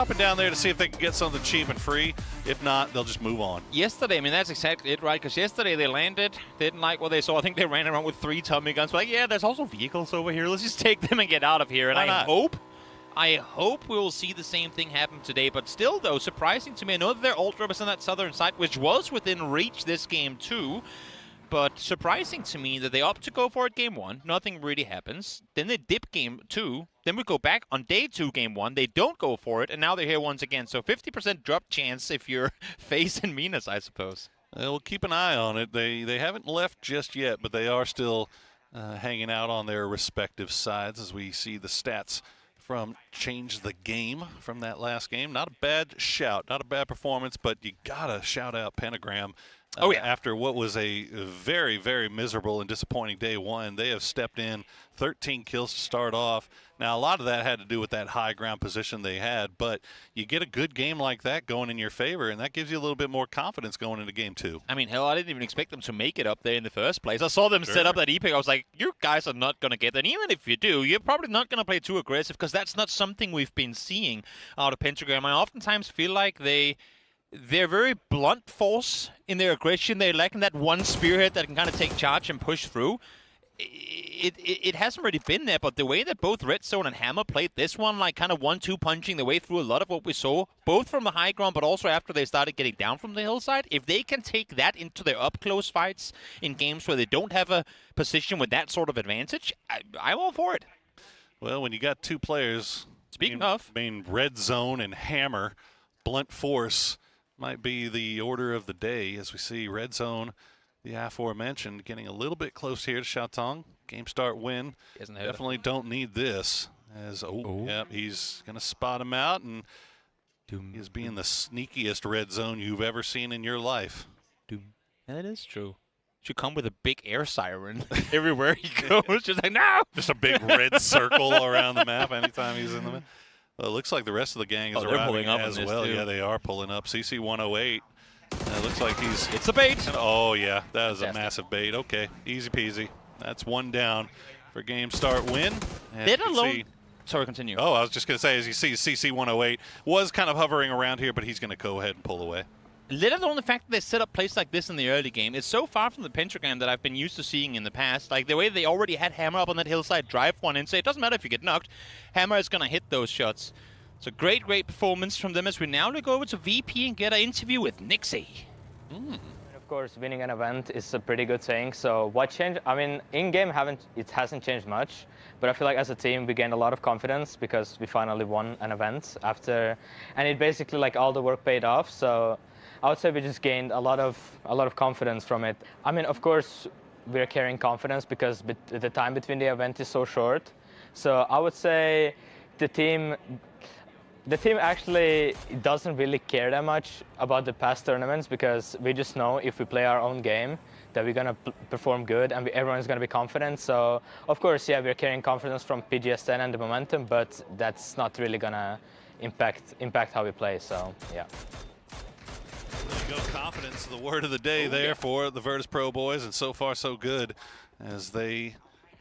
Dropping down there to see if they can get something cheap and free. If not, they'll just move on. Yesterday, I mean, that's exactly it, right? Because yesterday they landed, didn't like what they saw. I think they ran around with 3 Tommy guns. Like, yeah, there's also vehicles over here. Let's just take them and get out of here. And I hope we will see the same thing happen today. But still, though, surprising to me. I know that they're ultra on that southern side, which was within reach this game, too. But surprising to me that they opt to go for it game 1. Nothing really happens. Then they dip game 2. Then we go back on day 2, game 1. They don't go for it, and now they're here once again. So 50% drop chance if you're FaZe and Minas, I suppose. We'll keep an eye on it. They haven't left just yet, but they are still hanging out on their respective sides as we see the stats from Change the Game from that last game. Not a bad shout, not a bad performance, but you gotta shout out Pentagram. After what was a very, very miserable and disappointing day 1, they have stepped in 13 kills to start off. Now, a lot of that had to do with that high ground position they had, but you get a good game like that going in your favor, and that gives you a little bit more confidence going into game 2. I mean, hell, I didn't even expect them to make it up there in the first place. I saw them set up that epic. I was like, you guys are not going to get that. And even if you do, you're probably not going to play too aggressive because that's not something we've been seeing out of Pentagram. I oftentimes feel like they're very blunt force in their aggression. They're lacking that one spearhead that can kind of take charge and push through. It hasn't really been there, but the way that both Redzone and Hammer played this one, like kind of 1-2 punching the way through a lot of what we saw, both from the high ground, but also after they started getting down from the hillside, if they can take that into their up-close fights in games where they don't have a position with that sort of advantage, I'm all for it. Well, when you got 2 players, Redzone and Hammer, blunt force might be the order of the day as we see Redzone, the aforementioned, getting a little bit close here to Xiaotong. Game start win. Definitely don't need this. Yep, he's going to spot him out, and he's being the sneakiest Redzone you've ever seen in your life. That is true. Should come with a big air siren everywhere he goes. Just like, no! Just a big red circle around the map anytime he's in the map. Well, it looks like the rest of the gang is arriving as well. Yeah, they are pulling up. CC 108. It looks like It's a bait. Oh, yeah. That is a massive bait. Okay. Easy peasy. That's 1 down for game start win. Sorry, continue. Oh, I was just going to say, as you see, CC 108 was kind of hovering around here, but he's going to go ahead and pull away. Let alone the fact that they set up plays like this in the early game. It's so far from the Pentagram that I've been used to seeing in the past. Like the way they already had Hammer up on that hillside, drive one in, say it doesn't matter if you get knocked, Hammer is going to hit those shots. It's a great, great performance from them as we now go over to VP and get an interview with Nixie. Of course, winning an event is a pretty good thing. So what changed? I mean, in-game it hasn't changed much, but I feel like as a team we gained a lot of confidence because we finally won an event after, and it basically like all the work paid off. So I would say we just gained a lot of confidence from it. I mean, of course, we're carrying confidence because the time between the event is so short. So I would say the team actually doesn't really care that much about the past tournaments because we just know if we play our own game that we're going to perform good and everyone's going to be confident. So, of course, yeah, we're carrying confidence from PGS10 and the momentum, but that's not really going to impact how we play. So, yeah. There you go. Confidence, the word of the day for the Virtus Pro boys, and so far so good as they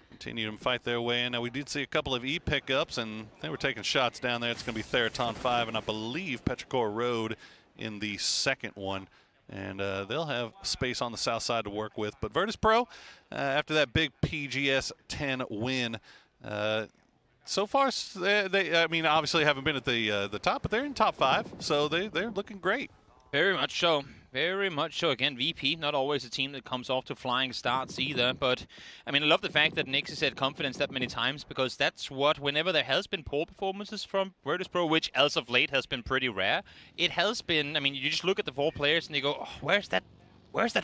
continue to fight their way in. Now, we did see a couple of E pickups, and they were taking shots down there. It's going to be Theraton 5, and I believe Petrichor Road in the second one. And they'll have space on the south side to work with. But Virtus Pro, after that big PGS 10 win, so far, I mean, obviously haven't been at the top, but they're in top 5, so they're looking great. Very much so. Very much so. Again, VP, not always a team that comes off to flying starts either. But, I mean, I love the fact that Nixie said confidence that many times because that's what, whenever there has been poor performances from Virtus Pro, which as of late has been pretty rare, it has been, I mean, you just look at the 4 players and you go, oh, where's that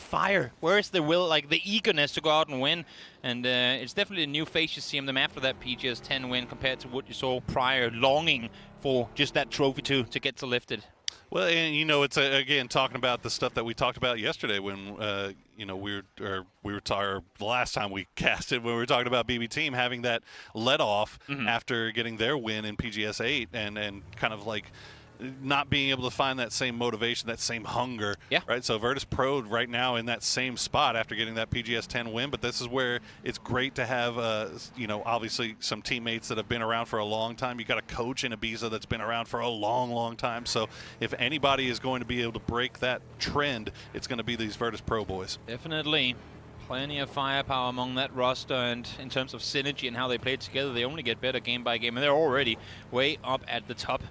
fire? Where's the will, like the eagerness to go out and win? And it's definitely a new face you see in them after that PGS 10 win compared to what you saw prior, longing for just that trophy to get to lift it. Well, and you know, it's again talking about the stuff that we talked about yesterday when you know we were talking the last time we casted when we were talking about BB Team having that let off after getting their win in PGS 8 and kind of like not being able to find that same motivation, that same hunger. Yeah. Right. So Virtus Pro right now in that same spot after getting that PGS 10 win, but this is where it's great to have, obviously some teammates that have been around for a long time. You got a coach in Ibiza that's been around for a long, long time. So if anybody is going to be able to break that trend, it's going to be these Virtus Pro boys. Definitely. Plenty of firepower among that roster, and in terms of synergy and how they play together, they only get better game by game, and they're already way up at the top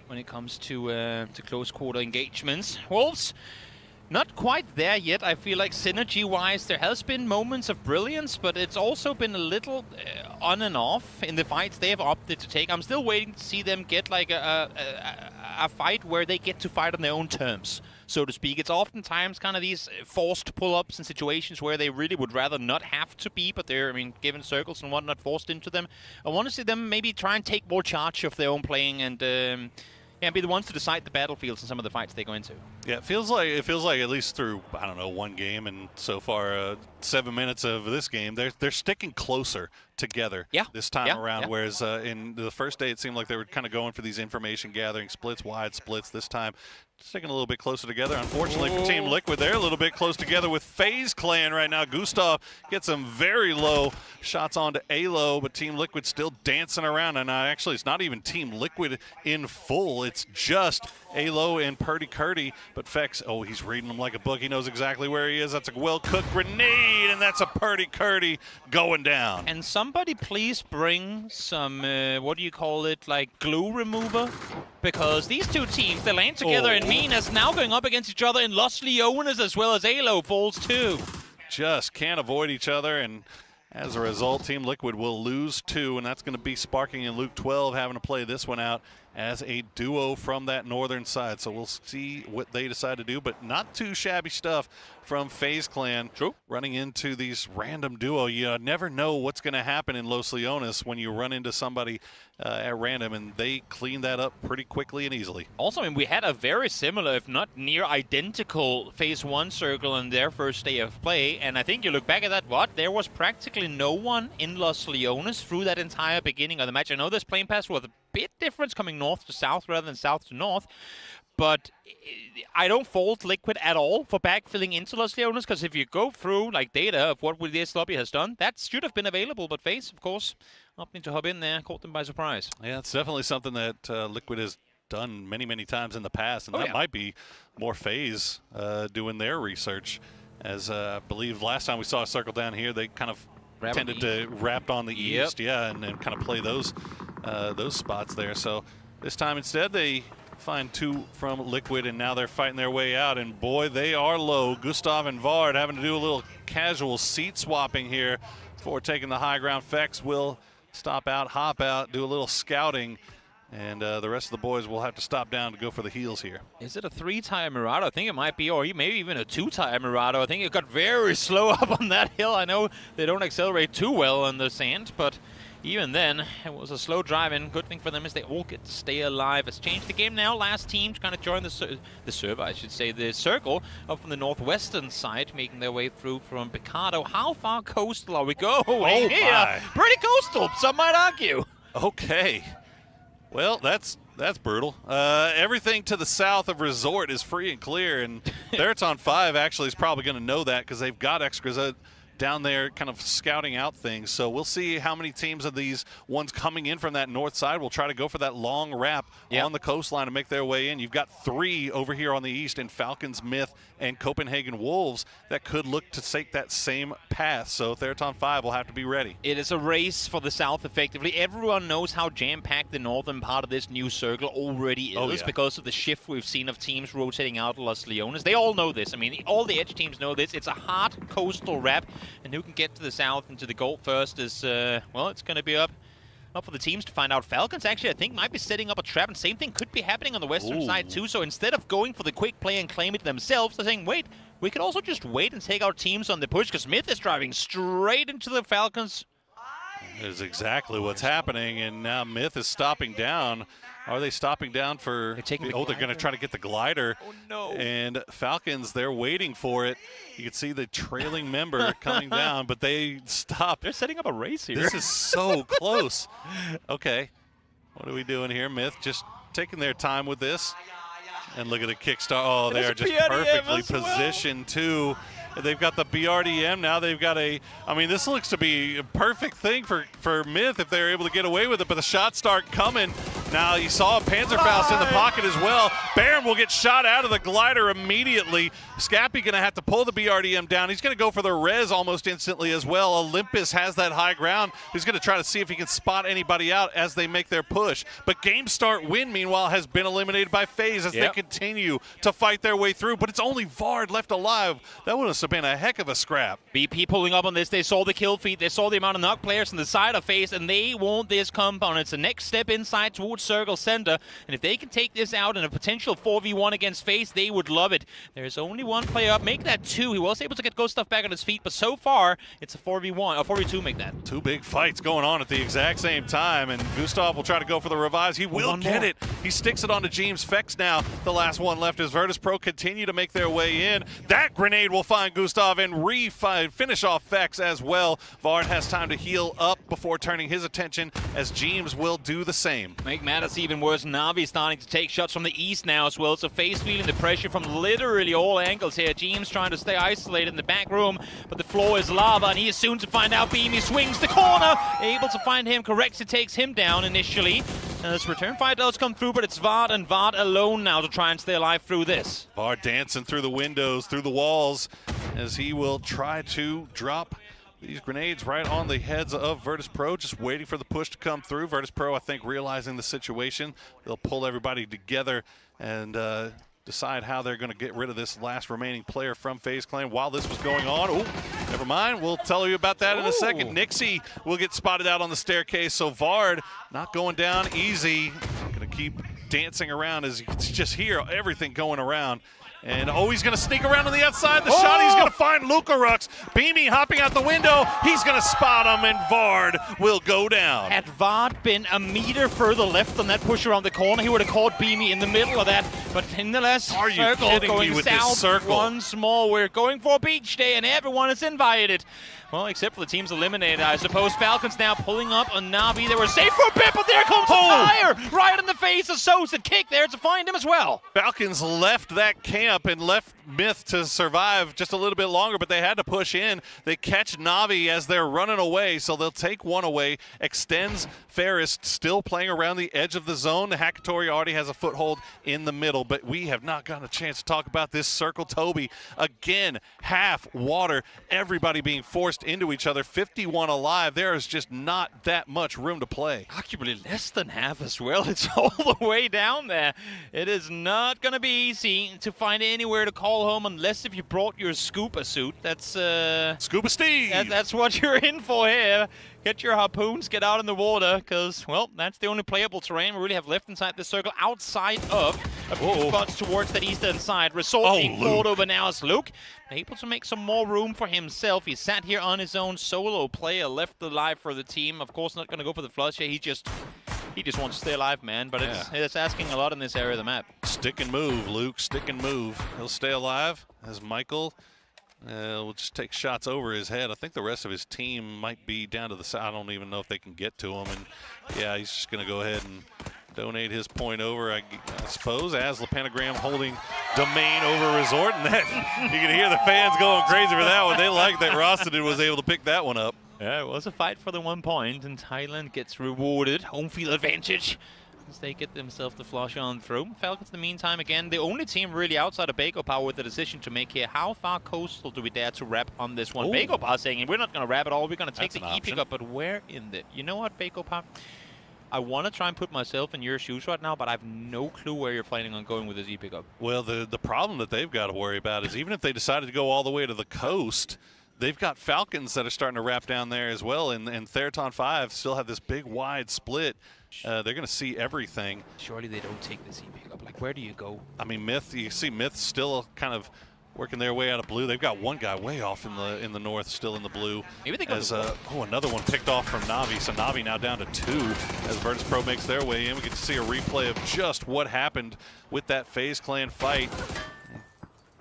when it comes to close quarter engagements. Wolves, not quite there yet. I feel like synergy-wise, there has been moments of brilliance, but it's also been a little on and off in the fights they have opted to take. I'm still waiting to see them get like a fight where they get to fight on their own terms, so to speak. It's oftentimes kind of these forced pull-ups and situations where they really would rather not have to be, but they're, given circles and whatnot forced into them. I want to see them maybe try and take more charge of their own playing and be the ones to decide the battlefields in some of the fights they go into. Yeah, it feels like at least through, I don't know, one game and so far 7 minutes of this game, they're sticking closer together this time around. Whereas in the first day, it seemed like they were kind of going for these information gathering splits, wide splits. This time, sticking a little bit closer together. Unfortunately for Team Liquid, they're a little bit close together with FaZe Clan right now. Gustav gets some very low shots onto Alo, but Team Liquid still dancing around. And actually, it's not even Team Liquid in full. It's just Alo and Purdy Curdy. But Fex, he's reading them like a book. He knows exactly where he is. That's a well-cooked grenade, and that's a Purdy Curdy going down. And somebody please bring some, what do you call it, like glue remover? Because these two teams, they land together, and Minas now going up against each other, and Los Leones as well as Alo falls too. Just can't avoid each other, and as a result, Team Liquid will lose 2, and that's going to be Sparking and Luke 12 having to play this one out as a duo from that northern side. So we'll see what they decide to do, but not too shabby stuff from FaZe Clan. True. Running into these random duo. You never know what's going to happen in Los Leones when you run into somebody at random, and they clean that up pretty quickly and easily. Also, we had a very similar, if not near identical, Phase 1 circle in their first day of play, and I think you look back at that, there was practically no one in Los Leones through that entire beginning of the match. I know this plane pass was a bit difference coming north to south rather than south to north, but I don't fault Liquid at all for backfilling into Los Leones, because if you go through like data of what this lobby has done, that should have been available, but FaZe, of course, opting to hop in there, caught them by surprise. Yeah, it's definitely something that Liquid has done many, many times in the past, and that might be more FaZe doing their research, as I believe last time we saw a circle down here, they kind of tended to wrap on the east, and kind of play those spots there. So this time instead they find 2 from Liquid, and now they're fighting their way out, and boy, they are low. Gustav and Vard having to do a little casual seat swapping here before taking the high ground. Fex will stop out, hop out, do a little scouting, and the rest of the boys will have to stop down to go for the heals here. Is it a 3-tire Mirado? I think it might be, or maybe even a 2-tire Mirado. I think it got very slow up on that hill. I know they don't accelerate too well on the sand, but even then, it was a slow drive, and good thing for them is they all get to stay alive. It's changed the game now. Last team to kind of join the server, I should say, the circle up from the northwestern side, making their way through from Picado. How far coastal are we going here? Pretty coastal, some might argue. Okay. Well, that's brutal. Everything to the south of Resort is free and clear, and Thgltn 5 actually is probably going to know that because they've got extras down there kind of scouting out things. So we'll see how many teams of these ones coming in from that north side will try to go for that long wrap on the coastline and make their way in. You've got 3 over here on the east in Falcons, Myth, and Copenhagen Wolves that could look to take that same path. So Thgltn 5 will have to be ready. It is a race for the south, effectively. Everyone knows how jam-packed the northern part of this new circle already is because of the shift we've seen of teams rotating out Los Leones. They all know this. All the edge teams know this. It's a hard coastal wrap, and who can get to the south and to the gold first is, it's going to be up for the teams to find out. Falcons actually, I think, might be setting up a trap, and same thing could be happening on the western side too. So instead of going for the quick play and claim it themselves, they're saying, wait, we could also just wait and take our teams on the push, because Myth is driving straight into the Falcons. That is exactly what's happening, and now Myth is stopping down. Are they stopping down for... They're going to try to get the glider. Oh, no. And Falcons, they're waiting for it. You can see the trailing member coming down, but they stop. They're setting up a race here. This is so close. Okay. What are we doing here? Myth just taking their time with this. And look at the kickstart. Oh, they are just BRDM perfectly as well. positioned too. They've got the BRDM now. They've got a. I mean, this looks to be a perfect thing for Myth if they're able to get away with it. But the shots start coming. Now you saw Panzerfaust in the pocket as well. Baron will get shot out of the glider immediately. Scappy going to have to pull the BRDM down. He's going to go for the res almost instantly as well. Olympus has that high ground. He's going to try to see if he can spot anybody out as they make their push. But Game Start Win, meanwhile, has been eliminated by FaZe as they continue to fight their way through. But it's only Vard left alive. That would have been a heck of a scrap. BP pulling up on this. They saw the kill feed. They saw the amount of knock players on the side of FaZe, and they want this compound. It's the next step inside towards Circle Center. And if they can take this out in a potential 4v1 against FaZe, they would love it. There's only one player up. Make that 2. He was able to get Gustav back on his feet, but so far, it's a 4v1, or 4v2 make that. 2 big fights going on at the exact same time, and Gustav will try to go for the revives. He will get it. He sticks it onto James Fex now. The last one left as Virtus Pro continue to make their way in. That grenade will find Gustav and finish off Fex as well. Vard has time to heal up before turning his attention as James will do the same. Make matters even worse, Na'Vi starting to take shots from the east now as well, so FaZe feeling the pressure from literally all angles here. James trying to stay isolated in the back room, but the floor is lava, and he is soon to find out. Beamy swings the corner, able to find him, corrects it, takes him down initially. This return fire does come through, but it's Vard and Vard alone now to try and stay alive through this. Vard dancing through the windows, through the walls, as he will try to drop these grenades right on the heads of Virtus Pro, just waiting for the push to come through. Virtus Pro, I think, realizing the situation, they'll pull everybody together and decide how they're going to get rid of this last remaining player from FaZe Clan while this was going on. Oh, never mind. We'll tell you about that in a second. Nixie will get spotted out on the staircase, so Vard not going down easy. Going to keep dancing around as you can just hear everything going around. And he's going to sneak around on the outside. The shot, he's going to find Lucarux. Beamy hopping out the window. He's going to spot him, and Vard will go down. Had Vard been a meter further left on that push around the corner, he would have caught Beamy in the middle of that. But nonetheless, circle going with south this circle? once more. We're going for a beach day, and everyone is invited. Well, except for the teams eliminated, I suppose. Falcons now pulling up on Na'Vi. They were safe for a bit, but there comes a fire right in the face of Sosa. Kick there to find him as well. Falcons left that camp and left Myth to survive just a little bit longer, but they had to push in. They catch Na'Vi as they're running away, so they'll take one away. Extends Ferris still playing around the edge of the zone. The Hakatori already has a foothold in the middle, but we have not gotten a chance to talk about this circle. Toby, again, half water. Everybody being forced into each other. 51 alive. There is just not that much room to play. Arguably less than half as well. It's all the way down there. It is not going to be easy to find anywhere to call home unless if you brought your scuba suit. That's Scuba Steve. That's what you're in for here. Get your harpoons, get out in the water, because, well, that's the only playable terrain we really have left inside this circle outside of a few spots towards that eastern side. Result being fought over now as Luke able to make some more room for himself. He sat here on his own, solo player, left alive for the team. Of course, not going to go for the flush here. He just wants to stay alive, man, but it's asking a lot in this area of the map. Stick and move, Luke. Stick and move. He'll stay alive as Michael will just take shots over his head. I think the rest of his team might be down to the side. I don't even know if they can get to him. And yeah, he's just going to go ahead and donate his point over, I suppose, as the pentagram holding domain over resort. And that, you can hear the fans going crazy for that one. They like that Rossenden was able to pick that one up. Yeah, it was a fight for the 1 point, and Thailand gets rewarded. Home field advantage as they get themselves the flush on through. Falcons, in the meantime, again, the only team really outside of Bago Power with the decision to make here. How far coastal do we dare to wrap on this one? Bago Power saying, we're not going to wrap at all. We're going to take the E-pick up, but where in the... You know what, Bago Power? I want to try and put myself in your shoes right now, but I have no clue where you're planning on going with this E-pick up. Well, the problem that they've got to worry about is even if they decided to go all the way to the coast, they've got Falcons that are starting to wrap down there as well, and Theraton 5 still have this big wide split. They're going to see everything. Surely they don't take this E-pick up. Like, where do you go? I mean, Myth, you see Myth still kind of working their way out of blue. They've got one guy way off in the north, still in the blue. Maybe they go another one picked off from Na'Vi. So Na'Vi now down to 2 as Virtus Pro makes their way in. We get to see a replay of just what happened with that FaZe Clan fight.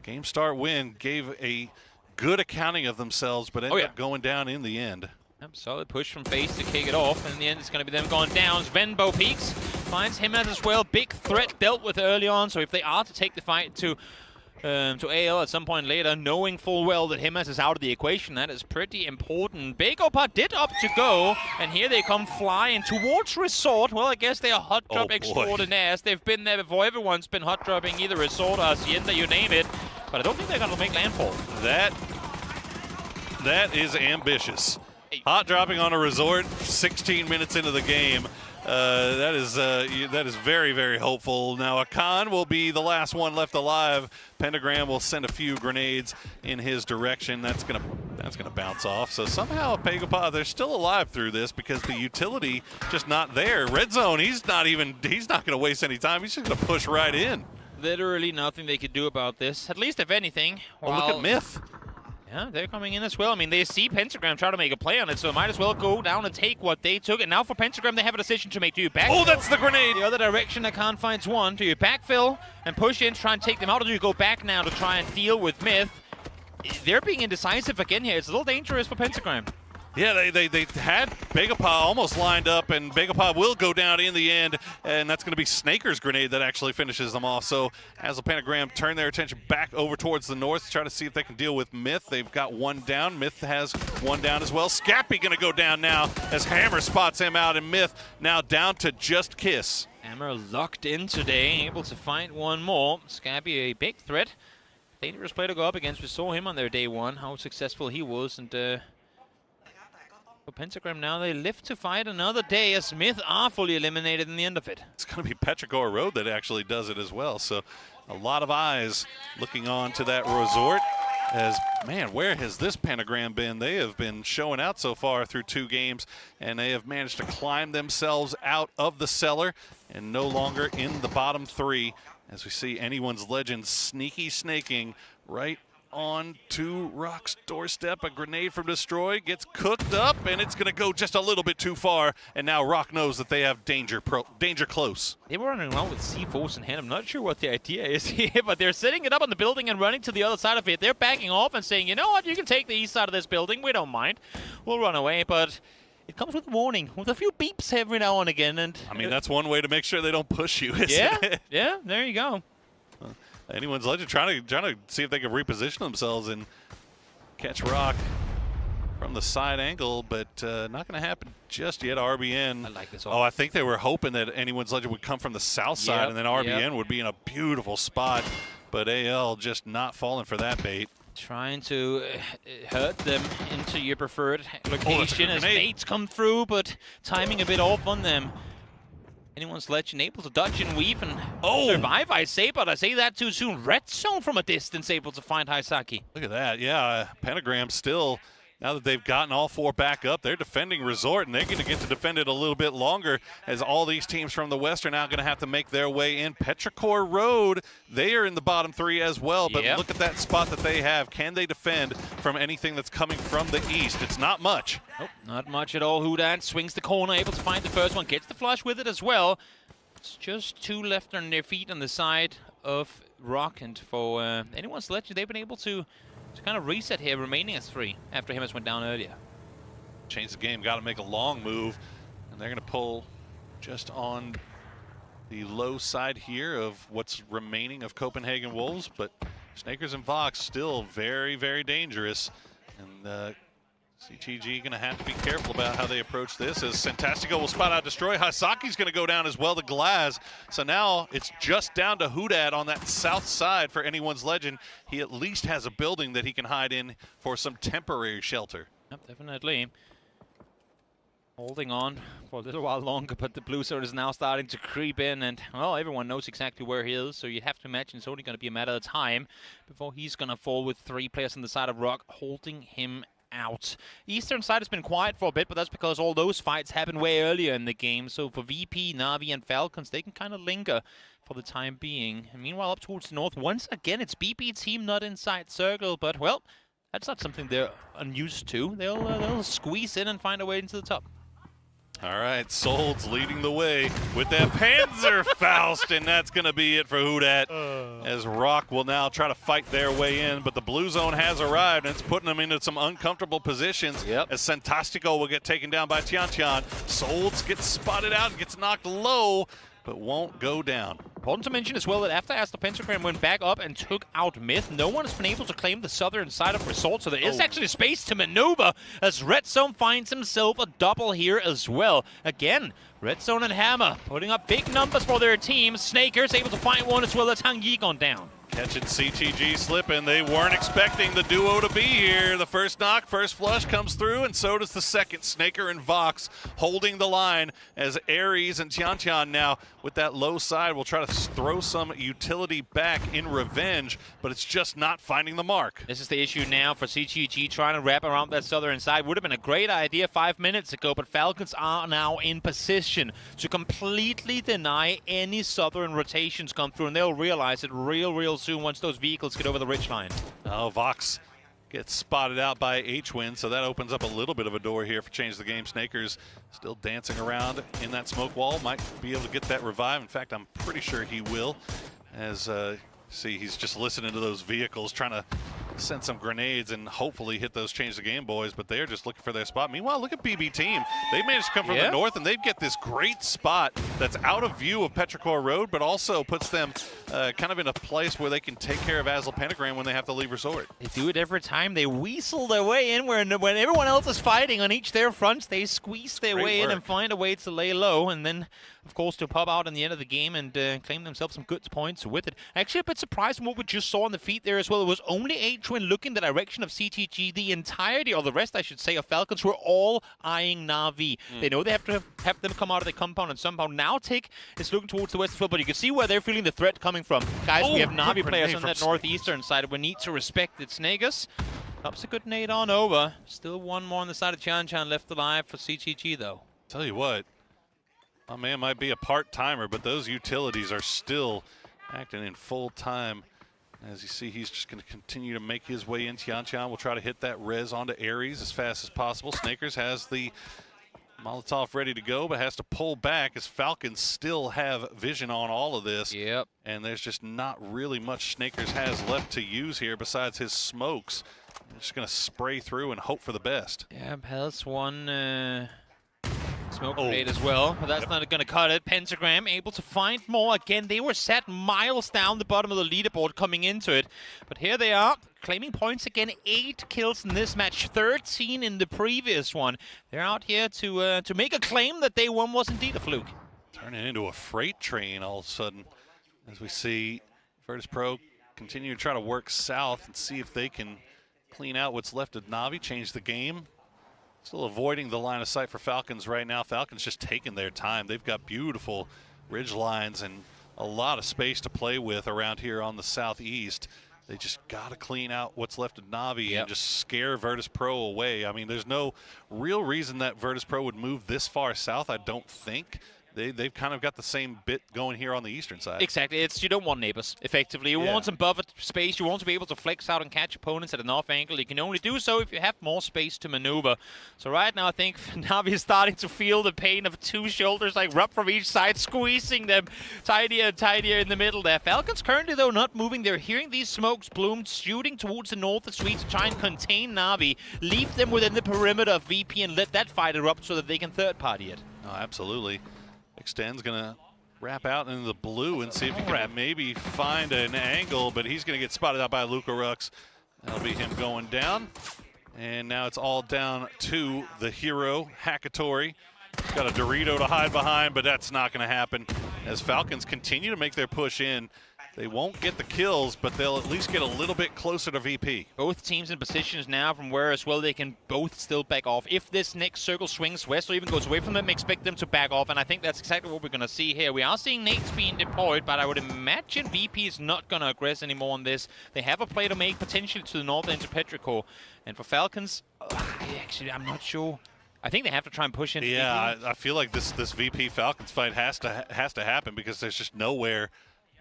Game Start Win gave a good accounting of themselves, but ended up going down in the end. Solid push from FaZe to kick it off, and in the end it's going to be them going down. Venbo peaks, Finds him as well. Big threat dealt with early on, so if they are to take the fight to AL at some point later, knowing full well that Himas is out of the equation, that is pretty important. Begopar did opt to go, and here they come flying towards Resort. Well, I guess they are hot drop extraordinaires. They've been there before. Everyone's been hot dropping either Resort or Hacienda, you name it. But I don't think they're going to make landfall. That is ambitious. Hot dropping on a Resort 16 minutes into the game. That is very, very hopeful. Now Akan will be the last one left alive. Pentagram will send a few grenades in his direction. That's gonna bounce off. So somehow Pegopah, they're still alive through this because the utility just not there. Red zone, he's not gonna waste any time. He's just gonna push right in. Literally nothing they could do about this. At least if anything. Oh, look at Myth. Yeah, they're coming in as well. I mean, they see Pentagram try to make a play on it, so might as well go down and take what they took. And now for Pentagram, they have a decision to make. Do you backfill? Oh, that's the grenade! The other direction, Akan finds one. Do you backfill and push in to try and take them out, or do you go back now to try and deal with Myth? They're being indecisive again here. It's a little dangerous for Pentagram. Yeah, they had Begopah almost lined up, and Begopah will go down in the end, and that's going to be Snaker's grenade that actually finishes them off. So as the Pentagram turn their attention back over towards the north to try to see if they can deal with Myth. They've got one down. Myth has one down as well. Scappy going to go down now as Hammer spots him out, and Myth now down to just Kiss. Hammer locked in today, able to find one more. Scappy, a big threat. Dangerous player to go up against. We saw him on their day one, how successful he was, and for Pentagram now, they live to fight another day as Smith are fully eliminated in the end of it. It's going to be Petrichor Road that actually does it as well. So a lot of eyes looking on to that Resort. As, man, where has this Pentagram been? They have been showing out so far through 2 games, and they have managed to climb themselves out of the cellar and no longer in the bottom 3. As we see Anyone's Legend sneaky snaking right on to Rock's doorstep. A grenade from Destroy gets cooked up, and it's going to go just a little bit too far. And now Rock knows that they have danger close. They were running around with C4s in hand. I'm not sure what the idea is here, but they're setting it up on the building and running to the other side of it. They're backing off and saying, you know what, you can take the east side of this building. We don't mind. We'll run away, but it comes with a warning, with a few beeps every now and again. And I mean, that's one way to make sure they don't push you, isn't it? Yeah, there you go. Anyone's Legend trying to see if they can reposition themselves and catch Rock from the side angle, but not going to happen just yet. RBN. I like this. I think they were hoping that Anyone's Legend would come from the south side, and then RBN would be in a beautiful spot, but AL just not falling for that bait. Trying to hurt them into your preferred location as baits come through, but timing a bit off on them. Anyone's Legend able to dodge and weave and survive, I say, but I say that too soon. Red zone from a distance able to find Haisaki. Look at that. Yeah, Pentagram still, now that they've gotten all 4 back up, they're defending Resort, and they're going to get to defend it a little bit longer as all these teams from the West are now going to have to make their way in. Petrichor Road, they are in the bottom 3 as well, but look at that spot that they have. Can they defend from anything that's coming from the east? It's not much. Nope, not much at all. Hudan swings the corner, able to find the first one, gets the flush with it as well. It's just 2 left on their feet on the side of Rock, and for Anyone's Legend, they've been able to kind of reset here, remaining as 3 after Himas went down earlier. Change the game, got to make a long move, and they're going to pull just on the low side here of what's remaining of Copenhagen Wolves, but Snakers and Vox still very, very dangerous, and CTG going to have to be careful about how they approach this, as Santastico will spot out Destroy. Hasaki's going to go down as well to Glaz. So now it's just down to Hudad on that south side for Anyone's Legend. He at least has a building that he can hide in for some temporary shelter. Yep, definitely. Holding on for a little while longer, but the blue sword is now starting to creep in, and, well, everyone knows exactly where he is, so you have to imagine it's only going to be a matter of time before he's going to fall with 3 players on the side of Rock, holding him out. Eastern side has been quiet for a bit, but that's because all those fights happened way earlier in the game. So for VP, Na'Vi, and Falcons, they can kind of linger for the time being. And meanwhile, up towards the north, once again, it's BP team not inside circle, but, well, that's not something they're unused to. They'll squeeze in and find a way into the top. All right, Solds leading the way with that Panzerfaust, and that's going to be it for Hudat, as Rock will now try to fight their way in, but the blue zone has arrived, and it's putting them into some uncomfortable positions, as Santastico will get taken down by Tian Tian. Solds gets spotted out and gets knocked low, but won't go down. Important to mention as well that after Astro Pentagram went back up and took out Myth, no one has been able to claim the southern side of Resort, so there is actually space to maneuver as Red Zone finds himself a double here as well. Again, Red Zone and Hammer putting up big numbers for their team. Snakers able to find one as well as Hang Yi gone down. Catching CTG slipping. They weren't expecting the duo to be here. The first knock, first flush comes through, and so does the second. Snaker and Vox holding the line as Ares and Tgltn now with that low side will try to throw some utility back in revenge, but it's just not finding the mark. This is the issue now for CTG trying to wrap around that southern side. Would have been a great idea 5 minutes ago, but Falcons are now in position to completely deny any southern rotations come through, and they'll realize it real soon once those vehicles get over the ridgeline. Oh, Vox gets spotted out by H-Win, so that opens up a little bit of a door here for Change the Game. Snakers still dancing around in that smoke wall. Might be able to get that revive. In fact, I'm pretty sure he will. As see, he's just listening to those vehicles, trying to send some grenades and hopefully hit those Change the Game boys, but they're just looking for their spot. Meanwhile, look at BB Team. They managed to come from the north, and they get this great spot that's out of view of Petrichor Road, but also puts them kind of in a place where they can take care of Azul Pentagram when they have to leave Resort. They do it every time. They weasel their way in when everyone else is fighting on each their fronts. They squeeze their way in and find a way to lay low, and then, of course, to pop out in the end of the game and claim themselves some good points with it. Actually, a bit surprised from what we just saw on the feed there as well. It was only H-Win looking the direction of CTG. The entirety, or the rest, I should say, of Falcons were all eyeing Na'Vi. They know they have to have them come out of the compound and somehow. Now Tig is looking towards the west as well, but you can see where they're feeling the threat coming from. Guys, we have Na'Vi players on that northeastern side. We need to respect it. Snakers pops a good nade on over. Still one more on the side of Tgltn left alive for CTG, though. Tell you what, my man might be a part-timer, but those utilities are still acting in full time. As you see, he's just going to continue to make his way in. Tgltn will try to hit that res onto Ares as fast as possible. Snakers has the Molotov ready to go, but has to pull back as Falcons still have vision on all of this. Yep. And there's just not really much Snakers has left to use here besides his smokes. They're just going to spray through and hope for the best. Yeah, has one smoke grenade as well, but that's not going to cut it. Pentagram able to find more. Again, they were set miles down the bottom of the leaderboard coming into it, but here they are claiming points again. 8 kills in this match, 13 in the previous one. They're out here to make a claim that day one was indeed a fluke. Turning into a freight train all of a sudden, as we see Virtus Pro continue to try to work south and see if they can clean out what's left of Na'Vi, change the game. Still avoiding the line of sight for Falcons right now. Falcons just taking their time. They've got beautiful ridge lines and a lot of space to play with around here on the southeast. They just got to clean out what's left of Na'Vi and just scare Virtus Pro away. I mean, there's no real reason that Virtus Pro would move this far south, I don't think. They've kind of got the same bit going here on the eastern side. Exactly. It's you don't want neighbors, effectively. You want some buffer space. You want to be able to flex out and catch opponents at an off angle. You can only do so if you have more space to maneuver. So right now, I think Na'Vi is starting to feel the pain of 2 shoulders, like rub from each side, squeezing them tidier and tidier in the middle there. Falcons currently, though, not moving. They're hearing these smokes bloom, shooting towards the north of Sweet to try and contain Na'Vi, leave them within the perimeter of VP and let that fight erupt so that they can third-party it. Oh, absolutely. Extend's going to wrap out into the blue and see if he can maybe find an angle, but he's going to get spotted out by Luca Rux. That'll be him going down. And now it's all down to the hero, Hackatori. He's got a Dorito to hide behind, but that's not going to happen. As Falcons continue to make their push in, they won't get the kills, but they'll at least get a little bit closer to VP. Both teams in positions now from where as well they can both still back off. If this next circle swings west or even goes away from them, expect them to back off, and I think that's exactly what we're going to see here. We are seeing nades being deployed, but I would imagine VP is not going to aggress anymore on this. They have a play to make potentially to the north end of Petrichor. And for Falcons, I'm not sure. I think they have to try and push in. Yeah, I feel like this VP Falcons fight has to happen because there's just nowhere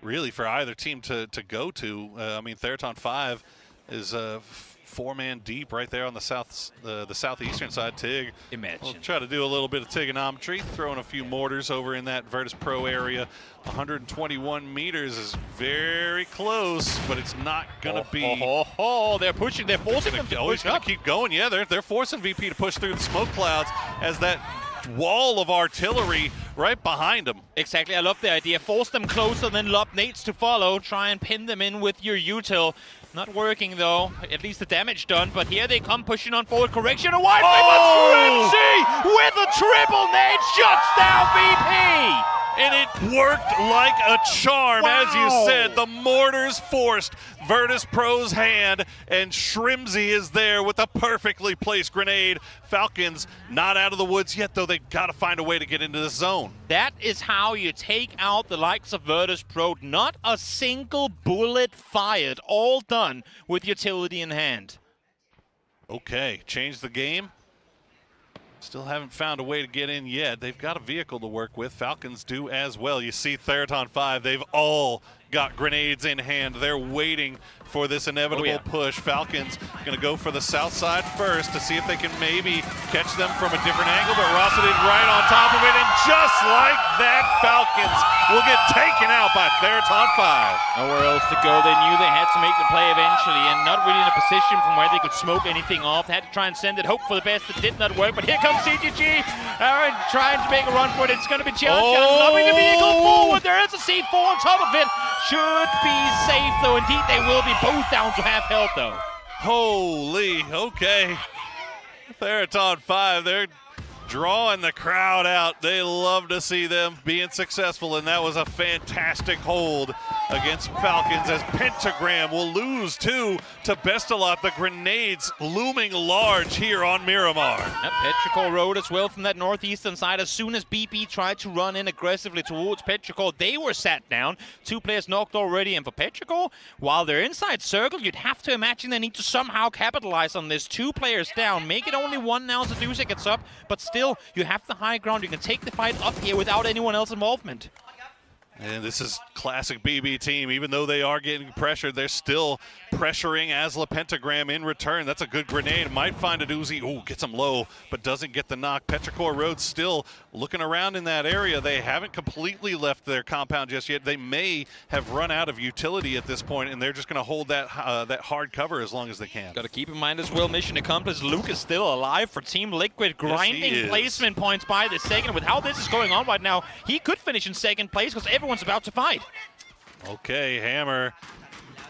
really for either team to go to. I mean, Tgltn 5 is 4-man deep right there on the southeastern side. Tig, imagine. We'll try to do a little bit of Tigonometry, throwing a few mortars over in that Virtus Pro area. 121 meters is very close, but it's not going to be. They're pushing. They're forcing them to push up. Keep going. Yeah, they're forcing VP to push through the smoke clouds as that wall of artillery right behind them. Exactly, I love the idea. Force them closer, then lob nades to follow. Try and pin them in with your util. Not working though, at least the damage done, but here they come pushing on forward. Correction, a wide frame, with a triple nade, shuts down VP! And it worked like a charm, as you said. The mortars forced Virtus Pro's hand, and Shrimsy is there with a perfectly placed grenade. Falcons not out of the woods yet, though. They've got to find a way to get into the zone. That is how you take out the likes of Virtus Pro. Not a single bullet fired, all done with utility in hand. Okay, change the game. Still haven't found a way to get in yet. They've got a vehicle to work with. Falcons do as well. You see Tgltn 5, they've all got grenades in hand. They're waiting for this inevitable push. Falcons going to go for the south side first to see if they can maybe catch them from a different angle, but Rossadin right on top of it, and just like that, Falcons will get taken out by Tgltn 5. Nowhere else to go. They knew they had to make the play eventually, and not really in a position from where they could smoke anything off. They had to try and send it, hope for the best. It did not work, but here comes CGG. Aaron trying to make a run for it. It's going to be Jian lobbing the vehicle forward. There is a C4 on top of it. Should be safe, though. Indeed, they will be both down to half health, though. Holy, okay. Tgltn 5, they're drawing the crowd out. They love to see them being successful, and that was a fantastic hold against Falcons as Pentagram will lose two to Bestalot. The grenades looming large here on Miramar. Yep, Petrichor Road as well from that northeastern side. As soon as BP tried to run in aggressively towards Petrichor, they were sat down. 2 players knocked already, and for Petrichor, while they're inside circle, you'd have to imagine they need to somehow capitalize on this. 2 players down, make it only 1 now as Zaduza gets up, but still, you have the high ground. You can take the fight up here without anyone else's involvement. And this is classic BB team. Even though they are getting pressured, they're still pressuring Asla Pentagram in return. That's a good grenade. Might find a Uzi. Ooh, gets him low, but doesn't get the knock. Petrichor Road still looking around in that area. They haven't completely left their compound just yet. They may have run out of utility at this point, and they're just going to hold that that hard cover as long as they can. Got to keep in mind as well, mission accomplished. Luke is still alive for Team Liquid, grinding placement points by the second. With how this is going on right now, he could finish in second place because everyone's about to fight. Okay, Hammer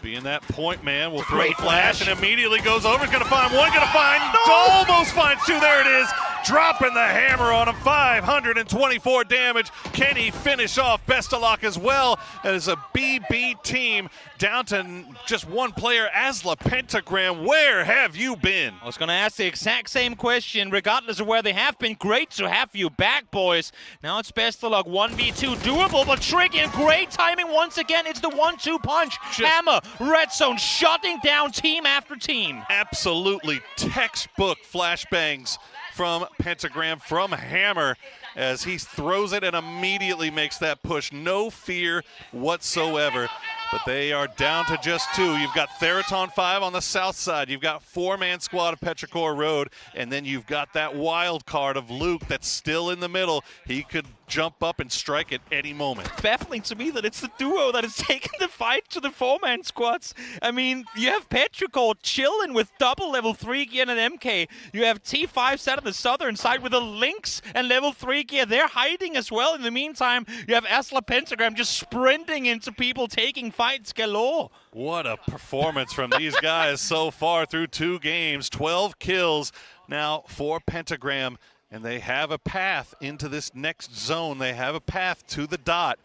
being that point man will throw a flash and immediately goes over. He's going to find one, going to find, almost finds 2. There it is. Dropping the hammer on him, 524 damage. Can he finish off Bestalok as well? As a BB team down to just 1 player, Asla Pentagram. Where have you been? I was going to ask the exact same question, regardless of where they have been. Great to have you back, boys. Now it's Bestalok, 1v2, doable, but tricky, and great timing once again. It's the 1-2 punch. Hammer, red zone, shutting down team after team. Absolutely textbook flashbangs from Pentagram, from Hammer, as he throws it and immediately makes that push. No fear whatsoever. But they are down to just 2. You've got Tgltn 5 on the south side. You've got 4-man squad of Petrichor Road. And then you've got that wild card of Luke that's still in the middle. He could jump up and strike at any moment. Baffling to me that it's the duo that has taken the fight to the 4-man squads. I mean, you have Petrichor chilling with double level 3 gear and an MK. You have T5 sat on the southern side with a Lynx and level 3 gear. They're hiding as well. In the meantime, you have Asla Pentagram just sprinting into people, taking fights galore. What a performance from these guys so far through 2 games. 12 kills now for Pentagram. And they have a path into this next zone. They have a path to the dot.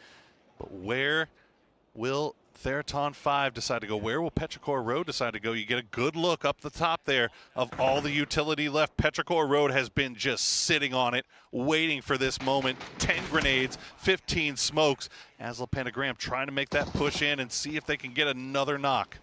But where will Tgltn 5 decide to go? Where will Petrichor Road decide to go? You get a good look up the top there of all the utility left. Petrichor Road has been just sitting on it, waiting for this moment. 10 grenades, 15 smokes. Asla Pentagram trying to make that push in and see if they can get another knock.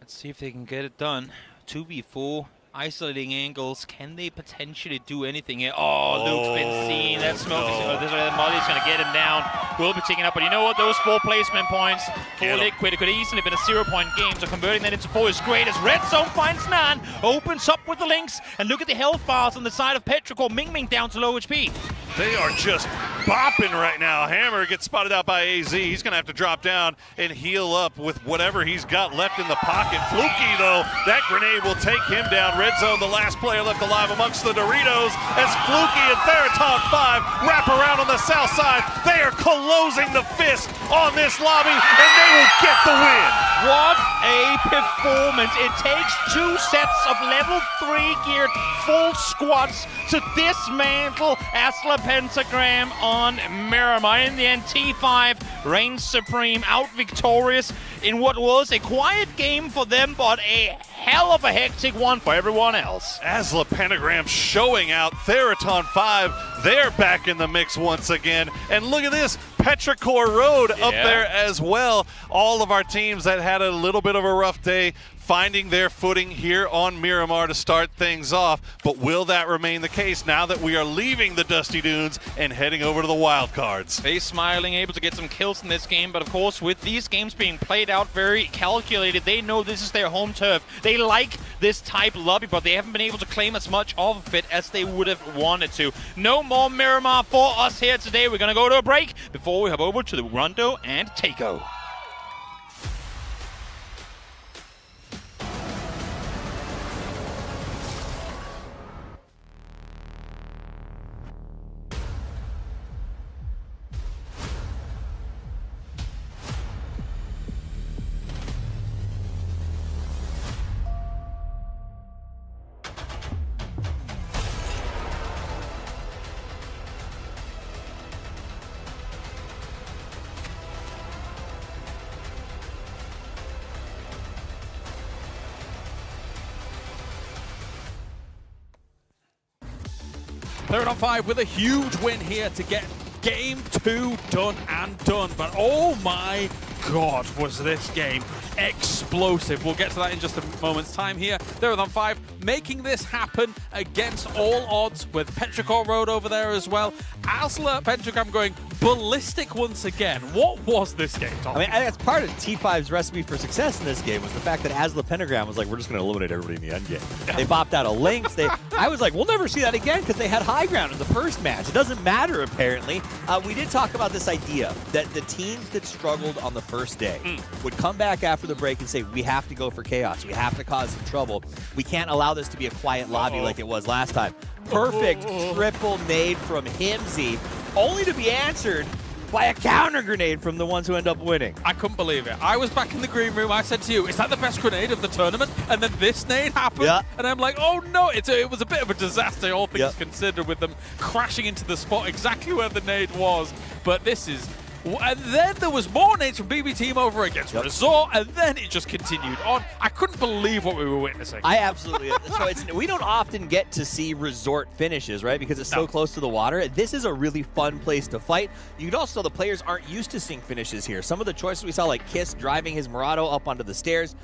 Let's see if they can get it done. 2v4. Isolating angles. Can they potentially do anything here? Oh, Luke's been seen. That smoke is Molly's going to get him down. Will be taken up. But you know what? Those 4 placement points for Liquid, it could easily been a 0-point game. So converting that into 4 is great. As Red Zone finds Nan, opens up with the Lynx. And look at the health bars on the side of Petrichor. Ming Ming down to low HP. They are just bopping right now. Hammer gets spotted out by AZ. He's going to have to drop down and heal up with whatever he's got left in the pocket. Fluky, though, that grenade will take him down. Red Zone, the last player left alive amongst the Doritos, as Fluky and Theraton 5 wrap around on the south side. They are closing the fist on this lobby, and they will get the win. What a performance. It takes 2 sets of level 3 geared full squads to dismantle Asla Pentagram on Miramar. In the end, T5 reigns supreme, out victorious in what was a quiet game for them, but a hell of a hectic one for everyone else. Asla Pentagram showing out. Theraton 5, they're back in the mix once again. And look at this, Petrichor Road up there as well. All of our teams that had a little bit of a rough day finding their footing here on Miramar to start things off. But will that remain the case now that we are leaving the Dusty Dunes and heading over to the wild cards? They smiling, able to get some kills in this game, but of course with these games being played out very calculated, they know this is their home turf. They like this type lobby, but they haven't been able to claim as much of it as they would have wanted to. No more Miramar for us here today. We're going to go to a break before we hop over to the Rondo and Takeo. Third on 5 with a huge win here to get game 2 done and done. But oh my God, was this game explosive. We'll get to that in just a moment's time here. Third on 5 making this happen against all odds with Petrichor Road over there as well. Asla Pentagram going ballistic once again. What was this game, Tom? I mean, that's part of T5's recipe for success in this game was the fact that Asla Pentagram was like, we're just going to eliminate everybody in the end game. They bopped out of Lynx. I was like, we'll never see that again because they had high ground in the first match. It doesn't matter, apparently. We did talk about this idea that the teams that struggled on the first day would come back after the break and say, we have to go for chaos. We have to cause some trouble. We can't allow this to be a quiet lobby like it was last time. Perfect triple nade from Himsy, only to be answered by a counter grenade from the ones who end up winning. I couldn't believe it. I was back in the green room. I said to you, is that the best grenade of the tournament? And then this nade happened. Yeah. And I'm like, oh no, it was a bit of a disaster, all things considered, with them crashing into the spot exactly where the nade was. But this is... And then there was more nades from BB Team over against Resort, and then it just continued on. I couldn't believe what we were witnessing. I absolutely... So we don't often get to see Resort finishes, right? Because it's so close to the water. This is a really fun place to fight. You can also, the players aren't used to seeing finishes here. Some of the choices we saw, like Kiss driving his Murado up onto the stairs,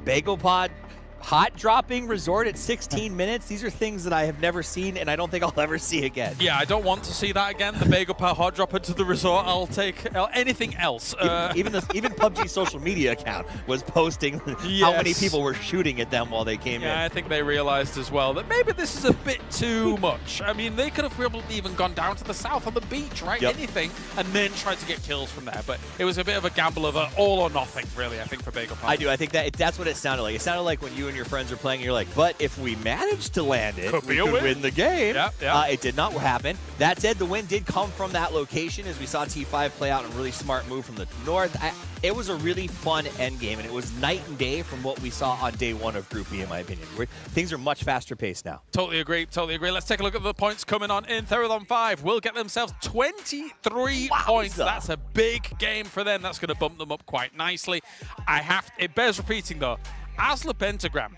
Bagopod hot dropping Resort at 16 minutes. These are things that I have never seen, and I don't think I'll ever see again. Yeah, I don't want to see that again. The Bagopod hot drop into the Resort. I'll take anything else. Even PUBG's social media account was posting how many people were shooting at them while they came in. Yeah, I think they realized as well that maybe this is a bit too much. I mean, they could have probably even gone down to the south on the beach, right? Anything, and then tried to get kills from there. But it was a bit of a gamble of all or nothing, really, I think, for Bagopod. I do. I think that's what it sounded like. It sounded like when you and your friends are playing, you're like, but if we manage to land it, we could win the game. It did not happen. That said, the win did come from that location, as we saw T5 play out a really smart move from the north. It was a really fun end game, and it was night and day from what we saw on day one of Group E, in my opinion. Things are much faster paced now. Totally agree. Totally agree. Let's take a look at the points coming on in Theraton 5. Will get themselves 23 points. That's a big game for them. That's going to bump them up quite nicely. It bears repeating, though. Asla Pentagram,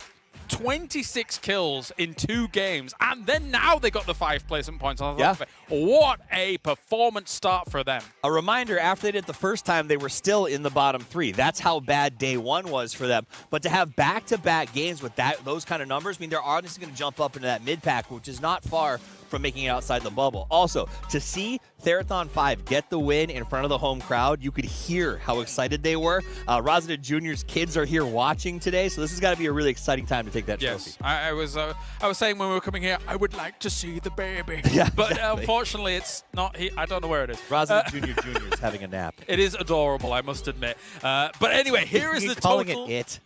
26 kills in 2 games, and then now they got the 5 placement points on top of it. What a performance start for them. A reminder, after they did it the first time, they were still in the bottom 3. That's how bad day 1 was for them. But to have back-to-back games with those kind of numbers, I mean, they're obviously going to jump up into that mid-pack, which is not far from making it outside the bubble. Also, to see Tgltn 5 get the win in front of the home crowd, you could hear how excited they were. Rosita Jr.'s kids are here watching today, so this has got to be a really exciting time to take that trophy. Yes, I was saying when we were coming here, I would like to see the baby. Yeah, but exactly. Unfortunately, it's not here. I don't know where it is. Rosita Jr. is having a nap. It is adorable, I must admit. But anyway, here is You're the calling total. it.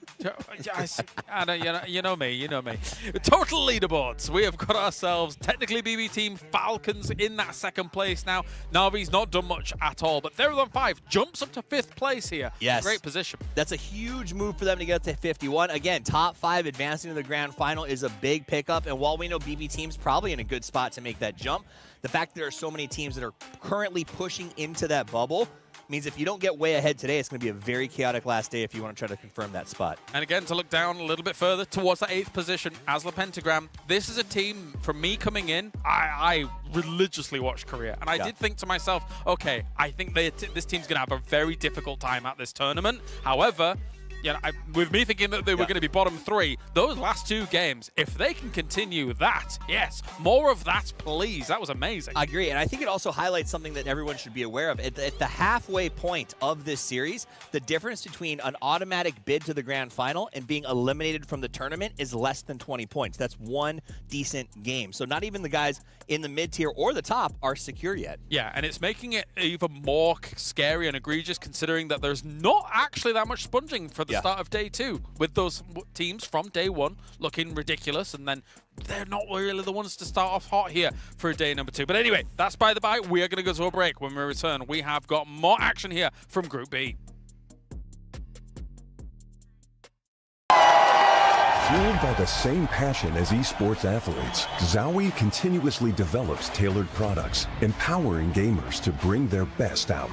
I know, you know me. Total leaderboards. We have got ourselves technically BB Team Falcons in that second place now. Navi's not done much at all, but Tgltn 5 jumps up to 5th place here. Yes. Great position. That's a huge move for them to get up to 51. Again, top 5 advancing to the grand final is a big pickup, and while we know BB Team's probably in a good spot to make that jump, the fact that there are so many teams that are currently pushing into that bubble means if you don't get way ahead today, it's going to be a very chaotic last day if you want to try to confirm that spot. And again, to look down a little bit further towards that 8th position, Asla Pentagram, this is a team, from me coming in, I religiously watched Korea. And I did think to myself, okay, I think this team's going to have a very difficult time at this tournament. However, with me thinking that they were going to be bottom 3, those last 2 games, if they can continue that, yes, more of that, please. That was amazing. I agree, and I think it also highlights something that everyone should be aware of. At the halfway point of this series, the difference between an automatic bid to the grand final and being eliminated from the tournament is less than 20 points. That's one decent game. So not even the guys in the mid-tier or the top are secure yet. Yeah, and it's making it even more scary and egregious considering that there's not actually that much sponging for the start of day 2, with those teams from day 1 looking ridiculous, and then they're not really the ones to start off hot here for day number 2. But anyway, that's by the by. We are going to go to a break. When we return, we have got more action here from Group B. Fueled by the same passion as esports athletes, Zowie continuously develops tailored products, empowering gamers to bring their best out.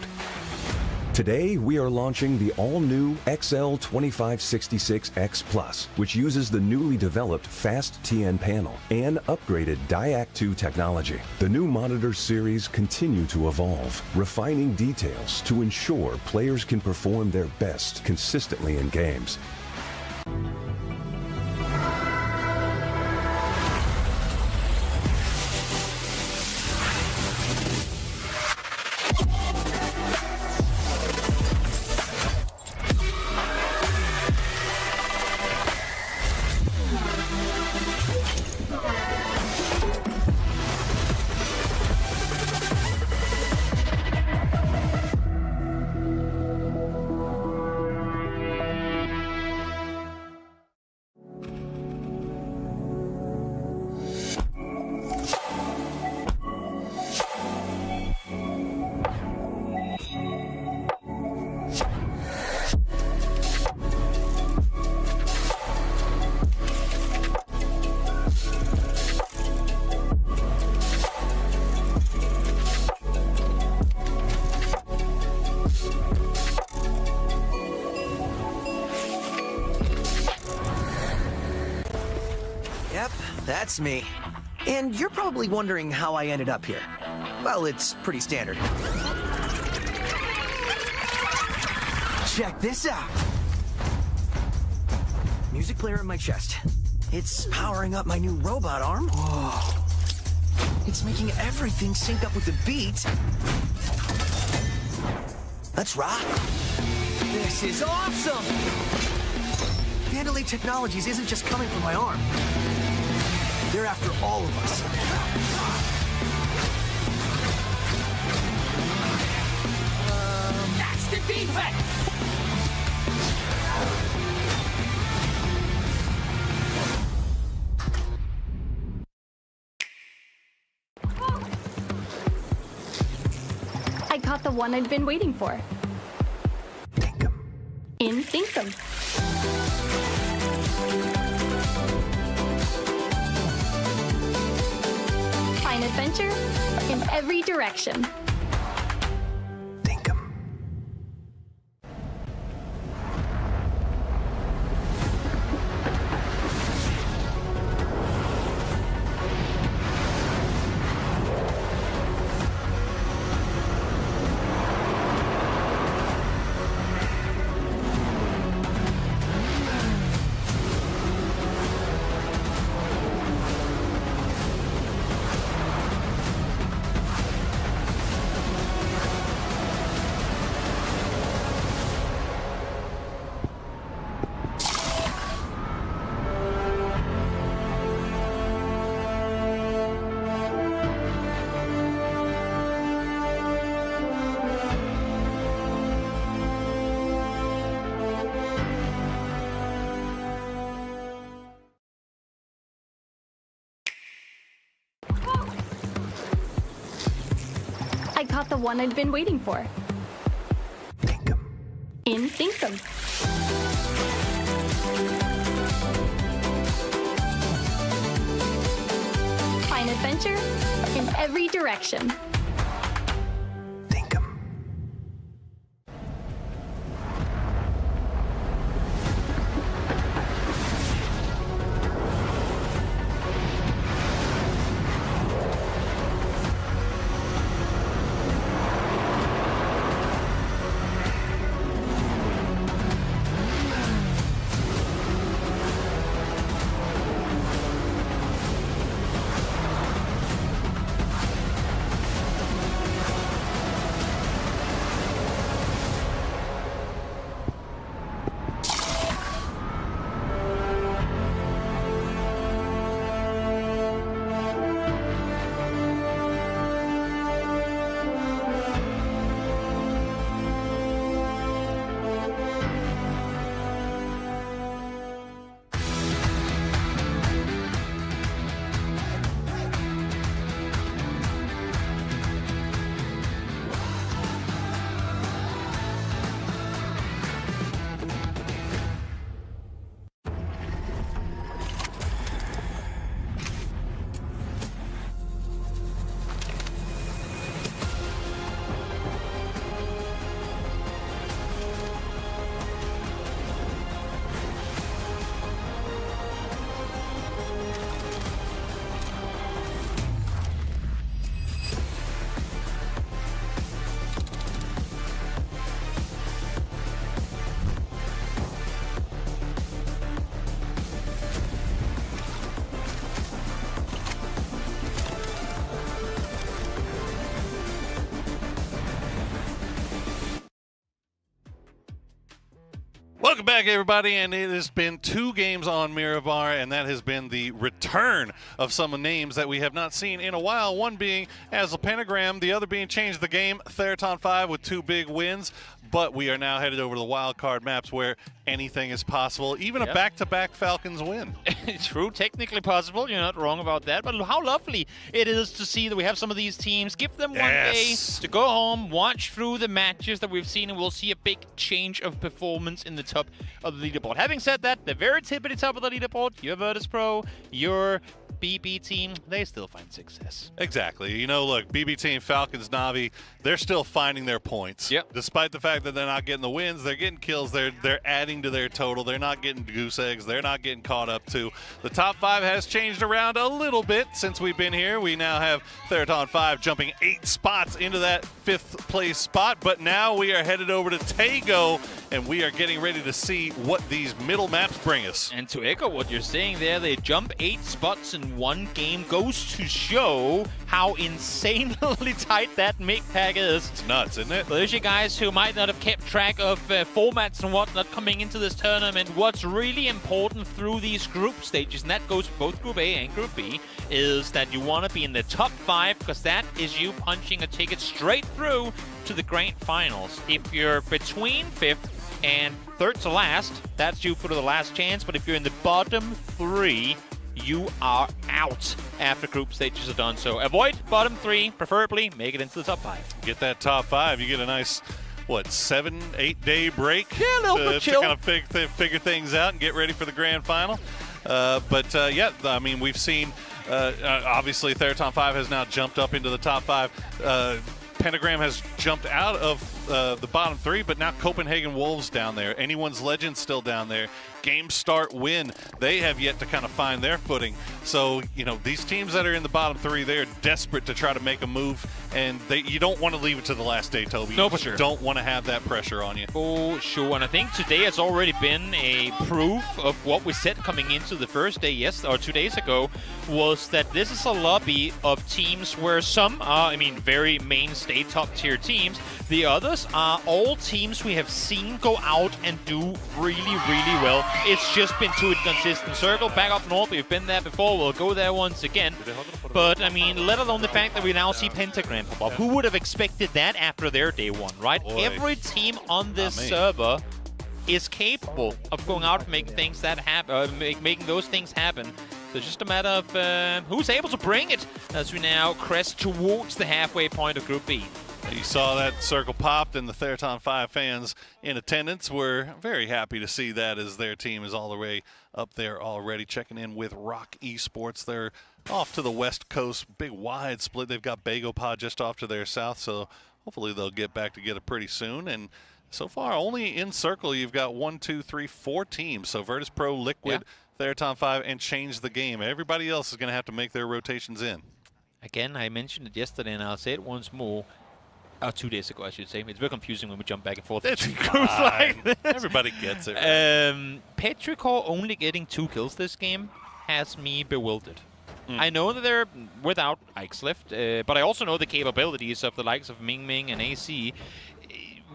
Today, we are launching the all-new XL2566X Plus, which uses the newly developed Fast TN panel and upgraded Diac 2 technology. The new monitor series continue to evolve, refining details to ensure players can perform their best consistently in games. Yep, that's me. And you're probably wondering how I ended up here. Well, it's pretty standard. Check this out. Music player in my chest. It's powering up my new robot arm. Whoa. It's making everything sync up with the beat. Let's rock. This is awesome! Vandalay Technologies isn't just coming from my arm. They're after all of us. That's the defense! I caught the one I'd been waiting for. Thinkum. In Thinkum. Find adventure in every direction. Thinkum. caught the one I'd been waiting for. Thinkum. In Thinkum. Find adventure in every direction. Thinkum. Welcome back, everybody, and it has been 2 games on Mirabar, and that has been the return of some names that we have not seen in a while, one being as a pentagram, the other being Change the Game, Tgltn 5 with 2 big wins, but we are now headed over to the wild card maps where anything is possible, even a back-to-back Falcons win. True, technically possible, you're not wrong about that, but how lovely it is to see that we have some of these teams. Give them one day to go home, watch through the matches that we've seen, and we'll see a big change of performance in the top of the leaderboard. Having said that, the very tippity top of the leaderboard, your Virtus Pro, your BB team, they still find success. Exactly. You know, look, BB team, Falcons, Navi, they're still finding their points. Yep. Despite the fact that they're not getting the wins, they're getting kills, they're adding to their total, they're not getting goose eggs, they're not getting caught up to. The top 5 has changed around a little bit since we've been here. We now have Tgltn 5 jumping 8 spots into that 5th place spot, but now we are headed over to Tago, and we are getting ready to see what these middle maps bring us. And to echo what you're saying there, they jump 8 spots in one game, goes to show how insanely tight that MIG pack is. It's nuts, isn't it? For those of you guys who might not have kept track of formats and whatnot coming into this tournament, what's really important through these group stages, and that goes for both Group A and Group B, is that you want to be in the top 5, because that is you punching a ticket straight through to the grand finals. If you're between 5th and 3rd to last, that's you for the last chance, but if you're in the bottom 3, you are out after group stages are done. So avoid bottom 3, preferably make it into the top 5. Get that top 5, you get a nice, what, 7-8 day break? Yeah, a little bit chill. To kind of figure things out and get ready for the grand final. Yeah, I mean, we've seen, obviously, Tgltn 5 has now jumped up into the top 5. Pentagram has jumped out of the bottom 3, but now Copenhagen Wolves down there. Anyone's Legend still down there. Game Start Win, they have yet to kind of find their footing. So, you know, these teams that are in the bottom 3, they are desperate to try to make a move, and you don't want to leave it to the last day, Toby. No, you for sure. Don't want to have that pressure on you. Oh, sure. And I think today has already been a proof of what we said coming into the first day, 2 days ago, was that this is a lobby of teams where some are, I mean, very mainstay top-tier teams. The others are all teams we have seen go out and do really, really well. It's just been too inconsistent. Circle, back up north, we've been there before, we'll go there once again. But, I mean, let alone the fact that we now see Pentagram pop up. Who would have expected that after their day 1, right? Boy. Every team on this server is capable of going out and making things that happen, making those things happen. So it's just a matter of who's able to bring it as we now crest towards the halfway point of Group B. You saw that circle popped, and the Tgltn 5 fans in attendance were very happy to see that, as their team is all the way up there already. Checking in with Rock Esports. They're off to the west coast, big wide split. They've got Bagopod just off to their south, so hopefully they'll get back together pretty soon. And so far, only in circle, you've got 4 teams. So Virtus Pro, Liquid, Tgltn 5, and Change the Game. Everybody else is going to have to make their rotations in. Again, I mentioned it yesterday, and I'll say it once more. 2 days ago, I should say. It's very confusing when we jump back and forth. It's like this. Everybody gets it. Right? Petrichor only getting 2 kills this game has me bewildered. I know that they're without Ixlift, but I also know the capabilities of the likes of Ming Ming and AC.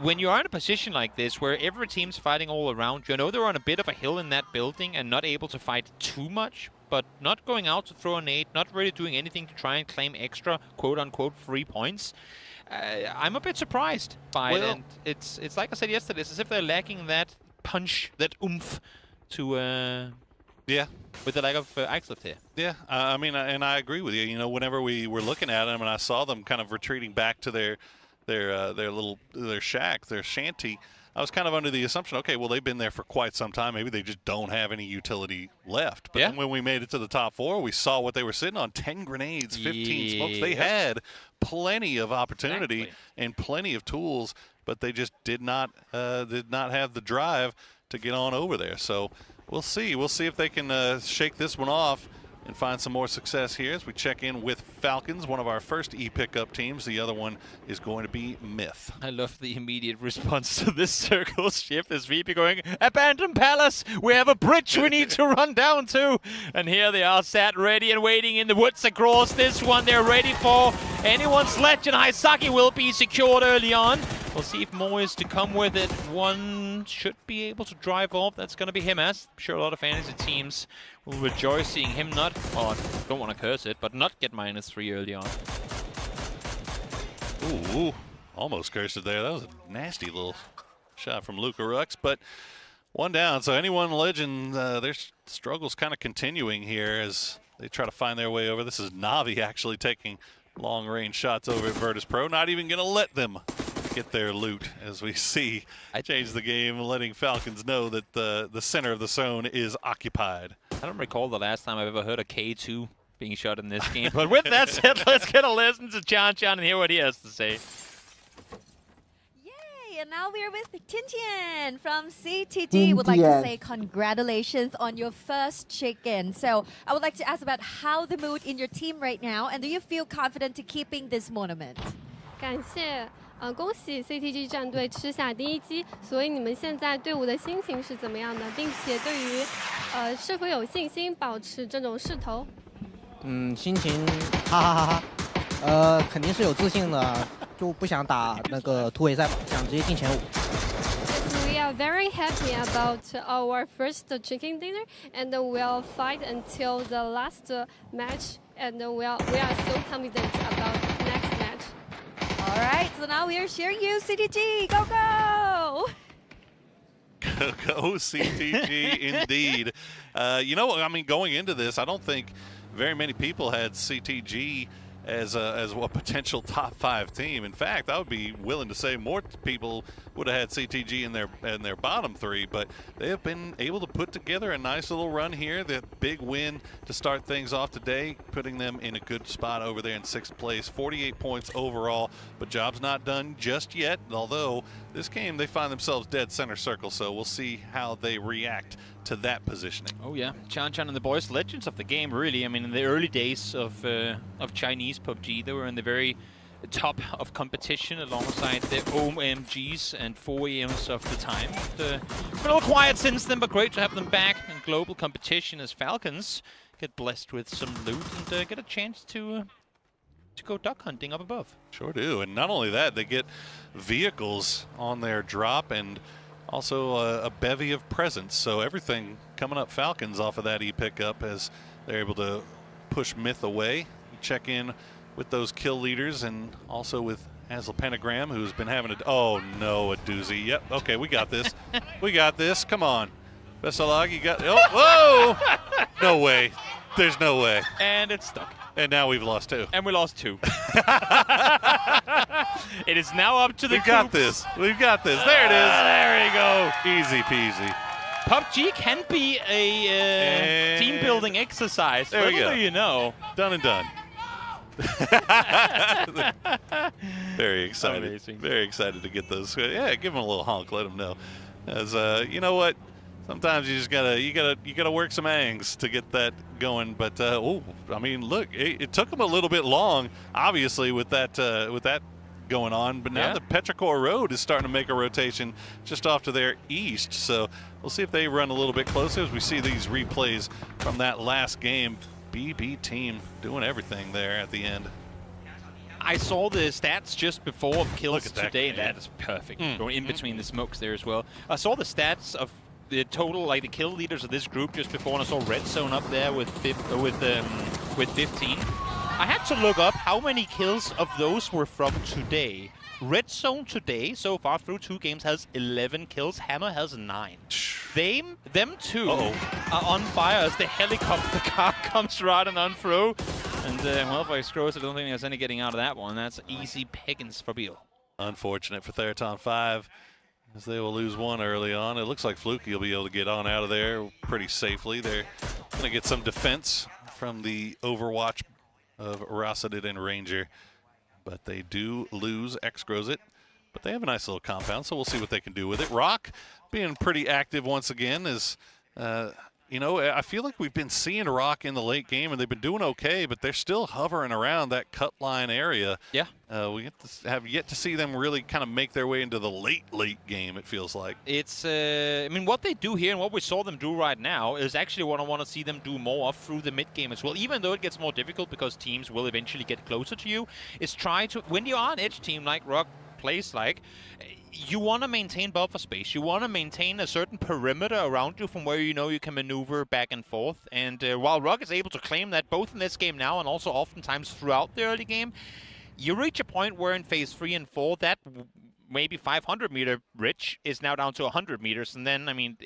When you are in a position like this, where every team's fighting all around you, I know they're on a bit of a hill in that building and not able to fight too much, but not going out to throw a nade, not really doing anything to try and claim extra quote-unquote free points. I'm a bit surprised by it, and it's like I said yesterday, it's as if they're lacking that punch, that oomph to with the lack of Ixlift here. Yeah, I mean, and I agree with you. You know, whenever we were looking at them and I saw them kind of retreating back to their shack, their shanty, I was kind of under the assumption, okay, well, they've been there for quite some time. Maybe they just don't have any utility left. But then when we made it to the top 4, we saw what they were sitting on: 10 grenades, 15 smokes. They had plenty of opportunity and plenty of tools, but they just did not have the drive to get on over there. So we'll see. We'll see if they can shake this one off and find some more success here as we check in with Falcons, one of our first E-pickup teams. The other one is going to be Myth. I love the immediate response to this circle shift. As VP going, "Abandoned Palace, we have a bridge we need to run down to." And here they are, sat ready and waiting in the woods across this one. They're ready for anyone's legend. Haisaki will be secured early on. We'll see if more is to come with it. One should be able to drive off. That's going to be him, as I'm sure a lot of fantasy teams will rejoice seeing him not, well, I don't want to curse it, but not get -3 early on. Ooh, almost cursed it there. That was a nasty little shot from Luka Rux, but one down. So anyone legend, their struggles kind of continuing here as they try to find their way over. This is Navi actually taking long-range shots over at Virtus Pro, not even going to let them get their loot, as we see Change the Game, letting Falcons know that the center of the zone is occupied. I don't recall the last time I've ever heard a K2 being shot in this game. But with that said, let's get a listen to Chan and hear what he has to say. Yay! And now we're with Tgltn from CTG. Would like to say congratulations on your first chicken. So I would like to ask about how the mood in your team right now, and do you feel confident to keeping this monument? 感谢恭喜 CTG 战队吃下第1击，所以你们现在队伍的心情是怎么样的，并且对于是否有信心保持这种势头？心情哈哈哈哈，肯定是有自信的，就不想打那个突围赛吧，想直接进前5。We are very happy about our first chicken dinner, and we'll fight until the last match, and we are so confident about next match. All right, so now we are cheering you, CTG. Go, go! Go CTG, indeed. You know, I mean, going into this, I don't think very many people had CTG as a potential top 5 team. In fact, I would be willing to say more people would have had CTG in their bottom 3, but they have been able to put together a nice little run here. The big win to start things off today, putting them in a good spot over there in 6th place. 48 points overall, but job's not done just yet, although this game they find themselves dead center circle, so we'll see how they react to that positioning. Oh yeah, Chan and the boys, legends of the game, really. I mean, in the early days of Chinese PUBG, they were in the very top of competition alongside the OMGs and 4EMs of the time. Been a little quiet since then, but great to have them back in global competition as Falcons get blessed with some loot and get a chance to go duck hunting up above. Sure do, and not only that, they get vehicles on their drop and also a bevy of presents. So everything coming up Falcons off of that E-pickup as they're able to push Myth away. Check in with those kill leaders and also with Hazel Pentagram, who's been having a, oh no, a doozy. Yep, okay, we got this. We got this, come on. Vesalag, you got, oh, whoa! No way, there's no way. And it's stuck. And now we've lost 2. And we lost 2. It is now up to the We've got this. We've got this. There it is. There you go. Easy peasy. PUBG can be a team-building exercise. There we Little go. do you know. Done and done. Very excited. Amazing. Very excited to get those. Yeah, give them a little honk. Let them know. As you know what, sometimes you just gotta work some angs to get that going. But I mean, look, it took them a little bit long, obviously, with that going on. But now the Petrichor Road is starting to make a rotation just off to their east. So we'll see if they run a little bit closer as we see these replays from that last game. BB team doing everything there at the end. I saw the stats just before kills today. That. That is perfect. Going in between the smokes there as well. I saw the stats of the total, like the kill leaders of this group just before, and I saw Red Zone up there with 15. I had to look up how many kills of those were from today. Red Zone today, so far through 2 games, has 11 kills. Hammer has 9. Them two are on fire as the helicopter car comes riding on through. And, well, if I scroll, I don't think there's any getting out of that one. That's easy pickings for Beal. Unfortunate for Thgltn 5, as they will lose 1 early on. It looks like Fluky will be able to get on out of there pretty safely. They're going to get some defense from the Overwatch of Rossadid and Ranger. But they do lose X-Grozit. But they have a nice little compound, so we'll see what they can do with it. Rock being pretty active once again is, you know, I feel like we've been seeing Rock in the late game, and they've been doing okay, but they're still hovering around that cut line area. Yeah. We have yet to see them really kind of make their way into the late game, it feels like. It's, I mean, what they do here and what we saw them do right now is actually what I want to see them do more of through the mid-game as well. Even though it gets more difficult because teams will eventually get closer to you, is try to, when you are an edge team like Rock plays like, you want to maintain buffer space. You want to maintain a certain perimeter around you from where you know you can maneuver back and forth. And while Rock is able to claim that both in this game now and also oftentimes throughout the early game, you reach a point where in phase 3 and 4, that maybe 500-meter reach is now down to 100 meters. And then, I mean,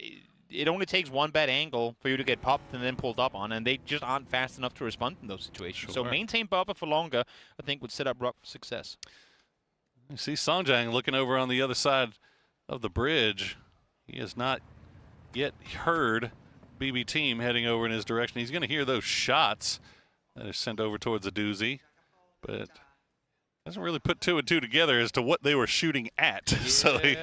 it only takes one bad angle for you to get popped and then pulled up on, and they just aren't fast enough to respond in those situations. Sure. So maintain buffer for longer, I think, would set up Rock for success. You see Songjang looking over on the other side of the bridge. He has not yet heard BB team heading over in his direction. He's going to hear those shots that are sent over towards the doozy, but doesn't really put 2 and 2 together as to what they were shooting at. Yeah. So he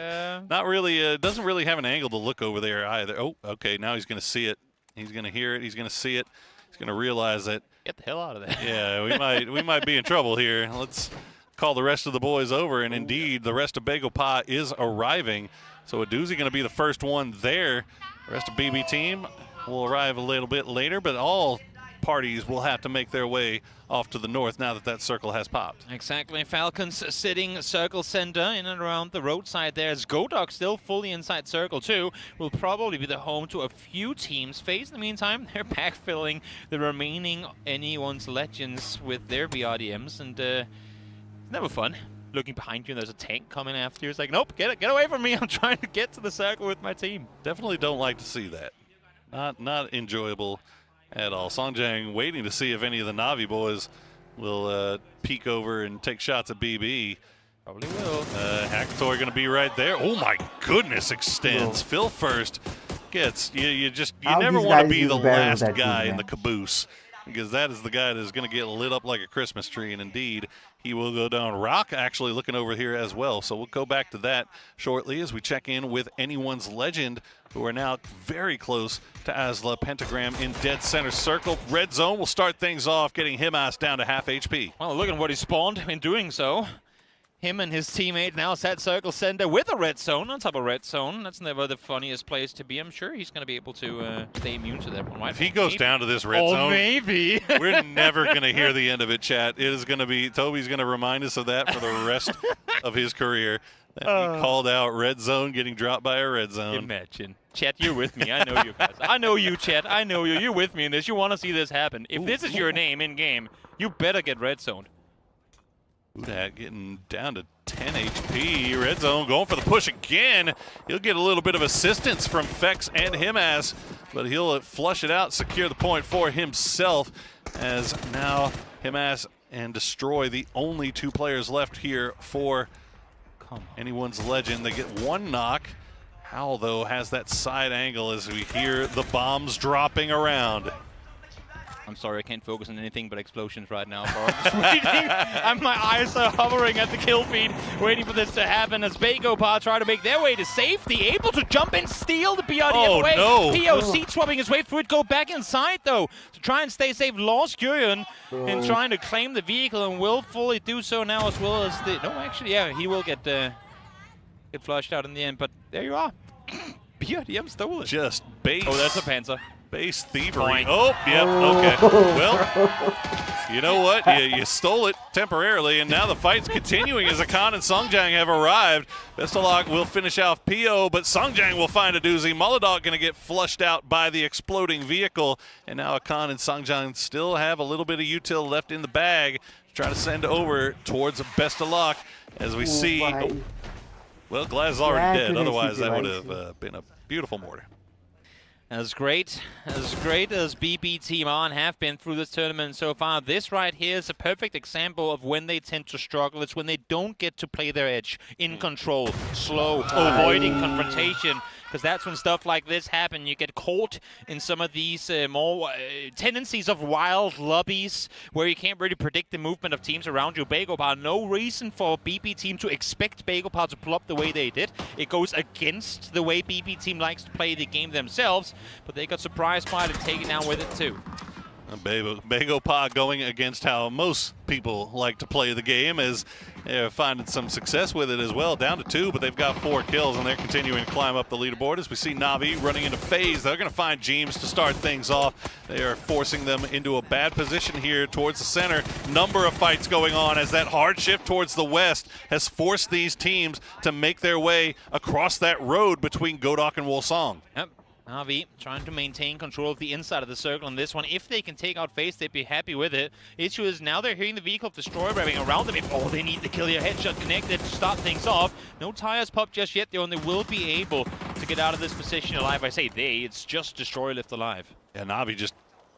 not really doesn't really have an angle to look over there either. Oh, okay, now he's going to see it. He's going to hear it. He's going to see it. He's going to realize it. Get the hell out of there. Yeah, we might be in trouble here. Let's call the rest of the boys over, and indeed the rest of Bagel Pa is arriving. So a doozy going to be the first one there. The rest of BB team will arrive a little bit later, but all parties will have to make their way off to the north now that that circle has popped. Exactly. Falcons sitting circle center in and around the roadside there. As Godok still fully inside circle 2, will probably be the home to a few teams. FaZe, in the meantime, they're backfilling the remaining anyone's legends with their BRDMs, and it's never fun. Looking behind you and there's a tank coming after you. It's like, nope, get away from me. I'm trying to get to the circle with my team. Definitely don't like to see that. Not enjoyable at all. Songjang waiting to see if any of the Navi boys will peek over and take shots at BB. Probably will. Hackator going to be right there. Oh my goodness, extends. Phil first gets, you never want to be the last guy in the caboose, because that is the guy that is going to get lit up like a Christmas tree, and indeed, he will go down. Rock actually looking over here as well, so we'll go back to that shortly as we check in with anyone's legend, who are now very close to Asla. Pentagram in dead center circle. Red zone will start things off, getting Himas down to half HP. Well, look at what he spawned in doing so. Him and his teammate now set circle center with a red zone on top of red zone. That's never the funniest place to be. I'm sure he's going to be able to stay immune to that one. If he goes down to this red zone, maybe. We're never going to hear the end of it, chat. It is going to be, Toby's going to remind us of that for the rest of his career. That he called out red zone getting dropped by a red zone. Imagine. Chat, you're with me. I know you guys. I know you, Chat. I know you. You're with me in this. You want to see this happen. If this is your name in-game, you better get red zoned. Udat getting down to 10 HP. Red zone going for the push again. He'll get a little bit of assistance from Fex and Himas, but he'll flush it out, secure the point for himself, as now Himas and Destroy, the only 2 players left here for anyone's legend. They get 1 knock. Howl, though, has that side angle as we hear the bombs dropping around. I'm sorry, I can't focus on anything but explosions right now. Bro. I'm just waiting. My eyes are hovering at the kill feed, waiting for this to happen as Bagopar try to make their way to safety, able to jump and steal the BRD away. No. POC swapping his way through it, go back inside though to try and stay safe. Lost Gurion in trying to claim the vehicle and will fully do so now as well as the. No, actually, yeah, he will get flushed out in the end. But there you are. BRDM stolen. Just base. Oh, that's a Panzer. Base thievery. Point. Oh, yep, okay. Well, you know what? You stole it temporarily, and now the fight's continuing as Akan and Songjang have arrived. Best of luck will finish off PO, but Songjang will find a doozy. Molodog going to get flushed out by the exploding vehicle, and now Akan and Songjang still have a little bit of util left in the bag to try to send over towards Best of Luck as we see. Oh, well, Glaz is already dead. Otherwise, that would have been a beautiful mortar. As great as BB Team On have been through this tournament so far, this right here is a perfect example of when they tend to struggle. It's when they don't get to play their edge, in control, slow, avoiding confrontation, because that's when stuff like this happen. You get caught in some of these more tendencies of wild lobbies where you can't really predict the movement of teams around you. Bagopar, no reason for BB Team to expect Bagopar to pull up the way they did. It goes against the way BB Team likes to play the game themselves, but they got surprised by it and taken down with it too. Bagopar going against how most people like to play the game, as they're finding some success with it as well. Down to 2, but they've got 4 kills, and they're continuing to climb up the leaderboard. As we see Na'Vi running into FaZe, they're going to find Jeems to start things off. They are forcing them into a bad position here towards the center. Number of fights going on as that hard shift towards the west has forced these teams to make their way across that road between Godok and Wolsong. Yep. Na'Vi trying to maintain control of the inside of the circle on this one. If they can take out FaZe, they'd be happy with it. Issue is now they're hearing the vehicle of Destroy revving around them. Oh, they need to kill your headshot connected to start things off. No tires popped just yet, though, and they will be able to get out of this position alive. I say they, it's just Destroy left alive. Yeah, Na'Vi just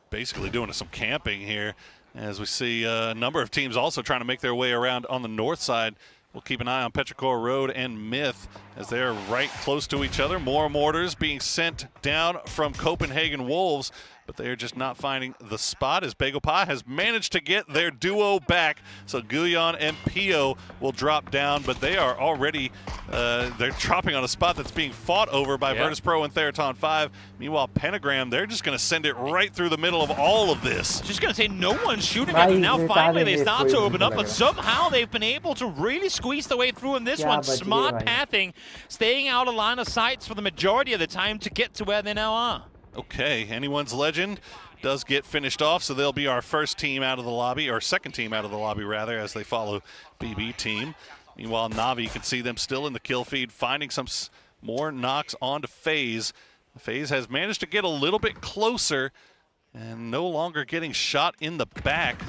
basically doing some camping here, as we see a number of teams also trying to make their way around on the north side. We'll keep an eye on Petrichor Road and Myth as they're right close to each other. More mortars being sent down from Copenhagen Wolves, but they are just not finding the spot as Bagopar has managed to get their duo back. So Guyon and Pio will drop down, but they are already, they're dropping on a spot that's being fought over by Virtus Pro and Theraton 5. Meanwhile, Pentagram, they're just going to send it right through the middle of all of this. Just going to say no one's shooting at them. Now finally they start to open up, but somehow they've been able to really squeeze their way through in this one. Smart pathing, staying out of line of sights for the majority of the time to get to where they now are. Okay, anyone's legend does get finished off, so they'll be our first team out of the lobby, or second team out of the lobby rather, as they follow BB Team. Meanwhile, Na'Vi, you can see them still in the kill feed, finding some more knocks onto FaZe. FaZe has managed to get a little bit closer and no longer getting shot in the back.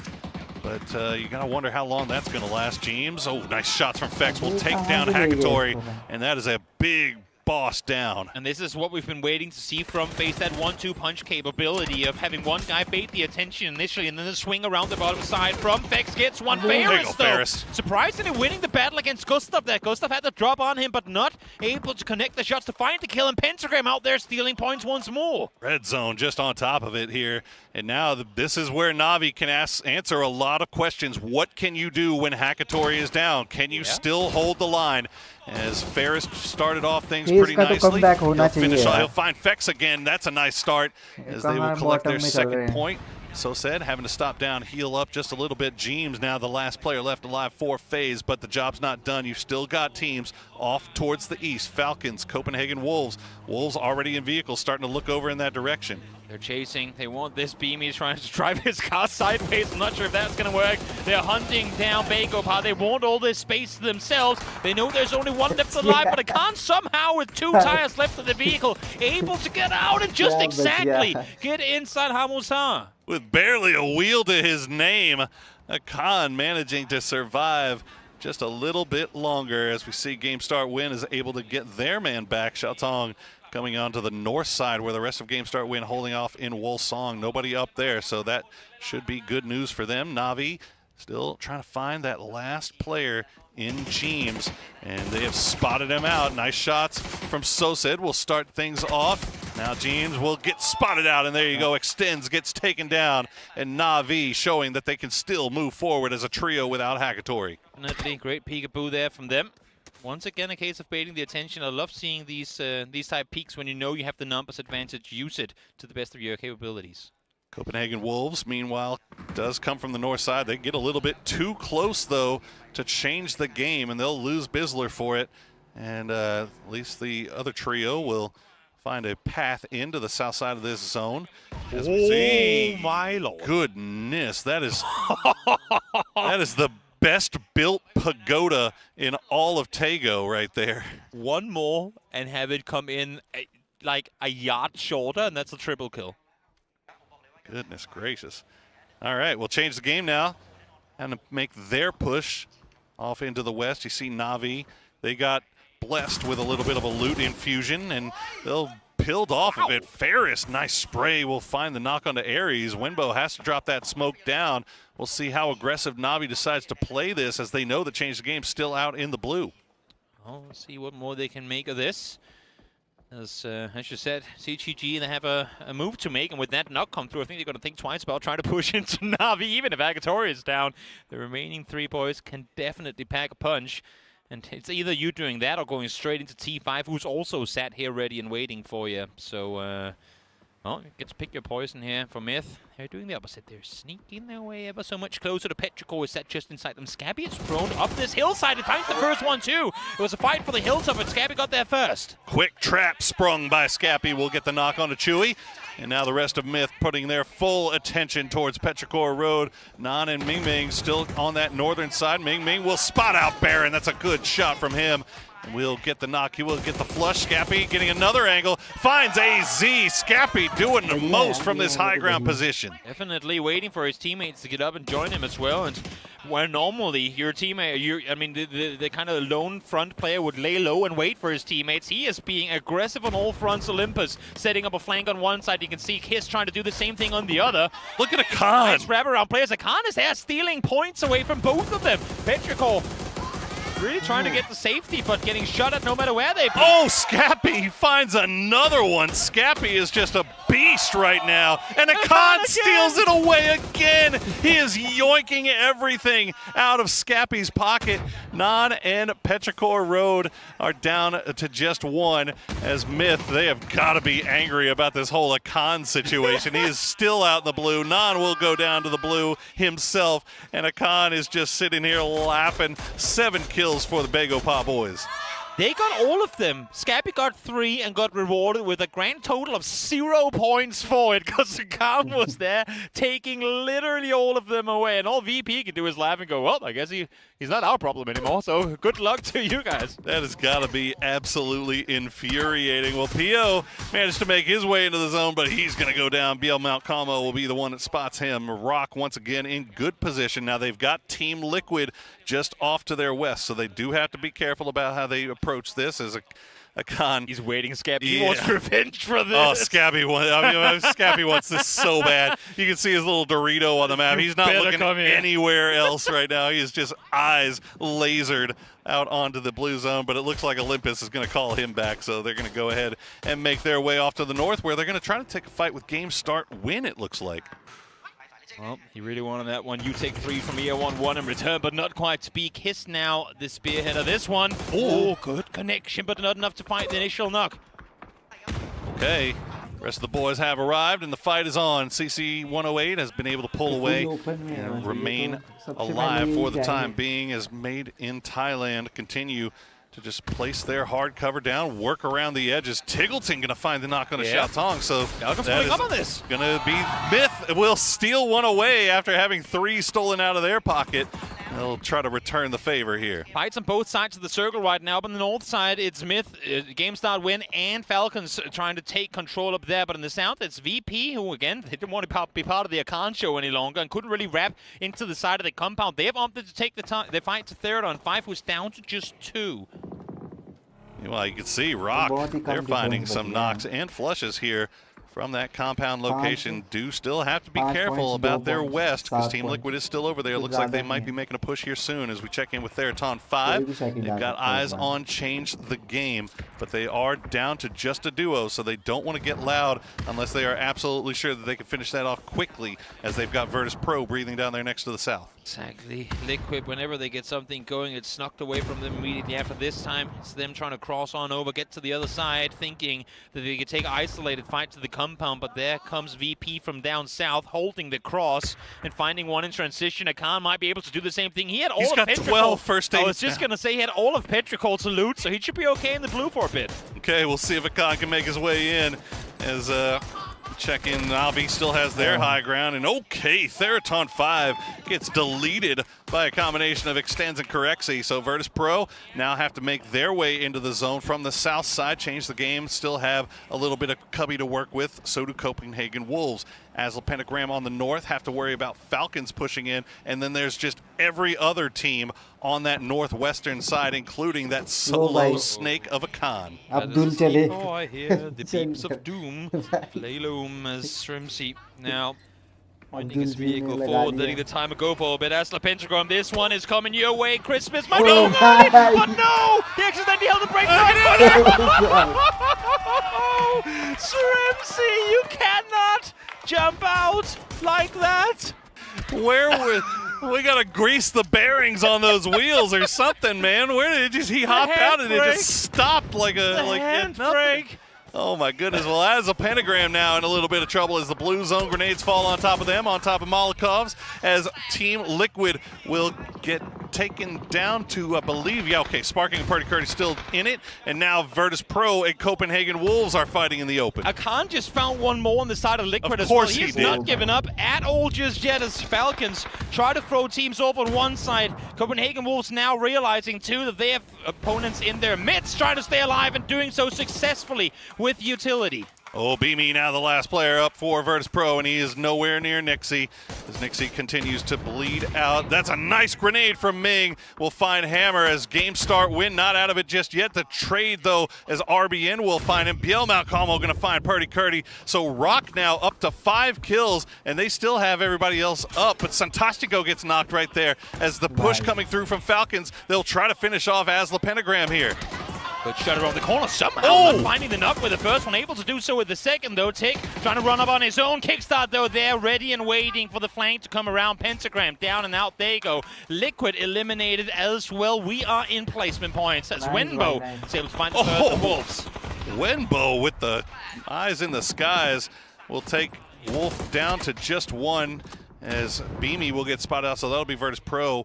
But you gotta wonder how long that's gonna last. Jeems, oh, nice shots from Fex, will take down Hackatory, and that is a big boss down. And this is what we've been waiting to see from FaZe, that 1-2 punch capability of having one guy bait the attention initially and then the swing around the bottom side from Fex. Gets one. Ferris, though. Surprisingly winning the battle against Gustav there. Gustav had the drop on him, but not able to connect the shots to find the kill, and Pentagram out there stealing points once more. Red zone just on top of it here. And now this is where Na'Vi can answer a lot of questions. What can you do when Hackatory is down? Can you still hold the line? As Ferris started off things pretty nicely. He'll find Fex again. That's a nice start as they will collect their second point. So said, having to stop down, heal up just a little bit. Jeems now the last player left alive for FaZe, but the job's not done. You've still got teams off towards the east. Falcons, Copenhagen Wolves. Wolves already in vehicles, starting to look over in that direction. They're chasing. They want this beam. He's trying to drive his car sideways. I'm not sure if that's going to work. They're hunting down Bagopar. They want all this space to themselves. They know there's only one left alive, but Akan somehow, with 2 tires left of the vehicle, able to get out and just exactly get inside Hamusa. With barely a wheel to his name, Akan managing to survive just a little bit longer as we see Game Start Win is able to get their man back. Xiaotong coming on to the north side where the rest of Game Start Win holding off in Wolsong. Nobody up there, so that should be good news for them. Na'Vi still trying to find that last player in James, and they have spotted him out. Nice shots from Sosed will start things off. Now James will get spotted out, and there you go. Extends, gets taken down, and Na'Vi showing that they can still move forward as a trio without Hackatory. Definitely great peekaboo there from them. Once again, a case of baiting the attention. I love seeing these type peaks when you know you have the numbers advantage. Use it to the best of your capabilities. Copenhagen Wolves, meanwhile, does come from the north side. They get a little bit too close, though, to change the game, and they'll lose Bizzler for it. And at least the other trio will find a path into the south side of this zone. As we see, my lord. Goodness, that is that is the best built pagoda in all of Tago right there. One more and have it come in like a yard shorter, and that's a triple kill. Goodness gracious. All right, we'll change the game now and make their push off into the west. You see Na'Vi, they got blessed with a little bit of a loot infusion, and they'll pilled off a bit. Ferris, nice spray, will find the knock onto Ares. Winbo has to drop that smoke down. We'll see how aggressive Na'Vi decides to play this, as they know that Change the Game's still out in the blue. Oh, we'll see what more they can make of this. As you said, CGG, they have a move to make, and with that knock come through, I think they're going to think twice about trying to push into Na'Vi, even if Agatori is down. The remaining three boys can definitely pack a punch. And it's either you doing that or going straight into T5, who's also sat here ready and waiting for you. So, well, you get to pick your poison here for Myth. They're doing the opposite. They're sneaking their way ever so much closer to Petrichor, is set just inside them. Scabby is thrown up this hillside and finds the first one, too. It was a fight for the hilltop, but Scabby got there first. Quick trap sprung by Scappy will get the knock onto Chewy. And now the rest of Myth putting their full attention towards Petrichor Road. Nan and Ming Ming still on that northern side. Ming Ming will spot out Baron. That's a good shot from him. And we'll get the knock. He will get the flush. Scappy getting another angle. Finds AZ. Scappy doing the most from this high ground position. Definitely waiting for his teammates to get up and join him as well. And where normally your teammate, I mean, the kind of lone front player would lay low and wait for his teammates. He is being aggressive on all fronts. Olympus setting up a flank on one side. You can see Kiss trying to do the same thing on the other. Look at Akan. Nice wraparound players. Akan is there stealing points away from both of them. Petrichor really trying to get the safety, but getting shot at no matter where they play. Oh, Scappy finds another one. Scappy is just a beast right now. And Akan steals it away again. He is yoinking everything out of Scappy's pocket. Nan and Petrichor Road are down to just one. As Myth, they have got to be angry about this whole Akan situation. He is still out in the blue. Nan will go down to the blue himself. And Akan is just sitting here laughing. 7 kills for the Bago Pa boys. They got all of them. Scabby got 3 and got rewarded with a grand total of 0 points for it, because the count was there, taking literally all of them away. And all VP can do is laugh and go, well, I guess he's not our problem anymore, so good luck to you guys. That has got to be absolutely infuriating. Well, Pio managed to make his way into the zone, but he's going to go down. BL Mount Como will be the one that spots him. Rock, once again, in good position. Now they've got Team Liquid just off to their west, so they do have to be careful about how they approach this as Akan. He's waiting, Scabby. He wants revenge for this. Oh, Scabby Scabby wants this so bad. You can see his little Dorito on the map. He's not looking anywhere else right now. He is just eyes lasered out onto the blue zone, but it looks like Olympus is going to call him back, so they're going to go ahead and make their way off to the north, where they're going to try to take a fight with Game Start Win, it looks like. Well, he really wanted that one. You take 3 from EO1 in return, but not quite to be. Kiss now the spearhead of this one. Oh, good connection, but not enough to fight the initial knock. Okay, the rest of the boys have arrived, and the fight is on. CC108 has been able to pull away and remain alive for the time being, as Made in Thailand continue to just place their hard cover down, work around the edges. Tgltn going to find the knock on a Xiaotong, so that is going to be Myth will steal one away after having 3 stolen out of their pocket. They'll try to return the favor here. Fights on both sides of the circle right now, but on the north side, it's Myth, Game Start Win, and Falcons trying to take control up there. But in the south, it's VP, who, again, they didn't want to be part of the Akan show any longer and couldn't really wrap into the side of the compound. They have opted to take the fight to 3rd on 5, who's down to just 2. Well, you can see Rock, they're finding some knocks and flushes here from that compound location. Do still have to be careful about their west because Team Liquid is still over there. It looks like they might be making a push here soon as we check in with Thgltn 5. They've got eyes on change the game, but they are down to just a duo, so they don't want to get loud unless they are absolutely sure that they can finish that off quickly, as they've got Virtus Pro breathing down there next to the south. Exactly. Liquid, whenever they get something going, it's snuck away from them immediately after. This time, it's them trying to cross on over, get to the other side, thinking that they could take isolated fight to the compound, but there comes VP from down south, holding the cross and finding one in transition. Akan might be able to do the same thing. He had all He's of got Petrichor. 12 first aids. I was just going to say he had all of Petrichor to loot, so he should be okay in the blue for a bit. Okay, we'll see if Akan can make his way in as check in. Navi still has their high ground, and okay, Thgltn 5 gets deleted by a combination of Extends and Correxy. So Virtus Pro now have to make their way into the zone from the south side, change the game, still have a little bit of cubby to work with. So do Copenhagen Wolves. As Pentagram on the north have to worry about Falcons pushing in, and then there's just every other team on that northwestern side, including that solo snake of a Khan. Abdul Chale. Oh, I hear the beeps of doom. Play loom as Shrimsy now finding his vehicle forward, letting the timer go for a bit. Asla Pentagram, this one is coming your way. Christmas might be over, but no! He accidentally held the brake. Shrimsy, you cannot jump out like that. Where were we? Gotta grease the bearings on those wheels or something, man. Where did it just? He hopped out and it just stopped like a handbrake. Oh my goodness. Well, as a Pentagram now in a little bit of trouble as the blue zone grenades fall on top of them, on top of Molotovs, as Team Liquid will get taken down to, I believe, yeah, okay, Sparking and Party Curtis still in it, and now Virtus Pro and Copenhagen Wolves are fighting in the open. Akan just found one more on the side of Liquid as well. Of course He's not given up at all just yet as Falcons try to throw teams off on one side. Copenhagen Wolves now realizing, too, that they have opponents in their midst, trying to stay alive and doing so successfully with utility. Oh, Beamy now the last player up for Virtus Pro, and he is nowhere near Nixie as Nixie continues to bleed out. That's a nice grenade from Ming. We'll find Hammer as game start win. Not out of it just yet. The trade, though, as RBN will find him. Biel Malcolmo going to find Purdy Curdy. So Rock now up to 5 kills, and they still have everybody else up. But Santastico gets knocked right there as the push coming through from Falcons. They'll try to finish off Asla Pentagram here. Good shot around the corner somehow, not finding the knock with the first one, able to do so with the second though. Tick trying to run up on his own. Kickstart though there, ready and waiting for the flank to come around. Pentagram down and out, they go. Liquid eliminated as well. We are in placement points. That's Wenbo is able to find the first Wolves. Wenbo with the eyes in the skies will take Wolf down to just 1 as Beamy will get spotted out, so that'll be Virtus Pro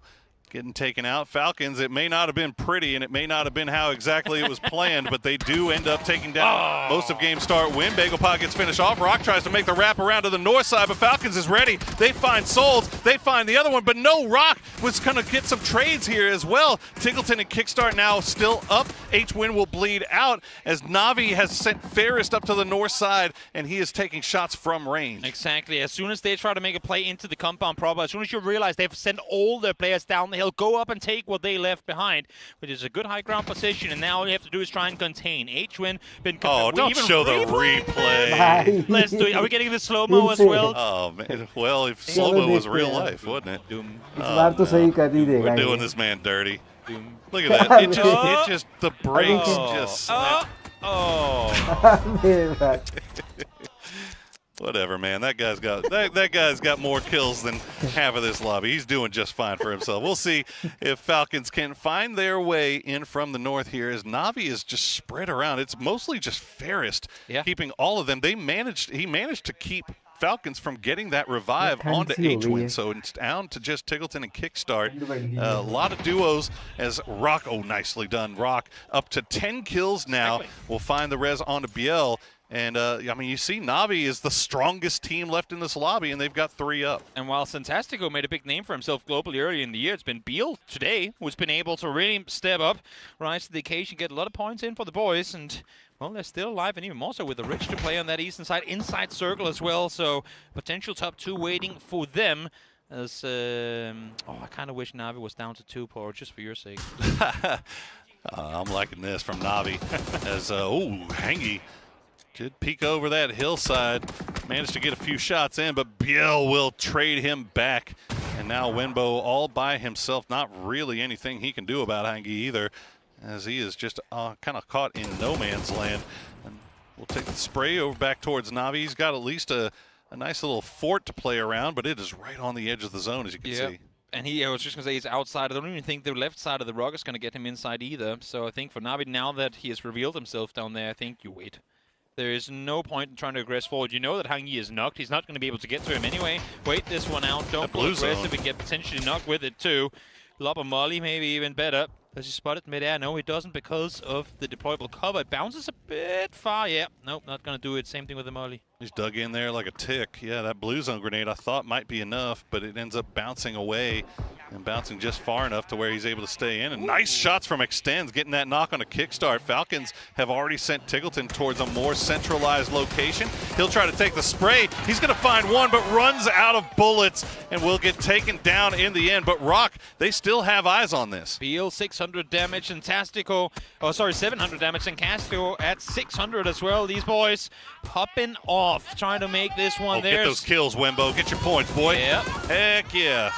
getting taken out. Falcons, it may not have been pretty and it may not have been how exactly it was planned, but they do end up taking down most of game start win. Bagel Pot gets finished off. Rock tries to make the wrap around to the north side, but Falcons is ready. They find Souls, they find the other one, but no, Rock was gonna get some trades here as well. Tgltn and Kickstart now still up. H-Win will bleed out as Navi has sent Fairest up to the north side and he is taking shots from range. Exactly. As soon as they try to make a play into the compound proper, as soon as you realize they've sent all their players down the hill, go up and take what they left behind, which is a good high ground position, and now all you have to do is try and contain. H-Win been don't show the replay. Let's do it. Are we getting the slow-mo as well? Oh, man. Well, if slow-mo was real life, wouldn't it? We're doing this man dirty. Look at that. It just the brakes just snapped. Whatever, man. That guy's got more kills than half of this lobby. He's doing just fine for himself. We'll see if Falcons can find their way in from the north here as Navi is just spread around. It's mostly just Fairest keeping all of them. He managed to keep Falcons from getting that revive onto H-Win, so it's down to just Tgltn and Kickstart. A lot of duos as Rock, nicely done. Rock up to 10 kills now. We'll find the res onto Biel. And, I mean, you see Navi is the strongest team left in this lobby, and they've got 3 up. And while Santastico made a big name for himself globally early in the year, it's been Biel today who's been able to really step up, rise to the occasion, get a lot of points in for the boys, and, well, they're still alive, and even more so with the Rich to play on that eastern side, inside circle as well, so potential top 2 waiting for them. As, I kind of wish Navi was down to 2, Paul, just for your sake. I'm liking this from Navi. As Hangy did peek over that hillside, managed to get a few shots in, but Biel will trade him back. And now Wenbo all by himself. Not really anything he can do about Hangy either, as he is just kind of caught in no man's land. And we'll take the spray over back towards Navi. He's got at least a nice little fort to play around, but it is right on the edge of the zone, as you can see. And I was just going to say he's outside. I don't even think the left side of the rock is going to get him inside either. So I think for Navi, now that he has revealed himself down there, I think you wait. There is no point in trying to aggress forward. You know that Hangi is knocked. He's not going to be able to get to him anyway. Wait this one out. Don't go aggressive and get potentially knocked with it too. Lob a molly, maybe even better. Does he spot it midair? No, he doesn't because of the deployable cover. It bounces a bit far. Yeah, nope, not going to do it. Same thing with the molly. He's dug in there like a tick. Yeah, that blue zone grenade I thought might be enough, but it ends up bouncing away and bouncing just far enough to where he's able to stay in. And nice shots from Extends, getting that knock on a kickstart. Falcons have already sent Tgltn towards a more centralized location. He'll try to take the spray. He's going to find one, but runs out of bullets and will get taken down in the end. But Rock, they still have eyes on this. Beal 600 damage and Tastico, 700 damage and Castio at 600 as well. These boys popping off, trying to make this one. Get those kills, Wembo. Get your points, boy. Yep. Heck yeah.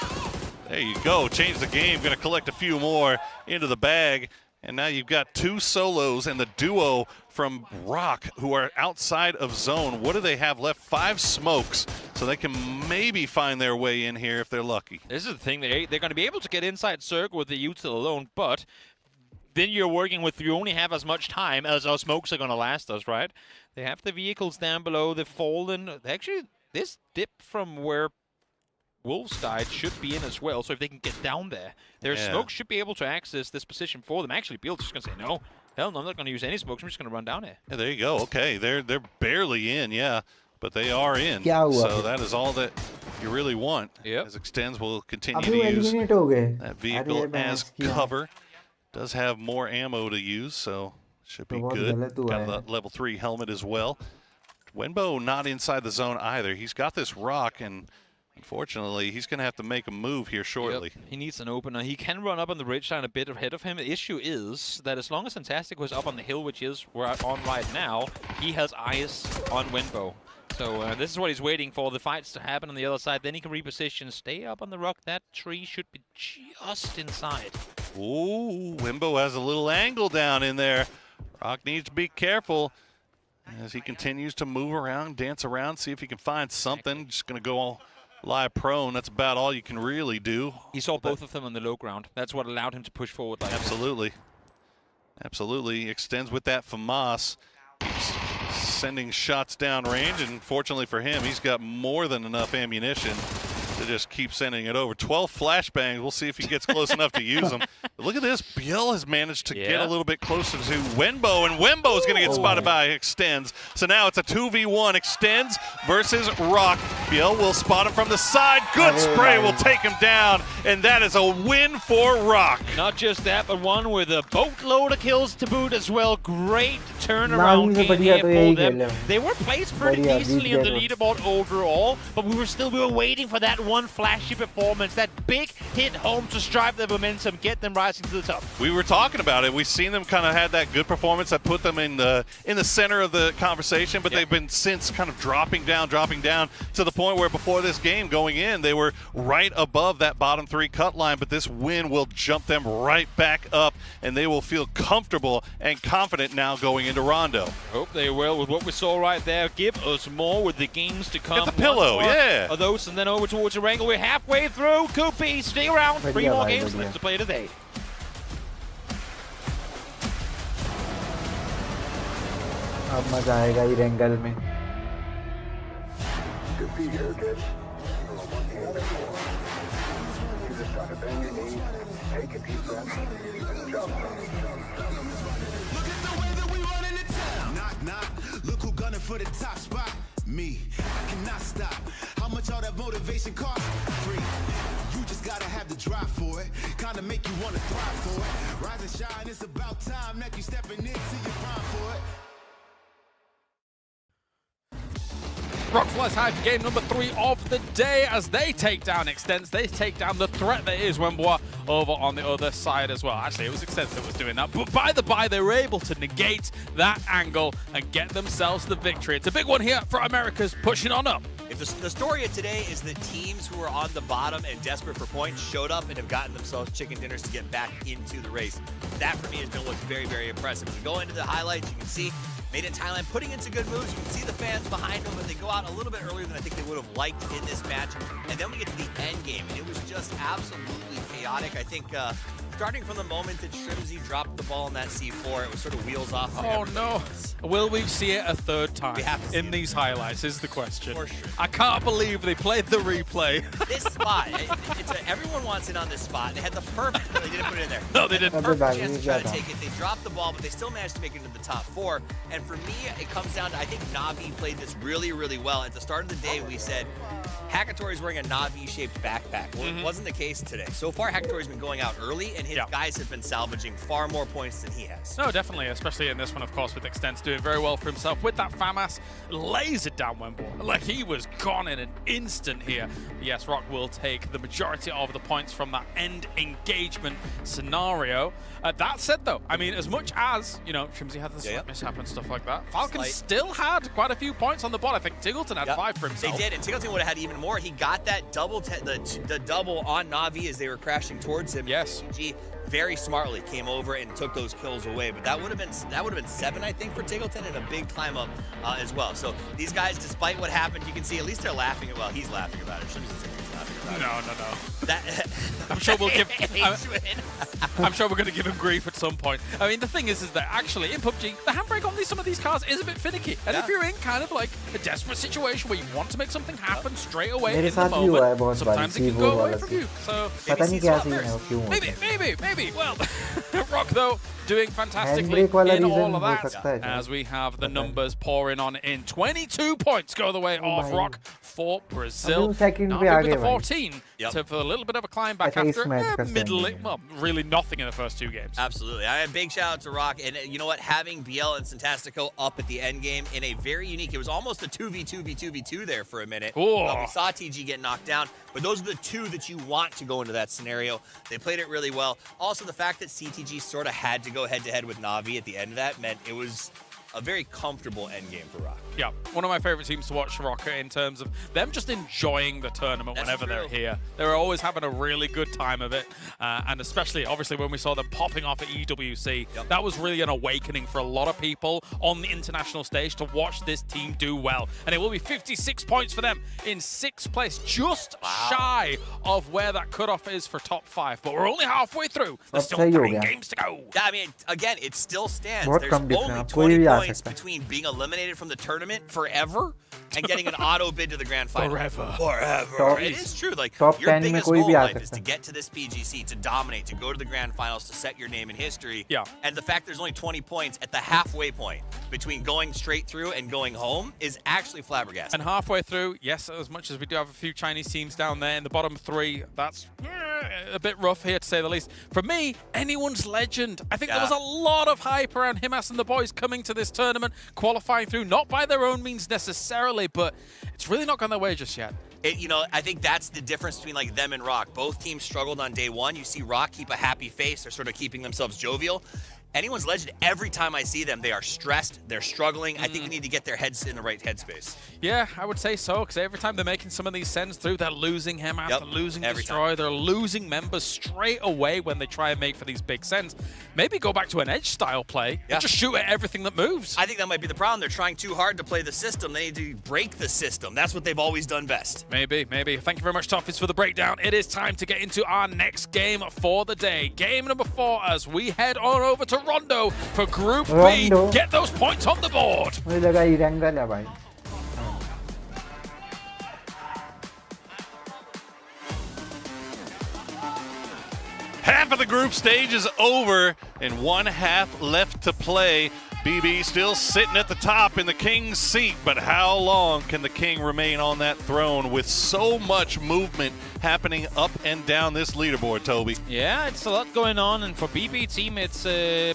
There you go. Change the game. Going to collect a few more into the bag. And now you've got two solos and the duo from Rock who are outside of zone. What do they have left? 5 smokes. So they can maybe find their way in here if they're lucky. This is the thing. They're going to be able to get inside circle with the util alone, but then you're working with, you only have as much time as our smokes are going to last us, right? They have the vehicles down below. They've fallen. Actually, this dip from where Wolves died should be in as well, so if they can get down there, their smokes should be able to access this position for them. Actually, Bill's just going to say, no, hell no, I'm not going to use any smokes. I'm just going to run down there. Yeah, there you go. Okay, they're barely in, yeah, but they are in. So that is all that you really want. Yep. As Extends will continue to use that vehicle as cover. Does have more ammo to use, so should be good. Got a level 3 helmet as well. Wenbo not inside the zone either. He's got this rock, and unfortunately, he's going to have to make a move here shortly. Yep. He needs an opener. He can run up on the ridge line a bit ahead of him. The issue is that as long as Fantastic was up on the hill, which is we're on right now, he has eyes on Wenbo. So this is what he's waiting for, the fights to happen on the other side. Then he can reposition, stay up on the rock. That tree should be just inside. Ooh, Wembo has a little angle down in there. Rock needs to be careful as he continues to move around, dance around, see if he can find something. Just going to go lie prone. That's about all you can really do. He saw both of them on the low ground. That's what allowed him to push forward. Like Absolutely. Absolutely. Extends with that FAMAS. Sending shots downrange, and fortunately for him, he's got more than enough ammunition to just keep sending it over. 12 flashbangs. We'll see if he gets close enough to use them. But look at this. Biel has managed to get a little bit closer to Wenbo, and Wenbo is going to get spotted by Extends. So now it's a 2v1. Extends versus Rock. Biel will spot him from the side. Good spray will take him down, and that is a win for Rock. Not just that, but one with a boatload of kills to boot as well. Great turnaround game here for them. They were placed pretty decently on the leaderboard overall, but we were waiting for that one flashy performance, that big hit home to strive the momentum, get them rising to the top. We were talking about it. We've seen them kind of had that good performance that put them in the center of the conversation, but they've been since kind of dropping down to the point where before this game going in, they were right above that bottom 3 cut line, but this win will jump them right back up, and they will feel comfortable and confident now going into Rondo. Hope they will with what we saw right there. Give us more with the games to come. Get the pillow, yeah. Of those, and then over towards Wrangle. We're halfway through. Koopy, stay around. 3 more games left to play today. अब मजा आएगा ही रेंगल में. Look who gunning for the top spot. Me, I cannot stop. How much all that motivation cost? Free. You just gotta have the drive for it. Kinda make you wanna thrive for it. Rise and shine, it's about time that you stepping into your prime for it. Rock flies high for game number 3 of the day as they take down Extents. They take down the threat that is Wembois over on the other side as well. Actually, it was Extents that was doing that. But by the by, they were able to negate that angle and get themselves the victory. It's a big one here for America's pushing on up. If the story of today is that teams who are on the bottom and desperate for points showed up and have gotten themselves chicken dinners to get back into the race, that for me has been what's very, very impressive. If we go into the highlights, you can see Made in Thailand putting in some good moves. You can see the fans behind them, but they go out a little bit earlier than I think they would have liked in this match. And then we get to the end game, and it was just absolutely chaotic. I think starting from the moment that Shrimzy dropped the ball in that C4, it was sort of wheels off. Oh no! Will we see it a third time in these highlights is the question. For sure. I can't believe they played the replay. This spot, everyone wants it on this spot. They had the perfect, they didn't put it in there. No, they didn't. Perfect chance to try to take it. They dropped the ball, but they still managed to make it into the top 4. And for me, it comes down to, I think Na'Vi played this really, really well. At the start of the day, we said, Hackatory's wearing a Na'Vi-shaped backpack. Well, it wasn't the case today. So far, Hackatory's been going out early, and his guys have been salvaging far more points than he has. No, definitely, especially in this one, of course, with Extents doing very well for himself. With that FAMAS, lasered down Wembois. Like, he was gone in an instant here. Yes, Rock will take the majority of the points from that end engagement scenario. That said, though, I mean, as much as, you know, Shrimzy had the slight mishap and stuff like that, Falcons still had quite a few points on the board. I think Tgltn had 5 for himself. They did, and Tgltn would have had even more. He got that double, the double on Na'Vi as they were crashing towards him. Yes. G very smartly came over and took those kills away. But that would have been 7, I think, for Tgltn, and a big climb up as well. So these guys, despite what happened, you can see at least they're laughing. Well, he's laughing about it. Shrimzy's laughing about it. No. That I'm sure we'll give. I'm sure we're going to give him grief at some point. I mean, the thing is that actually in PUBG, the handbrake on some of these cars is a bit finicky. And if you're in kind of like a desperate situation where you want to make something happen straight away in the moment, sometimes it can go away from you. So maybe. Well, Rock though doing fantastically in all of that as we have the numbers pouring on in. 22 points go the way of Rock for Brazil. Now with the 14 for a little bit of a climb back after middling, well, really nothing in the first 2 games. Absolutely. I have big shout out to Rock, and you know what? Having BL and Fantastico up at the end game in a very unique, it was almost a 2v2v2v2 there for a minute. We saw TG get knocked down, but those are the 2 that you want to go into that scenario. They played it really well. Also, the fact that CTG sort of had to go head-to-head with Na'Vi at the end of that meant it was a very comfortable end game for Rock. Yeah, one of my favorite teams to watch, Rock, in terms of them just enjoying the tournament whenever they're here. They're always having a really good time of it, and especially, obviously, when we saw them popping off at EWC, that was really an awakening for a lot of people on the international stage to watch this team do well. And it will be 56 points for them in 6th place, just shy of where that cutoff is for top 5. But we're only halfway through. There's still 9 games to go. Yeah, I mean, again, it still stands. There's only 20 points between being eliminated from the tournament forever and getting an auto bid to the grand final. Forever. It is true. Like, your biggest goal in life is to get to this PGC, to dominate, to go to the grand finals, to set your name in history. Yeah. And the fact there's only 20 points at the halfway point between going straight through and going home is actually flabbergasting. And halfway through, yes, as much as we do have a few Chinese teams down there in the bottom 3, that's a bit rough here to say the least. For me, anyone's legend. I think there was a lot of hype around Himas and the boys coming to this tournament, qualifying through, not by their own means necessarily, but it's really not gone their way just yet. You know, I think that's the difference between like them and Rock. Both teams struggled on day 1. You see Rock keep a happy face. They're sort of keeping themselves jovial. Anyone's legend, every time I see them, they are stressed, they're struggling. I think we need to get their heads in the right headspace. Yeah, I would say so, because every time they're making some of these sends through, they're losing Himas, they're losing Destroy, they're losing members straight away when they try and make for these big sends. Maybe go back to an edge style play and just shoot at everything that moves. I think that might be the problem. They're trying too hard to play the system. They need to break the system. That's what they've always done best. Maybe. Thank you very much, Toffees, for the breakdown. It is time to get into our next game for the day. Game number 4 as we head on over to Rondo for Group B. Get those points on the board. Half of the group stage is over and 1 half left to play. BB still sitting at the top in the king's seat, but how long can the king remain on that throne with so much movement happening up and down this leaderboard, Toby? Yeah, it's a lot going on, and for BB team, it's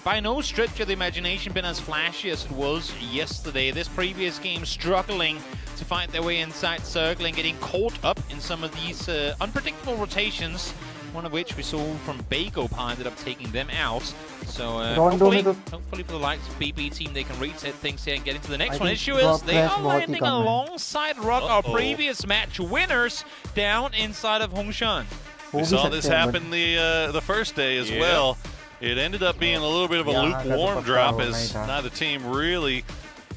by no stretch of the imagination been as flashy as it was yesterday. This previous game struggling to fight their way inside circle and getting caught up in some of these unpredictable rotations. One of which we saw from Bagopar ended up taking them out. So hopefully for the likes of BB team, they can reset things here and get into the next one. Issue is they are landing alongside Rock, our previous match winners, down inside of Hongshan. We saw this happen the first day as well. It ended up being a little bit of a lukewarm drop as neither team really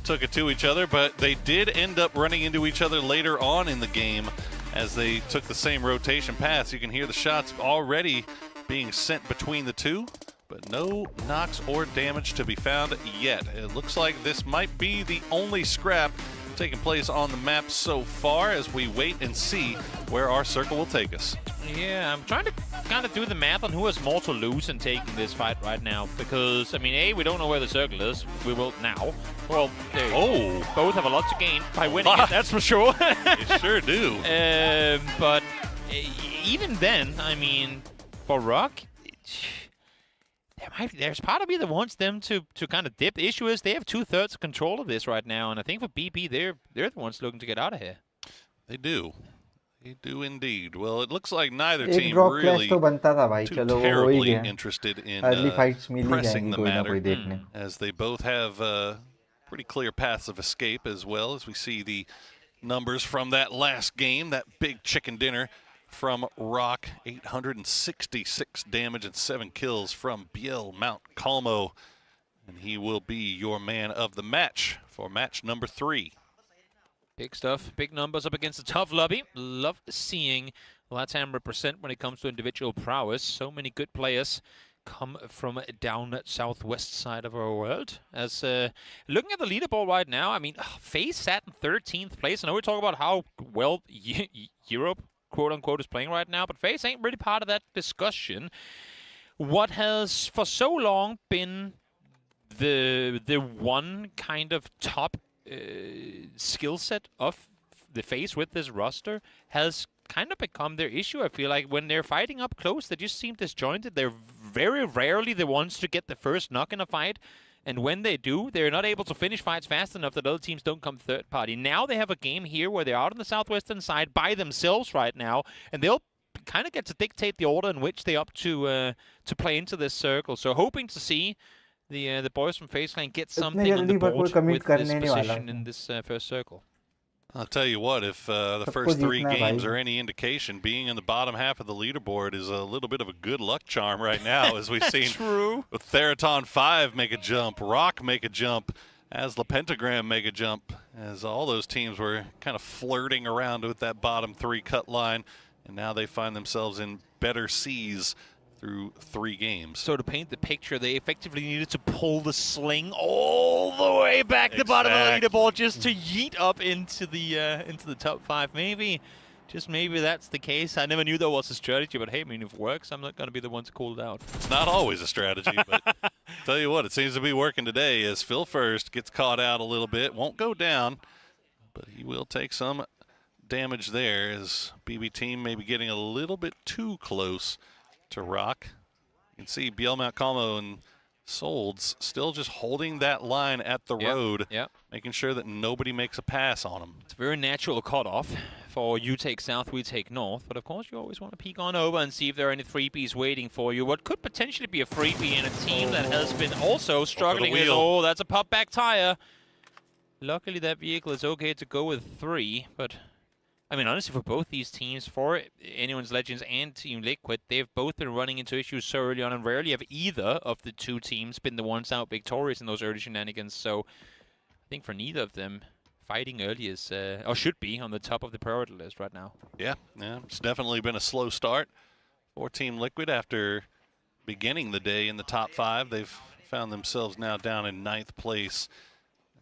took it to each other, but they did end up running into each other later on in the game as they took the same rotation paths. You can hear the shots already being sent between the two, but no knocks or damage to be found yet. It looks like this might be the only scrap taking place on the map so far as we wait and see where our circle will take us. Yeah, I'm trying to kind of do the math on who has more to lose in taking this fight right now. Because, I mean, A, we don't know where the circle is. We will now. Well, both have a lot to gain by winning it, that's for sure. You sure do. But even then, I mean, for Rock, there's part of me that wants them to kind of dip. The issue is they have 2/3 control of this right now. And I think for BB, they're the ones looking to get out of here. They do. They do indeed. Well, it looks like neither team really too terribly interested in pressing the matter, as they both have pretty clear paths of escape, as well as we see the numbers from that last game, that big chicken dinner from Rock, 866 damage and 7 kills from Biel Mount Calmo, and he will be your man of the match for match number 3. Big stuff, big numbers up against a tough lobby. Love seeing LATAM represent when it comes to individual prowess. So many good players come from down that southwest side of our world. As looking at the leaderboard right now, I mean, FaZe sat in 13th place. I know we talk about how well Europe, quote-unquote, is playing right now, but FaZe ain't really part of that discussion. What has for so long been the one kind of top skill set of the FaZe with this roster has kind of become their issue. I feel like when they're fighting up close, they just seem disjointed. They're very rarely the ones to get the first knock in a fight. And when they do, they're not able to finish fights fast enough that other teams don't come third party. Now they have a game here where they're out on the southwestern side by themselves right now, and they'll kind of get to dictate the order in which they opt to play into this circle. So hoping to see the boys from FaZe Clan get something on the board with this position in this first circle. I'll tell you what, if the first 3 games are any indication, being in the bottom half of the leaderboard is a little bit of a good luck charm right now, as we've seen with Theraton 5 make a jump, Rock make a jump, as the Pentagram make a jump, as all those teams were kind of flirting around with that bottom 3 cut line, and now they find themselves in better seas through 3 games. So to paint the picture, they effectively needed to pull the sling all the way back to the bottom of the leaderboard just to yeet up into the top 5. Maybe, just maybe that's the case. I never knew that was a strategy, but hey, I mean, if it works, I'm not going to be the one to call it out. It's not always a strategy, but tell you what, it seems to be working today as Phil First gets caught out a little bit. Won't go down, but he will take some damage there as BB team may be getting a little bit too close to Rock. You can see Biel Mount Calmo and Solds still just holding that line at the road, making sure that nobody makes a pass on them. It's a very natural cutoff for you take south, we take north, but of course you always want to peek on over and see if there are any freebies waiting for you. What could potentially be a freebie in a team that has been also struggling with, oh, that's a pop back tire. Luckily that vehicle is okay to go with 3, but I mean, honestly, for both these teams, for Anyone's Legends and Team Liquid, they've both been running into issues so early on, and rarely have either of the 2 teams been the ones out victorious in those early shenanigans. So I think for neither of them, fighting early is, or should be, on the top of the priority list right now. Yeah, it's definitely been a slow start for Team Liquid after beginning the day in the top 5. They've found themselves now down in 9th place.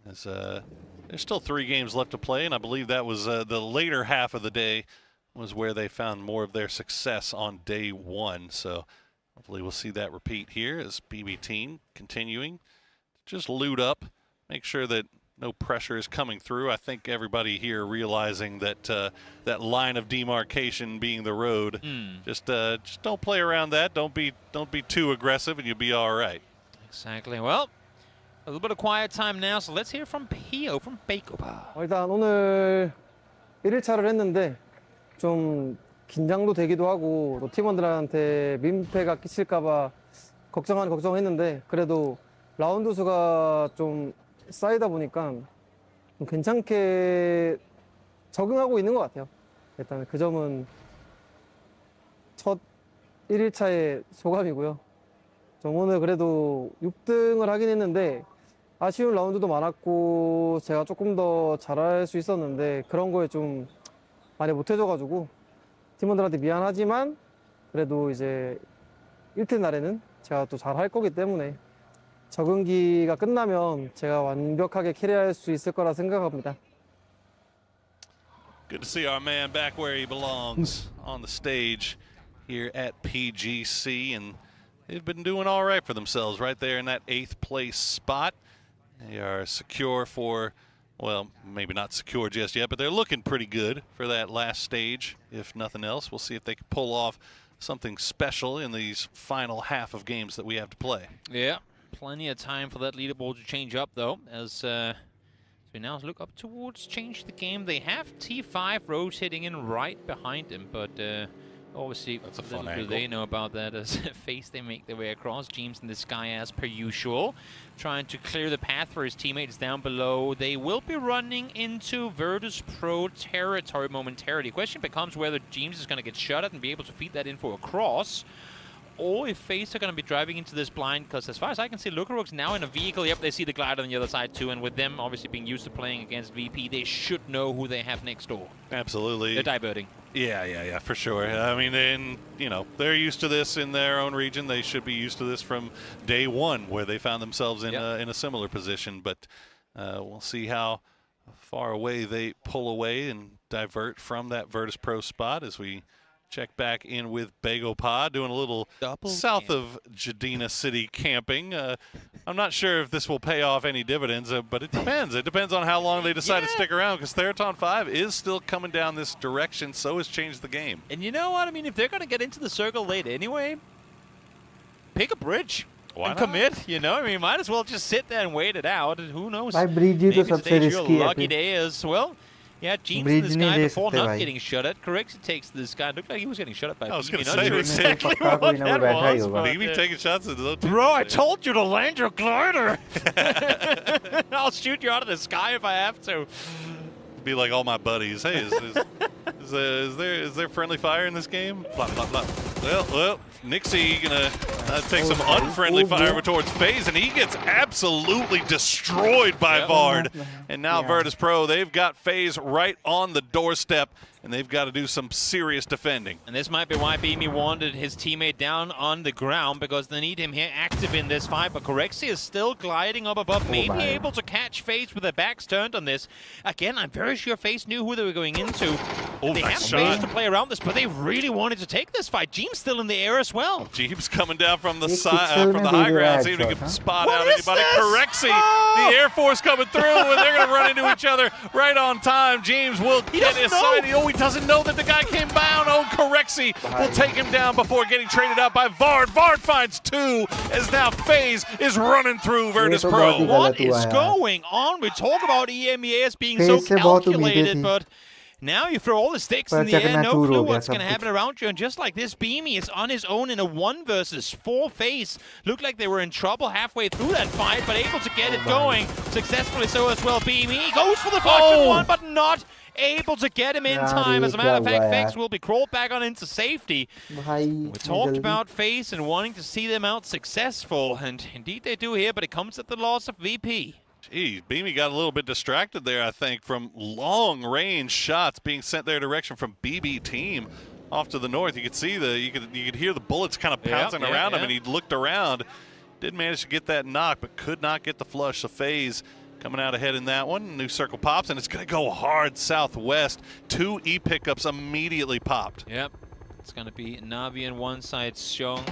As there's still 3 games left to play, and I believe that was the later half of the day was where they found more of their success on day 1. So hopefully we'll see that repeat here as BB team continuing to just loot up, make sure that no pressure is coming through. I think everybody here realizing that that line of demarcation being the road, just don't play around that. Don't be too aggressive, and you'll be all right. Exactly. Well, A little bit of quiet time now, so let's hear from Pio from Bakeoba. 일단 오늘 1일차를 했는데 좀 긴장도 되기도 하고 또 팀원들한테 민폐가 끼칠까봐 걱정했는데 그래도 라운드 수가 좀 쌓이다 보니까 좀 괜찮게 적응하고 있는 것 같아요. 일단 그 점은 첫 1일차의 소감이고요. 좀 오늘 그래도 6등을 하긴 했는데 아쉬운 라운드도 많았고 제가 조금 더 잘할 수 있었는데 그런 거에 좀 많이 못해줘가지고 팀원들한테 미안하지만 그래도 이제 1등 날에는 제가 또 잘할 거기 때문에 적응기가 끝나면 제가 완벽하게 캐리할 수 있을 거라 생각합니다. Good to see our man back where he belongs on the stage here at PGC, and they've been doing all right for themselves right there in that 8th place spot. They are secure for, well, maybe not secure just yet, but they're looking pretty good for that last stage, if nothing else. We'll see if they can pull off something special in these final half of games that we have to play. Yeah, plenty of time for that leaderboard to change up, though, as we now look up towards change the game. They have T5 rotating in right behind him, but obviously that's a fun little do they know about that as face they make their way across. James in the sky as per usual, trying to clear the path for his teammates down below. They will be running into Virtus Pro territory momentarily. The question becomes whether James is going to get shot at and be able to feed that in for a cross, or if FaZe are going to be driving into this blind, because as far as I can see, Lukaruk's now in a vehicle. Yep, they see the glider on the other side too, and with them obviously being used to playing against VP, they should know who they have next door. Absolutely. They're diverting. Yeah, for sure. I mean, they're used to this in their own region. They should be used to this from day one, where they found themselves in a similar position. But we'll see how far away they pull away and divert from that Virtus Pro spot as we check back in with Bakeoba, doing a little south of Jadina City camping. I'm not sure if this will pay off any dividends, but it depends. It depends on how long they decide to stick around, because Tgltn 5 is still coming down this direction, so has changed the game. And you know what? I mean, if they're going to get into the circle late anyway, pick a bridge. Why and not? commit, I mean, might as well just sit there and wait it out. And who knows? भाई bridge ही तो सबसे Today's your risky है lucky फिर day as well. Yeah, James in bridge this नहीं guy ले before सकते not भाई getting shot at. Correct, it takes this guy. Looked like he was getting shot at by I was BB. going to Not say sure exactly पक्का what कोई ना that वो बैठा ही was. होगा BB taking shots at his own team. Bro, I told you to land your glider. I'll shoot you out of the sky if I have to. Be like all my buddies. Hey, is there friendly fire in this game? Blah, blah, blah. Well, Nixie gonna take some unfriendly fire towards FaZe, and he gets absolutely destroyed by Vard. And now Virtus Pro, they've got FaZe right on the doorstep, and they've got to do some serious defending. And this might be why Beamy wanted his teammate down on the ground, because they need him here active in this fight. But Corexi is still gliding up above, maybe able to catch FaZe with their backs turned on this. Again, I'm very sure FaZe knew who they were going into. They have space to play around this, but they really wanted to take this fight. Jeem's still in the air as well. Jeem's coming down from the side, from the high ground, see if he can spot out anybody. Corexi, the Air Force coming through, and they're going to run into each other right on time. Jeems will get his side. Oh, he doesn't know that the guy came down. Oh, Corexi will take him down before getting traded out by Vard. Vard finds two, as now FaZe is running through Virtus Pro. What is going on? We talk about EMEA as being so calculated, but now you throw all the sticks in the air, no clue what's going to happen around you. And just like this, Beamy is on his own in a 1 versus 4 FaZe. Looked like they were in trouble halfway through that fight, but able to get it going successfully so as well. Beamy goes for the Fortune 1, but not able to get him in time. As a matter of fact, Vex will be crawled back on into safety. We talked about FaZe and wanting to see them out successful, and indeed they do here, but it comes at the loss of VP. Geez, Beamy got a little bit distracted there, I think, from long-range shots being sent their direction from BB team off to the north. You could see you could hear the bullets kind of pouncing around him, and he looked around, did manage to get that knock, but could not get the flush. So FaZe coming out ahead in that one. New circle pops, and it's going to go hard southwest. 2 E pickups immediately popped. Yep. It's going to be Navi on one side, Song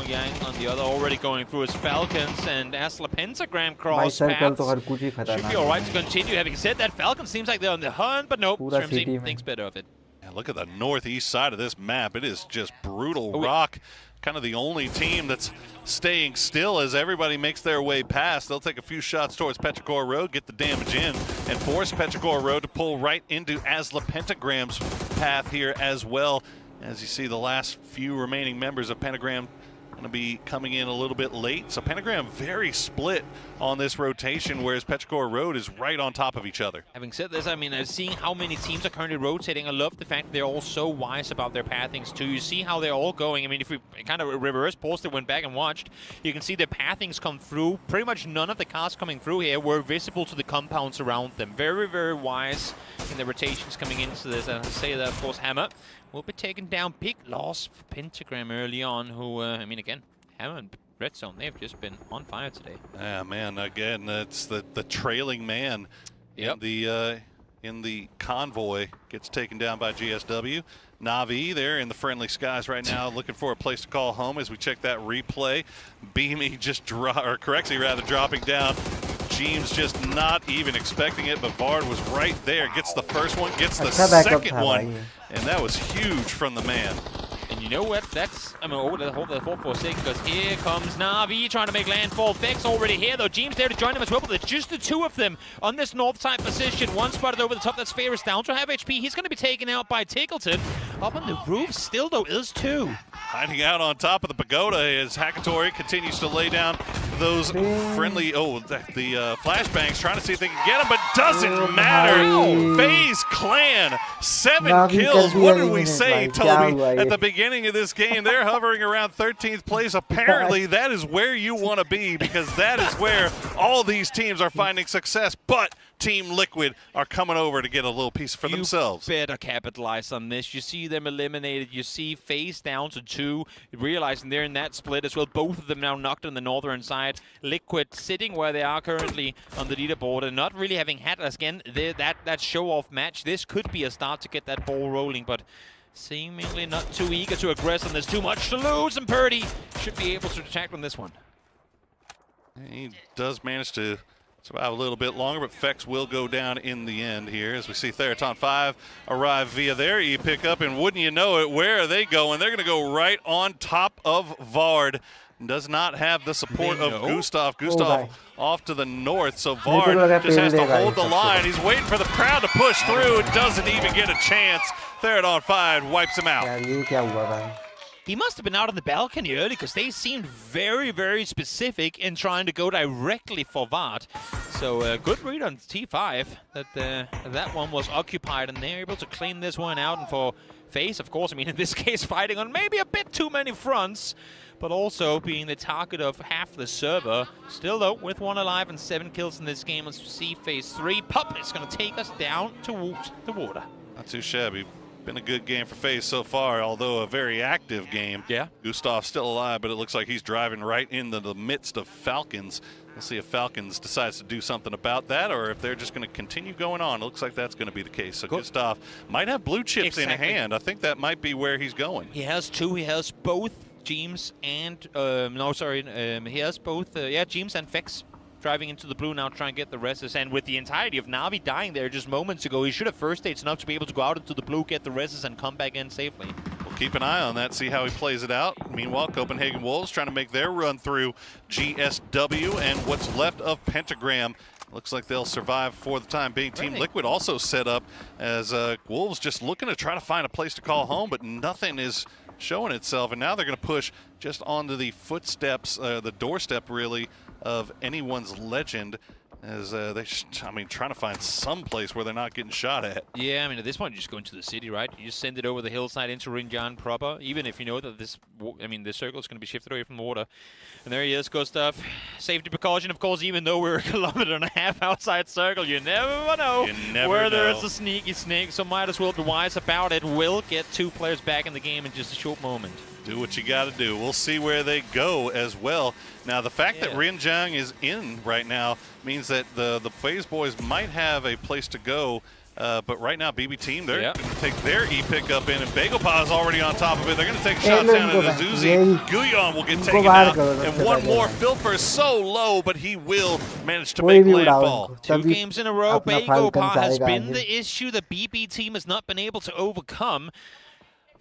Yang on the other, already going through his Falcons, and as the pentagram cross paths should be alright to continue. Having said that, Falcons seems like they're on the hunt, but nope, Strimzy thinks better of it. Yeah, look at the northeast side of this map. It is just brutal rock kind of the only team that's staying still as everybody makes their way past. They'll take a few shots towards Petrichor Road, get the damage in, and force Petrichor Road to pull right into Asla Pentagram's path here as well. As you see, the last few remaining members of Pentagram going to be coming in a little bit late. So Pentagram very split on this rotation, whereas Petrichor Road is right on top of each other. Having said this, I mean, seeing how many teams are currently rotating, I love the fact they're all so wise about their pathings too. You see how they're all going. I mean, if we kind of reverse paused it, went back and watched, you can see their pathings come through. Pretty much none of the cars coming through here were visible to the compounds around them. Very, very wise in the rotations coming into this. And I say that, of course, Hammer will be taken down. Big loss for Pentagram early on, who, I mean, again, Hammer and Red Zone, they've just been on fire today. Yeah, man, again, it's the trailing man in the convoy gets taken down by GSW. Na'Vi there in the friendly skies right now, looking for a place to call home as we check that replay. Beamy just dropping down. James just not even expecting it, but Vard was right there. Gets the first one, gets the second one, and that was huge from the man. And you know what? That's, I mean, hold that thought for a second, because here comes Na'Vi trying to make landfall. Vex already here, though. James there to join him as well, but there's just the two of them on this north side position. One spotted over the top. That's Ferris down to half HP. He's going to be taken out by Tgltn. Up on the roof still, though, is two. Hiding out on top of the pagoda as Hakatori continues to lay down those friendly, the flashbangs, trying to see if they can get him, but doesn't matter. FaZe Clan, 7 kills. What did we say, Toby, at the beginning of this game? They're hovering around 13th place. Apparently, that is where you want to be, because that is where all these teams are finding success. But Team Liquid are coming over to get a little piece for themselves. You better capitalize on this. You see them eliminated. You see FaZe down to 2, realizing they're in that split as well. Both of them now knocked on the northern side. Liquid sitting where they are currently on the leaderboard and not really having had, again, that show-off match. This could be a start to get that ball rolling, but seemingly not too eager to aggress, and there's too much to lose, and Purdy should be able to detect on this one. He does manage to survive a little bit longer, but Fex will go down in the end here as we see Theraton 5 arrive via their E-pickup, and wouldn't you know it, where are they going? They're going to go right on top of Vard. Does not have the support of Gustav. Gustav off to the north, so Vard just has to hold the line. He's waiting for the crowd to push through and doesn't even get a chance. Theraton 5 wipes him out. He must have been out on the balcony early, because they seemed very, very specific in trying to go directly for Vard. So good read on T5 that that one was occupied, and they're able to clean this one out. And for FaZe, of course, I mean, in this case, fighting on maybe a bit too many fronts, but also being the target of half the server. Still, though, with 1 alive and 7 kills in this game. Let's see phase 3. Pup is going to take us down towards the water. Not too shabby. Been a good game for FaZe so far, although a very active game. Yeah. Gustav's still alive, but it looks like he's driving right into the midst of Falcons. We'll see if Falcons decides to do something about that, or if they're just going to continue going on. It looks like that's going to be the case. So Gustav might have blue chips in hand. I think that might be where he's going. He has 2. He has both James and he has both James and Fex driving into the blue now, trying to get the reses. And with the entirety of Na'Vi dying there just moments ago, he should have first states enough to be able to go out into the blue, get the reses, and come back in safely. We'll keep an eye on that, see how he plays it out. Meanwhile, Copenhagen Wolves trying to make their run through GSW and what's left of Pentagram. Looks like they'll survive for the time being. Team Liquid also set up as Wolves just looking to try to find a place to call home, but nothing is showing itself. And now they're going to push just onto the footsteps, the doorstep really, of anyone's legend, as trying to find some place where they're not getting shot at. Yeah, I mean, at this point, you just go into the city, right? You just send it over the hillside into Rinjan proper, even if you know that this circle is going to be shifted away from the water. And there he is, Gustav. Safety precaution, of course, even though we're 1.5 kilometers outside circle, you never know where there is a sneaky snake, so might as well be wise about it. Will get 2 players back in the game in just a short moment. Do what you got to do. We'll see where they go as well. Now, the fact that Rinjang is in right now means that the FaZe boys might have a place to go. But right now, BB Team, they're going to take their E-pickup in, and Bagelpa is already on top of it. They're going to take shots down at Azuzi. Guyon will get taken out, and one more. Filfer so low, but he will manage to make landfall. 2 games in a row, Bagelpa has been the issue the BB Team has not been able to overcome.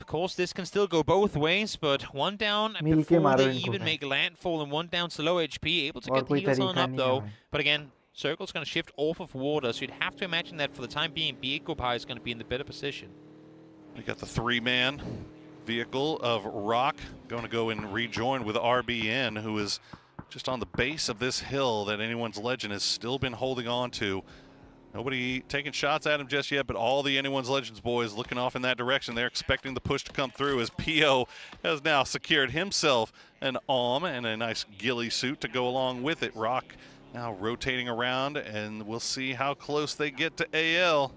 Of course, this can still go both ways, but one down Milky before they Maroon even को make landfall, and one down to low HP, able to और get कोई heals on तरीका up नहीं though. है भाई. But again, Circle's going to shift off of water, so you'd have to imagine that for the time being, Pubg is going to be in the better position. We got the 3-man vehicle of Rock going to go and rejoin with RBN, who is just on the base of this hill that Anyone's Legend has still been holding on to. Nobody taking shots at him just yet, but all the Anyone's Legends boys looking off in that direction. They're expecting the push to come through as P.O. has now secured himself an AWM and a nice ghillie suit to go along with it. Rock now rotating around, and we'll see how close they get to AL.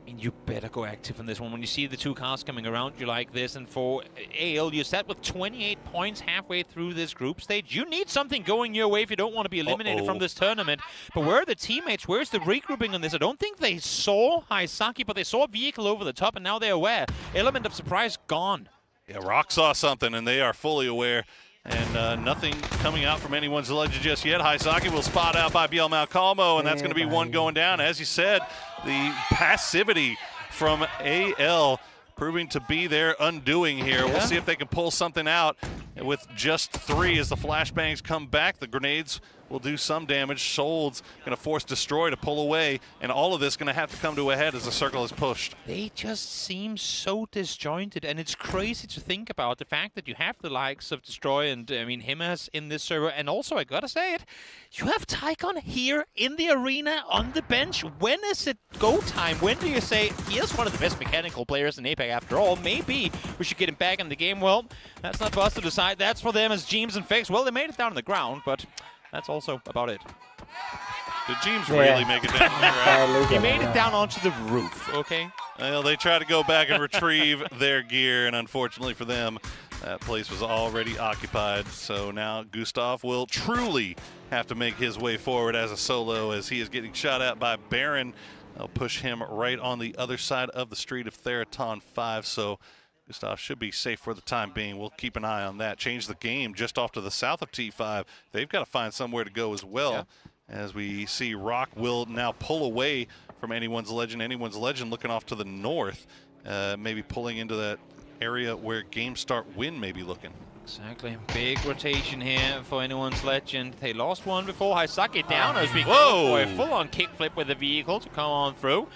And you better go active on this one. When you see the two cars coming around you like this, and for AL, you're set with 28 points halfway through this group stage. You need something going your way if you don't want to be eliminated from this tournament. But where are the teammates? Where's the regrouping on this? I don't think they saw Haisaki, but they saw a vehicle over the top, and now they're aware. Element of surprise gone. Yeah, Rock saw something, and they are fully aware. And nothing coming out from Anyone's Legend just yet. Haisaki will spot out by Biel Malcolmo, and that's going to be one going down. As you said, the passivity from AL proving to be their undoing here. We'll see if they can pull something out with just 3 as the flashbangs come back. The grenades will do some damage. Sold's going to force Destroy to pull away, and all of this going to have to come to a head as the circle is pushed. They just seem so disjointed, and it's crazy to think about the fact that you have the likes of Destroy and, I mean, Himas in this server, and also, I gotta say it, you have Tgltn here in the arena on the bench. When is it go time? When do you say, he is one of the best mechanical players in APAC after all, maybe we should get him back in the game? Well, that's not for us to decide. That's for them as Jeems and Fakes. Well, they made it down on the ground, but that's also about it. Did Jeems really make it down? He made it down onto the roof, okay? Well, they tried to go back and retrieve their gear, and unfortunately for them, that place was already occupied. So now Gustav will truly have to make his way forward as a solo, as he is getting shot at by Baron. They'll push him right on the other side of the street of Theraton 5. So Gustav should be safe for the time being. We'll keep an eye on that. Change the game just off to the south of T5. They've got to find somewhere to go as well. As we see Rock will now pull away from Anyone's Legend. Anyone's Legend looking off to the north, maybe pulling into that area where Game Start Win may be looking. Exactly. Big rotation here for Anyone's Legend. They lost one before. Haisaki down as we go for a full-on kickflip with the vehicle to come on through.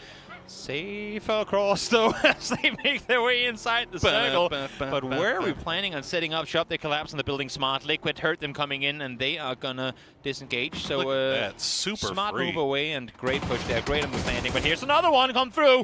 Safe across though as they make their way inside the circle. But where are we planning on setting up shop? They collapse on the building smart. Liquid hurt them coming in, and they are gonna disengage. So that's super smart free. move away and great push there. Great understanding. But here's another one come through.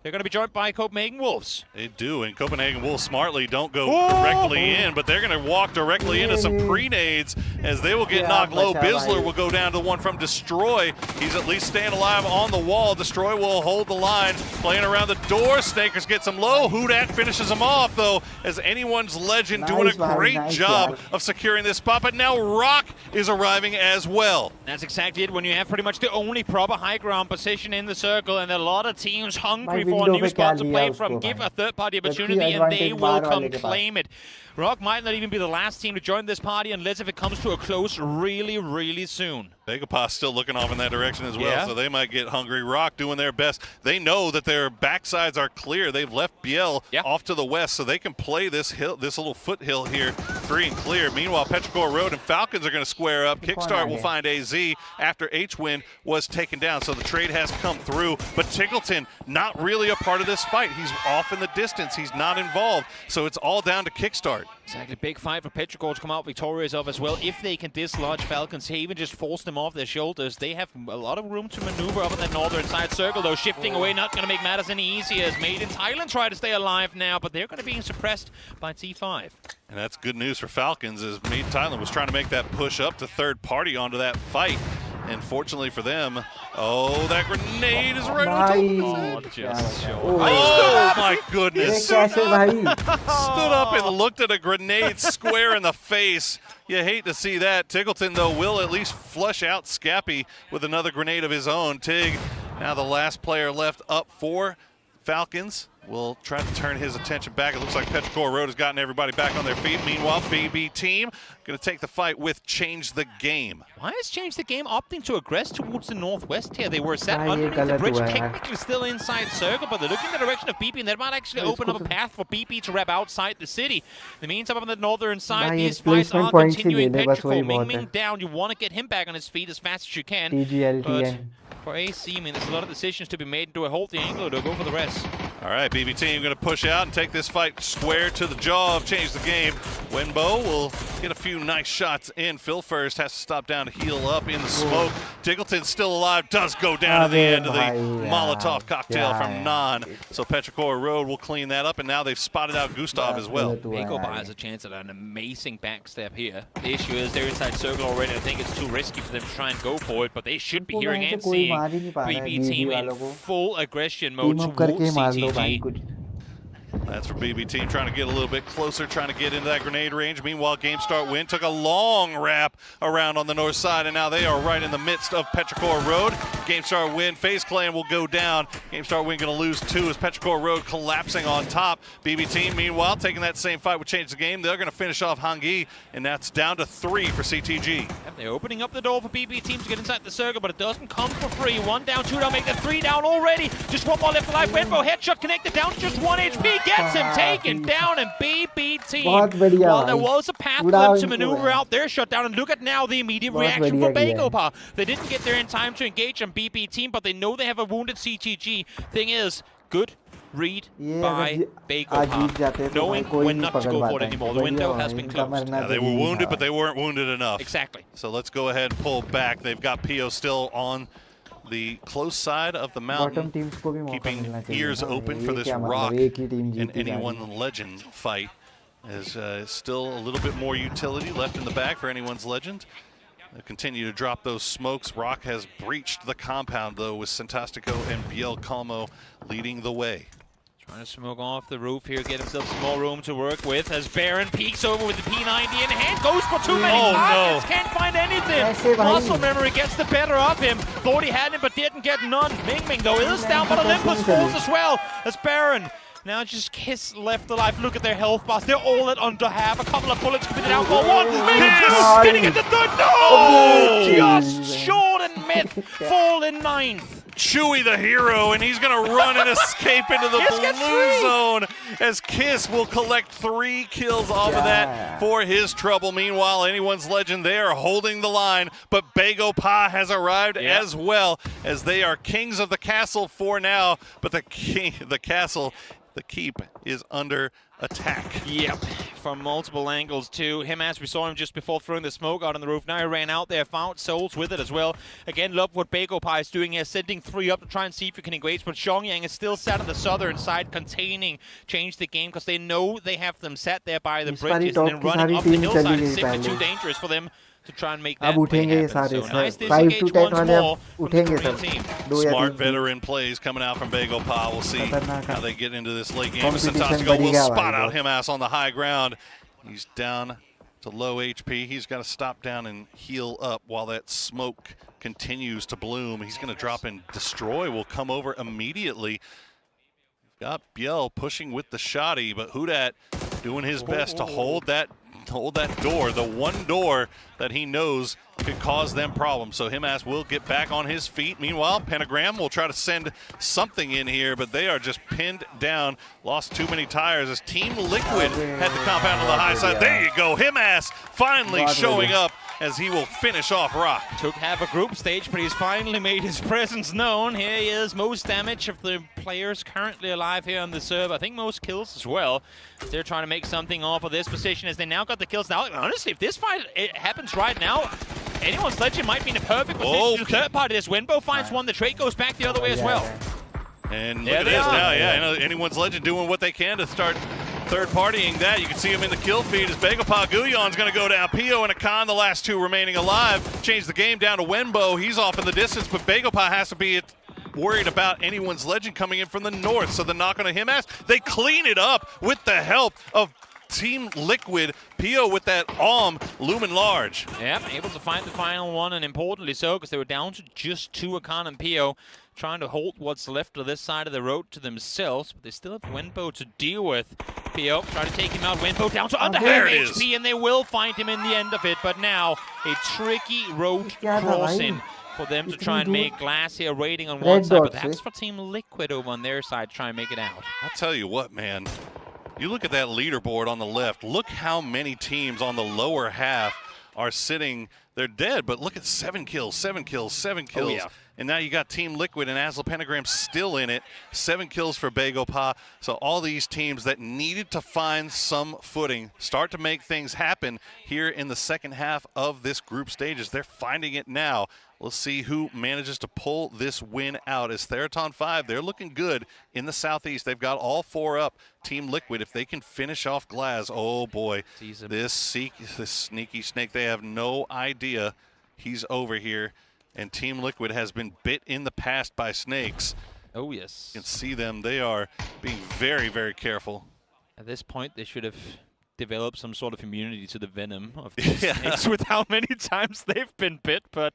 They're going to be joined by Copenhagen Wolves. They do, and Copenhagen Wolves smartly don't go directly in, but they're going to walk directly into some pre-nades as they will get knocked low. Bizzler will go down to the one from Destroy. He's at least staying alive on the wall. Destroy will hold the line, playing around the door. Snakers gets him low. Hudat finishes him off, though, as Anyone's Legend doing a great job of securing this spot, but now Rock is arriving as well. That's exactly it. When you have pretty much the only proper high ground position in the circle, and a lot of teams hungry for a new spot to play from, give a third-party opportunity, and they will come claim it. Rock might not even be the last team to join this party unless if it comes to a close really, really soon. Vegapa's still looking off in that direction as well, so they might get hungry. Rock doing their best. They know that their backsides are clear. They've left Biel off to the west, so they can play this hill, this little foothill here, free and clear. Meanwhile, Petrichor Road and Falcons are going to square up. Kickstart will find AZ after H-Win was taken down, so the trade has come through. But Tgltn not really a part of this fight. He's off in the distance. He's not involved, so it's all down to Kickstart. Exactly. Big fight for Petrichor to come out victorious of as well. If they can dislodge Falcons here, even just force them off their shoulders, they have a lot of room to maneuver up in that northern side circle, though. Shifting away, not going to make matters any easier as Made in Thailand try to stay alive now, but they're going to be suppressed by T5. And that's good news for Falcons, as Made in Thailand was trying to make that push up to third party onto that fight. And fortunately for them, that grenade is right on top of his head. Oh my goodness. Stood up and looked at a grenade square in the face. You hate to see that. Tgltn, though, will at least flush out Scappy with another grenade of his own. Tig, now the last player left up for Falcons will try to turn his attention back. It looks like Petrichor Road has gotten everybody back on their feet. Meanwhile, BB Team going to take the fight with Change the Game. Why has Change the Game opting to aggress towards the northwest here? They were set underneath the bridge, technically still inside circle, but they're looking in the direction of BB, and that might actually open up a path for BB to wrap outside the city. In the meantime, on the northern side, these fights are continuing. Petrichor, Ming down. You want to get him back on his feet as fast as you can. But for AC, I mean, there's a lot of decisions to be made. Do I hold the angle or do I go for the rest? All right, BB Team going to push out and take this fight square to the jaw of Change the Game. Wenbo will get a few nice shots in. Phil first has to stop down to heal up in the smoke. Tgltn still alive, does go down to the end of the Molotov cocktail from Non. So Petrichor Road will clean that up, and now they've spotted out Gustav as well. Bagopa has a chance at an amazing backstep here. The issue is they're inside circle already. I think it's too risky for them to try and go for it, but they should be hearing and seeing BB Team in full aggression mode towards CTG. That's for BB Team trying to get a little bit closer, trying to get into that grenade range. Meanwhile, GameStart Win took a long wrap around on the north side, and now they are right in the midst of Petrichor Road. GameStart Win, FaZe Clan will go down. GameStart Win going to lose 2 as Petrichor Road collapsing on top. BB Team, meanwhile, taking that same fight would Change the Game. They're going to finish off Hangi, and that's down to 3 for CTG. Yep, they're opening up the door for BB Team to get inside the circle, but it doesn't come for free. 1 down, 2 down, make the 3 down already. Just 1 more left alive. Wenbo headshot connected down to just 1 HP. Gets him taken down, and BB Team, while there was a path for them to maneuver out their shutdown, and look at now the immediate reaction for Bagopa. They didn't get there in time to engage on BB Team, but they know they have a wounded CTG. Thing is, good read by Bagopa, knowing when not to go for it anymore. The window has been closed. Yeah, they were wounded, but they weren't wounded enough. Exactly. So let's go ahead and pull back. They've got Pio still on the close side of the mountain, keeping ears open for this Rock and Anyone's Legend fight. There's still a little bit more utility left in the bag for Anyone's Legend. They continue to drop those smokes. Rock has breached the compound, though, with Santastico and Biel Calmo leading the way. Trying to smoke off the roof here, get himself some more room to work with as Baron peeks over with the P90 in hand, goes for too many targets, can't find anything. Muscle memory gets the better of him. Thought he had him, but didn't get none. Ming though is down, but Olympus falls as well as Baron. Now just Kiss left alive. Look at their health bars. They're all at under half. A couple of bullets committed out for 1. Kiss getting at the 3rd. No! Just short and mid. Fall in 9th. Chewy the hero, and he's going to run and escape into the blue zone as Kiss will collect 3 kills off of that for his trouble. Meanwhile, Anyone's Legend, they are holding the line, but Bagopa has arrived as well, as they are kings of the castle for now, but the castle, the keep, is under attack. Yep, from multiple angles too. Him, as we saw him just before throwing the smoke out on the roof. Now he ran out there, found souls with it as well. Again, love what Bagopa is doing here, sending 3 up to try and see if you can engage, but Xiangyang is still sat on the southern side, containing Change the Game, because they know they have them sat there by the bridges, and then running up the hillside is simply too dangerous for them to try and make that play happen. So nice disengage once more from the Korean team. Smart veteran plays coming out from Bagopa. We'll see how they get into this late game. Santastico will spot out Himas on the high ground. He's down to low HP. He's got to stop down and heal up while that smoke continues to bloom. He's going to drop in. Destroy will come over immediately. Got Biel pushing with the shoddy, but Hudat doing his best to hold that door, the one door that he knows could cause them problems. So Himas will get back on his feet. Meanwhile, Pentagram will try to send something in here, but they are just pinned down. Lost too many tires as Team Liquid had the compound on the high side. There you go. Himas finally showing up as he will finish off Rock. Took half a group stage, but he's finally made his presence known. Here he is, most damage of the players currently alive here on the serve. I think most kills as well. They're trying to make something off of this position as they now got the kills. Now, honestly, if this fight happens right now, Anyone's Legend might be in a perfect position to third party this. Wenbo finds one, the trade goes back the other way as well. And look at this now, Anyone's Legend doing what they can to start third-partying that. You can see him in the kill feed as Bagopa Guyon's going to go down. Pio and Akan, the last 2 remaining alive. Change the game down to Wenbo. He's off in the distance, but Bagopa has to be worried about Anyone's Legend coming in from the north. So the knock on Himas, they clean it up with the help of Team Liquid. Pio with that Lumen Large. Yeah, able to find the final one, and importantly so, because they were down to just 2, Akan and Pio. trying to hold what's left of this side of the road to themselves, but they still have Wenbo to deal with. PO trying to take him out. Wenbo down to under half HP, and they will find him in the end of it. But now a tricky road crossing for them to try and make Glass here waiting on one side, but that's for Team Liquid over on their side to try and make it out. I'll tell you what, man. You look at that leaderboard on the left. Look how many teams on the lower half are sitting. They're dead, but look at 7 kills, 7 kills, 7 kills. Oh, yeah. And now you got Team Liquid and Asla Pentagram still in it. 7 kills for Bagopa. So all these teams that needed to find some footing start to make things happen here in the second half of this group stages. They're finding it now. We'll see who manages to pull this win out. As Tgltn 5, they're looking good in the southeast. They've got all 4 up. Team Liquid, if they can finish off Glaz, oh boy, this sneaky snake, they have no idea he's over here. And Team Liquid has been bit in the past by snakes. Oh, yes. You can see them. They are being very, very careful. At this point, they should have developed some sort of immunity to the venom of these snakes with how many times they've been bit. But,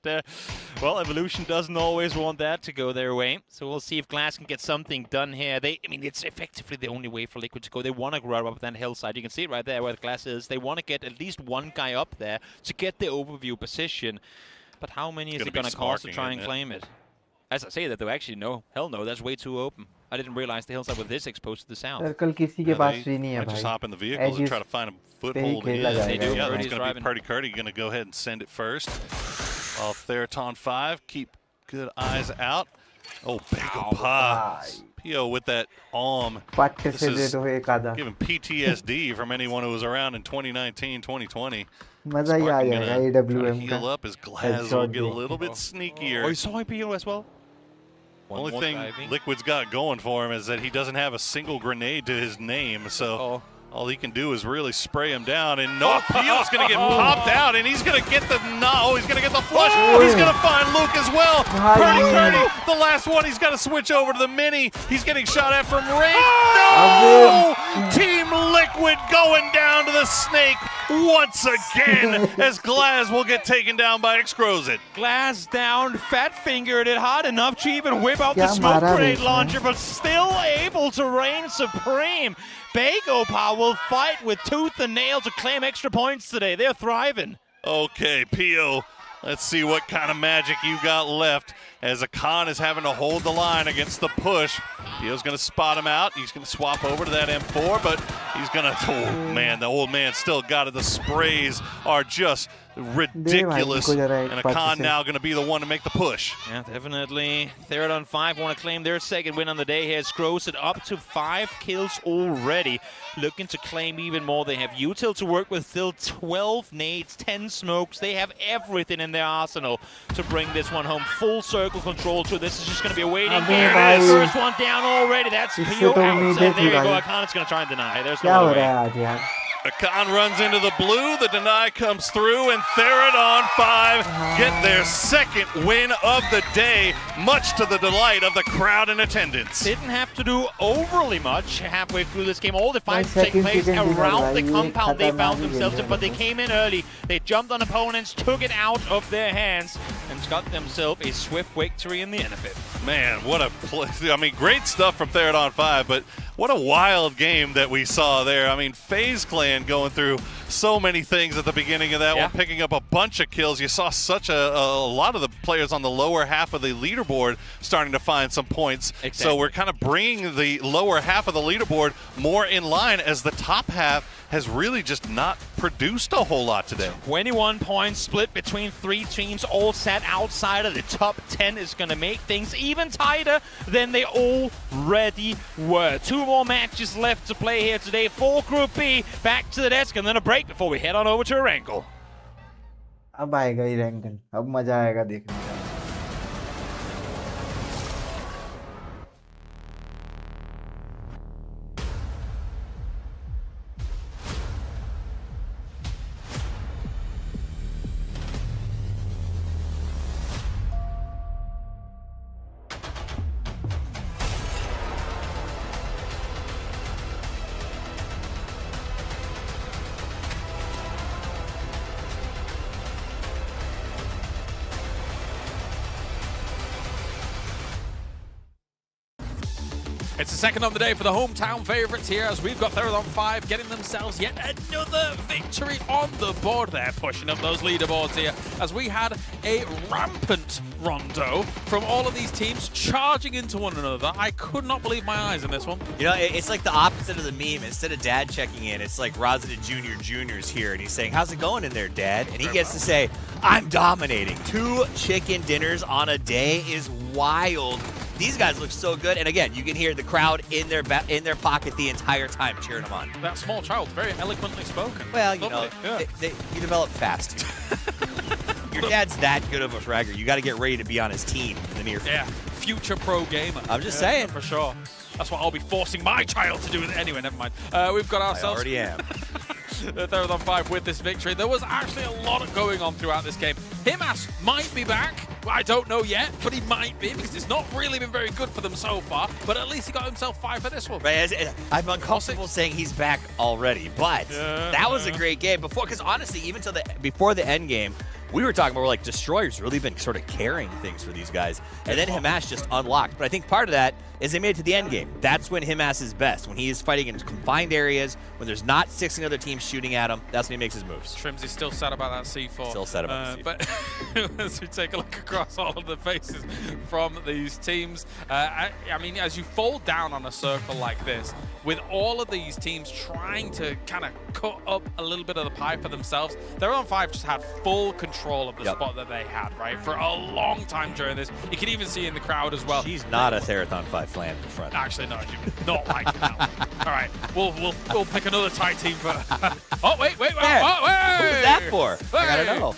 well, Evolution doesn't always want that to go their way. So we'll see if Glass can get something done here. I mean, it's effectively the only way for Liquid to go. They want to grow up that hillside. You can see it right there where the Glass is. They want to get at least one guy up there to get the overview position. But how many is it going to cost to try and claim it? As I say that, though, actually, no. Hell no, that's way too open. I didn't realize the hillside was this exposed to the south. They just hop in the vehicles and try to find a foothold in. They do. Yeah, it's going to be Party Curdy going to go ahead and send it first. While Tgltn 5 keep good eyes out. Oh, Bagopa. PO with that arm. This is giving PTSD from anyone who was around in 2019, 2020. Heal up as Glaz will get a little bit sneakier. Oh, you saw PO as well? Only thing Liquid's got going for him is that he doesn't have a single grenade to his name, so all he can do is really spray him down. And no, Pio's going to get popped out, and he's going to get the he's going to get the flush. He's going to find Luke as well. Curdy, the last one. He's got to switch over to the mini. He's getting shot at from range. No! Team Liquid going down to the snake once again as Glaz will get taken down by Xcrozit. Glaz down, fat-fingered it hard enough to even whip out the smoke grenade launcher, but still able to reign supreme. Bagopa will fight with tooth and nail to claim extra points today. They're thriving. Okay, Pio, let's see what kind of magic you got left as Akan is having to hold the line against the push. Pio's going to spot him out. He's going to swap over to that M4, but he's going to, oh man, the old man still got it. The sprays are just ridiculous, and Akan now going to be the one to make the push. Yeah, definitely. Tgltn 5 want to claim their second win on the day here. Scrolls it up to 5 kills already. Looking to claim even more. They have util to work with, still 12 nades, 10 smokes. They have everything in their arsenal to bring this one home. Full circle control too. This is just going to be a waiting game. First one down already. That's PO out. There you go. Akan is going to try and deny. There's no other way. Akan runs into the blue, the deny comes through, and Tgltn 5 get their second win of the day, much to the delight of the crowd in attendance. Didn't have to do overly much halfway through this game. All the fights take place around the compound they found themselves in, but they came in early. They jumped on opponents, took it out of their hands, and got themselves a swift victory in the end of it. Man, what a play. I mean, great stuff from Tgltn 5, but what a wild game that we saw there. I mean, FaZe Clan going through so many things at the beginning of that one, picking up a bunch of kills. You saw such a lot of the players on the lower half of the leaderboard starting to find some points. Exactly. So we're kind of bringing the lower half of the leaderboard more in line as the top half has really just not produced a whole lot today. 21 points split between 3 teams, all set outside of the top 10 is going to make things even tighter than they already were. 2 more matches left to play here today for Group B. Back to the desk and then a break before we head on over to Erangel. अब आएगा Erangel, अब मजा आएगा देखने का. It's the second of the day for the hometown favorites here, as we've got Tgltn 5 getting themselves yet another victory on the board. They're pushing up those leaderboards here, as we had a rampant rondo from all of these teams charging into one another. I could not believe my eyes in this one. You know, it's like the opposite of the meme. Instead of dad checking in, it's like Rosita Jr.'s here, and he's saying, how's it going in there, Dad? And he gets to say, I'm dominating. 2 chicken dinners on a day is wild. These guys look so good, and again, you can hear the crowd in their pocket the entire time cheering them on. That small child, very eloquently spoken. Well, you Lovely. know, you develop fast. Your dad's that good of a fragger. You got to get ready to be on his team in the near future. Yeah, future pro gamer. I'm just saying. For sure. That's what I'll be forcing my child to do. Anyway, never mind. We've got ourselves... I already am. Tgltn 5 with this victory. There was actually a lot going on throughout this game. Himas might be back. I don't know yet, but he might be, because it's not really been very good for them so far. But at least he got himself 5 for this one. Right, I'm uncomfortable saying he's back already, but that was a great game before. Because honestly, even before the end game, we were talking about like Destroyer's really been sort of carrying things for these guys, and then Himas just unlocked. But I think part of that is they made it to the end game. That's when Himas is best, when he is fighting in confined areas, when there's not 16 other teams shooting at him. That's when he makes his moves. Shrimsy's still sad about that C4. Still sad about the C4. But as we take a look across all of the faces from these teams, I mean, as you fall down on a circle like this, with all of these teams trying to kind of cut up a little bit of the pie for themselves, Tgltn 5 just had full control of the spot that they had, right, for a long time during this. You can even see in the crowd as well. She's not a Tgltn 5 fan in the front. Actually, no, she's not like that. All right, we'll pick another Thai team for... oh, wait. Who's that for? I gotta know.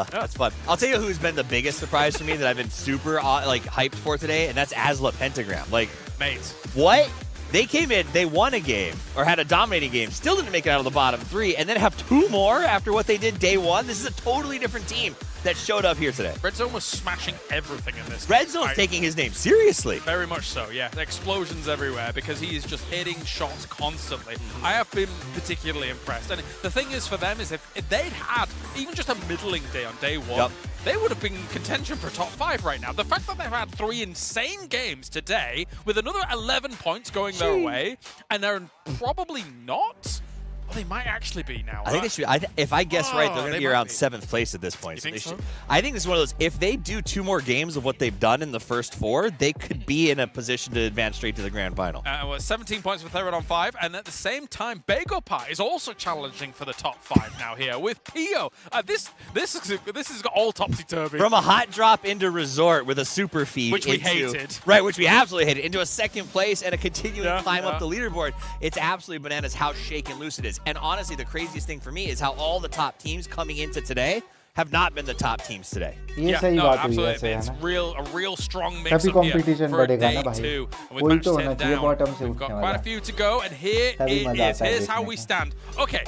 That's fun. I'll tell you who's been the biggest surprise for me that I've been super like hyped for today, and that's Asla Pentagram. Like, mate, what? They came in, they won a game, or had a dominating game, still didn't make it out of the bottom 3, and then have 2 more after what they did day 1. This is a totally different team that showed up here today. Red Zone was smashing everything in this. Red Zone's taking his name seriously. Very much so, yeah. Explosions everywhere because he is just hitting shots constantly. I have been particularly impressed. And the thing is for them is if they'd had even just a middling day on day 1, they would have been in contention for top 5 right now. The fact that they've had 3 insane games today with another 11 points going their way, and they're probably not... Well, they might actually be now. I think they should. If I guess right, they're going to be around 7th place at this point. You think so? I think this is one of those. If they do 2 more games of what they've done in the first 4, they could be in a position to advance straight to the grand final. Well, 17 points for Tgltn 5, and at the same time, Begopa is also challenging for the top 5 now here with Pio. This has got all topsy-turvy. From a hot drop into resort with a super feed, which we hated. Right, which we absolutely hated, into a 2nd place and a continuing climb up the leaderboard. It's absolutely bananas how shaken loose it is. And honestly, the craziest thing for me is how all the top teams coming into today have not been the top teams today. Yeah, no, absolutely. It's a real strong mix up here for day 2. And with match 10 down, we've got quite a few to go, and here it is. Here's how we stand. Okay.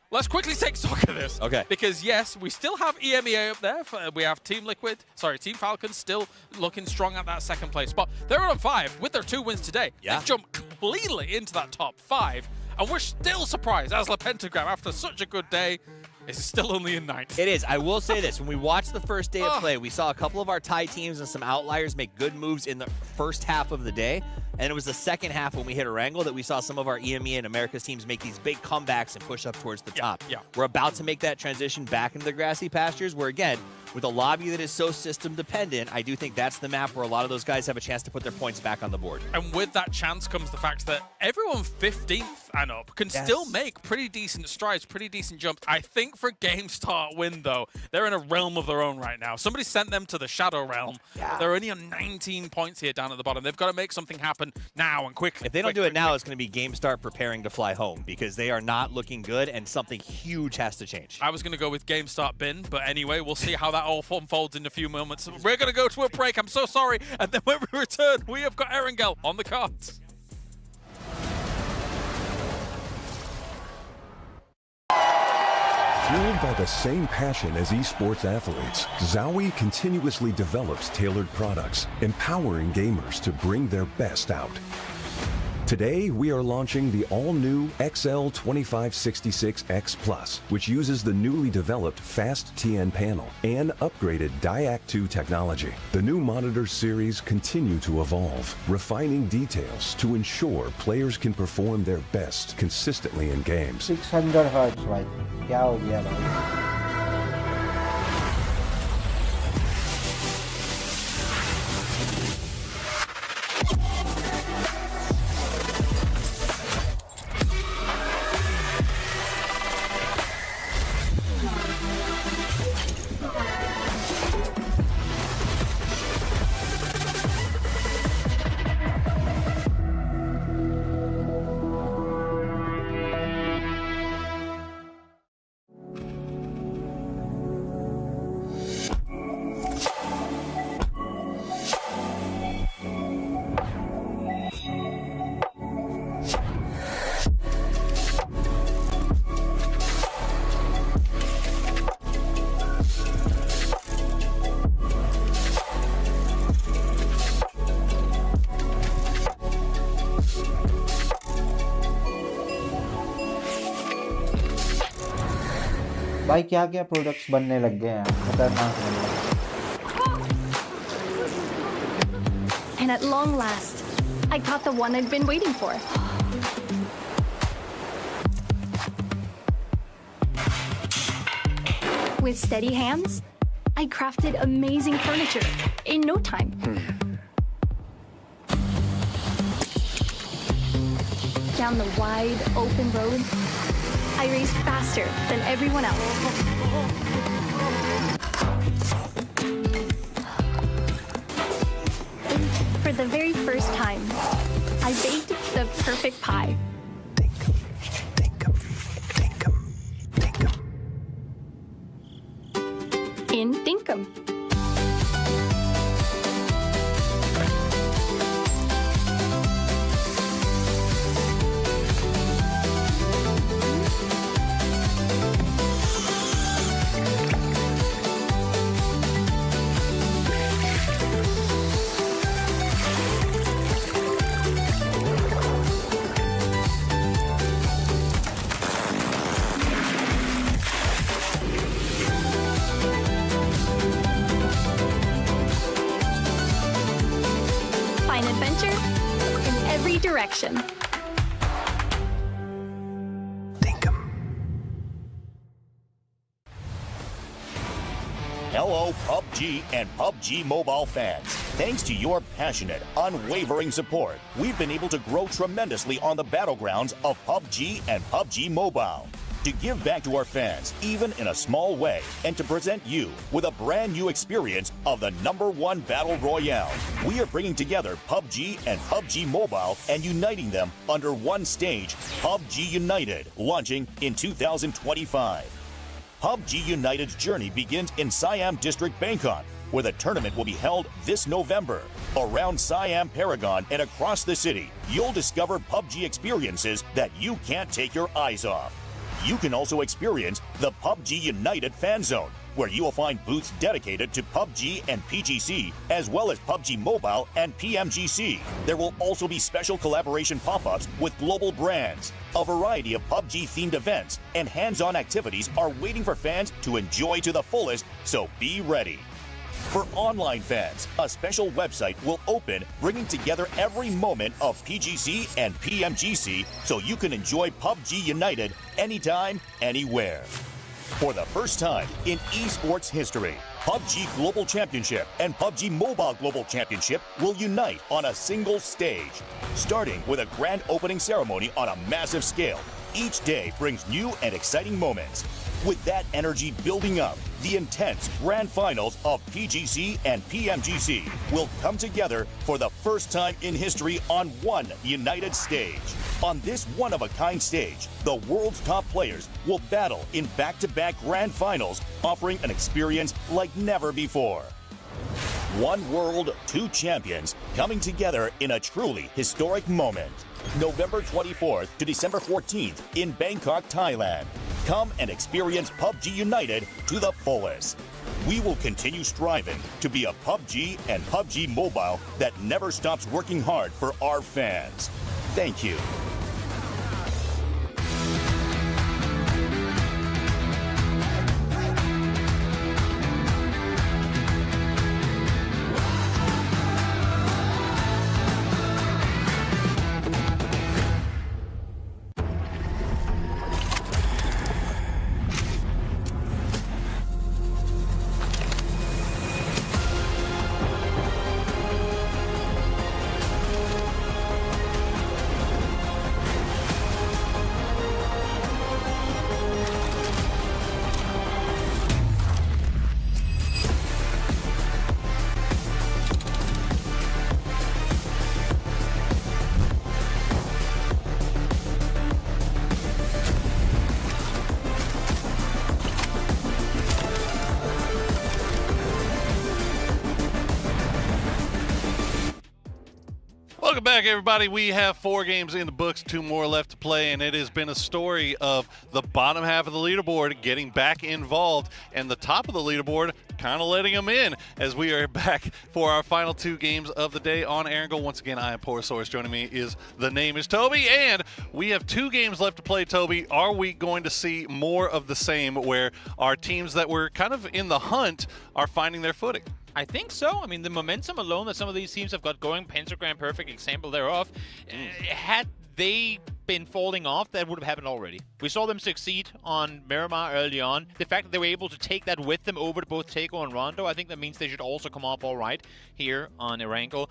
Let's quickly take stock of this. Okay. Because, yes, we still have EMEA up there. We have Team Falcons still looking strong at that 2nd place spot. They're on 5 with their 2 wins today. They've jumped completely into that top 5. And we're still surprised, Asla Pentagram, after such a good day, is still only in 9th. It is. I will say this. When we watched the first day of play, we saw a couple of our Thai teams and some outliers make good moves in the first half of the day. And it was the second half when we hit a wrangle that we saw some of our EMEA and America's teams make these big comebacks and push up towards the top. We're about to make that transition back into the grassy pastures where, again, with a lobby that is so system dependent, I do think that's the map where a lot of those guys have a chance to put their points back on the board. And with that chance comes the fact that everyone 15th and up can still make pretty decent strides, pretty decent jumps. I think for game start win, though, they're in a realm of their own right now. Somebody sent them to the Shadow Realm. They're only on 19 points here down at the bottom. They've got to make something happen now and quickly. If they don't do it now, it's going to be game start preparing to fly home because they are not looking good and something huge has to change. I was going to go with game start bin, but anyway, we'll see how that all unfolds in a few moments. We're going to go to a break. I'm so sorry. And then when we return, we have got Erangel on the cards. Fueled by the same passion as esports athletes, Zowie continuously develops tailored products, empowering gamers to bring their best out. Today, we are launching the all-new XL2566X Plus, which uses the newly developed fast TN panel and upgraded DIAC2 technology. The new monitor series continue to evolve, refining details to ensure players can perform their best consistently in games. 600 hertz भाई क्या हो गया भाई भाई क्या क्या products बनने लग गए हैं खतरनाक लग रहा है And at long last, I caught the one I've been waiting for. With steady hands, I crafted amazing furniture in no time. Down the wide, open road, I raced faster than everyone else. For the very first time, I baked the perfect pie. In Dinkum. Adventure in every direction. Hello, PUBG and PUBG Mobile fans. Thanks to your passionate, unwavering support, we've been able to grow tremendously on the battlegrounds of PUBG and PUBG Mobile. To give back to our fans, even in a small way, and to present you with a brand new experience of the #1 Battle Royale, we are bringing together PUBG and PUBG Mobile and uniting them under one stage, PUBG United, launching in 2025. PUBG United's journey begins in Siam District, Bangkok, where the tournament will be held this November. Around Siam Paragon and across the city, you'll discover PUBG experiences that you can't take your eyes off. You can also experience the PUBG United Fan Zone, where you will find booths dedicated to PUBG and PGC, as well as PUBG Mobile and PMGC. There will also be special collaboration pop-ups with global brands. A variety of PUBG-themed events and hands-on activities are waiting for fans to enjoy to the fullest, so be ready. For online fans, a special website will open, bringing together every moment of PGC and PMGC so you can enjoy PUBG United anytime, anywhere. For the first time in esports history, PUBG Global Championship and PUBG Mobile Global Championship will unite on a single stage. Starting with a grand opening ceremony on a massive scale, each day brings new and exciting moments. With that energy building up, the intense grand finals of PGC and PMGC will come together for the first time in history on one united stage. On this one-of-a-kind stage, the world's top players will battle in back-to-back grand finals, offering an experience like never before. One world, two champions coming together in a truly historic moment. November 24th to December 14th in Bangkok, Thailand. Come and experience PUBG United to the fullest. We will continue striving to be a PUBG and PUBG Mobile that never stops working hard for our fans. Thank you. Welcome back, everybody. We have 4 games in the books, 2 more left to play, and it has been a story of the bottom half of the leaderboard getting back involved and the top of the leaderboard kind of letting them in as we are back for our final 2 games of the day on Erangel. Once again, I am Porosaurus. Joining me is the name is Toby, and we have 2 games left to play. Toby, are we going to see more of the same where our teams that were kind of in the hunt are finding their footing? I think so. I mean, the momentum alone that some of these teams have got going, Pentagram, perfect example thereof, had they been falling off, that would have happened already. We saw them succeed on Miramar early on. The fact that they were able to take that with them over to both Tego and Rondo, I think that means they should also come off all right here on Erangel.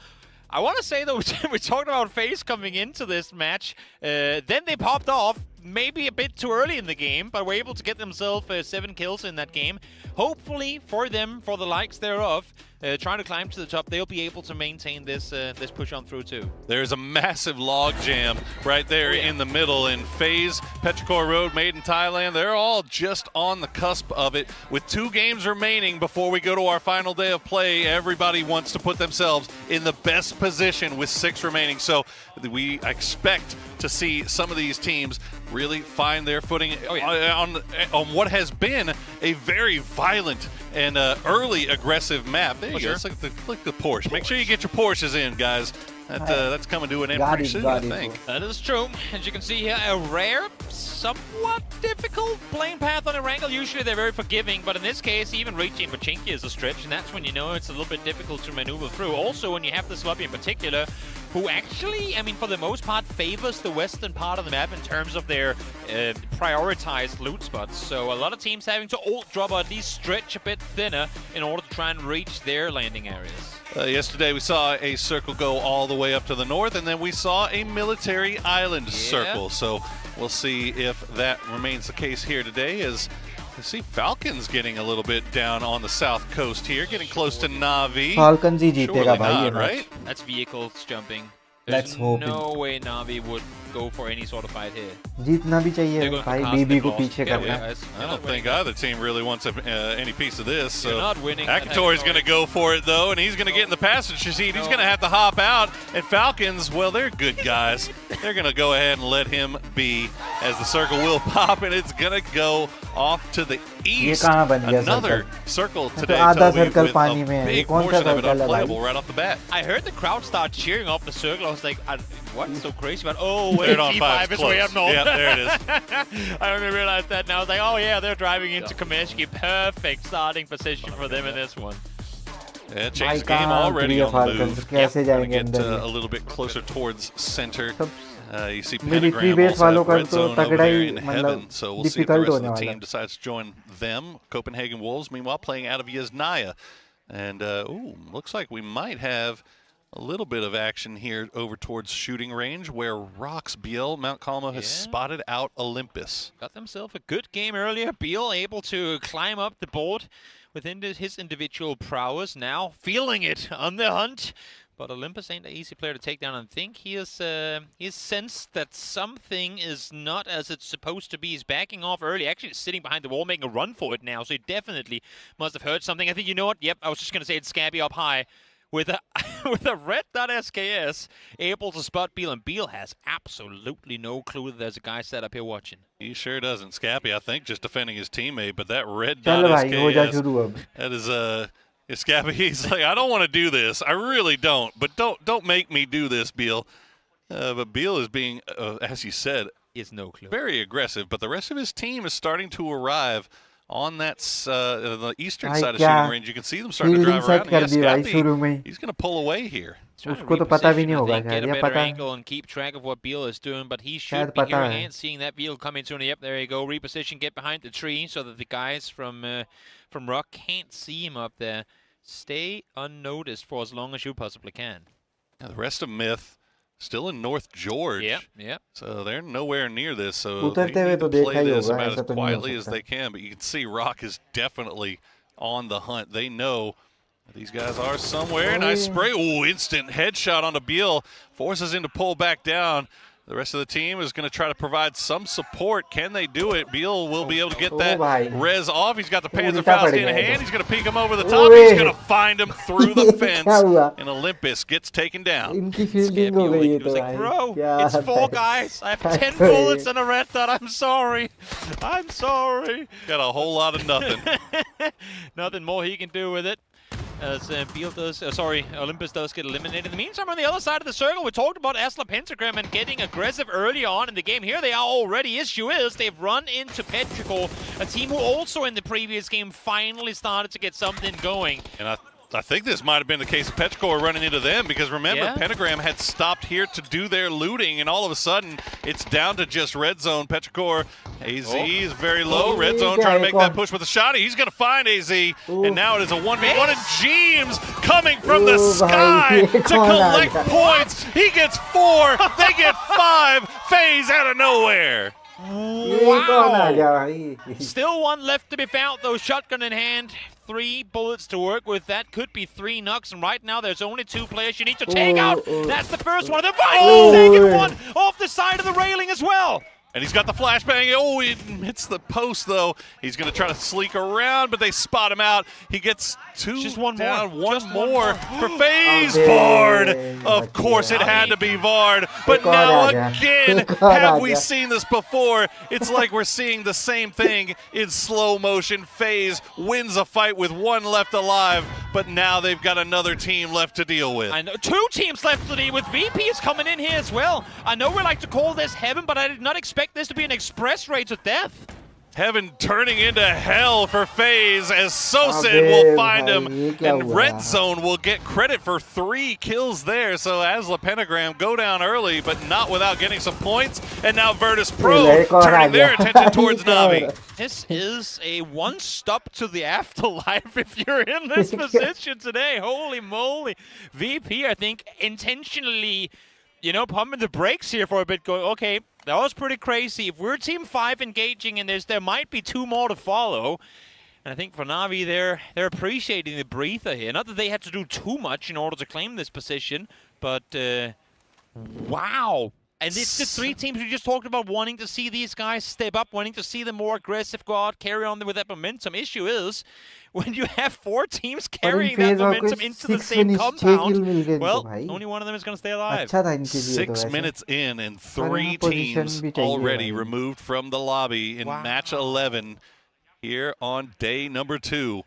I want to say, though, we talked about FaZe coming into this match. Then they popped off, maybe a bit too early in the game, but were able to get themselves 7 kills in that game. Hopefully for them, for the likes thereof, trying to climb to the top, they'll be able to maintain this this push on through too. There's a massive log jam right there in the middle, and FaZe, Petrichor Road, Made in Thailand, they're all just on the cusp of it. With 2 games remaining before we go to our final day of play, everybody wants to put themselves in the best position with 6 remaining. So we expect to see some of these teams really find their footing on what has been a very violent and early aggressive map. There you go. It's like the Porsche. Make sure you get your Porsches in, guys. That's coming to an end pretty soon, I think. That is true. As you can see here, a rare, somewhat difficult playing path on Erangel. Usually they're very forgiving, but in this case, even reaching Pachinki is a stretch, and that's when you know it's a little bit difficult to maneuver through. Also, when you have the Sloppy in particular, who actually, I mean, for the most part, favors the western part of the map in terms of their prioritized loot spots. So a lot of teams having to ult drop or at least stretch a bit thinner in order to try and reach their landing areas. Yesterday we saw a circle go all the way up to the north, and then we saw a military island circle. So we'll see if that remains the case here today, as I see Falcons getting a little bit down on the south coast here, getting close to Na'Vi. Falcons ही जीतेगा भाई ये right? That's vehicles jumping. Let's There's hope no way Na'Vi would go for any sort of fight here. जीतना भी चाहिए भाई, बीबी को पीछे करना. I don't think either team really wants any piece of this. So not winning. Akatori's going to go for it, though, and he's going to get in the passenger seat. He's going to have to hop out. And Falcons, well, they're good guys. They're going to go ahead and let him be, as the circle will pop, and it's going to go off to the east. Another circle today, Toby, with a big portion of it unplayable right off the bat. I heard the crowd start cheering off the circle. I was like, what's so crazy about? Oh, wait, Third on G5 is way up north. Yeah, there it is. I only realized that now. I was like, oh yeah, they're driving into Kameshki. Perfect starting position for them in this one. Yeah, changed the game already on the move. Trying to get a little bit closer towards center. You see Pentagram also have red zone over there in heaven, so we'll see if the rest of the team decides to join them. Copenhagen Wolves, meanwhile, playing out of Yasnaya. And, looks like we might have a little bit of action here over towards shooting range, where Rox BL Mount Kalma has spotted out Olympus. Got themselves a good game earlier. BL able to climb up the board within his individual prowess. Now feeling it on the hunt. But Olympus ain't an easy player to take down. I think he has sensed that something is not as it's supposed to be. He's backing off early, actually sitting behind the wall, making a run for it now. So he definitely must have heard something. I think, you know what? Yep, I was just going to say it's Scabby up high. With a with a red dot SKS able to spot Beal, and Beal has absolutely no clue that there's a guy set up here watching. He sure doesn't. Scabby, I think, just defending his teammate, but that red dot SKS, that is Scabby. He's like, I don't want to do this. I really don't. But don't make me do this, Beal. But Beal is being, as you said, is no clue. Very aggressive, but the rest of his team is starting to arrive on that the eastern side of shooting range. You can see them starting to drive around. He's going to pull away here. उसको तो पता भी नहीं होगा Get a या better पता angle and keep track of what Beal is doing, but he should be hearing and seeing that Beal coming soon. Yep, there you go. Reposition, get behind the tree so that the guys from Rock can't see him up there. Stay unnoticed for as long as you possibly can. Yeah, the rest of Myth still in North George. Yep. So they're nowhere near this. So they need to play this about as quietly as they can. But you can see Rock is definitely on the hunt. They know these guys are somewhere. Nice spray. Ooh, instant headshot onto Beal. Forces him to pull back down. The rest of the team is going to try to provide some support. Can they do it? Beal will be able to get that res off. He's got the Panzerfaust in hand. He's going to peek him over the top. He's going to find him through the fence. And Olympus gets taken down. He's like, bro, it's 4 guys. I have 10 bullets and a red dot. I'm sorry. I'm sorry. Got a whole lot of nothing. Nothing more he can do with it. As Beal does, Olympus does get eliminated. In the meantime, on the other side of the circle, we talked about Asla Pentagram and getting aggressive early on in the game. Here they are already. Issue is they've run into Petrichor, a team who also in the previous game finally started to get something going. And I think this might have been the case of Petrichor running into them, because remember, Pentagram had stopped here to do their looting, and all of a sudden, it's down to just red zone. Petrichor, AZ is very low. Red zone trying to make that push with a shot. He's going to find AZ, and now it is a 1v1, and James coming from the sky to collect points. He gets 4, they get 5. FaZe out of nowhere. Wow. Still one left to be found, though. Shotgun in hand. 3 bullets to work with. That could be 3 knocks, and right now there's only 2 players you need to take out. That's the first one. The second one off the side of the railing as well. And he's got the flashbang. Oh, he hits the post, though. He's going to try to sleek around, but they spot him out. He gets 2 Just one down, more. one more for FaZe. Vard. Of course, it had to be Vard. But now again, have we seen this before? It's like we're seeing the same thing in slow motion. FaZe wins a fight with 1 left alive, but now they've got another team left to deal with. I know 2 teams left to deal with. VP is coming in here as well. I know we like to call this heaven, but I did not expect this to be an express raid to death. Heaven turning into hell for FaZe as Sosin will find him, and Red Zone will get credit for 3 kills there. So Asla Pentagram go down early, but not without getting some points. And now Virtus Pro turning their attention towards Navi. This is a one stop to the afterlife if you're in this position today. Holy moly. VP, I think, intentionally, pumping the brakes here for a bit, going, okay, that was pretty crazy. If we're Team 5 engaging in this, there might be 2 more to follow. And I think for Navi, they're appreciating the breather here. Not that they had to do too much in order to claim this position, but wow. And it's the 3 teams we just talked about, wanting to see these guys step up, wanting to see them more aggressive, go out, carry on with that momentum. Issue is, when you have 4 teams carrying that momentum into the same compound, well, only one of them is going to stay alive. 6 minutes in, and 3 teams already removed from the lobby in match 11 here on day number 2.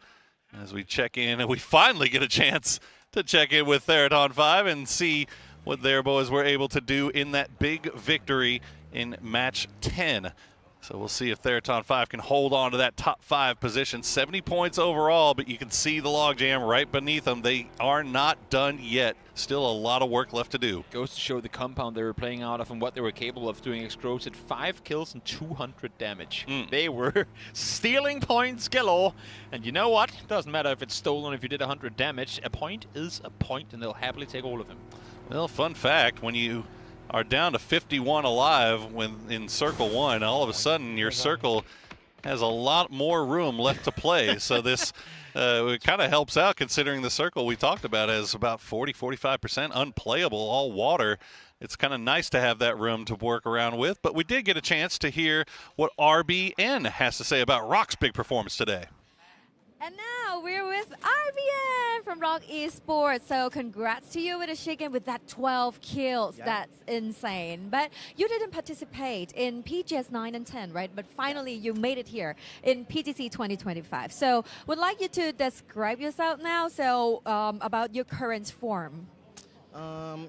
As we check in, and we finally get a chance to check in with Thgltn 5 and see what their boys were able to do in that big victory in match 10. So we'll see if Thgltn 5 can hold on to that top 5 position. 70 points overall, but you can see the logjam right beneath them. They are not done yet. Still a lot of work left to do. Goes to show the compound they were playing out of and what they were capable of doing. Explosive 5 kills and 200 damage. They were stealing points galore. And you know what? Doesn't matter if it's stolen, if you did 100 damage. A point is a point, and they'll happily take all of them. Well, fun fact, when you are down to 51 alive when in Circle 1, all of a sudden your circle has a lot more room left to play. So this it kind of helps out, considering the circle we talked about as about 40-45% unplayable, all water. It's kind of nice to have that room to work around with. But we did get a chance to hear what RBN has to say about Rock's big performance today. And now we're with RBN from Rock Esports. So congrats to you with a chicken with that 12 kills. Yeah. That's insane. But you didn't participate in PGS 9 and 10, right? But finally you made it here in PTC 2025. So would like you to describe yourself now. So about your current form.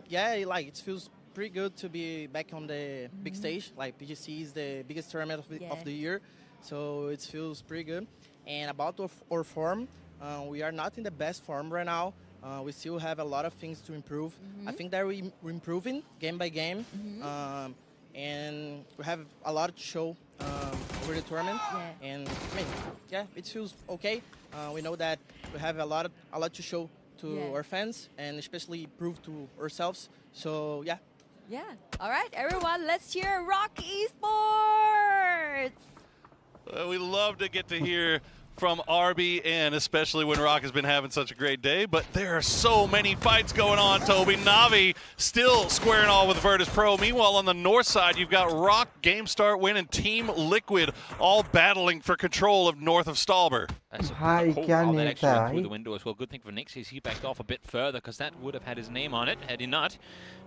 Yeah, like it feels pretty good to be back on the big stage. Like PGC is the biggest tournament of the year, so it feels pretty good. And about our form, we are not in the best form right now. We still have a lot of things to improve. I think that we're improving game by game, and we have a lot to show over the tournament. And I mean, yeah, it feels okay. We know that we have a lot to show to our fans, and especially prove to ourselves. So yeah. Yeah. All right, everyone, let's cheer Rock Esports. We love to get to hear from RBN, especially when Rock has been having such a great day. But there are so many fights going on, Toby. Navi still squaring all with Virtus Pro. Meanwhile, on the north side, you've got Rock, Game Start Win, and Team Liquid all battling for control of north of Stalber. That's a whole lot that actually went through the window as well. Good thing for Nix is he backed off a bit further, because that would have had his name on it had he not.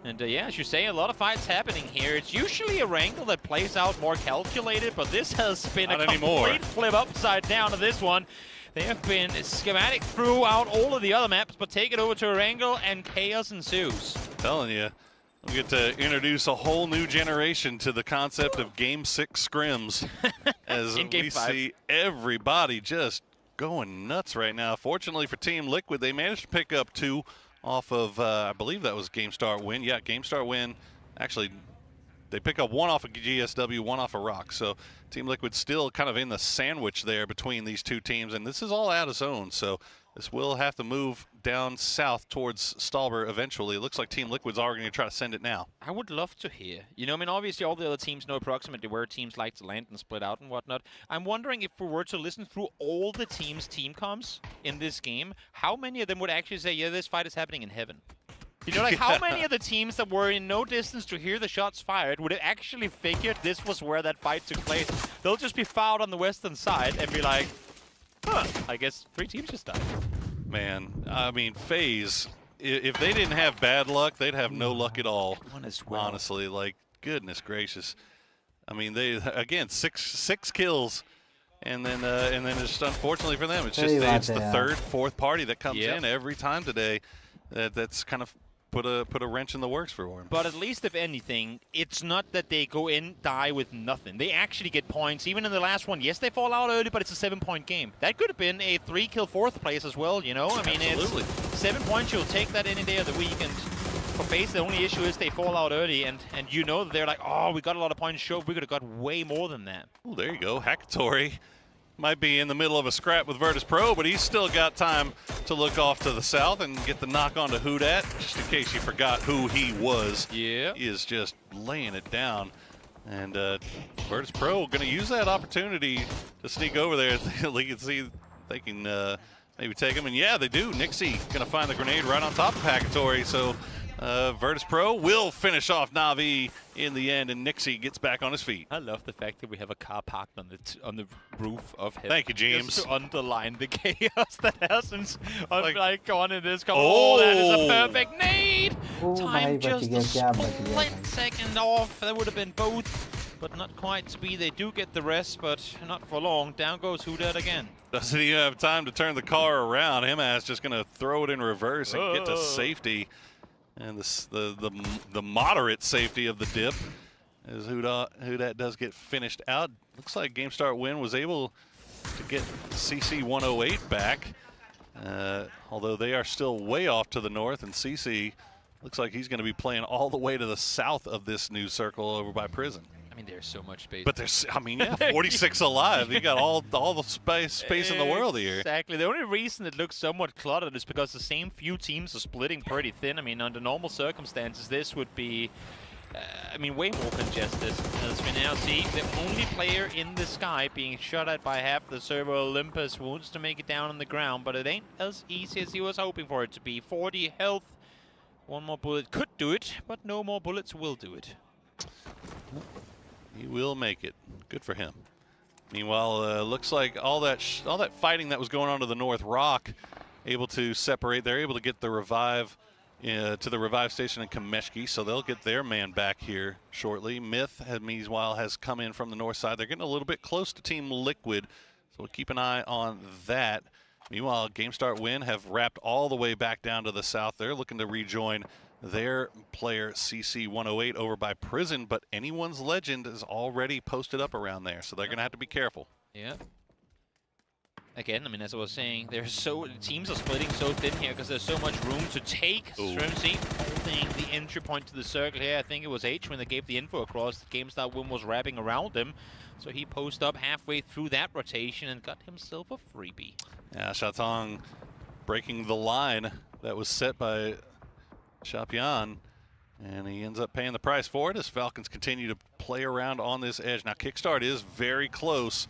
And yeah, as you say, a lot of fights happening here. It's usually a wrangle that plays out more calculated, but this has been a complete flip upside down to this one. They have been schematic throughout all of the other maps, but take it over to a wrangle and chaos ensues. I'm telling you, we get to introduce a whole new generation to the concept of Game 6 scrims as we see everybody just going nuts right now. Fortunately for Team Liquid, they managed to pick up 2 off of, I believe that was Game Start Win. Yeah, Game Start Win. Actually, they pick up 1 off of GSW, 1 off of Rock. So Team Liquid still kind of in the sandwich there between these 2 teams, and this is all out of zone. So this will have to move down south towards Stalber eventually. It looks like Team Liquid's already going to try to send it now. I would love to hear. You know, I mean, obviously all the other teams know approximately where teams like to land and split out and whatnot. I'm wondering if we were to listen through all the teams' team comms in this game, how many of them would actually say, yeah, this fight is happening in heaven? You know, like how many of the teams that were in no distance to hear the shots fired would have actually figured this was where that fight took place? They'll just be fouled on the western side and be like, huh, I guess 3 teams just died. Man, I mean, FaZe, if they didn't have bad luck, they'd have no luck at all. Honestly, like, goodness gracious. I mean, they, again, six kills, and then just unfortunately for them, it's just it's the third, fourth party that comes in every time today. That's kind of put a wrench in the works for them. But at least, if anything, it's not that they go in, die with nothing. They actually get points. Even in the last one, yes, they fall out early, but it's a 7-point game. That could have been a 3-kill 4th place as well, you know? I mean, it's 7 points, you'll take that any day of the week. And for FaZe, the only issue is they fall out early, and you know they're like, oh, we got a lot of points shoved. We could have got way more than that. Well, there you go. Hackatory might be in the middle of a scrap with Virtus Pro, but he's still got time to look off to the south and get the knock on to Whodat, just in case you forgot who he was. Yeah. He is just laying it down. And Virtus Pro going to use that opportunity to sneak over there. They can see they can maybe take him. And yeah, they do. Nixie going to find the grenade right on top of Hackatory. So Virtus Pro will finish off Na'Vi in the end, and Nixie gets back on his feet. I love the fact that we have a car parked on the roof of heaven. Thank you, James. Just to underline the chaos that hasn't like gone in this. Oh, that is a perfect nade! Time just a split second off. That would have been both, but not quite to be. They do get the rest, but not for long. Down goes Whodat again. Doesn't even have time to turn the car around. Him-ass just going to throw it in reverse and get to safety. And the moderate safety of the dip as Whodat does get finished out. Looks like Game Start Win was able to get CC 108 back, although they are still way off to the north, and CC looks like he's going to be playing all the way to the south of this new circle over by Prison. I mean, there's so much space. But there's, I mean, yeah, 46 alive. You got all the space in the world here. Exactly. The only reason it looks somewhat cluttered is because the same few teams are splitting pretty thin. I mean, under normal circumstances, this would be, I mean, way more congested. As we now see, the only player in the sky being shot at by half the server, Olympus, wants to make it down on the ground, but it ain't as easy as he was hoping for it to be. 40 health. One more bullet could do it, but no more bullets will do it. He will make it. Good for him. Meanwhile, looks like all that fighting that was going on to the north, Rock able to separate. They're able to get the revive to the revive station in Kameshki, so they'll get their man back here shortly. Myth, meanwhile, has come in from the north side. They're getting a little bit close to Team Liquid, so we'll keep an eye on that. Meanwhile, Game Start Win have wrapped all the way back down to the south. They're looking to rejoin their player CC108 over by Prison, but anyone's legend is already posted up around there, so they're going to have to be careful. Yeah. Again, I mean, as I was saying, teams are splitting so thin here because there's so much room to take. Strimsy holding the entry point to the circle here. I think it was H when they gave the info across. The GameStar win was wrapping around him. So he posted up halfway through that rotation and got himself a freebie. Yeah, Shatong breaking the line that was set by Shapian, and he ends up paying the price for it as Falcons continue to play around on this edge. Now, Kickstart is very close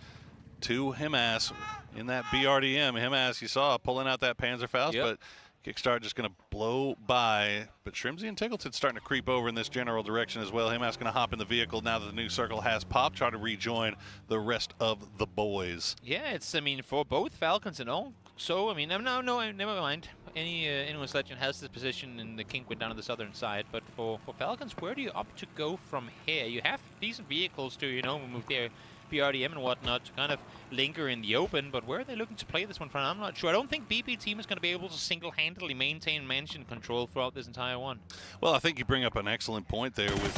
to Himas in that BRDM. Himas, you saw, pulling out that Panzerfaust, but Kickstart just going to blow by. But Shrimsy and Tgltn starting to creep over in this general direction as well. Himas going to hop in the vehicle now that the new circle has popped, try to rejoin the rest of the boys. Yeah, it's, I mean, for both Falcons and all. So, I mean, no, never mind. Anyone's legend has this position and the Kink went down to the southern side. But for Falcons, where do you opt to go from here? You have decent vehicles to, you know, move their BRDM and whatnot to kind of linger in the open, but where are they looking to play this one from? I'm not sure. I don't think BP team is going to be able to single-handedly maintain mansion control throughout this entire one. Well, I think you bring up an excellent point there with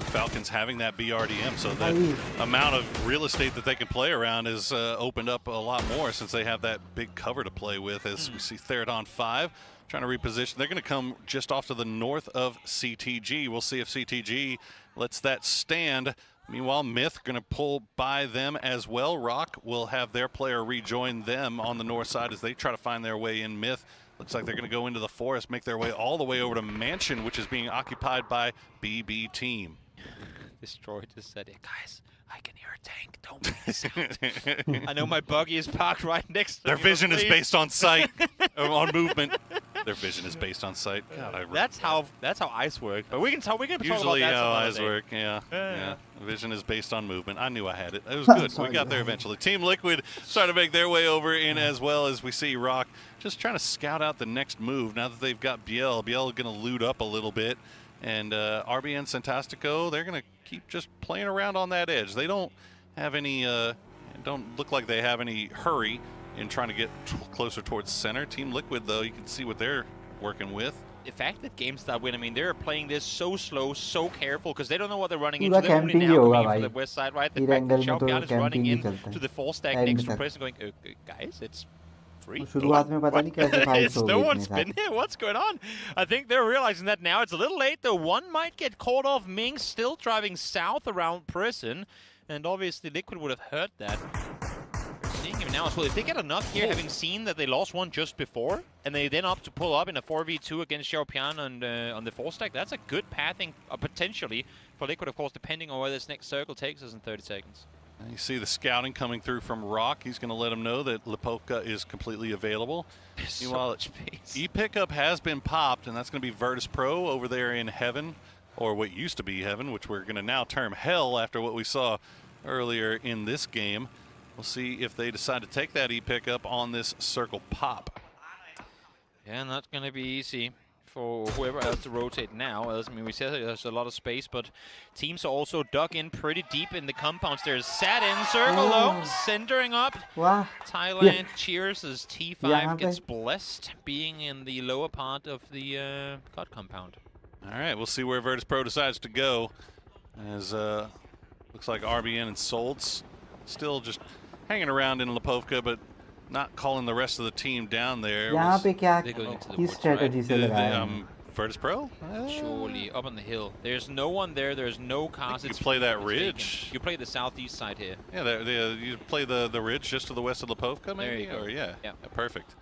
Falcons having that BRDM, so the amount of real estate that they can play around is opened up a lot more since they have that big cover to play with, as we see Thgltn 5 trying to reposition. They're going to come just off to the north of CTG. We'll see if CTG lets that stand. Meanwhile, Myth going to pull by them as well. Rock will have their player rejoin them on the north side as they try to find their way in. Myth looks like they're going to go into the forest, make their way all the way over to Mansion, which is being occupied by BB team. Destroy just said, guys, I can hear a tank. Don't make a sound. I know my buggy is parked right next to Their vision is based on sight, on movement. Their vision is based on sight. God, that's how ice works. But we can talk. Usually about that how eyes work. Yeah. Vision is based on movement. I knew I had it. It was good. We got there eventually. Team Liquid starting to make their way over in as well, as we see Rock just trying to scout out the next move. Now that they've got Biel going to loot up a little bit, and RBN Fantastico, they're going to keep just playing around on that edge. They don't have any. Don't look like they have any hurry in trying to get closer towards center. Team Liquid, though, you can see what they're working with. The fact that GameStar win, I mean, they're playing this so slow, so careful, because they don't know what they're running into. They're only now coming from the west side, right? The fact that Xiaopian is running into the full stack next to Prison going, guys, it's free. No one's been here. What's going on? I think they're realizing that now. It's a little late, though. One might get caught off. Ming still driving south around Prison, and obviously Liquid would have heard that. Seeing him now as well. If they get enough here, having seen that they lost one just before, and they then opt to pull up in a 4v2 against Xiaopian on the 4-stack, that's a good pathing potentially for Liquid, of course, depending on where this next circle takes us in 30 seconds. And you see the scouting coming through from Rock. He's going to let them know that Lipovka is completely available. Meanwhile, E-Pickup has been popped, and that's going to be Virtus Pro over there in Heaven, or what used to be Heaven, which we're going to now term Hell after what we saw earlier in this game. We'll see if they decide to take that E-Pickup on this circle pop. Yeah, not going to be easy for whoever has to rotate now. I mean, we said there's a lot of space, but teams are also dug in pretty deep in the compounds. There's sat in circle low, centering up. Thailand cheers as T5 gets blessed being in the lower part of the God compound. All right, we'll see where Virtus Pro decides to go. As looks like RBN and Solds still just hanging around in Lipovka, but not calling the rest of the team down there. Virtus Pro? Surely, up on the hill. There's no one there. There's no cars. You play that ridge. You play the southeast side here. Yeah, you play the ridge just to the west of Lipovka, maybe? There you go. Yeah, perfect.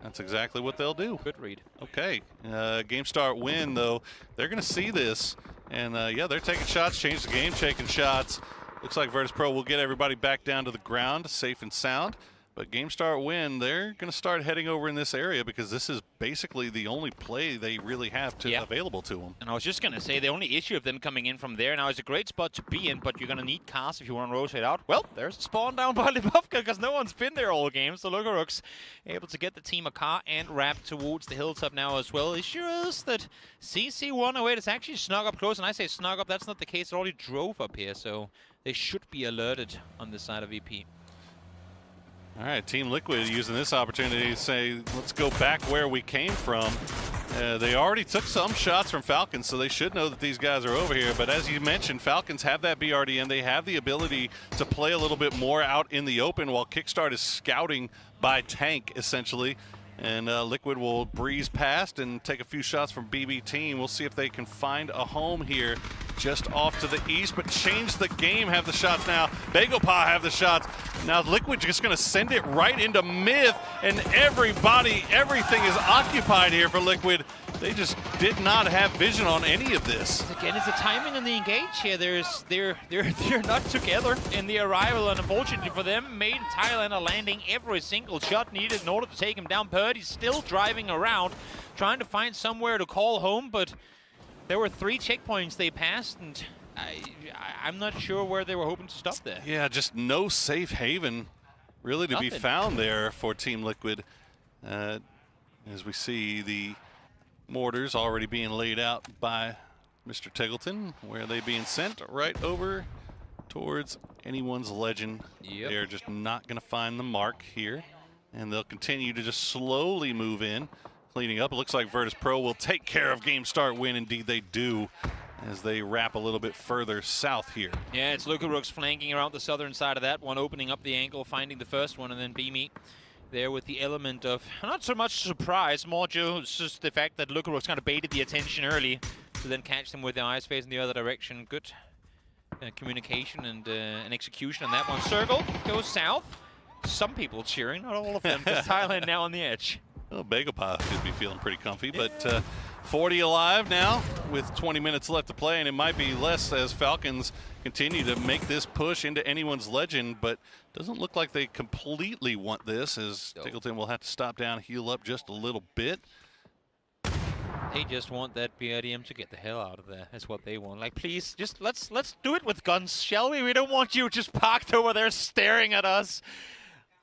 That's exactly what they'll do. Good read. Okay. GameStar win, though. They're going to see this. And, yeah, they're taking shots, change the game, taking shots. Looks like Virtus Pro will get everybody back down to the ground, safe and sound. But GameStar win, they're going to start heading over in this area because this is basically the only play they really have available to them. And I was just going to say, the only issue of them coming in from there now is a great spot to be in, but you're going to need cars if you want to rotate out. Well, there's a spawn down by Lipovka because no one's been there all game. So Lugarooks able to get the team a car and wrap towards the hilltop now as well. Issue is that CC108 is actually snug up close, and I say snug up, that's not the case. It already drove up here, so they should be alerted on this side of EP. All right, Team Liquid using this opportunity to say, let's go back where we came from. They already took some shots from Falcons, so they should know that these guys are over here. But as you mentioned, Falcons have that BRDM. They have the ability to play a little bit more out in the open while Kickstart is scouting by tank, essentially. And Liquid will breeze past and take a few shots from BB Team. We'll see if they can find a home here just off to the east, but change the game, have the shots now. Bagopah have the shots. Now Liquid just gonna send it right into Myth, and everything is occupied here for Liquid. They just did not have vision on any of this. Again, it's the timing and the engage here. They're not together in the arrival, and unfortunately for them, Made in Thailand are landing every single shot needed in order to take him down. Purdy's still driving around, trying to find somewhere to call home, but there were 3 checkpoints they passed, and I'm not sure where they were hoping to stop there. Yeah, just no safe haven really to be found there for Team Liquid. As we see the mortars already being laid out by Mr. Tgltn, where they being sent right over towards anyone's legend. Yep. They're just not going to find the mark here, and they'll continue to just slowly move in, cleaning up. It looks like Virtus Pro will take care of game start win. Indeed they do, as they wrap a little bit further south here. Yeah, it's Luka Rooks flanking around the southern side of that one, opening up the angle, finding the first one, and then Beamy there with the element of not so much surprise, more just the fact that Luka Rooks kind of baited the attention early to then catch them with their eyes facing the other direction. Good communication and an execution on that one. Circle goes south. Some people cheering, not all of them, because Thailand now on the edge. Well, Bagopah should be feeling pretty comfy, but 40 alive now with 20 minutes left to play, and it might be less as Falcons continue to make this push into anyone's legend, but doesn't look like they completely want this, as Tgltn will have to stop down, heal up just a little bit. They just want that BRDM to get the hell out of there. That's what they want. Like, please, just let's do it with guns, shall we? We don't want you just parked over there staring at us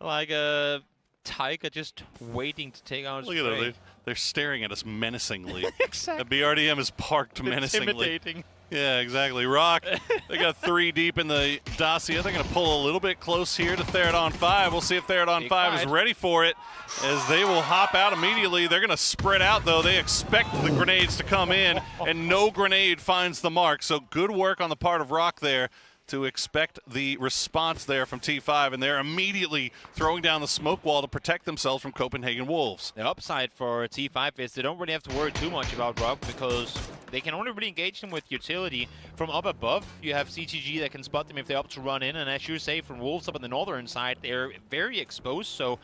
like a tiger just waiting to take out his Look at prey. them. They're staring at us menacingly. Exactly. The BRDM is parked menacingly. Intimidating. Yeah, exactly. Rock, they got 3 deep in the Dacia. They're going to pull a little bit close here to Thgltn 5. We'll see if Thgltn 5 is ready for it, as they will hop out immediately. They're going to spread out, though. They expect the grenades to come in, and no grenade finds the mark. So good work on the part of Rock there to expect the response there from T5, and they're immediately throwing down the smoke wall to protect themselves from Copenhagen Wolves. The upside for T5 is they don't really have to worry too much about Rock, because they can only really engage them with utility from up above. You have CTG that can spot them if they opt to run in, and as you say, from Wolves up on the northern side, they're very exposed, so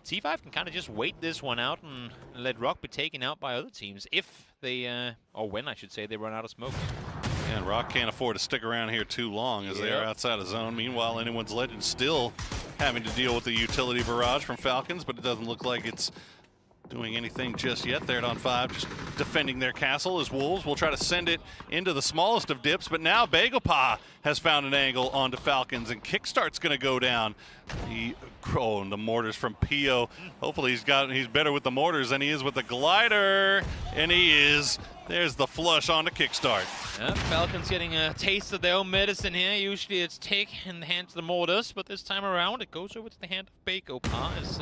T5 can kind of just wait this one out and let Rock be taken out by other teams if they, or when I should say, they run out of smoke. Yeah, and Rock can't afford to stick around here too long, as they are outside of zone. Meanwhile, anyone's legend still having to deal with the utility barrage from Falcons, but it doesn't look like it's doing anything just yet. Thgltn 5 just defending their castle, as Wolves will try to send it into the smallest of dips, but now Bagopah has found an angle onto Falcons, and Kickstart's going to go down. And the mortars from Pio. Hopefully he's better with the mortars than he is with the glider, and he is. There's the flush on the Kickstart. Yeah, Falcons getting a taste of their own medicine here. Usually it's take in the hands of the mortars, but this time around it goes over to the hand of Bagopah as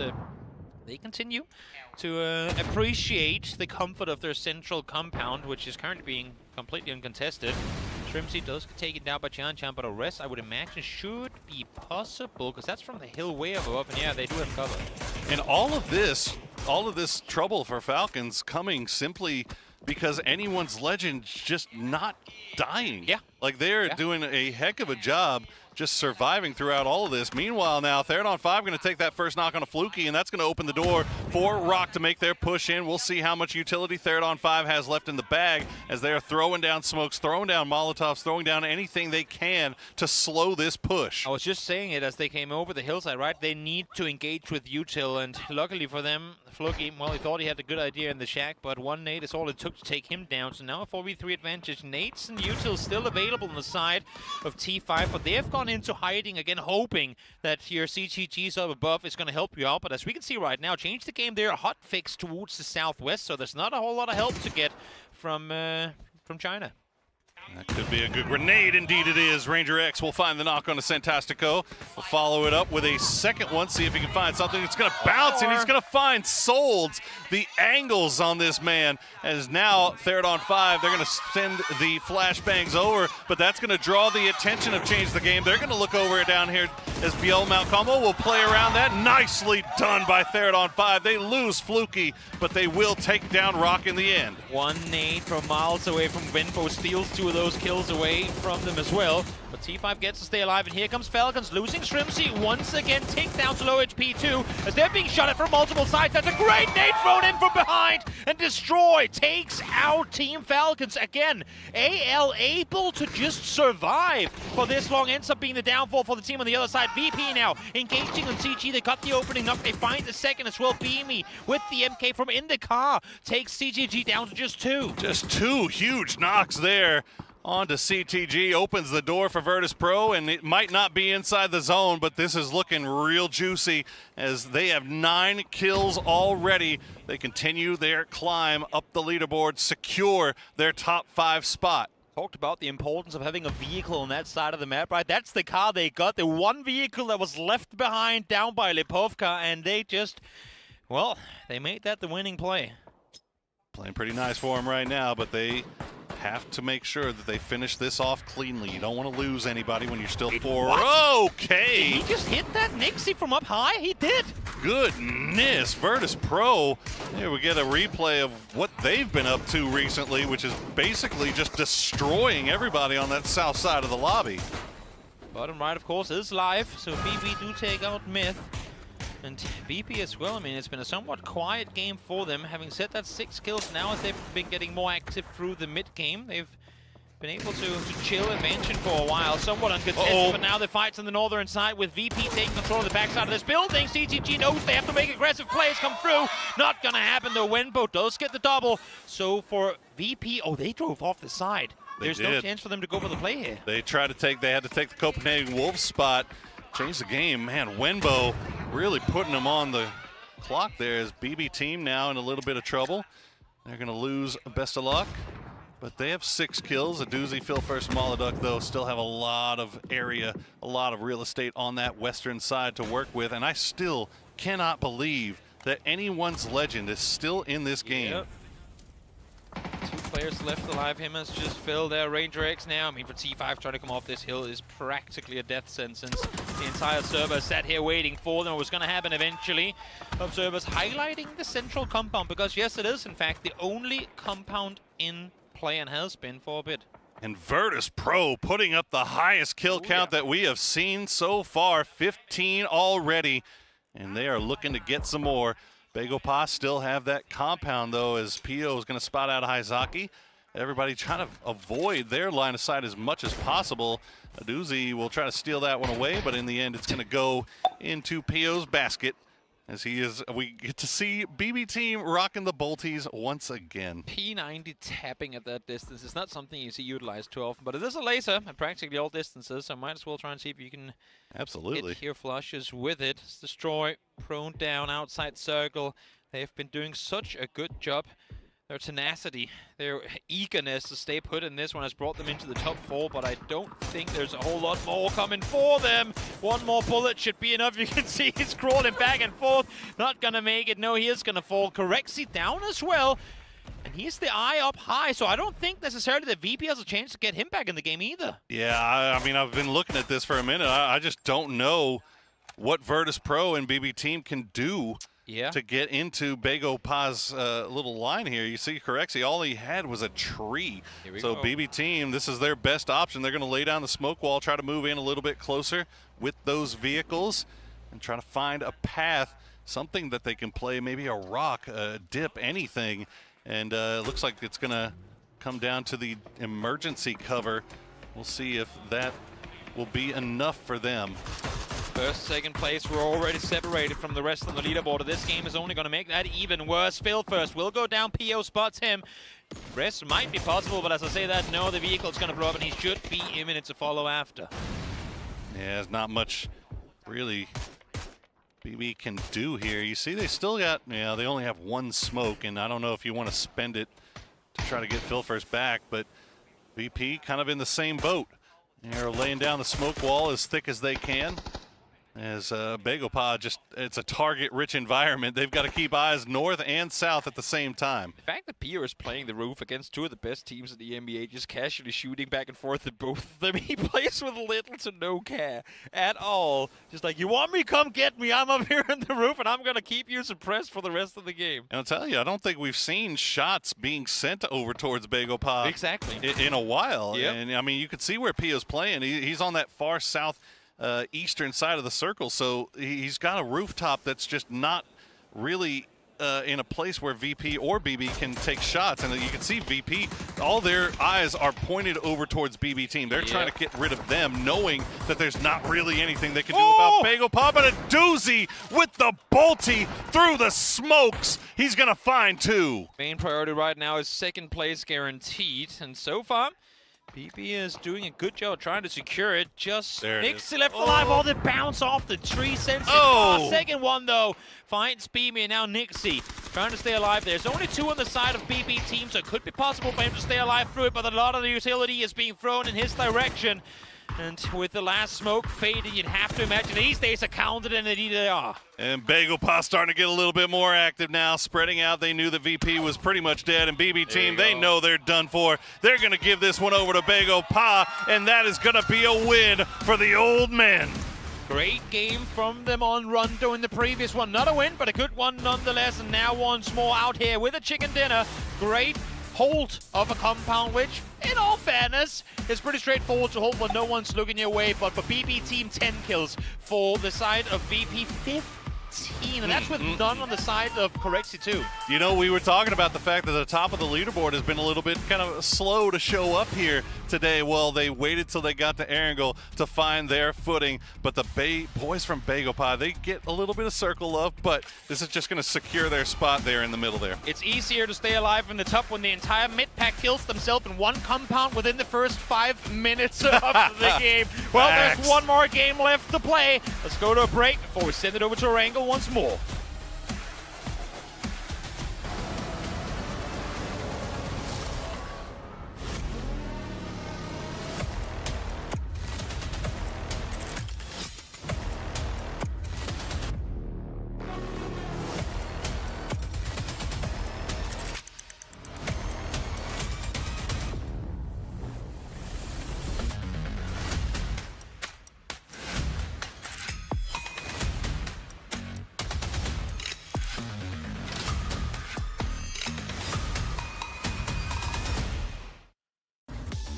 they continue to appreciate the comfort of their central compound, which is currently being completely uncontested. Shrimsy does take it down by Chan, but a rest, I would imagine, should be possible, because that's from the hill way above, and yeah, they do have cover. And all of this trouble for Falcons coming simply because anyone's legend's just not dying. Yeah. Like, they're doing a heck of a job just surviving throughout all of this. Meanwhile, now Thgltn 5 going to take that first knock on a Fluky, and that's going to open the door for Rock to make their push in. We'll see how much utility Thgltn 5 has left in the bag, as they are throwing down smokes, throwing down Molotovs, throwing down anything they can to slow this push. I was just saying it as they came over the hillside, right? They need to engage with util, and luckily for them, Fluky, well, he thought he had a good idea in the shack, but one nade is all it took to take him down. So now a 4v3 advantage. Nades and util still available on the side of T5, but they have gone into hiding again, hoping that your CTGs up above is going to help you out. But as we can see right now, change the game there, a hot fix towards the southwest, so there's not a whole lot of help to get from China. That could be a good grenade. Indeed it is. Ranger X will find the knock on the Santastico. We'll follow it up with a second one, see if he can find something. It's going to bounce, and he's going to find Solds. The angles on this man. As now, third on 5, they're going to send the flashbangs over, but that's going to draw the attention of Change the Game. They're going to look over it down here as Biel Malcombo will play around that. Nicely done by third on 5. They lose Fluky, but they will take down Rock in the end. One nade from miles away from Winbo, steals 2 of those kills away from them as well. But T5 gets to stay alive, and here comes Falcons losing Shrimpsy once again. Take down to low HP too, as they're being shot at from multiple sides. That's a great nade thrown in from behind, and Destroy takes out Team Falcons again. AL able to just survive for this long, ends up being the downfall for the team on the other side. VP now engaging on CG. They got the opening up. They find the second as well. Beamy with the MK from in the car takes CGG down to just 2. Just 2 huge knocks there onto CTG, opens the door for Virtus Pro, and it might not be inside the zone, but this is looking real juicy as they have 9 kills already. They continue their climb up the leaderboard, secure their top 5 spot. Talked about the importance of having a vehicle on that side of the map, right? That's the car they got, the one vehicle that was left behind down by Lipovka, and they just, well, they made that the winning play. Playing pretty nice for them right now, but they have to make sure that they finish this off cleanly. You don't want to lose anybody when you're still 4. Okay. Did he just hit that Nixie from up high? He did. Goodness, Virtus Pro. Here we get a replay of what they've been up to recently, which is basically just destroying everybody on that south side of the lobby. Bottom right, of course, is live, so BB do take out Myth. And BP as well. I mean, it's been a somewhat quiet game for them. Having said that, 6 kills now as they've been getting more active through the mid game. They've been able to chill and mansion for a while. Somewhat uncontested, but now the fight's on the northern side with VP taking control of the backside of this building. CTG knows they have to make aggressive plays come through. Not gonna happen though. Wenbo does get the double. So for VP, oh, they drove off the side. There's no chance for them to go for the play here. They had to take the Copenhagen Wolves spot. Change the game, man. Wenbo really putting them on the clock there as BB team now in a little bit of trouble. They're going to lose Best of Luck, but they have 6 kills. A doozy Phil First Moloduk, though, still have a lot of area, a lot of real estate on that western side to work with, and I still cannot believe that anyone's legend is still in this game. Yep. 2 players left alive. Him has just filled their Ranger X now. I mean, for T5 trying to come off this hill is practically a death sentence. The entire server sat here waiting for them. It was going to happen eventually. Observers highlighting the central compound because, yes, it is, in fact, the only compound in play and has been for a bit. And Virtus Pro putting up the highest kill count that we have seen so far, 15 already, and they are looking to get some more. Bago Pass still have that compound, though, as Pio is going to spot out Haizaki. Everybody trying to avoid their line of sight as much as possible. Aduzi will try to steal that one away, but in the end, it's going to go into Pio's basket. As we get to see BB team rocking the bolties once again. P90 tapping at that distance is not something you see utilized too often, but it is a laser at practically all distances, so might as well try and see if you can hit here flushes with it. It's Destroy, prone down, outside circle. They've been doing such a good job. Their tenacity, their eagerness to stay put in this one has brought them into the top 4, but I don't think there's a whole lot more coming for them. One more bullet should be enough. You can see he's crawling back and forth. Not gonna make it. No, he is gonna fall. Corexi down as well. And he's the eye up high, so I don't think necessarily that VP has a chance to get him back in the game either. Yeah, I mean, I've been looking at this for a minute. I just don't know what Virtus Pro and BB team can do to get into Bago Pa's little line here. You see Corexi, all he had was a tree. So BB team, this is their best option. They're going to lay down the smoke wall, try to move in a little bit closer with those vehicles and try to find a path, something that they can play, maybe a rock, a dip, anything. And it looks like it's going to come down to the emergency cover. We'll see if that will be enough for them. First, second place, we're already separated from the rest of the leaderboard. This game is only going to make that even worse. Phil first will go down. Pio spots him. Rest might be possible, but as I say that, no, the vehicle's going to blow up, and he should be imminent to follow after. Yeah, there's not much really BB can do here. You see, they still got, they only have 1 smoke, and I don't know if you want to spend it to try to get Phil first back, but VP kind of in the same boat. They're laying down the smoke wall as thick as they can. As Bagopod it's a target-rich environment. They've got to keep eyes north and south at the same time. The fact that Pierre is playing the roof against two of the best teams in the NBA, just casually shooting back and forth at both of them, he plays with little to no care at all. Just like, you want me? Come get me. I'm up here on the roof, and I'm going to keep you suppressed for the rest of the game. And I'll tell you, I don't think we've seen shots being sent over towards Bagopod in a while. Yep. And, I mean, you can see where Pio's playing. He's on that far south eastern side of the circle, so he's got a rooftop that's just not really in a place where VP or BB can take shots. And you can see VP, all their eyes are pointed over towards BB team. They're trying to get rid of them, knowing that there's not really anything they can do about Bagopod. But a doozy with the bolty through the smokes. He's going to find two. Main priority right now is second place guaranteed, and so far BB is doing a good job trying to secure it. Just Nixie left alive. Oh, the bounce off the tree. Sends it. Second one, though, finds BB, and now Nixie trying to stay alive. There's only two on the side of BB team, so it could be possible for him to stay alive through it, but a lot of the utility is being thrown in his direction. And with the last smoke fading, you'd have to imagine these days are counted in the NVIDIA. And Bagopod starting to get a little bit more active now, spreading out. They knew the VP was pretty much dead, and BB team, they know they're done for. They're going to give this one over to Bagopod, and that is going to be a win for the old men. Great game from them on Rondo in the previous one. Not a win, but a good one nonetheless. And now once more out here with a chicken dinner. Great hold of a compound, which, in all fairness, is pretty straightforward to hold when no one's looking your way. But for BB team, 10 kills. For the side of VP, 15. And that's with none on the side of Correxy, too. You know, we were talking about the fact that the top of the leaderboard has been a little bit kind of slow to show up here today. Well, they waited till they got to Erangel to find their footing. But the boys from Bagopod, they get a little bit of circle love, but this is just going to secure their spot there in the middle there. It's easier to stay alive in the top when the entire mid-pack kills themselves in one compound within the first 5 minutes of the game. Well, there's one more game left to play. Let's go to a break before we send it over to Erangel once more.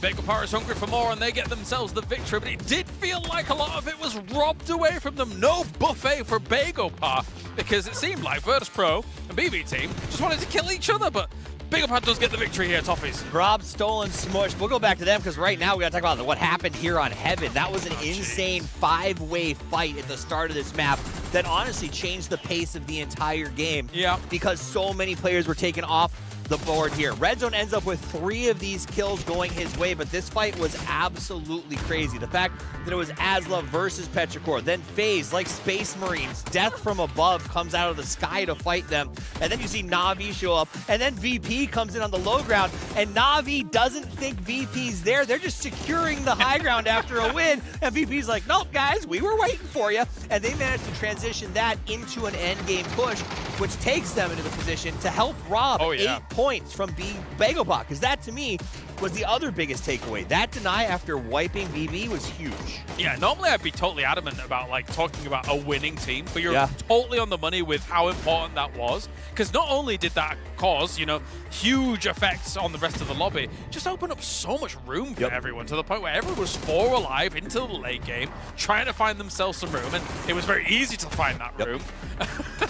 Bagopod is hungry for more, and they get themselves the victory, but it did feel like a lot of it was robbed away from them. No buffet for Bagopod, because it seemed like Virtus.pro and BB team just wanted to kill each other, but Bagopod does get the victory here, Toffees. Rob, stolen, smushed. We'll go back to them because right now we got to talk about what happened here on Heaven. That was an insane 5-way fight at the start of this map that honestly changed the pace of the entire game. Yeah. Because so many players were taken off the board here. Red Zone ends up with 3 of these kills going his way, but this fight was absolutely crazy. The fact that it was Asla versus Petrichor, then FaZe, like Space Marines, death from above comes out of the sky to fight them, and then you see Na'Vi show up, and then VP comes in on the low ground, and Na'Vi doesn't think VP's there. They're just securing the high ground after a win, and VP's like, nope, guys, we were waiting for you, and they managed to transition that into an endgame push, which takes them into the position to help Rob 8 points from Bagopod, because that to me was the other biggest takeaway. That deny after wiping BB was huge. Yeah, normally I'd be totally adamant about like talking about a winning team, but you're totally on the money with how important that was, because not only did that cause, you know, huge effects on the rest of the lobby, just opened up so much room for everyone, to the point where everyone was 4 alive into the late game, trying to find themselves some room, and it was very easy to find that room.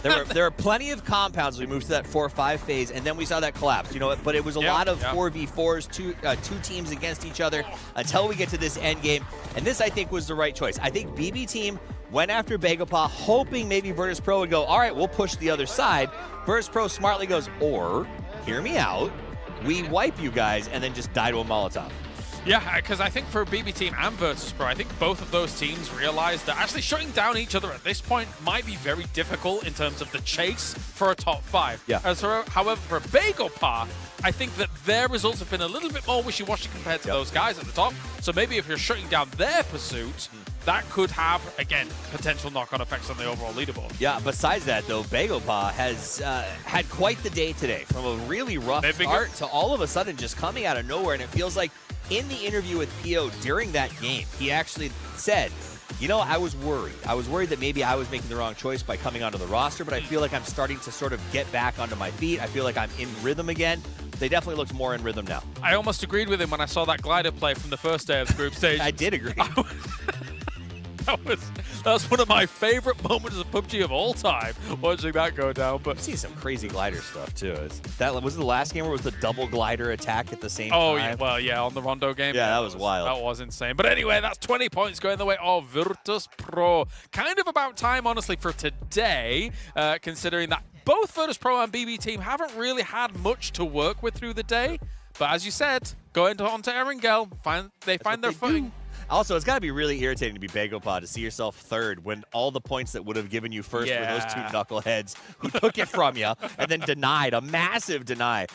There were plenty of compounds as we moved to that 4-5 phase, and then we saw that collapse, you know, but it was a lot of 4v4s, two teams against each other until we get to this end game, and this I think was the right choice. I think BB team went after Bagopod, hoping maybe Virtus.pro would go, all right, we'll push the other side. Virtus.pro smartly goes, or, hear me out, we wipe you guys, and then just die to a Molotov. Yeah, because I think for BB Team and Virtus.pro, I think both of those teams realized that actually shutting down each other at this point might be very difficult in terms of the chase for a top 5. Yeah. However, for BagelPa, I think that their results have been a little bit more wishy-washy compared to those guys at the top. So maybe if you're shutting down their pursuit, that could have, again, potential knock-on effects on the overall leaderboard. Yeah, besides that, though, BagelPa has had quite the day today. From a really rough start to all of a sudden just coming out of nowhere. And it feels like in the interview with PO during that game, he actually said, you know, I was worried. I was worried that maybe I was making the wrong choice by coming onto the roster, but I feel like I'm starting to sort of get back onto my feet. I feel like I'm in rhythm again. They definitely look more in rhythm now. I almost agreed with him when I saw that glider play from the first day of the group stage. I did agree. That was one of my favorite moments of PUBG of all time, watching that go down. But I've seen some crazy glider stuff too. That was the last game where it was the double glider attack at the same time. Oh yeah, well yeah, on the Rondo game. Yeah, that was wild. That was insane. But anyway, that's 20 points going the way of Virtus.pro. Kind of about time, honestly, for today, considering that both Virtus.pro and BB Team haven't really had much to work with through the day. But as you said, going onto Erangel, they find their footing. Also, it's got to be really irritating to be BagelPa to see yourself third when all the points that would have given you first were those two knuckleheads who took it from you and then denied, a massive deny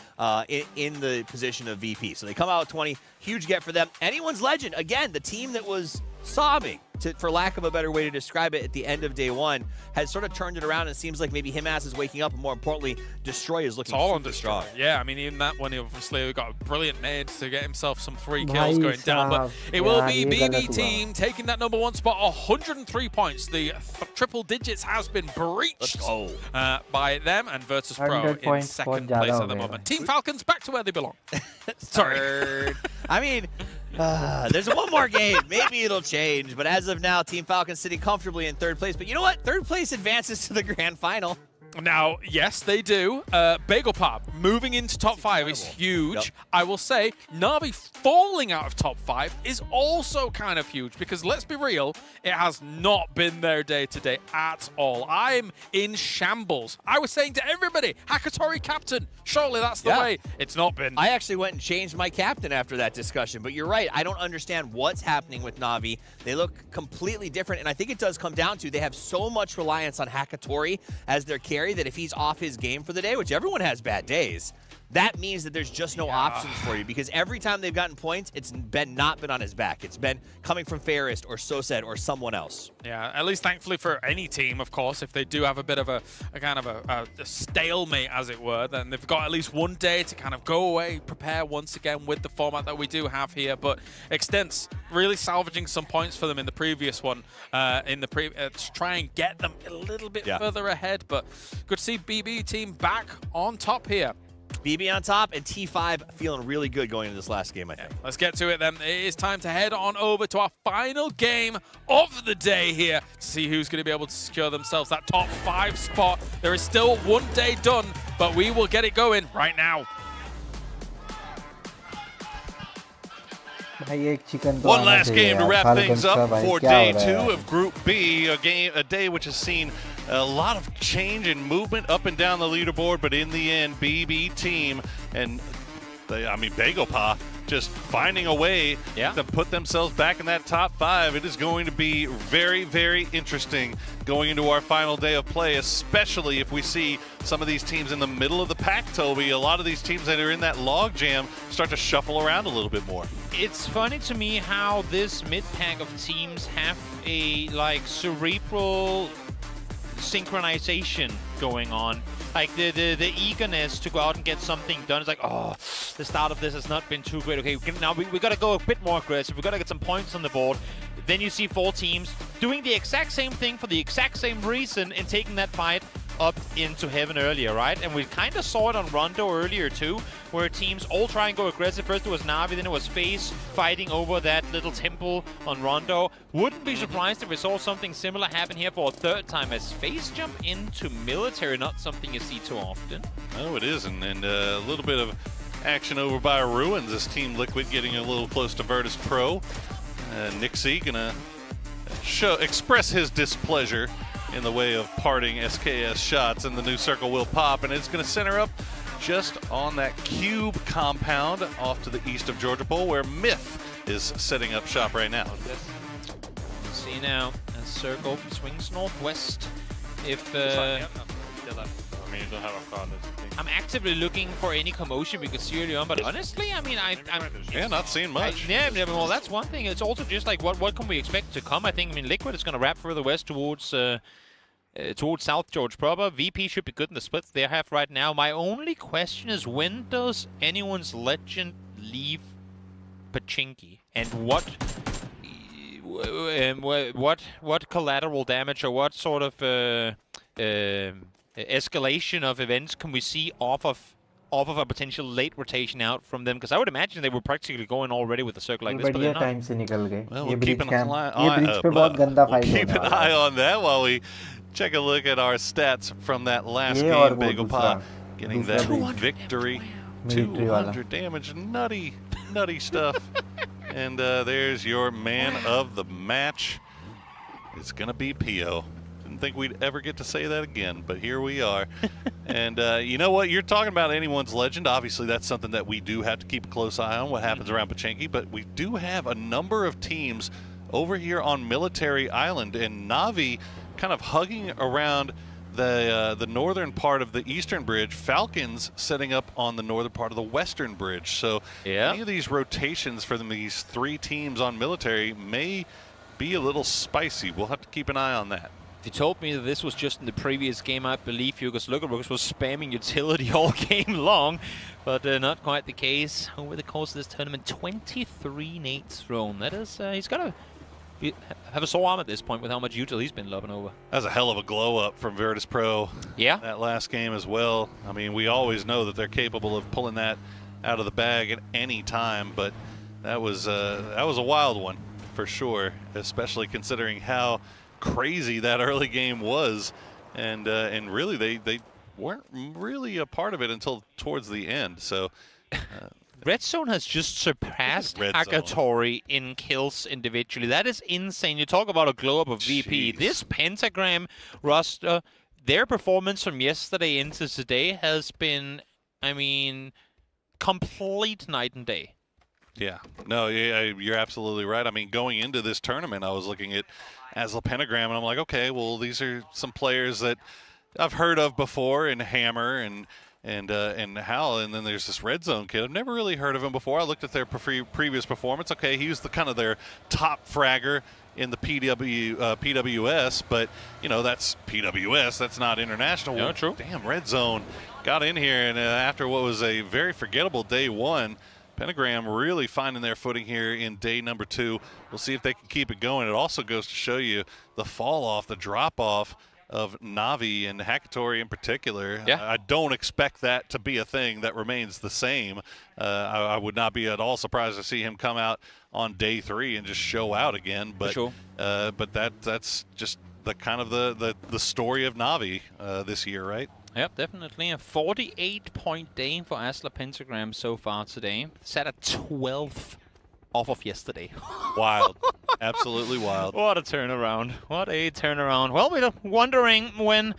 in the position of VP. So they come out with 20, huge get for them. Anyone's legend, again, the team that was sobbing, for lack of a better way to describe it, at the end of day one, has sort of turned it around, and it seems like maybe Himas is waking up, and more importantly, Destroy is looking super strong. Yeah, I mean, even that one, he obviously got a brilliant nade to get himself some 3 kills going down, but it will be BB Team taking that #1 spot, 103 points. The triple digits has been breached by them, and Virtus.pro in second place at the moment. Team Falcons back to where they belong. Sorry. I mean, there's one more game. Maybe it'll change. But as of now, Team Falcons sitting comfortably in third place. But you know what? Third place advances to the grand final. Now, yes, they do. BagelPa moving into top 5 is huge. Yep. I will say, Na'Vi falling out of top 5 is also kind of huge because, let's be real, it has not been their day today at all. I'm in shambles. I was saying to everybody, Hakatori captain, surely that's the way. It's not been. I actually went and changed my captain after that discussion, but you're right. I don't understand what's happening with Na'Vi. They look completely different, and I think it does come down to they have so much reliance on Hakatori as their carry that if he's off his game for the day, which everyone has bad days, that means that there's just no options for you, because every time they've gotten points, it's not been on his back. It's been coming from Fairest or Sosed or someone else. Yeah, at least thankfully for any team, of course, if they do have a bit of a kind of a stalemate, as it were, then they've got at least one day to kind of go away, prepare once again with the format that we do have here. But Extents really salvaging some points for them in the previous one, to try and get them a little bit further ahead. But good to see BB Team back on top here. BB on top, and T5 feeling really good going into this last game, I think. Let's get to it then. It is time to head on over to our final game of the day here to see who's going to be able to secure themselves that top 5 spot. There is still one day done, but we will get it going right now. One last game to wrap things up for day 2 of Group B, a day which has seen a lot of change and movement up and down the leaderboard, but in the end, BB Team and BagelPa just finding a way to put themselves back in that top 5. It is going to be very, very interesting going into our final day of play, especially if we see some of these teams in the middle of the pack, Toby. A lot of these teams that are in that log jam start to shuffle around a little bit more. It's funny to me how this mid-pack of teams have a, cerebral synchronization going on. Like the eagerness to go out and get something done. It's like, oh, the start of this has not been too great. Okay, now we got to go a bit more aggressive. We got to get some points on the board. Then you see 4 teams doing the exact same thing for the exact same reason and taking that fight up into heaven earlier, right? And we kind of saw it on Rondo earlier too, where teams all try and go aggressive. First it was Na'Vi, then it was FaZe fighting over that little temple on Rondo. Wouldn't be surprised if we saw something similar happen here for a third time, as FaZe jump into military, not something you see too often. Oh, it isn't, and a little bit of action over by Ruins. This Team Liquid getting a little close to Virtus.pro. Nixie gonna express his displeasure in the way of parting SKS shots, and the new circle will pop, and it's going to center up just on that cube compound off to the east of Georgia Pole, where Myth is setting up shop right now. See now, a circle swings northwest. If I'm actively looking for any commotion we could see early on, but honestly, I mean, I'm not seeing much. Well, that's one thing. It's also just like what can we expect to come? I think, I mean, Liquid is going to wrap further west towards South George proper. VP should be good in the splits they have right now. My only question is, when does anyone's legend leave Pachinki, and what collateral damage or what sort of escalation of events can we see off of a potential late rotation out from them? Because I would imagine they were practically going already with a circle like this, but they're not. time se nikal gaye. Well, ये we'll keep bridge an camp, eye, ये bridge पे बहुत गंदा fight keep होने an वाला eye है. on that while we take a look at our stats from that last ये और game. वो Bagel दूसरा, Pa getting that दूसरा bridge. victory. Military वाला. 200 damage, nutty stuff. And there's your man of the match. It's gonna be Pio. Didn't think we'd ever get to say that again, but here we are. And you know what? You're talking about anyone's legend. Obviously, that's something that we do have to keep a close eye on, what happens around Pachinki. But we do have a number of teams over here on Military Island, and Na'Vi kind of hugging around the northern part of the eastern bridge. Falcons setting up on the northern part of the western bridge. So any of these rotations for these three teams on Military may be a little spicy. We'll have to keep an eye on that. If you told me that this was just in the previous game, I believe you, because Lookerbrooks was spamming utility all game long, but not quite the case over the course of this tournament. 23 nades thrown. That is, he's got to have a sore arm at this point with how much util he's been lobbing over. That's a hell of a glow up from Virtus Pro. Yeah. That last game as well. I mean, we always know that they're capable of pulling that out of the bag at any time, but that was a wild one for sure, especially considering how crazy that early game was, and really they weren't really a part of it until towards the end. So Red Zone has just surpassed Agatori in kills individually. That is insane. You talk about a glow up of VP. This Pentagram roster, their performance from yesterday into today has been, I mean, complete night and day. Yeah, no, you're absolutely right. I mean, going into this tournament, I was looking at Asla Pentagram, and I'm like, okay, well, these are some players that I've heard of before, and Hammer and Hal, and then there's this Red Zone kid. I've never really heard of him before. I looked at their previous performance. Okay, he was the kind of their top fragger in the PWS, but you know, that's PWS. That's not international. Yeah, true. Damn, Red Zone got in here, and after what was a very forgettable day one, Pentagram really finding their footing here in day number 2. We'll see if they can keep it going. It also goes to show you the fall off, the drop off of Na'Vi and Hakatori in particular. Yeah. I don't expect that to be a thing that remains the same. I would not be at all surprised to see him come out on day 3 and just show out again. But sure. But that's just the kind of the story of Na'Vi this year, right? Yep, definitely. A 48-point day for Asla Pentagram so far today. Sat at 12th off of yesterday. Wild. Absolutely wild. What a turnaround. What a turnaround. Well, we're wondering when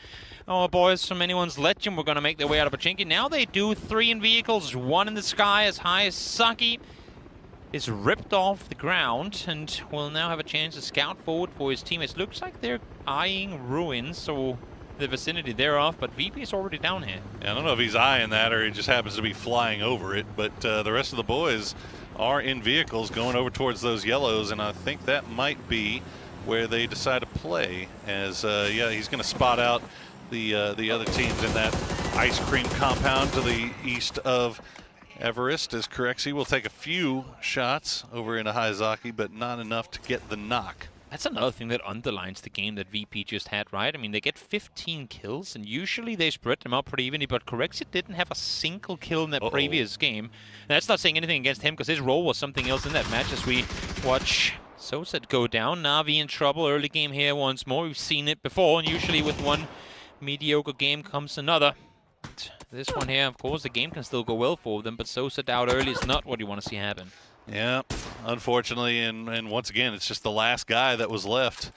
our boys from Anyone's Legend were going to make their way out of Pachinki. Now they do. 3 in vehicles, 1 in the sky, as high as Saki is ripped off the ground and will now have a chance to scout forward for his teammates. Looks like they're eyeing ruins, so the vicinity thereof, but VP is already down here. Yeah, I don't know if he's eyeing that or he just happens to be flying over it, but the rest of the boys are in vehicles going over towards those yellows, and I think that might be where they decide to play, as yeah, he's going to spot out the other teams in that ice cream compound to the east of Everest, as Corexi will take a few shots over into Haizaki, but not enough to get the knock. That's another thing that underlines the game that VP just had, right? I mean, they get 15 kills, and usually they spread them out pretty evenly, but Corexi didn't have a single kill in that previous game. And that's not saying anything against him, because his role was something else in that match, as we watch Soset go down. Na'Vi in trouble early game here once more. We've seen it before, and usually with one mediocre game comes another. But this one here, of course, the game can still go well for them, but Soset out early is not what you want to see happen. Yeah, unfortunately, and once again, it's just the last guy that was left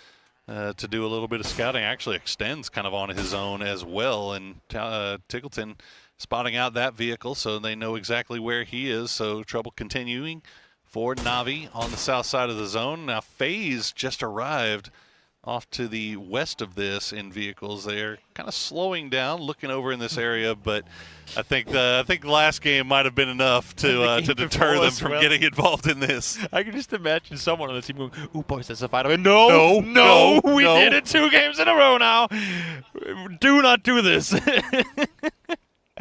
to do a little bit of scouting. Actually extends kind of on his own as well, and Tgltn spotting out that vehicle, so they know exactly where he is, so trouble continuing for Navi on the south side of the zone. Now FaZe just arrived off to the west of this in vehicles. They're kind of slowing down, looking over in this area, but I think the last game might have been enough to deter them from getting involved in this. I can just imagine someone on the team going, "Ooh, boys, that's a fight." No, we did it 2 games in a row now. Do not do this.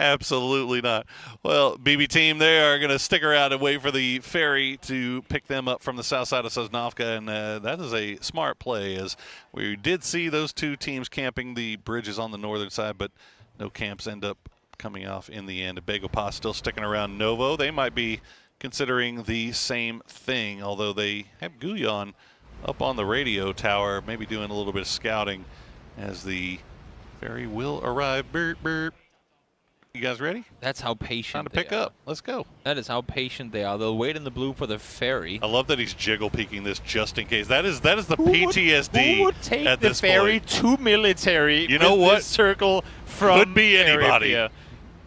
Absolutely not. Well, BB team, they are going to stick around and wait for the ferry to pick them up from the south side of Sosnovka, and that is a smart play, as we did see those 2 teams camping the bridges on the northern side, but no camps end up coming off in the end. Begopas still sticking around Novo. They might be considering the same thing, although they have Guyon up on the radio tower, maybe doing a little bit of scouting as the ferry will arrive. Burp, burp. You guys ready? That's how patient Time to pick up. Let's go. That is how patient they are. They'll wait in the blue for the ferry. I love that he's jiggle peeking this just in case. That is the PTSD. Who would take at the this ferry point. to military? You know what? This circle from Could be anybody.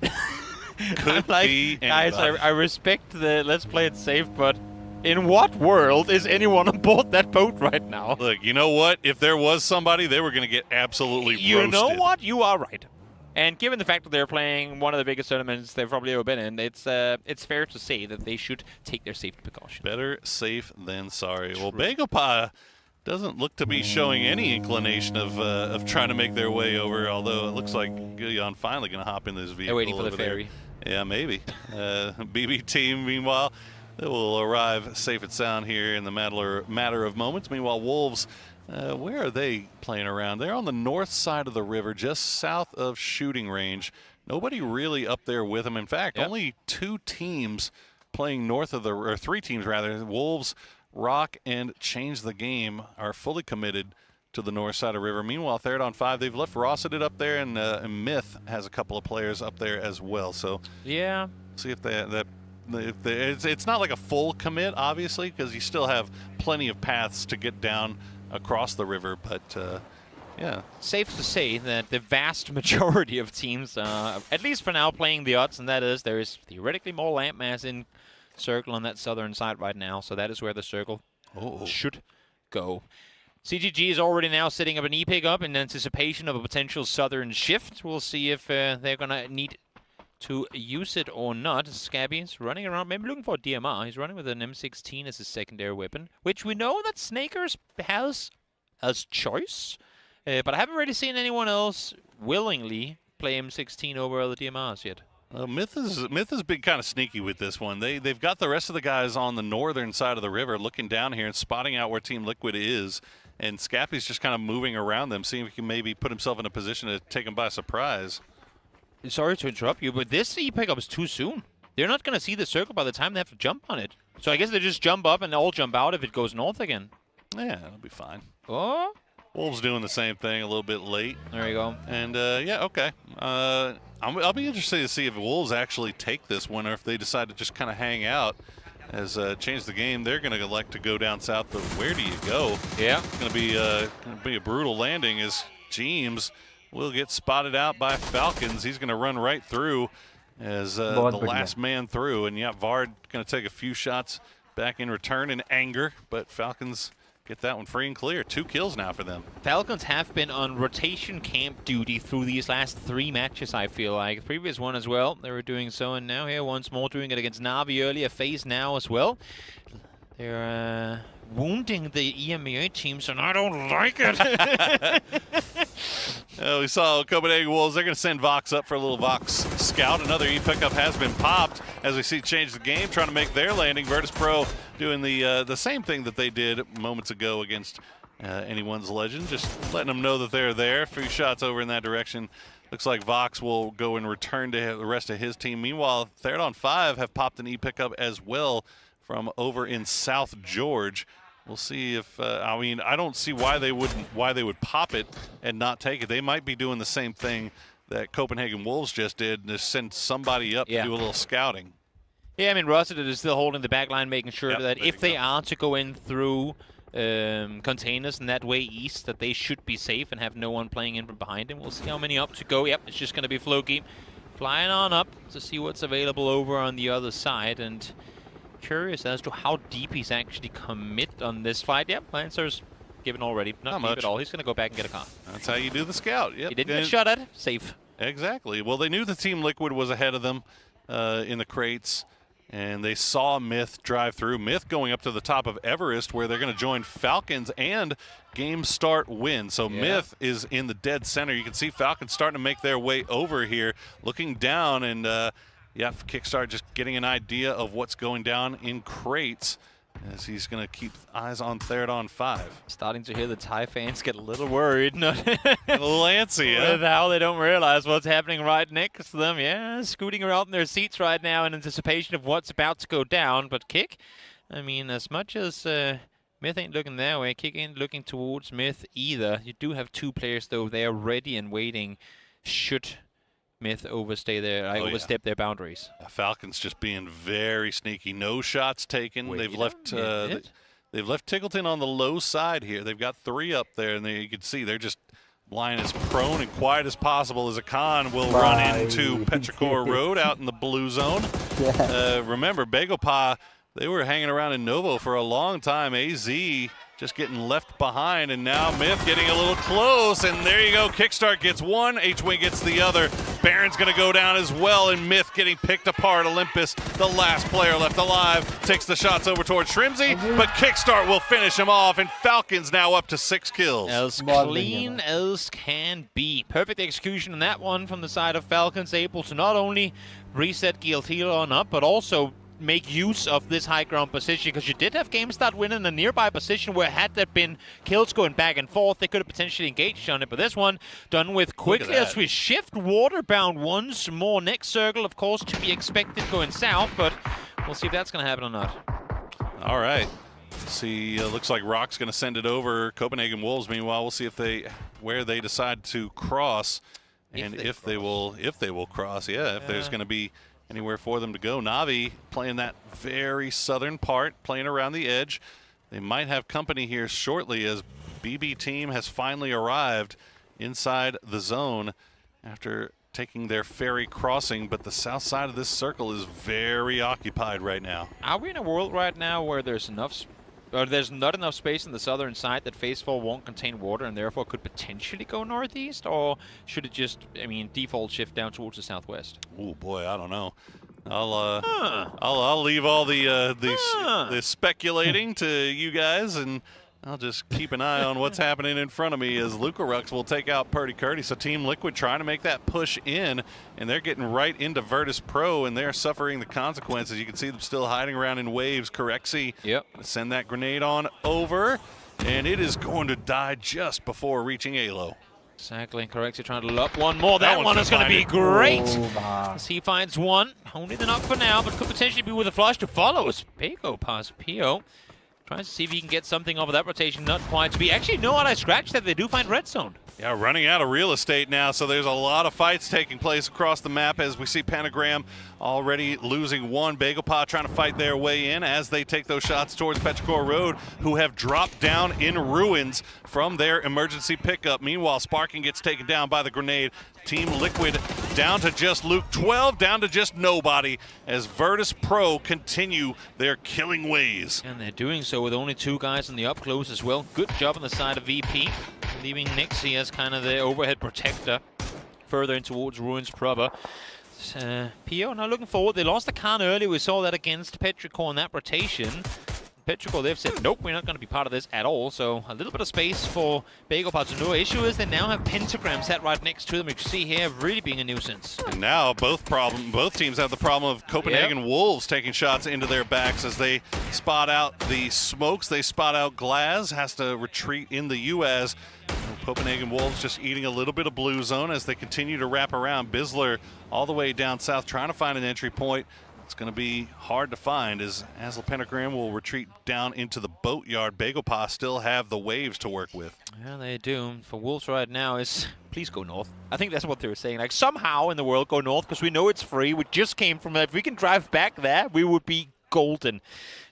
I'm like, guys, I respect the let's play it safe, but in what world is anyone aboard that boat right now? Look, you know what? If there was somebody, they were going to get absolutely roasted. You know what? You are right. And given the fact that they're playing one of the biggest tournaments they've probably ever been in, it's fair to say that they should take their safety precautions. Better safe than sorry. Well, Begopa doesn't look to be showing any inclination of trying to make their way over, although it looks like Guyon finally going to hop in this vehicle. They're waiting for the ferry. There. Yeah, maybe. BB team, meanwhile, they will arrive safe and sound here in the matter of moments. Meanwhile, Wolves, where are they playing around? They're on the north side of the river, just south of shooting range. Nobody really up there with them. In fact, only 2 teams playing north of or 3 teams rather. Wolves, Rock, and Change the Game are fully committed to the north side of the river. Meanwhile, third on 5, they've left Rosseted up there, and Myth has a couple of players up there as well. So yeah, see if it's not like a full commit, obviously, because you still have plenty of paths to get down across the river, but yeah. Safe to say that the vast majority of teams, at least for now, playing the odds, and that is there is theoretically more landmass in circle on that southern side right now, so that is where the circle should go. CGG is already now setting up an e-pickup in anticipation of a potential southern shift. We'll see if they're going to need to use it or not. Scabby's running around, maybe looking for a DMR. He's running with an M16 as his secondary weapon, which we know that Snakers has as choice. But I haven't really seen anyone else willingly play M16 over other DMRs yet. Myth has been kind of sneaky with this one. They've got the rest of the guys on the northern side of the river looking down here and spotting out where Team Liquid is. And Scappy's just kind of moving around them, seeing if he can maybe put himself in a position to take them by surprise. Sorry to interrupt you, but this e-pickup is too soon. They're not going to see the circle by the time they have to jump on it. So I guess they just jump up and all jump out if it goes north again. Yeah, that'll be fine. Oh? Wolves doing the same thing, a little bit late. There you go. And, yeah, okay. I'll be interested to see if Wolves actually take this one or if they decide to just kind of hang out as change the game. They're going to elect to go down south, but where do you go? Yeah. It's going to be a brutal landing as James will get spotted out by Falcons. He's going to run right through as the last man through. And, yeah, Vard going to take a few shots back in return in anger, but Falcons get that one free and clear. 2 kills now for them. Falcons have been on rotation camp duty through these last 3 matches, I feel like. The previous one as well, they were doing so, and now here once more doing it against Navi earlier. FaZe now as well. They're wounding the EMEA teams, and I don't like it. We saw Copenhagen Wolves. They're going to send Vox up for a little Vox scout. Another E-pickup has been popped as we see change the game, trying to make their landing. Virtus Pro doing the same thing that they did moments ago against anyone's legend, just letting them know that they're there. A few shots over in that direction. Looks like Vox will go and return to the rest of his team. Meanwhile, third on 5 have popped an E-pickup as well from over in South George. We'll see if I mean, I don't see why they would pop it and not take it. They might be doing the same thing that Copenhagen Wolves just did, to send somebody up to do a little scouting. Yeah, I mean, Rosseted is still holding the back line, making sure that if they are to go in through containers and that way east, that they should be safe and have no one playing in from behind him. We'll see how many up to go. Yep, it's just going to be Floki flying on up to see what's available over on the other side. And curious as to how deep he's actually commit on this fight. Yep, answer's given already. Not deep much at all. He's going to go back and get a car. That's how you do the scout. Yep. He didn't get shot at. Safe. Exactly. Well, they knew the Team Liquid was ahead of them in the crates, and they saw Myth drive through. Myth going up to the top of Everest, where they're going to join Falcons and Game Start Win. So Myth is in the dead center. You can see Falcons starting to make their way over here, looking down, and Kickstart just getting an idea of what's going down in crates, as he's going to keep eyes on third on 5. Starting to hear the Thai fans get a little worried. A little antsy, with how they don't realize what's happening right next to them. Yeah, scooting around in their seats right now in anticipation of what's about to go down. But Kick, I mean, as much as Myth ain't looking that way, Kick ain't looking towards Myth either. You do have 2 players, though. They are ready and waiting should Myth overstep their boundaries. Falcons just being very sneaky. No shots taken. They've left Tgltn on the low side here. They've got 3 up there, and you can see they're just lying as prone and quiet as possible as Akan will run into Petrichor Road out in the blue zone. Remember, Begopa, they were hanging around in Novo for a long time. AZ just getting left behind, and now Myth getting a little close, and there you go. Kickstart gets one, H-Wing gets the other. Baron's going to go down as well, and Myth getting picked apart. Olympus, the last player left alive, takes the shots over towards Shrimsy, but Kickstart will finish him off, and Falcons now up to 6 kills. As clean as can be. Perfect execution on that one from the side of Falcons, able to not only reset Tgltn up, but also make use of this high ground position, because you did have Game Start Win in a nearby position where had there been kills going back and forth, they could have potentially engaged on it. But this one done with quickly as we shift waterbound once more. Next circle, of course, to be expected going south, but we'll see if that's going to happen or not. All right. See, looks like Rock's going to send it over. Copenhagen Wolves, meanwhile, we'll see where they decide to cross, and if they will cross. If there's going to be anywhere for them to go. Na'Vi playing that very southern part, playing around the edge. They might have company here shortly, as BB team has finally arrived inside the zone after taking their ferry crossing, but the south side of this circle is very occupied right now. Are we in a world right now where there's not enough space in the southern side that Phase 4 won't contain water and therefore could potentially go northeast? Or should it just, default shift down towards the southwest? Oh boy, I don't know. I'll leave all the speculating to you guys, and I'll just keep an eye on what's happening in front of me, as Lucarux will take out Purdy Curdy. So Team Liquid trying to make that push in, and they're getting right into Virtus Pro, and they're suffering the consequences. You can see them still hiding around in waves. Corexy, send that grenade on over, and it is going to die just before reaching Alo. Exactly, Corexy trying to look one more. That one is going to be great. As he finds one, only the knock for now, but could potentially be with a flush to follow. As Pego past Pio. Trying to see if he can get something off of that rotation. Not quite to be. Actually, no, I scratched that. They do find red zone. Yeah, running out of real estate now, so there's a lot of fights taking place across the map, as we see Pentagram already losing one. Begopa trying to fight their way in as they take those shots towards Petrichor Road, who have dropped down in ruins from their emergency pickup. Meanwhile, Sparking gets taken down by the grenade. Team Liquid down to just Luke 12, down to just nobody, as Virtus Pro continue their killing ways. And they're doing so with only 2 guys in the up close as well. Good job on the side of VP, leaving Nixie as kind of the overhead protector further in towards Ruins proper. Pio now looking forward. They lost the Khan early. We saw that against Petrichor in that rotation. Petrichor, they've said, nope, we're not going to be part of this at all. So a little bit of space for Begopa to do. Issue is they now have Pentagram set right next to them. You can see here really being a nuisance. And now both teams have the problem of Copenhagen Wolves taking shots into their backs as they spot out the smokes. They spot out Glaz, has to retreat in the U.S. Copenhagen Wolves just eating a little bit of blue zone as they continue to wrap around. Bizzler all the way down south trying to find an entry point. It's going to be hard to find, as Asl Pentagram will retreat down into the boatyard. Begopa still have the waves to work with. Yeah, they do. For Wolves right now is, please go north. I think that's what they were saying. Like, somehow in the world go north, because we know it's free. We just came from that. If we can drive back there, we would be golden.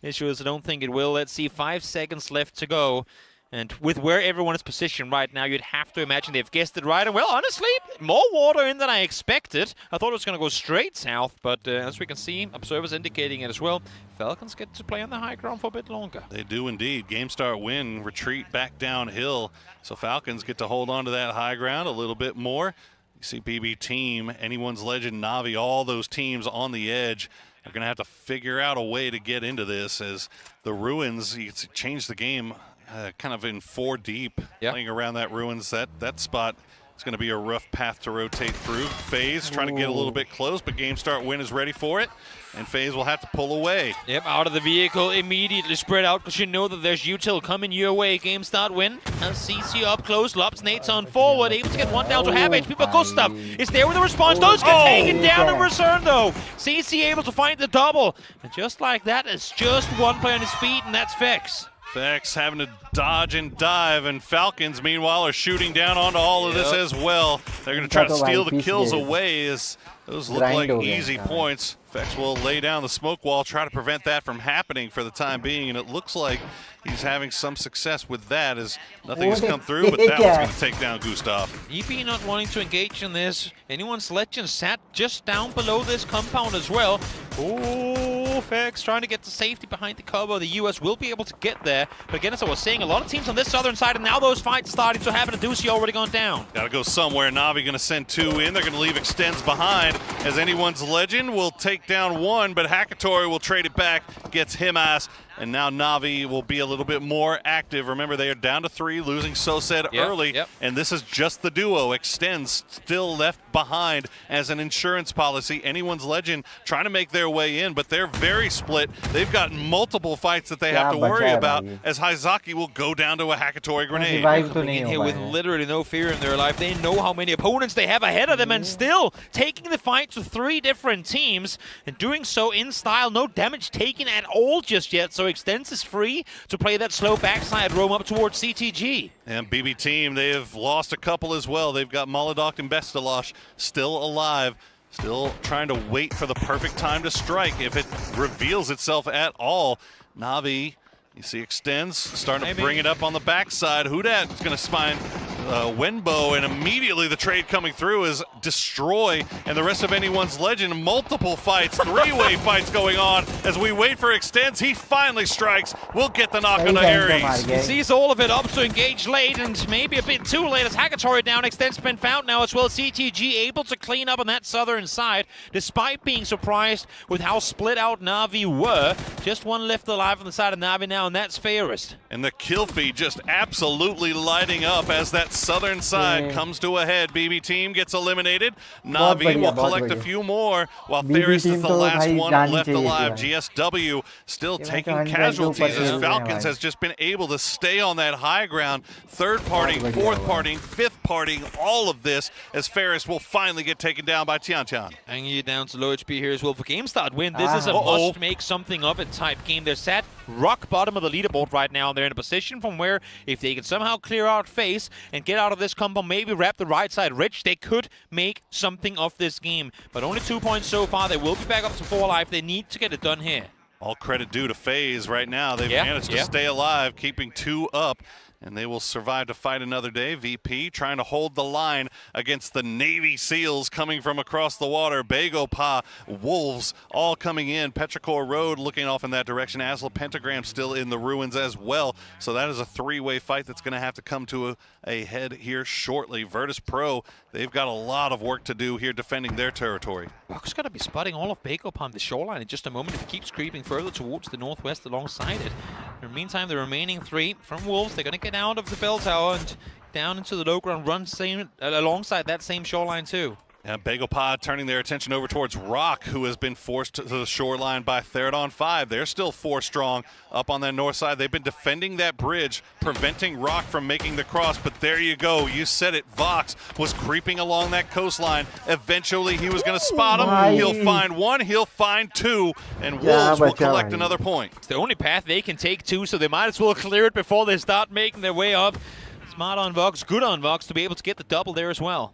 Issue is I don't think it will. Let's see, 5 seconds left to go. And with where everyone is positioned right now, you'd have to imagine they've guessed it right. And well, honestly, more water in than I expected. I thought it was going to go straight south, but as we can see, observers indicating it as well. Falcons get to play on the high ground for a bit longer. They do indeed. Game start win, retreat back downhill. So Falcons get to hold on to that high ground a little bit more. You see BB Team, Anyone's Legend, Na'Vi, all those teams on the edge are going to have to figure out a way to get into this as the Ruins, you can change the game kind of in 4 deep, playing around that Ruins. That spot is going to be a rough path to rotate through. FaZe trying to get a little bit close, but Game Start Win is ready for it, and FaZe will have to pull away. Yep, out of the vehicle, immediately spread out because you know that there's util coming your way. Game Start Win. As CC up close, Lops Nate's on forward, able to get one down to half HP, but Gustav is there with the response. Does get taken down in return though. CC able to find the double, and just like that, it's just one player on his feet, and that's Vex. Vex having to dodge and dive, and Falcons, meanwhile, are shooting down onto all of this as well. They're going to try to steal the kills away as those look like easy points. Vex will lay down the smoke wall, try to prevent that from happening for the time being, and it looks like he's having some success with that as nothing has come through, but that one's going to take down Gustav. EP not wanting to engage in this. Anyone's Legend sat just down below this compound as well. Oh, Vex trying to get the safety behind the cover. The US will be able to get there. But again, as I was saying, a lot of teams on this southern side, and now those fights starting to happen. Deucey already gone down. Got to go somewhere. Na'Vi going to send 2 in. They're going to leave Extends behind as Anyone's Legend will take down 1, but Hackatory will trade it back, gets him ass. And now Na'Vi will be a little bit more active. Remember, they are down to 3, losing Sosed early. And this is just the duo. Extends still left behind as an insurance policy. Anyone's Legend trying to make their way in, but they're very split. They've got multiple fights that they have to worry about as Haizaki will go down to a Hackatory grenade. Coming in here with literally no fear in their life. They know how many opponents they have ahead of them and still taking the fight to 3 different teams and doing so in style. No damage taken at all just yet. So Extends is free to play that slow backside roam up towards CTG. And BB Team, they have lost a couple as well. They've got Molodoc and Bestalosh still alive, still trying to wait for the perfect time to strike if it reveals itself at all. Na'Vi, you see Extends starting to bring it up on the backside. Hudat is going to find Wenbo, and immediately the trade coming through is Destroy, and the rest of Anyone's Legend. Multiple fights, 3-way fights going on as we wait for Extends. He finally strikes. We'll get the knock on the Ares. He sees all of it up to engage late, and maybe a bit too late as Hackatory down. Extends been found now as well. CTG able to clean up on that southern side, despite being surprised with how split out Na'Vi were. Just one left alive on the side of Na'Vi now, and that's Fairest. And the kill feed just absolutely lighting up as that southern side comes to a head. BB Team gets eliminated. Na'Vi will collect a few more, while Fairest is the last one left alive. GSW still taking casualties as Falcons has just been able to stay on that high ground. Third parting, fourth parting, fifth parting, all of this as Fairest will finally get taken down by Tian. Hanging you down to low HP here as well for Game Start Win. This is a must make something of it type game. They're sat rock bottom of the leaderboard right now. They're in a position from where if they can somehow clear out FaZe and get out of this combo, maybe wrap the right side rich, they could make something of this game. But only 2 points so far. They will be back up to 4 life. They need to get it done here. All credit due to FaZe right now. They've managed to stay alive, keeping 2 up. And they will survive to fight another day. VP trying to hold the line against the Navy SEALs coming from across the water. Bagopa, Wolves all coming in. Petrichor Road looking off in that direction. Asla Pentagram still in the ruins as well. So that is a 3-way fight that's going to have to come to a head here shortly. Virtus Pro, they've got a lot of work to do here defending their territory. Rock's got to be spotting all of Bagopa on the shoreline in just a moment if he keeps creeping further towards the northwest alongside it. In the meantime, the remaining 3 from Wolves, they're going to get out of the bell tower and down into the low ground, run alongside that same shoreline too. And Bagopa turning their attention over towards Rock, who has been forced to the shoreline by Theradon 5. They're still 4 strong up on that north side. They've been defending that bridge, preventing Rock from making the cross. But there you go. You said it. Vox was creeping along that coastline. Eventually, he was going to spot him. He'll find 1. He'll find 2. And Wolves will collect another point. It's the only path they can take too, so they might as well clear it before they start making their way up. Smart on Vox. Good on Vox to be able to get the double there as well.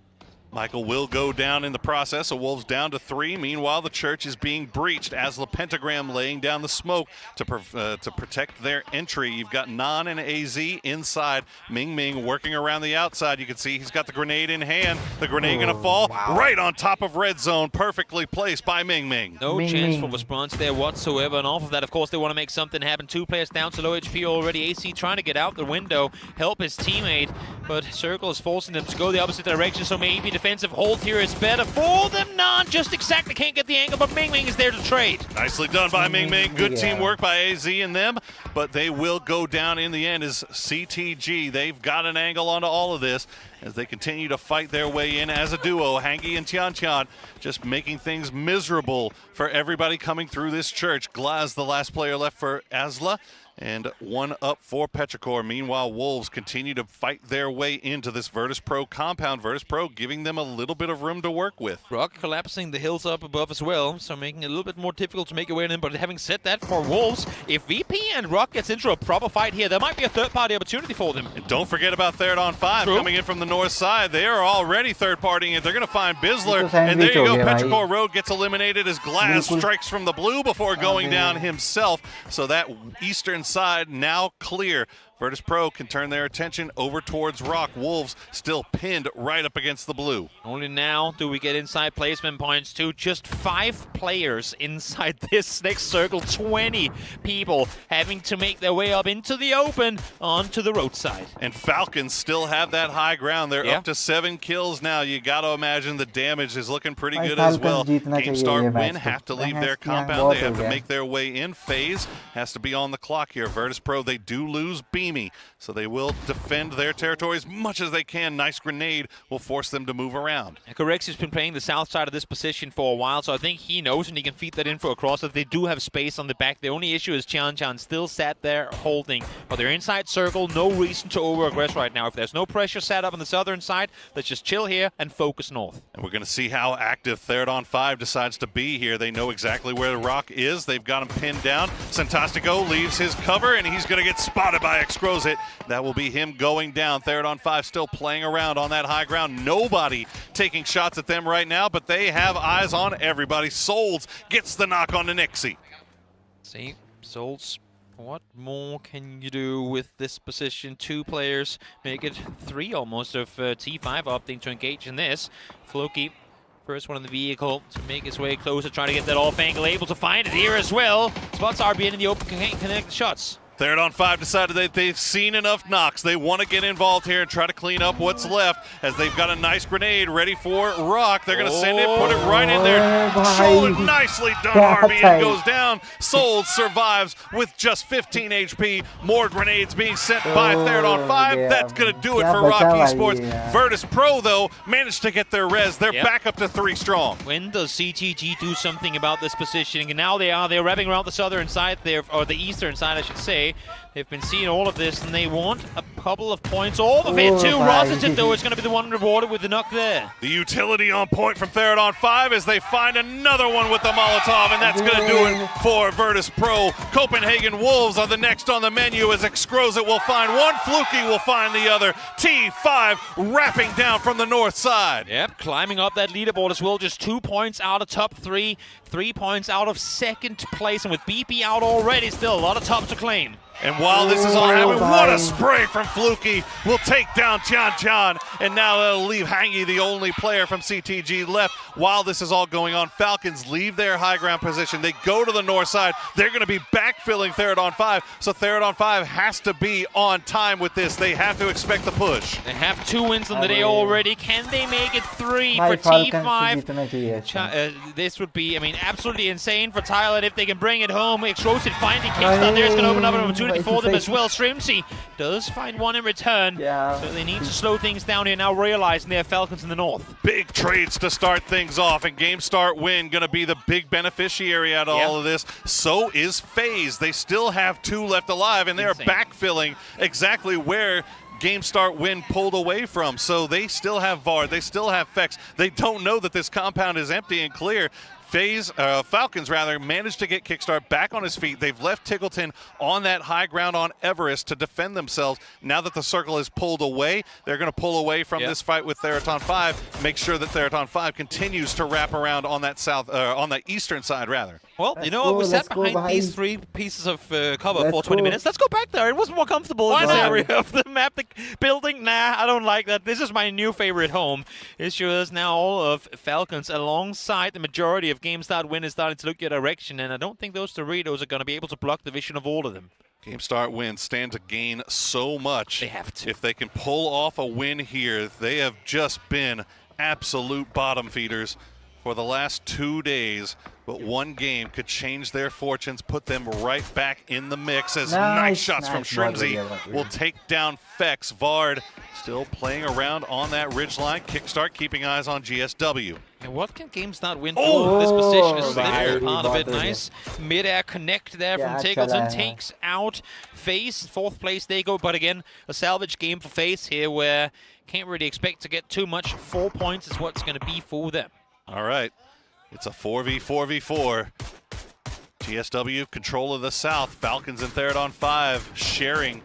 Michael will go down in the process, so Wolves down to 3. Meanwhile, the church is being breached as the Pentagram laying down the smoke to protect their entry. You've got Nan and AZ inside. Ming Ming working around the outside. You can see he's got the grenade in hand. The grenade going to fall right on top of red zone, perfectly placed by Ming Ming. No chance for response there whatsoever, and off of that, of course, they want to make something happen. 2 players down to low HP already. AC trying to get out the window, help his teammate, but Circle is forcing them to go the opposite direction, so maybe defensive hold here is better for them. Nan just exactly can't get the angle, but Ming Ming is there to trade. Nicely done by Ming Ming. Good teamwork by AZ and them, but they will go down in the end as CTG. They've got an angle onto all of this as they continue to fight their way in as a duo. Hangi and Tian Tian just making things miserable for everybody coming through this church. Glaz, the last player left for Asla, and 1 up for Petrichor. Meanwhile, Wolves continue to fight their way into this Virtus Pro compound. Virtus Pro giving them a little bit of room to work with. Rock collapsing the hills up above as well, so making it a little bit more difficult to make your way in. But having said that, for Wolves, if VP and Rock gets into a proper fight here, there might be a third-party opportunity for them. And don't forget about Third on 5 coming in from the north side. They are already third-partying it. They're going to find Bizzler, and there you go. Petrichor Road gets eliminated as Glass strikes from the blue before going down himself. So that eastern side now clear. Virtus Pro can turn their attention over towards Rock. Wolves still pinned right up against the blue. Only now do we get inside placement points to just 5 players inside this next circle. 20 people having to make their way up into the open onto the roadside. And Falcons still have that high ground. They're up to 7 kills now. You got to imagine the damage is looking pretty good as well. Game Start Win have to leave their compound. They have to make their way in. FaZe has to be on the clock here. Virtus Pro, they do lose Beamy, so they will defend their territory as much as they can. Nice grenade will force them to move around. Correx has been playing the south side of this position for a while, so I think he knows and he can feed that in for a cross. They do have space on the back. The only issue is Tian Tian still sat there holding, but they're inside circle. No reason to over-aggress right now. If there's no pressure set up on the southern side, let's just chill here and focus north. And we're going to see how active Third on 5 decides to be here. They know exactly where the Rock is. They've got him pinned down. Santastico leaves his cover, and he's going to get spotted by Exgrozit. That will be him going down. Third on 5 still playing around on that high ground. Nobody taking shots at them right now, but they have eyes on everybody. Souls gets the knock on the Nixie. See, Souls, what more can you do with this position? 2 players, make it 3 almost of T5 opting to engage in this. Floki, first one in the vehicle to make his way closer, trying to get that off angle, able to find it here as well. Spots RBN in the open, can't connect the shots. Third on 5 decided that they've seen enough knocks. They want to get involved here and try to clean up what's left as they've got a nice grenade ready for Rock. They're going to send it, put it right in there. Nicely done, Arby. It goes down. Souls survives with just 15 HP. More grenades being sent by Third on 5. That's going to do it for Rock Esports. Virtus Pro, though, managed to get their res. They're back up to 3 strong. When does CTG do something about this positioning? And now they're wrapping around the southern side there, or the eastern side, I should say. They've been seeing all of this, and they want a couple of points. All the way to Rossington, though, is going to be the one rewarded with the knock there. The utility on point from Third on 5 as they find another one with the Molotov, and that's going to do it for Virtus Pro. Copenhagen Wolves are the next on the menu as Exgrozit will find one, Fluky will find the other. T5 wrapping down from the north side. Yep, climbing up that leaderboard as well. Just 2 points out of top 3, 3 points out of second place, and with BP out already, still a lot of top to claim. And while this is all happening, what a spray from Fluky. Will take down Tian Tian, and now that'll leave Hangi, the only player from CTG left. While this is all going on, Falcons leave their high ground position. They go to the north side. They're going to be backfilling Third on 5, so Third on 5 has to be on time with this. They have to expect the push. They have 2 wins on the day already. Can they make it 3 for T5? This would be, I mean, absolutely insane for Thailand if they can bring it home. Explosive finding Kickstart there is going to open up an opportunity for them as well. Strimsy does find one in return, so they need to slow things down here now, realizing they have Falcons in the north. Big trades to start things off, and Game Start Win going to be the big beneficiary out of all of this. So is FaZe. They still have 2 left alive, and they're backfilling exactly where Game Start Win pulled away from. So they still have Vard, they still have Fex. They don't know that this compound is empty and clear. Falcons rather managed to get Kickstart back on his feet. They've left Tgltn on that high ground on Everest to defend themselves. Now that the circle is pulled away, they're going to pull away from this fight with Tgltn 5. Make sure that Tgltn 5 continues to wrap around on that on the eastern side rather. Well, you know what? We sat behind these 3 pieces of cover for 20 minutes. Let's go back there. It was more comfortable in this area of the map. The building, nah, I don't like that. This is my new favorite home. It shows now all of Falcons alongside the majority of Game Start Win is starting to look your direction, and I don't think those Doritos are going to be able to block the vision of all of them. Game Start Win stand to gain so much. They have to. If they can pull off a win here, they have just been absolute bottom feeders for the last 2 days. But one game could change their fortunes, put them right back in the mix as nice shots from Shrimzy will take down Fex. Vard still playing around on that ridge line. Kickstart keeping eyes on GSW. And what can Game Start Win do? This position is the part of it. Nice mid-air connect there from Tgltn. Takes out FaZe. 4th place they go. But again, a salvage game for FaZe here where can't really expect to get too much. 4 points is what's going to be for them. All right. It's a 4v4v4. GSW control of the south. Falcons and Tgltn 5 sharing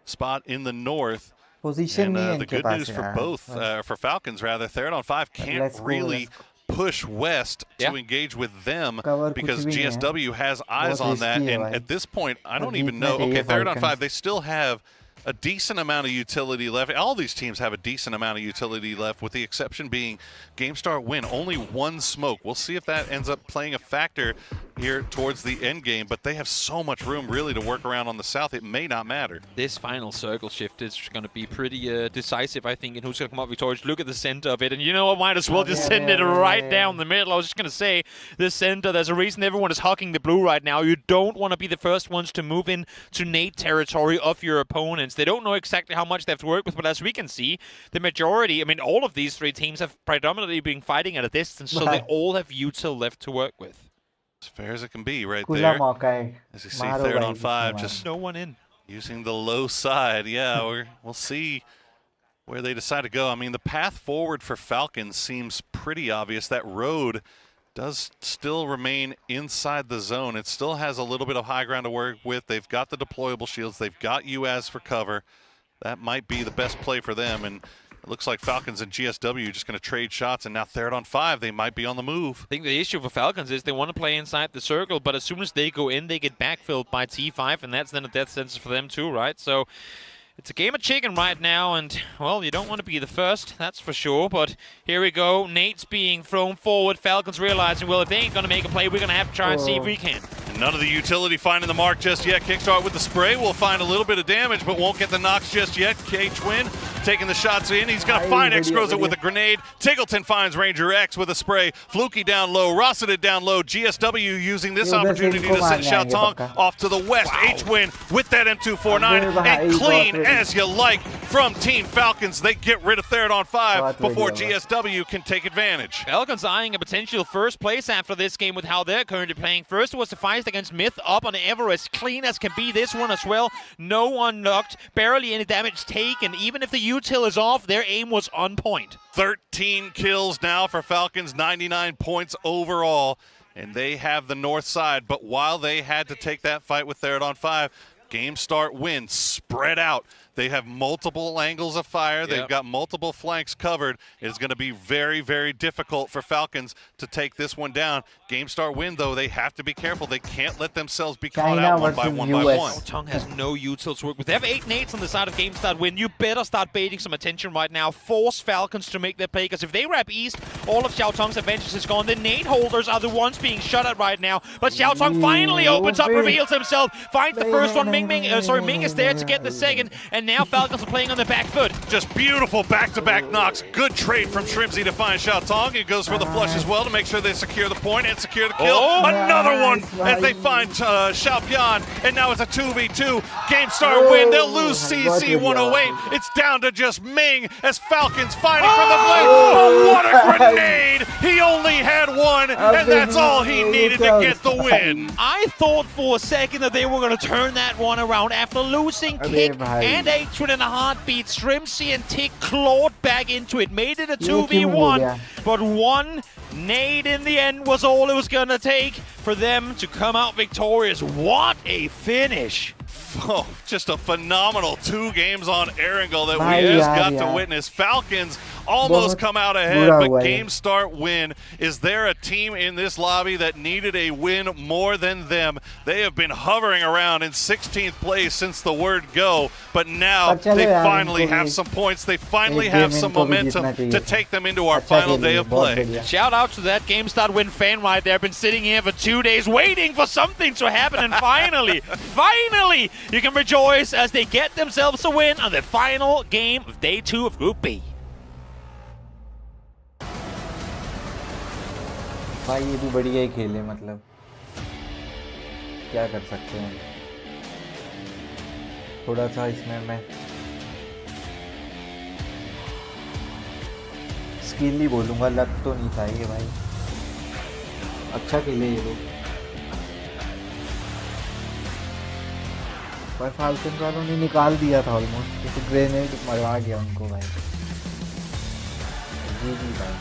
spot in the north. Position and the good news for both, for Falcons rather, Tgltn 5 can't really push west to engage with them because GSW has eyes on that. And at this point, I don't even know. Okay, Tgltn 5, they still have a decent amount of utility left. All these teams have a decent amount of utility left, with the exception being Game Start Win. Only 1 smoke. We'll see if that ends up playing a factor here towards the end game, but they have so much room really to work around on the south. It may not matter. This final circle shift is going to be pretty decisive, I think, in who's going to come up victorious. Look at the center of it, and you know what? Might as well just send it right down the middle. I was just going to say, the center, there's a reason everyone is hugging the blue right now. You don't want to be the first ones to move in to nade territory of your opponents. They don't know exactly how much they have to work with, but as we can see, the majority, I mean, all of these 3 teams have predominantly been fighting at a distance, so they all have util left to work with. As fair as it can be right there. As you see, Tgltn 5 just no one in. Using the low side. Yeah, we'll see where they decide to go. I mean, the path forward for Falcons seems pretty obvious. That road does still remain inside the zone. It still has a little bit of high ground to work with. They've got the deployable shields. They've got UAS for cover. That might be the best play for them. And it looks like Falcons and GSW are just going to trade shots, and now Tgltn 5, they might be on the move. I think the issue for Falcons is they want to play inside the circle, but as soon as they go in, they get backfilled by T5, and that's then a death sentence for them too, right? So it's a game of chicken right now, and, well, you don't want to be the first, that's for sure. But here we go. Nate's being thrown forward. Falcons realizing, well, if they ain't going to make a play, we're going to have to try and see if we can. And none of the utility finding the mark just yet. Kickstart with the spray will find a little bit of damage, but won't get the knocks just yet. K-Twin taking the shots in. He's going to find X, throws it with a grenade. Tgltn finds Ranger X with a spray. Fluky down low, Rosseted down low. GSW using this opportunity to send Xiaotong off to the west. H-Win with that M249, and clean as you like from Team Falcons. They get rid of Tgltn 5 before GSW can take advantage. Falcons eyeing a potential first place after this game with how they're currently playing. First was the fight against Myth up on Everest. Clean as can be this one as well. No one knocked, barely any damage taken. Even if the util is off, their aim was on point. 13 kills now for Falcons, 99 points overall, and they have the north side. But while they had to take that fight with Tgltn 5, Game Start Win spread out. They have multiple angles of fire. They've got multiple flanks covered. It's going to be very, very difficult for Falcons to take this one down. Game Start Win, though, they have to be careful. They can't let themselves be caught out one by one. Xiaotong has no util to work with. They have 8 nades on the side of Game Start Win. You better start baiting some attention right now. Force Falcons to make their play, because if they wrap east, all of Xiaotong's advantage is gone. The nade holders are the ones being shot at right now. But Xiaotong finally opens up, reveals himself, finds the first one. Ming is there to get the second, and now Falcons are playing on the back foot. Just beautiful back-to-back knocks. Good trade from Shrimzy to find Xiaotong. It goes for the flush as well to make sure they secure the point and secure the kill. Another one as they find Xiaopian, and now it's a 2v2. Game Start Win. They'll lose CC 108. It's down to just Ming as Falcons fighting for the blade. Oh, what a grenade! He only had one, and that's all he needed to get the win. I thought for a second that they were going to turn that one around after losing Kick and H-Win in a heartbeat. Shrimzy and Tick clawed back into it, made it a 2v1, but one Nade in the end was all it was going to take for them to come out victorious. What a finish! Oh, just a phenomenal 2 games on Erangel that we just got to witness. Falcons almost come out ahead, but game start win. Is there a team in this lobby that needed a win more than them? They have been hovering around in 16th place since the word go, but now they finally have some points. They finally have some momentum to take them into our final day of play. Shout out to that game start win fan right there. Been sitting here for 2 days waiting for something to happen, and finally, finally, you can rejoice as they get themselves a win on the final game of day 2 of Group B. भाई ये भी बढ़िया ही खेले, मतलब क्या कर सकते हैं। थोड़ा सा इसमें मैं स्किल ही बोलूँगा, लक तो नहीं था ये भाई। अच्छा खेले ये लोग, पर फाल्कन वालों ने निकाल दिया था ऑलमोस्ट, क्योंकि ग्रेनेड मरवा गया उनको भाई। जी भाई।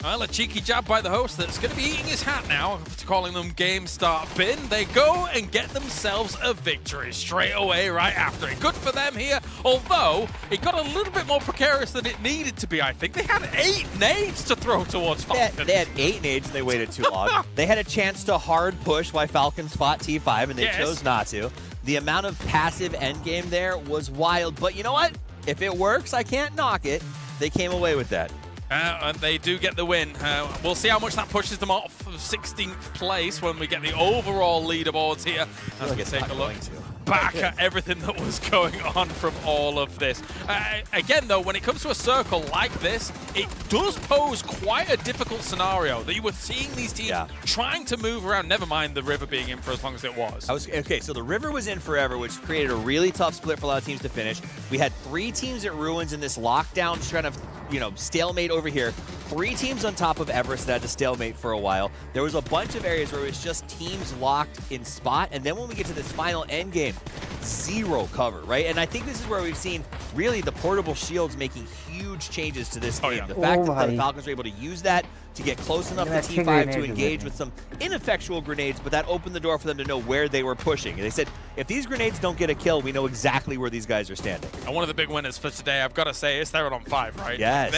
Well, a cheeky jab by the host that's going to be eating his hat now after calling them game start bin. They go and get themselves a victory straight away right after it. Good for them here, although it got a little bit more precarious than it needed to be, I think. They had 8 nades to throw towards Falcons. They had 8 nades and they waited too long. They had a chance to hard push while Falcons fought T5 and they chose not to. The amount of passive endgame there was wild, but you know what? If it works, I can't knock it. They came away with that. And they do get the win. We'll see how much that pushes them off of 16th place when we get the overall leaderboards here. Let's take a look back at everything that was going on from all of this. Again, though, when it comes to a circle like this, it does pose quite a difficult scenario that you were seeing these teams trying to move around, never mind the river being in for as long as it was. Okay, so the river was in forever, which created a really tough split for a lot of teams to finish. We had 3 teams at Ruins in this lockdown kind of, stalemate over here. 3 teams on top of Everest that had to stalemate for a while. There was a bunch of areas where it was just teams locked in spot, and then when we get to this final end game, 0 cover, right? And I think this is where we've seen really the portable shields making huge changes to this game. The fact that the Falcons were able to use that to get close enough to T5 to engage with some ineffectual grenades, but that opened the door for them to know where they were pushing. And they said, if these grenades don't get a kill, we know exactly where these guys are standing. And one of the big winners for today, I've got to say, is Thgltn on 5, right? Yes.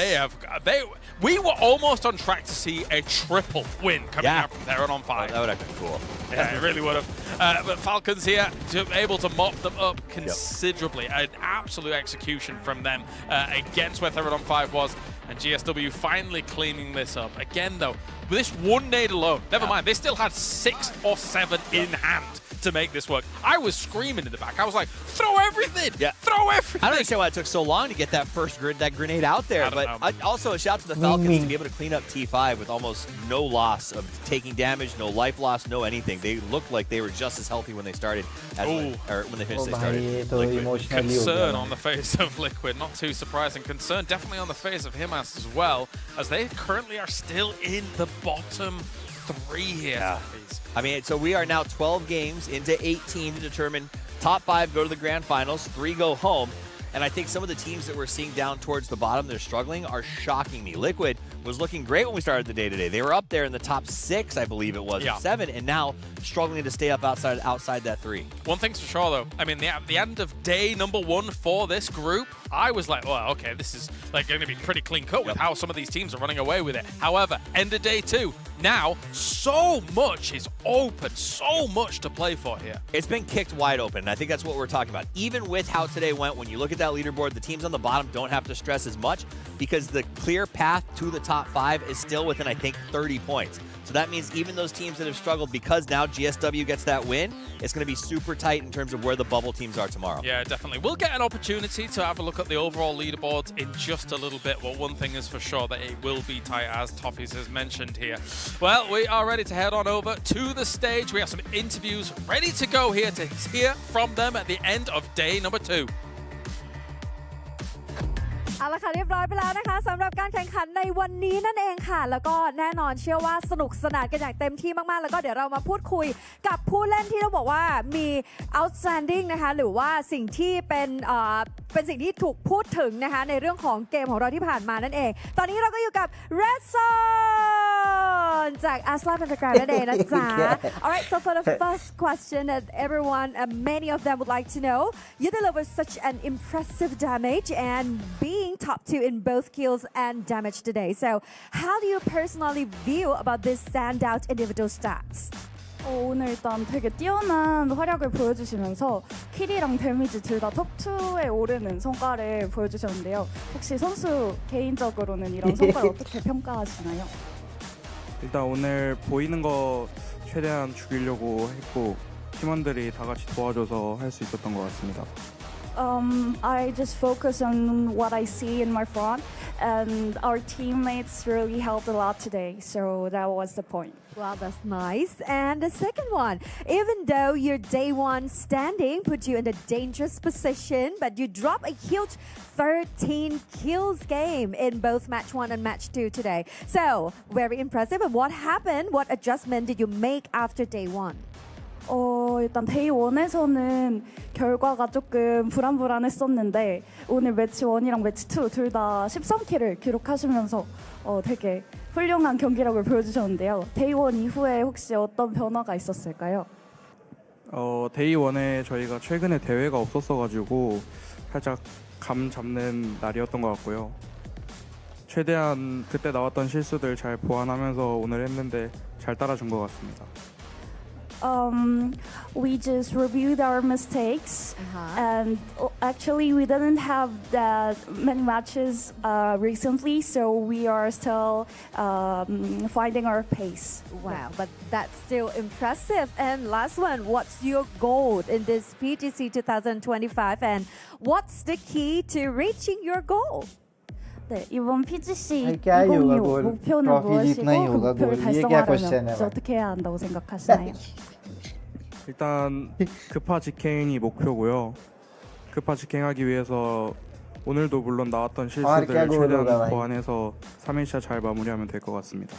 We were almost on track to see a triple win coming out from Thgltn on 5. Oh, that would have been cool. Yeah, it really would have. But Falcons here, able to mop them up considerably. An absolute execution from them against where Thgltn on 5 was. And GSW finally cleaning this up. Again, though, with this 1 nade alone, never mind, they still had 6 or 7 in hand to make this work. I was screaming in the back. I was like, throw everything! Throw everything! I don't understand why it took so long to get that first grenade out there, but also a shout to the Falcons to be able to clean up T5 with almost no loss of taking damage, no life loss, no anything. They looked like they were just as healthy when they started as when they finished. They started. Concern on the face of Liquid, not too surprising. Concern definitely on the face of Himas as well, as they currently are still in the bottom 3 here. I mean, so we are now 12 games into 18 to determine top 5 go to the grand finals, 3 go home. And I think some of the teams that we're seeing down towards the bottom, they're struggling, are shocking me. Liquid was looking great when we started the day today. They were up there in the top 6, I believe it was, or 7, and now struggling to stay up outside that 3. One thing's for sure, though. I mean, the end of day number 1 for this group, I was like, well, okay, this is like going to be pretty clean cut with how some of these teams are running away with it. However, end of day 2, now so much is open, so much to play for here. It's been kicked wide open, and I think that's what we're talking about. Even with how today went, when you look at that leaderboard, the teams on the bottom don't have to stress as much because the clear path to the top 5 is still within, I think, 30 points. So that means even those teams that have struggled, because now GSW gets that win, it's going to be super tight in terms of where the bubble teams are tomorrow. Yeah, definitely. We'll get an opportunity to have a look at the overall leaderboards in just a little bit. Well, one thing is for sure, that it will be tight, as Toffees has mentioned here. Well, we are ready to head on over to the stage. We have some interviews ready to go here to hear from them at the end of day number 2. เอาละค่ะเรียบร้อยไปแล้วนะคะสำหรับการแข่งขันในวันนี้นั่นเองค่ะแล้วก็แน่นอนเชื่อว่าสนุกสนานกันอย่างเต็มที่มากๆแล้วก็เดี๋ยวเรามาพูดคุยกับผู้เล่นที่ต้องบอกว่ามี outstanding นะคะหรือว่าสิ่งที่เป็นสิ่งที่ถูกพูดถึงนะคะในเรื่องของเกมของเราที่ผ่านมานั่นเองตอนนี้เราก็อยู่กับ Red Zone จาก Aslan Pentagram นั่นเองนะจ๊ะ Alright so for the first question that everyone many of them would like to know you delivered such an impressive damage and being top 2 in both kills and damage today so how do you personally view about this standout individual stats? 오늘 일단 되게 뛰어난 활약을 보여주시면서 킬이랑 데미지 둘 다 톱2에 오르는 성과를 보여주셨는데요. 혹시 선수 개인적으로는 이런 성과를 어떻게 평가하시나요? 일단 오늘 보이는 거 최대한 죽이려고 했고 팀원들이 다 같이 도와줘서 할 수 있었던 것 같습니다. I just focus on what I see in my front and our teammates really helped a lot today. So that was the point. Wow, that's nice. And the second one, even though your day one standing put you in a dangerous position, but you drop a huge 13 kills game in both match 1 and match 2 today. So, very impressive. And what happened? What adjustment did you make after day 1? 일단 데이 1에서는 결과가 조금 불안했었는데 오늘 매치 1이랑 매치 2 둘 다 13킬을 기록하시면서 되게 훌륭한 경기력을 보여주셨는데요. 데이 1 이후에 혹시 어떤 변화가 있었을까요? 데이 1에 저희가 최근에 대회가 없었어가지고 살짝 감 잡는 날이었던 것 같고요. 최대한 그때 나왔던 실수들 잘 보완하면서 오늘 했는데 잘 따라준 것 같습니다. We just reviewed our mistakes and actually we didn't have that many matches recently so we are still finding our pace. Wow, but that's still impressive. And last one, what's your goal in this PGC 2025 and what's the key to reaching your goal? 네, 이번 PGC क्या ही होगा 2025 गोल 목표는 trophy जीतना ही 무엇이고 होगा 그 목표를 गोल ये क्या question 달성하려면 है 이제 어떻게 해야 한다고 생각하시나요? 일단 급파 직행이 목표고요. 급파 직행하기 위해서 오늘도 물론 나왔던 실수들 최대한 보완해서 3일차 잘 마무리하면 될 것 같습니다.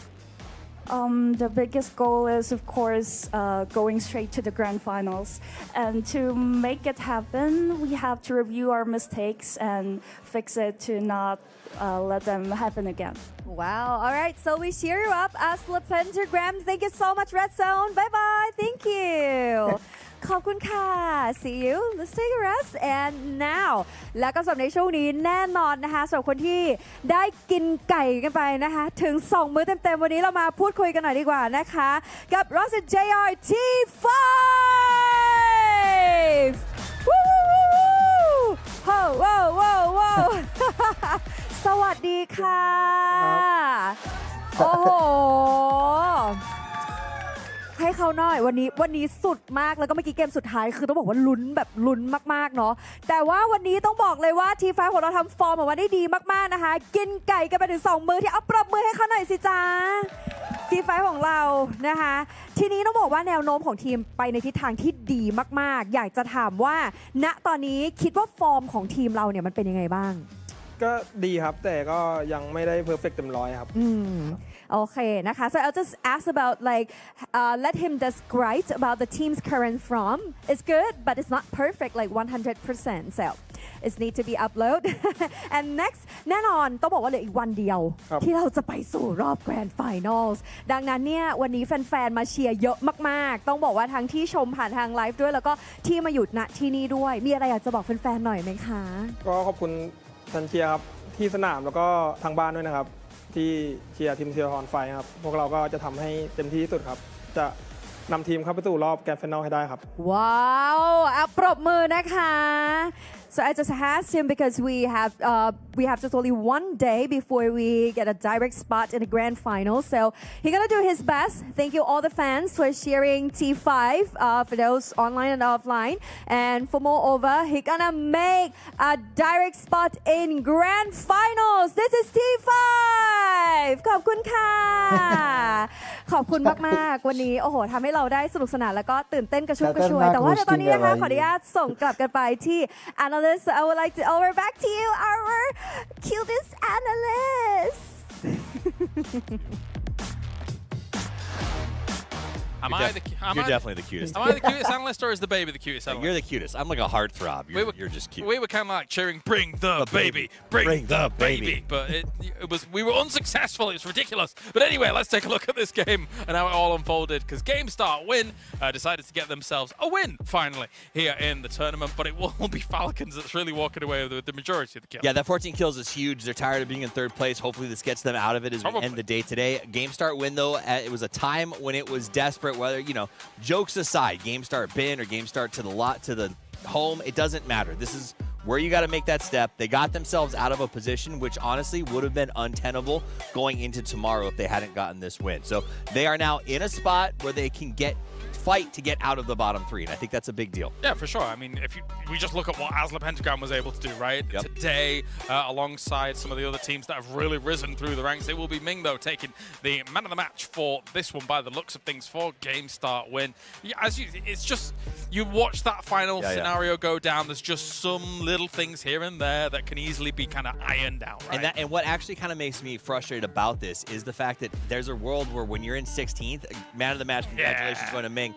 The biggest goal is, of course, going straight to the grand finals. And to make it happen, we have to review our mistakes and fix it to not let them happen again. Wow. All right. So we cheer you up as the Pentagram. Thank you so much, Red Zone. Bye-bye. Thank you. ขอบคุณค่ะ See you. Let's take a rest. And now และก็สำหรับในช่วงนี้แน่นอนนะคะสำหรับคนที่ได้กินไก่กันไปนะคะถึง2มื้อเต็มๆวันนี้เรามาพูดคุยกันหน่อยดีกว่านะคะกับ Rocket JR T5 วู้โว้โว้โว้โว้สวัสดีค่ะโอ้โหให้เขาหน่อยวันนี้สุดมากแล้วก็เมื่อกี้เกมสุดท้ายคือต้องบอกว่าลุ้นแบบลุ้นมากๆเนาะแต่ว่าวันนี้ต้องบอกเลยว่าทีไฟของเราทำฟอร์มออกมาได้ดีมากๆนะคะกินไก่กันไปถึง2มื้อที่เอาปรบมือให้เขาหน่อยสิจ้าทีไฟของเรานะคะทีนี้ต้องบอกว่าแนวโน้มของทีมไปในทิศทางที่ดีมากๆอยากจะถามว่าณตอนนี้คิดว่าฟอร์มของทีมเราเนี่ยมันเป็นยังไงบ้างก็ดีครับแต่ก็ยังไม่ได้เพอร์เฟกต์เต็มร้อยครับโอเคนะคะ so I'll just ask about like let him describe about the team's current form it's good but it's not perfect like 100% so it need to be upload and next แน่นอนต้องบอกว่าเหลืออีกวันเดียวที่เราจะไปสู่รอบ Grand Finals ดังนั้นเนี่ยวันนี้แฟนๆมาเชียร์เยอะมากๆต้องบอกว่าทั้งที่ชมผ่านทางไลฟ์ด้วยแล้วก็ที่มาหยุดณที่นี่ด้วยมีอะไรอยากจะบอกแฟนๆหน่อยไหมคะก็ขอบคุณแฟนเชียร์ครับที่สนามแล้วก็ทางบ้านด้วยนะครับที่เชียร์ทีมเชียร์ฮอนไฟครับพวกเราก็จะทำให้เต็มที่ที่สุดครับจะนำทีมเข้าไปสู่รอบแกรนด์ไฟนอลให้ได้ครับว้าวปรบมือนะคะ So I just asked him because we have just only one day before we get a direct spot in the grand final. So he's gonna do his best. Thank you all the fans for cheering T5 for those online and offline. And for moreover, he's gonna make a direct spot in grand finals. This is T5. ขอบคุณค่ะ ขอบคุณมากๆวันนี้โอ้โหทำให้เราได้สนุกสนานแล้วก็ตื่นเต้นกระชุ่มกระชวยแต่ว่าตอนนี้นะคะขออนุญาตส่งกลับกันไปที่ analyst I would like to over back to you our You're definitely the cutest. Am I the cutest analyst, or is the baby the cutest analyst? You're the cutest. I'm like a heartthrob. You're just cute. We were kind of like cheering, "Bring the baby, bring the baby," but we were unsuccessful. It's ridiculous. But anyway, let's take a look at this game and how it all unfolded. Because GameStart Win decided to get themselves a win finally here in the tournament. But it will be Falcons that's really walking away with the majority of the kills. Yeah, that 14 kills is huge. They're tired of being in third place. Hopefully, this gets them out of it as we end the day today. GameStart Win, though, it was a time when it was desperate. Whether jokes aside, GameStart bin or GameStart to the home, it doesn't matter. This is where you got to make that step. They got themselves out of a position which honestly would have been untenable going into tomorrow if they hadn't gotten this win. So they are now in a spot where they can fight to get out of the bottom 3, and I think that's a big deal. Yeah, for sure. I mean, if we just look at what Asla Pentagram was able to do, right? Yep. Today, alongside some of the other teams that have really risen through the ranks, it will be Ming, though, taking the man of the match for this one by the looks of things for GameStart Win. Yeah, it's just, you watch that final scenario go down, there's just some little things here and there that can easily be kind of ironed out, right? And what actually kind of makes me frustrated about this is the fact that there's a world where when you're in 16th, man of the match, congratulations going to Ming.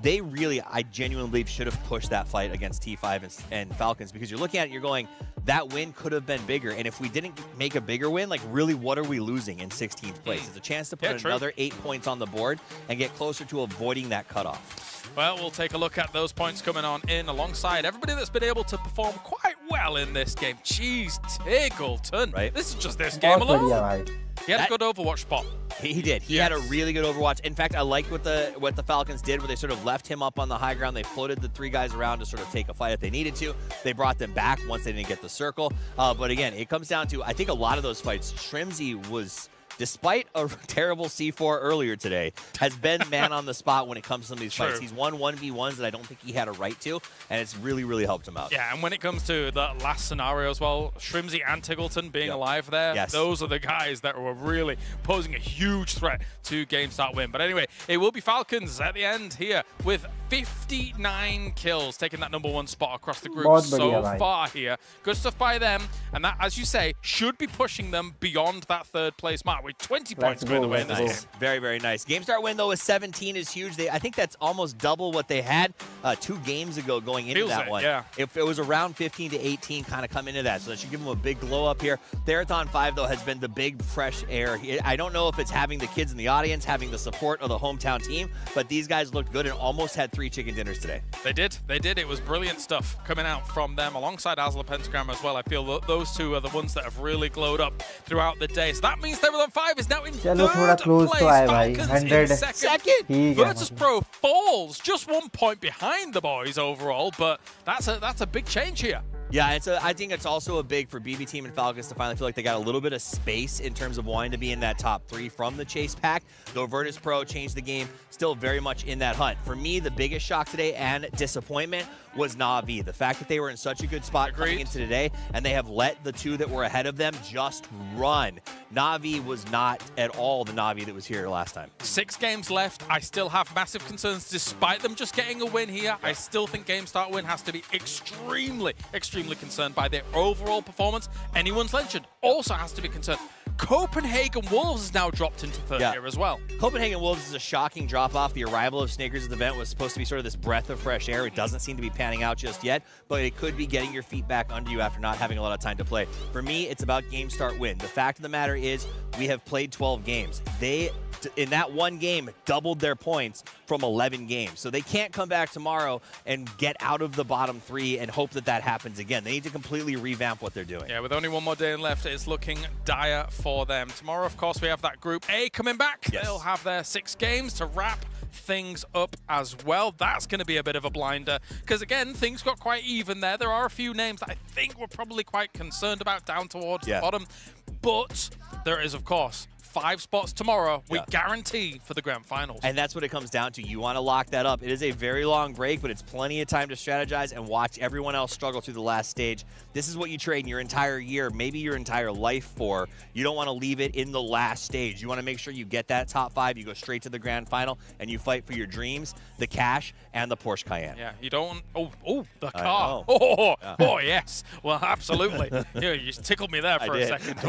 They really, I genuinely believe, should have pushed that fight against T5 and Falcons, because you're looking at it, you're going, that win could have been bigger. And if we didn't make a bigger win, like really, what are we losing in 16th place? It's a chance to put another 8 points on the board and get closer to avoiding that cutoff. Well, we'll take a look at those points coming on in alongside everybody that's been able to perform quite well in this game. Jeez, Tgltn. Right. This is just this game alone. He had a good Overwatch spot. He did. He had a really good Overwatch. In fact, I liked what the Falcons did, where they sort of left him up on the high ground. They floated the 3 guys around to sort of take a fight if they needed to. They brought them back once they didn't get the circle. But again, it comes down to, I think a lot of those fights, Shrimzy was, despite a terrible C4 earlier today, has been man on the spot when it comes to some of these fights. He's won 1v1s that I don't think he had a right to, and it's really, really helped him out. Yeah, and when it comes to the last scenario as well, Shrimzy and Tgltn being alive there, those are the guys that were really posing a huge threat to GameStart Win. But anyway, it will be Falcons at the end here with 59 kills, taking that #1 spot across the group so far here. Good stuff by them, and that, as you say, should be pushing them beyond that 3rd place mark with 20 points going away in this game. Very, very nice. GameStart Win, though, with 17 is huge. I think that's almost double what they had 2 games ago going into that one. Yeah. If it was around 15 to 18 kind of come into that, so that should give them a big glow up here. Tgltn 5, though, has been the big fresh air. I don't know if it's having the kids in the audience, having the support of the hometown team, but these guys looked good and almost had 3 chicken dinners today. They did. It was brilliant stuff coming out from them alongside Asla Pentagram as well. I feel that those 2 are the ones that have really glowed up throughout the day. So that means Tgltn 5 is now in 3rd place. Falcons in second. Virtus Pro falls just 1 point behind the boys overall, but that's a big change here. Yeah, I think it's also a big for BB Team and Falcons to finally feel like they got a little bit of space in terms of wanting to be in that top 3 from the chase pack. Though Virtus Pro changed the game, still very much in that hunt. For me, the biggest shock today and disappointment was Na'Vi. The fact that they were in such a good spot coming into today, and they have let the 2 that were ahead of them just run. Na'Vi was not at all the Na'Vi that was here last time. 6 games left. I still have massive concerns despite them just getting a win here. I still think GameStart Win has to be extremely concerned by their overall performance. Anyone's Legend also has to be concerned. Copenhagen Wolves has now dropped into 3rd here as well. Copenhagen Wolves is a shocking drop-off. The arrival of Snickers at the event was supposed to be sort of this breath of fresh air. It doesn't seem to be panning out just yet, but it could be getting your feet back under you after not having a lot of time to play. For me, it's about GameStart Win. The fact of the matter is we have played 12 games. They, in that one game, doubled their points from 11 games. So they can't come back tomorrow and get out of the bottom 3 and hope that happens again. They need to completely revamp what they're doing. Yeah, with only 1 more day left, it's looking dire for them. Tomorrow, of course, we have that Group A coming back. They'll have their 6 games to wrap things up as well. That's going to be a bit of a blinder because, again, things got quite even there. There are a few names that I think we're probably quite concerned about down towards the bottom. But there is, of course, 5 spots tomorrow, we guarantee for the grand finals. And that's what it comes down to. You want to lock that up. It is a very long break, but it's plenty of time to strategize and watch everyone else struggle through the last stage. This is what you train your entire year, maybe your entire life for. You don't want to leave it in the last stage. You want to make sure you get that top 5, you go straight to the grand final, and you fight for your dreams, the cash, and the Porsche Cayenne. Yeah, you don't... Oh, the car. Oh, yes. Well, absolutely. You just tickled me there for a second.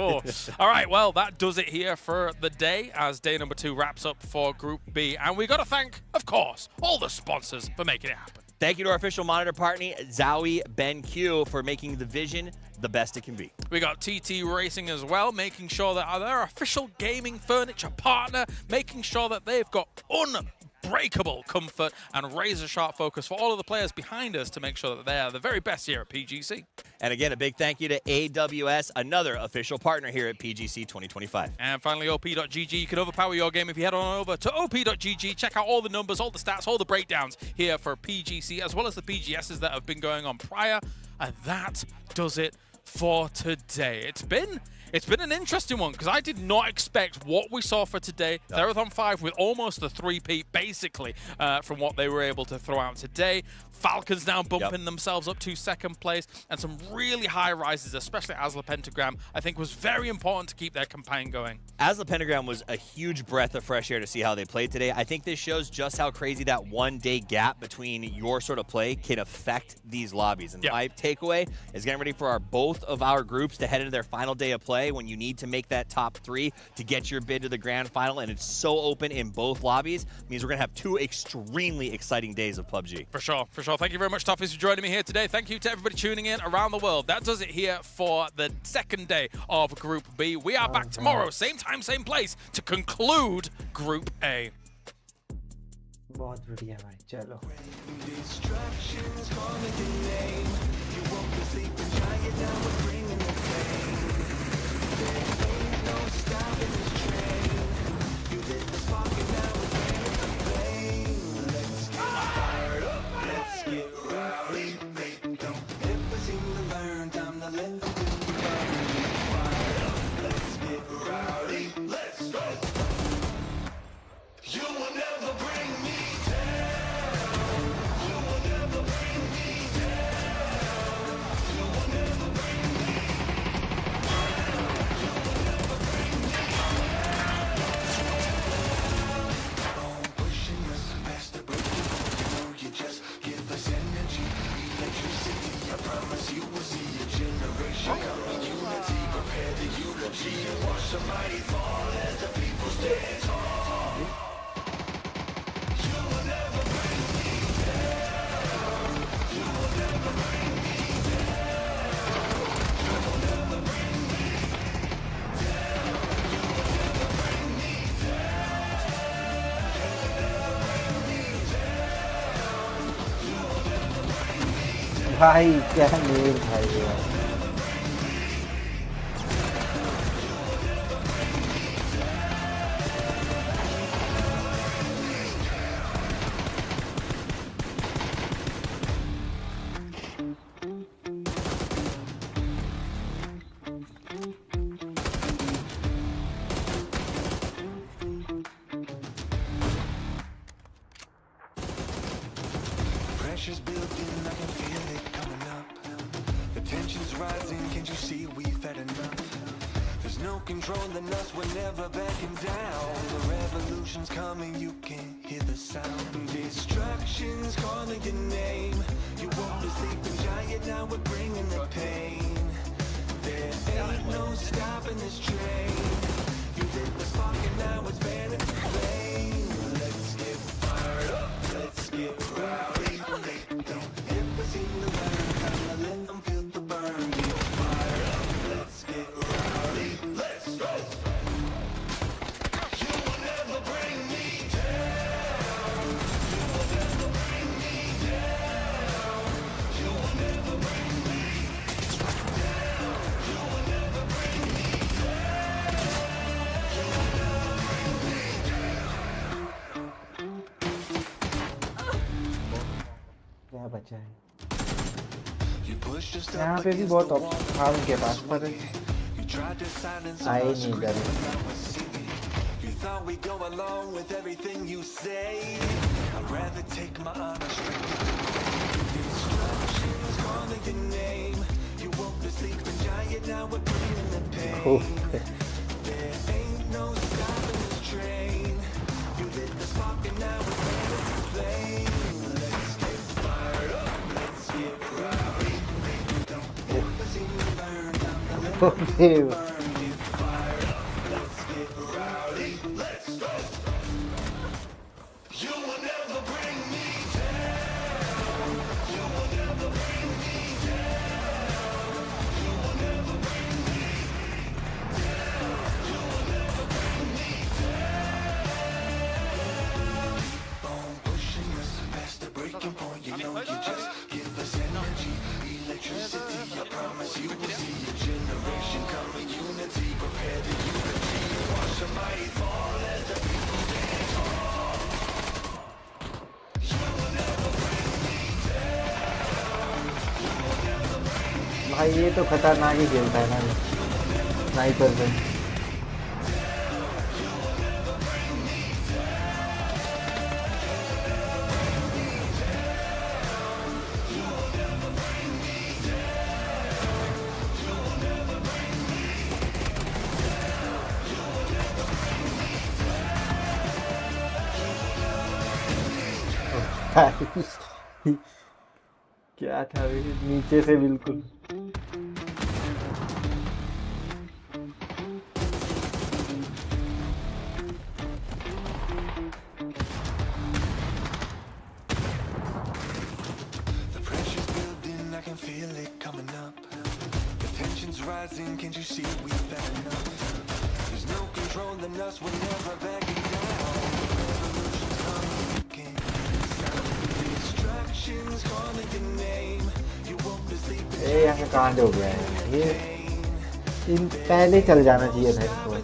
All right, well, that does it here for for the day as day number 2 wraps up for Group B. And we got to thank, of course, all the sponsors for making it happen. Thank you to our official monitor partner, Zowie BenQ, for making the Vision the best it can be. We got TT Racing as well, making sure that their official gaming furniture partner, making sure that they've got unbreakable comfort and razor-sharp focus for all of the players behind us to make sure that they are the very best here at PGC. And again, a big thank you to AWS, another official partner here at PGC 2025. And finally, OP.GG. You can overpower your game if you head on over to OP.GG. Check out all the numbers, all the stats, all the breakdowns here for PGC, as well as the PGSs that have been going on prior. And that does it for today. It's been an interesting one because I did not expect what we saw for today. Yep. Therathon 5 with almost a 3-peat, basically, from what they were able to throw out today. Falcons now bumping themselves up to second place, and some really high rises, especially Asla Pentagram, I think was very important to keep their campaign going. Asla Pentagram was a huge breath of fresh air to see how they played today. I think this shows just how crazy that one-day gap between your sort of play can affect these lobbies. And my takeaway is getting ready for both of our groups to head into their final day of play when you need to make that top 3 to get your bid to the grand final, and it's so open in both lobbies. It means we're going to have 2 extremely exciting days of PUBG. For sure, for sure. Thank you very much, Toffees, for joining me here today. Thank you to everybody tuning in around the world. That does it here for the second day of Group B. We are back tomorrow, same time, same place, to conclude Group A. बहुत बढ़िया भाई, चलो। भाई क्या नील भाई यार। Pressure's building, I can feel it coming up. The tension's rising, can't you see we've had enough? There's no controlling us, we're never backing down. The revolution's coming, you can hear the sound. Destruction's calling your name. You won't be sleeping giant, now we're bringing the pain. There ain't no stopping this train. You lit the spark and now it's fanning to flame. Let's get fired up, let's get rowdy. Don't ever seem to learn, time to let them feel the burn. Get fired up, let's get rowdy. Let's go. You will never bring me down. You will never bring me down. You will never bring me down. You will never bring me down. You will never bring me down. क्या बचा है? यहाँ पे भी बहुत option था उनके पास, पर आए नहीं इधर। You thought we'd go along with everything you say. I'd rather take my honor straight. Instructions calling your name. You woke the sleeping giant, now we're bringing the pain. There ain't no stopping this train. You lit the spark and now we're ready to flame. Let's get fired up, let's get rowdy. Don't ever seem to burn down the limit. Get fired up, let's get rowdy. भाई ये तो खतरनाक ही खेलता है ना sniper से क्या था नीचे से बिल्कुल Rising, can't you see we've had enough? There's no controlling us, we're never backing down. Revolution's coming again. Distractions calling your name. You won't be sleeping. यहाँ कांड हो गया है ये इन पहले चल जाना चाहिए था इनको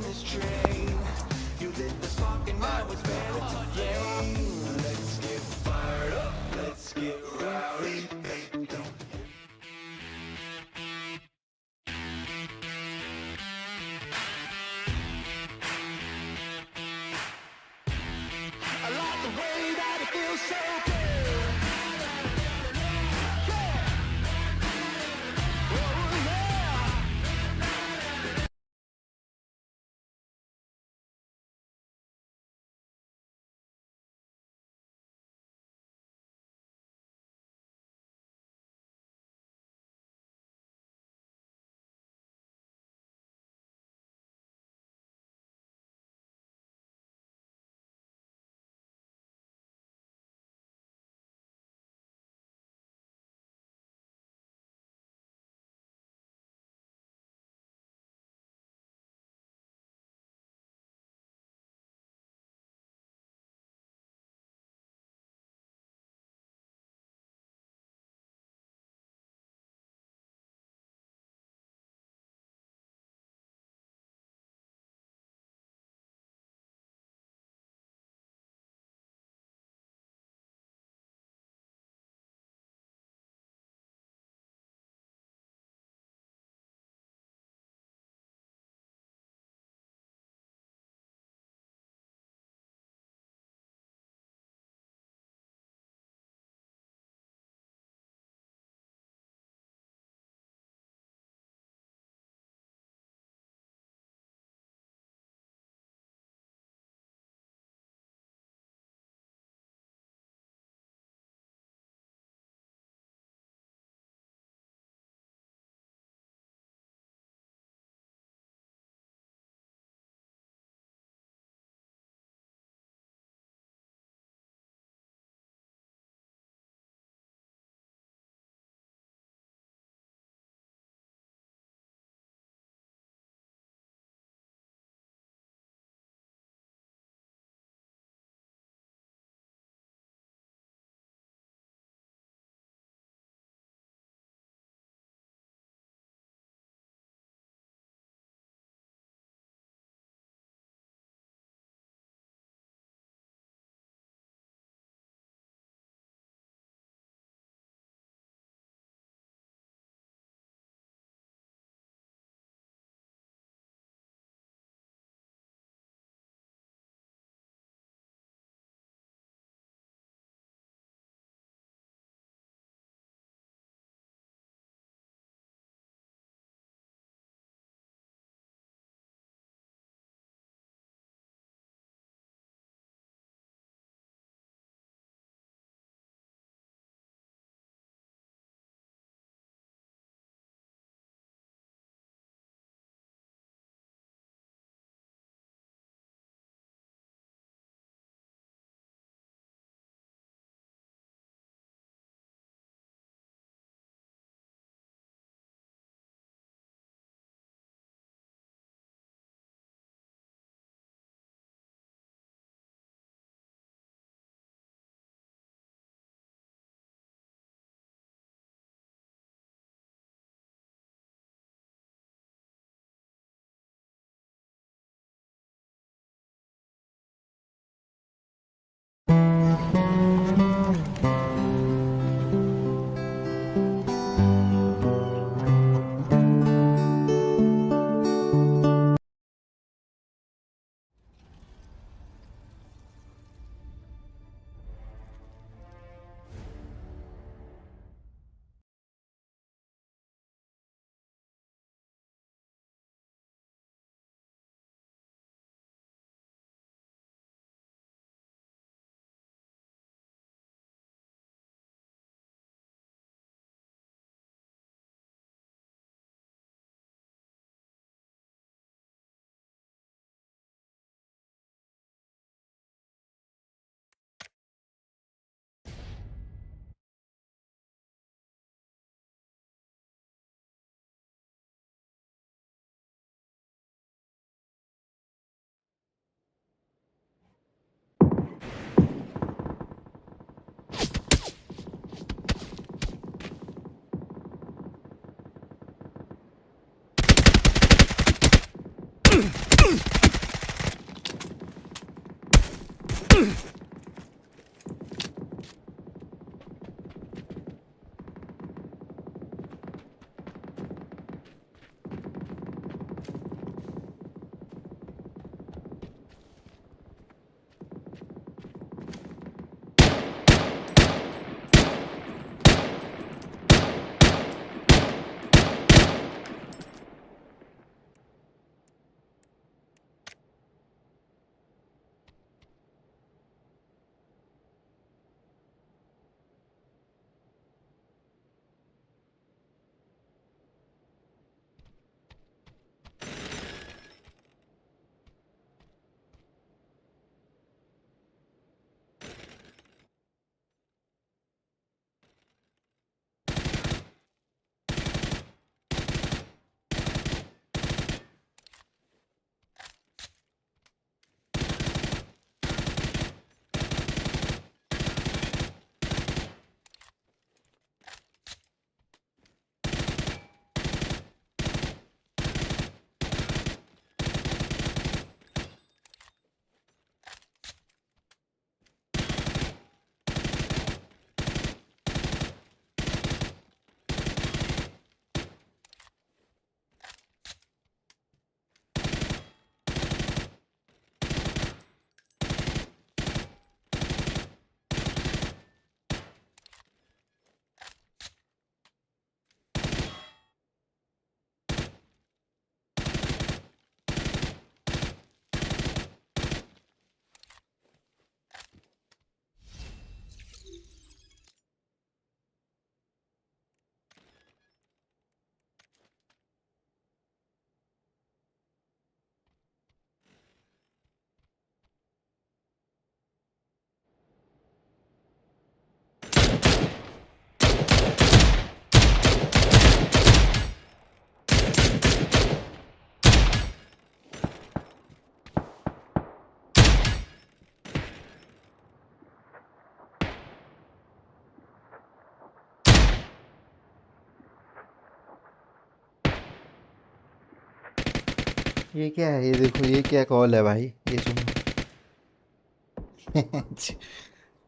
ये क्या है? ये देखो, ये क्या कॉल है भाई? ये सुनो।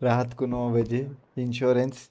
रात को 9 बजे insurance.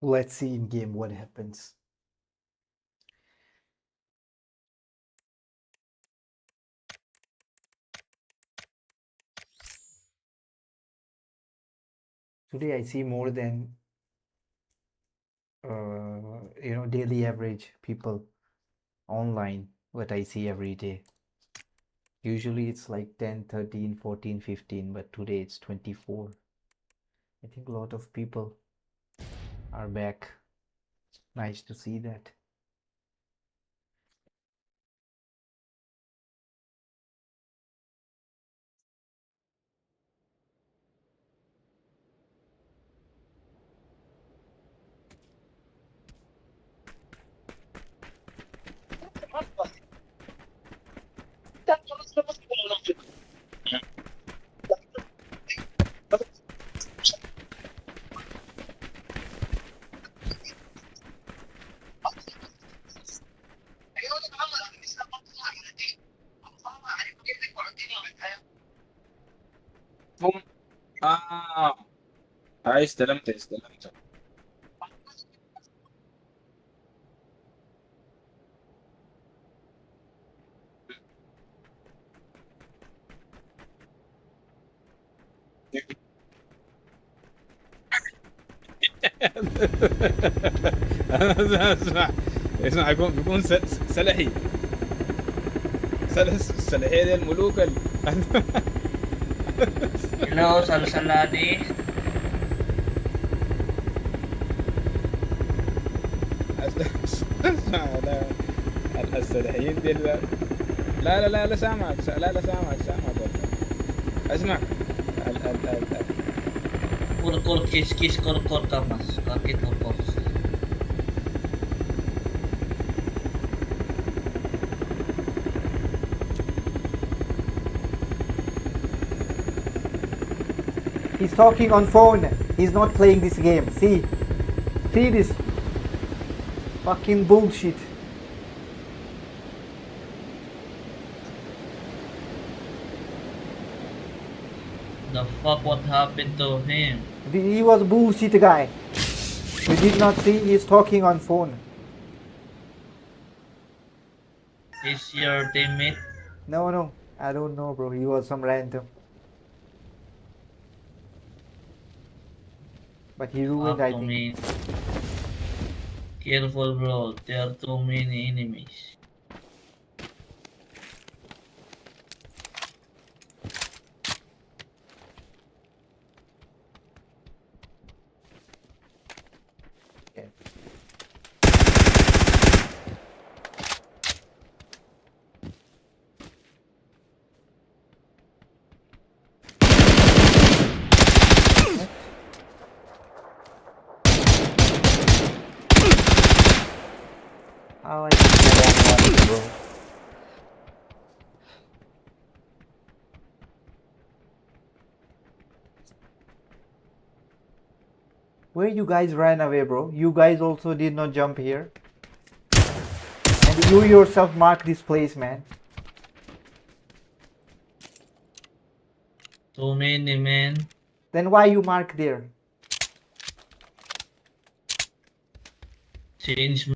Let's see in game what happens. Today I see more than daily average people online what I see every day. Usually it's like 10, 13, 14, 15, but today it's 24. I think a lot of people are back. Nice to see that. هم استلمت. اسمع بيكون سلحي سلحي دي الملوك Hello, Salsaladi. اسمع السلحيين دي لا سامعك سامعك اسمع Kur kis kur kamas. Kakit kur. He's talking on phone. He's not playing this game. See this fucking bullshit. The fuck, what happened to him? He was a bullshit guy. You did not see he's talking on phone. Is your teammate? No, I don't know, bro. He was some random. But he ruined, I think. Careful, bro. There are too many enemies. How I can get bro. Where you guys ran away, bro? You guys also did not jump here. And you yourself mark this place, man. Too many, man. Then why you mark there? Change.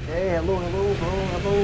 Hey, hello, bro, hello.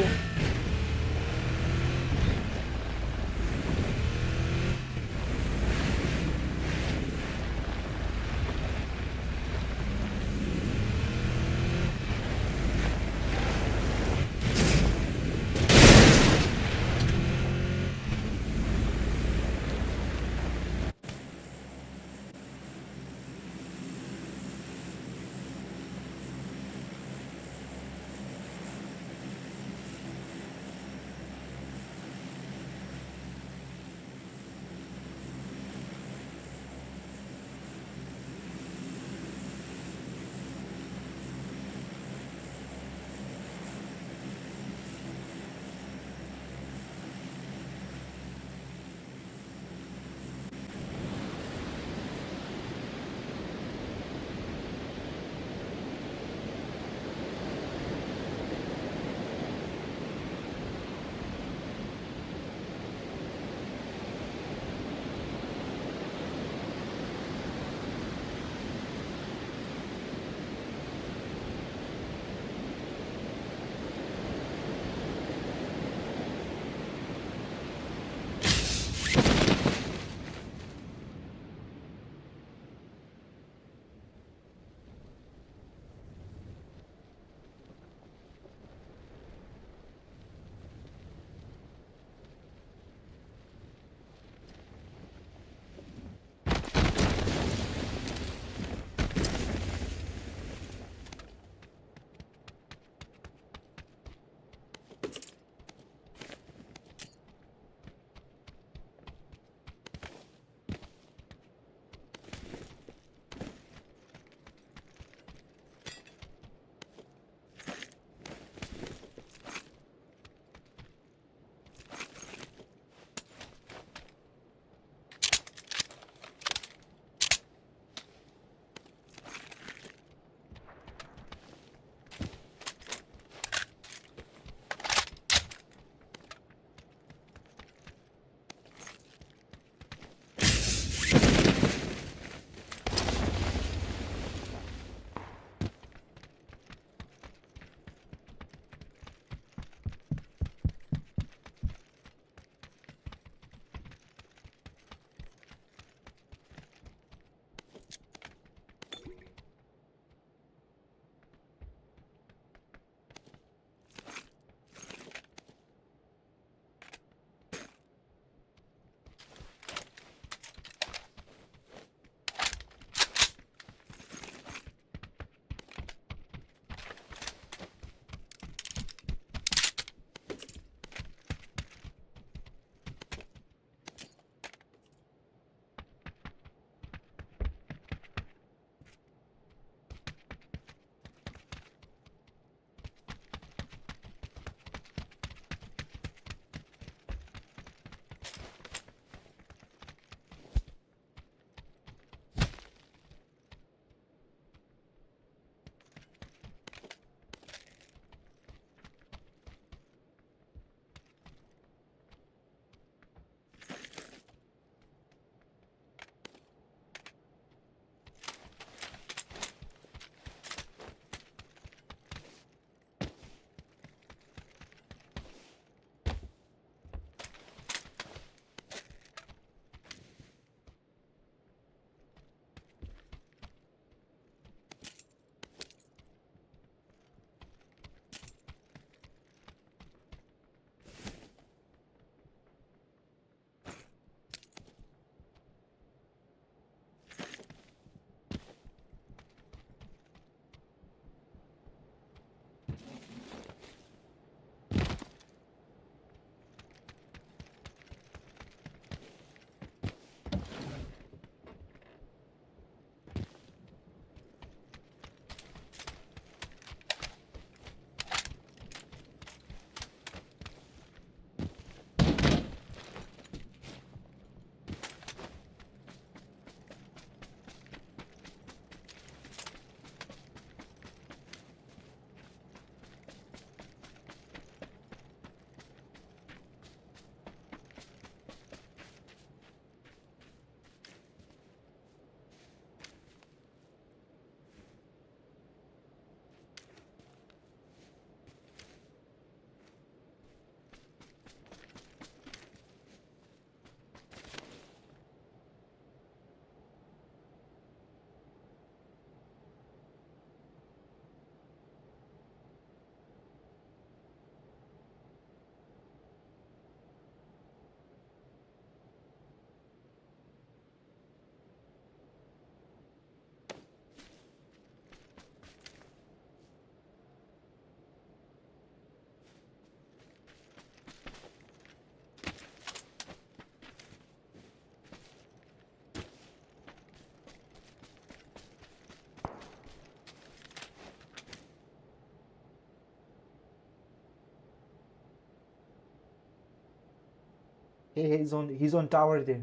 Hey, he's on tower there.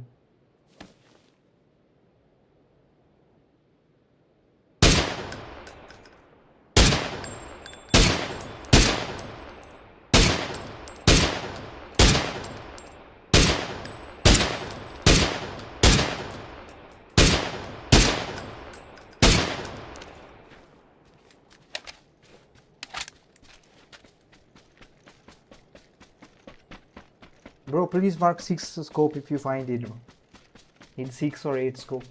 Bro, please mark 6 scope if you find it. In 6 or 8 scope.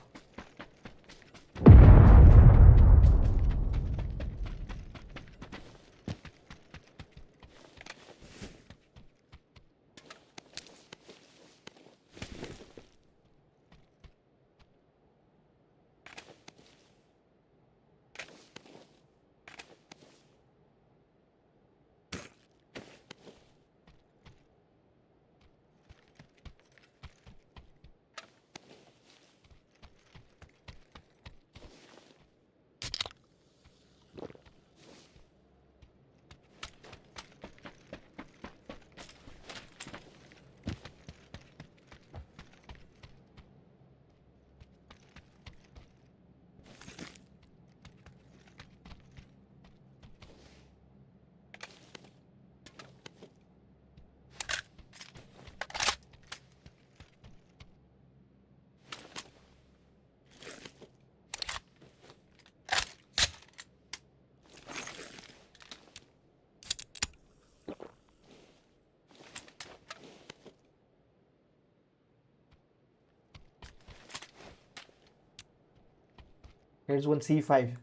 Here's one C5.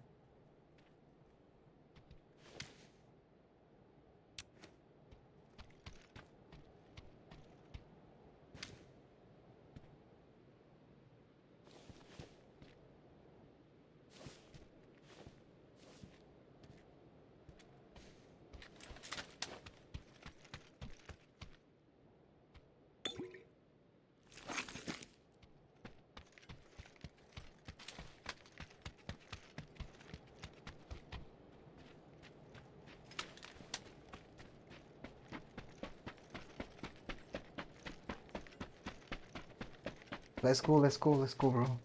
Let's go, bro.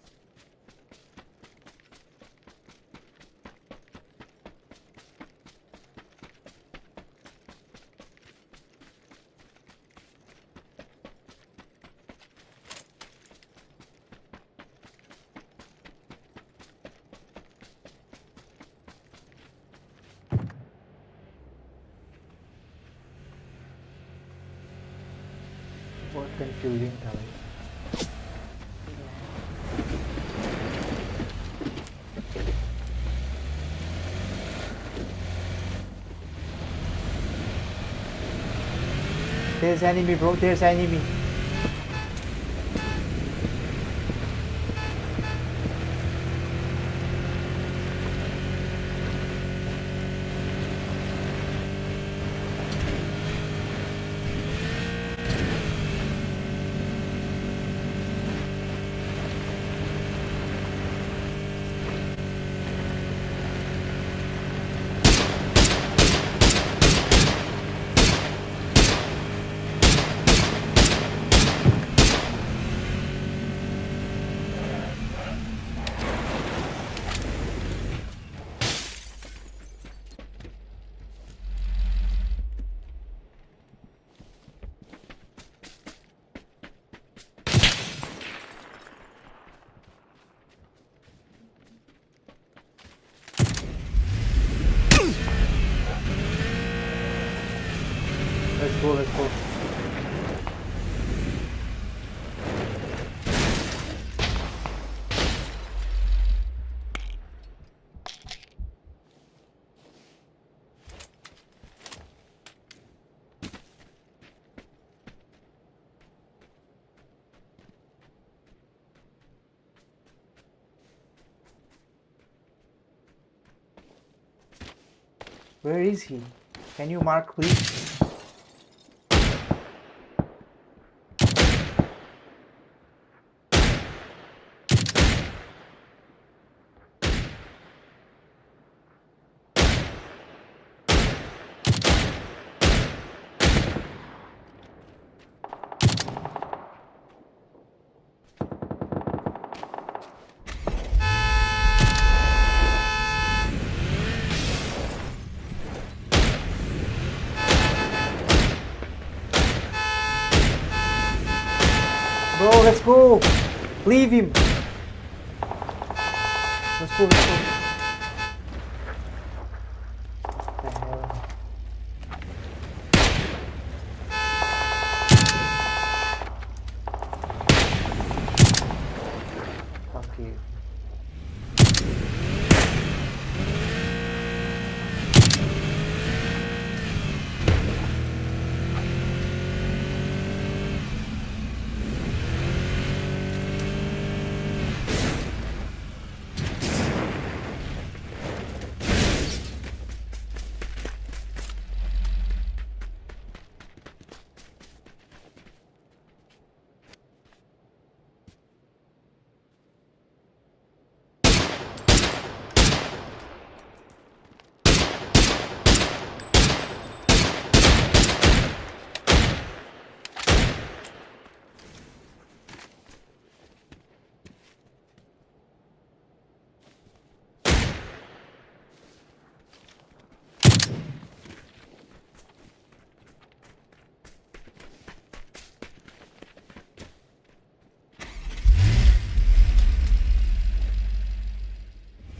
What confusing talent. There's enemy, bro. There's enemy. Let's go. Where is he? Can you mark, please? Bro, let's go. Leave him. Let's go, let's go. What the hell? Fuck you.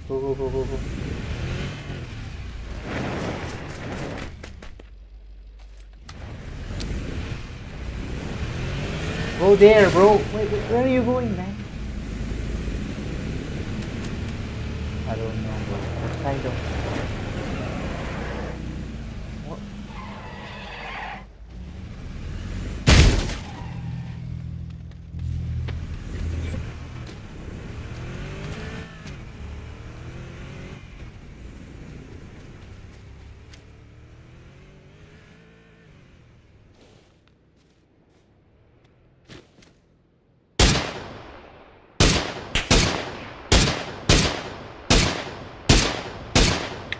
Go. Go there, bro. Wait, where are you going, man? I don't know, bro. What kind of... What?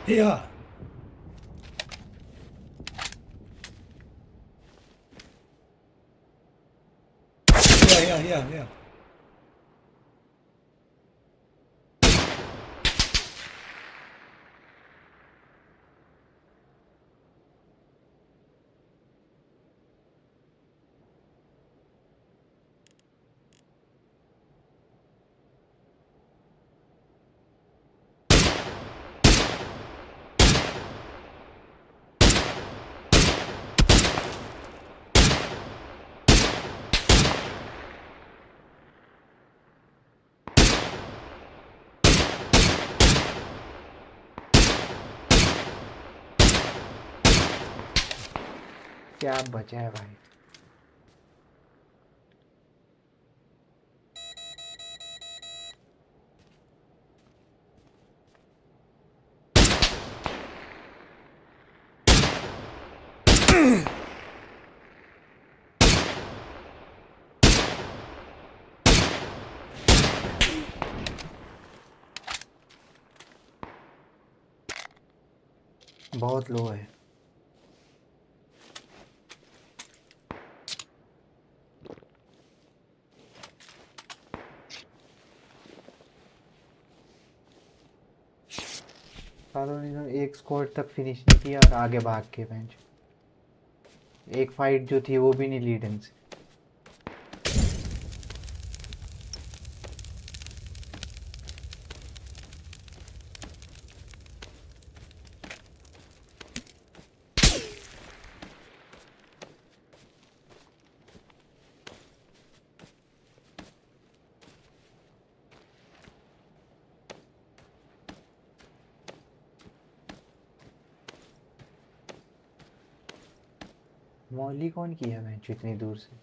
Yeah. Yeah. क्या बचा है भाई? बहुत लो है. इन्होंने एक squad तक finish नहीं किया और आगे भाग के बेंच. एक फाइट जो थी वो भी नहीं ली ढंग से. मौली कौन किया मैच इतनी दूर से?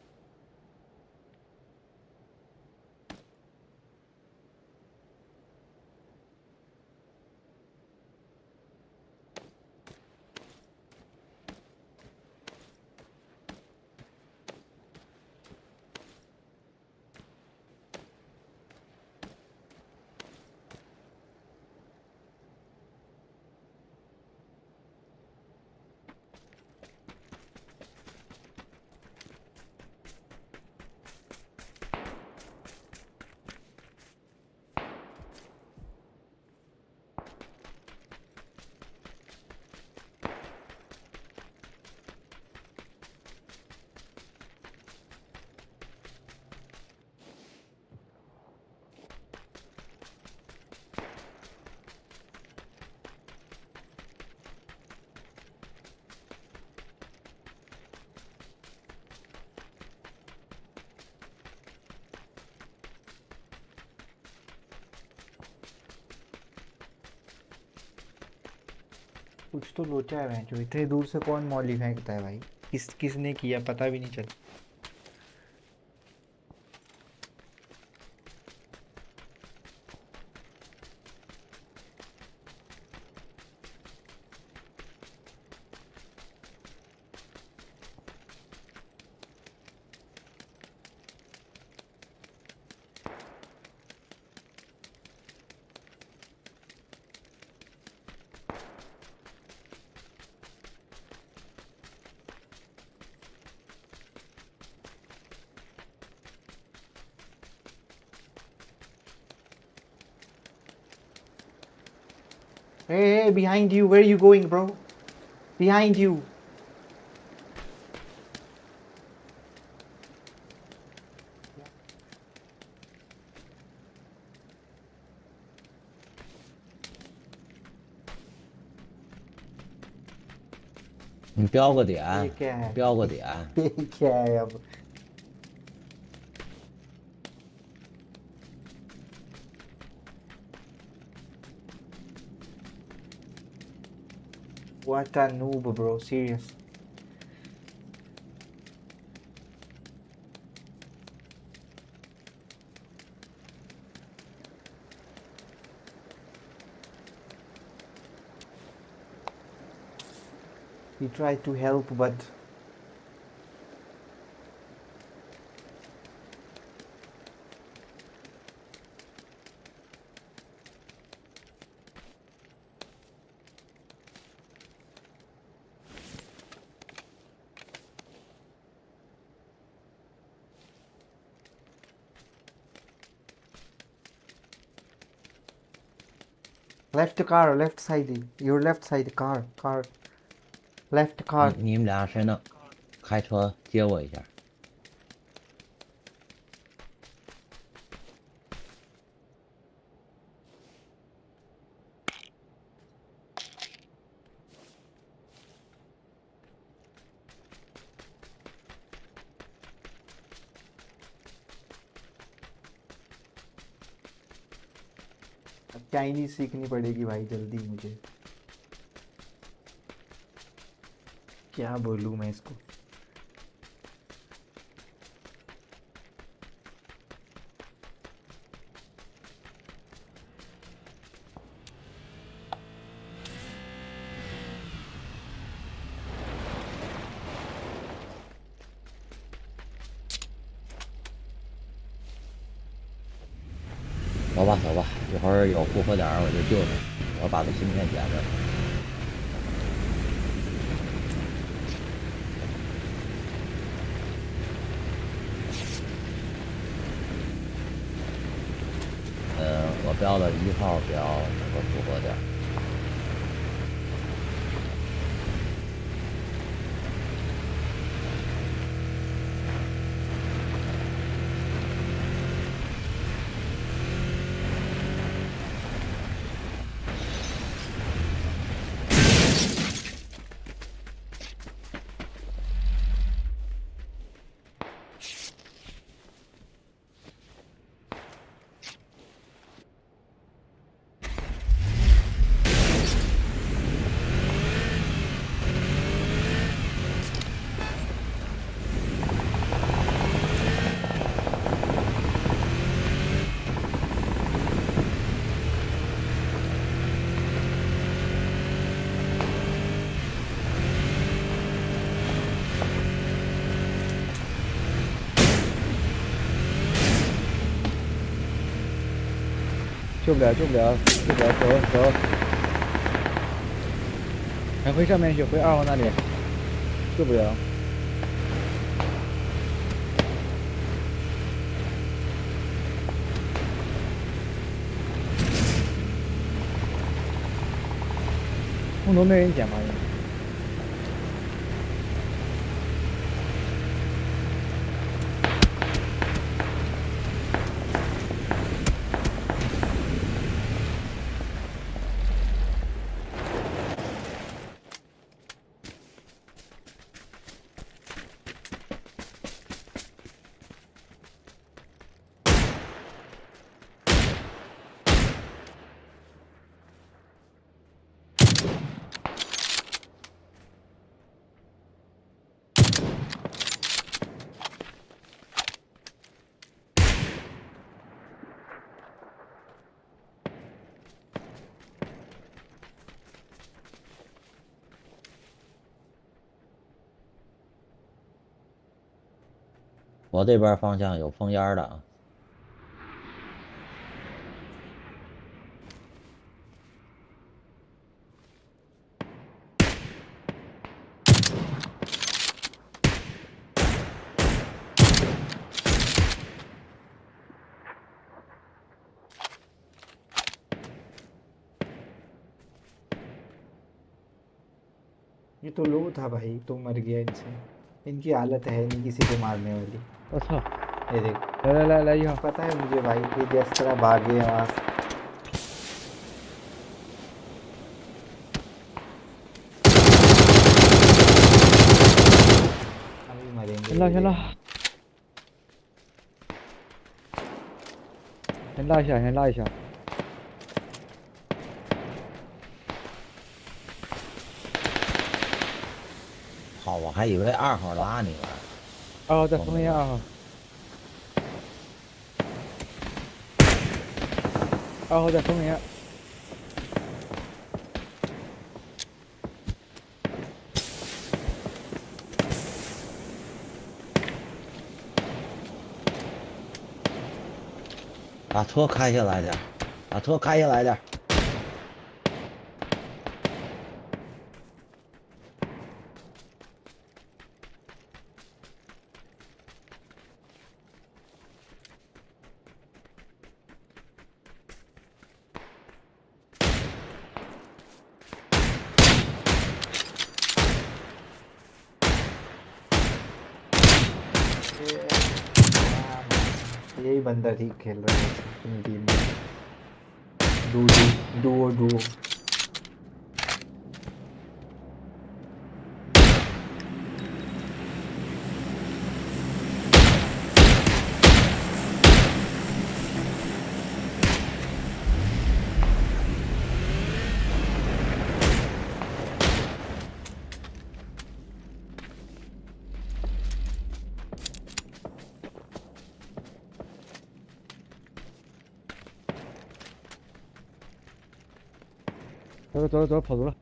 कुछ तो लोचा है जो इतने दूर से कौन मॉली फेंकता है भाई किसने किया पता भी नहीं चला Hey, behind you. Where are you going, bro? Behind you.你标个点，标个点。क्या है अब What a noob, bro. Serious. He tried to help, but left car, left side, your left side car, left car. 你们俩谁能开车接我一下？चाइनीज सीखनी पड़ेगी भाई जल्दी मुझे क्या बोलूं मैं इसको走吧走吧，一会儿有复活点我就救他，我把他芯片捡着。我标了1号标那个复活点。救不了，救不了，救不了，走走，还回上面去，回2号那里，救不了。空投没人捡吗？我这边方向有风烟的啊。ये तो लो था भाई, तो मर गया इनसे। इनकी हालत है नहीं किसी को मारने वाली। अच्छा ये देख, ले यहाँ पता है मुझे भाई, ये जिस तरह भागे वहाँ से। अभी मरेंगे ये। 先拉一下，先拉一下。好，我还以为2号拉你了。2号在封烟，2号。2号在封烟。把车开下来点，把车开下来点。यही बंदा ठीक खेल रहा है अपनी टीम में। डुओ走，跑走了。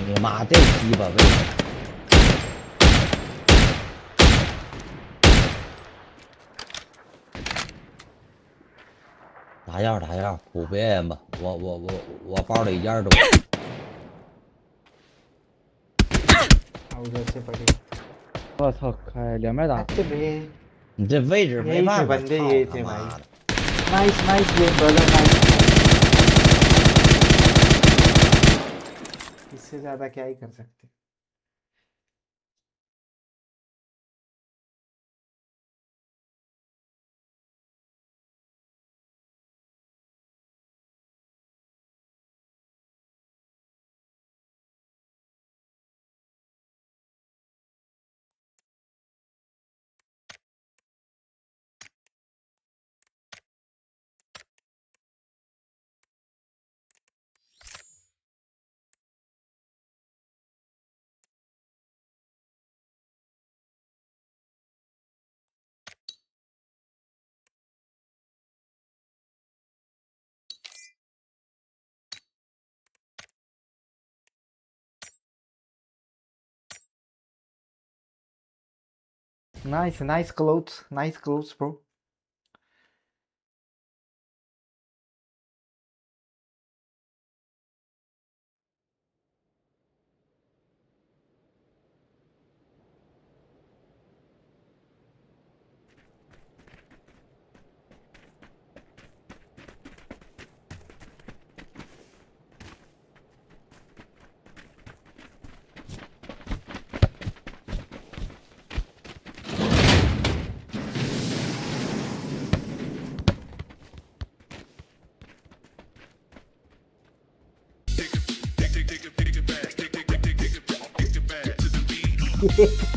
你妈这鸡巴位置！打药，普遍吧。我包里烟多。我操，开2面打。你这位置没办法。बंदे ये थे भाई। Nice game brother, nice. इससे ज्यादा क्या ही कर सकते। Nice clothes, bro.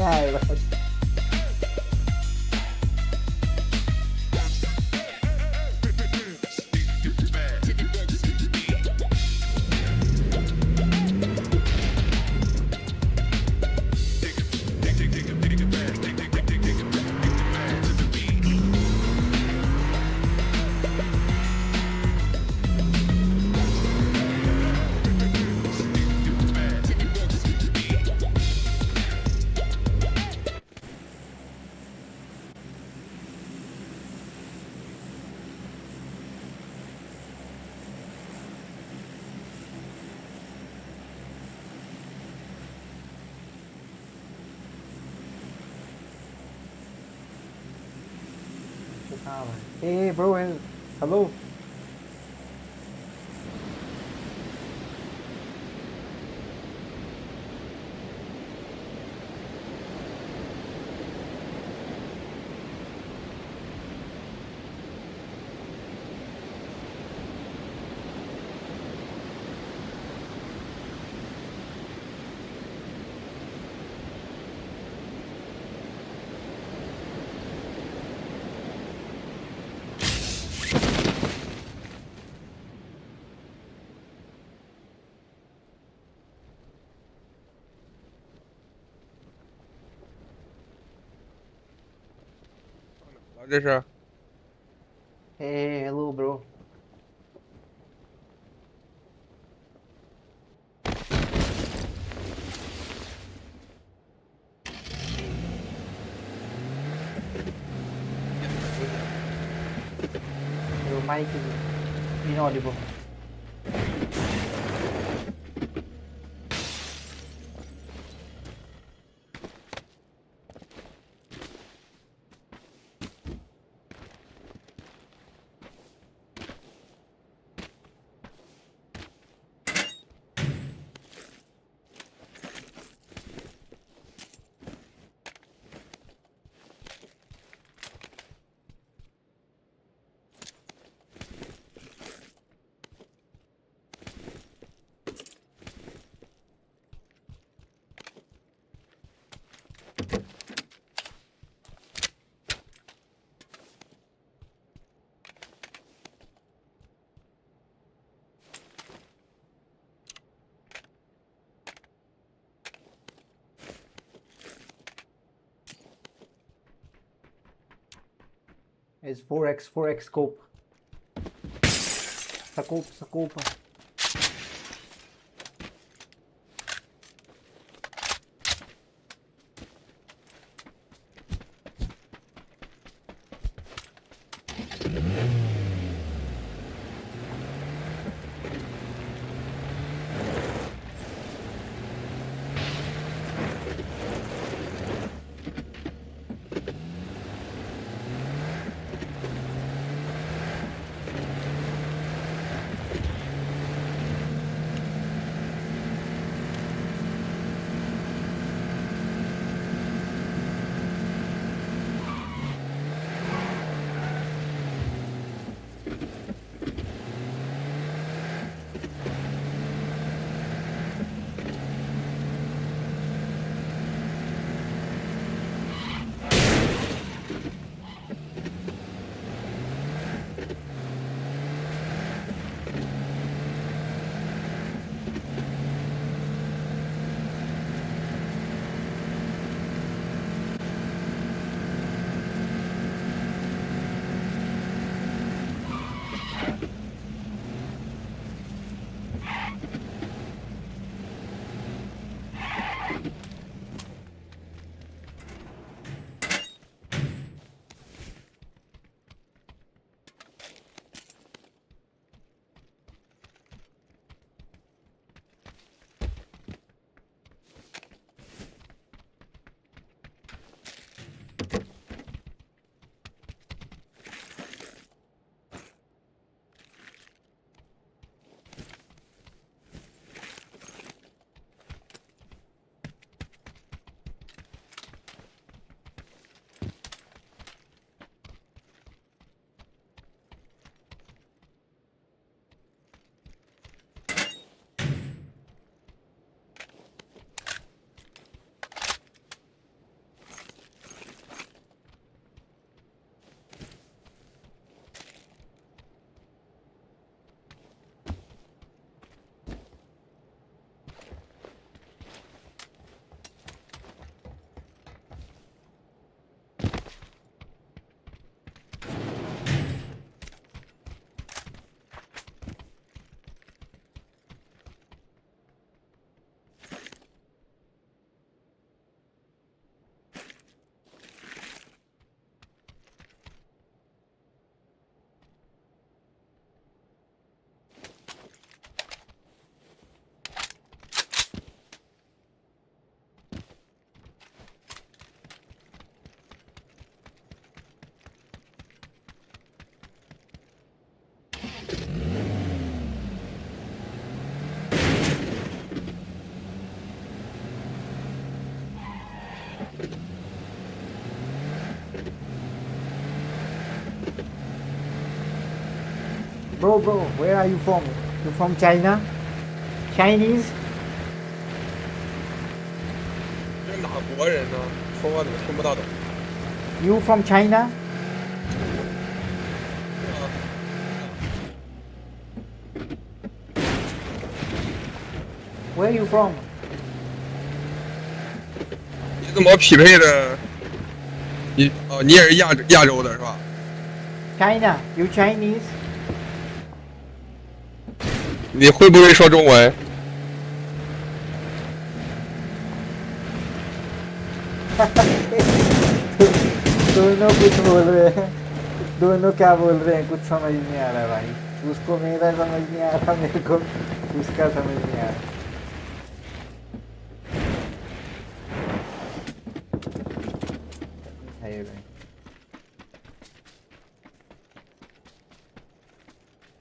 ง่ายมาก Hey bro, hello. Hey, hello bro. Your mic is inaudible. It's 4x scope. Scope. Bro, where are you from? You from China? Chinese? 这是哪国人呢？说话怎么听不大懂？ You from China? Where are you from? 你怎么匹配的？你你也是亚洲的是吧？ China. You Chinese? 你会不会说中文？ दोनों कुछ बोल रहे हैं दोनों क्या बोल रहे हैं कुछ समझ नहीं आ रहा भाई उसको मेरा समझ नहीं आ रहा मेरे को उसका समझ नहीं आ रहा है भाई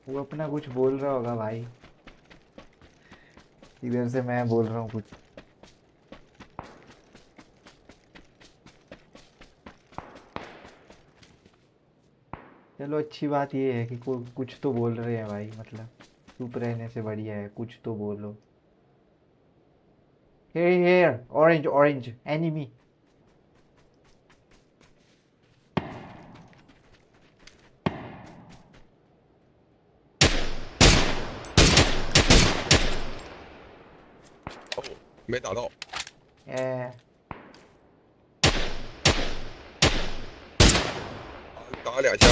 वो अपना कुछ बोल रहा होगा भाई इधर से मैं बोल रहा हूँ कुछ चलो अच्छी बात ये है कि कुछ तो बोल रहे हैं भाई मतलब चुप रहने से बढ़िया है कुछ तो बोलो here orange enemy哦，没打到。 yeah 打了2下。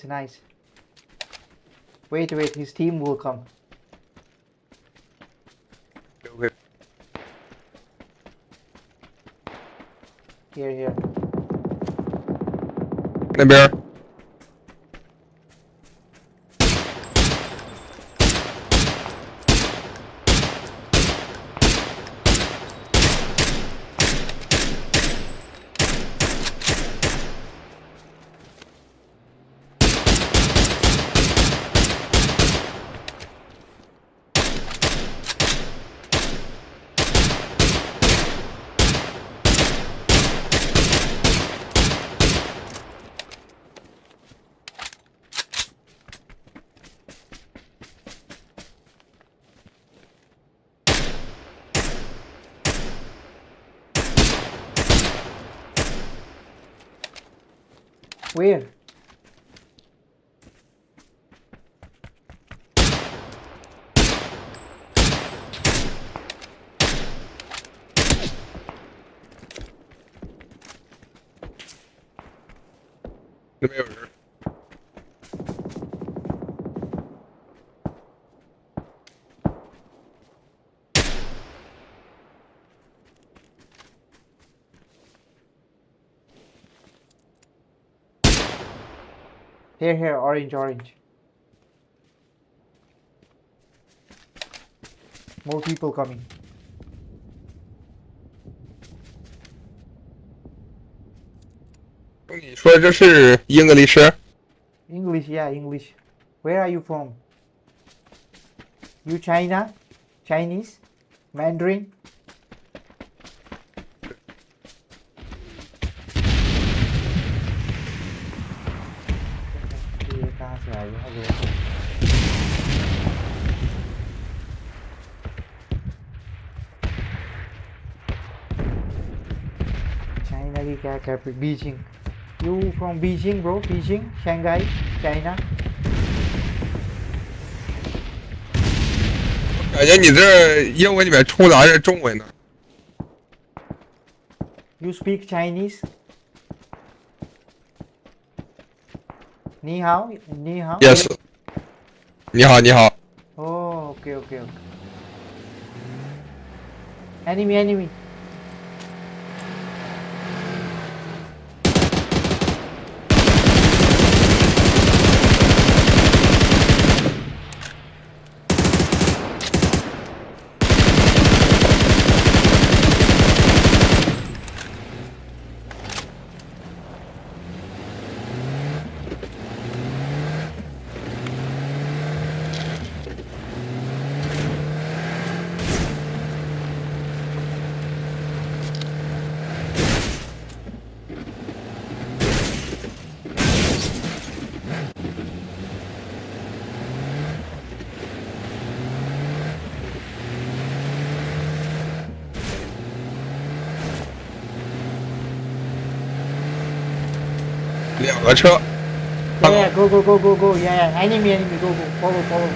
nice wait his team will come Okay. here 那边。 where那边有人。 here orange more people coming 你说这是English？ English yeah English where are you from you China Chinese Mandarin ये कहाँ से आ गया चाइना की क्या capital Beijing You from Beijing, bro? Beijing, Shanghai, China. 感觉你这英文里面充杂着中文呢。 You speak Chinese? 你好，你好。 Yes。你好，你好。 Oh, okay. Enemy. 两个车。 Yeah, go, go, go, go, go. Yeah, yeah. Enemy, enemy. Go, go. Follow, follow.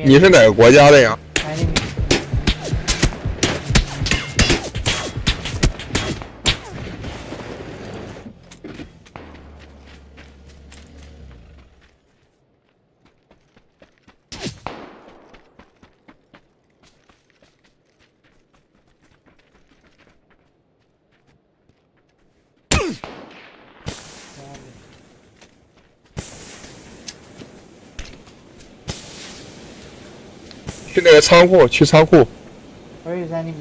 你是哪个国家的呀？ Enemy. Where 去那个仓库，去仓库。 Where is enemy?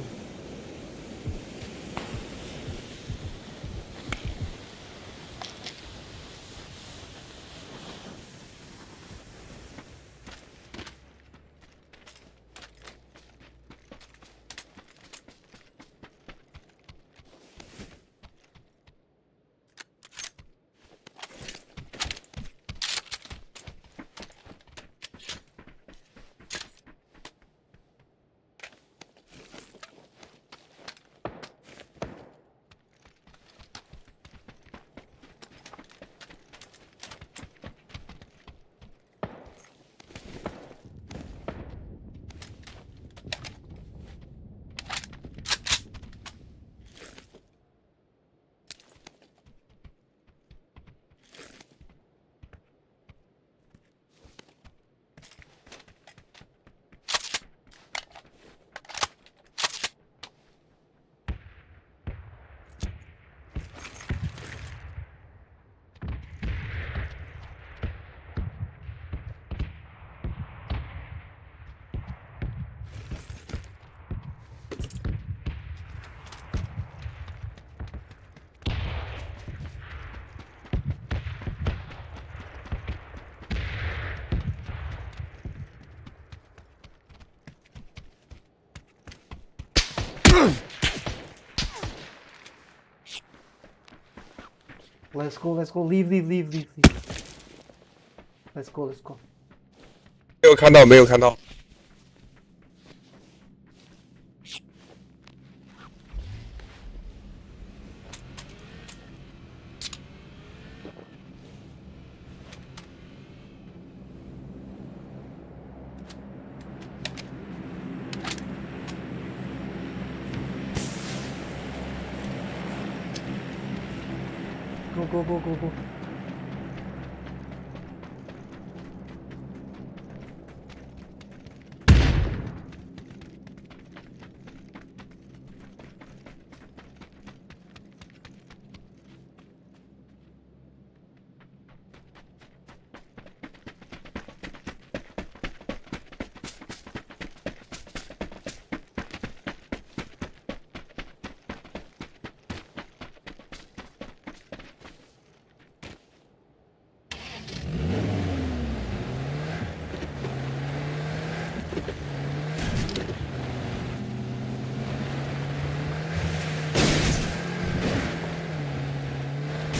Let's go, let's go. Leave, leave, leave, leave, leave. Let's go, let's go. 没有看到，没有看到。 Go, go, go, go, go.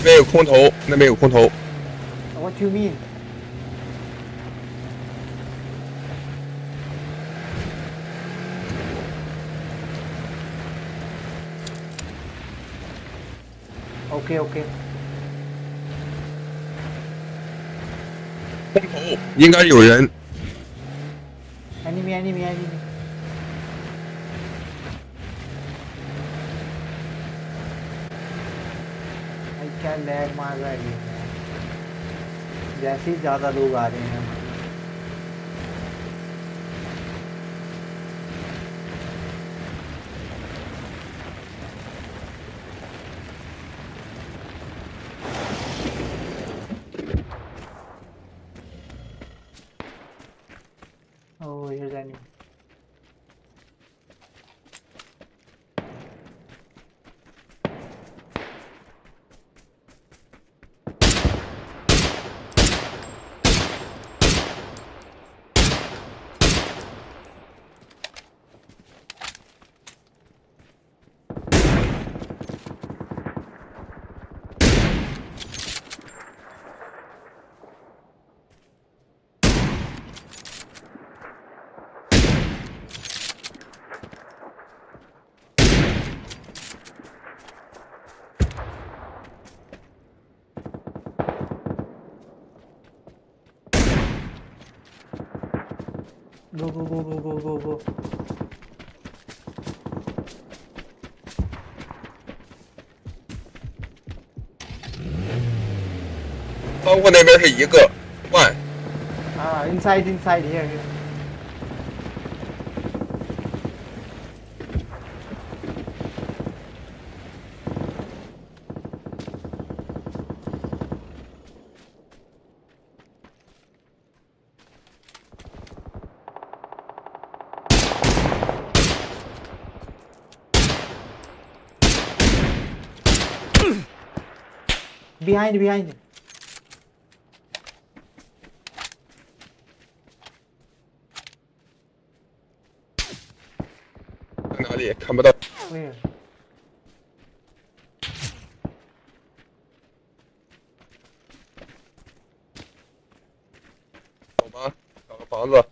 那边有空投，那边有空投。 What do you mean? Okay, okay. 空投应该有人。 Enemy, enemy, enemy. क्या lag मार रहा है ये जैसे ही ज़्यादा लोग आ रहे हैं Oh, here's enemy. Go, go, go, go, go, go, go.窗户那边是一个 one， inside, inside, here, here. Behind, behind. 在哪里？看不到。 Where? 走吧，找个房子。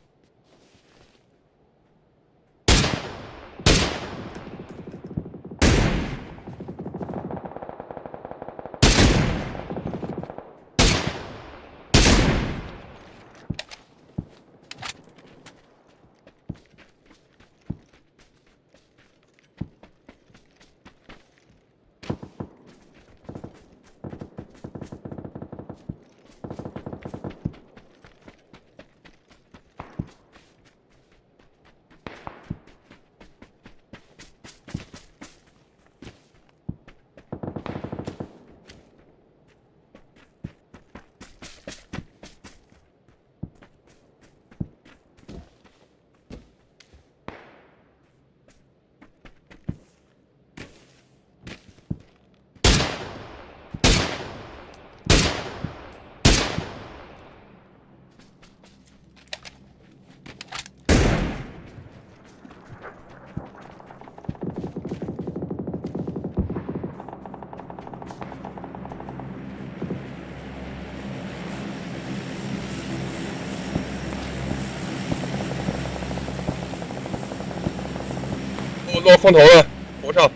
落风头了，头上。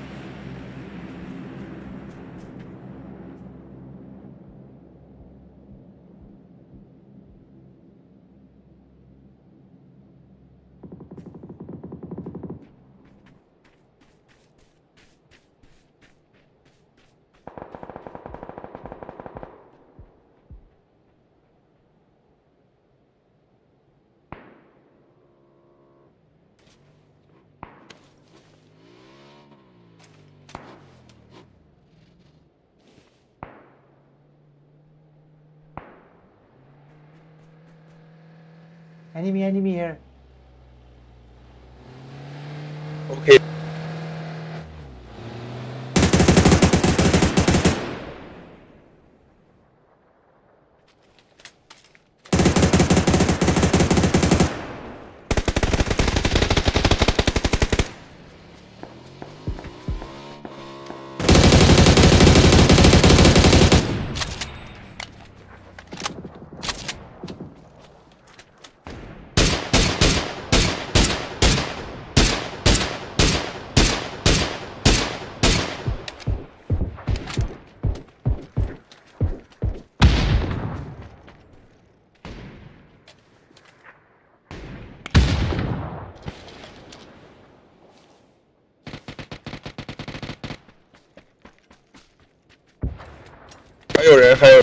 Enemy here. Okay.还有人，还有。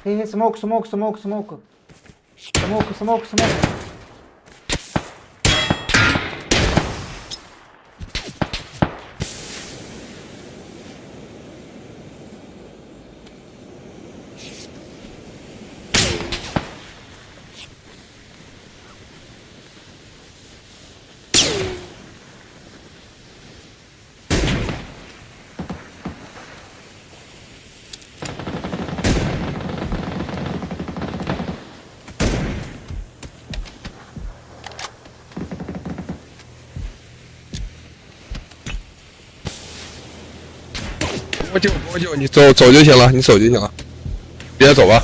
Hey, smoke. Smoke.帮我救，你走就行了，你走就行了，直接走吧。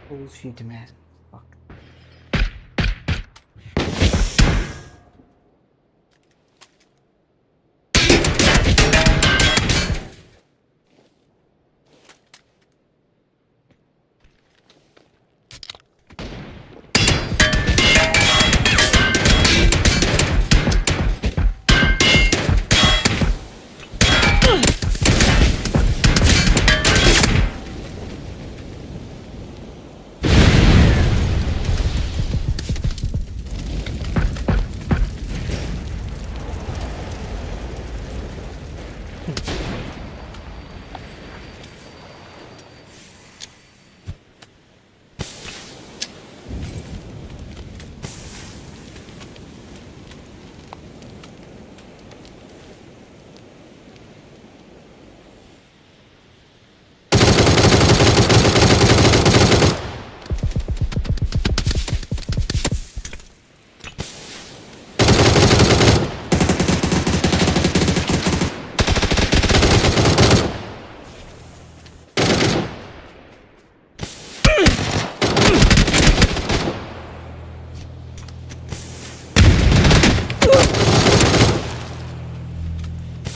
Bullshit, man. Fuck.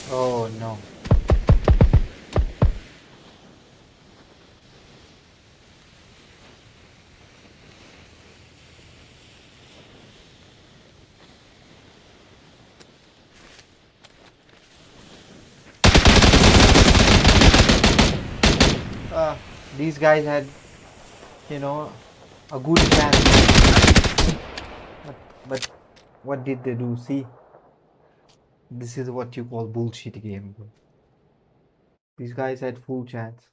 Oh no. These guys had, you know, a good chance. But what did they do? See, this is what you call bullshit game, bro. These guys had full chance.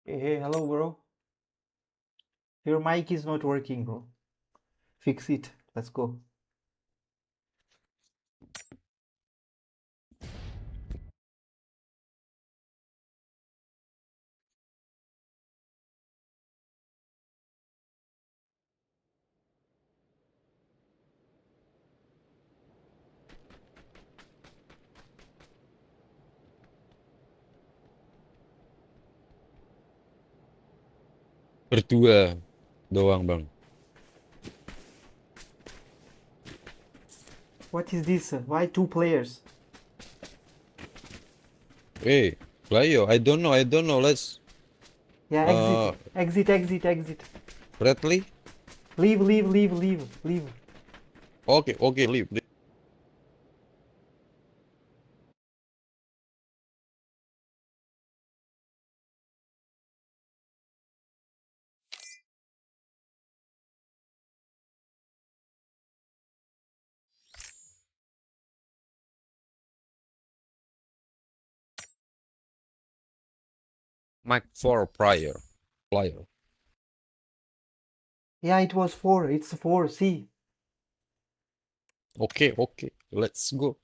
Hey, hello, bro. Your mic is not working, bro. Fix it. Let's go. Berdua doang, Bang. What is this? Why 2 players? Hey, Playo, I don't know. Let's Yeah, exit. Bradley. Leave. Okay, leave. Mike 4 player. Yeah, it was 4. It's 4. See. Okay, let's go.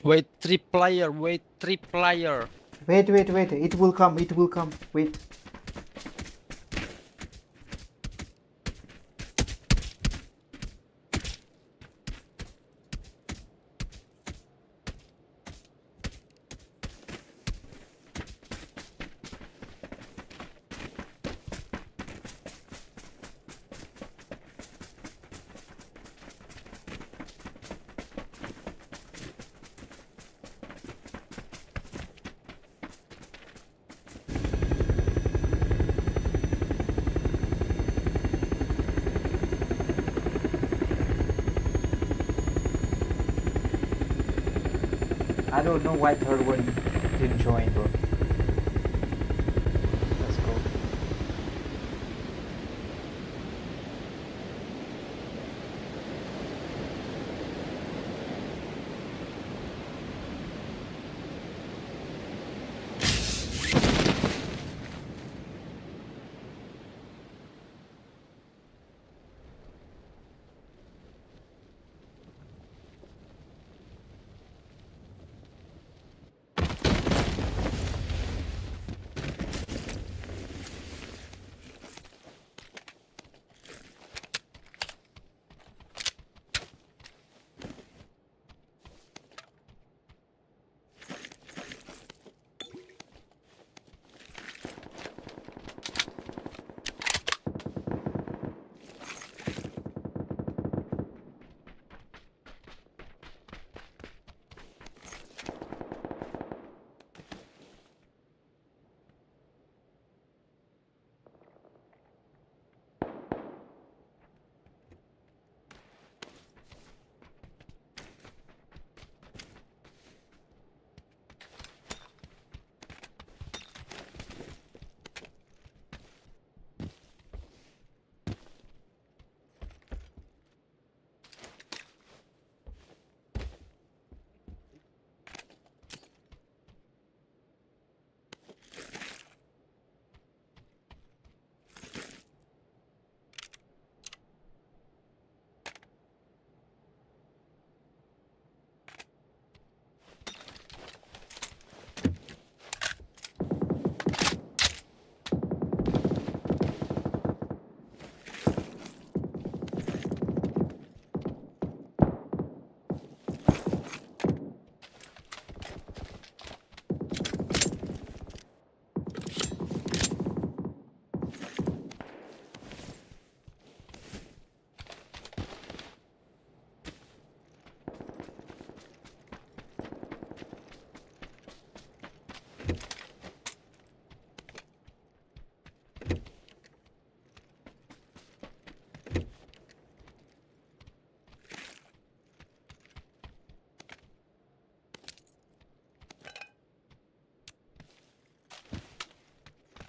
Wait, 3 player. Wait. It will come. Wait. I don't know why third one didn't join, bro. Let's go.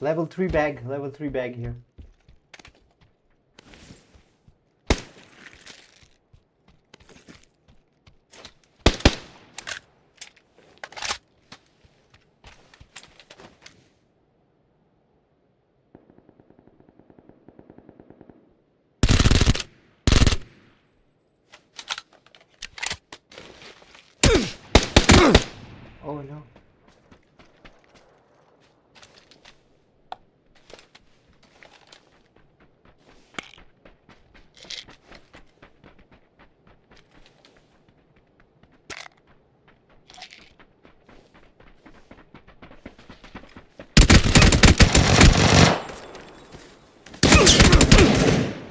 Level 3 bag. Level 3 bag here. Oh no.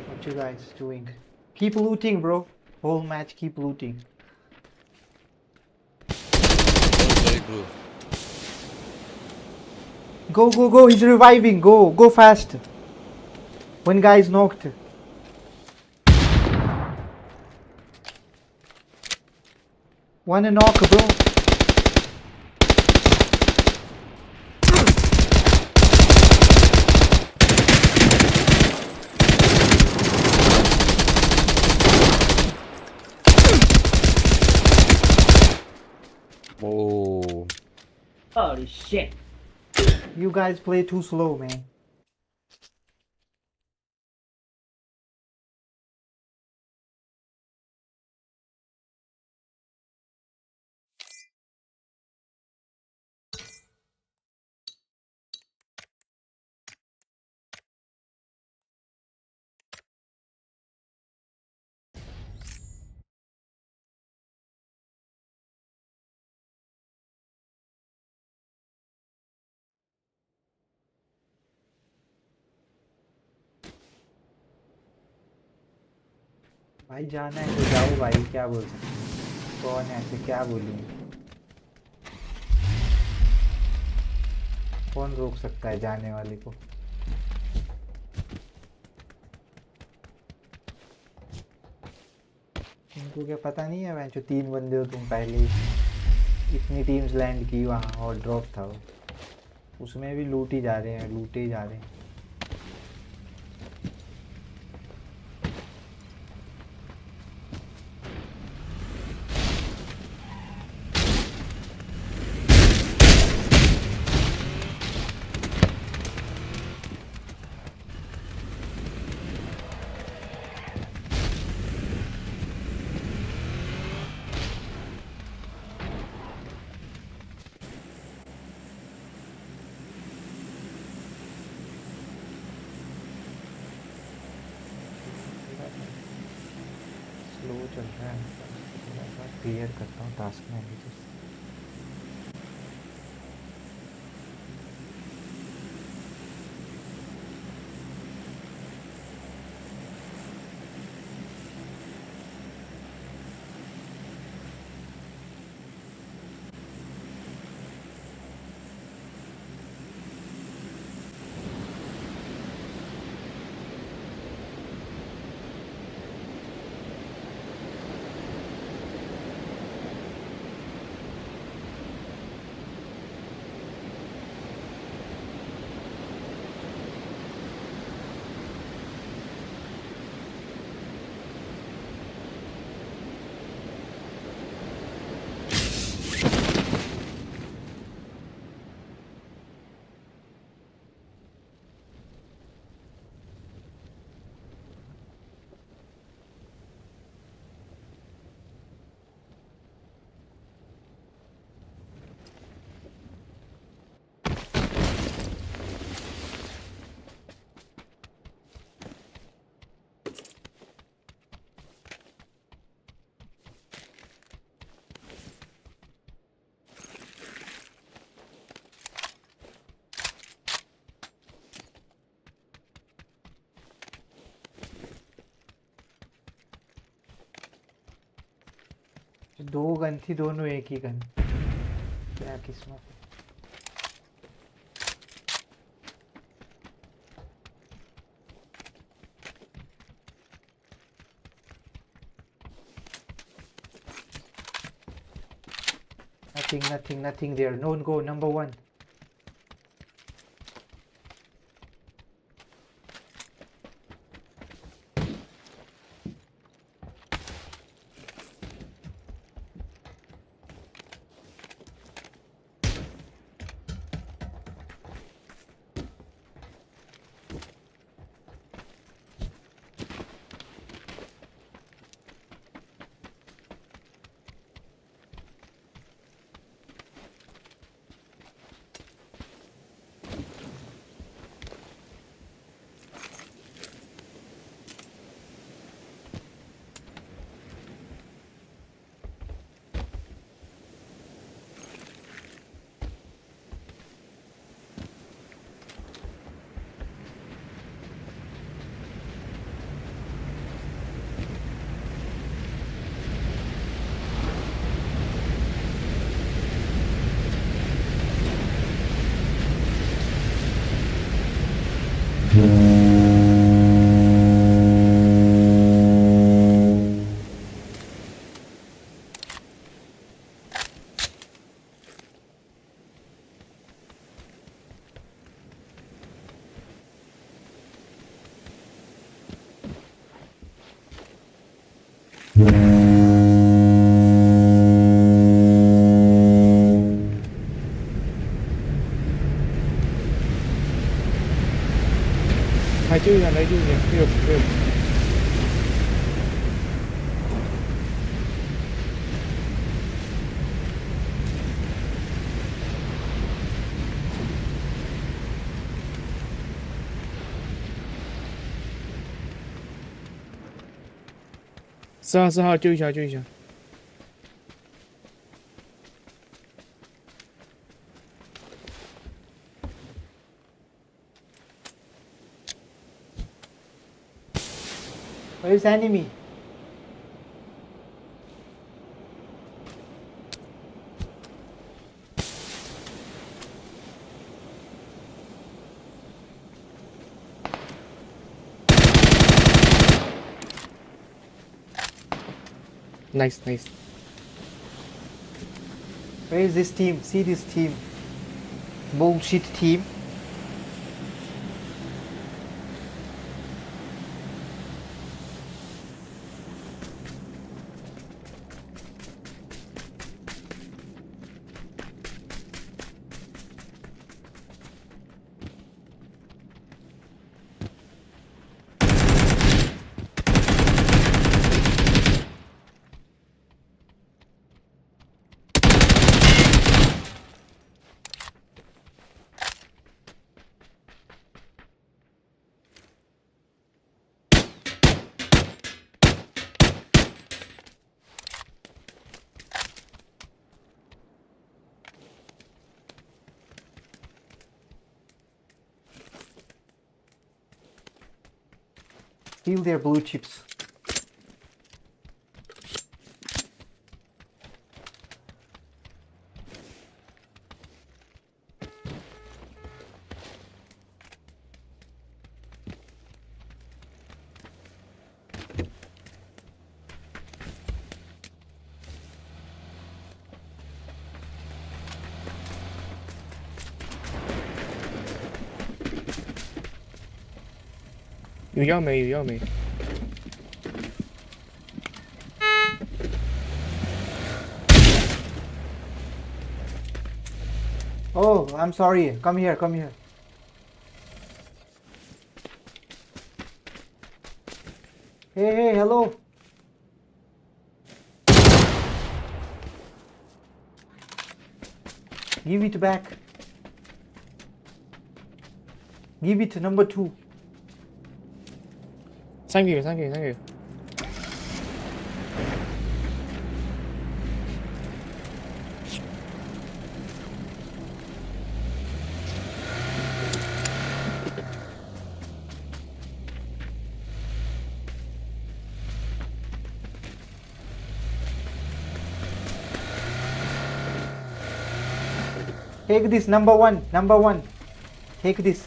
What you guys doing? Keep looting, bro. Whole match, keep looting. Go, go, go. He's reviving. Go, go fast. One guy is knocked. One knock, bro. Oh. Holy shit. You guys play too slow, man. भाई जाना है तो जाओ भाई, क्या बोल सकते हैं? कौन है ऐसे, क्या बोलूं? कौन रोक सकता है जाने वाले को? तुमको क्या पता नहीं है? जो 3 बंदे हो तुम पहले ही। इतनी टीम्स लैंड की वहाँ और ड्रॉप था वो, उसमें भी लूट ही जा रहे हैं, लूटे ही जा रहे हैं। स्लो चल रहा है, थोड़ा क्लियर करता हूँ टास्क मैनेजर। दो गन थी, दोनों एक ही गन। क्या किस्मत है। Nothing there. No go, number 1. 还救一下，来救一下，没有没有。 4号救一下，救一下。Where is enemy? Nice, nice. Where is this team? See this team. Bullshit team. Steal their blue chips. Oh, I'm sorry. Come here, come here. Hey, hey, hello. Give it back. Give it to number 2. Thank you, thank you, thank you. Take this, number one, number 1. Take this.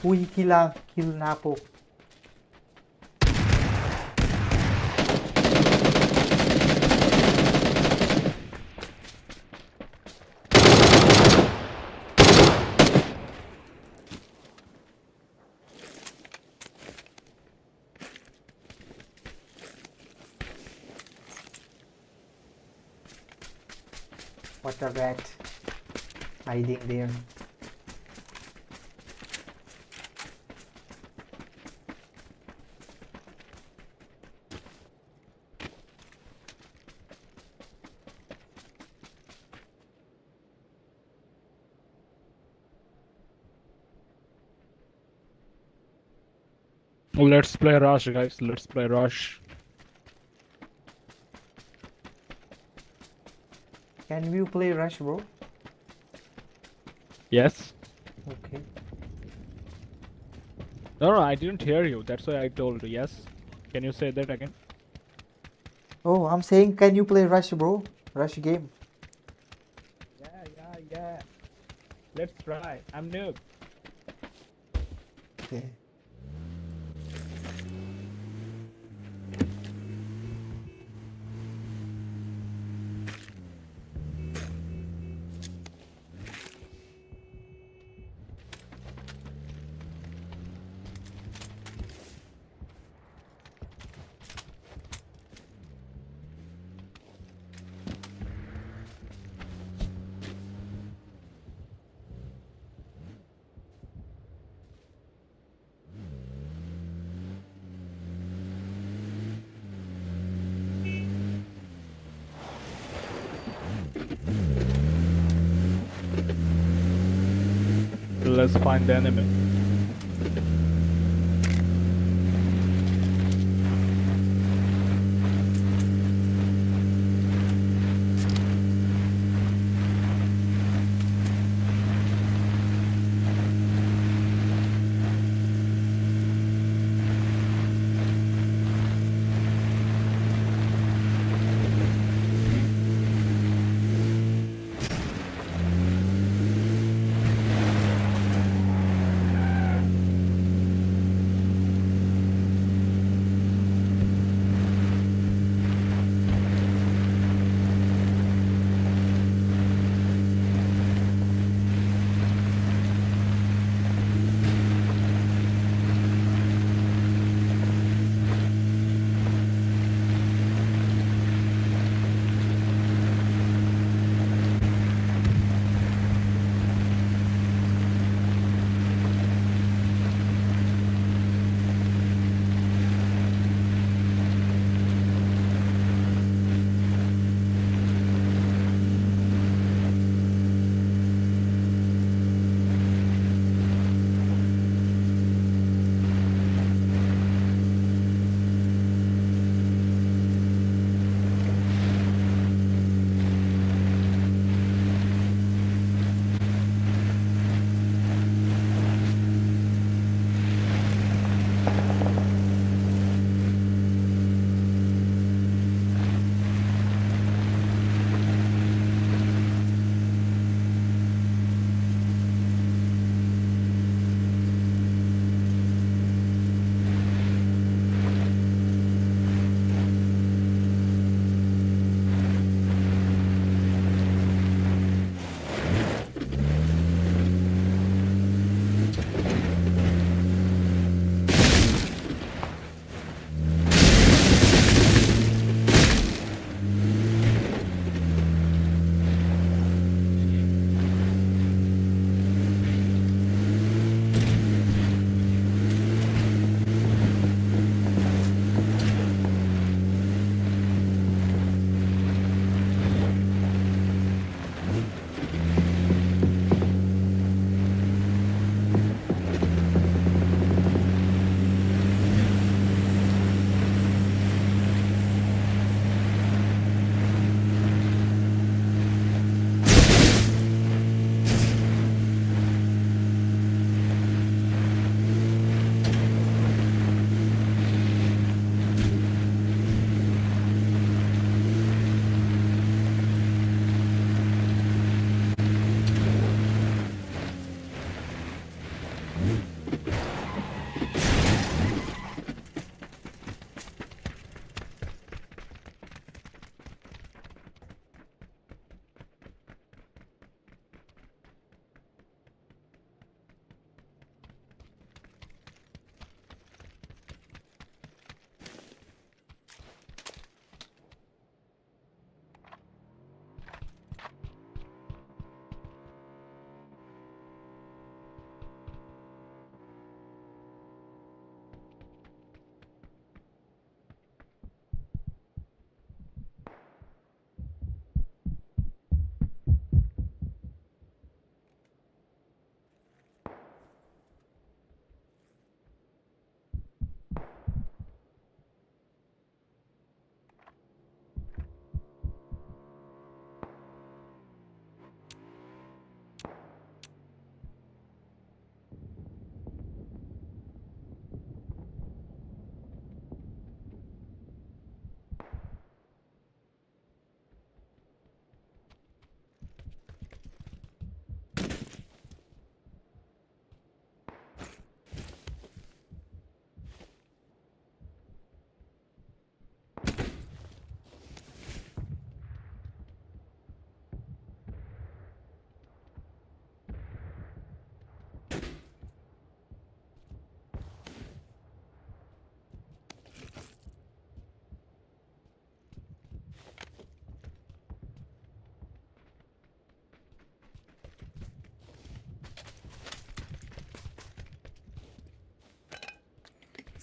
Hui kila kill napo. What a rat hiding there. Let's play Rush, guys. Let's play Rush. Can you play Rush, bro? Yes. Okay. No, I didn't hear you. That's why I told you. Yes. Can you say that again? Oh, I'm saying, can you play Rush, bro? Rush game. Yeah. Let's try. I'm noob. Okay. let's find the enemy.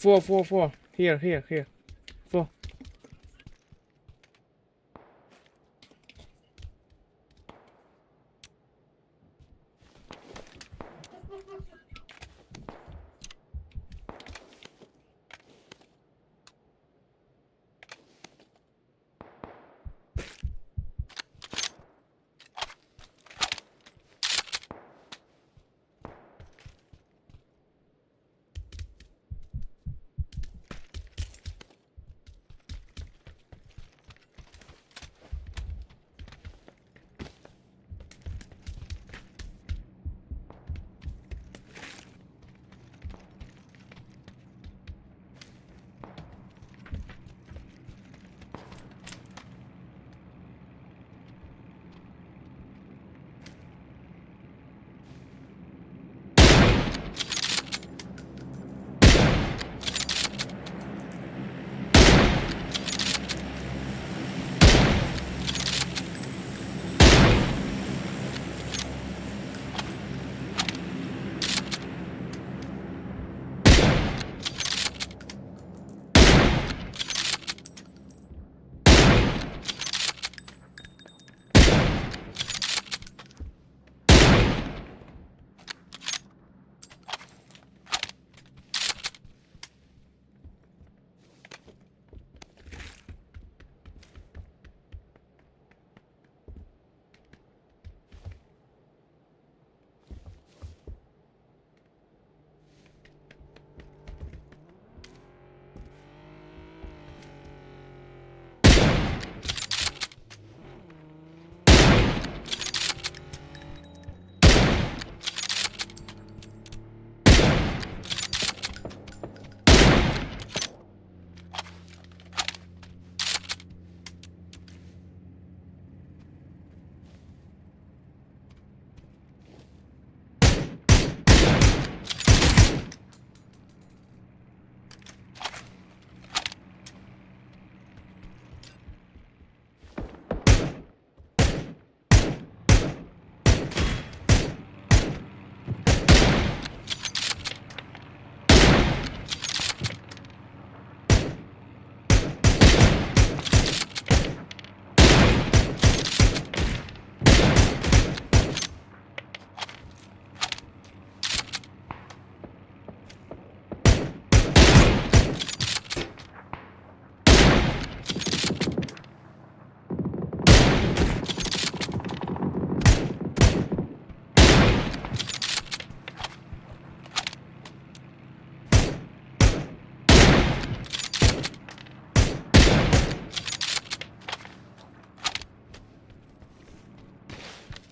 Four. Here. 4.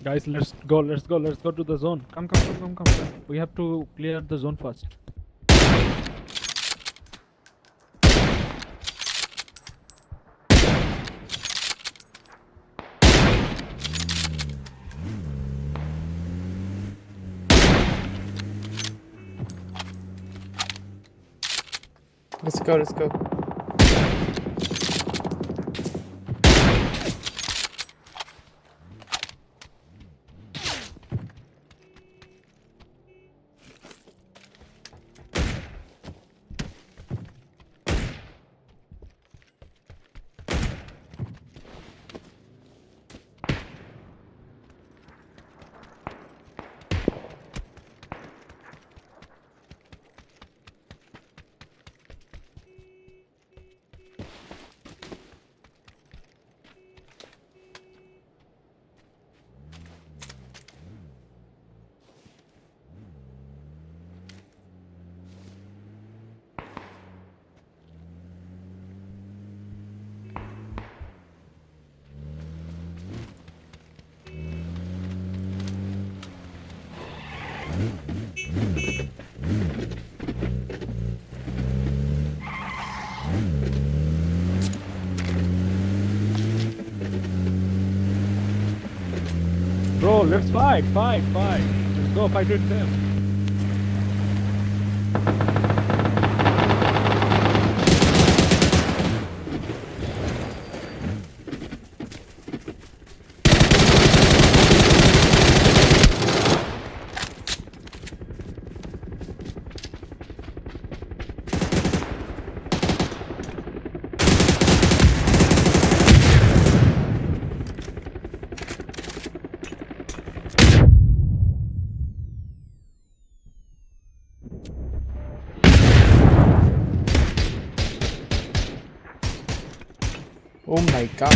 Guys, let's go to the zone. Come. We have to clear the zone first. Let's go. Bro, let's fight. Let's go fight with them. Oh my god.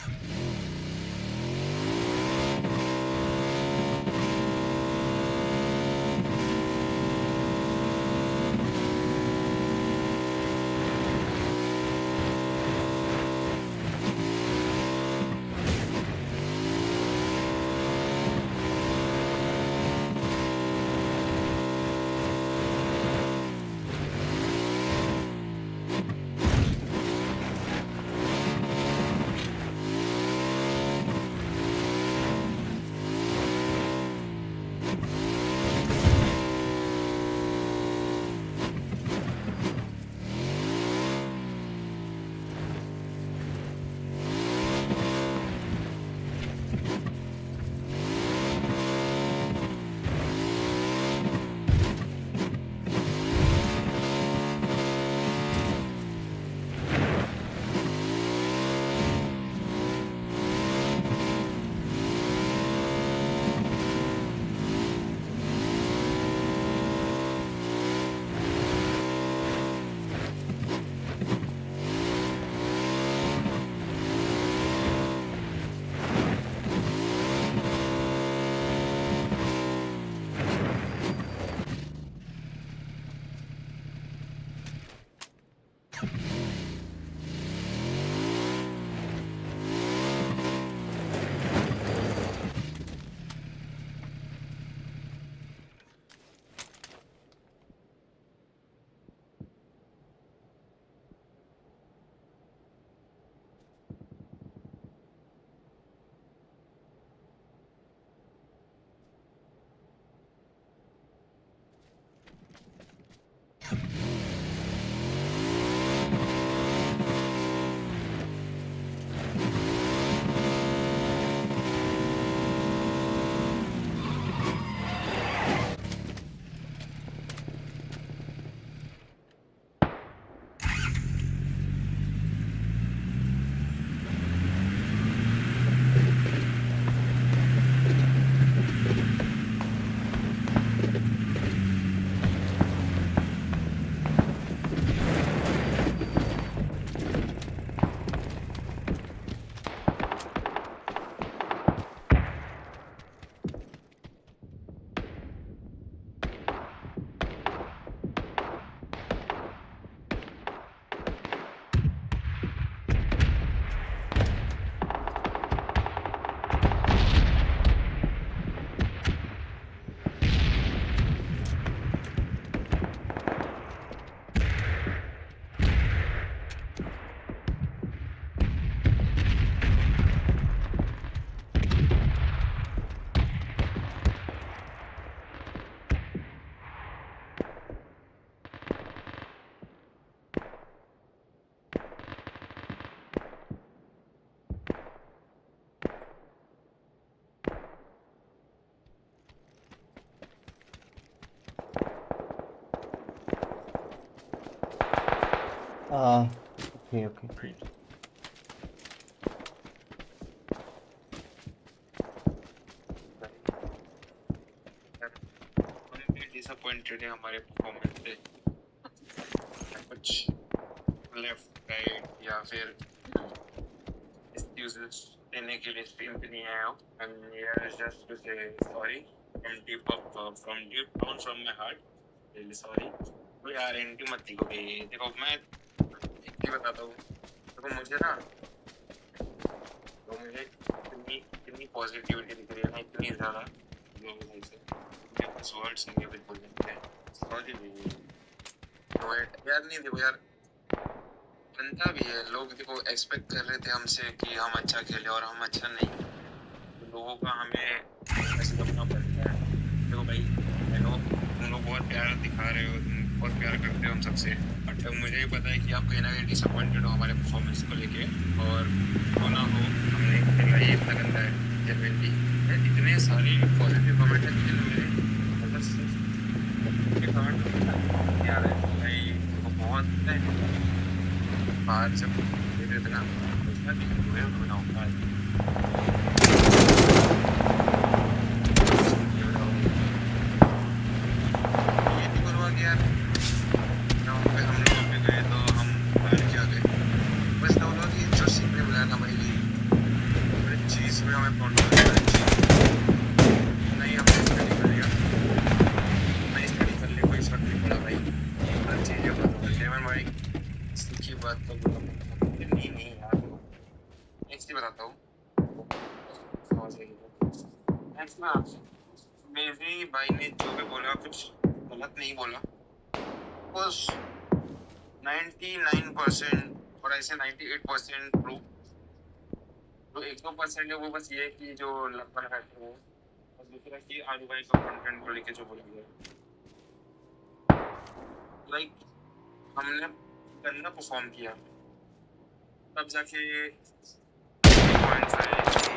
Okay. Disappointed है हमारे performance से कुछ left right या फिर excuses देने के लिए stream पे नहीं आया हूँ and here is just to say sorry from deep down from my heart really sorry तो यार एंटी मत दिखो भाई देखो मैं एक ही बताता हूँ देखो मुझे ना तो मुझे कितनी पॉजिटिविटी दिख रही है ना इतनी ज़्यादा लोगों से कुछ वर्ड्स नहीं है बोलने के सॉरी नहीं तो यार नहीं देखो यार बनता भी है लोग देखो एक्सपेक्ट कर रहे थे हमसे कि हम अच्छा खेले और हम अच्छा नहीं तो लोगों का हमें ऐसे करना पड़ता है देखो भाई तुम लोग बहुत प्यार दिखा रहे हो बहुत प्यार करते हो हम सबसे बट मुझे भी पता है कि आप कहीं ना कहीं डिसअपॉइंटेड हो हमारे परफॉर्मेंस को लेके और हो ना हो हमने खेला ये इतना गंदा है जेन्युइनली इतने सारे पॉजिटिव कमेंट हैं लेकिन मेरे मतलब सिर्फ कमेंट नहीं आ रहे भाई बहुत बाहर जब देते थे ना उसका भी हुए होना होता है ये नहीं करवा कि यार हम लोग पे गए तो हम बाहर क्या गए बस तो लोग जो सीखने मिला ना भाई इसमें मेरी भाई ने जो भी बोला कुछ गलत नहीं बोला was 99% और ऐसे 98% ट्रू। तो 1-2% है वो बस ये कि जो लगभग रहते हैं और दूसरा कि आलू भाई का कंटेंट को लेके जो बोला गया लाइक हमने गंदा परफॉर्म किया तब जाके पॉइंट्स आए कि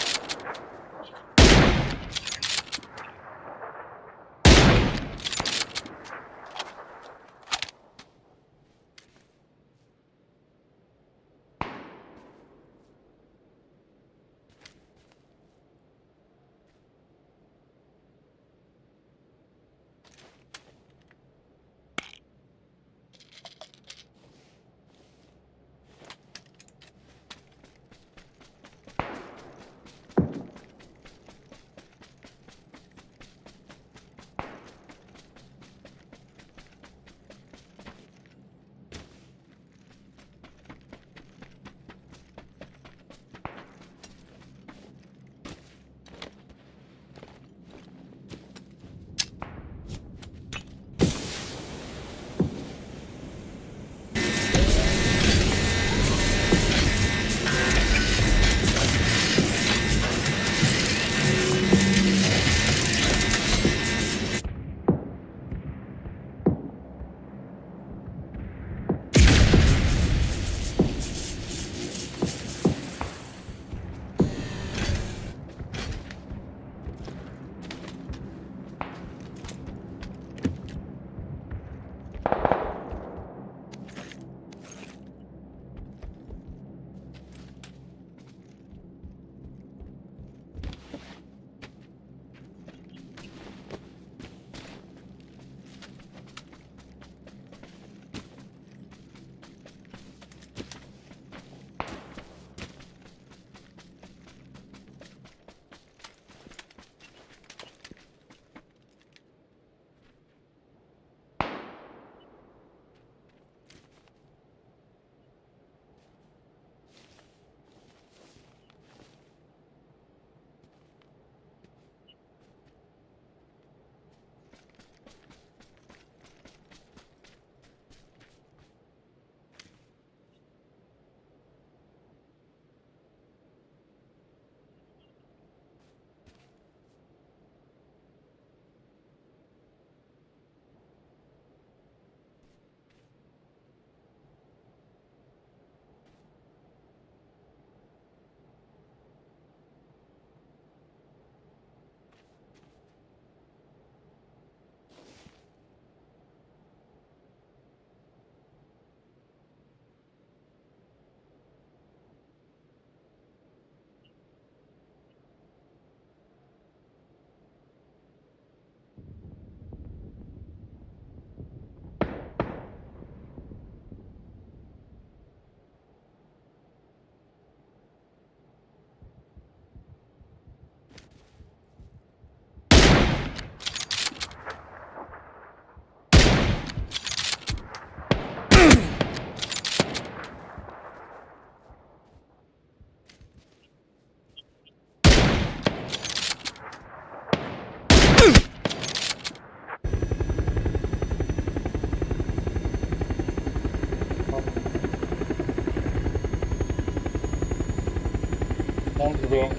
Thanks, bro.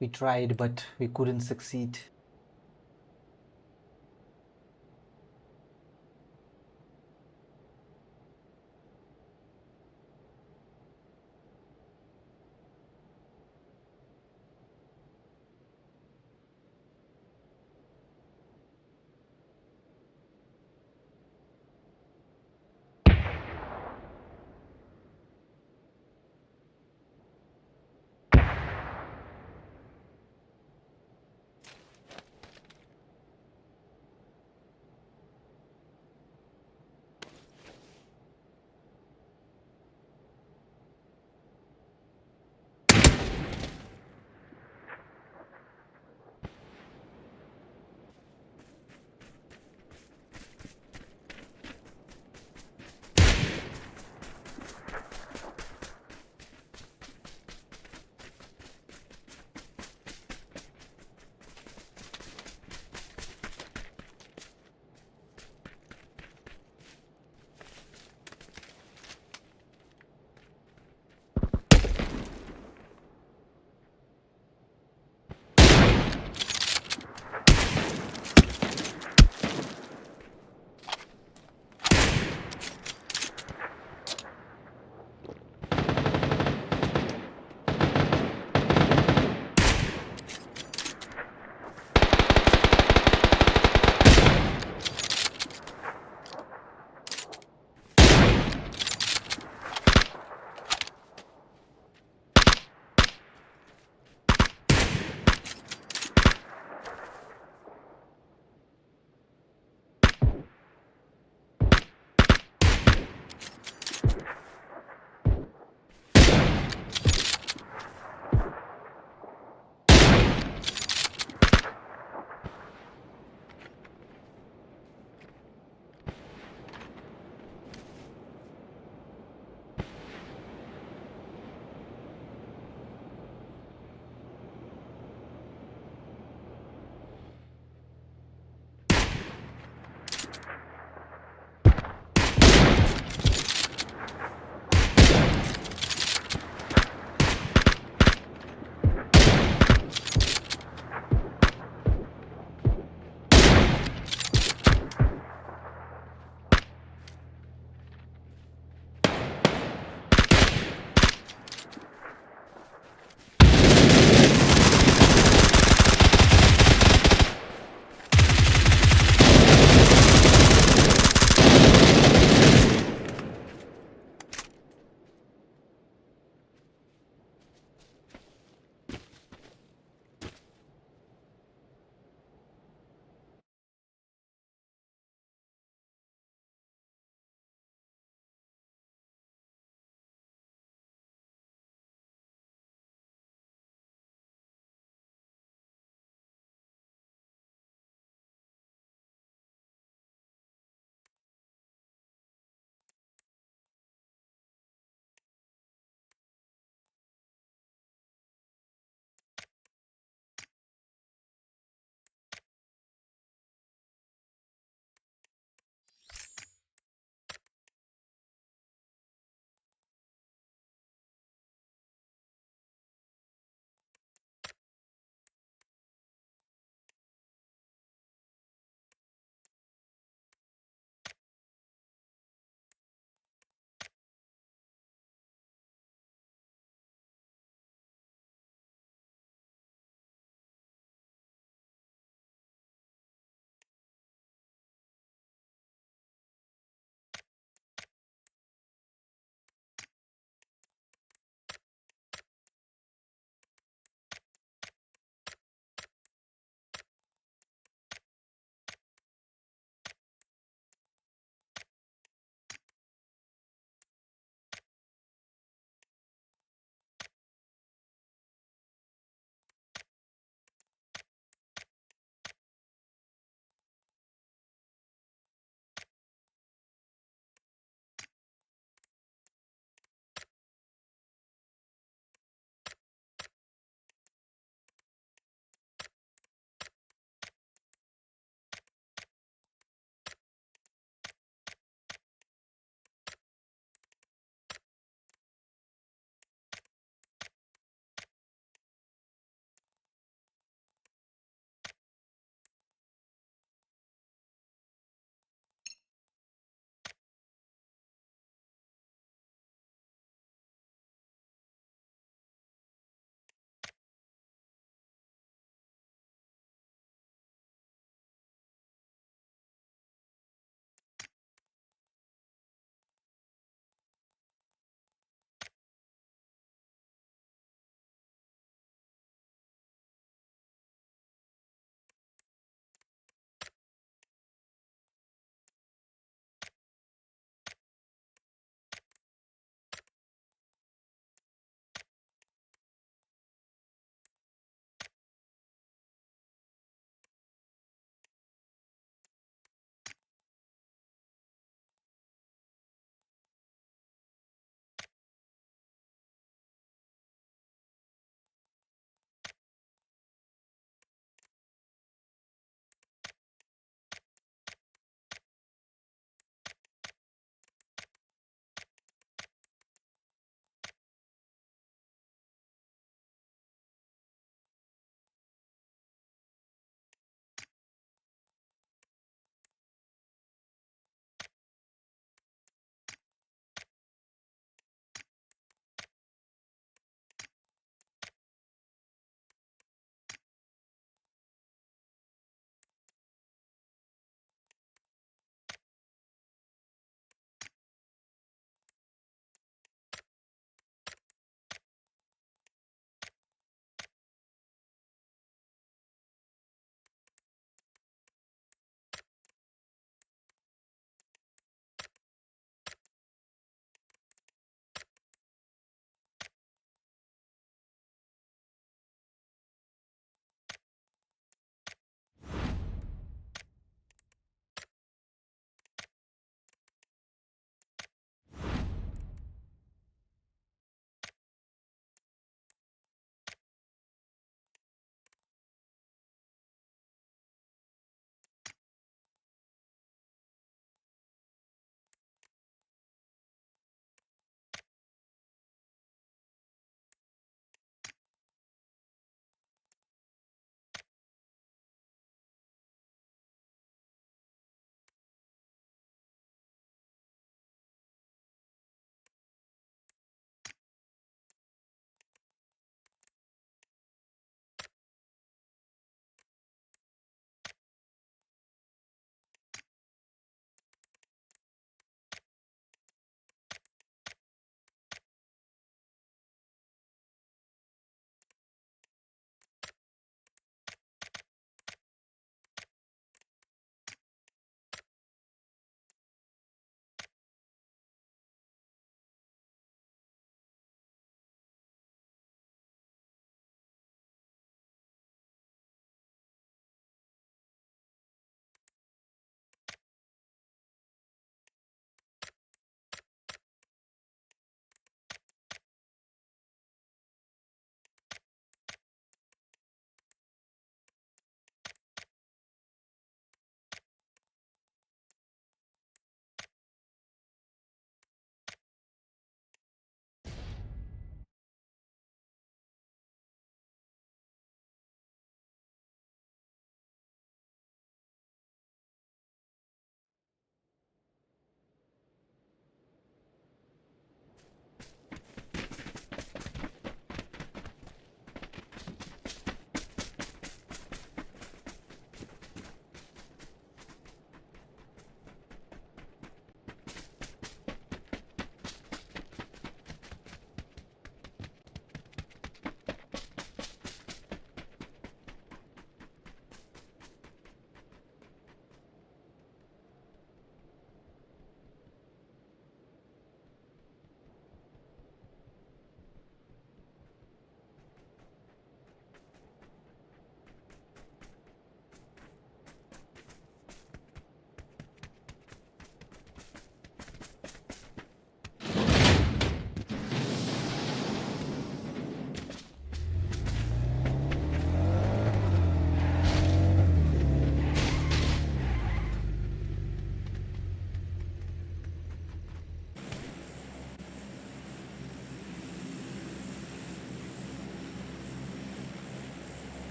We tried, but we couldn't succeed.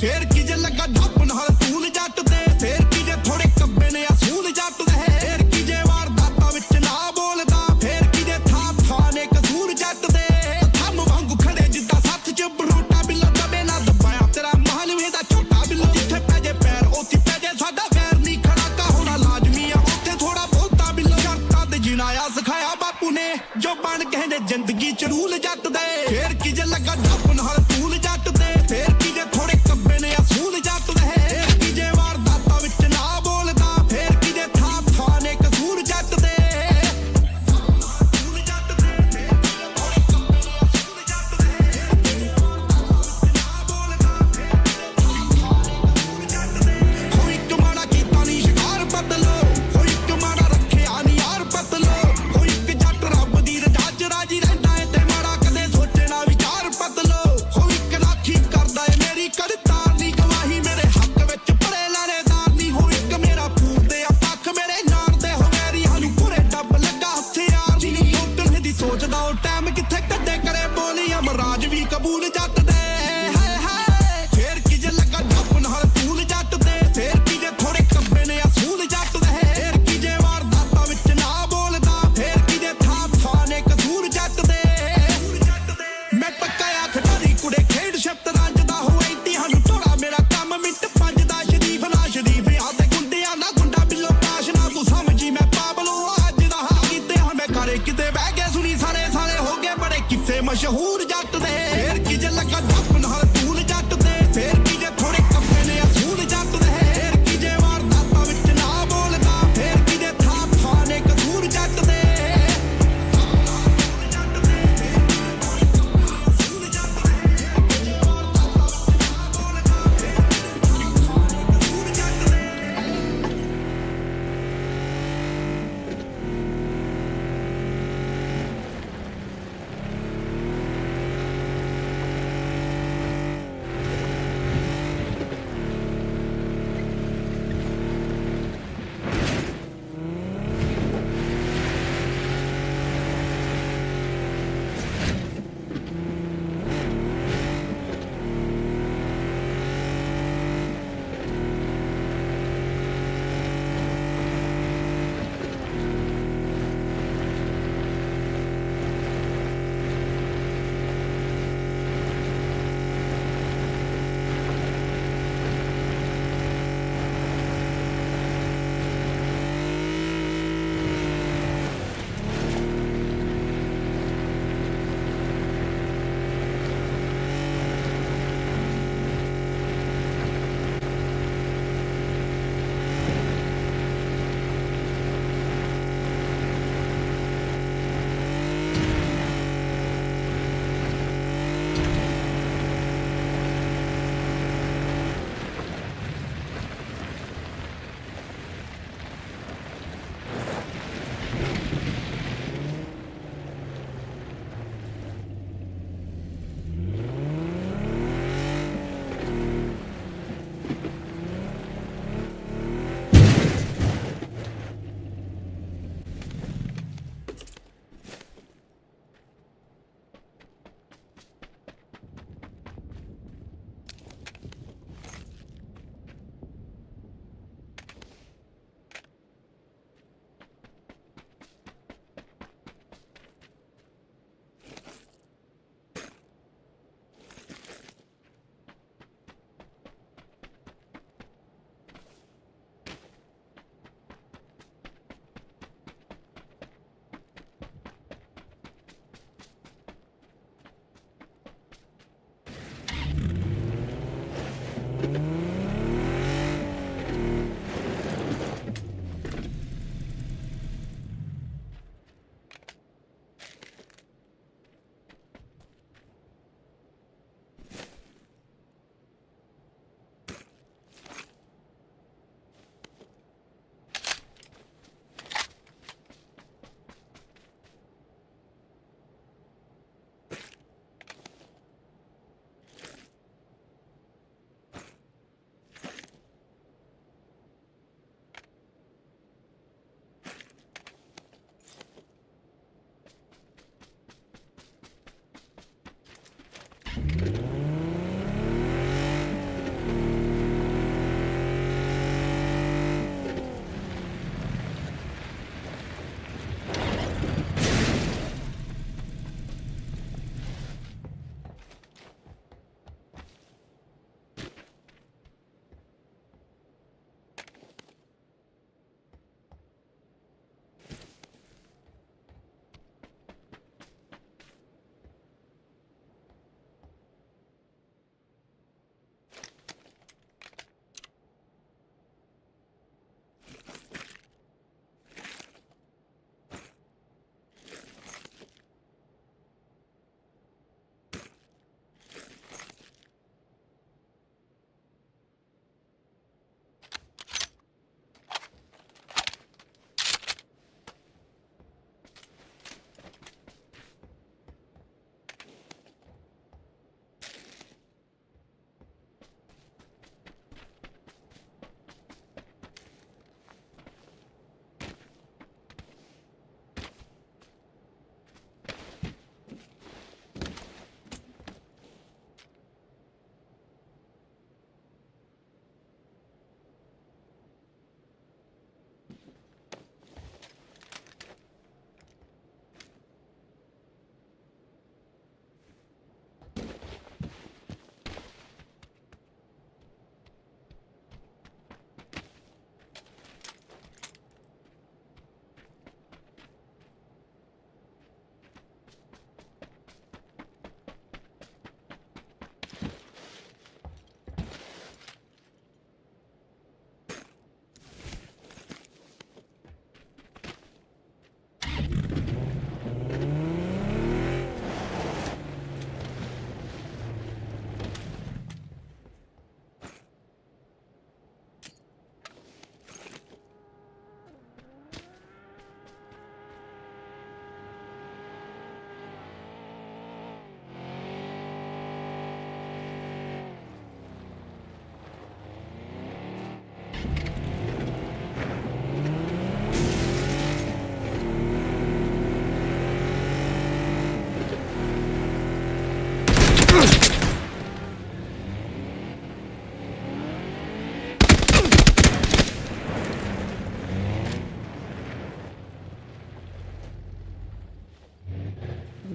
ਫੇਰ ਕੀ ਜੇ ਲੱਗਾ ਡੱਪ ਨਾਲ ਤੂਲ ਜੱਟ ਦੇ ਫੇਰ ਕੀ ਜੇ ਥੋੜੇ ਕੱਬੇ ਨੇ ਅਸੂਲ ਜੱਟ ਦੇ ਫੇਰ ਕੀ ਜੇ ਵਾਰਦਾਤਾਂ ਵਿੱਚ ਨਾ ਬੋਲਦਾ ਫੇਰ ਕੀ ਜੇ ਥਾਂ ਨੇ ਕਸੂਰ ਜੱਟ ਦੇ ਥੰਮ ਵਾਂਗੂ ਖੜੇ ਜਿੱਦਾਂ ਸੱਥ ਚ ਬਰੋਟਾ ਬਿੱਲਾ ਦਬੇ ਨਾ ਦਬਾਇਆ ਤੇਰਾ ਮਹਲ ਵੇਦਾ ਛੋਟਾ ਬਿੱਲਾ ਜਿੱਥੇ ਪੈ ਜੇ ਪੈਰ ਉੱਥੇ ਪੈ ਜੇ ਸਾਡਾ ਵੈਰ ਨਹੀਂ ਖੜਾ ਕਾ ਹੋਣਾ ਲਾਜ਼ਮੀ ਆ ਉੱਥੇ ਥੋੜਾ ਬਹੁਤਾ ਬਿੱਲਾ ਸ਼ਰਤਾਂ ਤੇ ਜਿਣਾਇਆ ਸਿਖਾਇਆ ਬਾਪੂ ਨੇ ਜੋ ਬਣ ਕਹਿੰਦੇ ਜ਼ਿੰਦਗੀ ਚ ਰੂਲ ਜੱਟ ਦੇ ਫੇਰ ਕੀ ਜੇ ਲੱਗਾ ਡੱਪ ਨਾਲ ਤੂਲ ਜੱਟ ਦੇ ਫੇਰ ਕੀ ਜੇ ਥੋੜੇ ਕੱਬੇ ਨੇ ਅਸੂਲ ਜੱਟ ਦੇ ਫੇਰ ਕੀ ਜੇ ਵਾਰਦਾ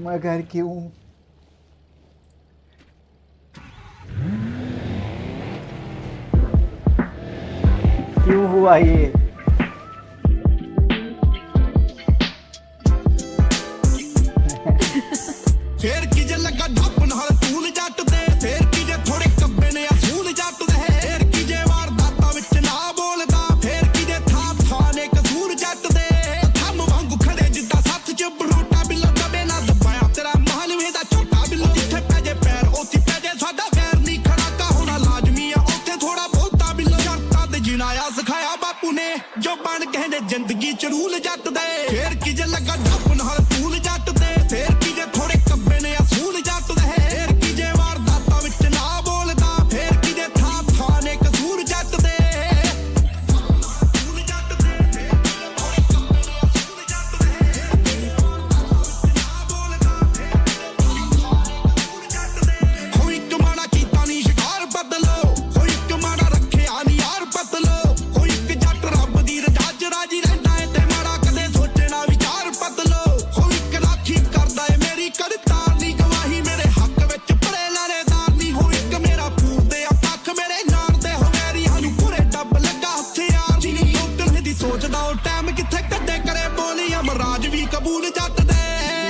मगर क्यों? क्यों हुआ ये? ਫੇਰ ਕੀ ਜੇ ਲੱਗਾ ਢੱਪ ਨਾਲ ਤੂਲ ਜੱਟ ਦੇ ਫੇਰ ਕੀ ਜੇ ਥੋੜੇ ਕੱਬੇ ਨੇ ਅਸੂਲ ਜੱਟ ਦੇ ਫੇਰ ਕੀ ਜੇ ਵਾਰਦਾਤਾਂ ਵਿੱਚ ਨਾ ਬੋਲਦਾ ਫੇਰ ਕੀ ਜੇ ਥਾਂ ਥਾਂ ਨੇ ਕਸੂਰ ਜੱਟ ਦੇ ਥੰਮ ਵਾਂਗੂ ਖੜੇ ਜਿੱਦਾਂ ਸੱਤ ਚ ਬਰੋਟਾ ਬਿੱਲੋ ਦਬੇ ਨਾ ਦਬਾਇਆ ਤੇਰਾ ਮਹਲ ਵੇਦਾ ਛੋਟਾ ਬਿੱਲੋ ਜਿੱਥੇ ਪੈ ਜੇ ਪੈਰ ਉੱਥੇ ਪੈ ਜੇ ਸਾਡਾ ਪੈਰ ਨਹੀਂ ਖੜਾ ਕਾ ਹੋਣਾ ਲਾਜ਼ਮੀ ਆ ਉੱਥੇ ਥੋੜਾ ਬਹੁਤਾ ਬਿੱਲੋ ਜੱਟਾਂ ਤੇ ਜਿਣਾਇਆ ਸਿਖਾਇਆ ਬਾਪੂ ਨੇ ਜੋ ਬਣ ਕਹਿੰਦੇ ਜ਼ਿੰਦਗੀ ਚ ਰੂਲ ਜੱਟ ਦੇ ਫੇਰ ਕੀ ਜੇ ਲੱਗਾ ਢੱਪ ਨਾਲ ਤੂਲ ਜੱਟ ਦੇ ਫੇਰ ਕੀ ਜੇ ਥੋੜੇ ਕੱਬੇ ਨੇ ਅਸੂਲ ਜੱਟ ਦੇ ਫੇਰ ਕੀ ਜੇ ਵਾਰਦਾਤਾਂ ਵਿੱਚ ਨਾ ਬੋਲਦਾ ਫੇਰ ਕੀ ਜੇ ਥਾਂ ਥਾਂ ਨੇ ਕਸੂਰ ਜੱਟ ਦੇ ਕੋਈ ਇੱਕ ਮਾੜਾ ਕੀਤਾ ਨਹੀਂ ਸ਼ਿਕਾਰ ਬਦਲੋ ਕੋਈ ਇੱਕ ਮਾੜਾ ਰੱਖਿਆ ਨਹੀਂ ਯਾਰ ਬਦਲੋ ਕੋਈ ਇੱਕ ਜੱਟ ਰੱਬ ਦੀ ਰਜ਼ਾ ਚ ਰਾਜੀ ਰਹਿੰਦਾ ਏ ਤੇ ਮਾੜਾ ਕਦੇ ਸੋਚਣਾ ਵਿਚਾਰ ਬਦਲੋ ਕੋਈ ਇੱਕ ਰਾਖੀ ਕਰਦਾ ਏ ਮੇਰੀ ਕਰਤਾਰ ਦੀ ਗਵਾਹੀ ਮੇਰੇ ਹੱਕ ਵਿੱਚ ਪੜੇ ਲਾਰੇਦਾਰ ਨਹੀਂ ਹੋ ਇੱਕ ਮੇਰਾ ਪੂਰਦੇ ਆ ਪੱਖ ਮੇਰੇ ਨਾਰ ਦੇ ਹੋਵੇਰੀ ਸਾਨੂੰ ਪੂਰੇ ਡੱਬ ਲੱਗਾ ਹਥਿਆਰ ਦੀ ਨਹੀਂ ਲੋਟਣ ਦੀ ਸੋਚਦਾ ਉਹ ਟਾਈਮ ਕਿੱਥੇ ਕੱਢੇ ਕਰੇ ਬੋਲੀ ਅਮਰਾਜ ਵੀ ਕਬੂਲ ਜੱਟ ਦੇ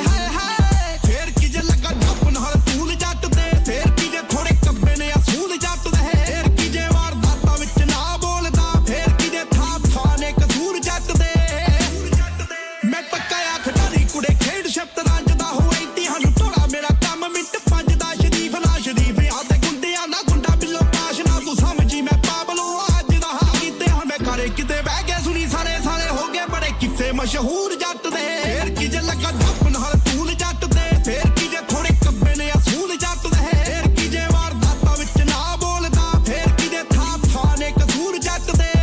ਹਾਏ ਹਾਏ ਫੇਰ ਕੀ ਜੇ ਲੱਗਾ ਢੱਪ ਨਾਲ ਤੂਲ ਜੱਟ ਦੇ ਫੇਰ ਕੀ ਜੇ ਥੋੜੇ ਕੱਬੇ ਨੇ ਅਸੂਲ ਜੱਟ ਦੇ ਫੇਰ ਕੀ ਜੇ ਵਾਰਦਾਤਾਂ ਵਿੱਚ ਨਾ ਬੋਲਦਾ ਫੇਰ ਕੀ ਜੇ ਥਾਂ ਥਾਂ ਨੇ ਕਸੂਰ ਜੱਟ ਦੇ ਮੈਂ ਪੱਕਾ ਆ ਖਿਡਾਰੀ ਕੁੜੇ ਖੇਡ ਸ਼ਤਰੰਜ ਦਾ ਹੋਏ ਇਤਿਹਾਨ ਥੋੜਾ ਮੇਰਾ ਕੰਮ ਮਿੰਟ ਪੰਜ ਦਾ ਸ਼ਰੀਫ ਨਾ ਸ਼ਰੀਫ ਆ ਤੇ ਗੁੰਡਿਆਂ ਦਾ ਗੁੰਡਾ ਬਿੱਲੋ ਪਾਸ਼ ਨਾ ਤੂੰ ਸਮਝੀ ਮੈਂ ਪਾਬਲੋ ਅੱਜ ਦਾ ਹਾਂ ਕਿਤੇ ਹੁਣ ਮੈਂ ਘਰੇ ਕਿਤੇ ਬਹਿ ਕੇ ਸੁਣੀ ਸਾਰੇ ਸਾਰੇ ਹੋ ਗਏ ਬੜੇ ਕਿੱਸੇ ਮਸ਼ਹੂਰ ਜੱਟ ਦੇ ਫੇਰ ਕੀ ਜੇ ਲੱਗਾ ਢੱਪ ਨਾਲ ਤੂਲ ਜੱਟ ਦੇ ਫੇਰ ਕੀ ਜੇ ਥੋੜੇ ਕੱਬੇ ਨੇ ਅਸੂਲ ਜੱਟ ਦੇ ਫੇਰ ਕੀ ਜੇ ਵਾਰਦਾਤਾਂ ਵਿੱਚ ਨਾ ਬੋਲਦਾ ਫੇਰ ਕੀ ਜੇ ਥਾਂ ਥਾਂ ਨੇ ਕਸੂਰ ਜੱਟ ਦੇ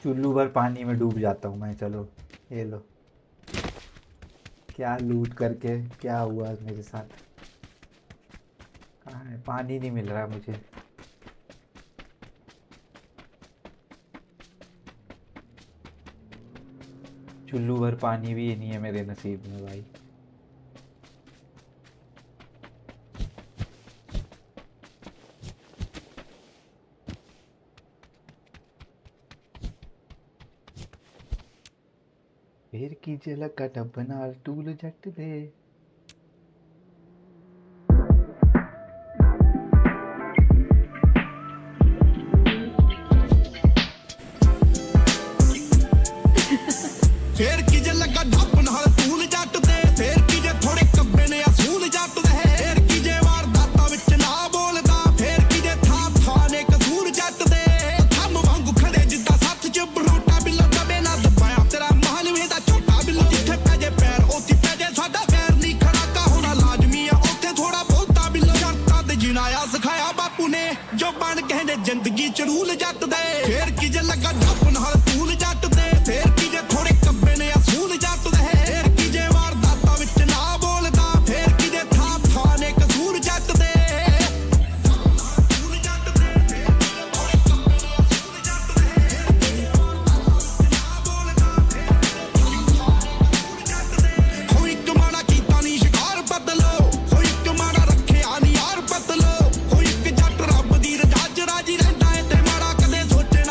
चुल्लू भर पानी में डूब जाता हूँ मैं। चलो ये लो, क्या लूट करके क्या हुआ मेरे साथ। कहाँ है? पानी नहीं मिल रहा मुझे। चुल्लू भर पानी भी नहीं है मेरे नसीब में भाई। फिर की झलक का टब नाल टूल जट दे। ਫੇਰ ਕੀ ਜੇ ਲੱਗਾ ਢੱਪ ਨਾਲ ਤੂਲ ਜੱਟ ਦੇ ਫੇਰ ਕੀ ਜੇ ਥੋੜੇ ਕੱਬੇ ਨੇ ਅਸੂਲ ਜੱਟ ਦੇ ਫੇਰ ਕੀ ਜੇ ਵਾਰਦਾਤਾਂ ਵਿੱਚ ਨਾ ਬੋਲਦਾ ਫੇਰ ਕੀ ਜੇ ਥਾਂ ਥਾਂ ਨੇ ਕਸੂਰ ਜੱਟ ਦੇ ਥੰਮ ਵਾਂਗੂ ਖੜੇ ਜਿੱਦਾਂ ਸੱਤ ਚ ਬਰੋਟਾ ਬਿੱਲੋ ਦਬੇ ਨਾ ਦਬਾਇਆ ਤੇਰਾ ਮਹਲ ਵੇਦਾ ਛੋਟਾ ਬਿੱਲੋ ਜਿੱਥੇ ਪੈ ਜੇ ਪੈਰ ਉੱਥੇ ਪੈ ਜੇ ਸਾਡਾ ਪੈਰ ਨਹੀਂ ਖੜਾ ਕਾ ਹੋਣਾ ਲਾਜ਼ਮੀ ਆ ਉੱਥੇ ਥੋੜਾ ਬਹੁਤਾ ਬਿੱਲੋ ਜੱਟਾਂ ਤੇ ਜਿਣਾਇਆ ਸਿਖਾਇਆ ਬਾਪੂ ਨੇ ਜੋ ਬਣ ਕਹਿੰਦੇ ਜ਼ਿੰਦਗੀ ਚ ਰੂਲ ਜੱਟ ਦੇ ਫੇਰ ਕੀ ਜੇ ਲੱਗਾ ਢੱਪ ਨਾਲ ਤੂਲ ਜੱਟ ਦੇ ਫੇਰ ਕੀ ਜੇ ਥੋੜੇ ਕੱਬੇ ਨੇ ਅਸੂਲ ਜੱਟ ਦੇ ਫੇਰ ਕੀ ਜੇ ਵਾਰਦਾਤਾਂ ਵਿੱਚ ਨਾ ਬੋਲਦਾ ਫੇਰ ਕੀ ਜੇ ਥਾਂ ਥਾਂ ਨੇ ਕਸੂਰ ਜੱਟ ਦੇ ਕੋਈ ਇੱਕ ਮਾੜਾ ਕੀਤਾ ਨਹੀਂ ਸ਼ਿਕਾਰ ਬਦਲੋ ਕੋਈ ਇੱਕ ਮਾੜਾ ਰੱਖਿਆ ਨਹੀਂ ਯਾਰ ਬਦਲੋ ਕੋਈ ਇੱਕ ਜੱਟ ਰੱਬ ਦੀ ਰਜ਼ਾ ਚ ਰਾਜੀ ਰਹਿੰਦਾ ਏ ਤੇ ਮਾੜਾ ਕਦੇ ਸੋਚੇ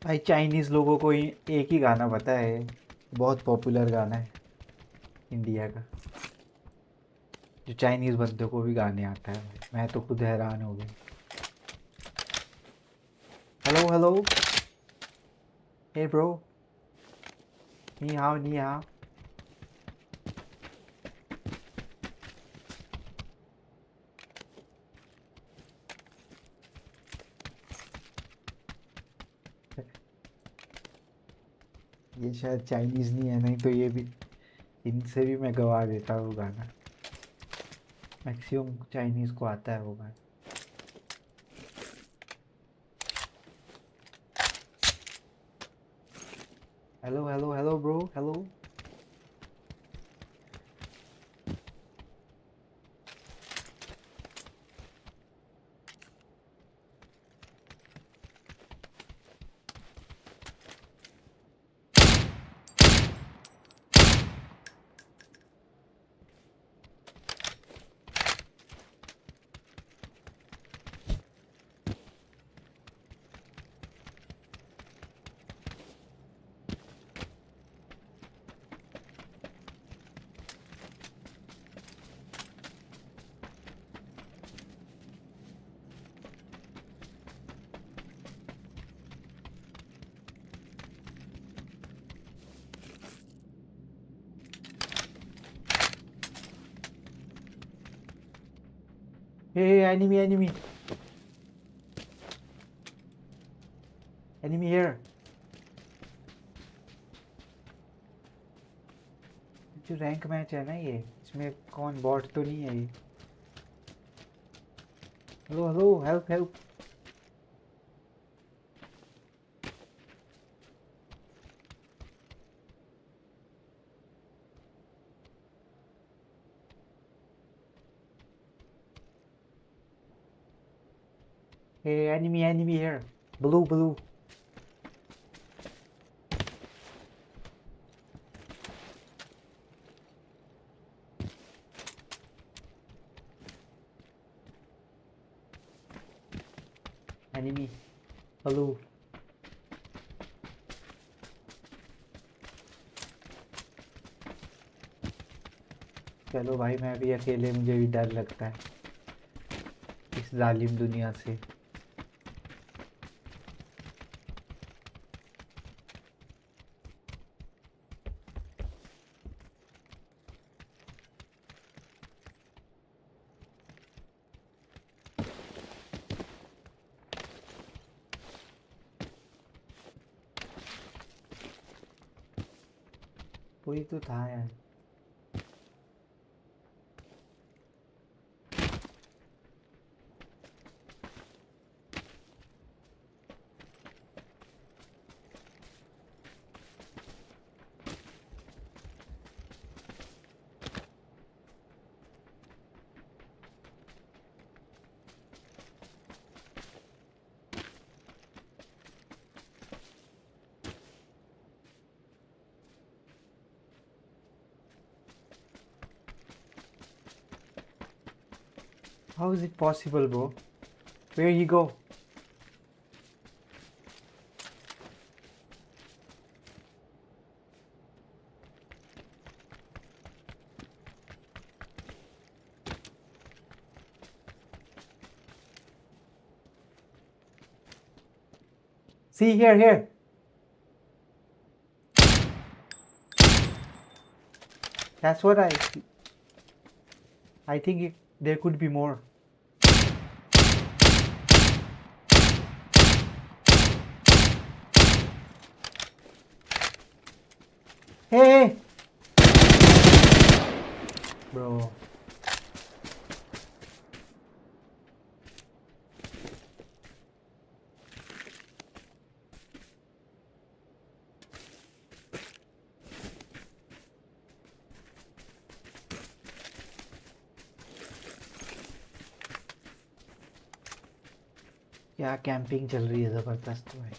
भाई चाइनीज लोगों को एक ही गाना पता है, बहुत पॉपुलर गाना है इंडिया का, जो चाइनीज बंदों को भी गाने आता है। मैं तो खुद हैरान हो गया। हेलो हेलो, हे ब्रो, नी हाओ नी हाओ। ये शायद चाइनीज नहीं है, नहीं तो ये भी, इनसे भी मैं गवा देता हूँ गाना। मैक्सिमम चाइनीज को आता है वो गाना। Hello hello hello bro, hello. Hey, enemy, enemy. Enemy here. जो रैंक मैच है ना ये, इसमें कौन बॉट तो नहीं है ये? Hello hello, help help. Hey, enemy, enemy here. Blue, blue. Enemy, blue. चलो भाई, मैं भी अकेले, मुझे भी डर लगता है इस जालिम दुनिया से। कोई तो था यार। How is it possible, bro? Where you go? See here, here. That's what I think there could be more. Hey, bro. क्या कैंपिंग चल रही है जबरदस्त भाई।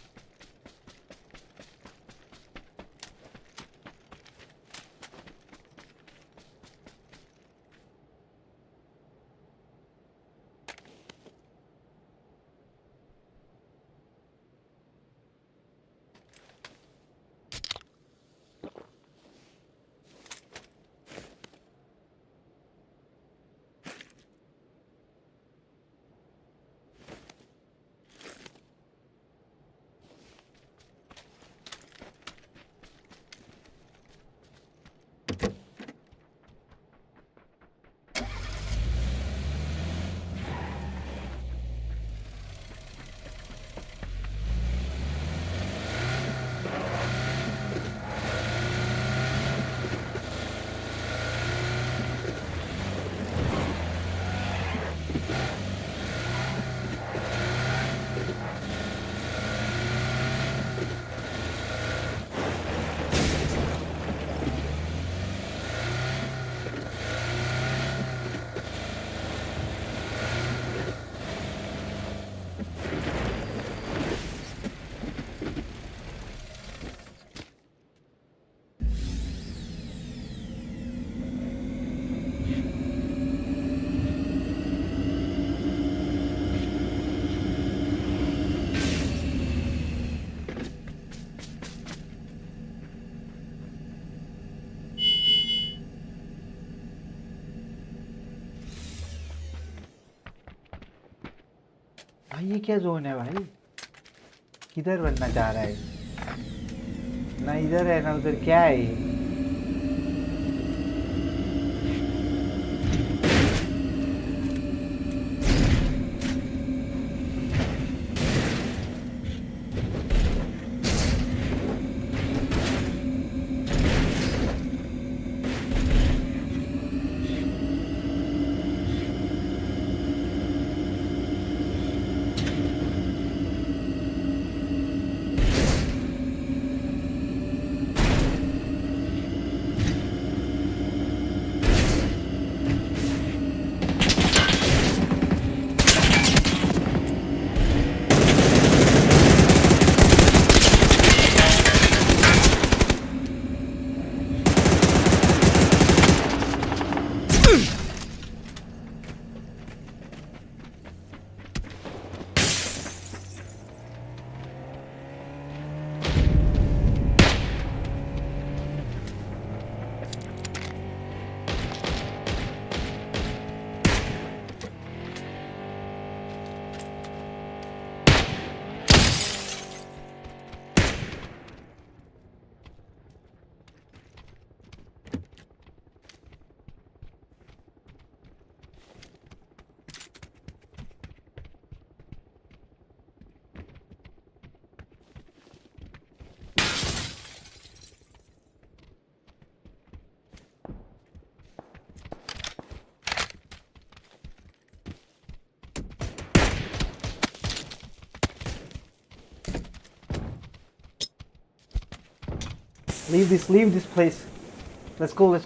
भाई ये क्या जोन है भाई? किधर बनना चाह रहा है? ना इधर है ना उधर, क्या है ये? Leave this place. Let's go.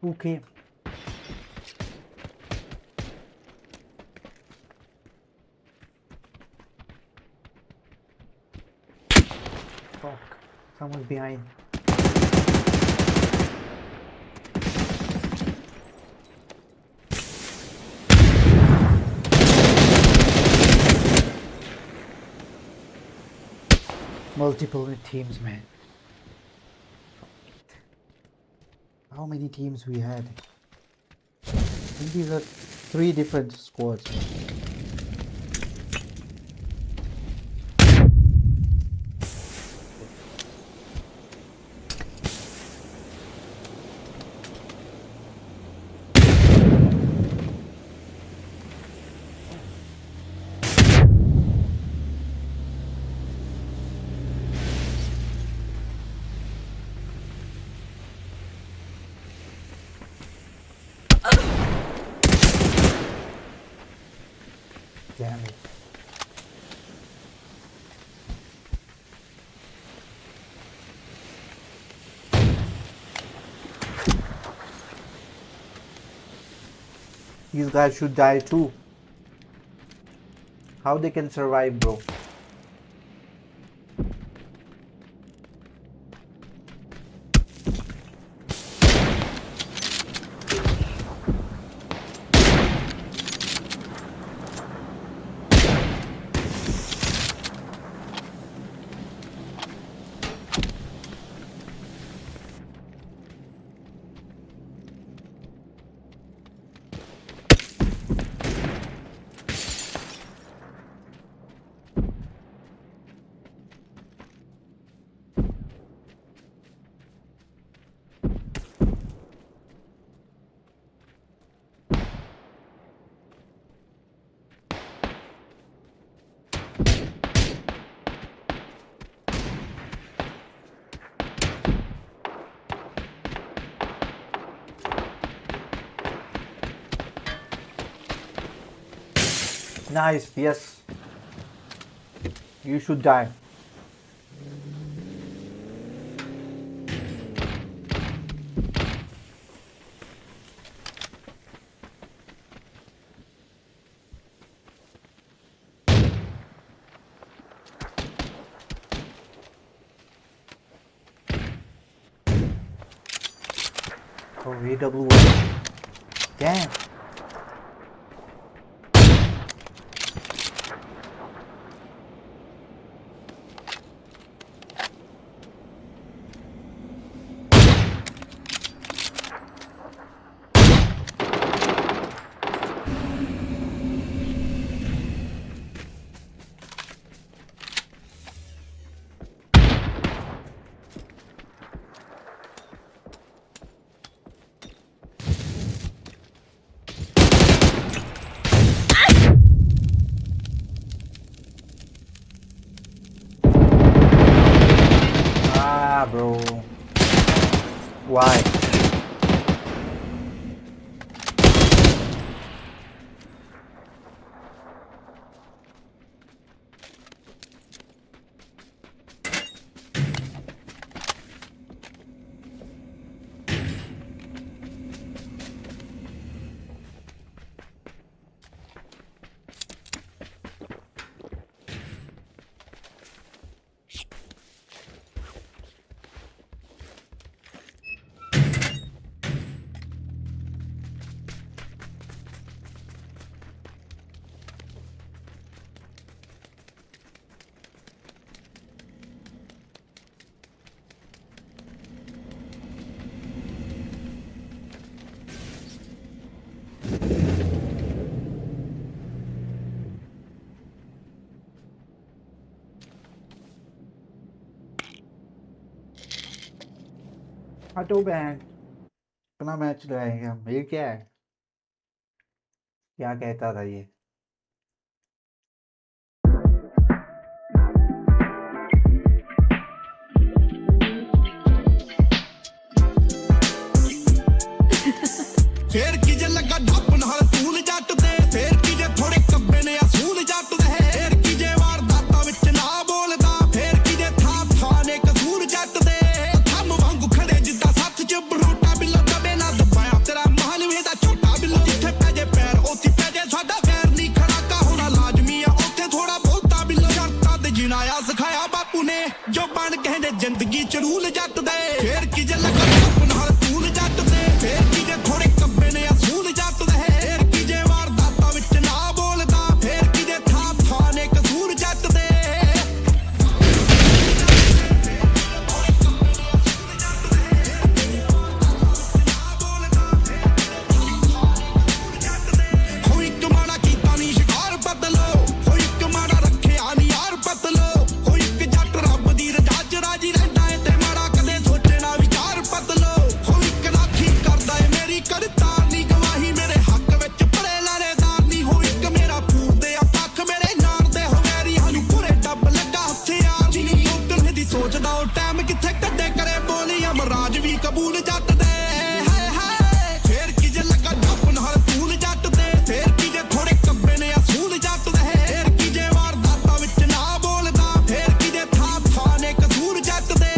Who came? Fuck. Someone's behind. Multiple teams, man. How many teams we had? I think these are 3 different squads. Damn it. These guys should die too. How they can survive, bro? Nice, yes. You should die. Oh, AWS. Damn. Why? Auto band अपना match लगाएंगे हम। ये क्या है? क्या कहता था ये? ਫੇਰ ਕੀ ਜੇ ਲੱਗਾ ਢੱਪ ਨਾਲ ਤੂਲ ਜੱਟ ਦੇ ਫੇਰ ਕੀ ਜੇ ਥੋੜੇ ਕੱਬੇ ਨੇ ਅਸੂਲ ਜੱਟ ਦੇ ਫੇਰ ਕੀ ਜੇ ਵਾਰਦਾਤਾਂ ਵਿੱਚ ਨਾ ਬੋਲਦਾ ਫੇਰ ਕੀ ਜੇ ਥਾਂ ਥਾਂ ਨੇ ਕਸੂਰ ਜੱਟ ਦੇ ਥੰਮ ਵਾਂਗੂ ਖੜੇ ਜਿੱਦਾਂ ਸੱਥ ਚ ਬਰੋਟਾ ਬਿੱਲੋ ਦਬੇ ਨਾ ਦਬਾਇਆ ਤੇਰਾ ਮਹਲ ਵੇਦਾ ਛੋਟਾ ਬਿੱਲੋ ਜਿੱਥੇ ਪੈ ਜੇ ਪੈਰ ਉੱਥੇ ਪੈ ਜੇ ਸਾਡਾ ਪੈਰ ਨਹੀਂ ਖੜਾ ਕਾ ਹੋਣਾ ਲਾਜ਼ਮੀ ਆ ਉੱਥੇ ਥੋੜਾ ਬਹੁਤਾ ਬਿੱਲੋ ਜੱਟਾਂ ਦੇ ਜਿਨਾਇਆ ਸਿਖਾਇਆ ਬਾਪੂ ਨੇ ਜੋ ਬਣ ਕਹਿੰਦੇ ਜ਼ਿੰਦਗੀ ਚ ਰੂਲ ਜੱਟ ਦੇ ਫੇਰ ਕੀ ਜੇ ਲੱਗਾ ਢੱਪ ਨਾਲ ਤੂਲ ਜੱਟ ਦੇ ਫੇਰ ਕੀ ਜੇ ਥੋੜੇ ਕੱਬੇ ਨੇ ਅਸੂਲ ਜੱਟ ਦੇ ਫੇਰ ਕੀ ਜੇ ਵਾਰਦਾਤਾਂ ਵਿੱਚ ਨਾ ਬੋਲਦਾ ਫੇਰ ਕੀ ਜੇ ਥਾਂ ਥਾਂ ਨੇ ਕਸੂਰ ਜੱਟ ਦੇ ਕੋਈ ਇੱਕ ਮਾੜਾ ਕੀਤਾ ਨਹੀਂ ਸ਼ਿਕਾਰ ਬਦਲੋ ਕੋਈ ਇੱਕ ਮਾੜਾ ਰੱਖਿਆ ਨਹੀਂ ਯਾਰ ਬਦਲੋ ਕੋਈ ਇੱਕ ਜੱਟ ਰੱਬ ਦੀ ਰਜ਼ਾ ਚ ਰਾਜੀ ਰਹਿੰਦਾ ਏ ਤੇ ਮਾੜਾ ਕਦੇ ਸੋਚੇ ਨਾ ਵਿਚਾਰ ਬਦਲੋ ਕੋਈ ਇੱਕ ਰਾਖੀ ਕਰਦਾ ਏ ਮੇਰੀ ਕਰਤਾਰ ਨਹੀਂ ਗਵਾਹੀ ਮੇਰੇ ਹੱਕ ਵਿੱਚ ਪੜੇ ਲਾਰੇਦਾਰ ਨਹੀਂ ਹੋ ਇੱਕ ਮੇਰਾ ਪੂਰਦੇ ਆ ਪੱਖ ਮੇਰੇ ਨਾਰ ਦੇ ਹਵੇਰੀ ਸਾਨੂੰ ਪੂਰੇ ਡੱਬ ਲੱਗਾ ਹਥਿਆਰ ਨਹੀਂ ਲੋਕਲ ਦੀ ਸੋਚਦਾ ਉਹ ਟਾਈਮ ਕਿੱਥੇ ਕੱਢੇ ਕਰੇ ਬੋਲੀ ਅਮਰਾਜ ਵੀ ਕਬੂਲ ਜੱਟ ਦੇ ਹਾਏ ਹਾਏ ਫੇਰ ਕੀ ਜੇ ਲੱਗਾ ਢੱਪ ਨਾਲ ਤੂਲ ਜੱਟ ਦੇ ਫੇਰ ਕੀ ਜੇ ਥੋੜੇ ਕੱਬੇ ਨੇ ਅਸੂਲ ਜੱਟ ਦੇ ਫੇਰ ਕੀ ਜੇ ਵਾਰਦਾਤਾਂ ਵਿੱਚ ਨਾ ਬੋਲਦਾ ਫੇਰ ਕੀ ਜੇ ਥਾਂ ਥਾਂ ਨੇ ਕਸੂਰ ਜੱਟ ਦੇ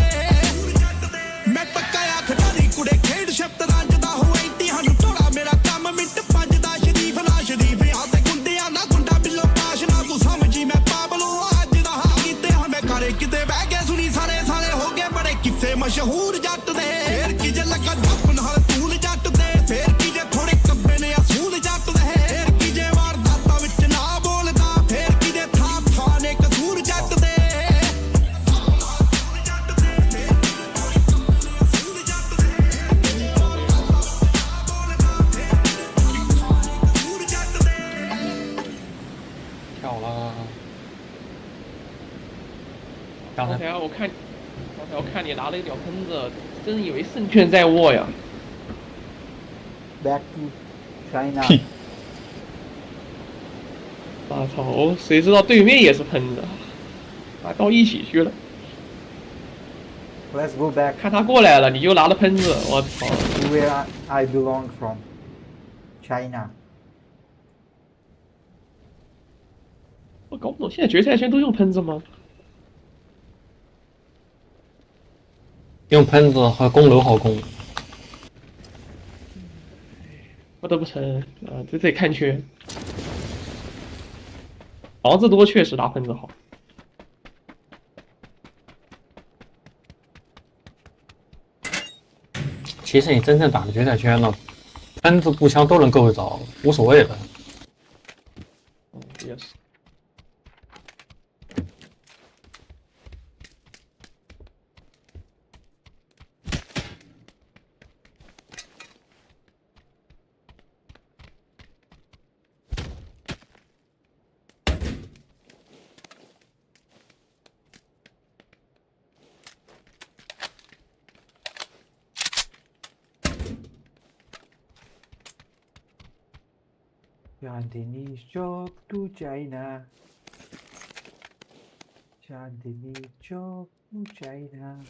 ਮੈਂ ਪੱਕਾ ਆ ਖਿਡਾਰੀ ਕੁੜੇ ਖੇਡ ਸ਼ਬਦ ਰੰਜਦਾ ਹੋਏ ਸਾਨੂੰ ਥੋੜਾ ਮੇਰਾ ਕੰਮ ਮਿੰਟ ਪੰਜ ਦਾ ਸ਼ਰੀਫ ਨਾ ਸ਼ਰੀਫ ਆ ਤੇ ਗੁੰਡਿਆਂ ਨਾ ਗੁੰਡਾ ਬਿੱਲੋ ਪਾਸ਼ ਨਾ ਤੂੰ ਸਮਝੀ ਮੈਂ ਪਾਬਲੋ ਅੱਜ ਦਾ ਹਾਂ ਕੀਤੇ ਹੁਣ ਮੈਂ ਘਰੇ ਕਿਤੇ ਬਹਿ ਕੇ ਸੁਣੀ ਸਾਰੇ ਸਾਰੇ ਹੋ ਗਏ ਬੜੇ ਕਿੱਸੇ ਮਸ਼ਹੂਰ ਜੱਟ ਦੇ ਫੇਰ ਕੀ ਜੇ ਲੱਗਾ ਢੱਪ ਨਾਲ ਤੂਲ ਜੱਟ ਦੇ ਫੇਰ ਕੀ ਜੇ ਥੋੜੇ ਕੱਬੇ ਨੇ ਅਸੂਲ ਜੱਟ ਦੇ ਫੇਰ ਕੀ ਜੇ ਵਾਰਦਾਤਾਂ ਵਿੱਚ ਨਾ ਬੋਲਦਾ ਫੇਰ ਕੀ ਜੇ ਥਾਂ ਥਾਂ ਨੇ ਕਸੂਰ ਜੱਟ ਦੇ刚才我看你拿了一屌喷子，真以为胜券在握呀！ Back to China。我操！谁知道对面也是喷子，到一起去了。 Let's go back。看他过来了，你就拿了喷子，我操 ！Where I belong from? China。 我搞不懂，现在决赛圈都用喷子吗？ 用喷子和攻楼好攻。不得不承认，这得看圈。房子多确实拿喷子好。其实你真正打的决赛圈了，喷子步枪都能够得着，无所谓了。也是。 Chandni Chowk to China. Chandni Chowk to China.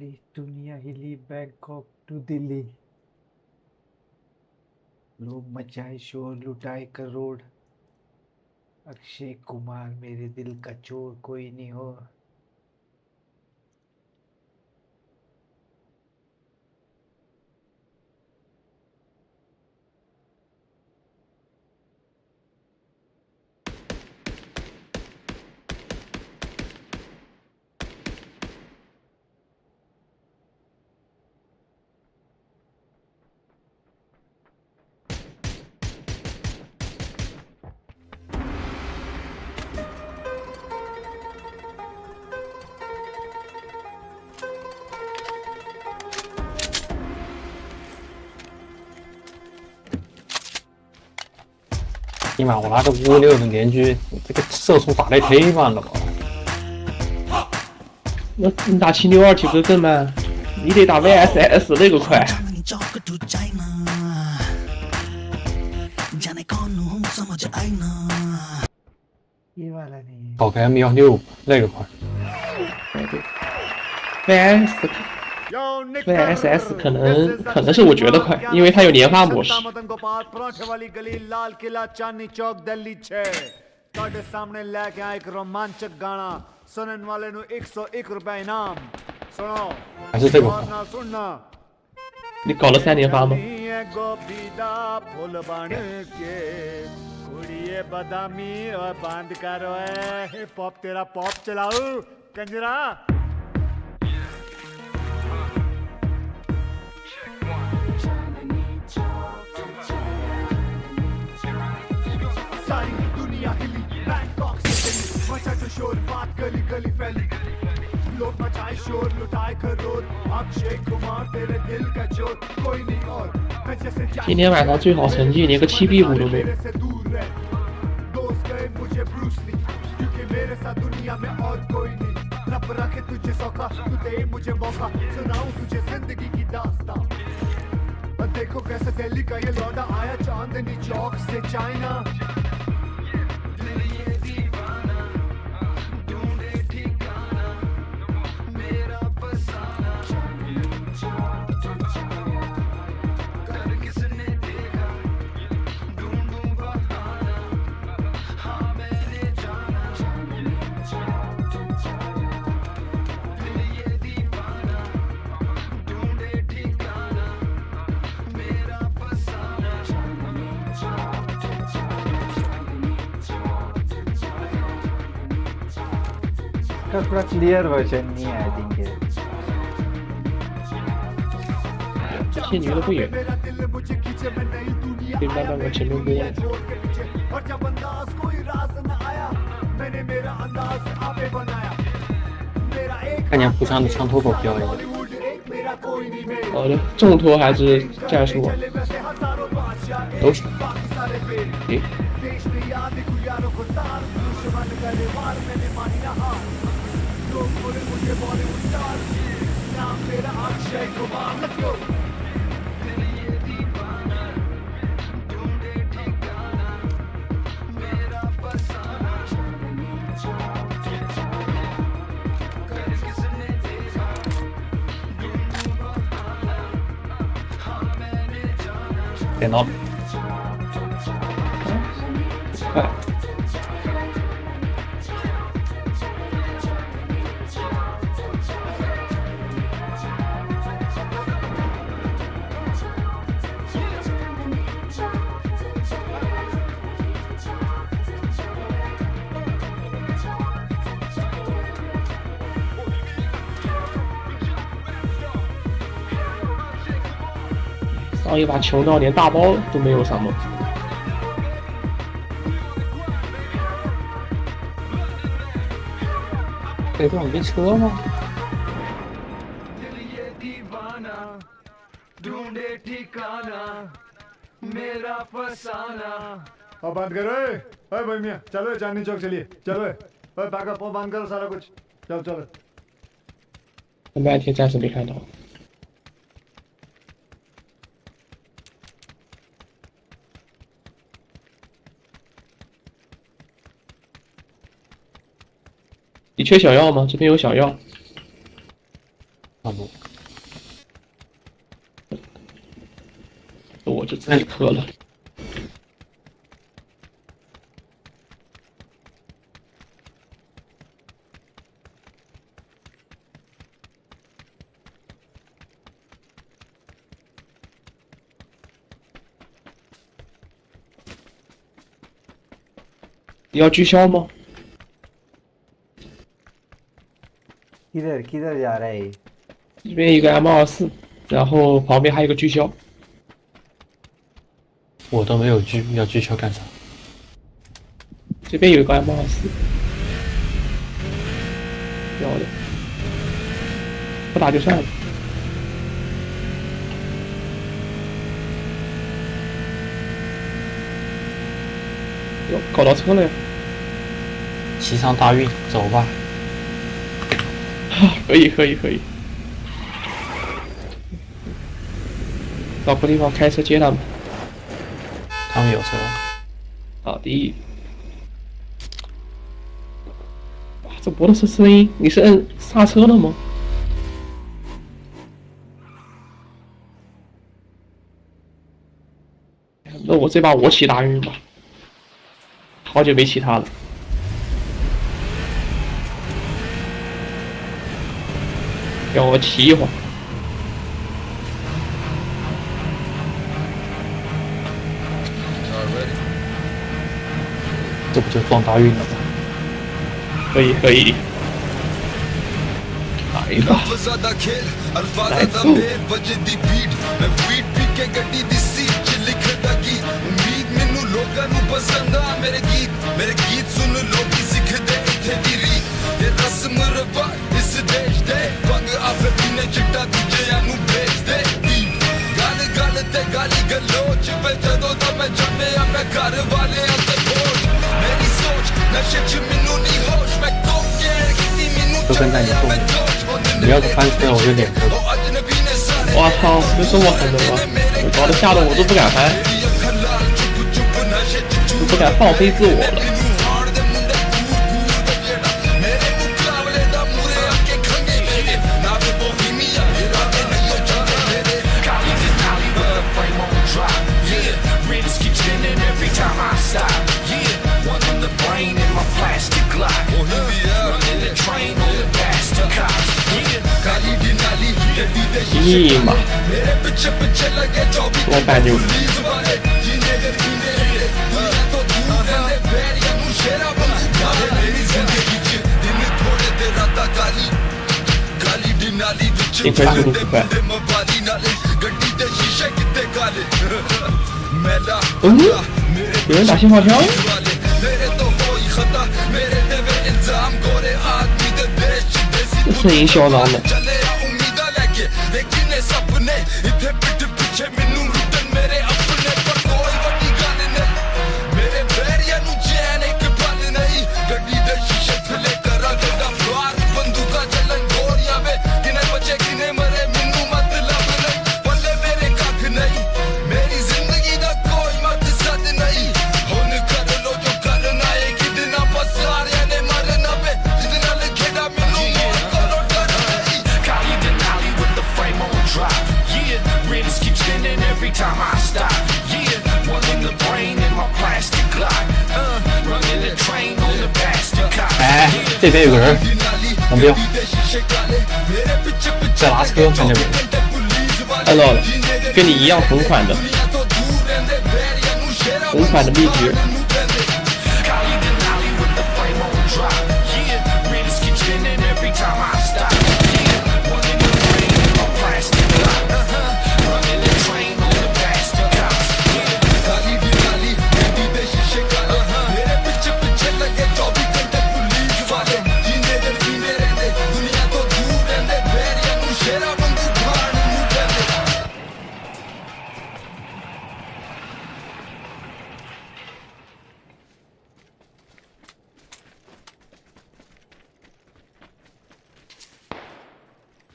सारी दुनिया हिली बैंकॉक टू दिल्ली लोग मचाए शोर लुटाए करोड़ अक्षय कुमार मेरे दिल का चोर कोई नहीं हो尼玛，我拿着56的联军，这个射速打得忒慢了吧？你打762岂不是更慢？你得打 VSS 那个快。跑个 M16那个快。VSS 可能是我觉得快，因为它有连发模式。ਤੁਹਾਡੇ ਸਾਹਮਣੇ ਲੈ ਕੇ ਆਇਆ ਇੱਕ ਰੋਮਾਂਚਕ ਗਾਣਾ ਸੁਣਨ ਵਾਲੇ ਨੂੰ 101 ਰੁਪਏ ਇਨਾਮ ਸੁਣੋ और ना सुनना 你搞了3连发吗？ गोभी दा फूल बन के कुड़िए बदामी और बंद करो हिप हॉप तेरा पॉप चलाओ कंजरा सारी दुनिया हिली बैंकॉक से दिल्ली मचा जो शोर बात गली गली फैली लोग मचाए शोर लुटाए करोड़ अक्षय कुमार तेरे दिल का चोर कोई नहीं और 今天晚上最好成绩连个7比5都没有。 दोस्त गए मुझे ब्रूसली क्योंकि मेरे साथ दुनिया में और कोई नहीं रब रखे तुझे सौखा तू दे मुझे मौका सुनाऊं तुझे जिंदगी की दास्तां देखो कैसे दिल्ली का ये लौटा आया चांदनी चौक से चाइना का थोड़ा क्लियर वर्जन नहीं है आई थिंक 这些女的不远，可以慢慢往前面播。 और जब अंदाज कोई राज न आया मैंने मेरा अंदाज आपे बनाया मेरा एक 看见步枪的枪托口标一个。 好的，重托还是战术啊？都是。诶。 电脑。快。 上一把穷到连大包都没有上吗？这段没车吗？ अब बंद करो ओए भाई मियां चलो चांदनी चौक चलिए चलो ओए बैकअप बंद करो सारा कुछ चलो चलो 我半天暂时没看到。 你缺小药吗？这边有小药。差不多。我就自己喝了。你要聚焦吗？ किधर किधर जा रहा है? 这边一个 M24，然后旁边还有一个聚焦。我都没有狙，要狙球干啥？这边有一个 M24，漂亮，不打就算了。哟，搞到车了呀！骑上大运，走吧。可以可以可以，找个地方开车接他们。他们有车。好的。哇，这摩托车声音，你是摁刹车了吗？那我这把我骑大运吧，好久没骑它了。让我骑一会儿。这不就撞大运了吗？可以可以。来吧，来走。就跟在你后面，你要是翻车，我就脸磕。我操，有这么狠的吗？搞得吓得我都不敢翻，都不敢放飞自我了。尼玛，多半牛！这块速度不快。有人打信号枪？这声音嚣张的。哎，这边有个人，黄标，在拉车，看见没？看到了，跟你一样同款的，同款的秘诀。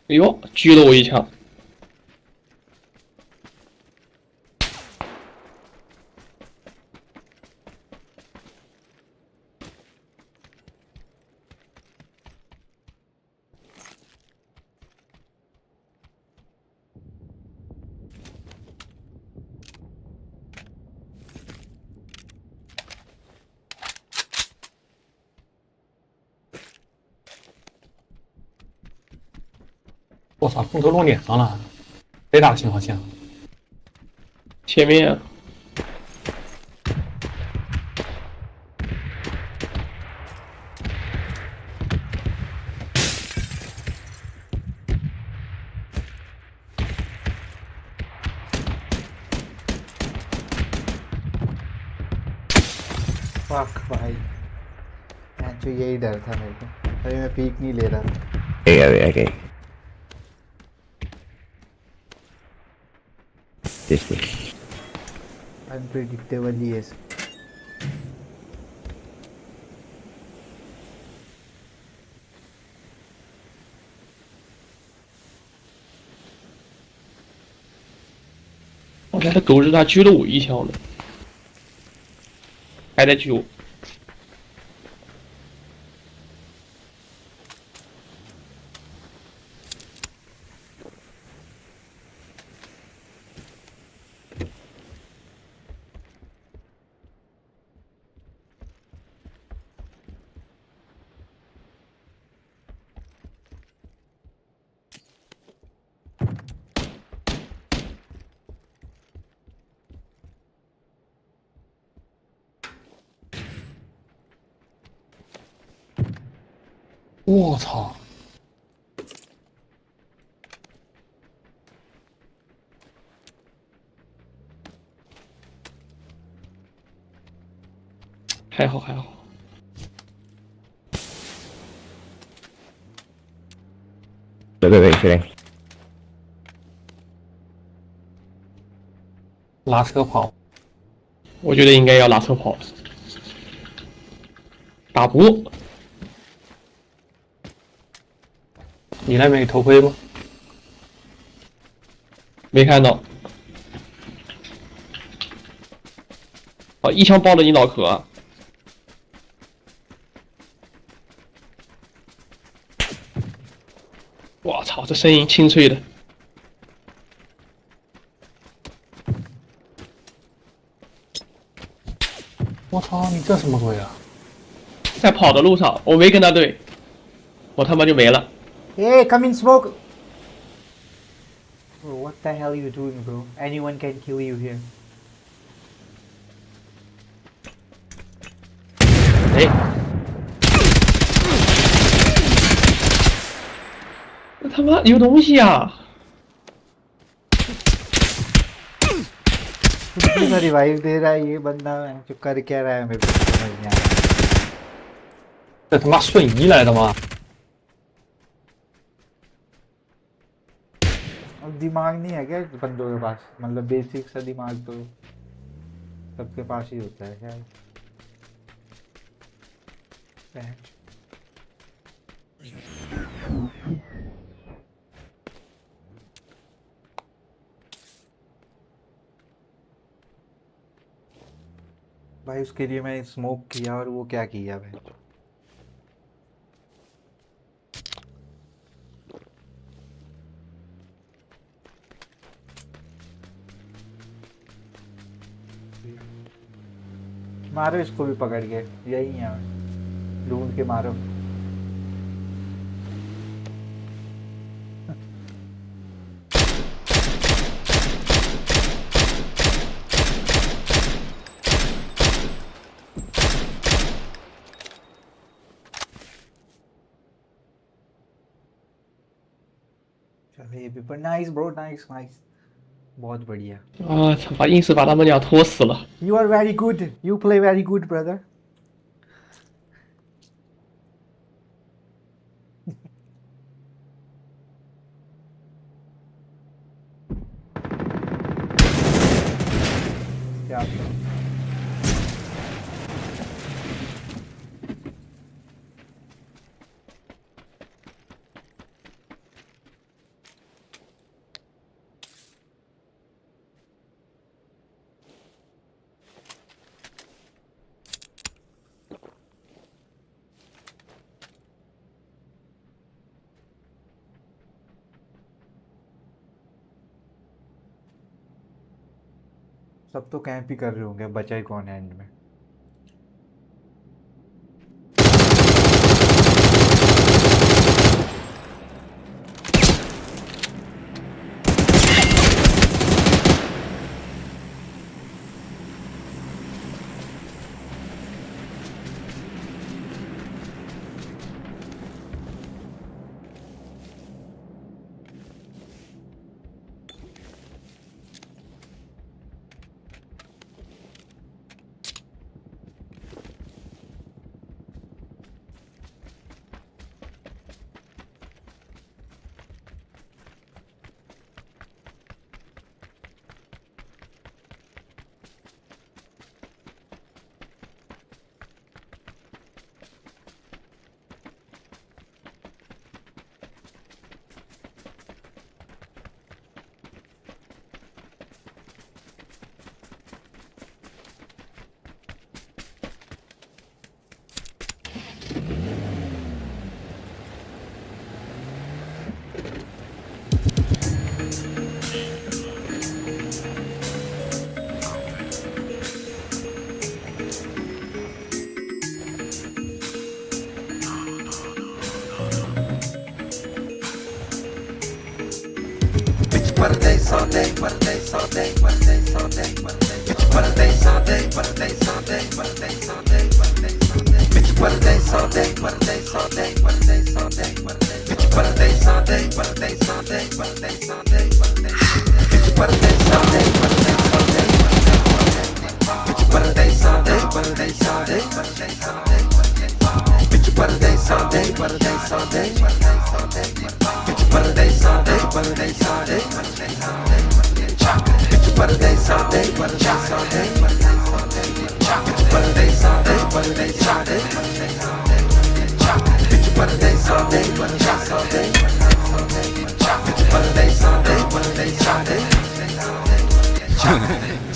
哎呦，狙了我一枪！操，空投弄脸上了，贼大信号线。前面फक भाई जो यही डर था मेरे को अरे मैं पीक नहीं ले रहा था Okay. This way. Unpredictable yes我看他狗日他狙了我一枪呢，还在狙我。我操！还好还好。对，确定。拉车跑，我觉得应该要拉车跑。打不？你那边有头盔吗？没看到。哦，一枪爆了你脑壳啊！我操，这声音清脆的。我操，你这什么鬼啊？在跑的路上，我没跟他对，我他妈就没了。Hey, come in smoke! Bro, what the hell are you doing, bro? Anyone can kill you here. 哎，他妈有东西啊कितना रिवाइव दे रहा है ये बंदा जो कर क्या रहा है मेरे को समझ नहीं आ रहा 这他妈瞬移来的吗？ अब दिमाग नहीं है क्या बंदों के पास मतलब बेसिक सा दिमाग तो सबके पास ही होता है शायद भाई उसके लिए मैं स्मोक किया और वो क्या किया भाई मारो इसको भी पकड़ के यही है ढूंढ के मारो चलो ये भी पर नाइस ब्रो नाइस नाइस बहुत बढ़िया 啊！操，硬是把他们俩拖死了。 You are very good. You play very good, brother. Yeah. सब तो कैंप ही कर रहे होंगे बचा ही कौन है एंड में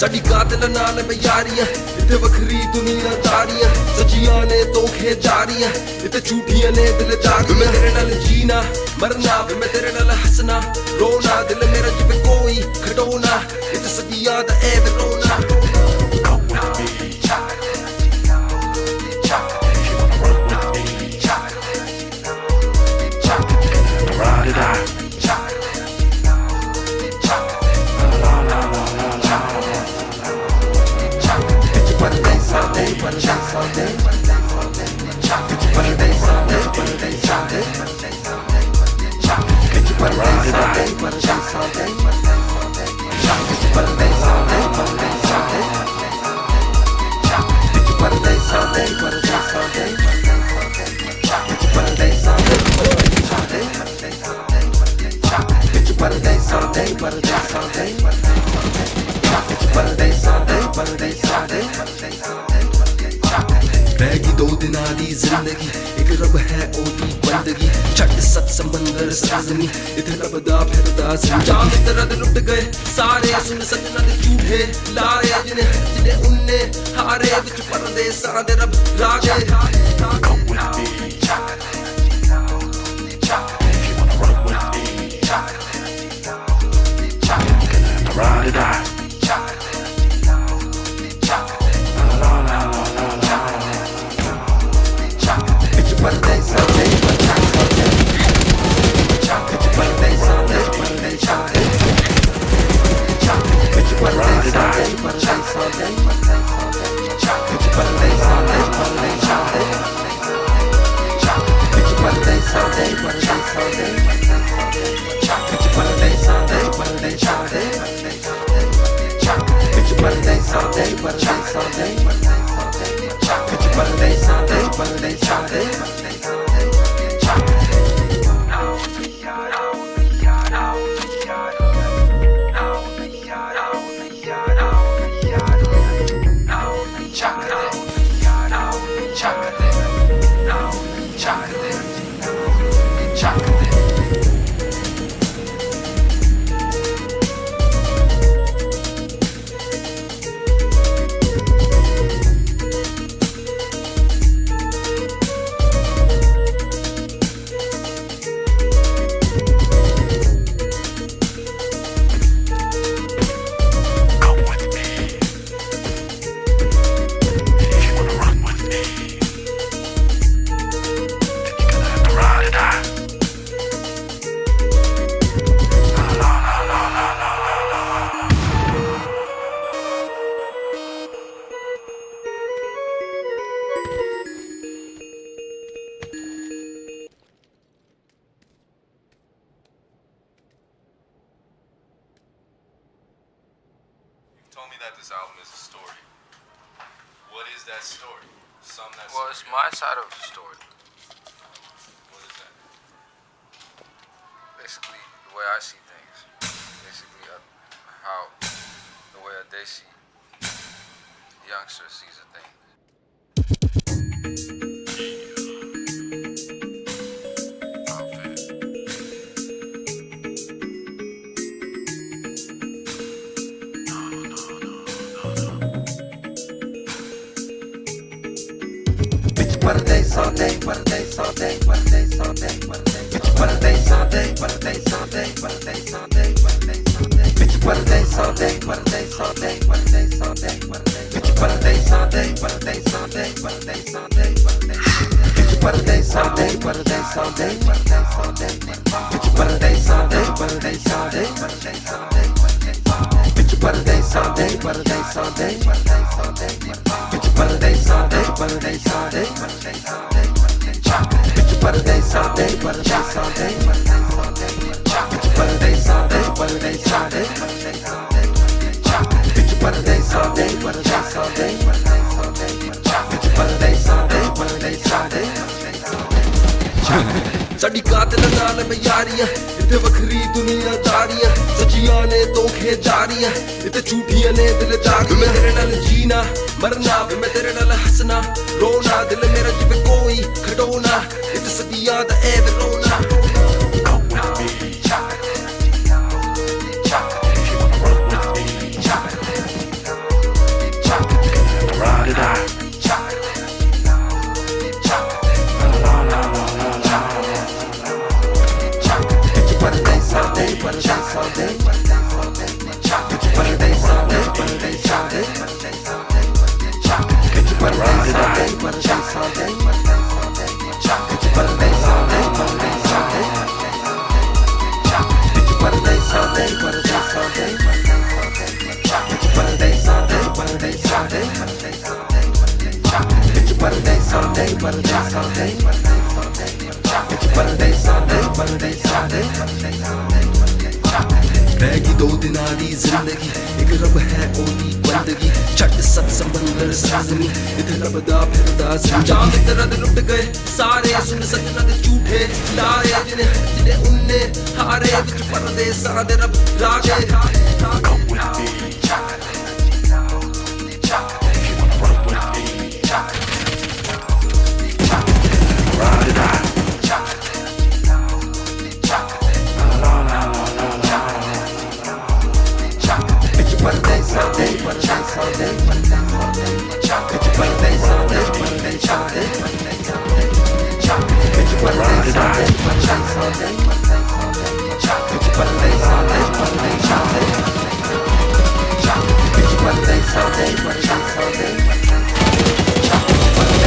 ਸਾਡੀ ਕਾਤਲ ਨਾਲ ਮਿਆਰੀਆਂ ਇੱਥੇ ਵੱਖਰੀ ਦੁਨੀਆਦਾਰੀਆਂ ਸੱਚੀਆਂ ਨੇ ਧੋਖੇਦਾਰੀਆਂ ਇੱਥੇ ਝੂਠੀਆਂ ਨੇ ਦਿਲਦਾਰੀਆਂ ਮੈਂ ਤੇਰੇ ਨਾਲ ਜੀਣਾ ਮਰਨਾ ਮੈਂ ਤੇਰੇ ਨਾਲ ਹੱਸਣਾ ਰੋਣਾ ਦਿਲ ਮੇਰਾ ਜਿਵੇਂ ਕੋਈ ਖਡੋਣਾ ਇੱਥੇ ਸਦੀਆਂ ਦਾ ਇਹ ਰੋਣਾ रहेगी 2 दिना दी जिंदगी एक रब है ओदी बंदगी छट सत समंदर सरजमी इथे रब दा फिरदा जान तेरा दिल लुट गए सारे सुन सजना दे झूठे लारे जिने उन्ने हारे विच परदेसां दे रब राजे ride or die. Well, it's my side of the story. What is that? Basically, the way I see things. Basically, how the way they see, the youngster sees a thing. What paradise all day, paradise all day, paradise all day. Bitch, paradise all day, paradise all day, paradise all day. Bitch, paradise all day, paradise all day, paradise all day. Bitch, paradise all day, paradise all day, paradise all day. Bitch, paradise all day, paradise all day, paradise all day. Bitch, paradise all day, paradise all day, paradise all day. Sari कातिल नाल में यारियां इत्थे वखरी दुनियादारियां सच्चियां ने धोखेदारियां इत्थे झूठियां ने दिलदारियां मैं तेरे नाल जीना मरना मैं तेरे नाल हंसना रोना दिल मेरा जिवे कोई खडोना इत्थे सदियां दा ऐ रोना Paradise all day, paradise all day, paradise all day. Paradise all day, paradise all day, paradise all day. Paradise all day, paradise all day, paradise all day. Paradise all day, paradise all day, paradise all day. Paradise all day, paradise all day, paradise all day. Paradise all day, paradise all day, paradise all day. Paradise all day, paradise all day, paradise all day. Paradise all day, paradise all day, paradise all day. रहेगी 2 दिना दी जिंदगी एक रब है ओदी बंदगी छट सत समंदर साजनी इधर रब दा फिरदा जान तेरा दिल लुट गए सारे सुन सजना दे झूठे लारे जिन्हें उन्ने हारे विच परदेसां दे रब राजे come with me ride it out Paradise all day, paradise all day, paradise all day. Paradise all day, paradise all day, paradise all day. Paradise all day, paradise all day, paradise all day. Paradise all day, paradise all day, paradise all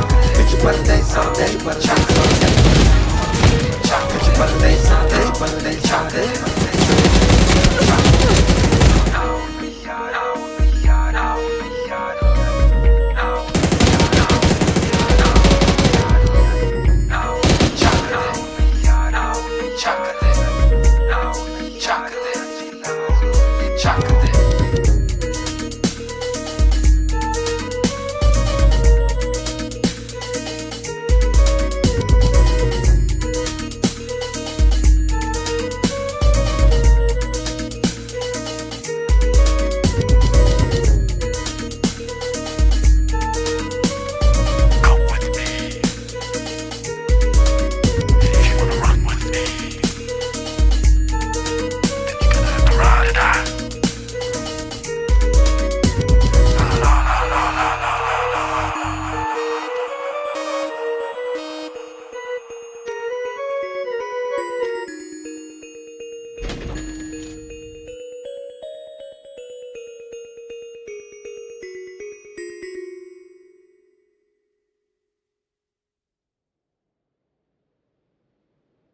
day. Paradise all day, paradise all day, paradise all day, paradise all day. Paradise all day, paradise all day.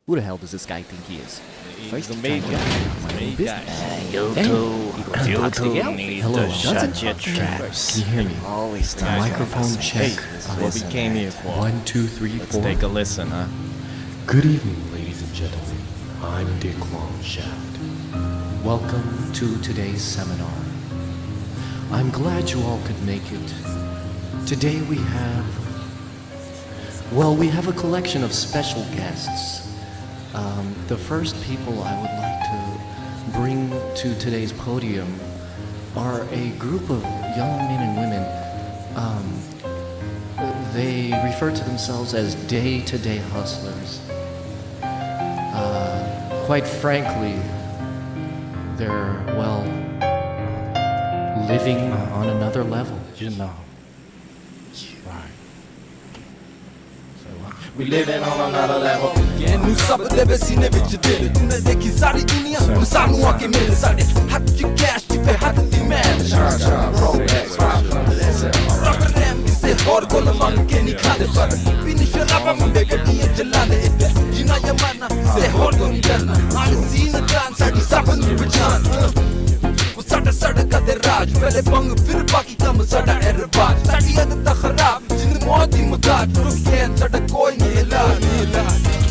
Who the hell does this guy think he is? He's the main guy. Tgltn need Hello, to shut your traps. Can you hear me? Always Microphone check. This is what we came here for. 1, 2, 3, 4. Let's take a listen, huh? Good evening, ladies and gentlemen. I'm Tgltn Shaft. Welcome to today's seminar. I'm glad you all could make it. Today we have a collection of special guests. The first people I would like to bring to today's podium are a group of young men and women. They refer to themselves as day-to-day hustlers. Quite frankly, they're, well, living on another level, you know. We living on another level. ਨੂੰ ਸਭ ਦੇ ਵਸੀਨੇ ਵਿੱਚ ਦਿਲ ਤੂੰ ਨੇ ਦੇਖੀ ਸਾਰੀ ਦੁਨੀਆ ਹੁਣ ਸਾਨੂੰ ਆ ਕੇ ਮਿਲ ਸਾਡੇ ਹੱਥ 'ਚ ਕੈਸ਼ ਤੇ ਹੱਥ ਦੀ ਮੈਨ ਰੈਮ ਕਿਸੇ ਹੋਰ ਕੋਲ ਮੰਗ ਕੇ ਨਹੀਂ ਖਾਦੇ ਪਰ ਪੀਣੀ ਸ਼ਰਾਬਾਂ ਮੁੰਡੇ ਗੱਡੀਆਂ ਚਲਾਉਂਦੇ ਇੱਥੇ ਜਿਨਾ ਜਮਾਨਾ ਕਿਸੇ ਹੋਰ ਤੋਂ ਨਹੀਂ ਕਰਨਾ ਆਲ ਸੀਨ ਤਾਂ ਸਾਡੀ ਸਭ पहले पंग फिर बाकी कम साडा है रिवाज साडी आदत खराब जिंद मौत दी मुताज रुकियन साडा कोई नहीं इलाज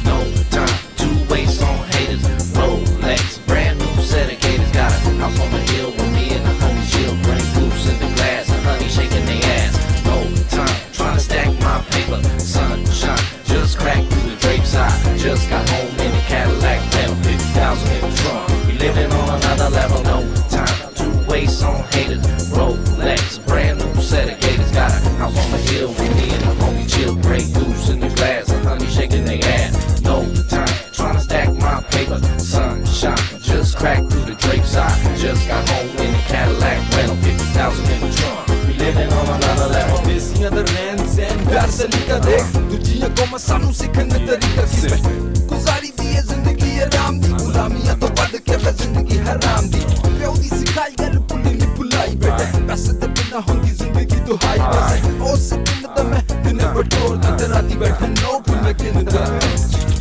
No time to waste on haters. Rolex, brand new set of gators. Got a house on the hill with me and the homies chill. Bring goose in the glass and honey shaking their ass. No time trying to stack my paper. Sunshine just cracked through the drapes. I just got home in the Cadillac, rental 50,000 in the trunk. We living on another level. No time to waste on haters. Rolex, brand new set of gators. Got a house on the hill with me and the homies chill. Bring goose in the glass and honey shaking their ass. No time trying to stack my paper. Sunshine just cracked through the drapes. I just got home in the Cadillac, rental 50,000 in the trunk. We living on another level. देसियां दा रहन सहन प्यार सलीका देख दूजियां कौमां सानू सिखन तरीका किसे गुजारी दी है जिंदगी आराम दी गुलामियां तो बढ़ के मैं जिंदगी हराम दी प्यो दी सिखाई गल भुल्ली नहीं भुलाई बेटे पैसे ते बिना होंदी जिंदगी तो हाई पैसे उस दिन दा मैं दिन बटोर दा राती बैठा नोट मैं गिनदा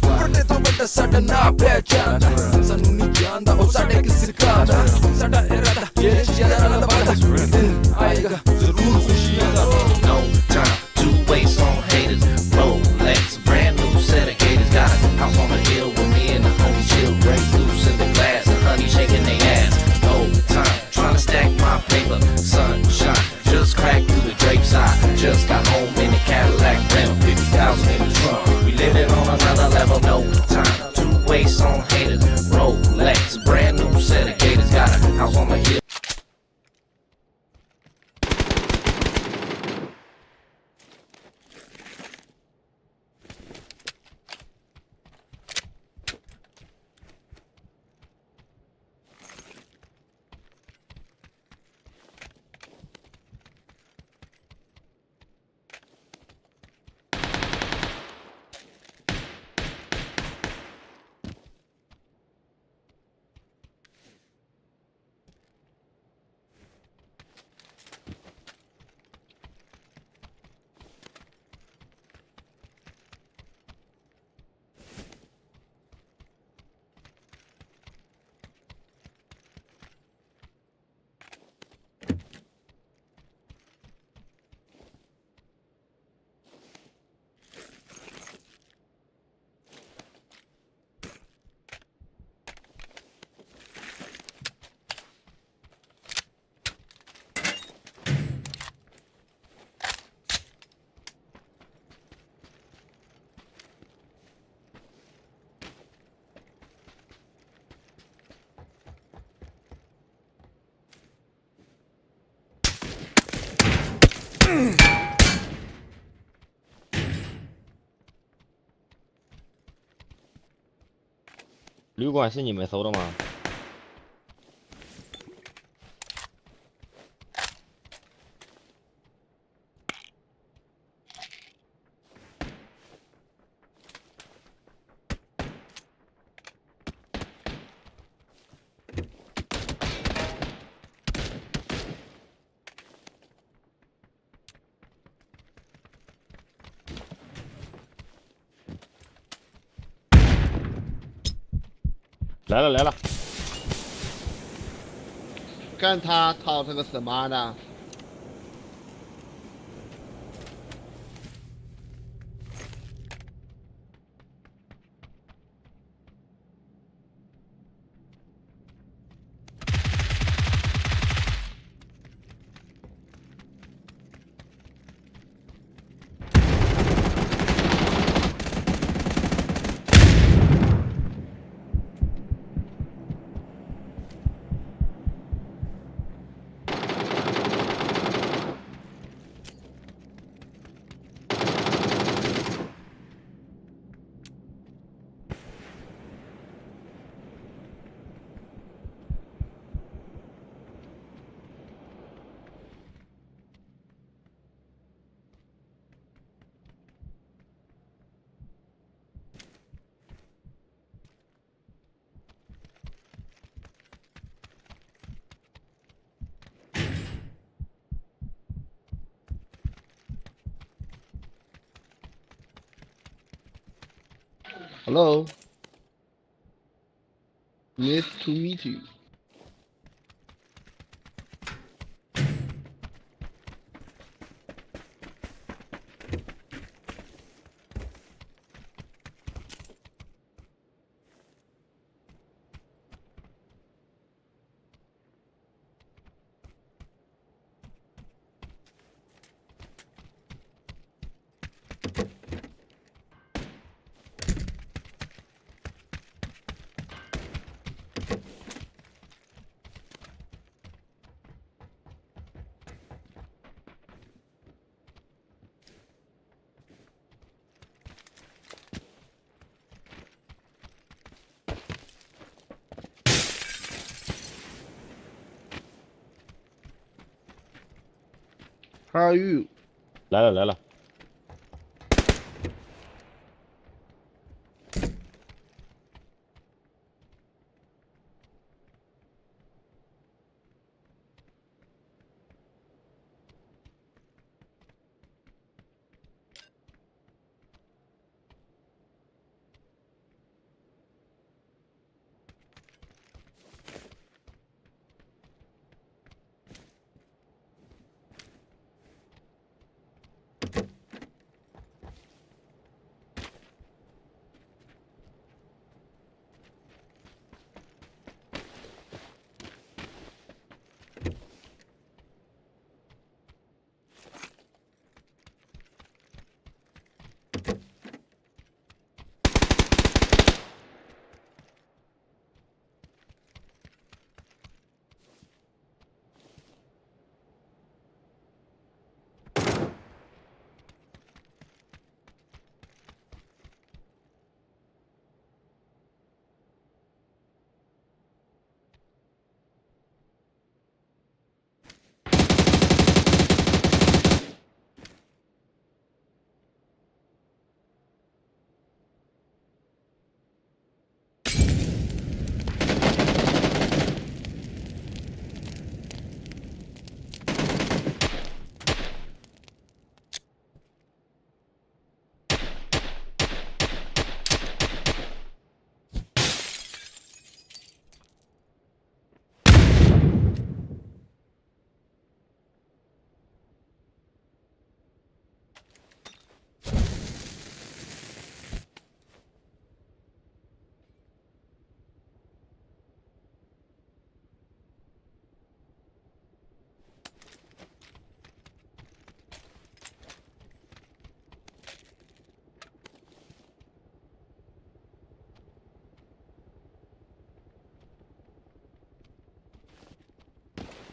बड़े तो बड़ा साडा ना पहचानदा सानू नहीं जानदा ओ साडे किस सिखादा साडा इरादा ये जिया ना वादा दिन आएगा जरूर खुशियां दा No time to waste on haters. Rolex, brand new set of gators. Got a house on the hill with me and the homies chill. Break loose in the glass and honey shaking their ass. No time trying to stack my paper. Sunshine just cracked through the drapes. I just got home in the Cadillac, rental 50,000 in the trunk. We living on another level. No time to waste on haters. Rolex, brand new set of gators. Got a house on the hill.旅馆是你们搜的吗？来了来了，看他掏他个什么呢？Hello. Nice to meet you. How are you？ 来了来了。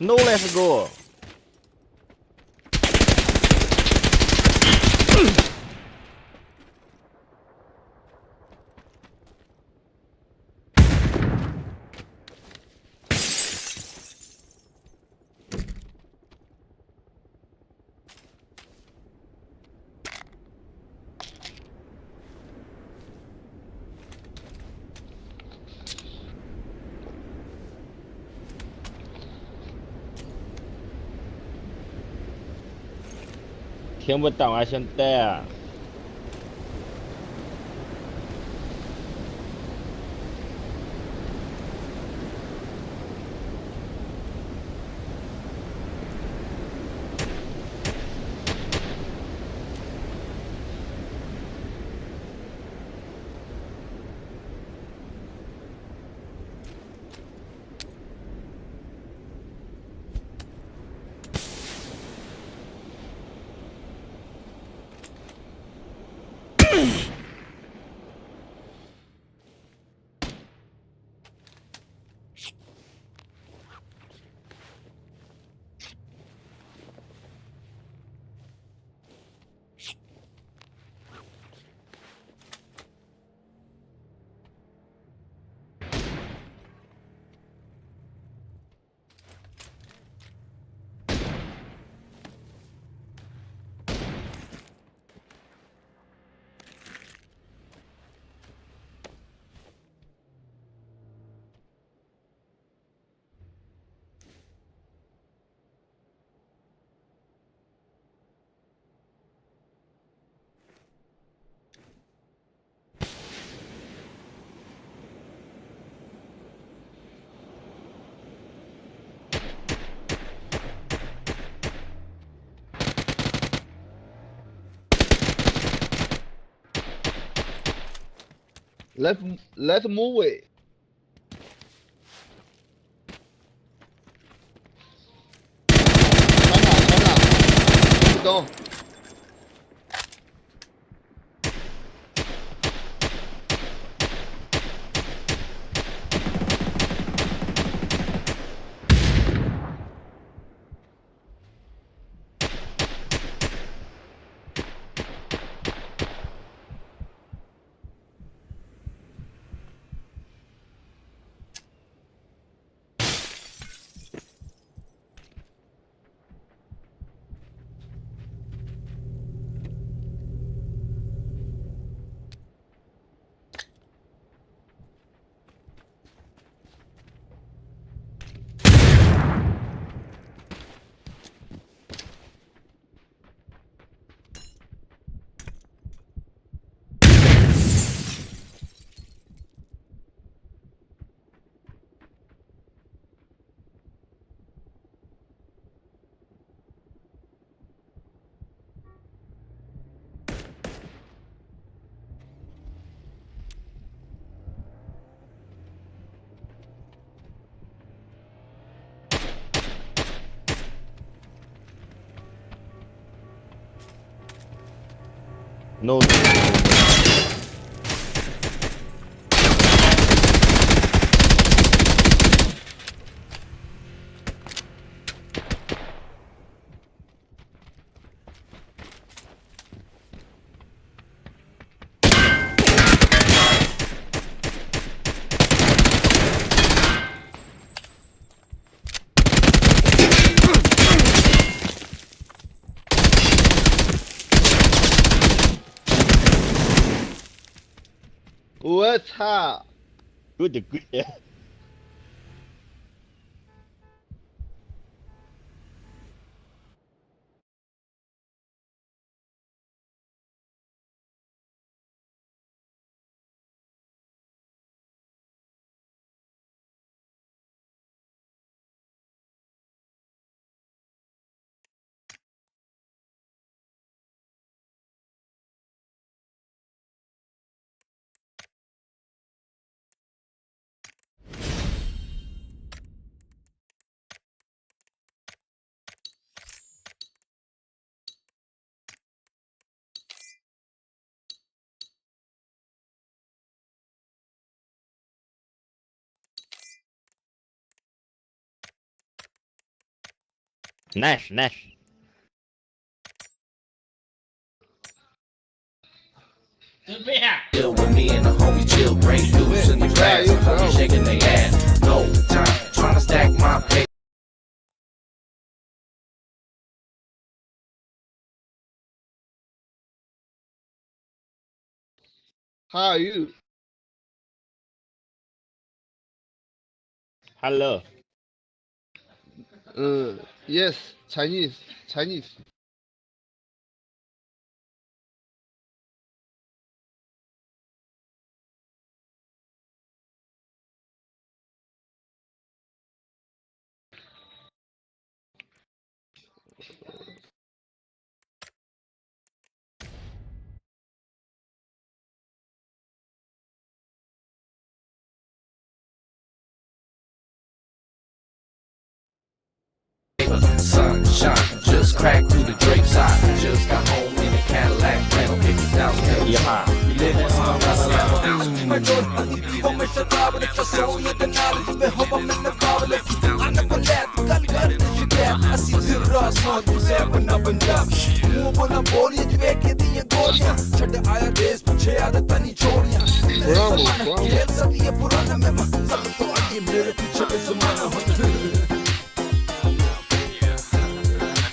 No, let's go. Thiên bút tặng ai xem tè. Let's move it. 不动。No.我操！Good good。Nice. Chill with me and the homies chill, break loose in the glass, homies shaking their ass. No time trying to stack my pay. How are you? Hello. Yes, Chinese. Sunshine just cracked through the Drake side. Just got home in a Cadillac, ran on 50,000. Yeah. We live in some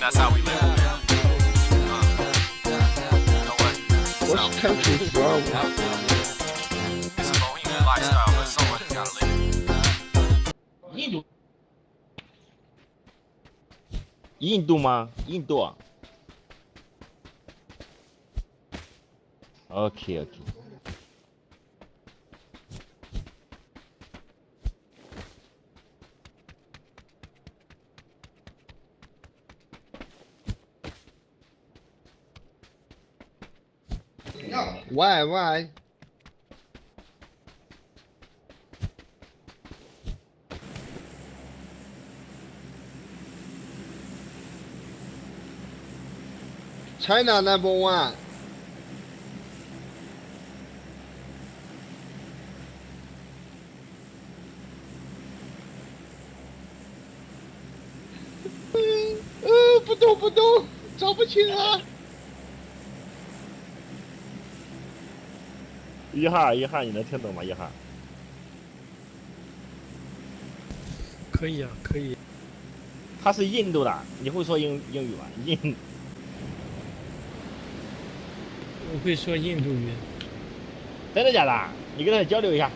And that's how we live. You know what? What country is wrong? It's a bohemian lifestyle, but someone has gotta live. 印度吗？印度啊。OK。Why? China number one. 不动，找不清啊。一号，你能听懂吗？一号。可以啊，可以。他是印度的，你会说英语吗？我会说印度语。真的假的？你跟他交流一下。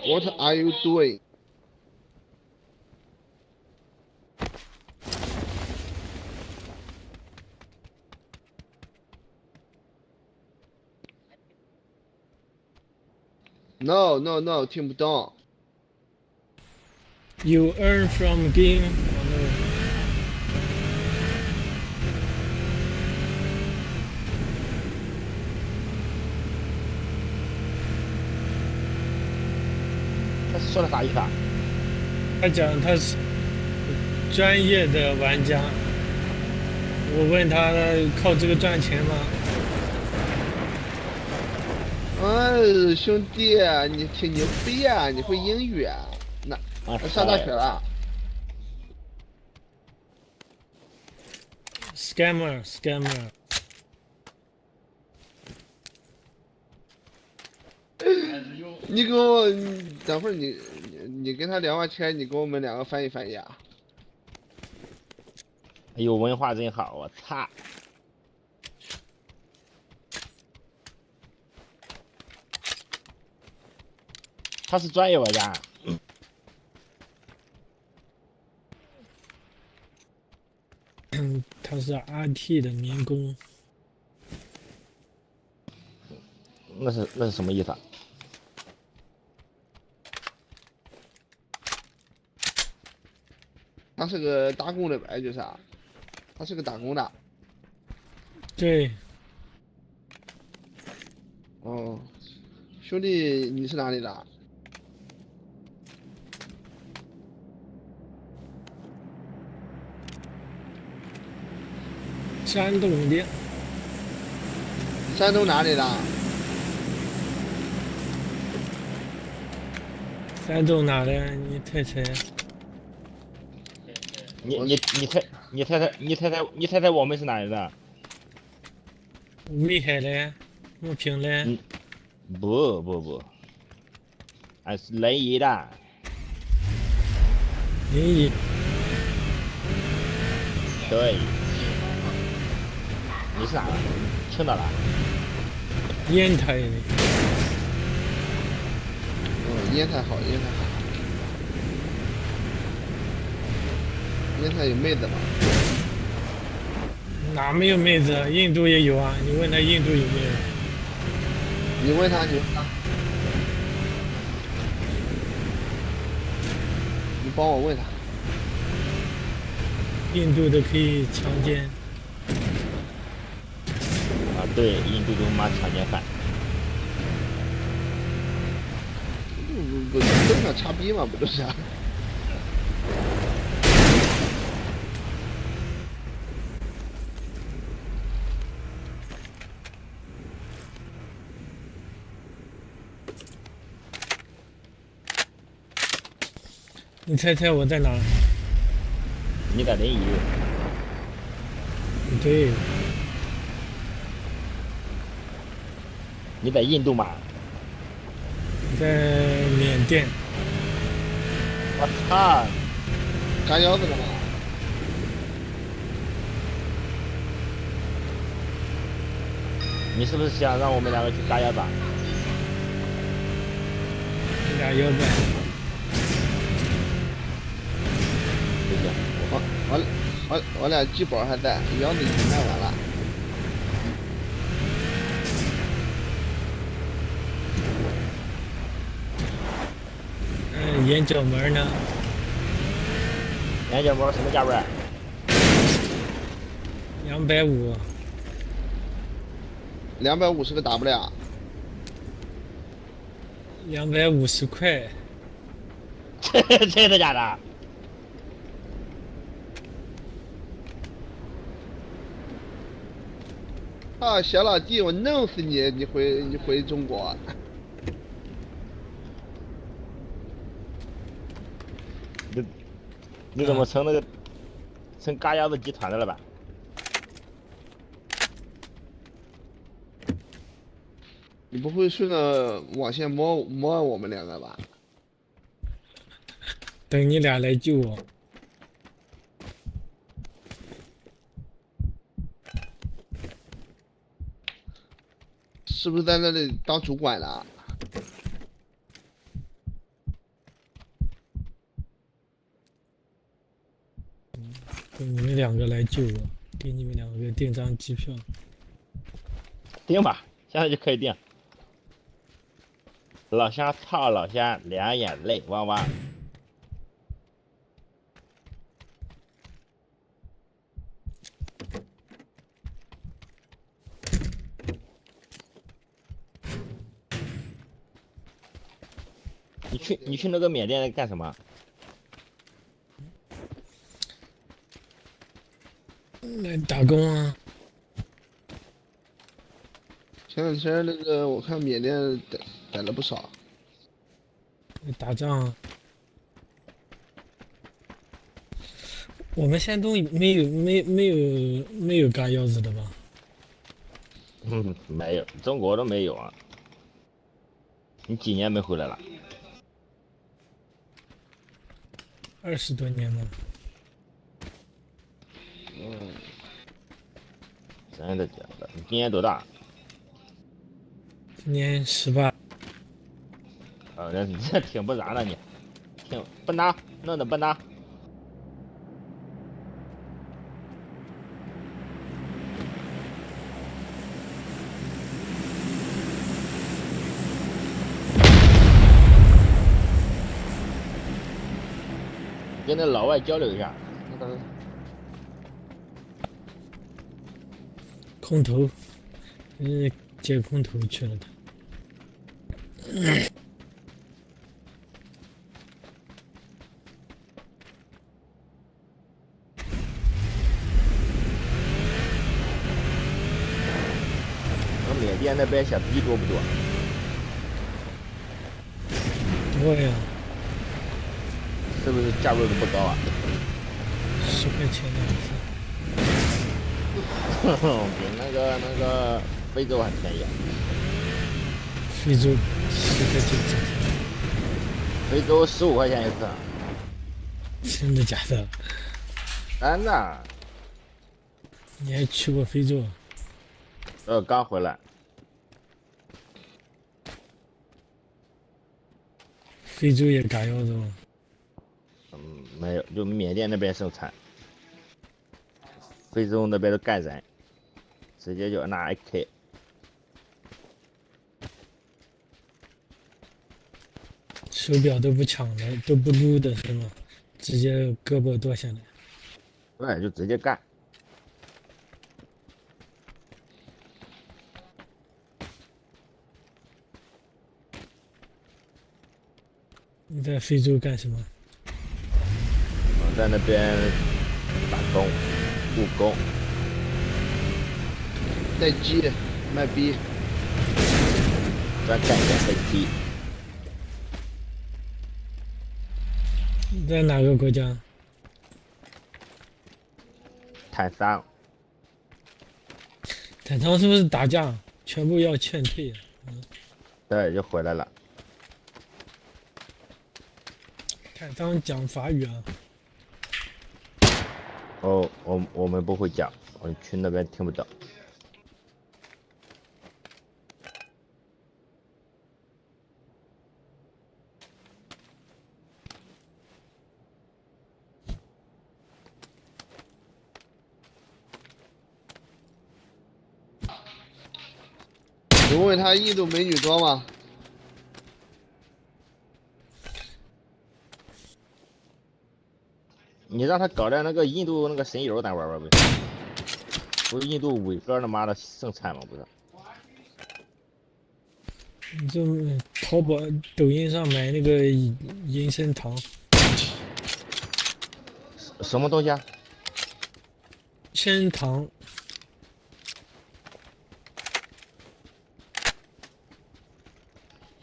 What are you doing? No, no, no，听不懂。You earn from game or no? 他说的啥意思啊？他讲他是专业的玩家，我问他靠这个赚钱吗？哎，兄弟，你挺牛逼啊！你会英语啊？那上大学了？Scammer。你给我等会儿你跟他聊完天，你给我们两个翻译翻译啊。有文化真好，我操！他是专业玩家。他是 RT 的民工。那是什么意思啊？他是个打工的呗，就是啊，他是个打工的。对。哦，兄弟，你是哪里的？山东的。山东哪里的？山东哪的？你猜猜。你猜猜我们是哪里的？威海的，牟平的。不，俺是临沂的。临沂。对。你是哪的？青岛的。烟台的。烟台好，烟台好。烟台有妹子吗？哪没有妹子？印度也有啊，你问他印度有没有？你问他，你帮我问他。印度的可以强奸。啊，对，印度就骂强奸犯。不都想插逼嘛，不都是啊？你猜猜我在哪？你在临沂。对。你在印度吗？在缅甸。我操！嘎腰子了吗？你是不是想让我们两个去嘎腰子？俩腰子。我俩鸡宝还在，腰子已经卖完了。眼角膜呢？眼角膜什么价位？250。250个 W 啊？250块。真的假的？啊，小老弟，我弄死你！你回中国。你怎么成嘎腰子集团的了吧？你不会顺着网线摸我们两个吧？等你俩来救我。是不是在那里当主管了？ 2个来救我，给你们2个订张机票。订吧，现在就可以订。老乡操老乡，两眼泪汪汪。你去那个缅甸干什么？来打工啊！前2天那个我看缅甸逮了不少。打仗啊！我们山东没有嘎腰子的吧？没有，中国都没有啊。你几年没回来了？20多年了。真的假的？你今年多大？今年18。你这挺不然的你，挺不拿，弄得不拿。跟那老外交流一下。空投，接空投去了他。缅甸那边小逼多不多？多呀。是不是价位都不高啊？10块钱2次。比那个非洲还便宜。非洲10块钱1次。非洲15块钱1次。真的假的？真的。你还去过非洲？刚回来。非洲也嘎腰子吗？没有，就缅甸那边生产。非洲那边都干人，直接就拿 AK。手表都不抢了，都不撸的是吗？直接胳膊剁下来。对，就直接干。你在非洲干什么？我在那边打工，务工，带鸡，卖逼，专干点飞机。你在哪个国家？坦桑。坦桑是不是打架，全部要劝退？对，就回来了。坦桑讲法语啊。哦，我们不会讲，我去那边听不懂。你问他印度美女多吗？你让他搞点那个印度那个神油，咱玩玩呗。不是印度伟哥他妈的盛产吗？不是。你就淘宝、抖音上买那个银参糖。什么东西啊？参糖。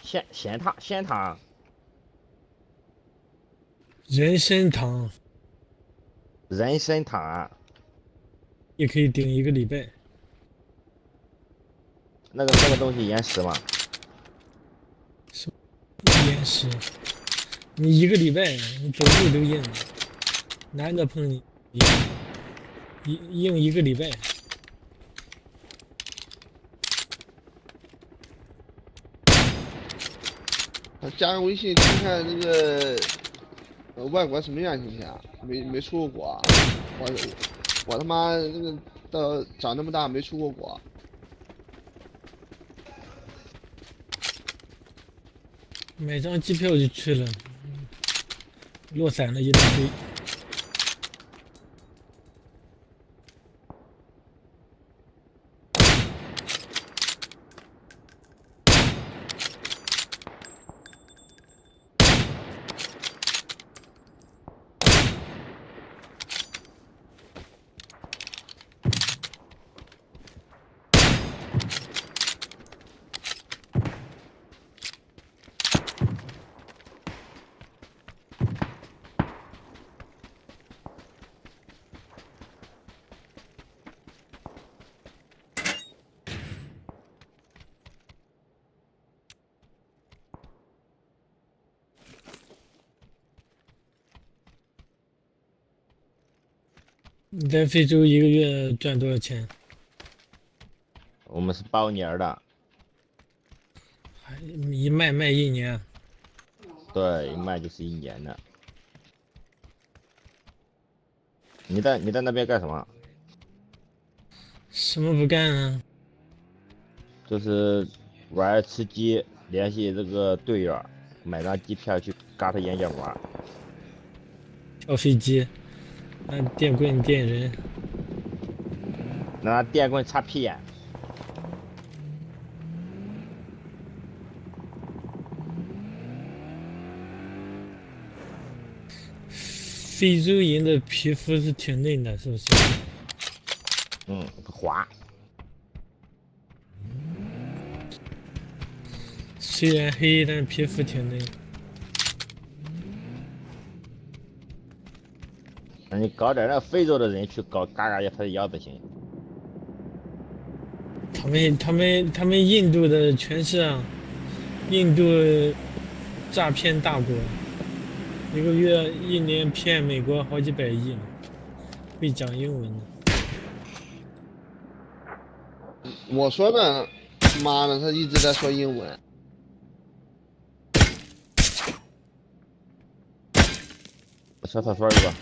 鲜糖。人参糖。人参糖啊，也可以顶1个礼拜。那个东西延时吗？延时，你1个礼拜，你走路都硬，男的碰你，硬1个礼拜。加个微信看看那个外国什么样行不行啊？没出过国啊，我他妈那个长那么大没出过国。买张机票就去了，落散了一大堆。你在非洲一个月赚多少钱？我们是包年的，一卖一年。对，一卖就是1年的。你在那边干什么？什么不干啊？就是玩吃鸡，联系这个队友，买张机票去嘎他眼角膜。跳飞机，拿电棍电人。拿电棍插屁眼。非洲人的皮肤是挺嫩的，是不是？滑。虽然黑，但是皮肤挺嫩。那你搞点让非洲的人去搞嘎嘎他的腰子行。他们印度的全是啊，印度诈骗大国，一个月一年骗美国好几百亿呢，会讲英文的。我说呢，妈的，他一直在说英文。上厕所去吧。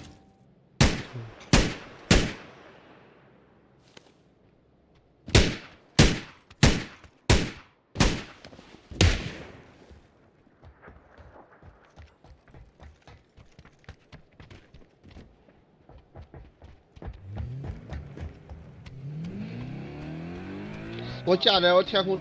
我架在我天空。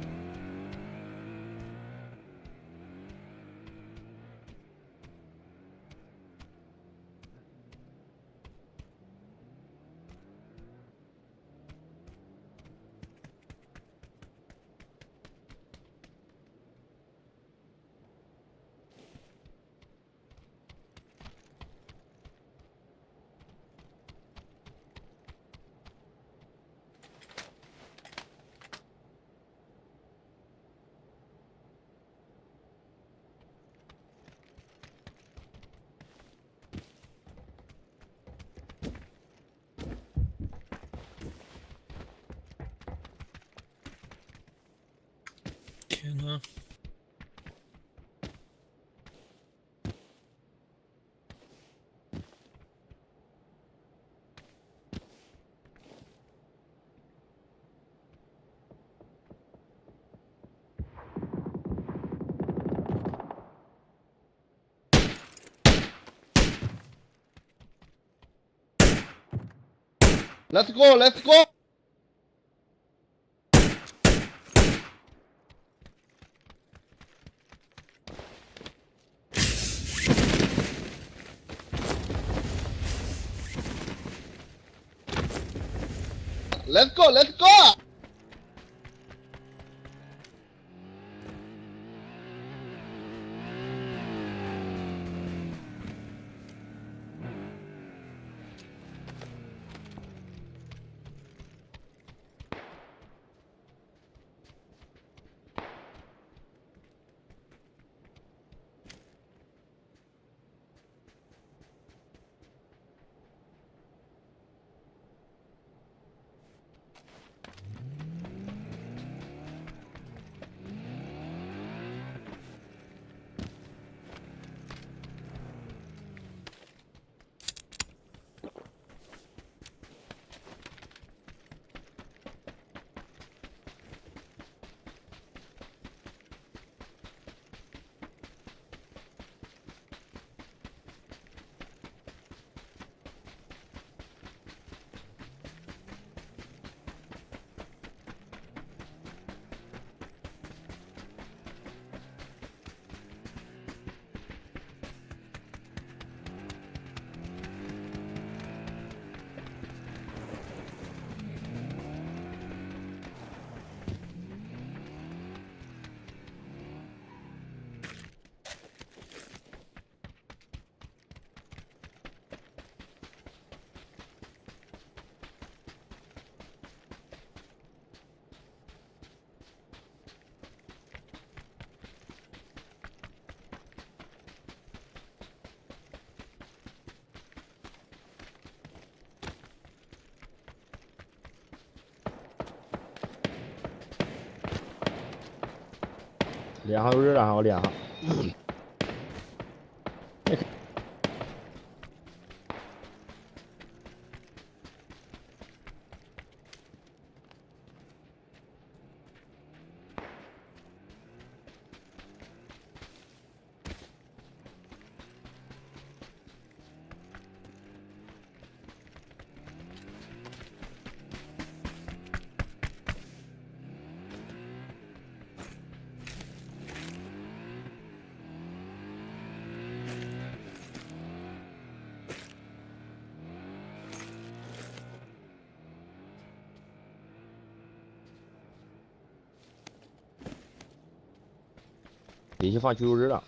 天呐！Let's go, let's go. Let's go, let's go. 脸上有热量，我脸上。底下放去油脂了。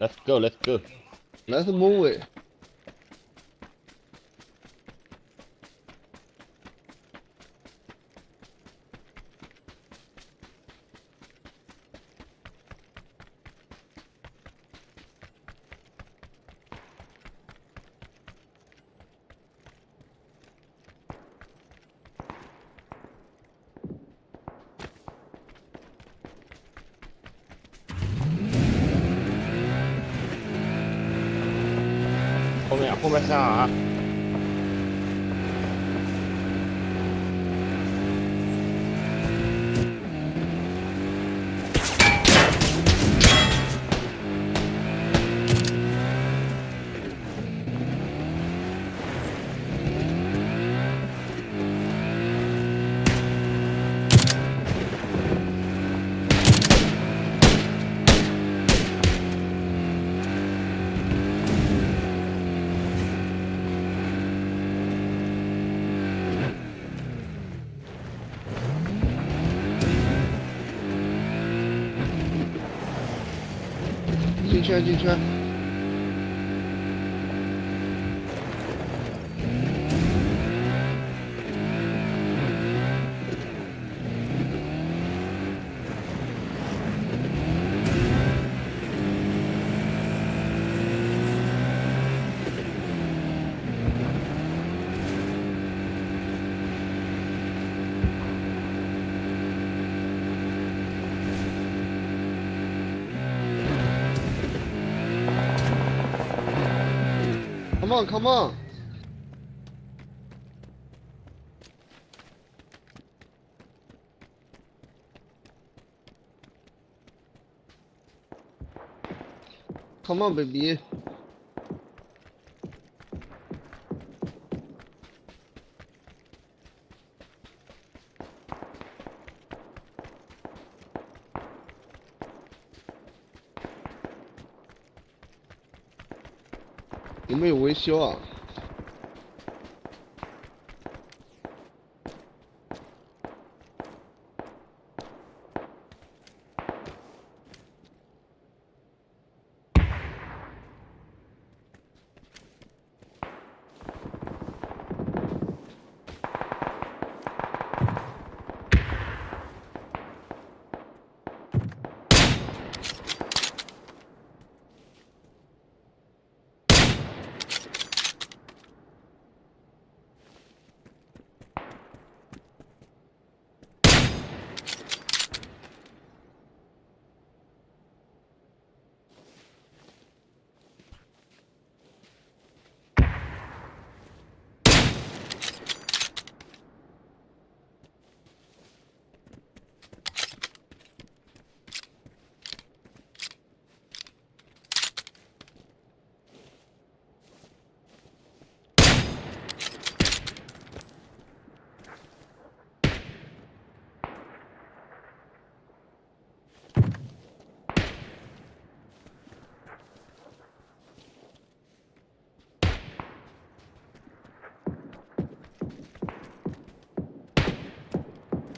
Let's go, let's go. Let's move it. .后面上啊！进圈进圈。Come on, come on. Come on, baby.有没有维修啊？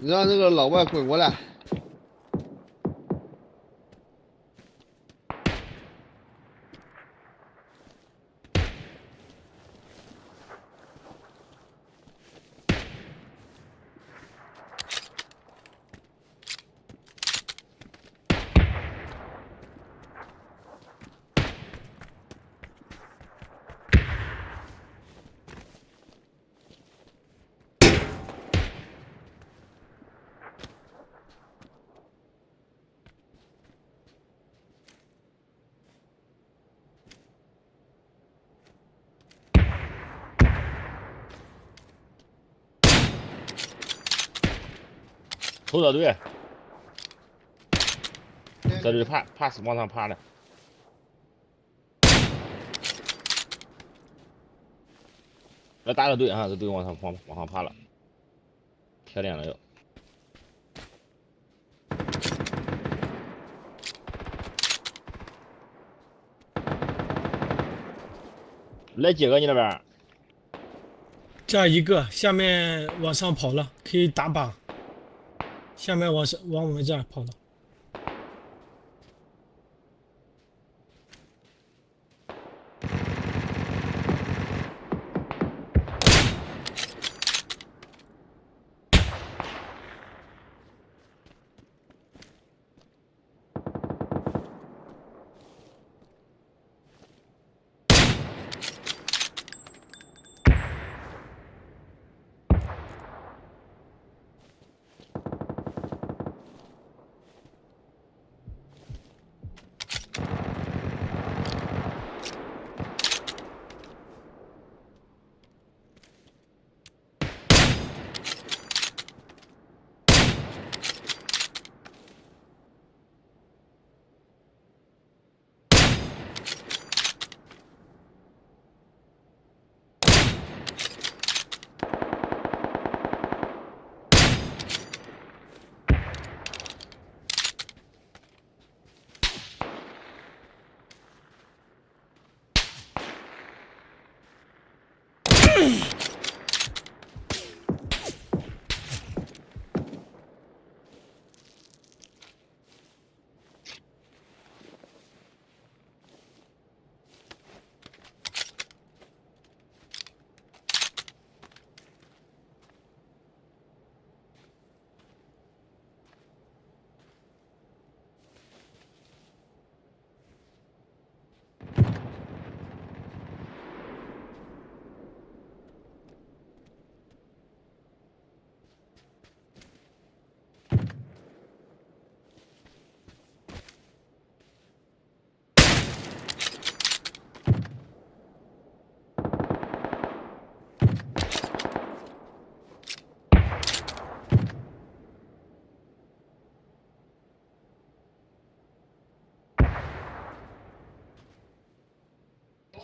你让那个老外滚过来。头的队，在这爬往上爬的。来打个队啊，这队往上爬了，铁链了又。来几个你那边？这一个，下面往上跑了，可以打靶。下面往我们这儿跑了。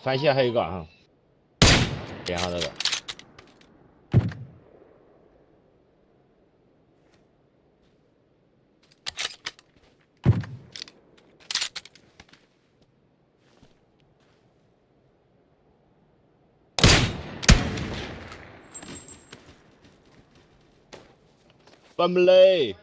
反斜还有一个啊，点上这个。翻不嘞！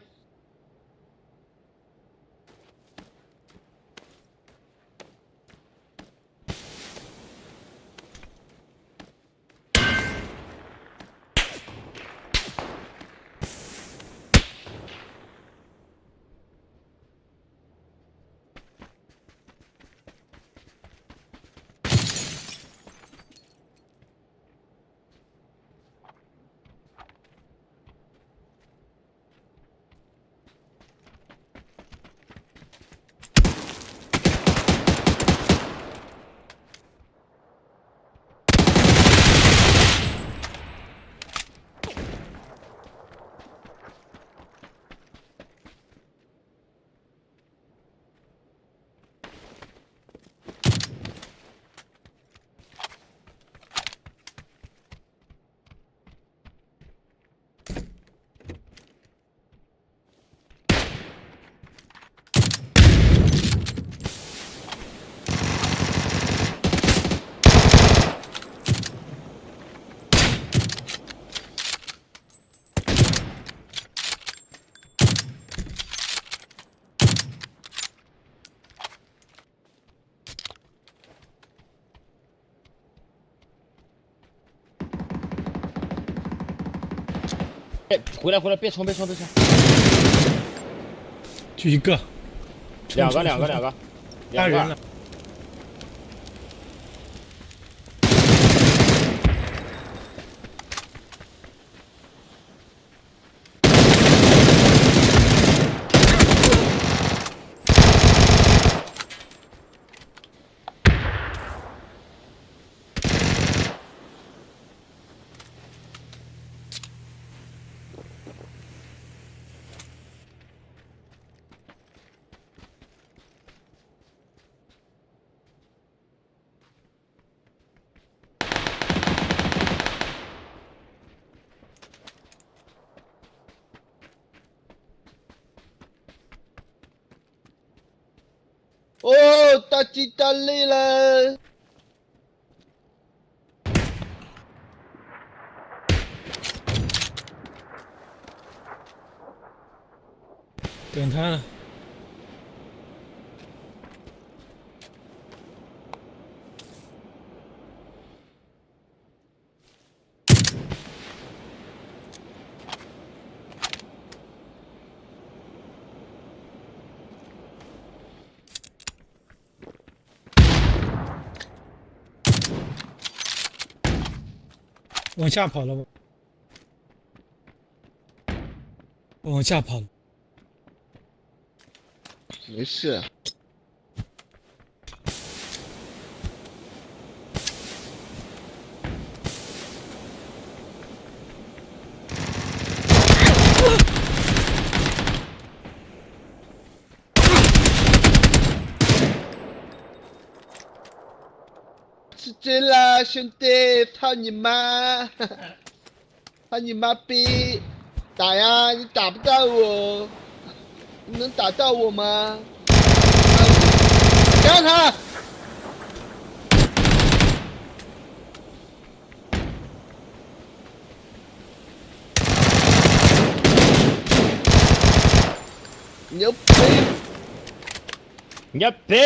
哎，回来，别冲！就一个，两个，压人了。哦，大吉大利了！等他了。往下跑了吗？往下跑了。没事。吃醉了，兄弟，操你妈！操你妈逼！打呀，你打不到我，你能打到我吗？干他！牛逼！牛逼！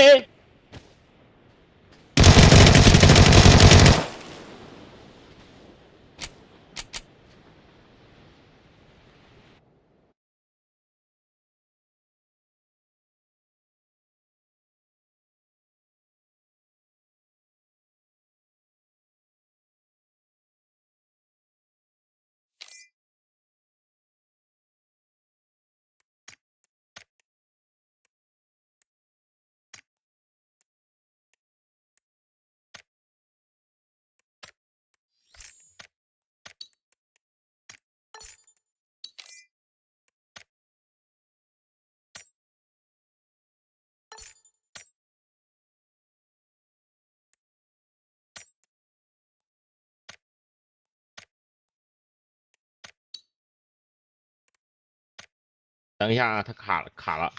等一下啊，他卡了。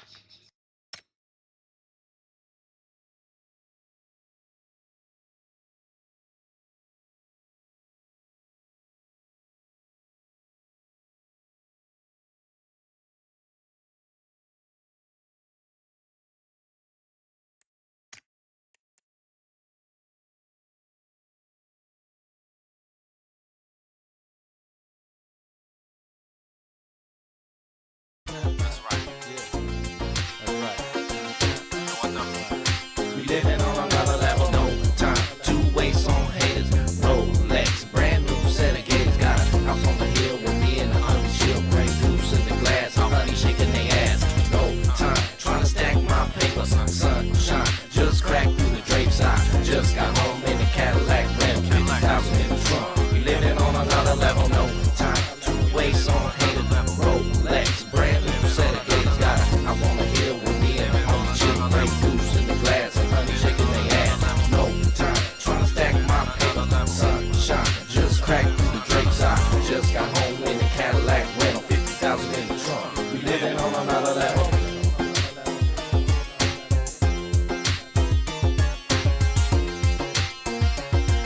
Living on another level, no time to waste on haters. Rolex, brand new set of gators. Got a house on the hill with me and the honey shield. Bring goose in the glass, how honey shaking their ass. No time trying to stack my paper. Sunshine just cracked through the drapes. I just got home in the Cadillac rental. 50,000 in the trunk. We living on another level, no time to waste on haters. Rolex, brand new set of gators. Got a house on the hill with me and the honey shield. Bring goose in the glass. Shaking their ass, no time trying to stack my paper. Sunshine just cracked through the drapes. I just got home in the Cadillac rental. 50,000 in the trunk. We living on another level.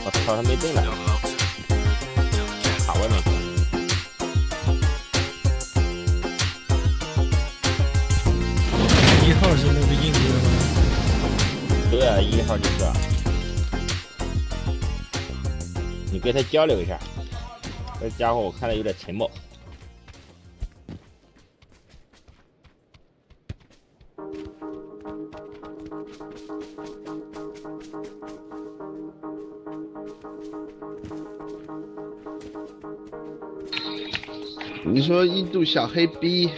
我操，他没动了，卡外面去了。1号是那个印度的吗？对啊，1号就是。你跟他交流一下，这家伙我看他有点沉默。你说印度小黑逼。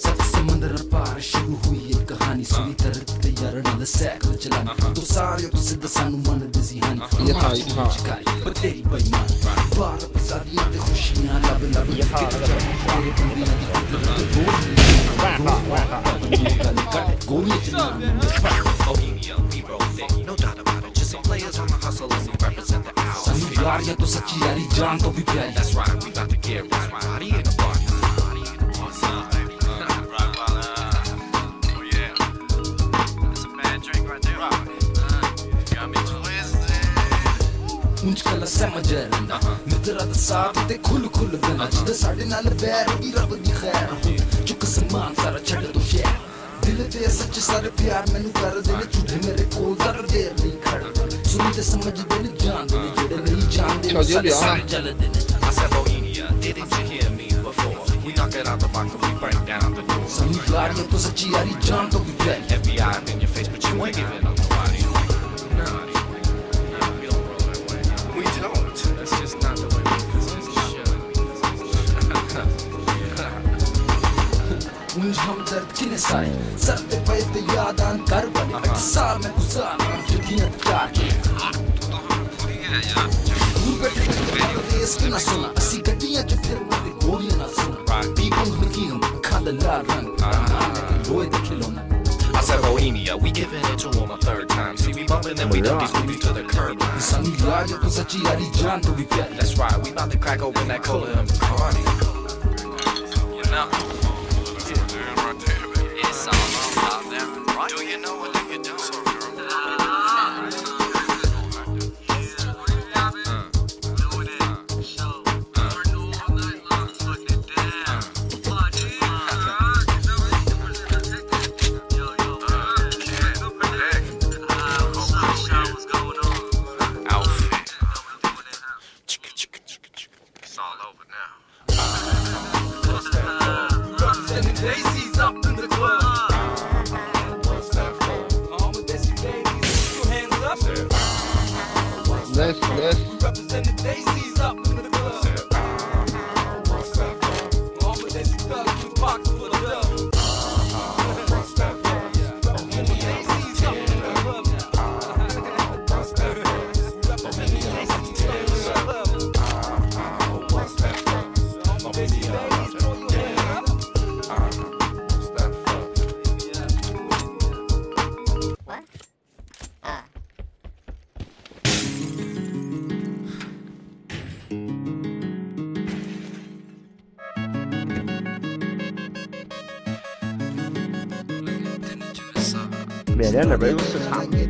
समंदर पार शुरू हुई एक कहानी सुनी तरत तैयार नल cycle चलानी तो सारे तो सिद्ध सानू मन दी जिहानी ये था पर तेरी बेईमान बार सादियां ते खुशियां लब लब ये था तेरे बंदी दी गोली चलानी Bohemia we roll day no doubt about it just some players on the hustle and we represent the house सभी यार ये तो सच्ची यारी जान तो भी प्यारी that's right we about to get right body in the party मुझकला समझना मित्रा दा साथ ते खुल खुल गना जिदे साडे नाल बैर दी रब दी खैर चुक समान सारा छड़ तो शहर दिल ते सच सारे प्यार मैनू कर देने झूठे मेरे कोल जरा देर नहीं खड़ सुनी ते समझ देने जान दे जेड़े नहीं जानदे सारे चल देने I said Bohemia didn't you hear me before we knock it out the box and we break down the door सभी यार ये तो सच्ची यारी जान तो भी प्यारी FBI up in your face but you ain't giving up nobody That's just not the way we business should. मुझे हम दर्द किने साए सर पे पे ते याद आन कर बने साल में गुजारा जुदियां काट के दूर बैठे देश की ना सुना असी गड्डियां जो फिर मते गोलियां ना सुना people looking हम खादा लाल रंग लोए दे खिलौना I said Bohemia, we giving it to him a third time. See, we bumping and we dump these movies to the curb. That's right, we about to crack open that cola and Bacardi. You know, it's all about them, right? Do you know what do you do?缅甸那边有市场，也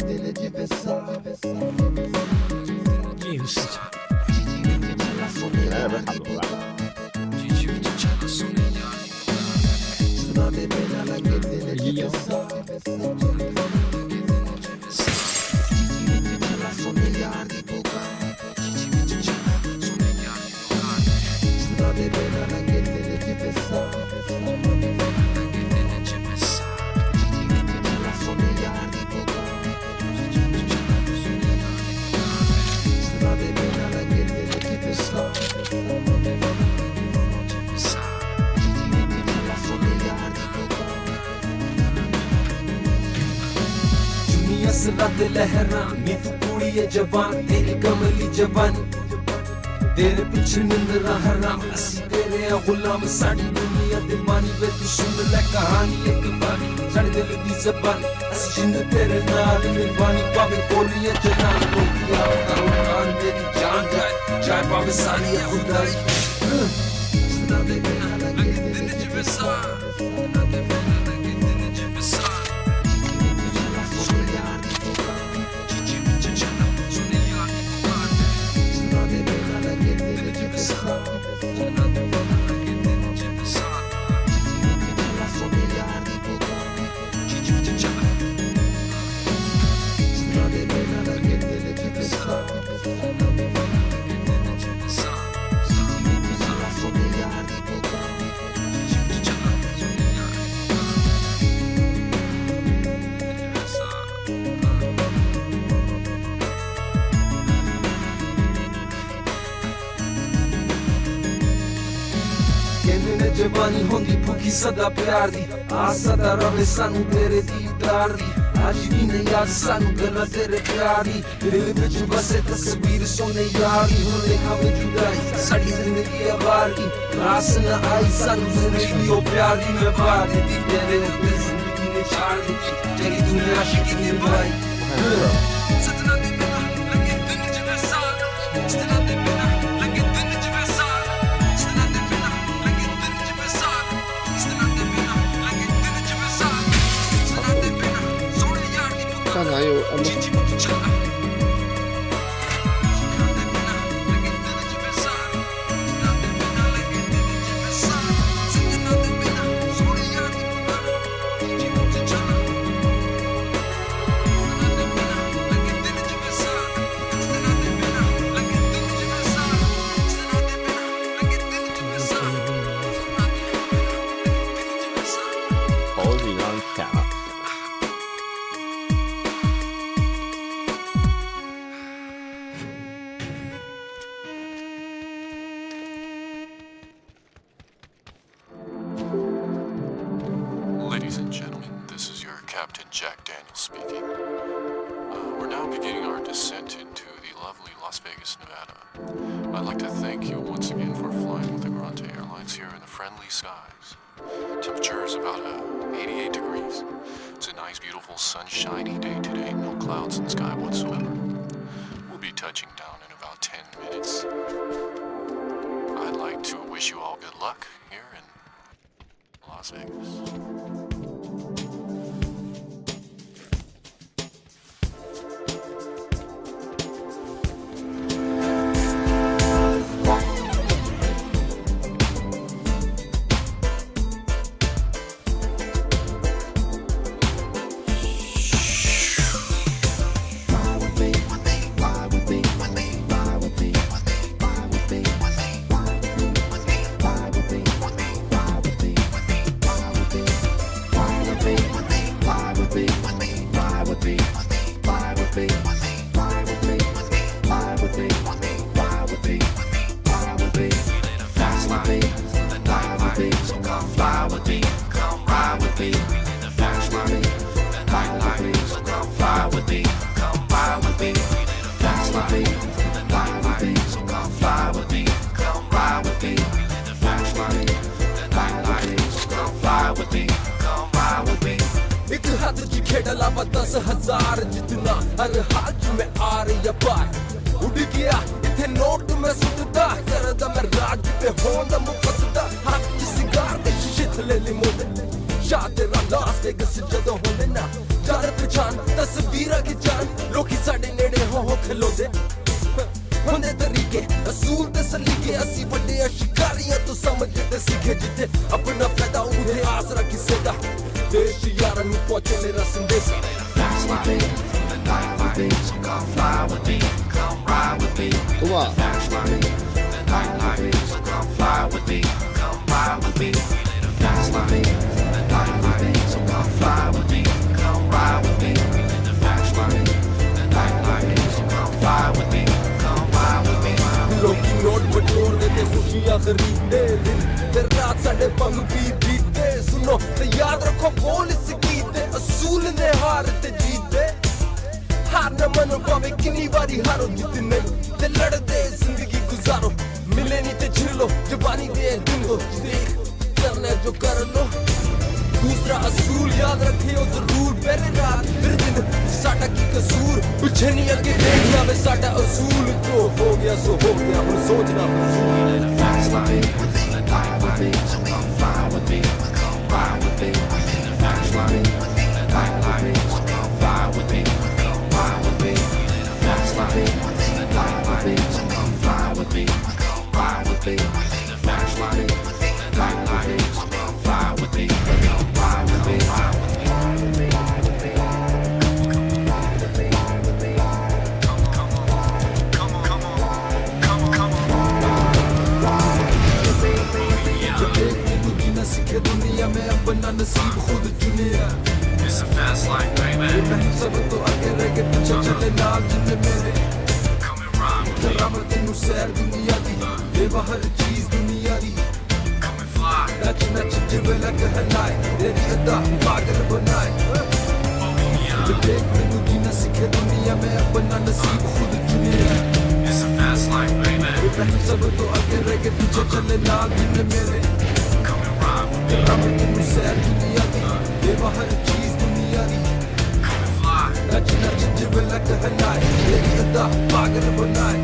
有市场。缅甸那边差不多吧。一样。असराते लहरा नी तू कुड़ी है जवान तेरी कमली जवान तेरे पीछे निंदरा हराम असी तेरे हैं गुलाम साड़ी दुनिया दीवानी वे तू सुन ले कहानी एक बारी साड़ी दिल दी जबान असी जिंद तेरे नाल निर्वाणी पावे गोलियां चला रोकिया करो कान तेरी जान जाए जाए पावे सारी खुदाई सुना दे बिना लगे दिन जिवसा सुना दे बिना लगे दिन जिवसा जवानी होंदी भुखी सदा प्यार दी आस सदा रवे सानू तेरे दीदार दी आज भी नहीं याद सानू गल्लां तेरे प्यार दी दिल विच बसे तस्वीर सोने यार दी हुण देखा वे जुदाई साडी जिंदगी आवार दी रास न आई सानू जिंदगी ओ प्यार दी मैं बार दी तेरे उत्ते जिंदगी ने छाड़ दी तेरी दुनिया आशिकी निभाई सतना दे बिना लगे दिन जिवे साल सतना दे बिना लगे दिन जिवे साल सतना दे बिना लगे दिन जिवे साल सतना दे बिना लगे दिन जिवे साल सतना दे बिना सोने यार दी पुकार 上哪有जी जी मुझे चला Ladies and gentlemen, this is your Captain Jack Daniels speaking. We're now beginning our descent into the lovely Las Vegas, Nevada. I'd like to thank you once again for flying with the Grante Airlines here in the friendly skies. Temperature is about 88 degrees. It's a nice, beautiful, sunshiny day today. No clouds in the sky whatsoever. We'll be touching down in about 10 minutes. I'd like to wish you all good luck here in Las Vegas. एक हाथ च खेड़ा लावा 10,000 जितना हर हाल च मैं आ रही पार उड़ गया इथे नोट मैं सुटदा करदा मैं राज ते होंदा मुकद्दा हाथ च सिगार ते शीशे थले लिमोंदे शाह तेरा लास वेगस जदों होंदे ना जान पहचान तस्वीरां की जान लोकी साडे नेड़े हो खलोंदे होंदे तरीके असूल ते सलीके असी वड्डे शिकारियां तो समझदे सीखे जिते अपना फायदा उठे आसरा किसे दा देश यारा नू पहुंचे मेरा संदेशा Flash my baby, the night my baby, so come fly with me, come ride with me. Flash my baby, the night my baby, so come fly with me, come ride with me. Flash my baby, the night my baby, so come fly with me, come ride with me. Flash my baby, the night my baby, so come fly with me, come ride with me. Loki note बटोर देते खुशियां खरीदते दिन ते रात साडे पंग बीते सुनो ते याद रखो बोल इस गीत दे असूल ने हार ते जीते हार न मनो पावे कितनी बारी हारो जित नहीं ते लड़ते जिंदगी गुजारो मिले नहीं ते छिड़ लो जवानी दे दिन हो देख करना जो कर लो दूसरा असूल याद रखियो जरूर पहले रात फिर दिन साडा की कसूर पीछे नहीं आगे देखना वे साडा असूल तो हो गया सो हो गया हुण सोचना फजूल Flash my baby, the night my baby, so come fly with me, come ride with me. Flash my baby, the night my baby, so come fly with me, come ride with me. Flash my baby, the night my baby, so come fly with me, come ride with me. Flash my baby, the night my baby, so come fly with me, come ride with me. दुनिया में अपना नसीब खुद चुनिया It's a fast life, baby. सब तो आगे रह के पीछे चले नाल जिन्ने मेरे Come and ride with me. रब तेनू सैर दुनिया दी देवा हर चीज दुनिया दी Come and fly नच नच जिवे लग हलाए तेरी अदा पागल बनाए देख मैनू की न सिखे दुनिया में अपना नसीब खुद चुने It's a fast life, baby. सब तो आगे रह के पीछे चले लाल दिन मेरे Come and ride with me. रब तेनू सैर दुनिया दी देवा हर चीज दुनिया दी Come and fly. नच नच जिवे लग हलाए तेरी अदा पागल बनाए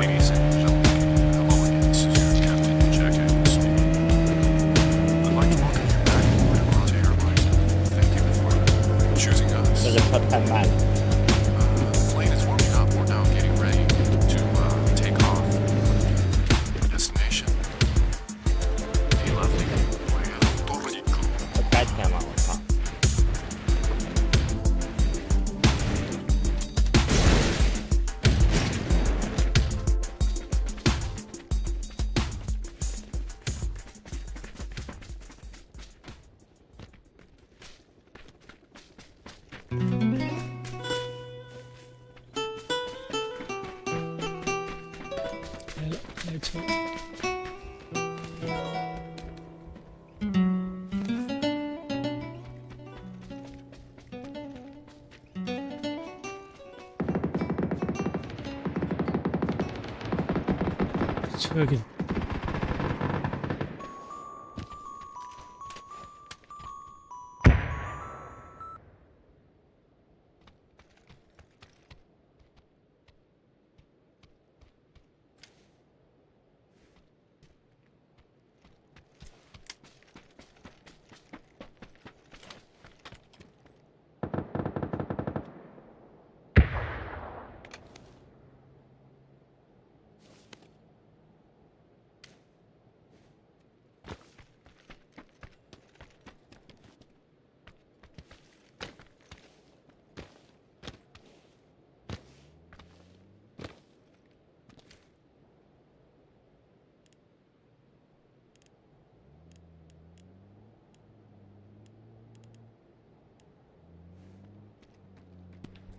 Ladies and gentlemen, hello again. This is your Captain Jack Daniel speaking. I'd like to welcome you back aboard Delta Airlines. Thank you for choosing us. The plane is warming up. We're now getting ready to take off. Destination. The lovely Puerto Rico. 该天了，我操！来了，来车。车给。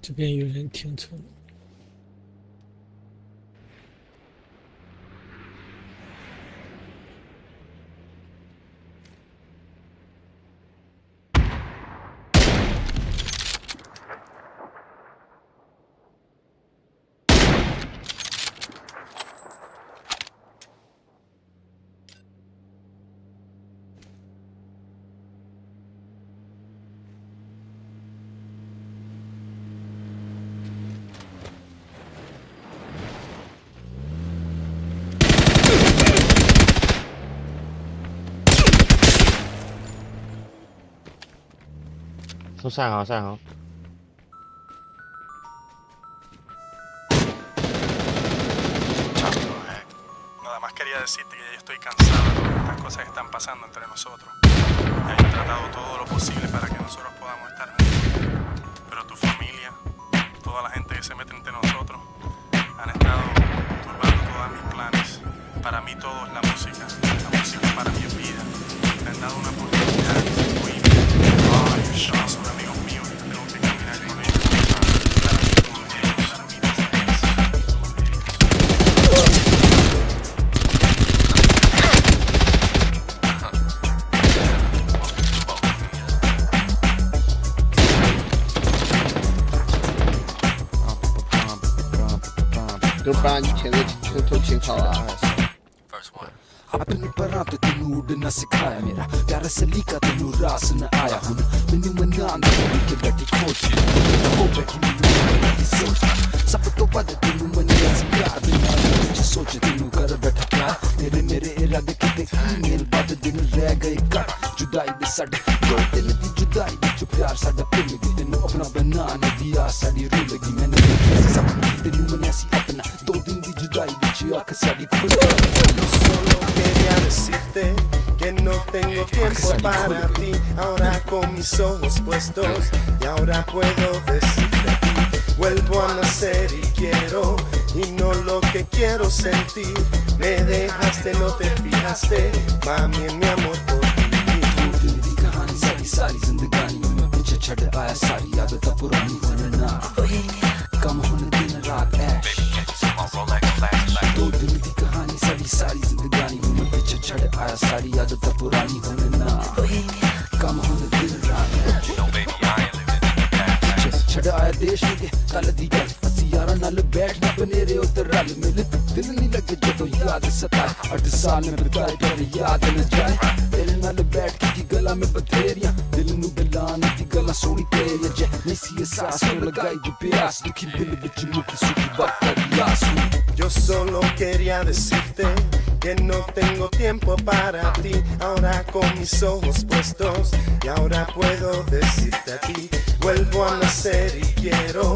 这边有人停车。从上行上行。 Nada más quería decirte que ya estoy cansado de todas estas cosas que están pasando entre nosotros. He tratado todo lo posible para que nosotros podamos estar juntos. Pero tu familia, toda la gente que se mete entre nosotros, han estado turbando todos mis planes. Para mí todo es la música. La música para mí es vida. Me han dado una oportunidad muy bien. Son amigos míos y tengo que caminar con ellos. Para mí todo es ellos. Para mí todo es ellos.就把你听的清头清好啊。 अपनी परात तेनू उड़ना सिखाया मेरा प्यारा सलीका तेनू रास न आया हुन मैनू मनान दी के बैठी खोज हो बैठी मेरी सोच सब तो बद तेनू मनिया सी प्यार बिना कुछ सोच तेनू कर बैठा प्यार तेरे मेरे इरादे किते ईमेल बाद दिन रह गए कट जुदाई दे साडे दो दिल दी जुदाई विच प्यार साडा भुल गई तेनू अपना बनाने दी आस साडी रुल गई मैंने सब तेनू मनिया सी अपना दो दिन दी जुदाई विच आंख साडी खुल Quería decirte que no tengo tiempo para ti. Ahora con mis ojos puestos y ahora puedo decirte a ti. Vuelvo a nacer y quiero y no lo que quiero sentir. Me dejaste, no te fijaste, mami, en mi amor por ti. कहानी सारी सारी जिंदगानी में पीछे छड़ आया सारी आदत पुरानी होना आया सारी आदत पुरानी होने ना कम होने दिन रात No baby, I ain't living in the past. छड़ आया देश के कल दी गल असी यारा नाल बैठना बनेरे उतर रल मिल दिल नहीं लगे जदों याद सताए 8 साल में बिताए पर याद न जाए तेरे नाल बैठ के गला में बथेरियां दिल नु बिलाने दी गला सोनी तेरी जे नहीं सी सांस लगाई दी प्यास दुखी दिल विच मुख सुखी बात यास Yo solo quería decirte que no tengo tiempo para ti. Ahora con mis ojos puestos y ahora puedo decirte a ti. Vuelvo a nacer y quiero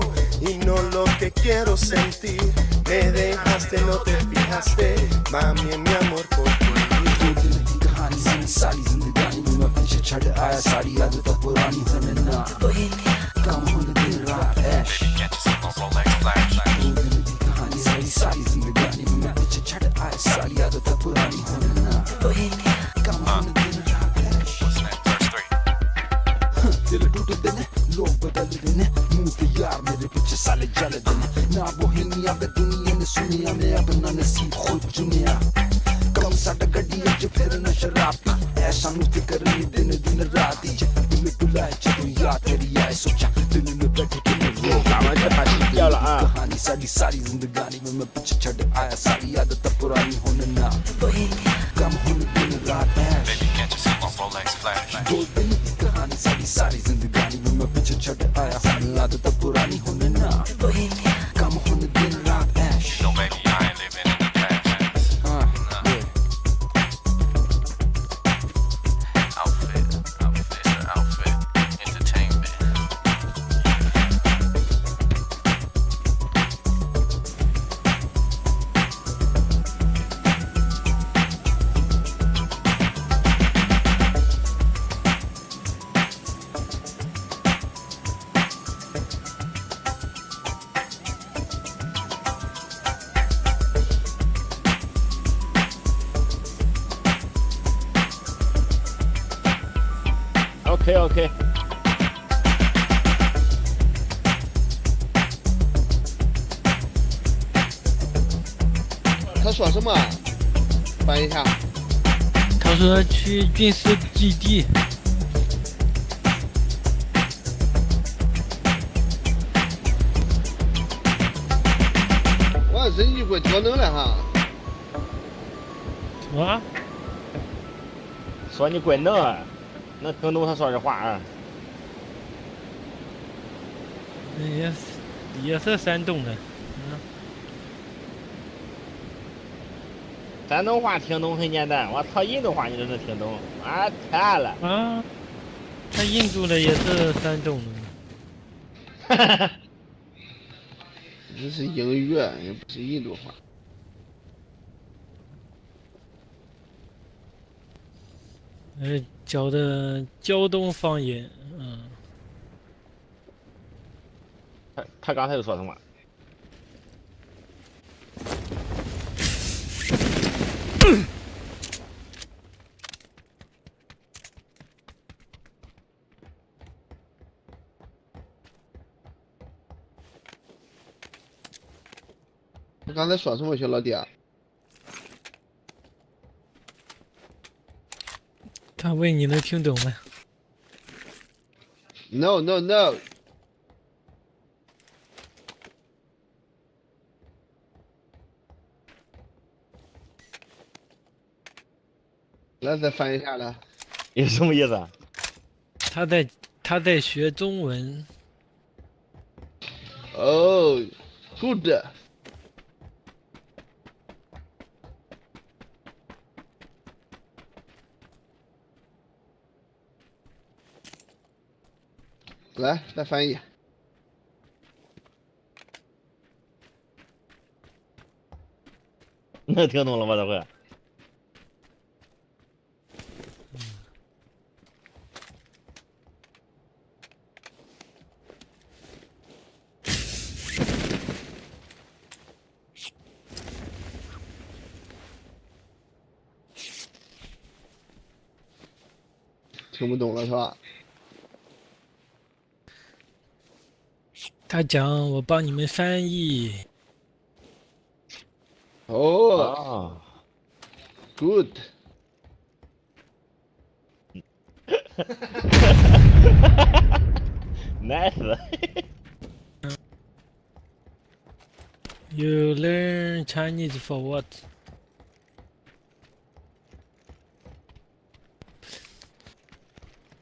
y no lo que quiero sentir. Me dejaste, no te fijaste, mami en mi amor por ti. कहानी ज़िंदगी सारी जिंदगानी में मैं पीछे छड़ आया सारी आदत पुरानी होने ना कम होने दिन रात ऐश Can't you see my Rolex flash? कहानी सारी जिंदगानी में मैं पीछे छड़ आया सारी आदत पुरानी होने ना कम होने दिन रात ऐश What's next? Verse 3. दिल टूटते ने लोग बदलते ने मुंह पे यार मेरे पीछे साले जलते ने ना बोहेमिया पे दुनिया ने सुनिया मैं अपना नसीब खुद चुनिया कम साडा गड्डी अज फिर न शराब ऐसा नु फिकर नहीं दिन दिन रात ही दिल टुलाए जब याद तेरी आए सोचा दिल में बैठे के मैं रो कहानी सारी जिंदगानी में मैं पीछे छड़ आया सारी आदत पुरानी होने ना कम होने दिन रात ऐश Baby, can't you see my Rolex flash? दो दिन की कहानी सारी जिंदगानी में मैं पीछे छड़ आया सारी आदत पुरानी होने ना कम होने दिन रात ऐश No baby, I ain't living in the past. Outfit, entertainment. OK。他说什么？翻译一下。他说去军事基地。我真以为多能了哈。什么？说你怪能，能听懂他说的话啊？也是山东的，山东话听懂很简单，我操，印度话你都能听懂，啊，太了。啊，他印度的也是山东的。哈哈。这是英语，也不是印度话。教的胶东方言，他刚才又说什么？他刚才说什么，小老弟啊？他问你能听懂吗 ？No no no。来，再翻译一下来。有什么意思啊？他在学中文。哦 ，good。来，再翻译。能听懂了吗？这回？听不懂了是吧？他讲我帮你们翻译。哦 ，good。nice. You learn Chinese for what?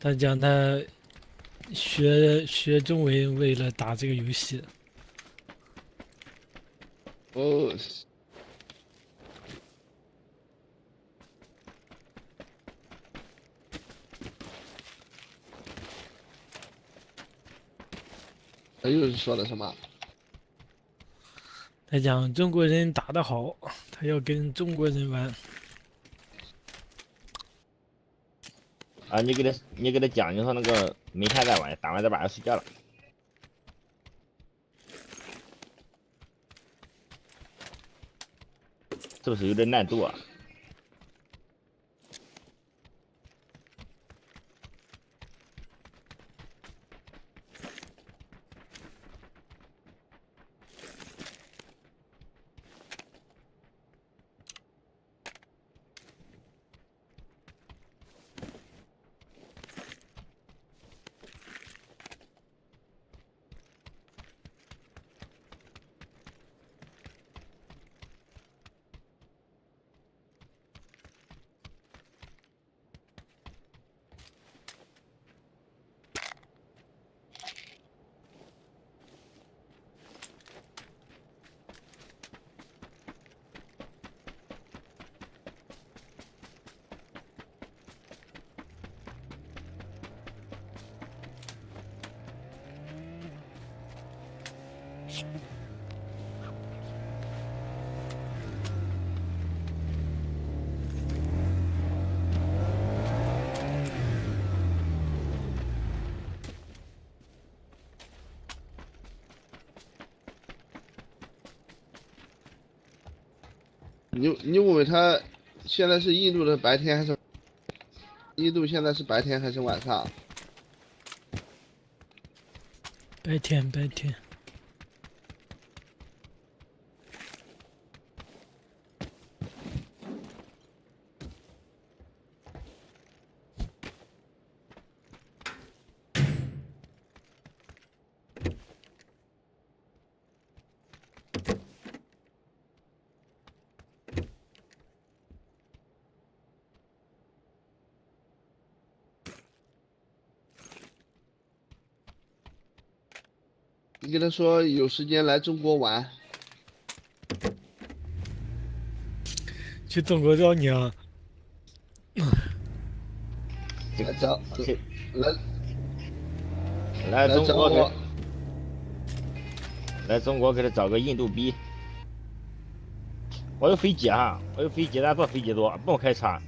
他讲他学中文为了打这个游戏。哦。他又是说了什么？他讲中国人打得好，他要跟中国人玩。啊，你给他讲，你说那个没钱再玩，打完再晚上睡觉了。是不是有点难度啊？你问问他，现在是印度的白天还是？印度现在是白天还是晚上？白天白天。你跟他说有时间来中国玩。去中国找你啊！来找来中国我。来中国给他找个印度逼。我有飞机啊，我有飞机，咱坐飞机多，不用开车。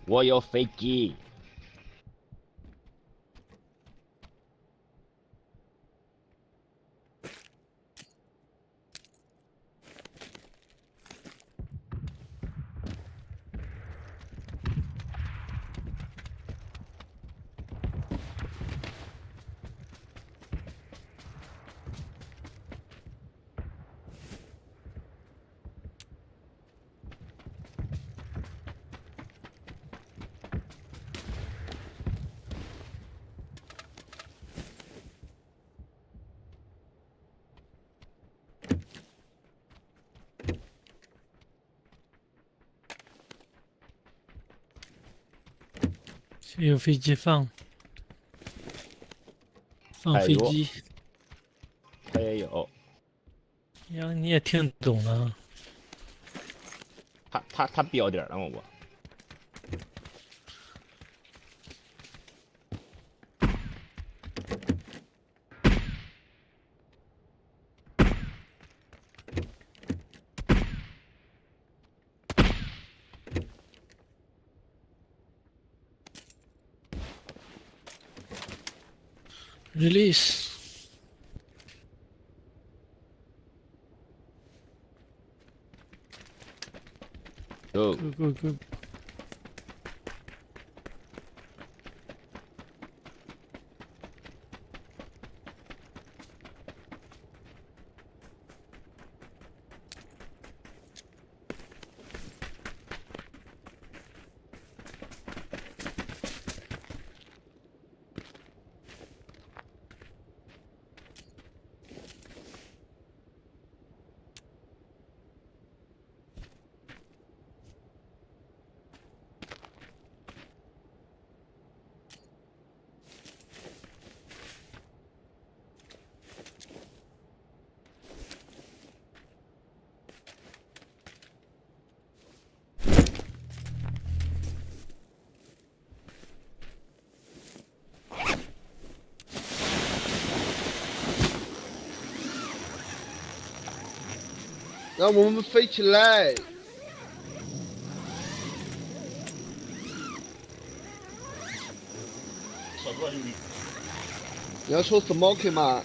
我有飞机。有飞机放飞机，他也有。呀，你也听懂了。他标点了吗？我。Release。Go. Go, go.让我们飞起来！你要说 smoking 吗？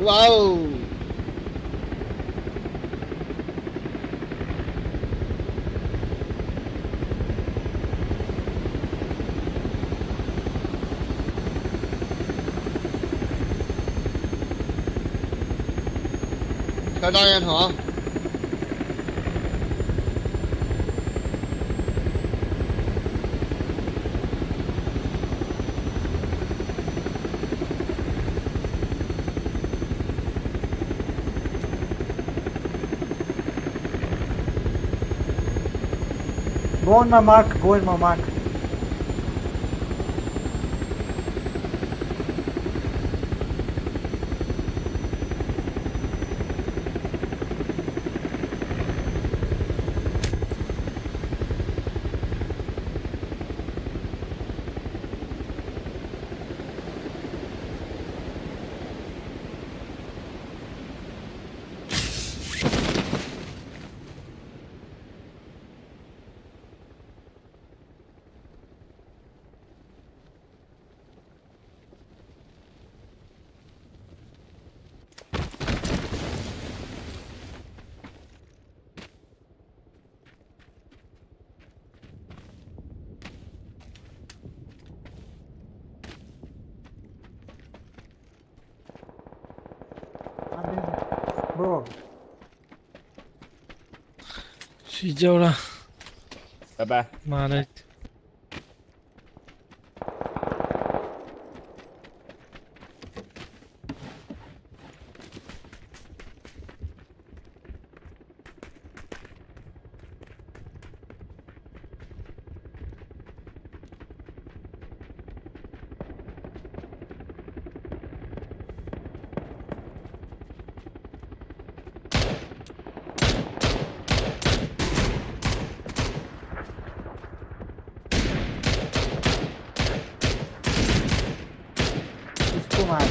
哇哦！开大烟筒。Go on my mark, go in my mark. Bro， 睡觉了，拜拜。妈的！इसको मार।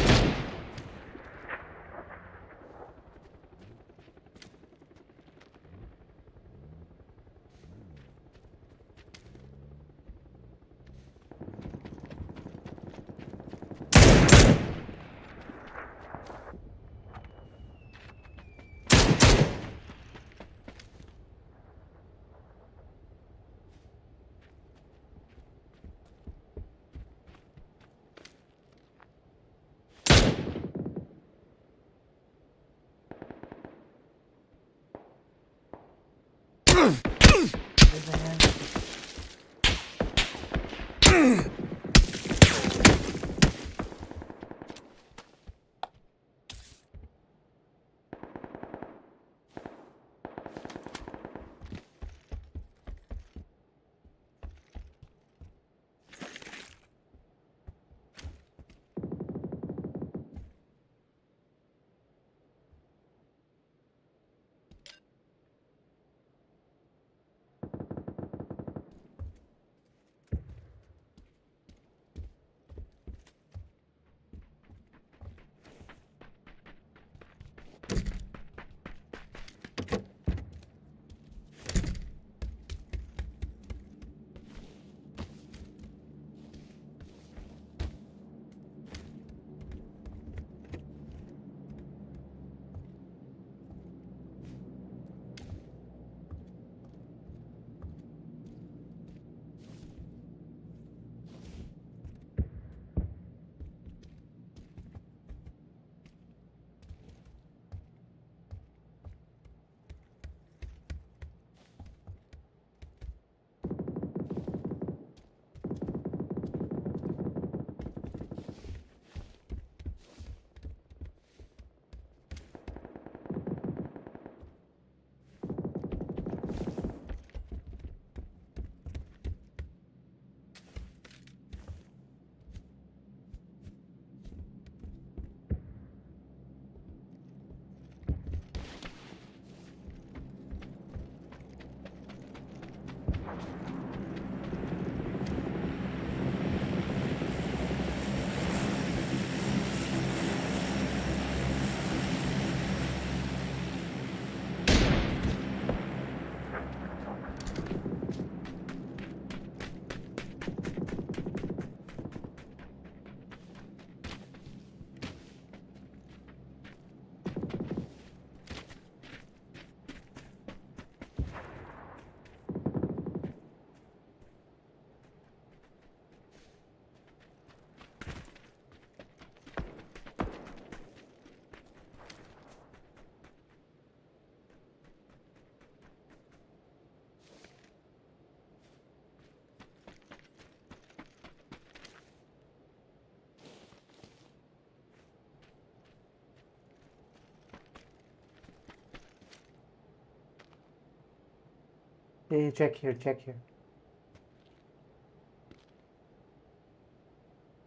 Hey, check here, check here.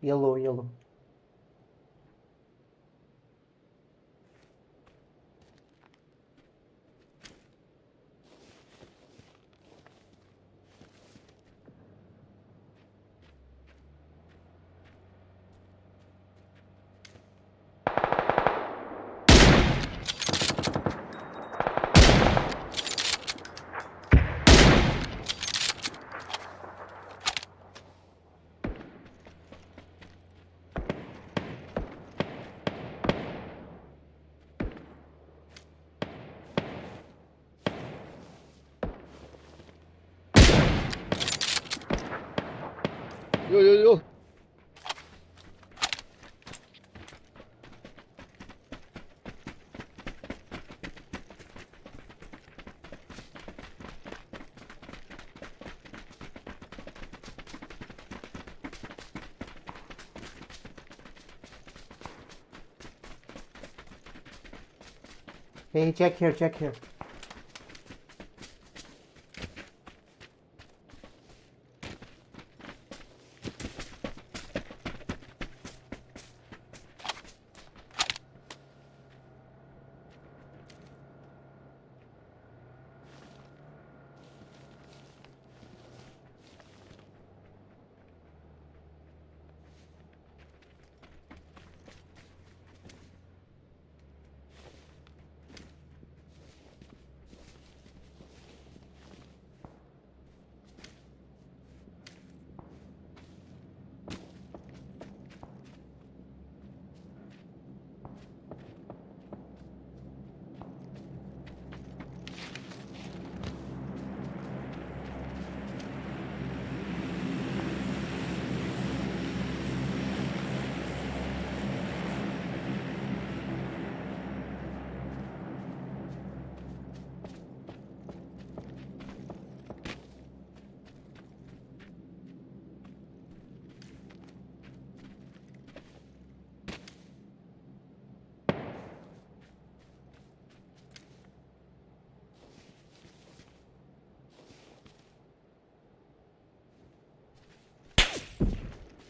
Yellow, yellow. Yo. Hey, check here, check here.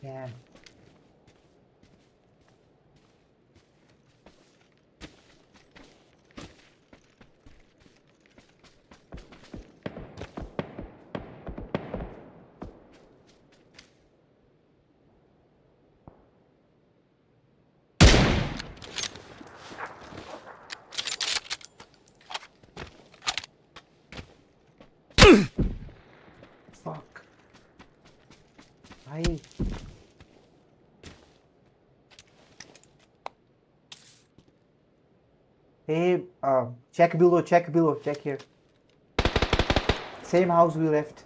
Yeah. Fuck. I. Hey, check below, check here. Same house we left.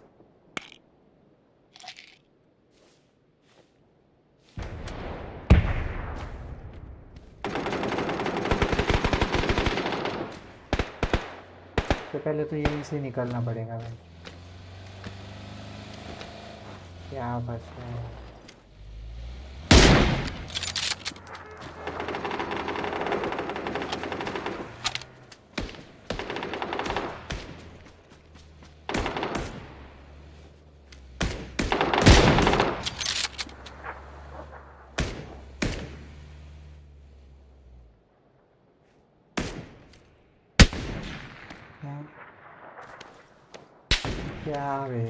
तो पहले तो यहीं से निकलना पड़ेगा भाई। क्या बस है। क्या बे।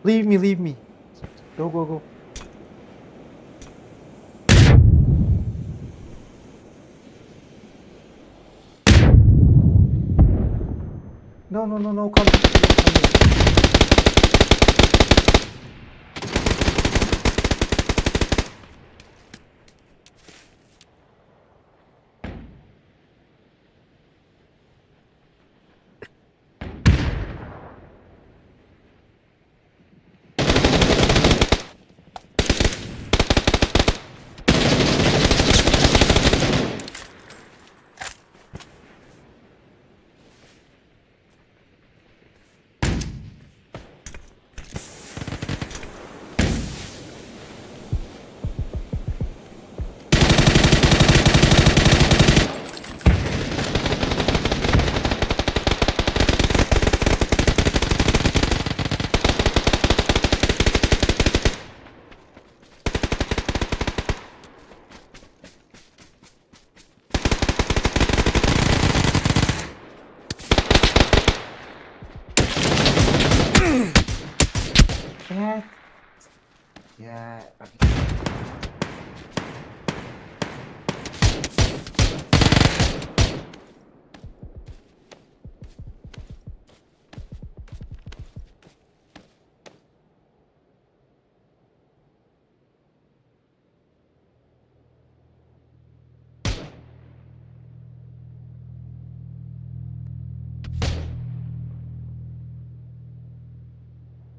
Leave me. Go. No, come here.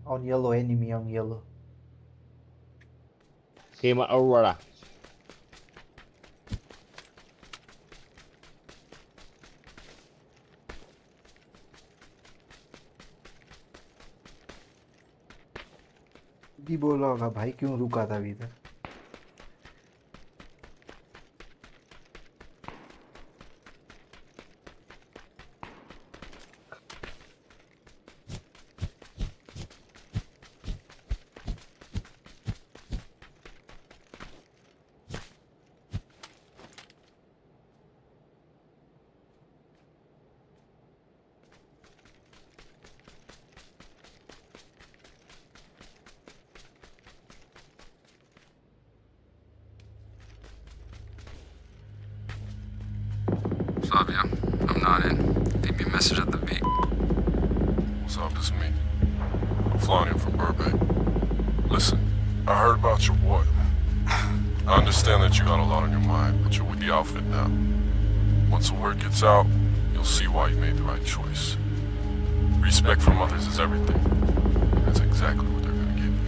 On yellow, enemy on yellow. Game over à? भी बोला होगा भाई क्यों रुका था अभी तक। What's up, yeah? I'm not in. Leave me a message at the beat. What's up? It's me. I'm flying in from Burbank. Listen, I heard about your boy. I understand that you got a lot on your mind, but you're with the outfit now. Once the word gets out, you'll see why you made the right choice. Respect from others is everything. That's exactly what they're gonna give you.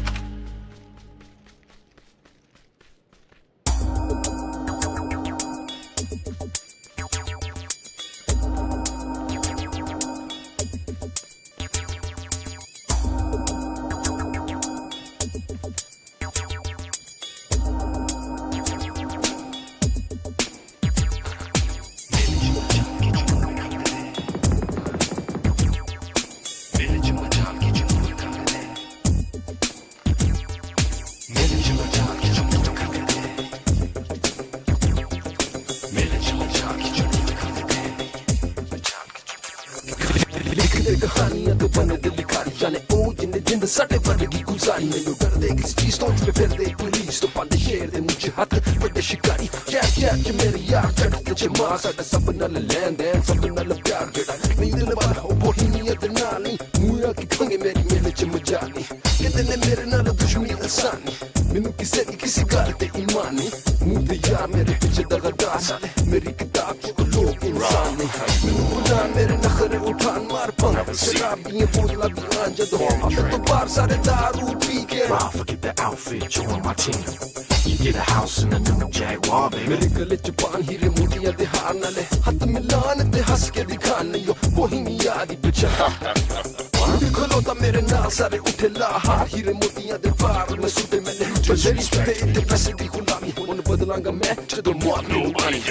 ਕਹਾਣੀਆਂ ਤੋਂ ਬਣਦੇ ਲਿਖਾਰੀ ਜਾਣੇ ਉਹ ਜਿੰਨੇ ਜਿੰਦ ਸਾਡੇ ਵਰਗੀ ਗੁਜ਼ਾਰੀ ਮੈਨੂੰ ਡਰਦੇ ਕਿਸ ਚੀਜ਼ ਤੋਂ ਤੇ ਫਿਰਦੇ ਪੁਲਿਸ ਤੋਂ ਪੰਦੇ ਸ਼ੇਰ ਦੇ ਮੁੱਛ ਹੱਥ ਵੱਡੇ ਸ਼ਿਕਾਰੀ ਚੈਪ ਚ ਮੇਰੇ ਯਾਰ ਚੜ੍ਹਦੇ ਚ ਮਾਂ ਸਾਡਾ ਸਭ ਨਾਲ ਲੈਣ ਦੇਣ ਸਭ ਨਾਲ ਪਿਆਰ ਜਿਹੜਾ ਨਹੀਂ ਦਿਲ ਵਾਲਾ ਉਹ ਬੋਹੀਨੀਅਤ ਨਾਲ ਨਹੀਂ ਮੂੰਹ ਕੀ ਖੰਗੇ ਮੇਰੀ ਮੇਲੇ ਚ ਮਜਾਨੀ ਕਹਿੰਦੇ ਨੇ ਮੇਰੇ ਨਾਲ ਦੁਸ਼ਮਣੀ ਆਸਾਨੀ ਮੈਨੂੰ ਕਿਸੇ ਦੀ ਕਿਸੇ ਗੱਲ ਤੇ ਈਮਾਨ ਨਹੀਂ ਮੂੰਹ ਤੇ ਯਾਰ ਮੇਰੇ ਪਿੱਛੇ ਦਗਦਾ ਸਾਲੇ ਮੇਰੀ ਕਿਤਾਬ ਚ ਲੋਕ ਇਨਸਾਨ ਨਹੀਂ ਮੈਨੂੰ ਬੁਲਾ ਮੇਰੇ ਨਖਰੇ ਉਠਾਨ ਮਾਰ ਪੰਗ ਸ਼ਰਾਬ ਦੀਆਂ ਬੋਤਲਾਂ ਦੀਆਂ ਜਦੋਂ ਹੱਥ ਤੋਂ ਬਾਹਰ ਸਾਰੇ ਦਾਰੂ ਪੀ ਕੇ Forget the outfit, join my team. You get a house in a new Jaguar, baby. ਮੇਰੇ ਗਲੇ ਚ ਪਾਨ ਹੀਰੇ ਮੋਤੀਆਂ ਦੇ ਹਾਰ ਨਾਲੇ ਹੱਥ ਮਿਲਾਨ ਤੇ ਹੱਸ ਕੇ ਦਿਖਾਣ ਨਹੀਂ ਉਹੀ ਨਹੀਂ ਯਾਦੀ ਪਿੱਛੇ ਖਲੋਤਾ ਮੇਰੇ ਨਾਲ ਸਾਰੇ ਉੱਠੇ ਲਾਹਾਰ ਹੀਰੇ ਮੋਤੀਆਂ ਦੇ ਬਾਰ ਮੈਂ ਸੁੱਤੇ ਮੈਨੇ ਬਜਰੀ ਸੁੱਤੇ ਤੇ ਪੈਸੇ ਦੀ ਗੁਲਾਮੀ ਹੁਣ ਬਦਲਾਂਗਾ ਮੈਂ ਜਦੋਂ ਮੌਤ ਨੂੰ ਆਣੀ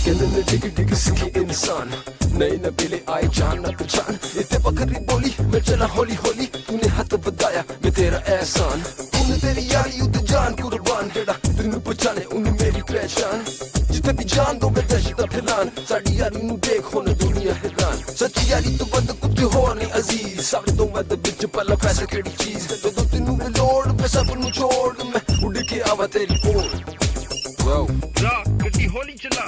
ਕਹਿੰਦੇ ਨੇ ਡਿੱਗ ਡਿੱਗ ਸਿੱਖੀ ਇਨਸਾਨ ਨਏ ਨਬੀਲੇ ਆਏ ਜਾਨ ਨਾ ਪਛਾਨ ਇੱਥੇ ਬਕਰੀ ਬੋਲੀ ਮੈਂ ਚਲਾ ਹੌਲੀ ਹੌਲੀ ਤੂਨੇ ਹੱਥ ਵਧਾਇਆ ਮੈਂ ਤੇਰਾ ਐਹਸਾਨ ਤੂਨੇ ਤੇਰੀ ਯਾਰੀ ਉੱਤੇ ਜਾਨ ਕੁਰਬਾਨ ਜਿਹੜਾ ਤੈਨੂੰ ਪਛਾਣੇ ਉਹਨੂੰ ਮੇਰੀ ਪਹਿਚਾਨ ਜਿੱਥੇ ਵੀ ਜਾਨ ਦੋ ਮੈਂ ਦਹਿਸ਼ਤ ਫੈਲਾਨ ਸਾਡੀ ਯਾਰੀ ਨੂੰ ਦੇਖ ਹੁਣ ਦੁਨੀਆ ਹੈਰਾਨ ਸੱਚੀ ਯਾਰੀ ਤੋਂ ਵੱਧ ਕੁਝ ਹੋਰ ਨਹੀਂ ਅਜ਼ੀਜ਼ ਸਭ ਤੋਂ ਵੱਧ ਵਿੱਚ ਪੱਲਾ ਪੈਸਾ ਕਿਹੜੀ ਚੀਜ਼ ਜਦੋਂ ਤੈਨੂੰ ਵੀ ਲੋੜ ਮੈਂ ਸਭ ਨੂੰ ਛੋੜ ਮੈਂ ਉੱਡ ਕੇ ਆਵਾ ਤੇਰੀ ਕੋਲ ਗੱਡੀ ਹੌਲੀ ਚਲਾ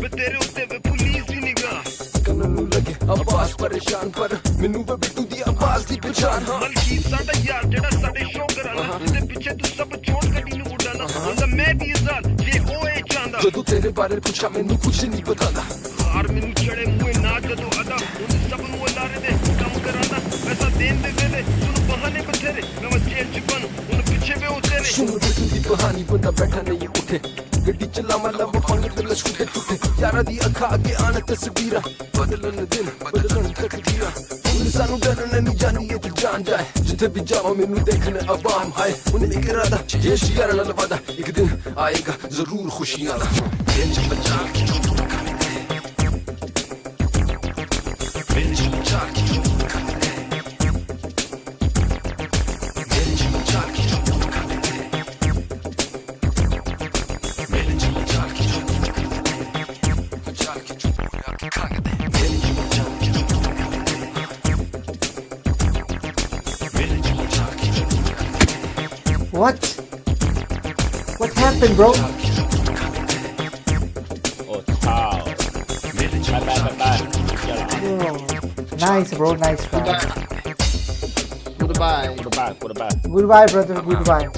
ਮੈਂ ਤੇਰੇ ਉੱਤੇ ਵੇ ਪੁਲਿਸ ਦੀ ਨਿਗਾਹ ਕੰਨ ਨੂੰ ਲੱਗੇ ਆਵਾਜ਼ ਪਰੇਸ਼ਾਨ ਪਰ ਮੈਨੂੰ ਵੇ ਬਿੱਟੂ ਦੀ ਆਵਾਜ਼ ਦੀ ਪਛਾਣ ਮਲਕੀ ਸਾਡਾ ਯਾਰ ਜਿਹੜਾ ਸਾਡੇ ਸ਼ੋਅ ਕਰਾਣਾ ਤੇ ਪਿੱਛੇ ਤੂੰ ਸਭ ਛੋੜ ਗੱਡੀ ਨੂੰ ਉਡਾਣਾ ਹੁੰਦਾ ਮੈਂ ਵੀ ਆਜ਼ਾਦ ਜੇ ਉਹ ਇਹ ਚਾਹੁੰਦਾ ਜਦੋਂ ਤੇਰੇ ਬਾਰੇ ਪੁੱਛਾ ਮੈਨੂੰ ਕੁਝ ਨਹੀਂ ਪਤਾਂਦਾ ਹਾਰ ਮੈਨੂੰ ਚੜੇ ਮੂੰਹ ਨਾ ਜਦੋਂ ਅਦਾ ਉਹਨੇ ਸਭ ਨੂੰ ਅਲਾਰੇ ਦੇ ਕੰਮ ਕਰਾਂਦਾ ਪੈਸਾ ਦੇਣ ਦੇ ਵੇਲੇ ਤੂੰ ਬਹਾਨੇ ਬਥੇਰੇ ਮੈਂ ਜੇਲ੍ਹ ਚ ਬਣ ਹੁਣ ਪਿੱਛੇ ਵੇ ਉਹ ਤੇਰੇ ਸੁਣ ਬਿੱਟੂ ਦੀ ਕਹਾਣੀ ਬੰਦਾ ਬੈਠਾ ਨਹੀਂ ਉੱਠੇ ਗੱਡੀ ਚਲਾਵਾਂ ਲੰਬ ਪੰਗ ਤੇ ਲਸੂਟੇ ਟੁੱਟੇ ਯਾਰਾਂ ਦੀ ਅੱਖਾਂ ਅੱਗੇ ਆਣ ਤਸਵੀਰਾਂ ਬਦਲਣ ਦਿਨ ਬਦਲਣ ਤਕਦੀਰਾਂ ਹੁਣ ਸਾਨੂੰ ਡਰਨ ਨਹੀਂ ਜਾਣੀ ਇਹ ਜਾਨ ਜਾਏ ਜਿੱਥੇ ਵੀ ਜਾਵਾਂ ਮੈਨੂੰ ਦੇਖਣ ਆਵਾਮ ਆਏ ਉਹਨੇ ਇੱਕ ਇਰਾਦਾ ਇਹ ਸ਼ਿਆਰ ਨਾਲ ਵਾਦਾ ਇੱਕ ਦਿਨ ਆਏਗਾ ਜ਼ਰੂਰ ਖੁਸ਼ੀਆਂ ਦਾ ਦਿਨ ਚ ਬਚਾ ਕੇ ਦਿਨ ਚ ਬਚਾ ਕੇ What? What happened, bro? Oh, ciao. Bye. Nice, bro. Nice try. Goodbye. Goodbye, brother. Goodbye.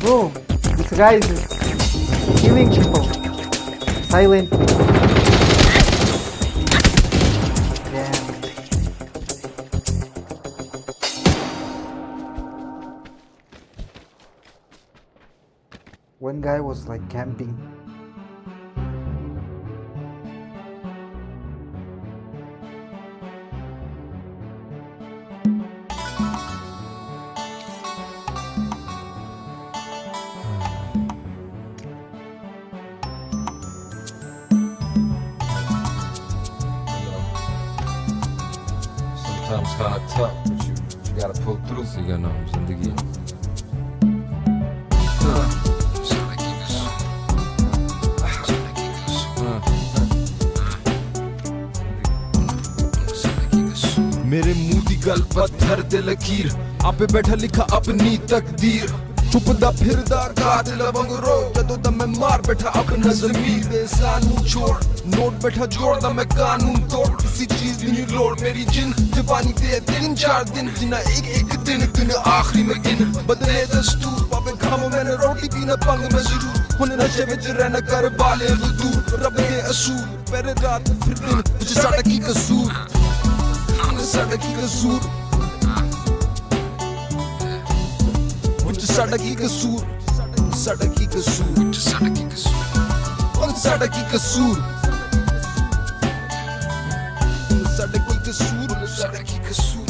Bro, this guy is killing people silently. Damn. One guy was like camping. Sometimes hard tough, but you gotta pull through. So you know, zindagi. मेरे मुंह दी गल पत्थर ते लकीर आपे बैठा लिखा अपनी तकदीर छुपदा फिरदा गाद लवंग रो जदों दा मैं मार बैठा अपना ज़मीर दे सानू छोड़ नोट बैठा जोड़दा मैं कानून तोड़ किसी चीज दी नहीं लोड़ मेरी जिन जवानी ते 3-4 दिन जिना एक दिन आखिरी में गिन बदले दस्तूर पावे खामो मैंने रोटी पीना पंग में जरूर हुन नशे विच रहना कर बाले दूर रब दे असूल पहले रात फिर दिन विच साडा की कसूर साडा की कसूर साडा की कसूर साडा की कसूर साडा की कसूर साडा की कसूर साडा की कसूर साडा की कसूर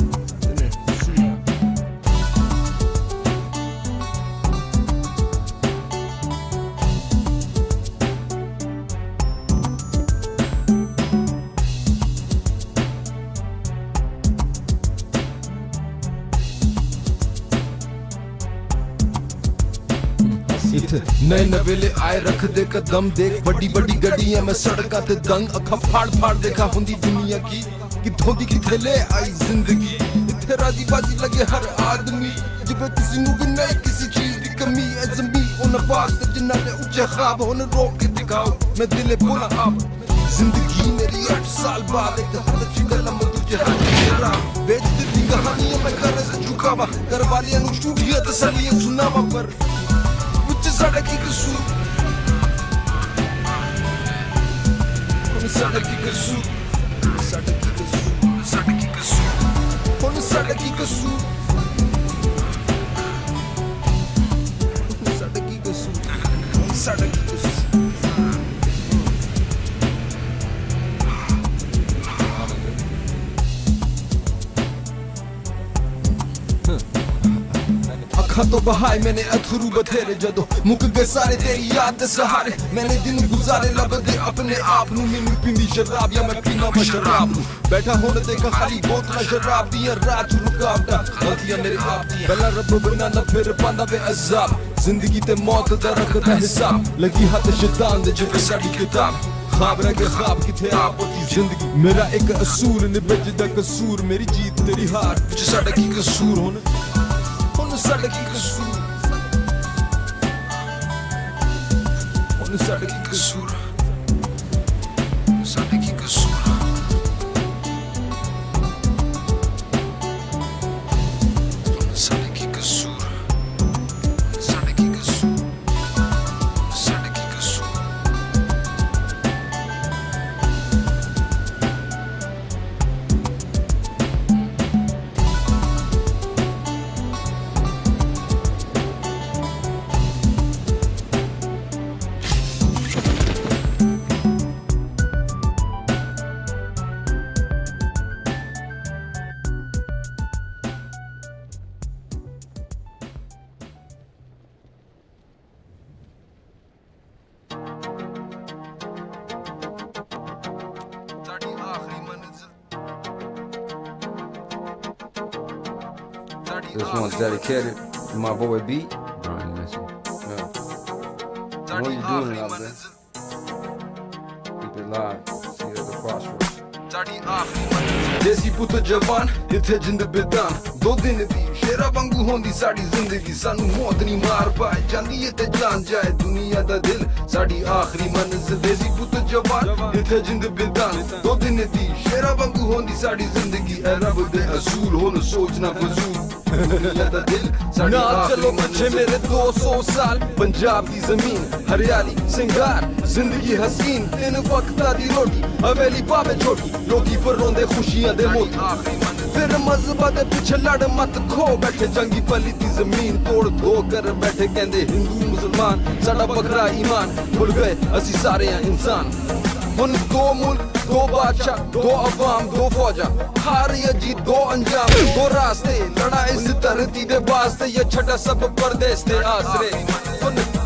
नए नवेले आए रख दे कदम देख बड़ी बड़ी गड्डियां मैं सड़का ते दंग अखा फाड़ देखा हुंदी दुनिया की किथों दी किथे ले आई जिंदगी इथे राजी बाजी लगे हर आदमी जिबे किसी नू भी नहीं किसी चीज दी कमी है ज़मी उन पास ते जिन्ना ने ऊंचे ख्वाब उन रोक के दिखाओ मैं दिले बोला अब जिंदगी मेरी 8 साल बाद एक हद ची कलम तुझे हाथ मेरा बेच दी कहानियां मैं कर से झुकावा कर वालियां नु स्टूडियो तसलियां सुनावा पर साडा की कसूर साडा की कसूर साडा की कसूर साडा की कसूर साडा की कसूर साडा की कसूर साडा की कसूर तो बहाए मैंने अथरू बथेरे जदों मुक गए सारे तेरी याद दे सहारे मैंने दिन गुजारे लबदे अपने आप नू मैनू पींदी शराब या मैं पीना मैं शराब नू बैठा होने देखा खाली बोतल शराब दी रात रुकावटा गलतियां मेरे आप दी पहला रब बनाना फिर पांदा बे अज़ाब जिंदगी ते मौत दा रखदा हिसाब लगी हाथ शैतान दे जिवे साडी किताब ख्वाब रह गए ख्वाब किथे आप होती जिंदगी मेरा एक असूल निभजदा कसूर मेरी जीत तेरी हार विच साडा की कसूर होने साडा की कसूर साडा की कसूर साडा की कसूर साडा की कसूर साडा की कसूर साडा की कसूर This one's dedicated to my boy B. Brian Messi. Yeah. What are you doing out there? Keep it live. See you at the crossroads. देसी पुत जवान इत्थे जिंद बिदान दो दिन दी शेरा वांगू होंदी साड़ी जिंदगी सानू मौत नहीं मार पाए जांदी है ते जान जाए दुनिया दा दिल साड़ी आखिरी मंजिल देसी पुत जवान इत्थे जिंद बिदान दो दिन दी शेरा वांगू होंदी साड़ी जिंदगी ए रब दे असूल होन सोचना फजूल दुनिया दा दिल साड़ी चलो पीछे मेरे 200 साल पंजाब दी जमीन हरियाली सिंगार जिंदगी हसीन तीन वक्त दी रोटी हवेली पावे छोटी लोगी पर रोंदे खुशियां दे मोती फिर मजहबा दे पीछे लड़ मत खो बैठे जंगी पली दी जमीन तोड़ दो कर बैठे कहंदे हिंदू मुसलमान साडा बकरा ईमान भुल गए असी सारे हैं इंसान हुन दो मुल्क दो बादशाह दो अवाम दो फौजा हार या जीत दो अंजाम दो रास्ते लड़ा इस धरती दे वास्ते ये छड़ा सब परदेस दे आसरे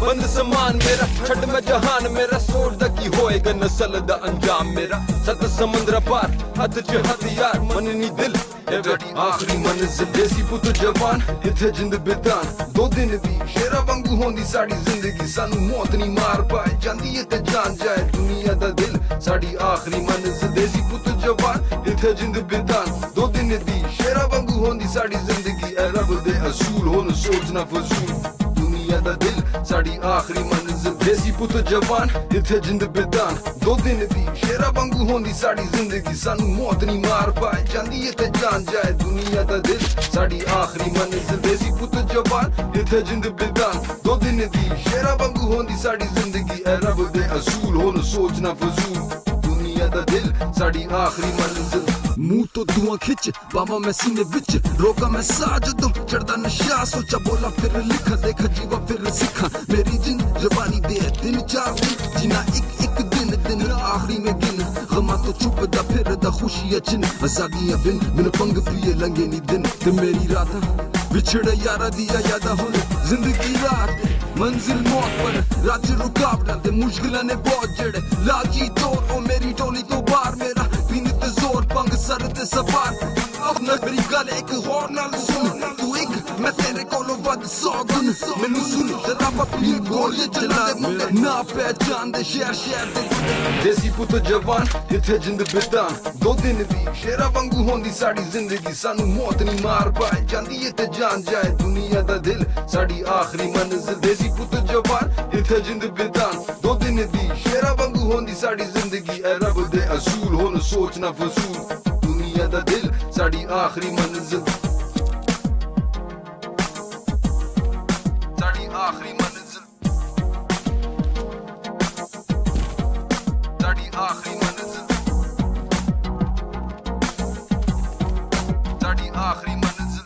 बंद समान मेरा छड़ में जहान मेरा सोचदा की होएगा नस्ल दा अंजाम मेरा सत समुंदर पार हथ च हथियार मन नी दिल आखिरी मंजिल देसी पुत जवान इत्थे जिंद बिदान दो दिन दी शेरा वांगू होंदी साड़ी जिंदगी सानू मौत नहीं मार पाए जांदी है ते जान जाए दुनिया दा दिल साड़ी आखिरी मंजिल देसी पुत जवान इत्थे जिंद बिदान दो दिन दी शेरा वांगू होंदी साड़ी जिंदगी ए रब दे असूल होन सोचना फजूल दुनिया दा दिल साड़ी आखिरी मंजिल देसी पुत जवान इत्थे जिंद बिदान दो दिन दी शेरा वांगू होंदी साड़ी जिंदगी सानू मौत नहीं मार पाए जांदी है ते जान जाए दुनिया दा दिल साड़ी आखिरी मंजिल देसी पुत जवान इत्थे जिंद बिदान दो दिन दी शेरा वांगू होंदी साड़ी जिंदगी ए रब दे असूल होन सोचना फजूल दुनिया दा दिल साड़ी आखिरी मंजिल मुंह तो धुआं खिंच बाबा मैं सीने विच रोका मैं सा जदों चढ़दा नशा सोचा बोला फिर लिखा देखा जीवा फिर सिखा मेरी जिन जवानी दे दिन चार दिन जीना एक दिन आखिरी में गिन गमा तो छुपदा फिरदा खुशियां चिन आजादियां बिन पंग पिए लंगे नी दिन ते मेरी रातां बिछड़े यारा दिया यादा हुन जिंदगी रात मंजिल मौत पर राज रुकावटां ते मुश्किलां ने बहुत जेड़े लाजी तौर ओ मेरी टोली तो बाहर मेरा पींद ते जोर पंग सर ते सवार अपना मेरी गल एक होर नाल सुन तू एक मैं तेरे कोलों वध 100 गुण मैनू सुन शराबा पी गोली चला ना पहचान दे शहर दे देसी पुत जवान इत्थे जिंद बिदान दो दिन दी शेरा वांगू होंदी साड़ी जिंदगी सानू मौत नहीं मार पाए जांदी है ते जान जाए दुनिया दा दिल साड़ी आखिरी मंजिल देसी पुत जवान इत्थे जिंद बिदान दो दिन दी शेरा वांगू होंदी साड़ी जिंदगी ए रब दे असूल होन सोचना फजूल दुनिया दा दिल साड़ी आखिरी मंजिल साड़ी आखिरी मंजिल साड़ी आखिरी मंजिल साड़ी आखिरी मंजिल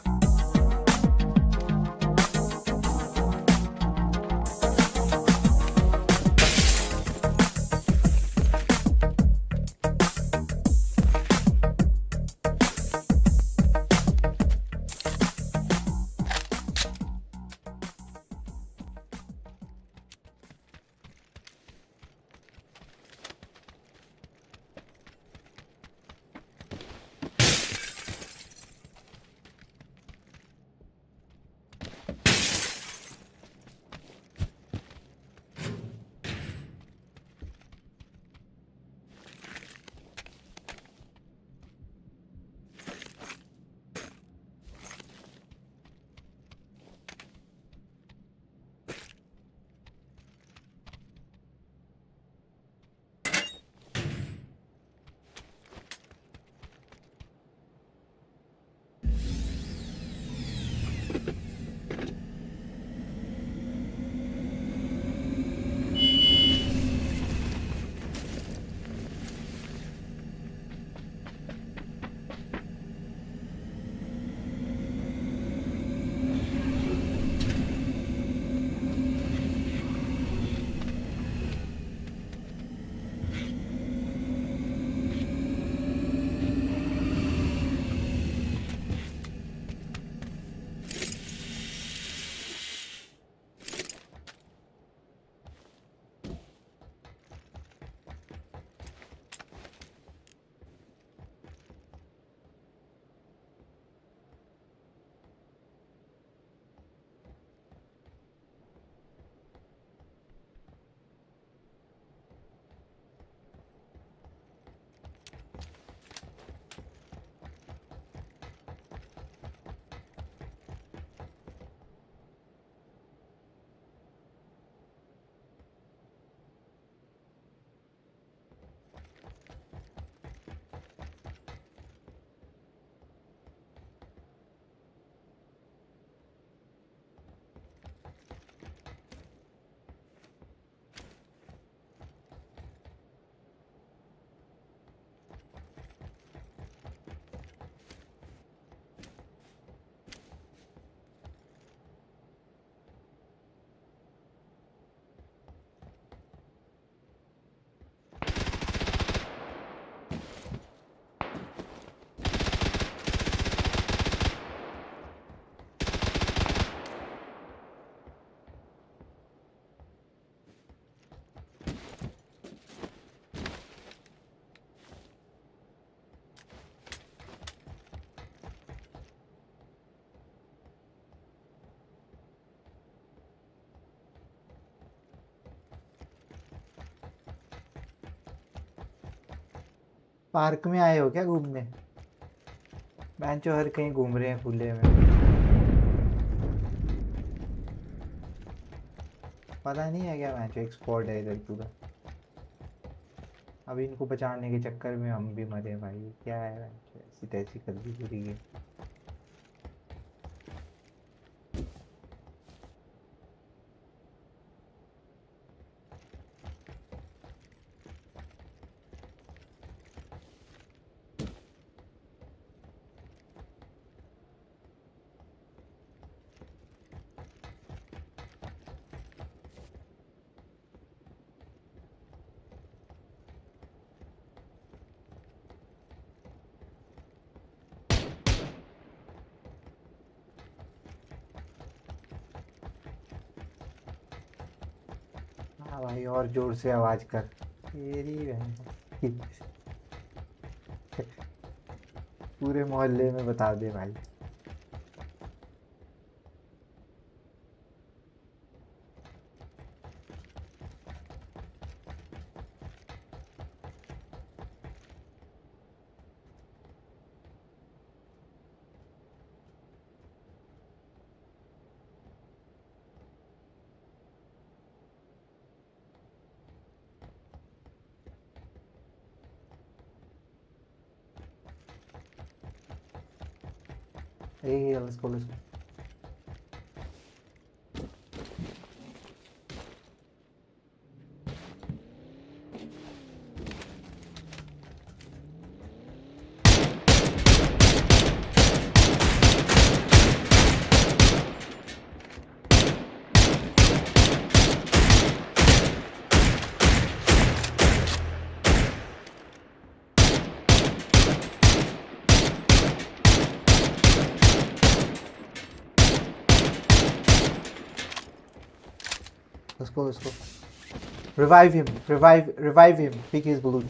पार्क में आए हो क्या घूमने? बेंचो हर कहीं घूम रहे हैं खुले में। पता नहीं है क्या बेंचो एक्सपोर्ट है इधर पूरा। अब इनको बचाने के चक्कर में हम भी मरे भाई। क्या है बेंचो, ऐसी तैसी कर दी पूरी गेम। हाँ भाई और जोर से आवाज कर। तेरी बहन पूरे मोहल्ले में बता दे भाई। Hey, let's go, let's go. Let's go, let's go. Revive him, revive him. Pick his balloon.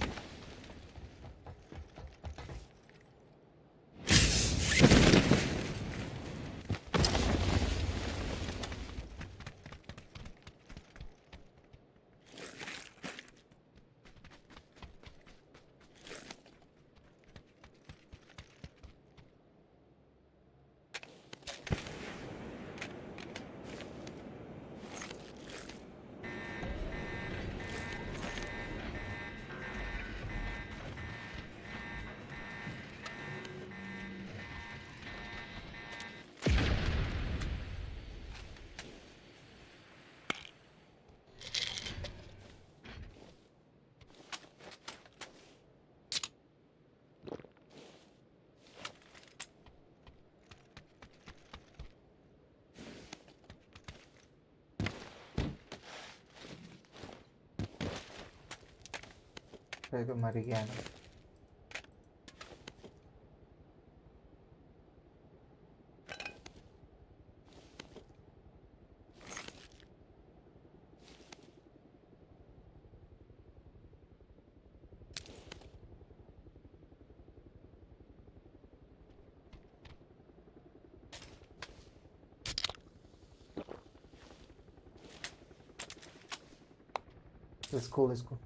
तो मर गया ना। Let's go, let's go.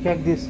Check this.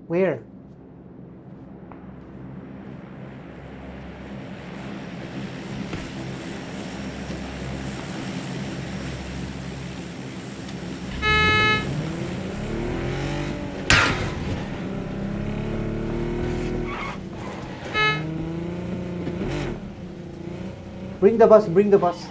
Where? Bring the bus, bring the bus.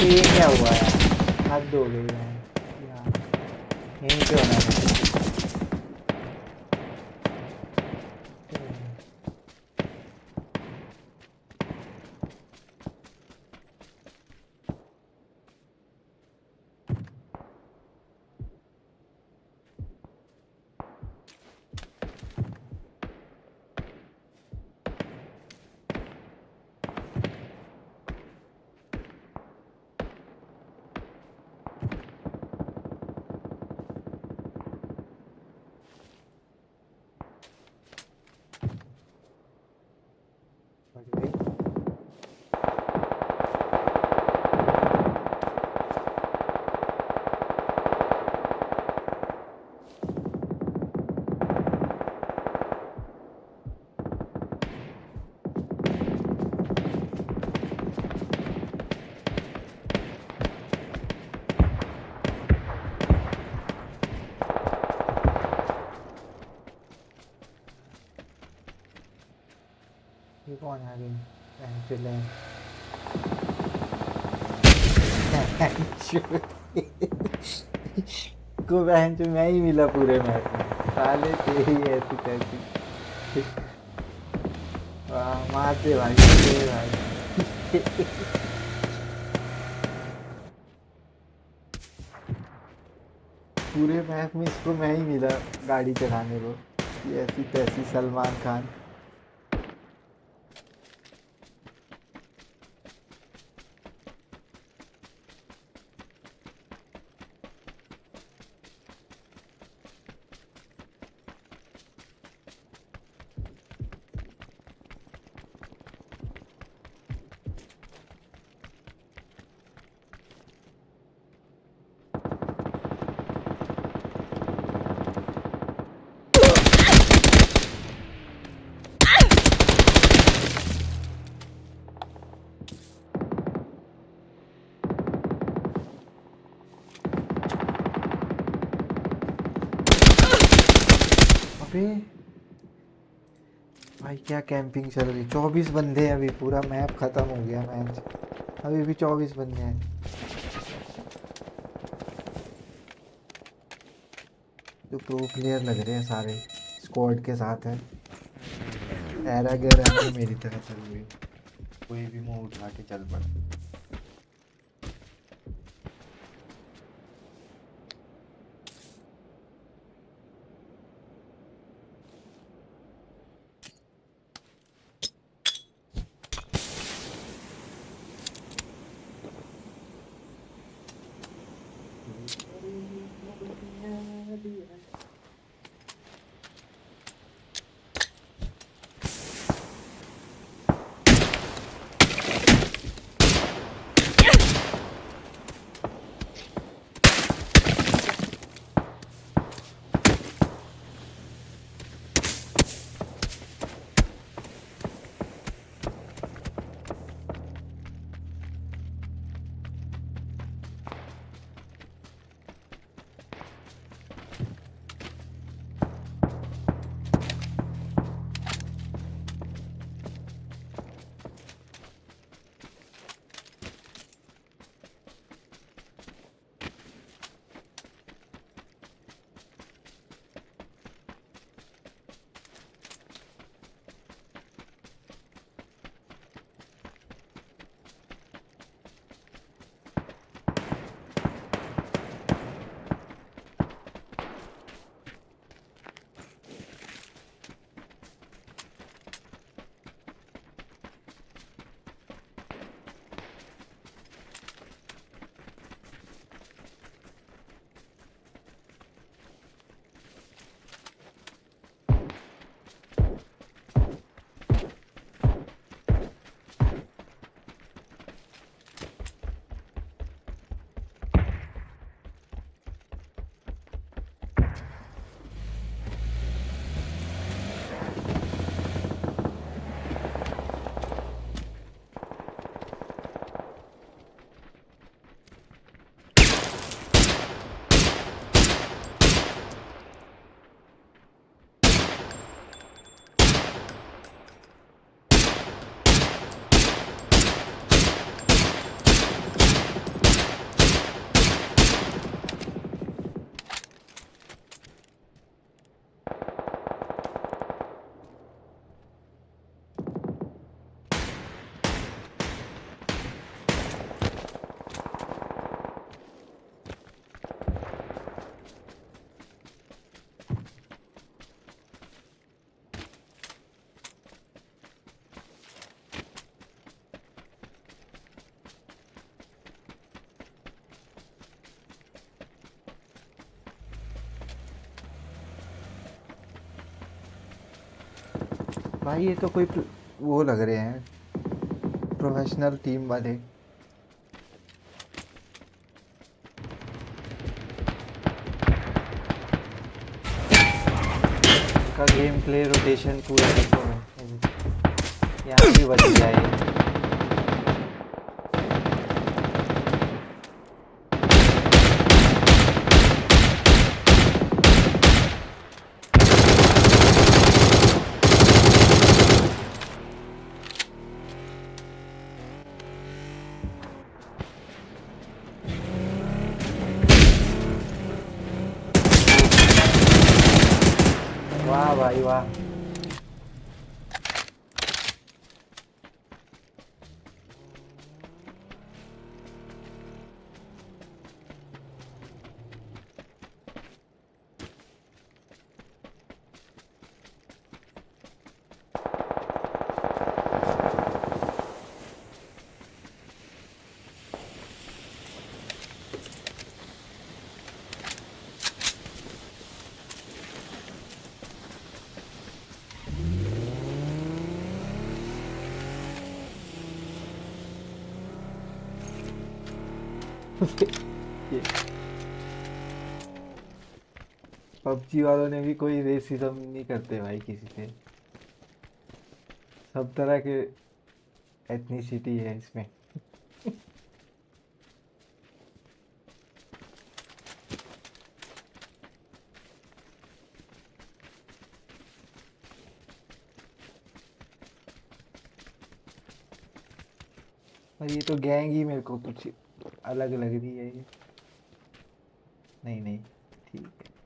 ये क्या हुआ है? हद हो गई है यार, यहीं पे होना था। ये कौन आ गई? को बहन जो मैं ही मिला पूरे मैच में, साले तेरी ऐसी तैसी। वाह मारते भाई, मारते भाई। पूरे मैच में इसको मैं ही मिला गाड़ी चलाने को, ये ऐसी तैसी सलमान खान। अबे भाई क्या कैंपिंग चल रही, 24 बंदे हैं अभी, पूरा मैप खत्म हो गया मैच, अभी भी 24 बंदे हैं। जो प्रो प्लेयर लग रहे हैं सारे, स्क्वाड के साथ है। एरा गैरा में मेरी तरह चल रही, कोई भी मुंह उठा के चल पड़ा। भाई ये तो कोई वो लग रहे हैं, प्रोफेशनल टीम वाले। का गेम प्ले रोटेशन पूरा देखो, यहाँ भी बच गया है। वाह भाई वाह। पबजी वालों ने भी कोई रेसिज्म नहीं करते भाई किसी से, सब तरह के एथनिसिटी है इसमें। और ये तो गैंग ही मेरे को कुछ अलग लग रही है ये। नहीं नहीं ठीक है।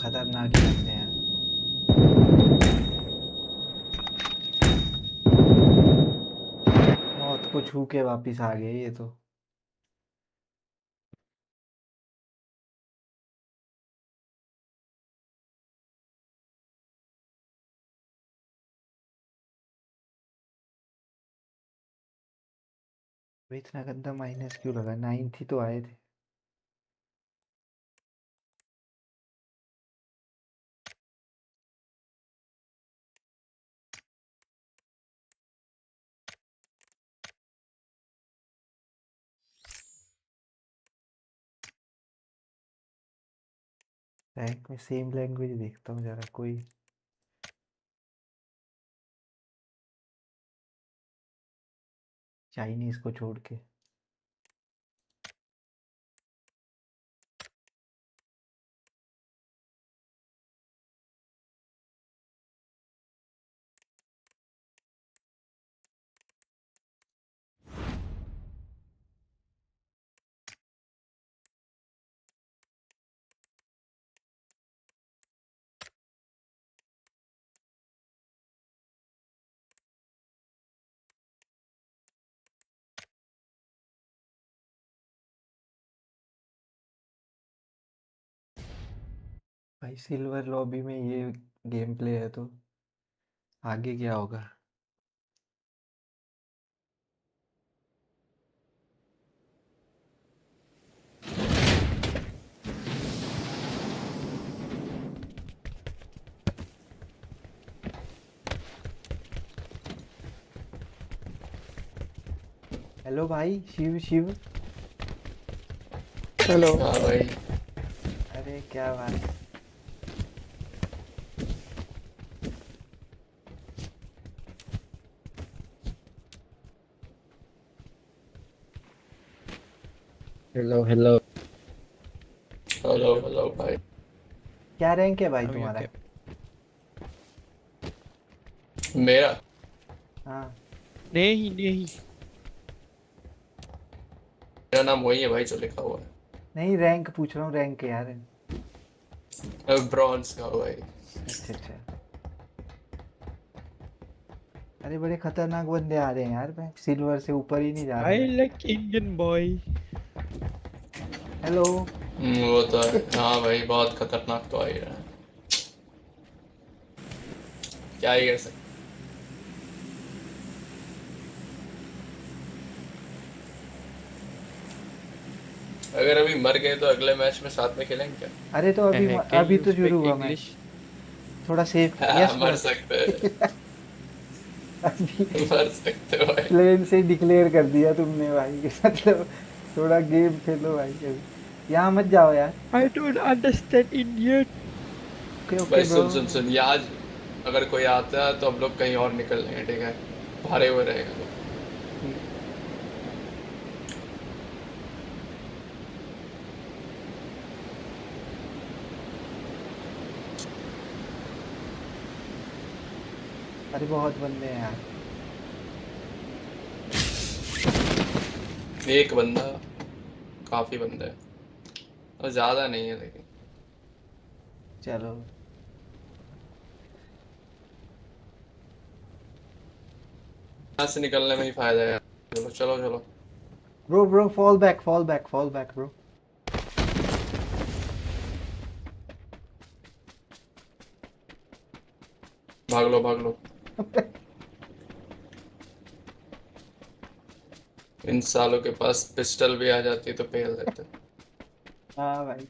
खतरनाक ही लगते हैं। मौत को छू के वापिस आ गए ये तो। इतना गंदा माइनस क्यों लगा? 9 ही तो आए थे। रैंक में सेम लैंग्वेज देखता हूँ जरा कोई। चाइनीज को छोड़ के। भाई सिल्वर लॉबी में ये गेम प्ले है तो आगे क्या होगा? हेलो भाई शिव शिव। हेलो। हाँ भाई। अरे क्या बात। हेलो हेलो हेलो हेलो भाई। क्या रैंक है भाई तुम्हारा? मेरा हाँ नहीं नहीं, मेरा नाम वही है भाई जो लिखा हुआ नहीं रैंक पूछ रहा हूँ, रैंक यार। है, ब्रॉन्ज का भाई। अच्छा अच्छा। अरे बड़े खतरनाक बंदे आ रहे हैं यार, मैं सिल्वर से ऊपर ही नहीं जा रहा। I like Indian boy। Hello. वो तो है। हाँ भाई बहुत खतरनाक तो आ ही रहा है, क्या ही कर सकते। अगर अभी मर गए तो अगले मैच में साथ में खेलेंगे क्या? अरे तो अभी तो शुरू हुआ मैच, थोड़ा सेफ। यस मर सकते हैं। मर सकते हो भाई। प्लेन से डिक्लेयर कर दिया तुमने भाई। मतलब थोड़ा गेम खेलो भाई। यहाँ मत जाओ यार। I don't understand Indian। भाई सुन सुन ये आज अगर कोई आता है तो हम लोग कहीं और निकल लेंगे, ठीक है? भारे हुए रहेगा। अरे बहुत बंदे हैं यार। एक बंदा काफी बंदा है और ज्यादा नहीं है लेकिन। चलो यहाँ से निकलने में ही फायदा है। चलो चलो चलो। bro fall back bro. भाग लो। इन सालों के पास पिस्टल भी आ जाती तो पेल देते। हाँ भाई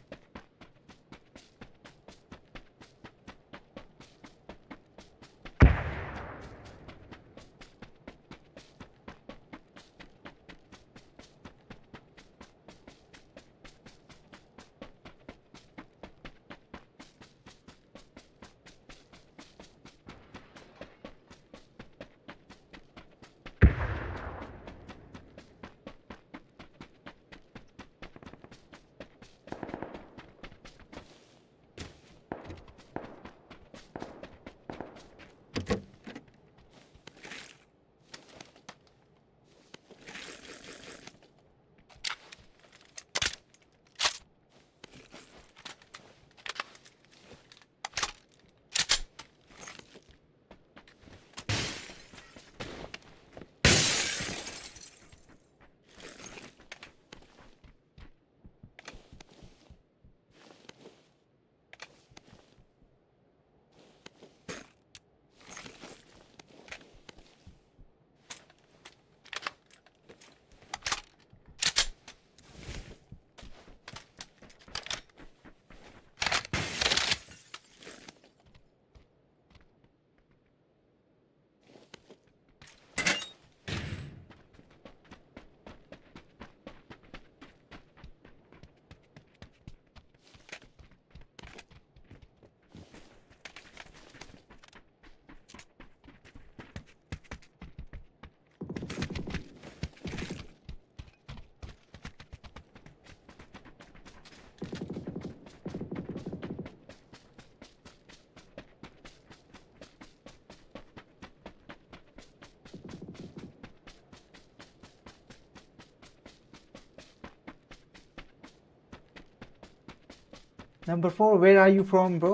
Number 4, where are you from, bro?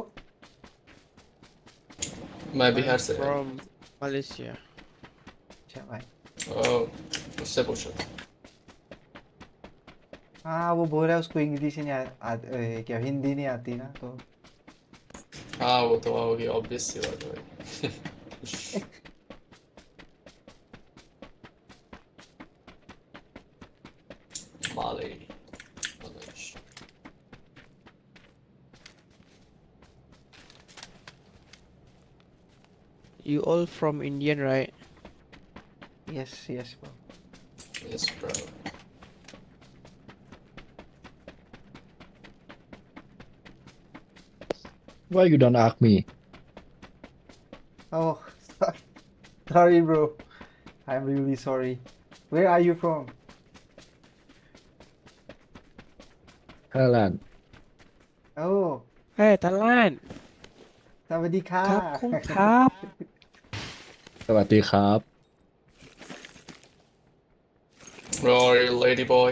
मैं बिहार से। From Malaysia. अच्छा भाई। उससे पूछो। हाँ वो बोल रहा है उसको इंग्लिश नहीं क्या हिंदी नहीं आती ना तो। हाँ वो तो होगी ऑब्वियस सी बात है भाई। माले। You all from Indian, right? Yes, bro. Yes, bro. Why you don't ask me? Oh, sorry, bro. I'm really sorry. Where are you from? Thailand. Oh. Hey, Thailand. สวัสดีค่ะ ครับ สวัสดีครับ Rory, lady boy.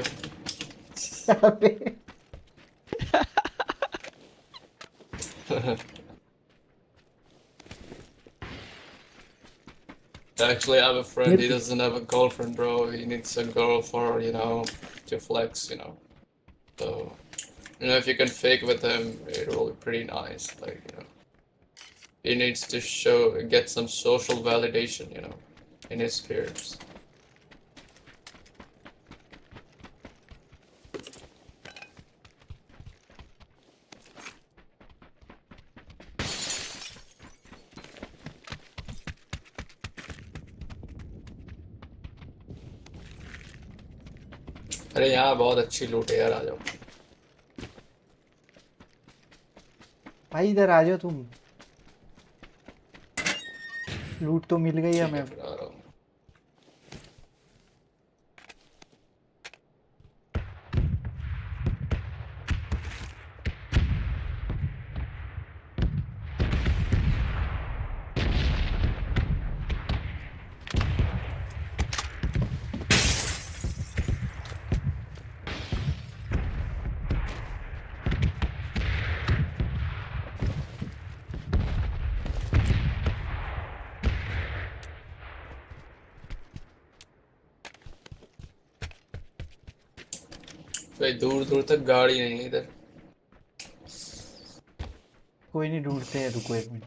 Actually, I have a friend. He doesn't have a girlfriend, bro. He needs a girl for, to flex, So, if you can fake with him, it will be pretty nice. Like, he needs to get some social validation, in his peers. अरे यहाँ बहुत अच्छी लूट है यार, आ जाओ भाई, इधर आ जाओ तुम। लूट तो मिल गई हमें। कोई दूर दूर तक गाड़ी नहीं है इधर। कोई नहीं, ढूंढते हैं, रुको 1 मिनट।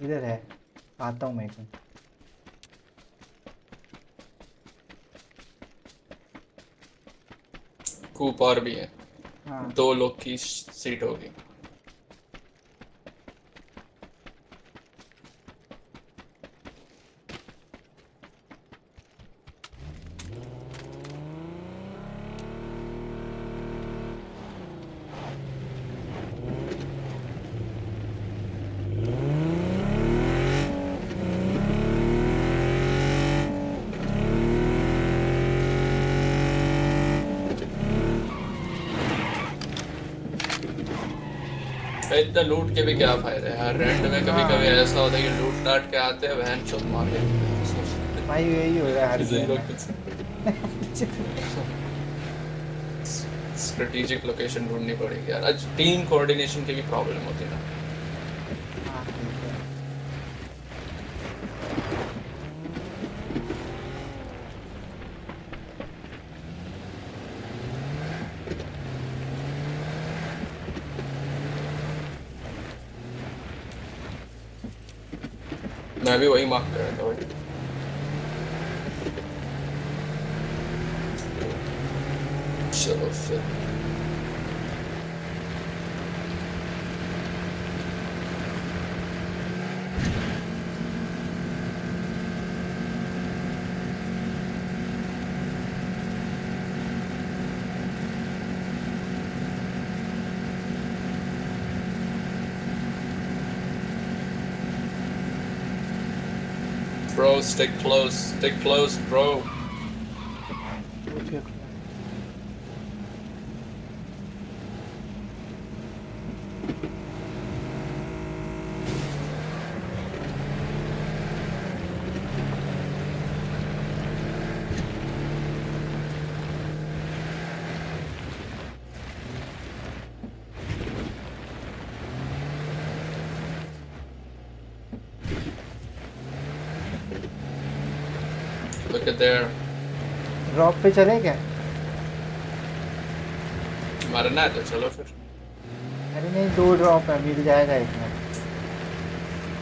इधर है, आता हूँ मैं 1 मिनट। कूपर भी है। हाँ। 2 लोग की सीट होगी। इतना लूट के भी क्या फायदा है यार। रेंट में कभी कभी ऐसा होता है कि लूट लाट के आते हैं वहन चुत मार के भाई यही हो रहा है हर स्ट्रेटेजिक लोकेशन ढूंढनी पड़ेगी यार। आज टीम कोऑर्डिनेशन की भी प्रॉब्लम होती है ना। मैं भी वही मार्क कर रहा था भाई। चलो फिर bro, stick close, bro. Okay. Look at there. Drop पे चले क्या? मरना है तो चलो फिर। अरे नहीं, 2 ड्रॉप है, मिल जाएगा एक में।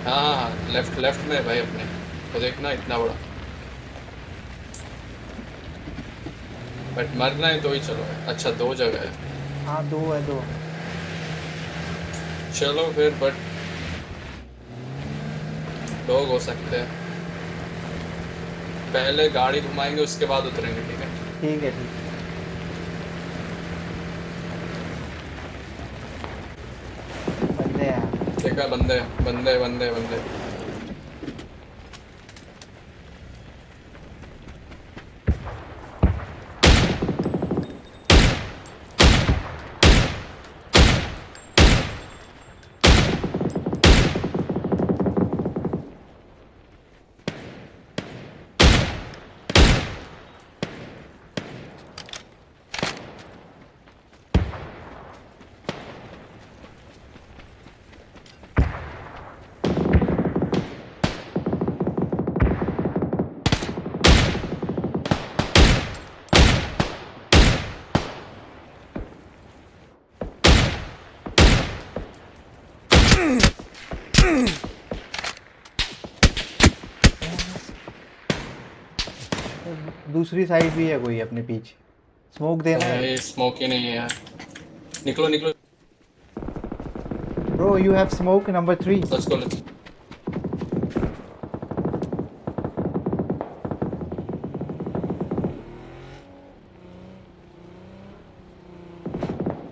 हाँ लेफ्ट में भाई अपने तो देखना इतना बड़ा। बट मरना है तो ही चलो। अच्छा 2 जगह है। हाँ 2 है 2। चलो फिर बट लोग हो सकते हैं। पहले गाड़ी घुमाएंगे उसके बाद उतरेंगे, ठीक है? ठीक है ठीक है। बंदे हैं। ठीक है, बंदे। दूसरी साइड भी है कोई अपने पीछे। स्मोक देना है। ये स्मोक ही नहीं है यार। निकलो। Bro, you have smoke number 3. Let's go.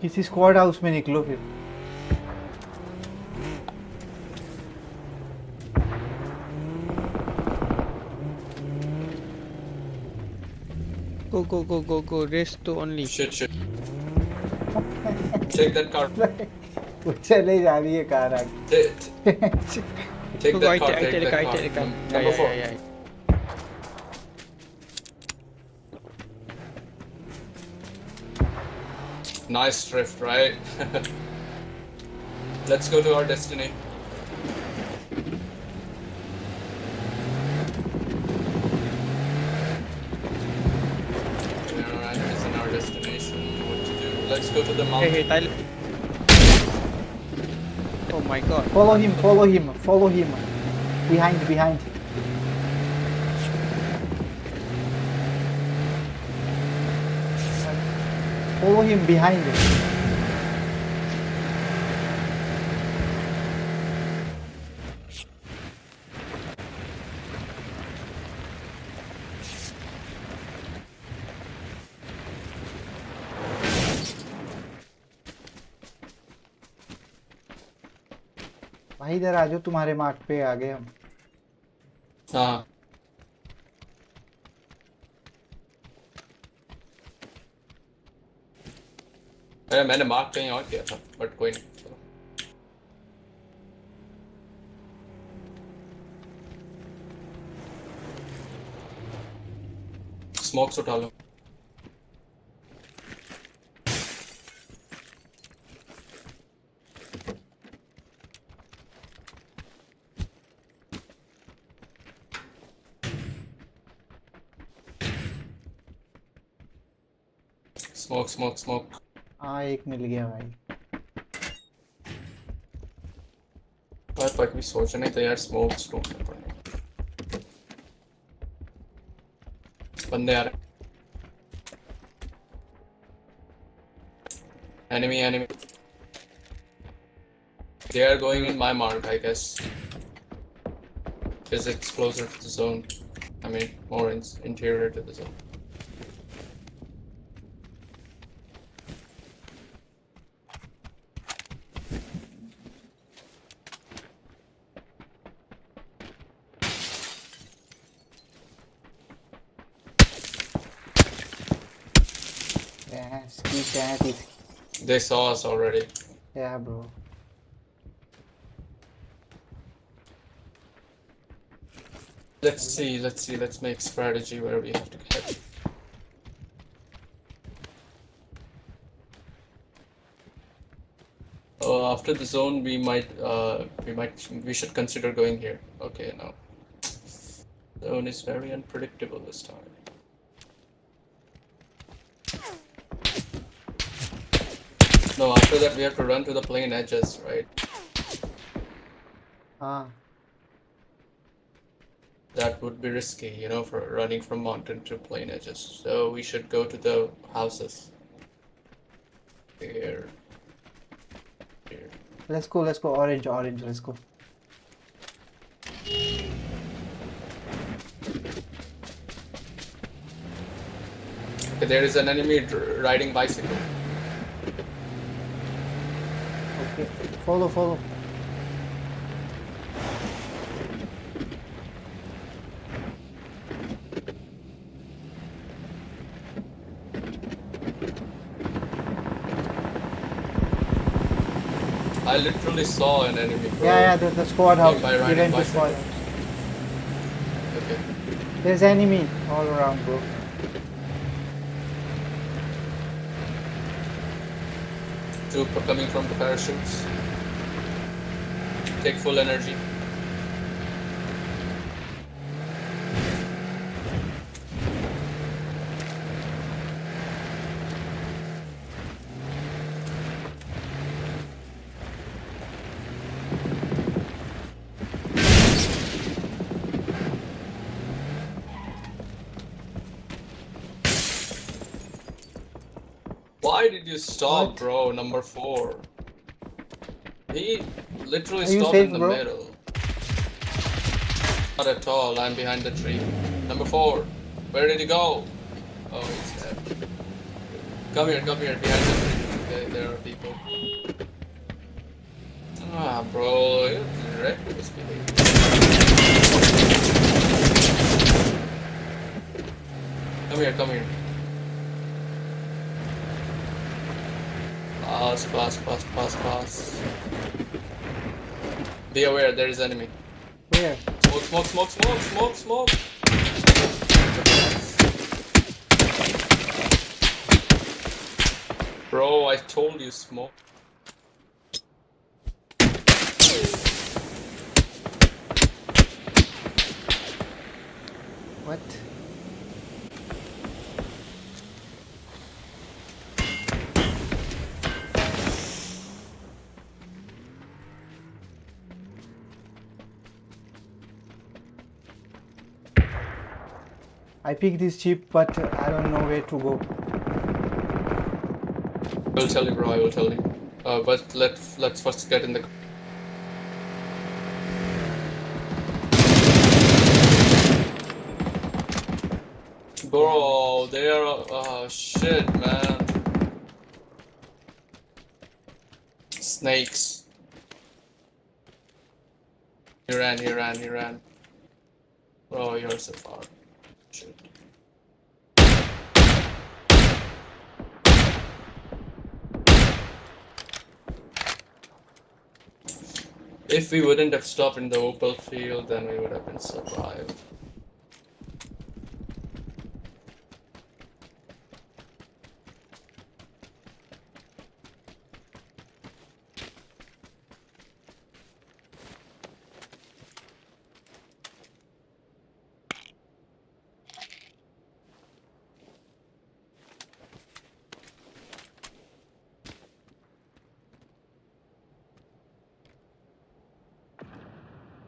किसी स्क्वाड हाउस में निकलो फिर। Go, rest to only. Shit. Take that car. वो चले जा रही है कार आगे। Take that car. Take that car. Number 4. Yeah. Nice drift, right? Let's go to our destiny. Alright, there's Let's go to the mountain. Hey, Thailand. Oh my god. Follow him, follow him, follow him. Behind, behind. Follow him behind. भाई इधर आ जाओ, तुम्हारे mark पे आ गए हम। हाँ अरे मैंने मार्क कहीं और किया था बट कोई नहीं। स्मोक्स उठा लो। Smoke smoke smoke. हाँ एक मिल गया भाई। पर भी सोच नहीं तो यार स्मोक्स ढूंढने पड़ेंगे। बंदे आ रहे। Enemy, enemy. They are going in my mark, I guess. Because it's closer to the zone. I mean, more interior to the zone. Yeah, ski cat is. They saw us already. Yeah, bro. Let's see, let's make strategy where we have to head. After the zone, we should consider going here. Okay, no. Zone is very unpredictable this time. No, after that we have to run to the plain edges, right? That would be risky, you know, for running from mountain to plain edges. So we should go to the houses. Here. Here. Let's go, orange, let's go. Okay, there is an enemy riding bicycle. Okay, follow. I literally saw an enemy. Bro. Yeah, the squad house. Event squad. Okay. There's enemy all around, bro. Two coming from the parachutes. Take full energy. Why did you stop, bro? Number 4. He literally stopped in the middle. Not at all. I'm behind the tree. Number 4. Where did he go? Oh, he's dead. Come here, behind the tree. Okay, there are people. Ah, bro, you're reckless behavior. Come here. Pass. Be aware, there is enemy. Where? Smoke. Bro, I told you smoke. What? I picked this chip, but I don't know where to go. I will tell you, bro. I will tell you. But let's first get in the. Bro, they are. Oh shit, man. Snakes. He ran. Bro, you're so far. Shit. If we wouldn't have stopped in the Opal field, then we would have been survived.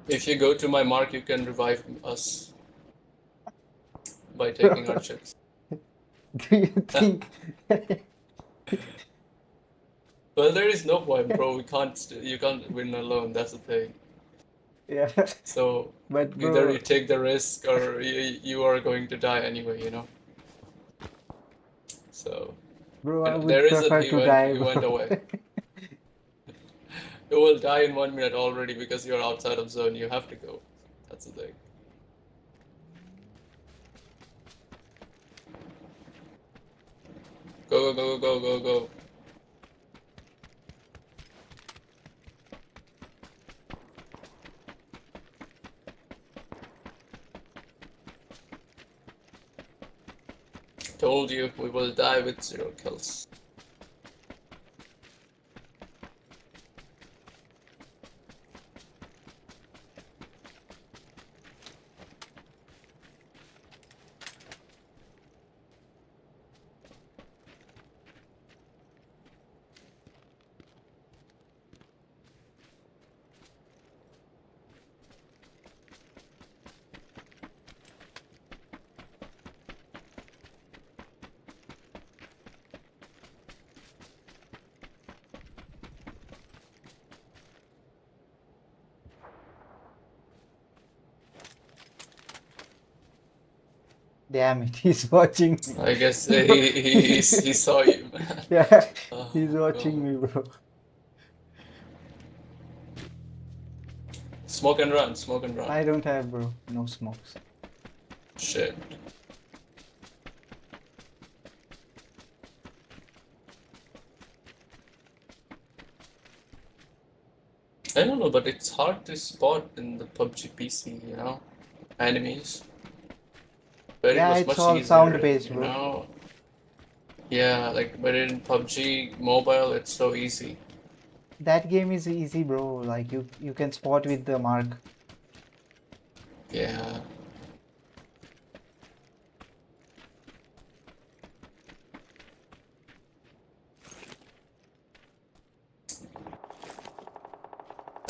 If you go to my mark, you can revive us by taking our chips. Do you think? Well, there is no point, bro. You can't win alone. That's the thing. Yeah. So But bro, either you take the risk, or you are going to die anyway. You know. So. bro, I would There is prefer to die. he Bro. went away. You will die in 1 minute already because you're outside of zone. You have to go. That's the thing. Go. Told you, we will die with 0 kills. Damn it, he's watching me. I guess he saw you, man. Yeah, Oh, he's watching God. me, bro. Smoke and run. I don't have, bro. No smokes. Shit. I don't know, but it's hard to spot in the PUBG PC, you know, enemies. But Yeah, it was it's much all easier, sound-based, you bro. know. Yeah, like, but in PUBG Mobile, it's so easy. That game is easy, bro. Like you can spot with the mark. Yeah.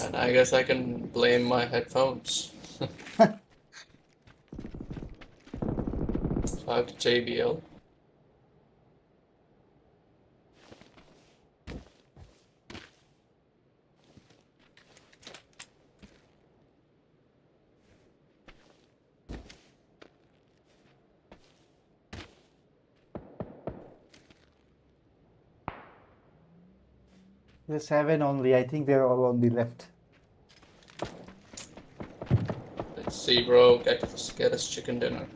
And I guess I can blame my headphones. So I have JBL. There's 7 only. I think they're all on the left. Let's see, bro. Get us chicken dinner.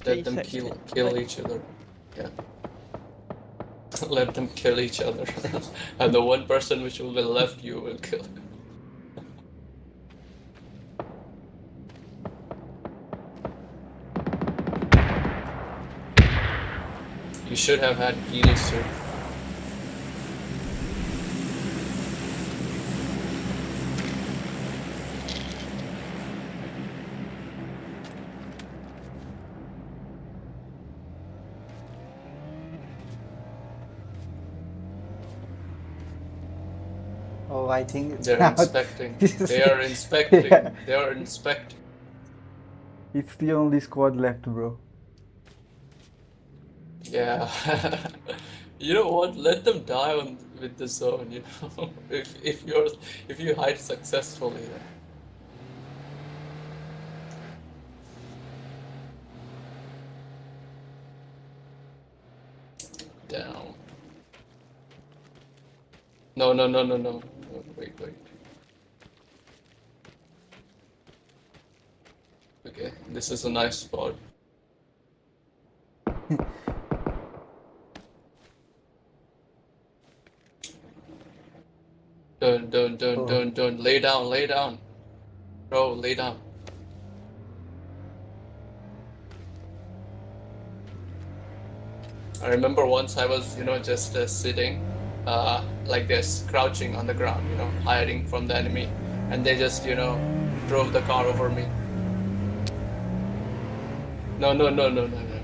Let them kill each other. Yeah. Let them kill each other. And the one person which will be left, you will kill. You should have had Guinness, sir. Oh, I think They're inspecting. this is They are inspecting. yeah, They are inspecting. it's the only squad left, bro. Yeah. You know what? Let them die on with the zone. You know, if you hide successfully. Down. No, no, no, no, no. Wait, wait. Okay, this is a nice spot. Don't. Lay down, lay down. Bro, lay down. I remember once I was, just sitting like this, crouching on the ground, hiding from the enemy, and they just, drove the car over me. No, no, no, no, no, no.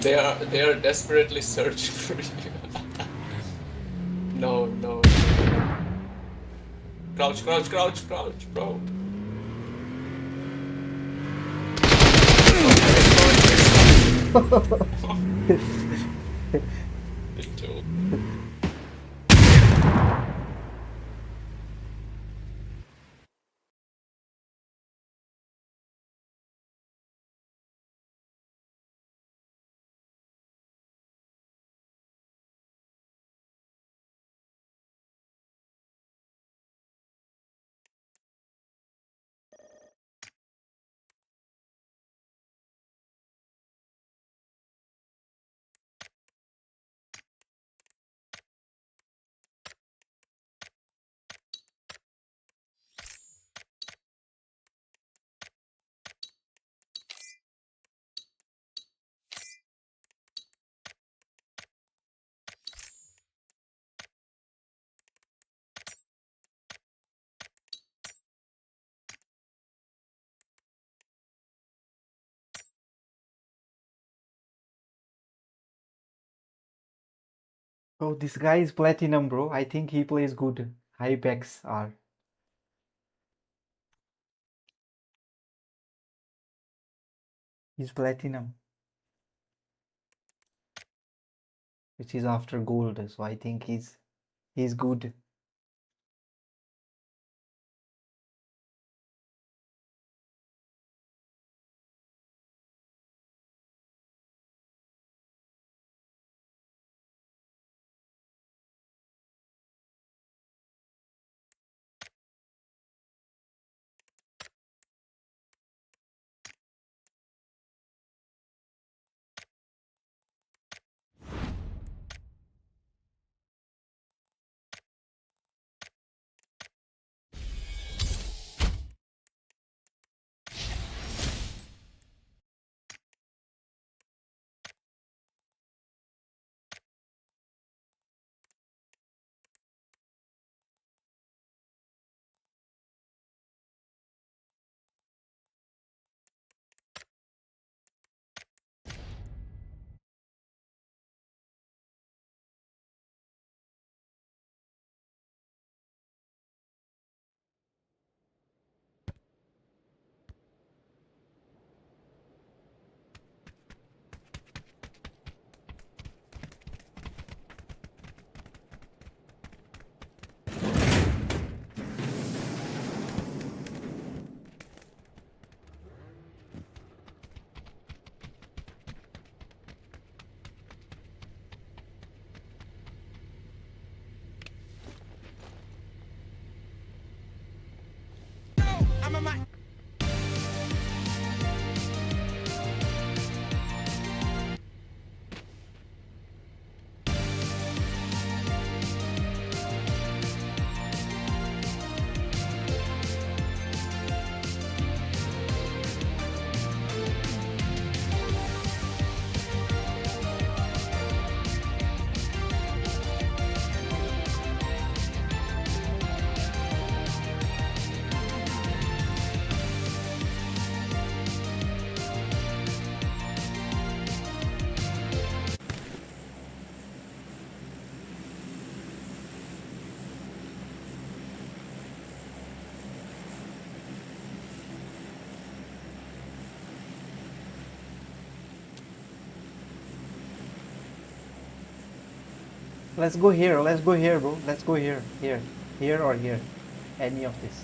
They are desperately searching for you. No, no. Crouch, crouch, crouch, crouch, bro. Oh, this guy is platinum, bro. I think he plays good. High packs are. He's platinum, which is after gold. So I think he's good. Let's go here. Let's go here, bro. Let's go here. Here or here. Any of this.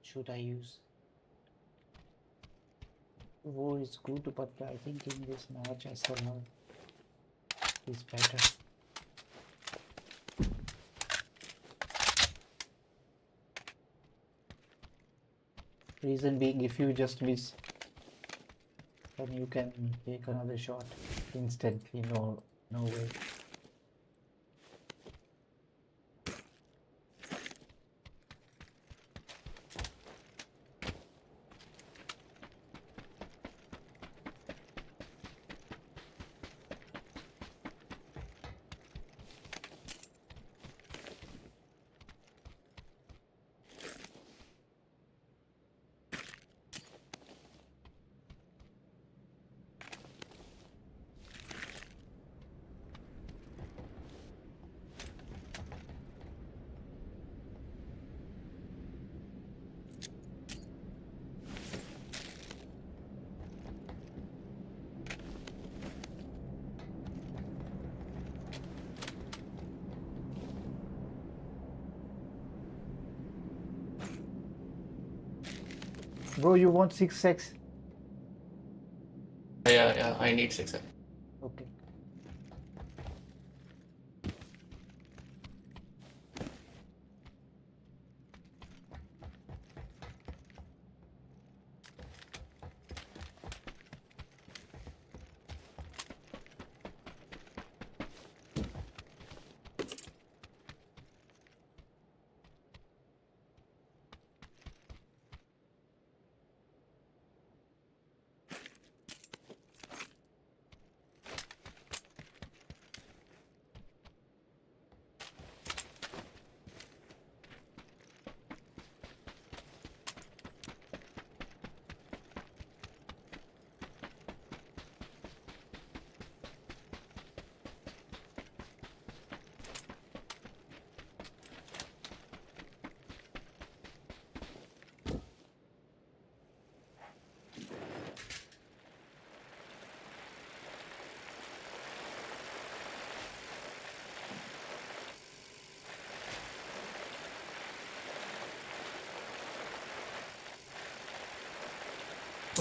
Should I use? War is good, but I think in this match SLR is better. Reason being, if you just miss, then you can take another shot instantly. No way. Bro, you want 6x? Yeah, I need 6x. Okay.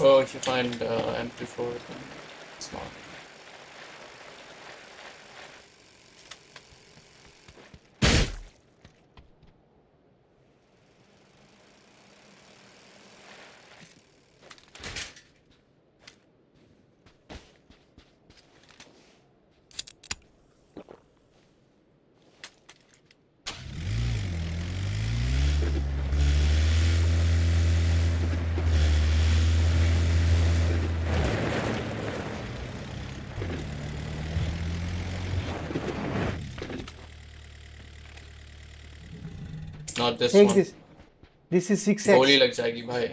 Oh, if you find MP4, then it's not. Not this Take one. this is 6x. गोली लग जाएगी भाई.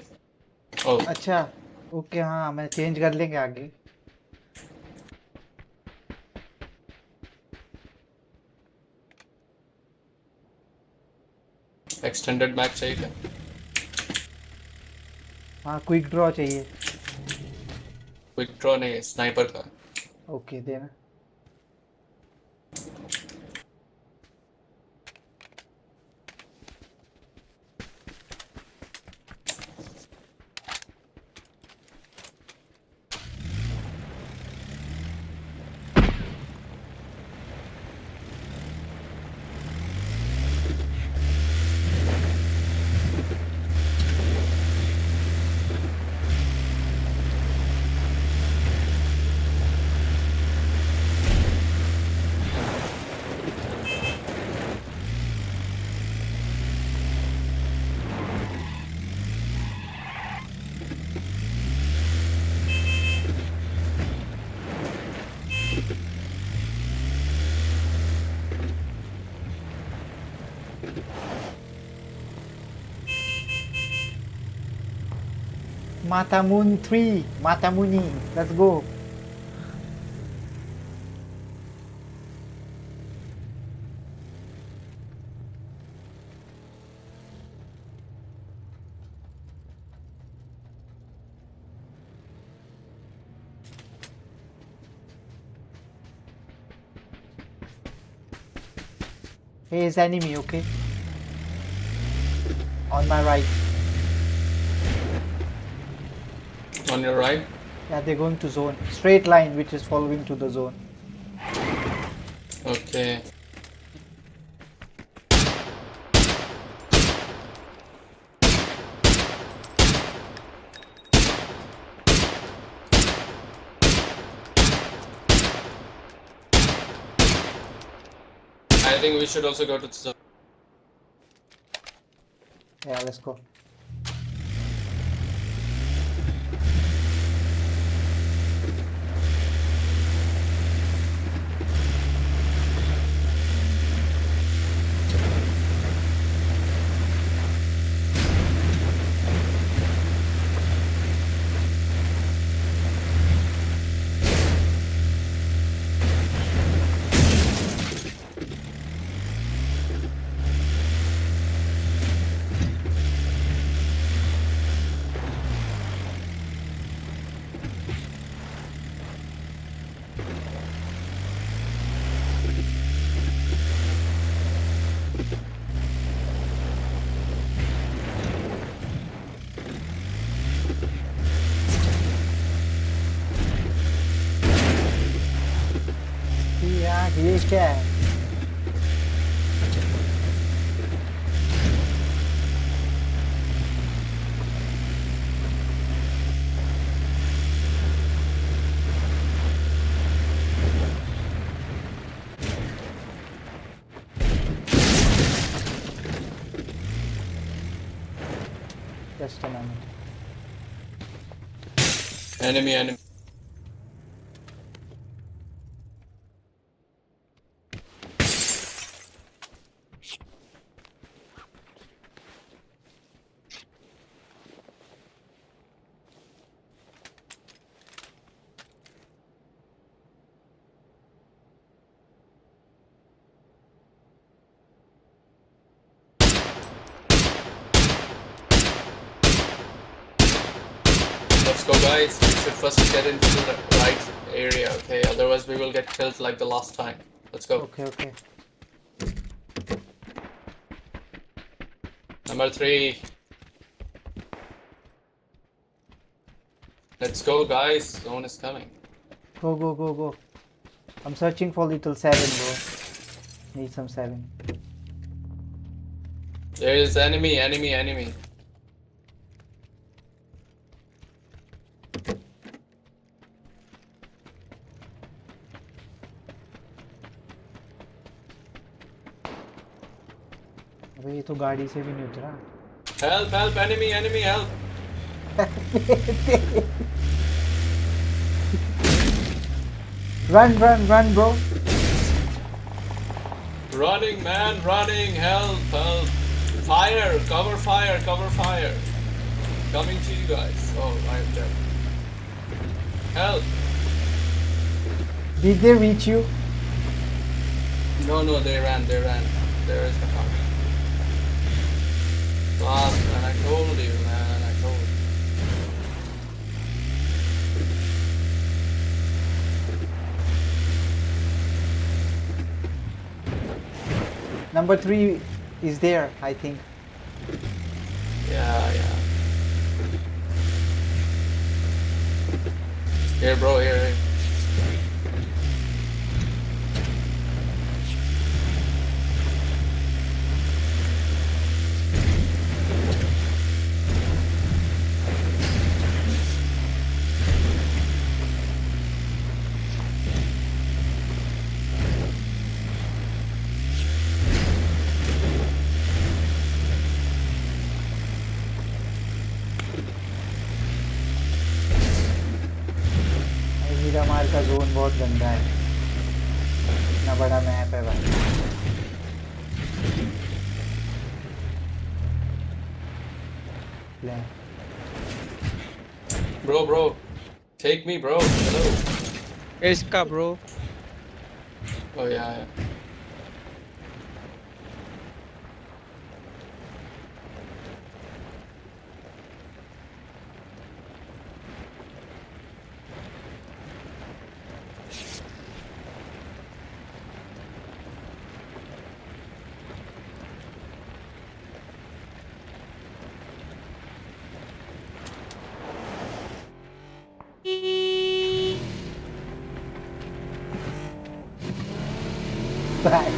Oh. अच्छा okay हाँ मैं change कर लेंगे आगे. Extended mag चाहिए क्या? हाँ क्विक ड्रॉ चाहिए. Quick draw नहीं, स्नाइपर का. ओके देना. Matamun 3, Matamuni, let's go. Hey, it's enemy, okay? On my right. On your right? Yeah, they're going to zone. Straight line, which is following to the zone. Okay. I think we should also go to the zone. Yeah, let's go. क्या है? Just a moment. Enemy. Let's go, guys. We should first get into the right area, okay? Otherwise we will get killed like the last time. Let's go. Okay. Number 3. Let's go, guys. Zone is coming. Go. I'm searching for little 7, bro. Need some 7. There is enemy. अबे ये तो गाड़ी से भी नहीं उतरा. Help, enemy, help. Run, bro. Running, man, running. Help. Fire, cover fire. Coming to you guys. Oh, I'm dead. Help. Did they reach you? No, they ran. There is the car. Fast, man, I told you, man, I told you. Number 3 is there, I think. Yeah. Here, bro, here. Miramar का zone बहुत गंदा है. इतना बड़ा map है भाई. Bro, take me, bro. Hello. Eska, bro. Oh yeah. Bye.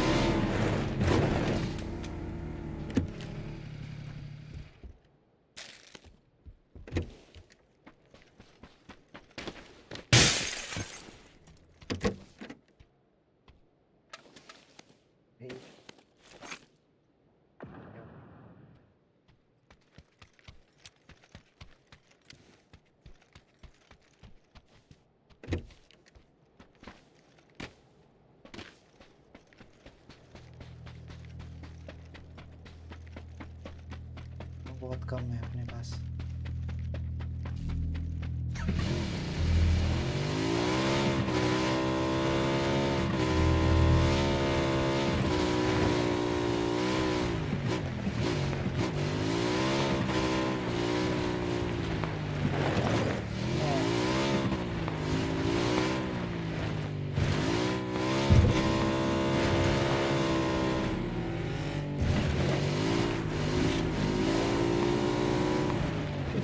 बहुत कम है अपने पास.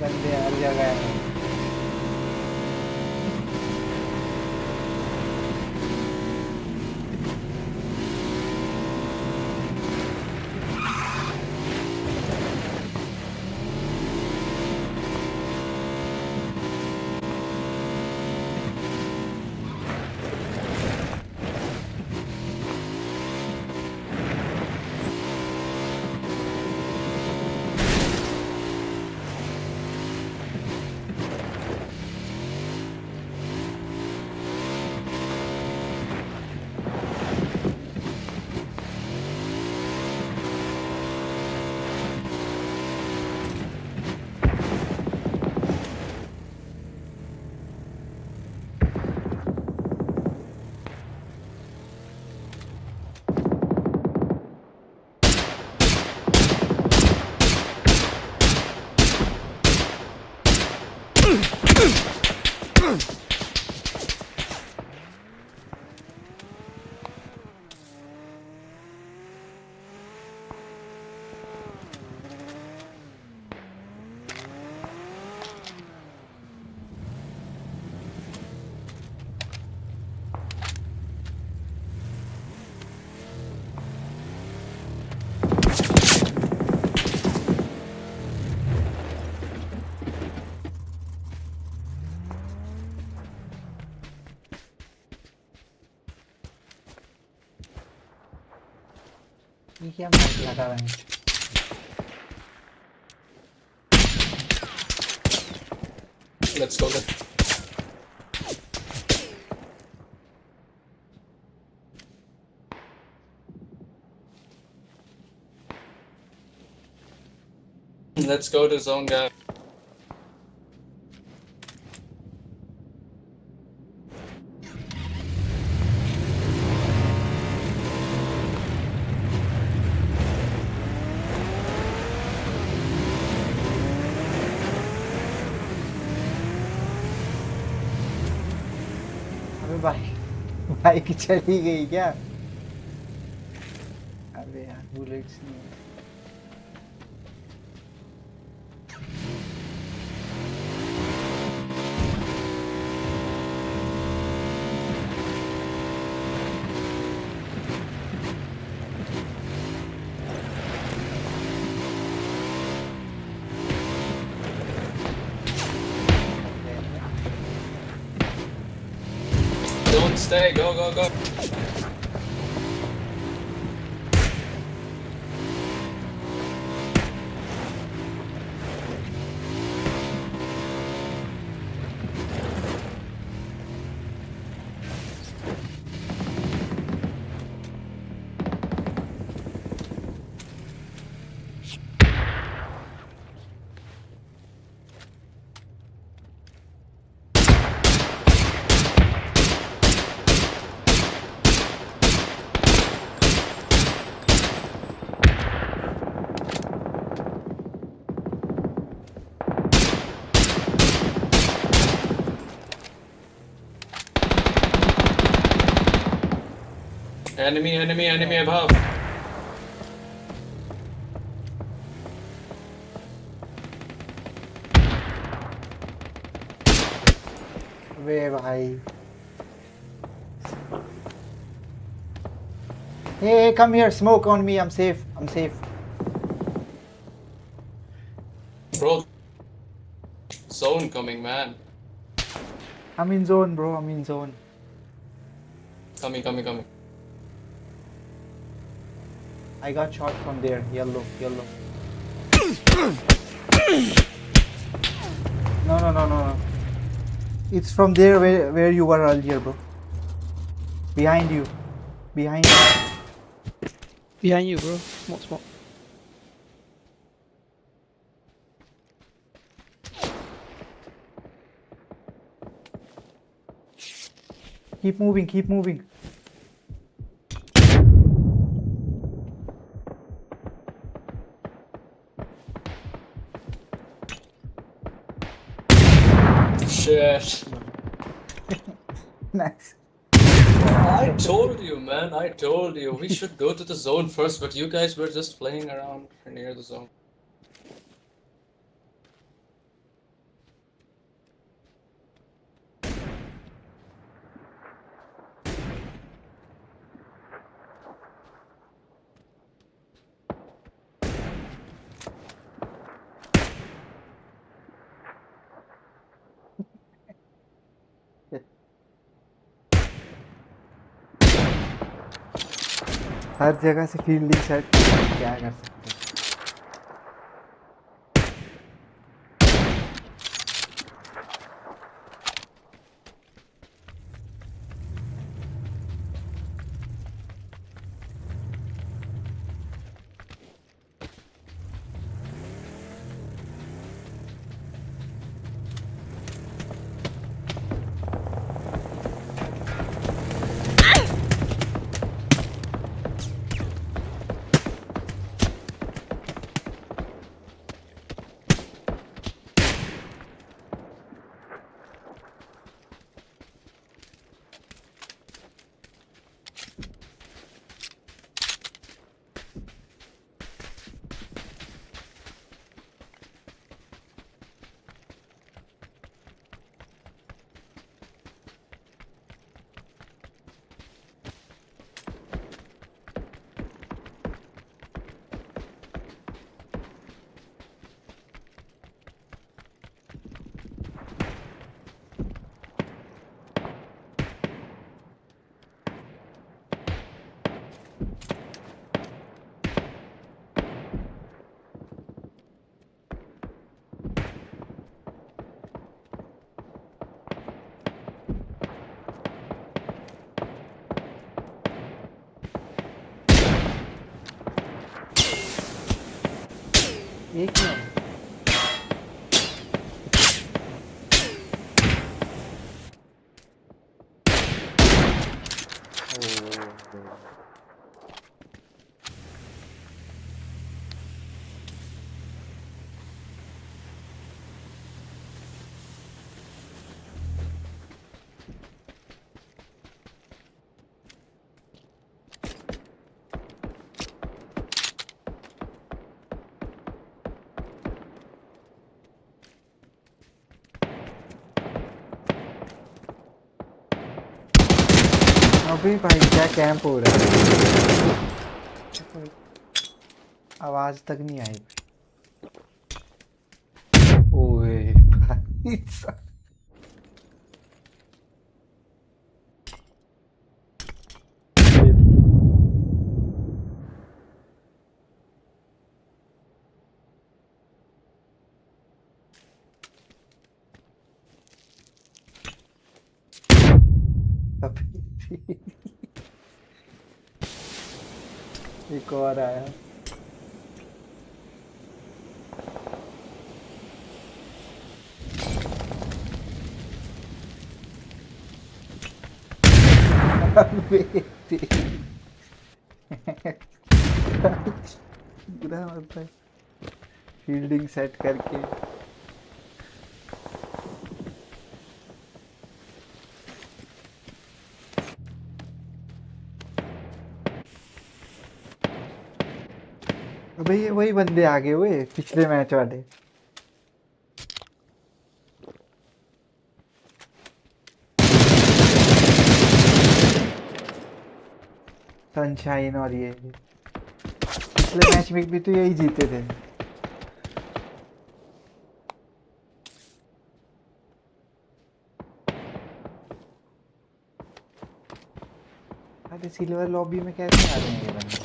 बंदे हर जगह है. क्या माइक लगा रहे हैं? Let's go then. Let's go to zone, guy. अबे भाई बाइक चली गई क्या? अबे यार बुलेट्स नहीं है। Don't stay, go, go, go. Enemy above. वे भाई hey come here, smoke on me, I'm safe. Bro, zone coming, man. I'm in zone, bro. I'm in zone. Coming. I got shot from there. Yellow. No. It's from there where you were earlier, bro. Behind you, bro. Smoke. Keep moving. Shit. Nice. I told you, man. We should go to the zone first, but you guys were just playing around near the zone. हर जगह से fielding set क्या कर सकते हैं। एक ही है। अभी भाई क्या कैंप हो रहा है? आवाज तक नहीं आई। ओए भाई साहब। एक और आया। बुरा होता है फील्डिंग सेट करके। अबे ये वही बंदे आ गए हुए पिछले मैच वाले। सनशाइन और ये पिछले मैच में भी तो यही जीते थे। अरे सिल्वर लॉबी में कैसे आ रहे हैं ये बंदे?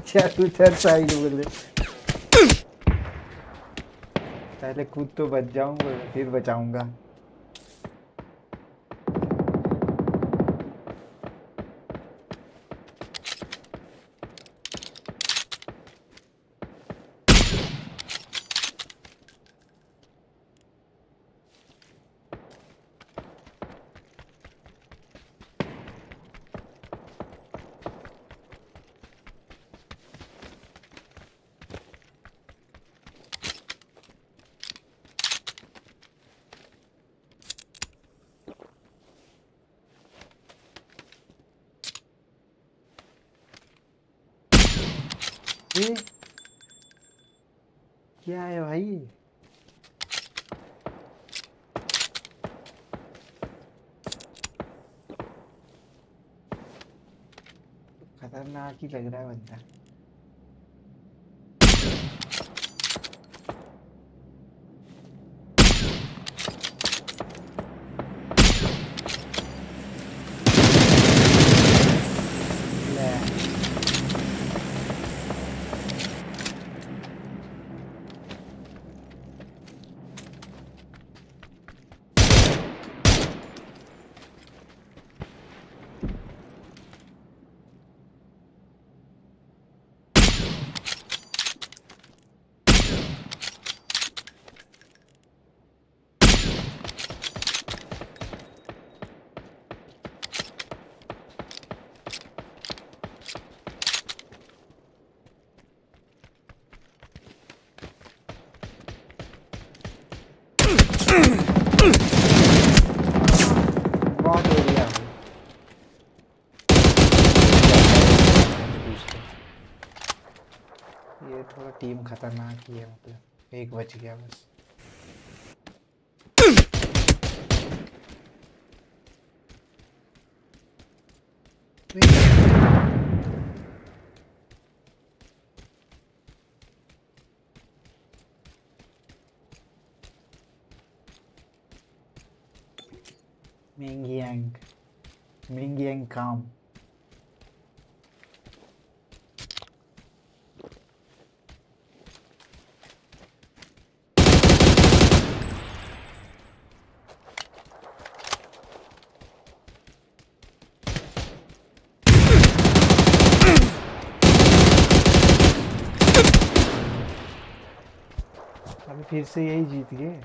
चल उधर साइड बोले। पहले खुद तो बच जाऊंगा फिर बचाऊंगा। ये क्या है भाई? खतरनाक ही लग रहा है बंदा। बहुत एरिया है। ये थोड़ा टीम खतरनाक ही है मतलब एक बच गया बस। Mingyang काम अभी फिर से यही जीत गए।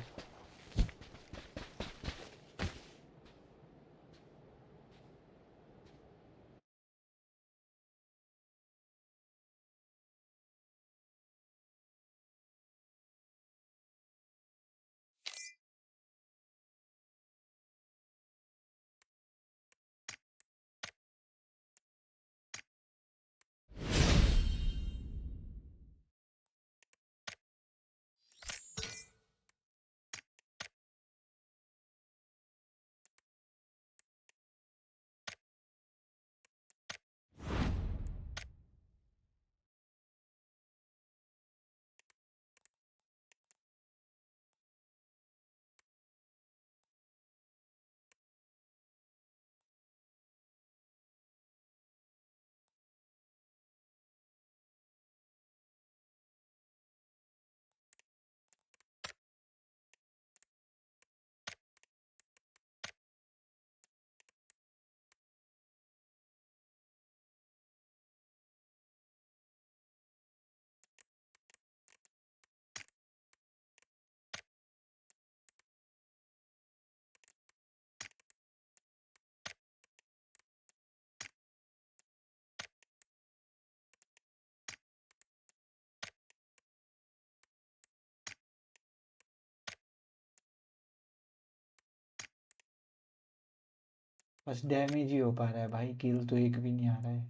बस डैमेज ही हो पा रहा है भाई, किल तो एक भी नहीं आ रहा है।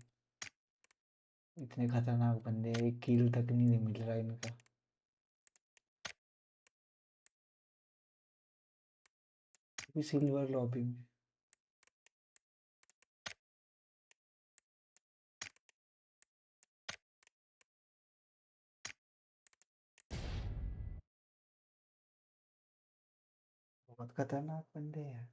इतने खतरनाक बंदे, एक किल तक नहीं मिल रहा है इनका। सिल्वर लॉबी में बहुत खतरनाक बंदे हैं।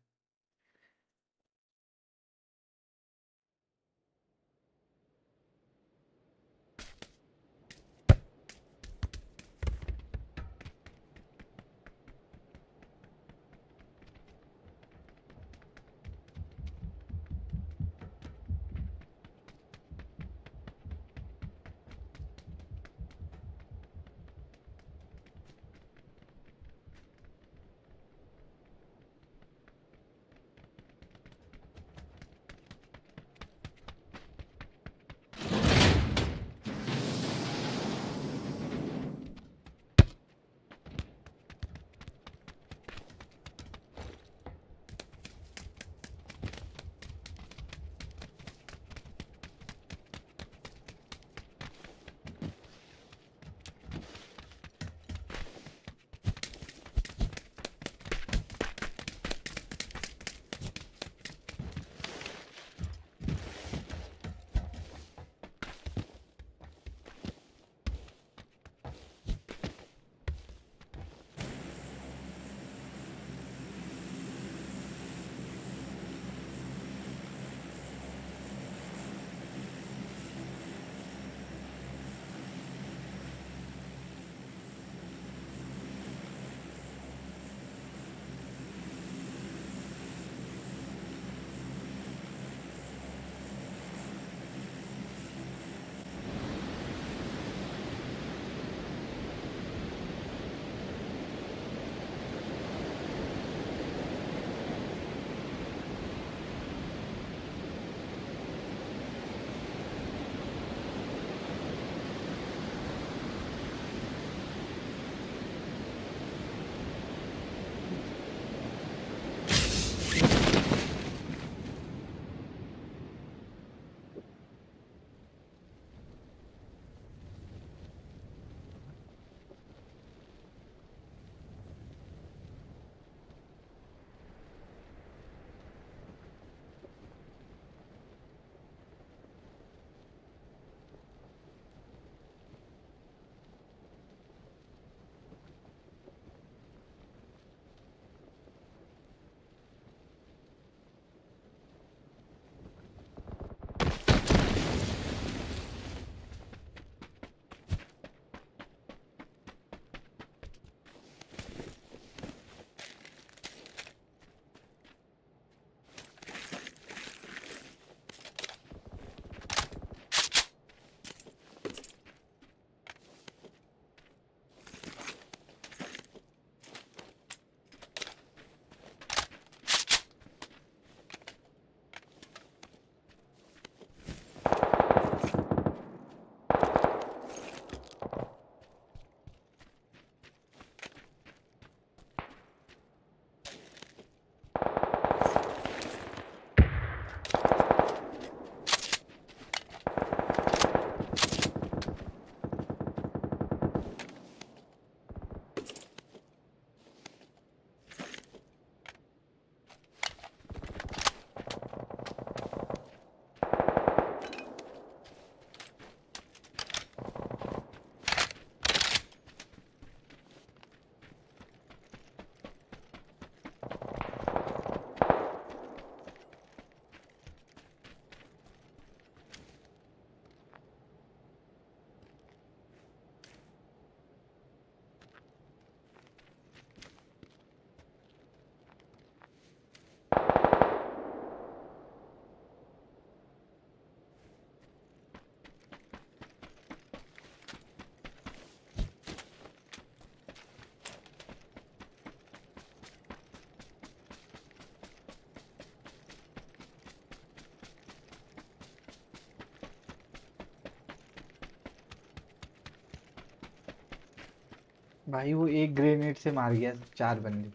भाई वो एक ग्रेनेड से मार गया 4 बंदे.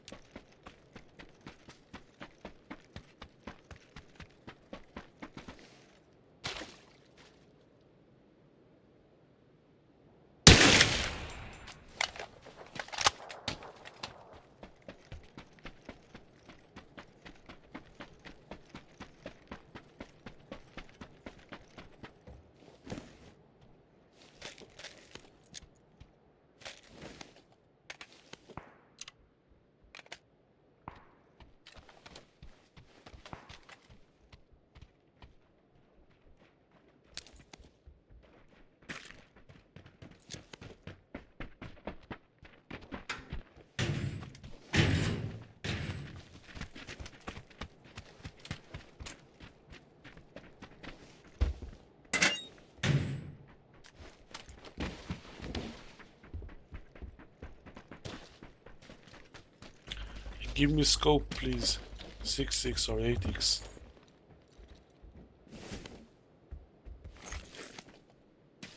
Give me scope, please. 6x or 8x.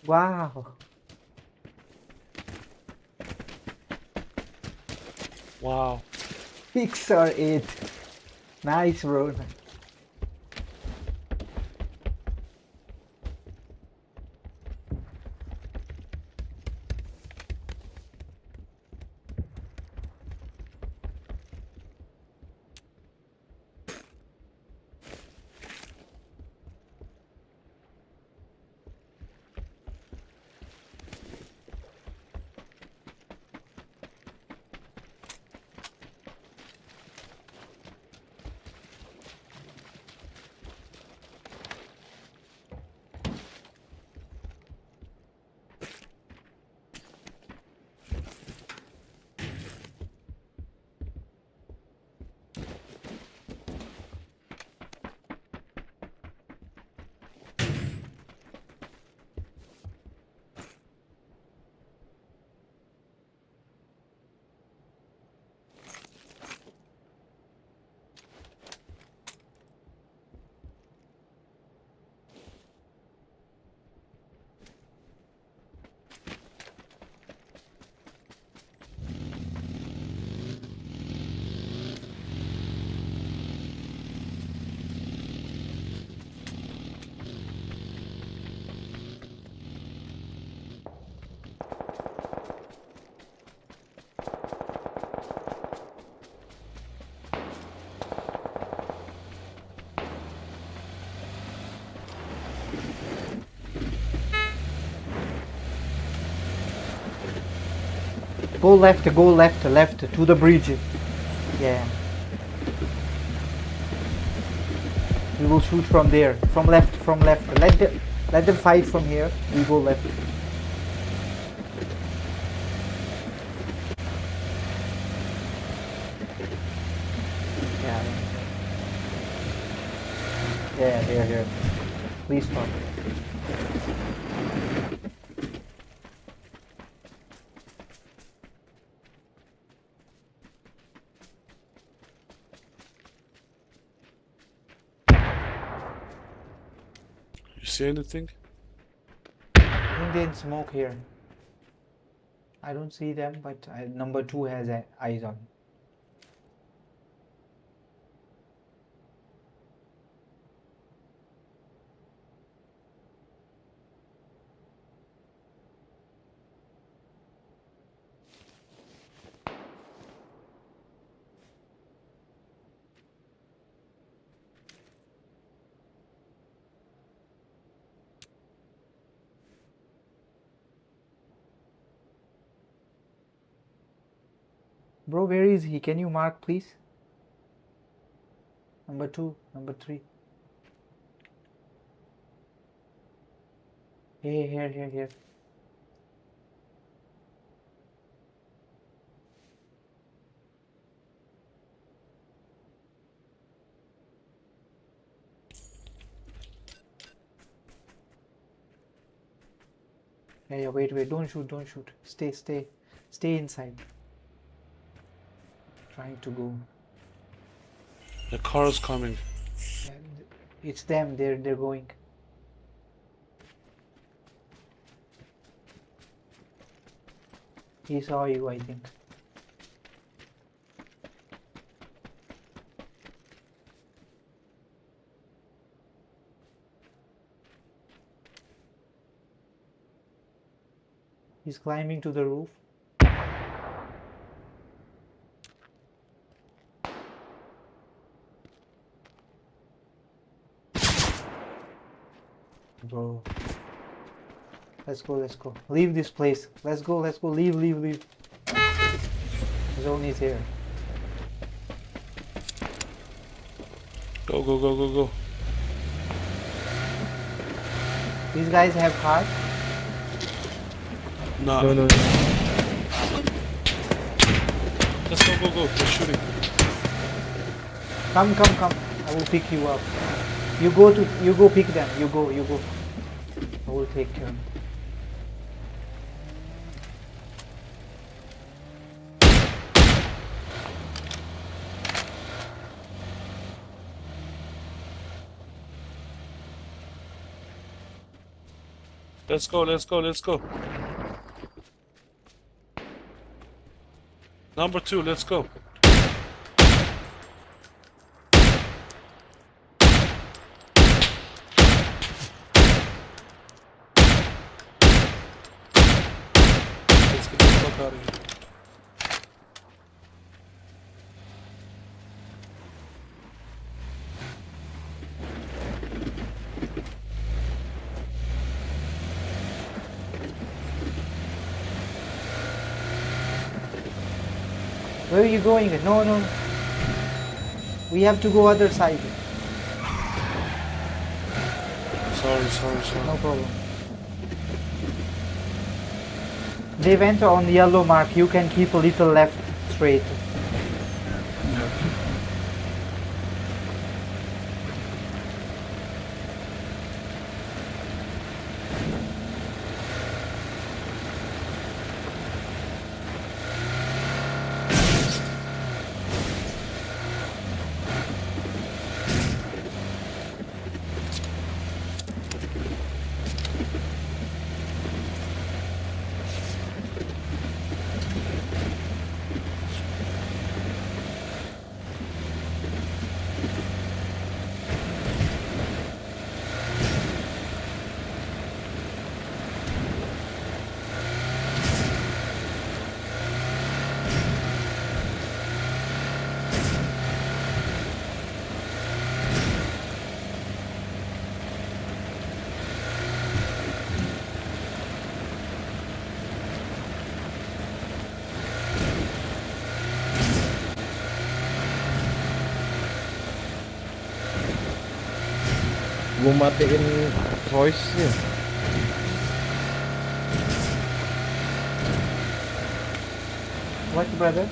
Wow. Wow. 6 or 8. Nice, bro. Go left to the bridge. Yeah. We will shoot from there. From left. Let them fight from here. We go left. Yeah, here. Please stop. You see anything? I think they smoke here. I don't see them, but number 2 has eyes on. Bro, where is he? Can you mark, please? Number 2, number 3. Hey, here. Yeah, wait, don't shoot. Stay inside. Trying to go. The car is coming. It's them, they're going. He saw you, I think. He's climbing to the roof. Bro. Let's go, let's go. Leave this place. Let's go, let's go. Leave, leave, leave. Zone is here. Go, go, go, go, go. These guys have heart. Nah. No, no. Let's go, go, go. They're shooting. Come, come, come. I will pick you up. You go pick them. You go. I will take turn. Let's go, let's go, let's go. Number 2, let's go. Let's get the fuck out of here. Where are you going? No, no. We have to go other side. Sorry. No problem. They went on yellow mark. You can keep a little left straight. Gua matiin voice-nya. What, brother?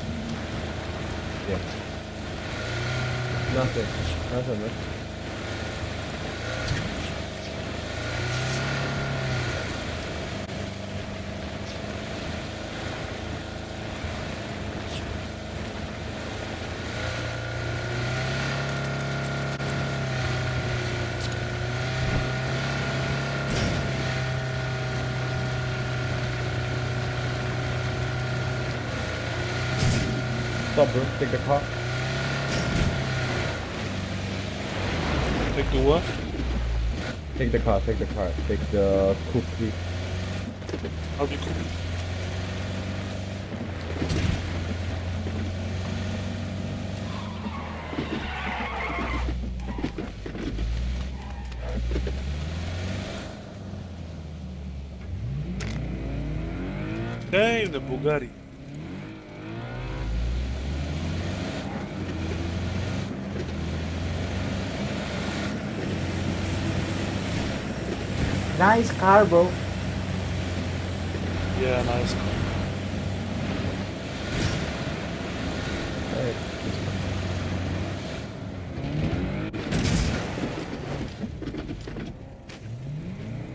Yeah. Nothing. Nothing, man. Stop, bro. Take the car. Take the what? Take the car. Take the car. Take the cookie. How do you cook? Damn, the Bugatti. Nice car, bro. Yeah, nice car.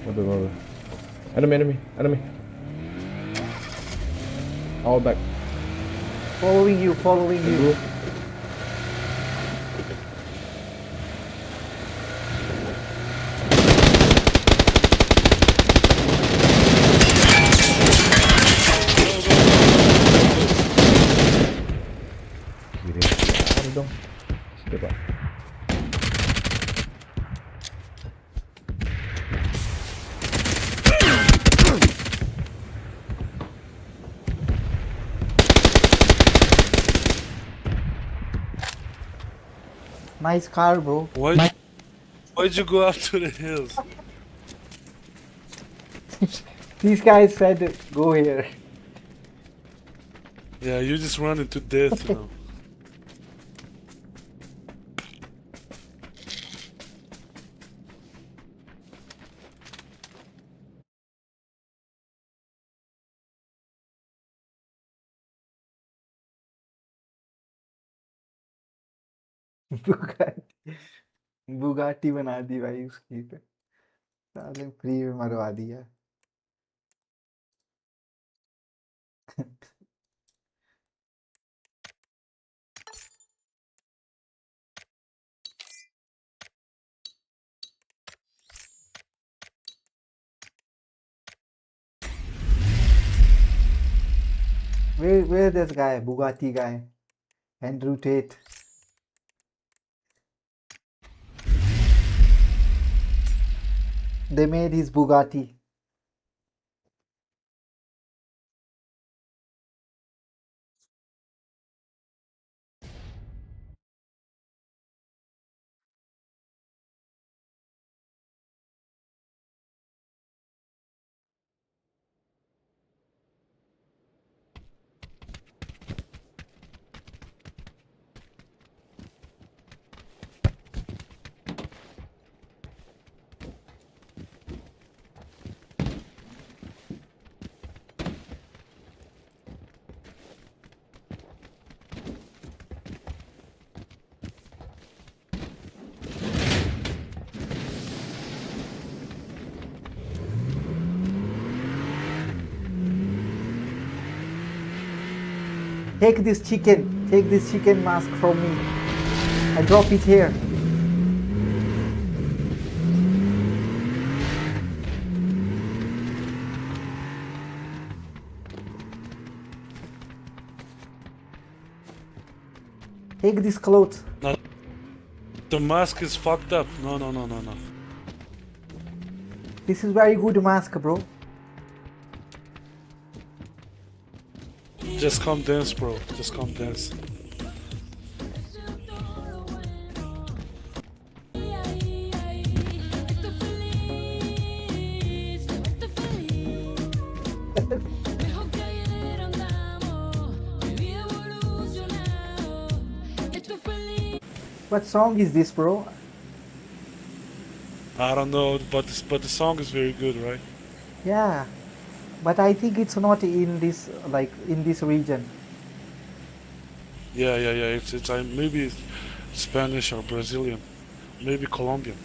Whatever. Enemy. All back. Following you. Nice car, bro. Why'd you go up to the hills? These guys said go here. Yeah, you just run into death, you know. Bugatti बना दी भाई उसकी पे साले free में मरवा दिया where this guy Bugatti guy Andrew Tate they made his Bugatti. Take this chicken mask from me. I drop it here. Take this clothes. No, the mask is fucked up. No. This is very good mask, bro. Just come dance, bro. Just come dance. What song is this, bro? I don't know, but the song is very good, right? Yeah, but I think it's not in this in this region. Yeah. It's maybe it's Spanish or Brazilian, maybe Colombian.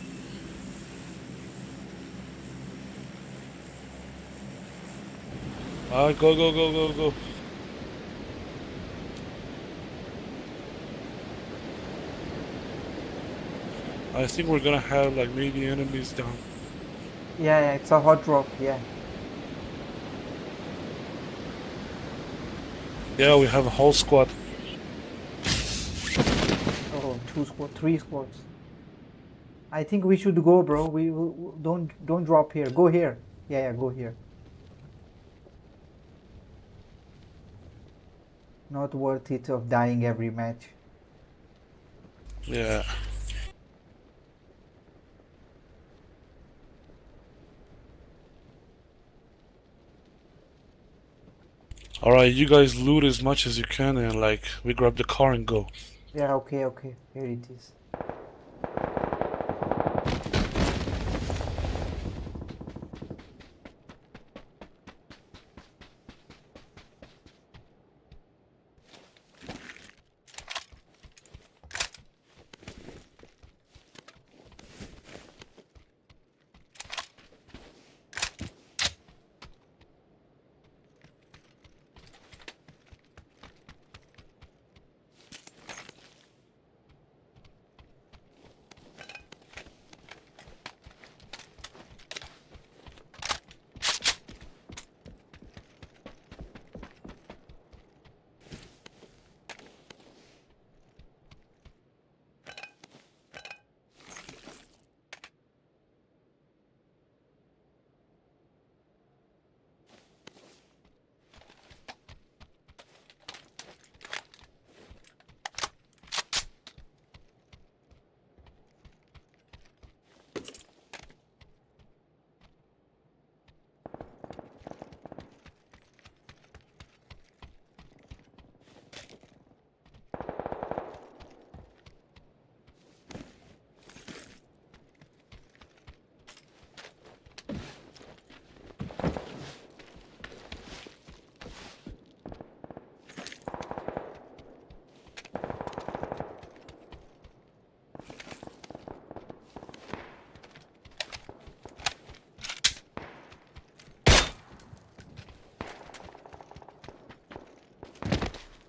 Alright, go. I think we're gonna have like maybe enemies down. Yeah, it's a hot drop. Yeah. Yeah, we have a whole squad. Oh, 2 squad, 3 squads. I think we should go, bro. We will, don't drop here. Go here. Yeah, go here. Not worth it of dying every match. Yeah. Alright, you guys loot as much as you can and like we grab the car and go. Yeah, okay. Here it is.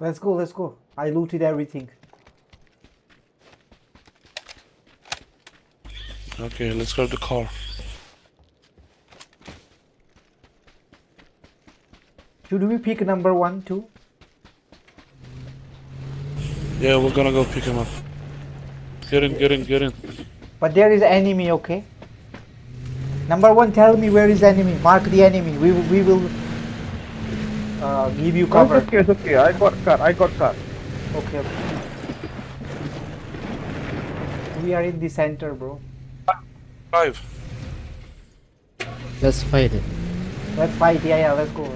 Let's go, let's go. I looted everything. Okay, let's grab the car. Should we pick number 1 too? Yeah, we're gonna go pick him up. Get in, get in, get in. But there is enemy, okay? Number 1, tell me where is enemy. Mark the enemy. We will give you cover. It's okay. I got car. Okay, okay. We are in the center, bro. 5. Let's fight it. Let's fight. Yeah, let's go.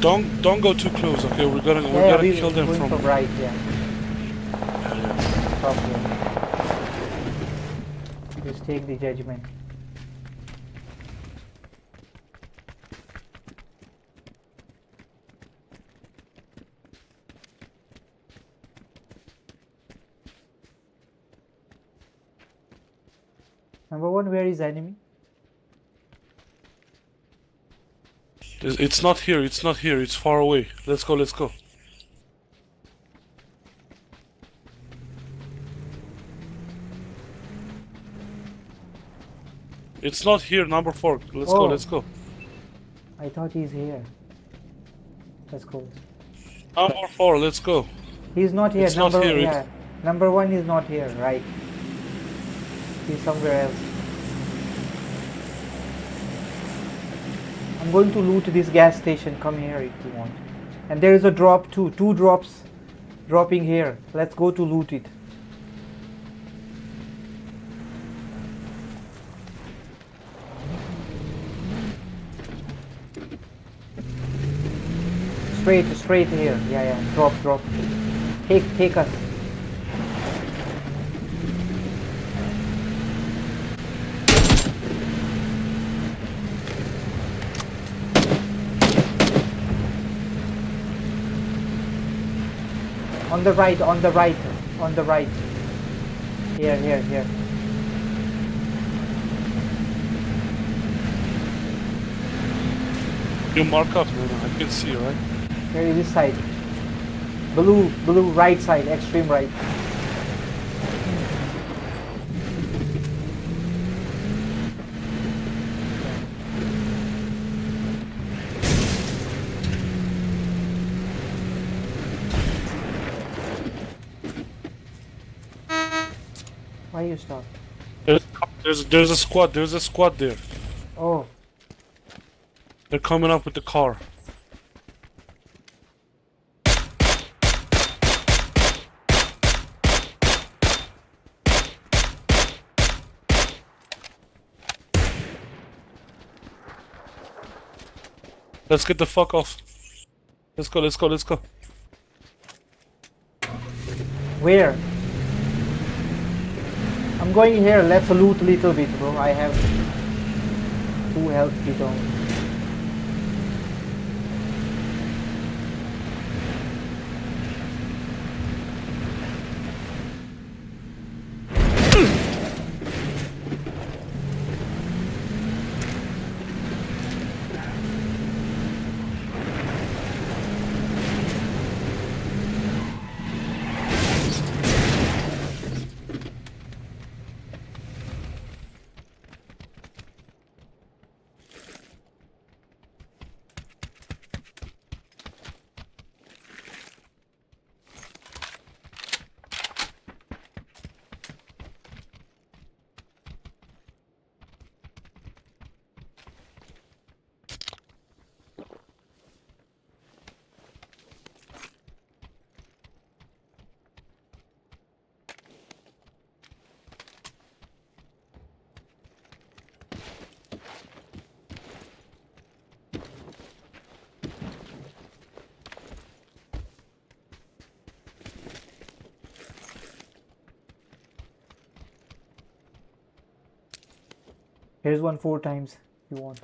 Don't go too close, okay? We're gonna kill them going from right, yeah. Okay. Just take the judgment. Number 1, where is enemy? It's not here, it's not here, it's far away. Let's go, let's go. It's not here, number 4. Let's go, let's go. I thought he's here. Let's go. Number 4, let's go. He's not here. It's not here. Yeah. Number 1 is not here, right? He's somewhere else. I'm going to loot this gas station. Come here if you want. And there is a drop too. 2 drops dropping here. Let's go to loot it. Straight here. Yeah. Drop. Take us. On the right. Here. You mark up, man. I can see, right? Here is this side. Blue right side, extreme right. Why you stop? There's a squad there. Oh. They're coming up with the car. Let's get the fuck off. Let's go. Where? I'm going here. Let's loot a little bit, bro. I have 2 health kit on. Here's one 4 times if you want.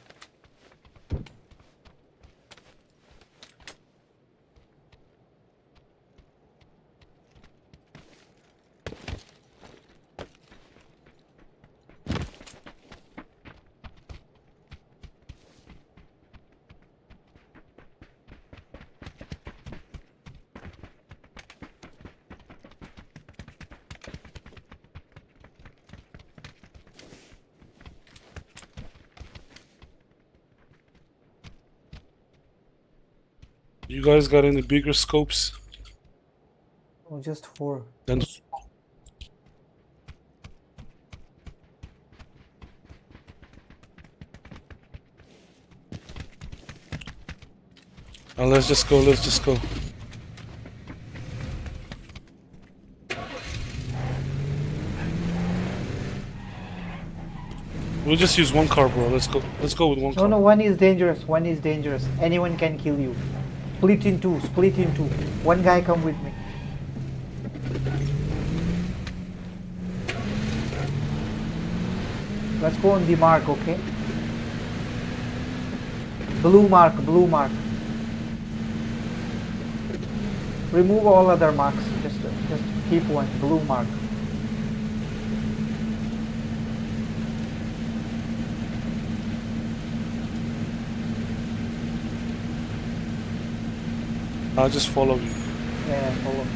You guys got any bigger scopes? Oh, just 4. Then let's just go. Let's just go. We'll just use one car, bro. Let's go. Let's go with one car. No, one is dangerous. One is dangerous. Anyone can kill you. Split in two. Split in two. One guy come with me. Let's go on the mark, okay? Blue mark, blue mark. Remove all other marks. Just keep one blue mark. I'll just follow you. Yeah, follow.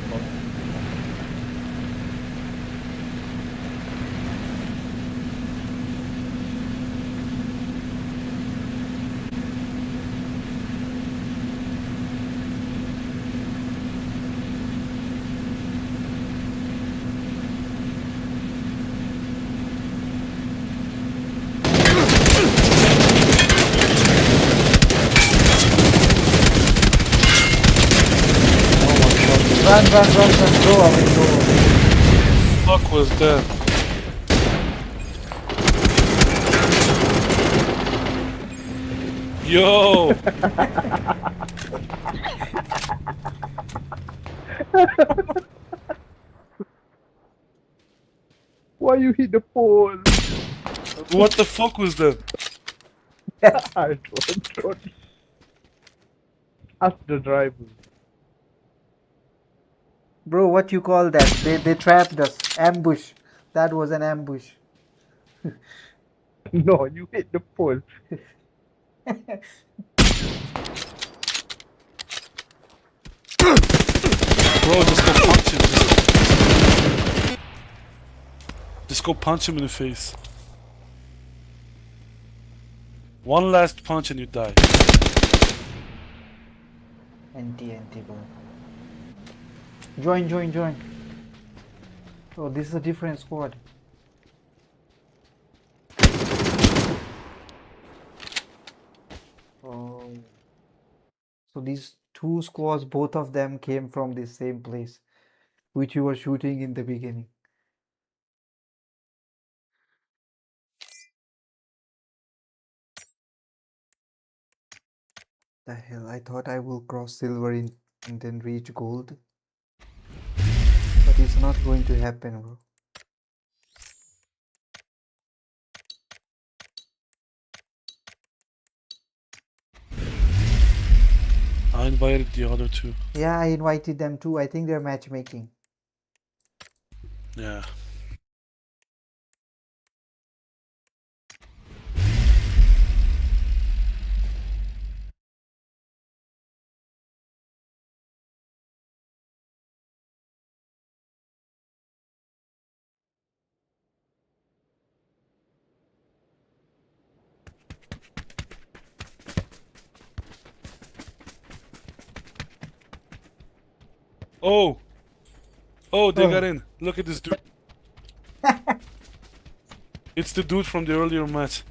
Run, go away, go away. Fuck was that? Yo! Why you hit the pole? What the fuck was that? I don't. Ask the driver. Bro, what you call that? They trapped us. Ambush. That was an ambush. No, you hit the pole. Bro, just go punch him. Just go punch him in the face. One last punch and you die. NT, bro. Join. Oh, this is a different squad. Oh. So these two squads, both of them came from the same place, which you were shooting in the beginning. The hell, I thought I will cross silver and then reach gold. But it's not going to happen, bro. I invited the other two. Yeah, I invited them too. I think they're matchmaking. Yeah. Oh, they got in. Look at this dude. It's the dude from the earlier match.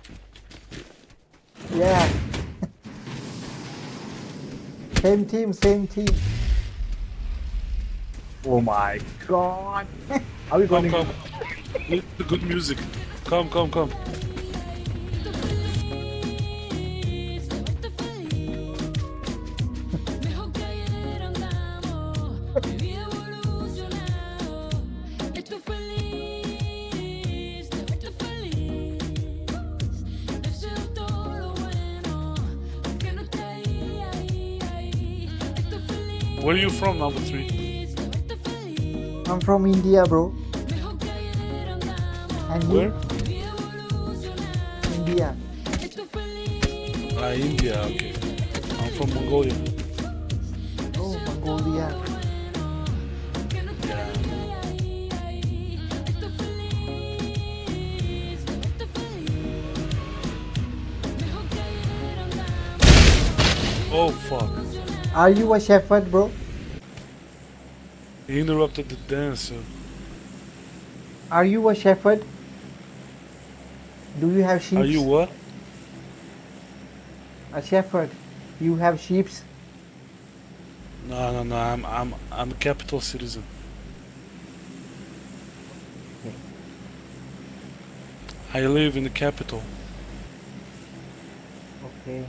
Yeah. Same team. Oh my god. Are we going Come. Listen to good music. Come. Where are you from, number 3? I'm from India, bro. And you? Where? India. India, okay. I'm from Mongolia. Oh, Mongolia. Oh, fuck. Are you a shepherd, bro? He interrupted the dance, so. Are you a shepherd? Do you have sheep? Are you what? A shepherd. You have sheeps? No. I'm a capital citizen. I live in the capital. Okay.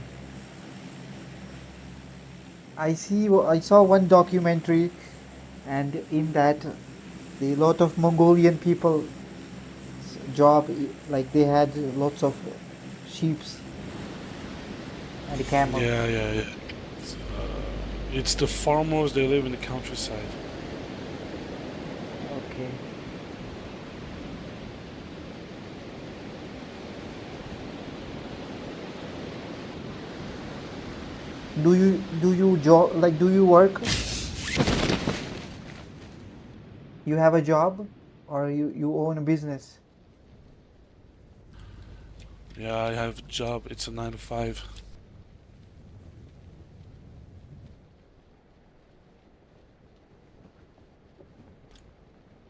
I saw one documentary, and in that, a lot of Mongolian people job, like they had lots of sheeps and camels. Yeah. It's the farmers. They live in the countryside. Okay. Do you job, like, do you work? You have a job, or you own a business? Yeah, I have a job. It's a 9 to 5.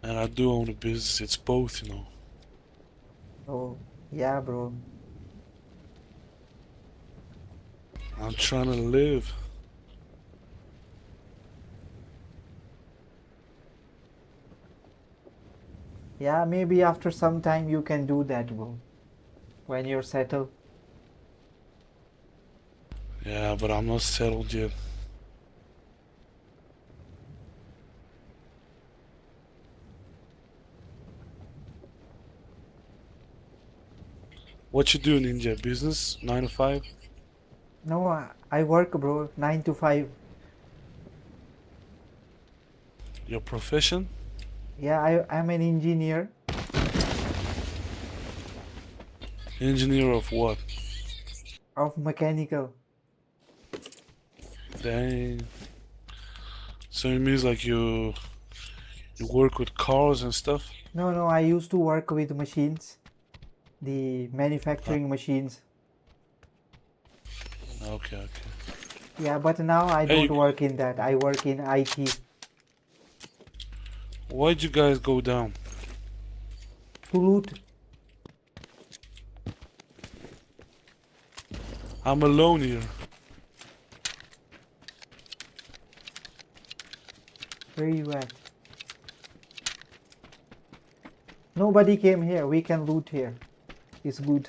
And I do own a business. It's both, you know. Oh, yeah, bro. I'm trying to live. Yeah, maybe after some time you can do that, bro. When you're settled. Yeah, but I'm not settled yet. What you do, Ninja? Business? 9 to 5? No, I work, bro. 9 to 5. Your profession? Yeah, I'm an engineer. Engineer of what? Of mechanical. Dang. So it means like you work with cars and stuff? No, I used to work with machines. The manufacturing machines. Okay. Yeah, but now I Hey, don't work in that. I work in IT. Why'd you guys go down? To loot. I'm alone here. Where you at? Nobody came here. We can loot here. It's good.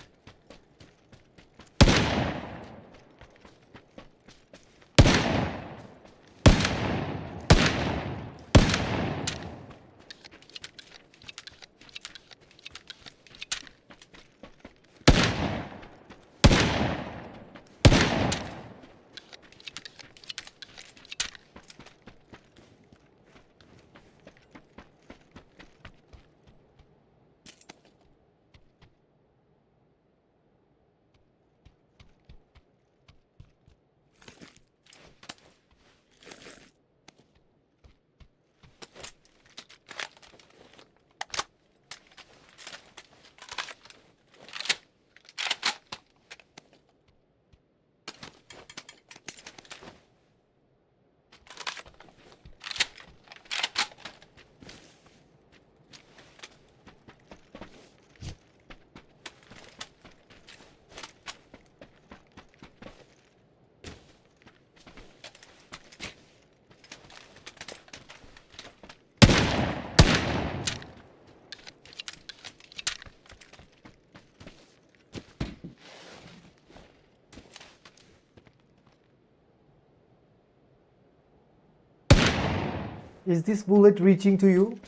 Is this bullet reaching to you?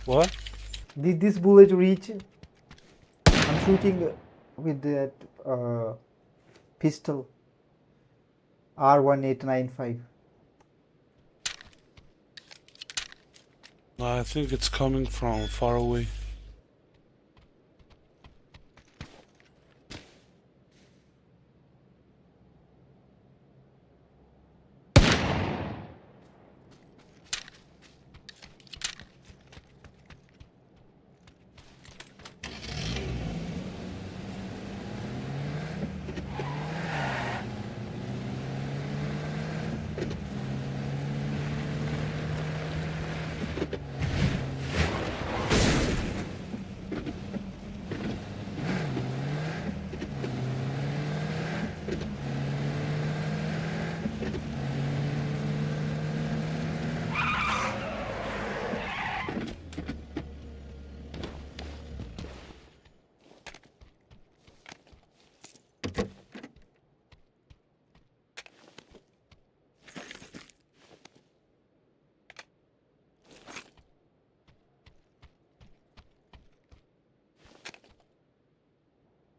What? Did this bullet reach? I'm shooting with that pistol. R1895. I think it's coming from far away.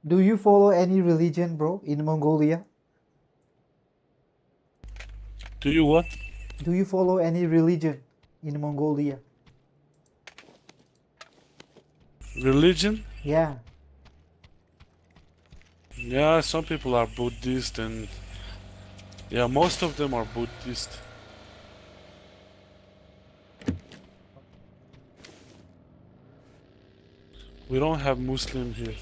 Do you follow any religion, bro, in Mongolia? Do you what? Do you follow any religion in Mongolia? Religion? Yeah. Yeah, some people are Buddhist and yeah, most of them are Buddhist. We don't have Muslim here.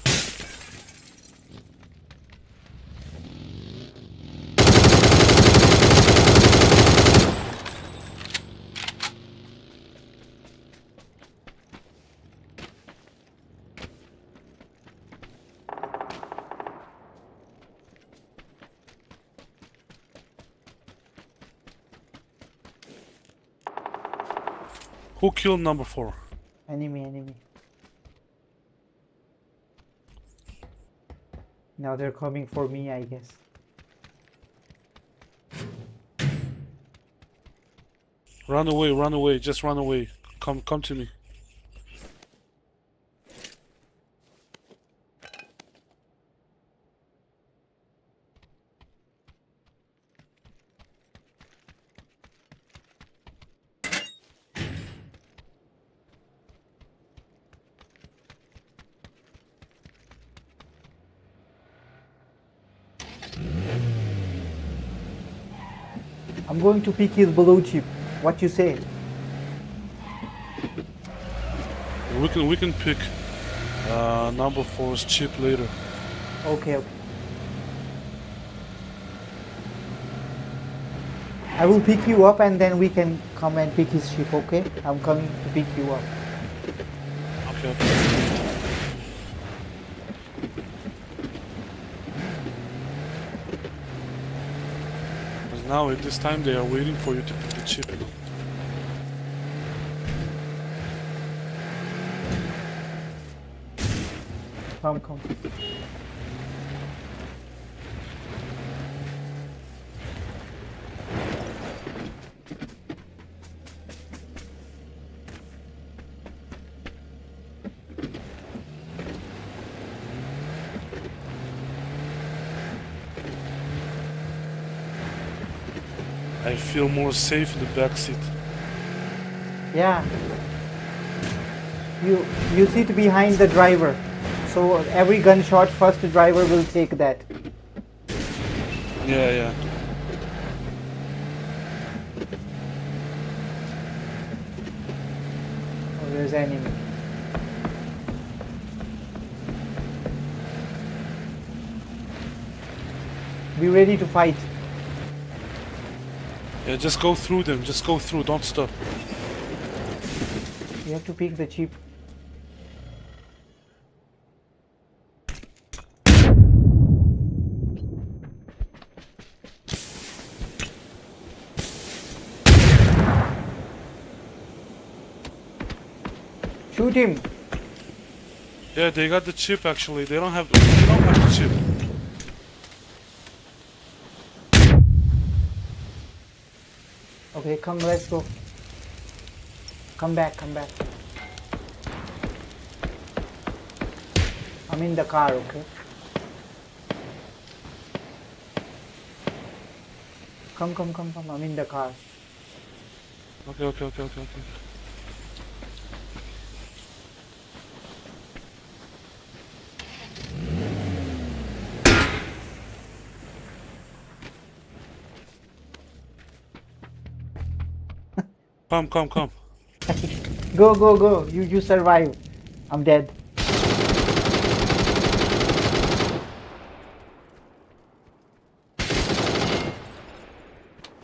Who killed number 4? Enemy. Now they're coming for me, I guess. Run away, just run away. Come to me. I'm going to pick his blue chip. What you say? We can pick number 4's chip later. Okay. I will pick you up and then we can come and pick his chip, okay? I'm coming to pick you up. Okay. Because now at this time they are waiting for you to pick the chip. Come. I feel more safe in the back seat. Yeah. You sit behind the driver. So every gunshot, first driver will take that. Yeah. Oh, there's enemy. Be ready to fight. Yeah, just go through them. Just go through. Don't stop. You have to pick the chip. Shoot him. Yeah, they got the chip actually. They don't have the chip. Okay, come, let's go. Come back. I'm in the car, okay? Come. I'm in the car. Okay. Come. Go. You survive. I'm dead.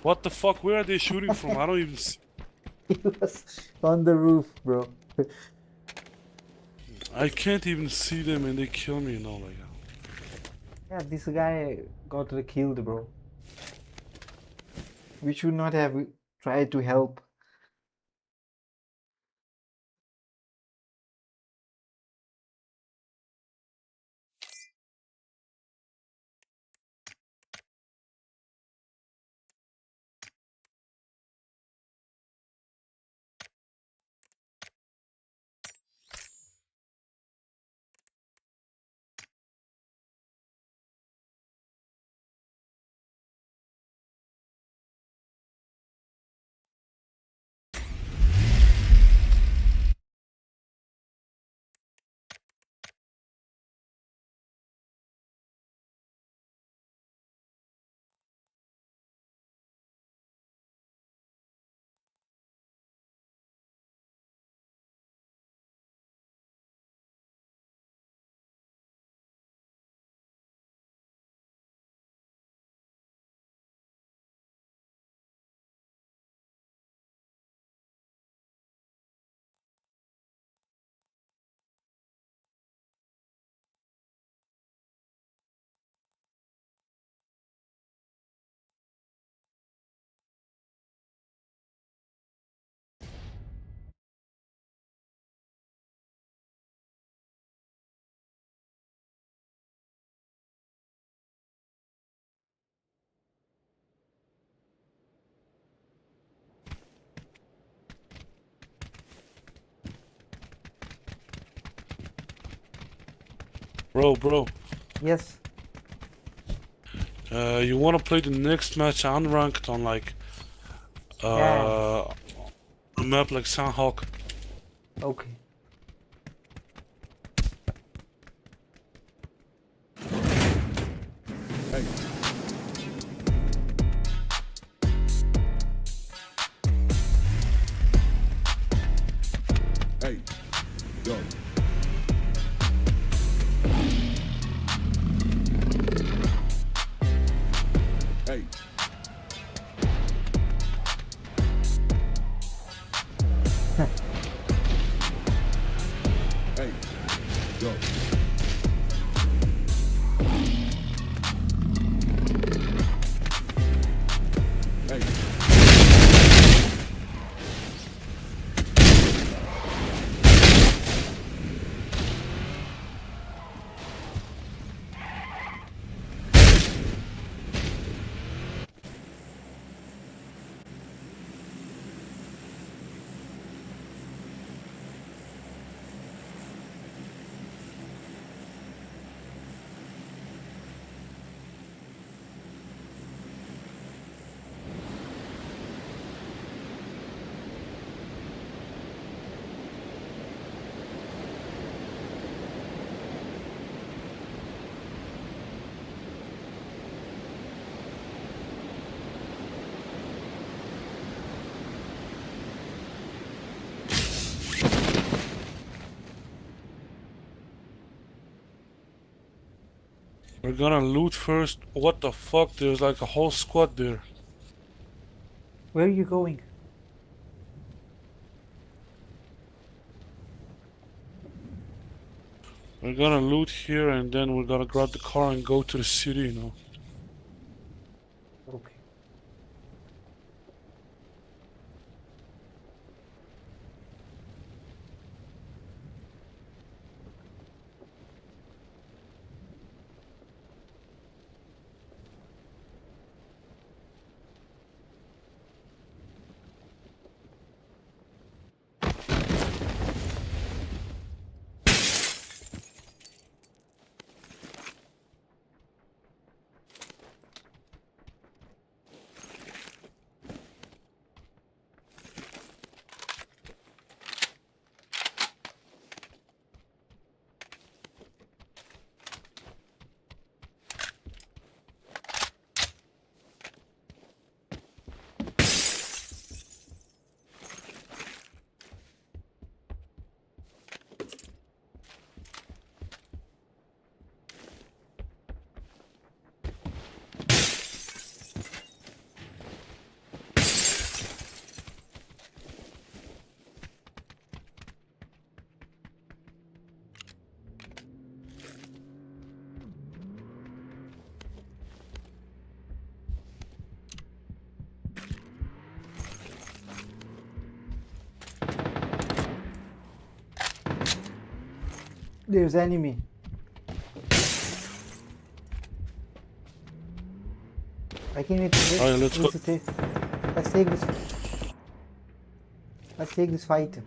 What the fuck? Where are they shooting from? I don't even see. He was on the roof, bro. I can't even see them and they kill me, like. Yeah, this guy got killed, bro. We should not have tried to help. Bro. Yes. You wanna play the next match unranked on like Yeah. a map like Sandhawk? Okay. Hey, go. Hey. Hey, go. Hey. We're gonna loot first. What the fuck? There's like a whole squad there. Where are you going? We're gonna loot here and then we're gonna grab the car and go to the city, you know. Okay. There's enemy. I can wait. Alright, let's go. Let's take this. Let's take this fight.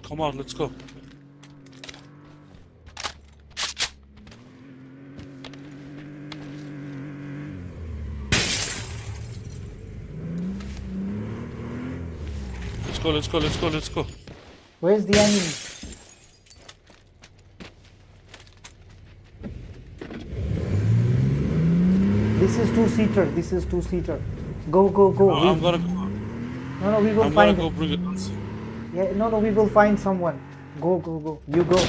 Come out, let's go. Let's go. Where's the enemy? This is two-seater. Go. I'm gonna. No, we will I'm find. gonna go bring it. Yeah, no, we will find someone. Go. You go.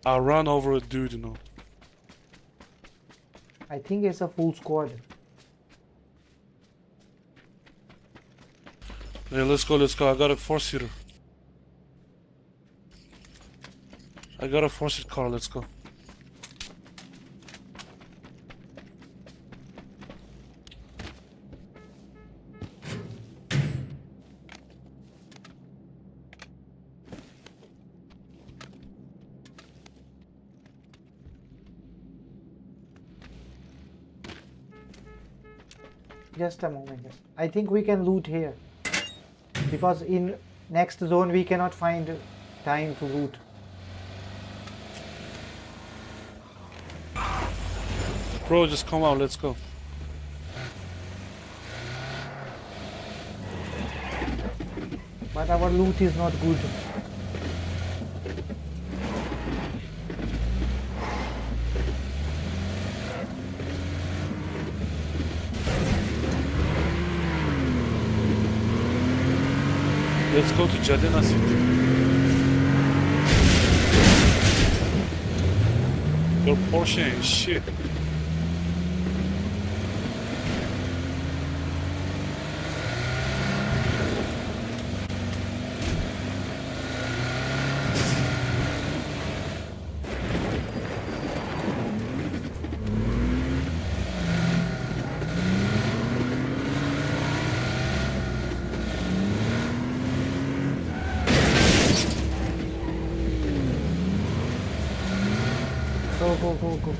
I run over a dude, you know. I think it's a full squad. Hey, let's go, let's go. I got a four-seater. I got a four-seat car, let's go. Just a moment. I think we can loot here. Because in next zone we cannot find time to loot. Bro, just come out, let's go. But our loot is not good. Let's go to Jadena City. Your Porsche ain't shit. Go.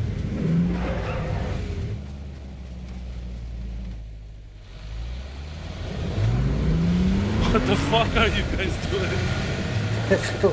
What the fuck are you guys doing? Let's go.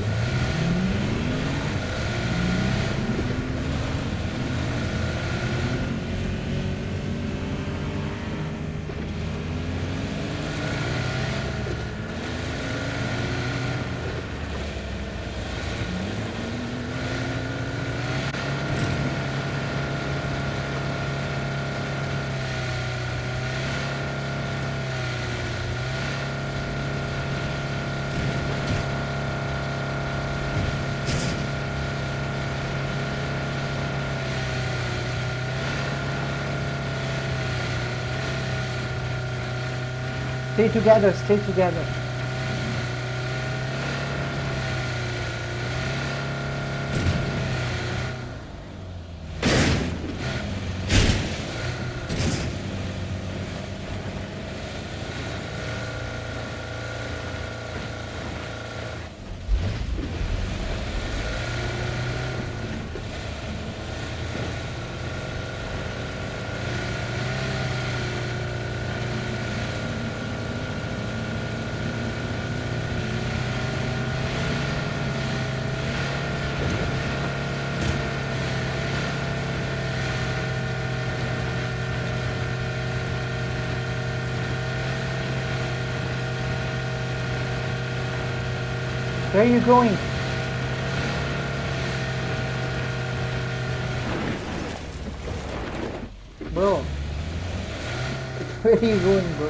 Stay together, stay together. Where are you going? Bro. Where are you going, bro?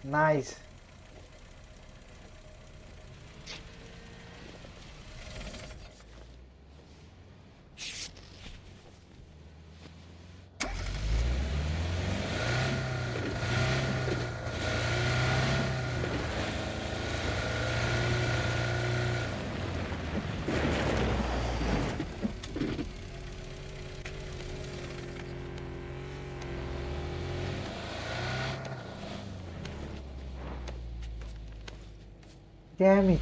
Nice. Damn it.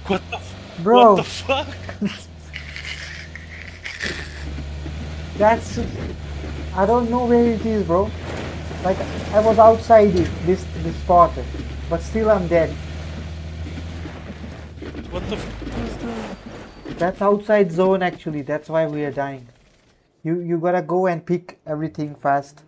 What the bro? What the fuck? That's... I don't know where it is, bro. Like, I was outside this spot, but still I'm dead. What the fuck is that? That's outside zone actually, that's why we are dying. You gotta go and pick everything fast.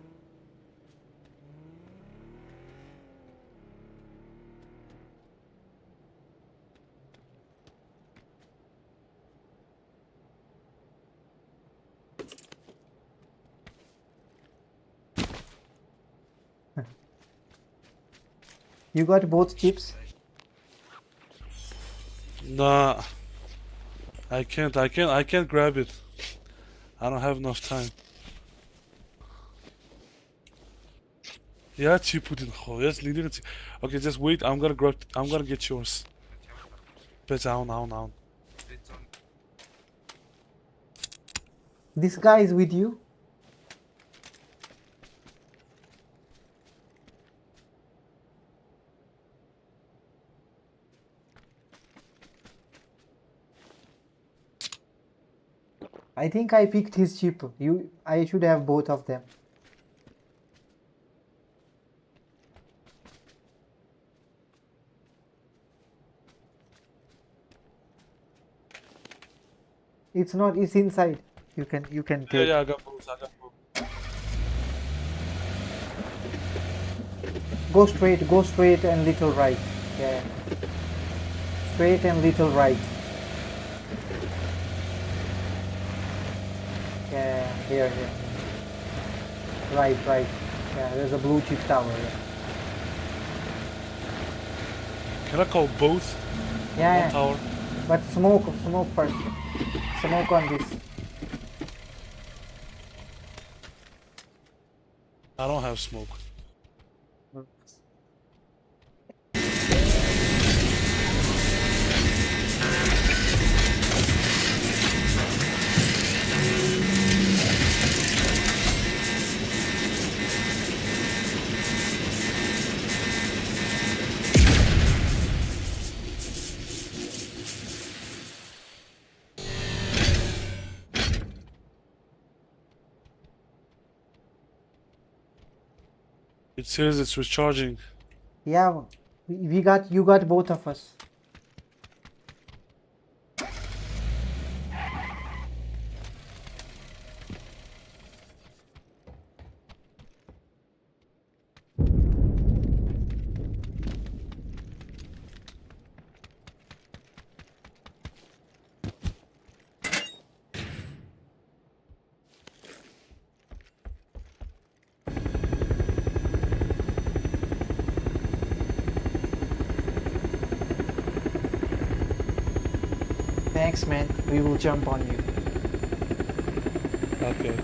You got both chips? Nah. I can't grab it. I don't have enough time. Yeah, chip put in hole. Yes, leader. Okay, just wait. I'm gonna get yours. Bet down. This guy is with you? I think I picked his chip. I should have both of them. It's not. It's inside. You can take. Yeah, I got both. Go straight and little right. Yeah. Straight and little right. Yeah, here. Right. Yeah, there's a blue chip tower. Yeah. Can I call both? Yeah. One tower. But smoke first. Smoke on this. I don't have smoke. It says it's recharging. Yeah, you got both of us. Thanks, man. We will jump on you. Okay.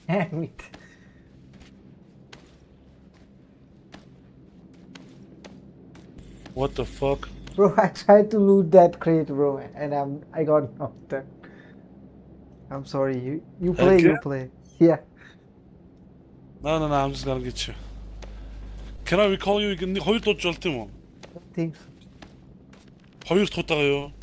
Damn it. What the fuck? Bro, I tried to loot that crate, bro, and I got knocked out. I'm sorry. You play, Okay. you play. Yeah. No, I'm just gonna get you. Can I recall you? 이게 허유 또 쩔때 뭐? Thanks. 허유 뒀다가요.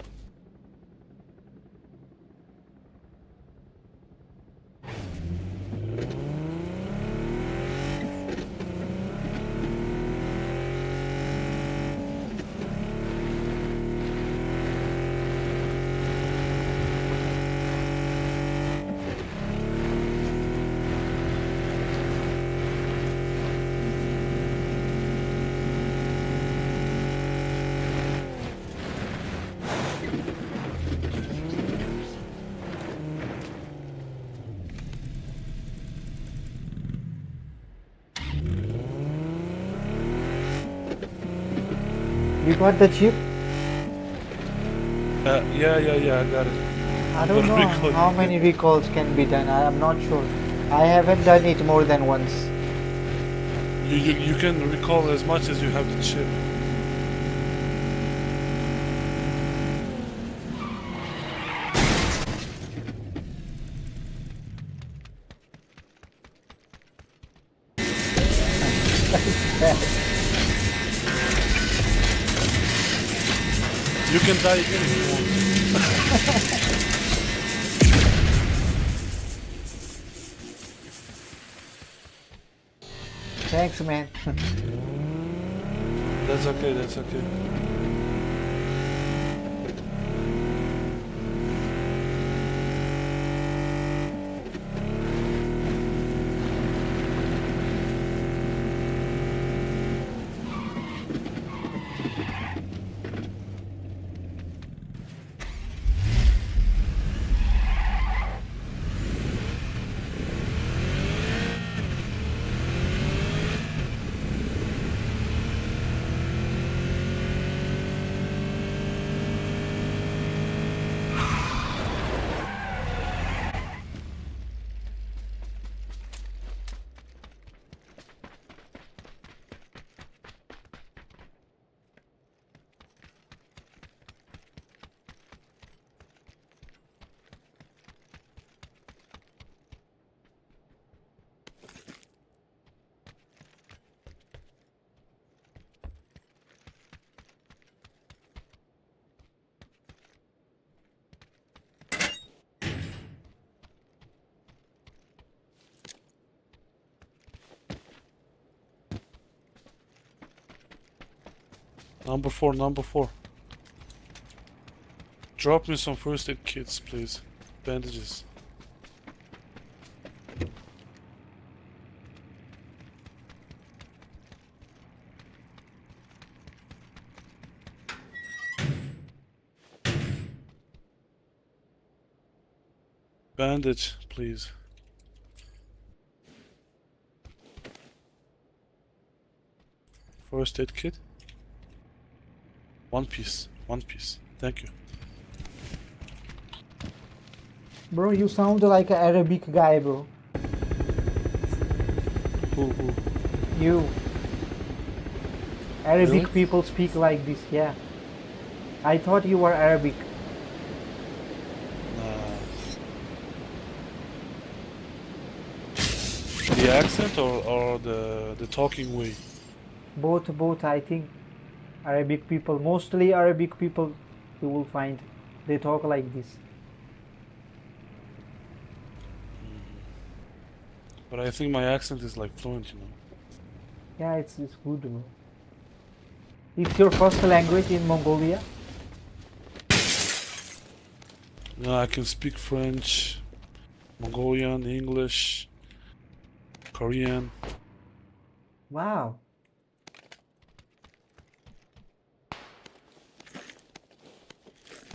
You got the chip? Yeah, I got it. I don't know how many recalls can be done. I'm not sure. I haven't done it more than once. You can recall as much as you have the chip. You can die again if you want. Thanks, man. That's okay, that's okay. Number four. Drop me some first aid kits, please. Bandages. Bandage, please. First aid kit. One piece. Thank you. Bro, you sound like an Arabic guy, bro. Who? You. Arabic Really? people speak like this, yeah. I thought you were Arabic. The accent or the talking way? Both, I think. Arabic people, mostly Arabic people, you will find they talk like this. But I think my accent is like fluent, you know. Yeah, it's good, bro. It's your first language in Mongolia? Yeah, I can speak French, Mongolian, English, Korean. Wow.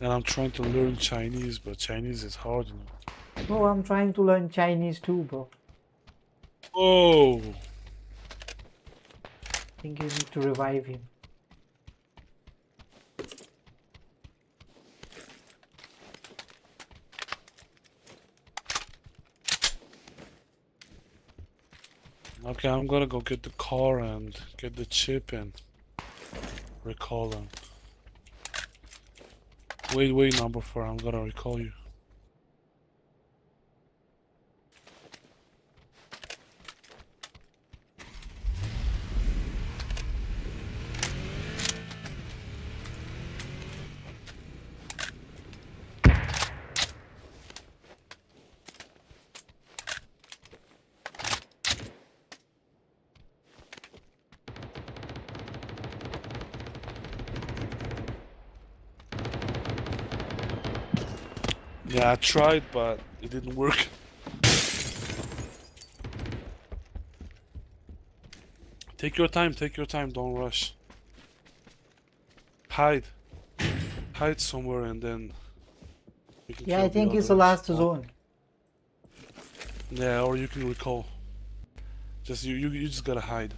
And I'm trying to learn Chinese, but Chinese is hard, you know. Bro, I'm trying to learn Chinese too, bro. Oh! I think you need to revive him. Okay, I'm gonna go get the car and get the chip and recall them. Wait, number 4, I'm gonna recall you. Yeah, I tried, but it didn't work. Take your time, don't rush. Hide somewhere and then we can Yeah, kill I think it's the others. last zone. Yeah, or you can recall. Just you just gotta hide.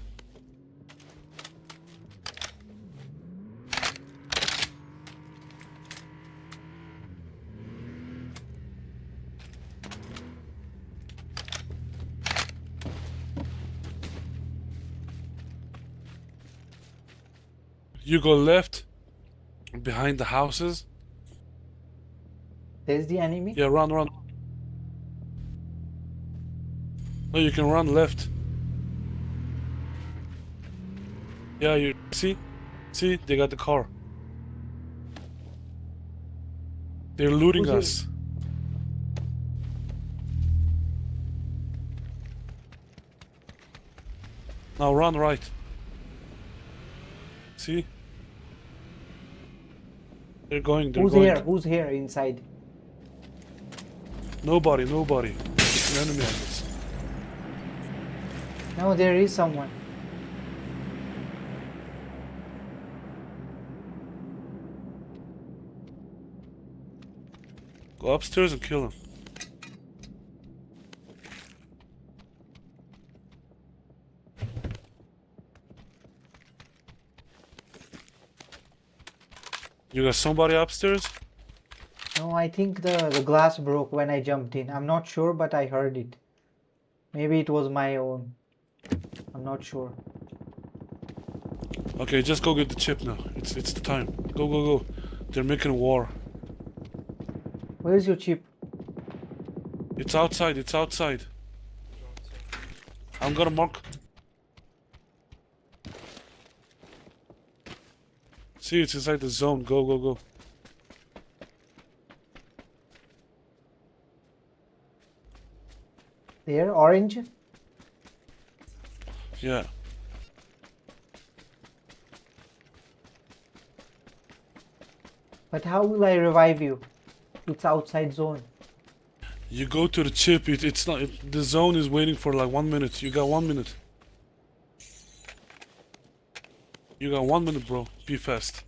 You go left, behind the houses. There's the enemy? Yeah, run. No, you can run left. Yeah, you see? See, they got the car. They're looting us. Now run right. See? They're going. Who's here? Who's here inside? Nobody. It's an enemy, I guess. No, there is someone. Go upstairs and kill him. You got somebody upstairs? No, I think the glass broke when I jumped in. I'm not sure, but I heard it. Maybe it was my own. I'm not sure. Okay, just go get the chip now. It's the time. Go. They're making war. Where's your chip? It's outside. I'm gonna mark. See, it's inside the zone. Go. There, orange? Yeah. But how will I revive you? It's outside zone. You go to the chip. It's not. The zone is waiting for like 1 minute. You got 1 minute. You got 1 minute, bro. Be fast.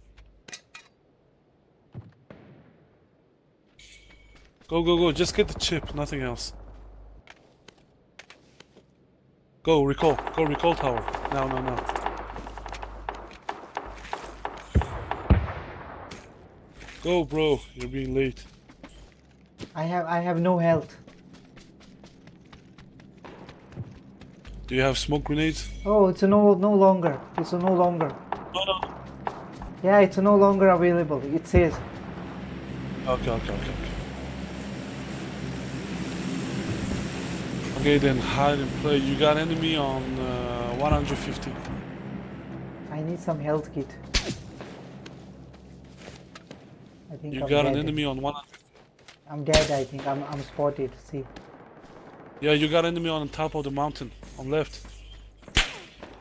Go. Just get the chip. Nothing else. Go recall tower. Now. Go, bro. You're being late. I have no health. Do you have smoke grenades? Oh, it's no longer. It's no longer. No. Yeah, it's no longer available. It says. Okay. Okay, then hide and play. You got enemy on 150. I need some health kit. I think You I'm got dead. an enemy on 150. I'm dead, I think. I'm spotted. See. Yeah, you got enemy on top of the mountain. On left.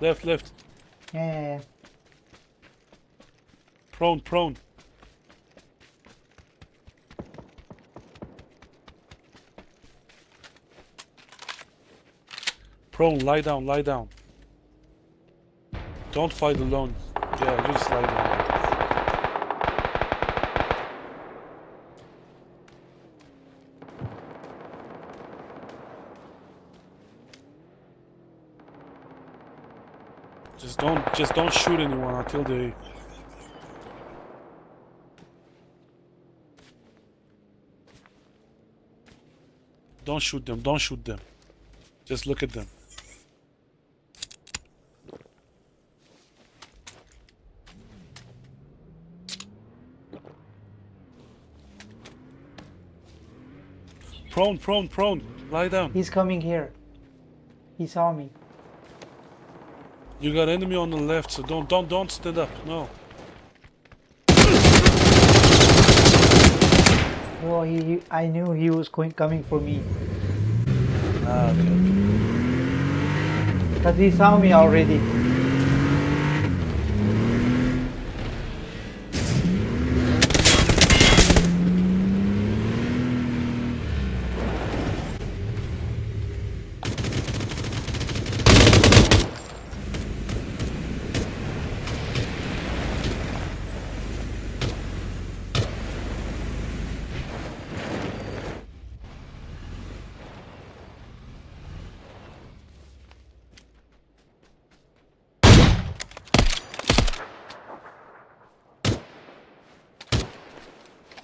Left. Yeah. Prone. Prone, lie down. Don't fight alone. Yeah, just lie down. Just don't shoot anyone until they. Don't shoot them. Just look at them. Prone. Lie down. He's coming here. He saw me. You got enemy on the left, so don't stand up. No. Oh, I knew he was coming for me. Okay. Because he saw me already.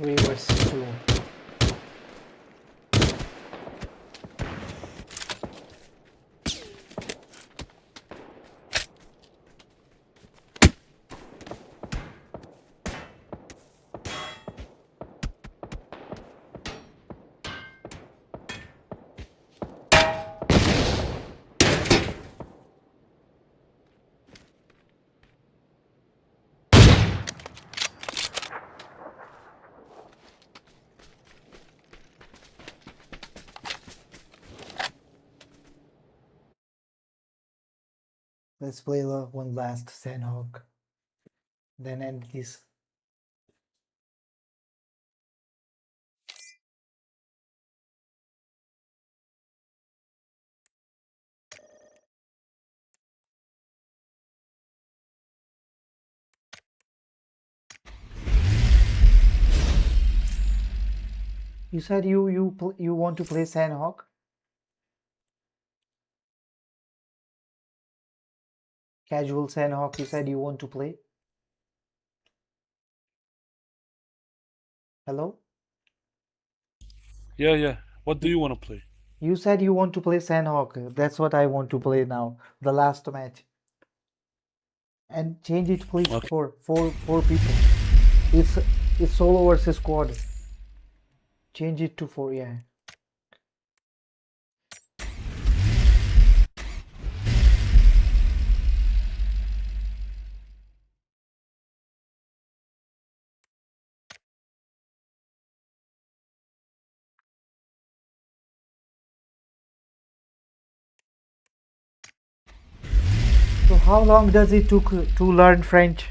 Reverse 2. Let's play one last Sandhawk. Then end this. You said you want to play Sandhawk? Casual Sandhawk, you said you want to play? Hello? Yeah. What do you want to play? You said you want to play Sandhawk. That's what I want to play now. The last match. And change it please for four people. It's solo versus squad. Change it to 4, yeah. So how long does it took to learn French?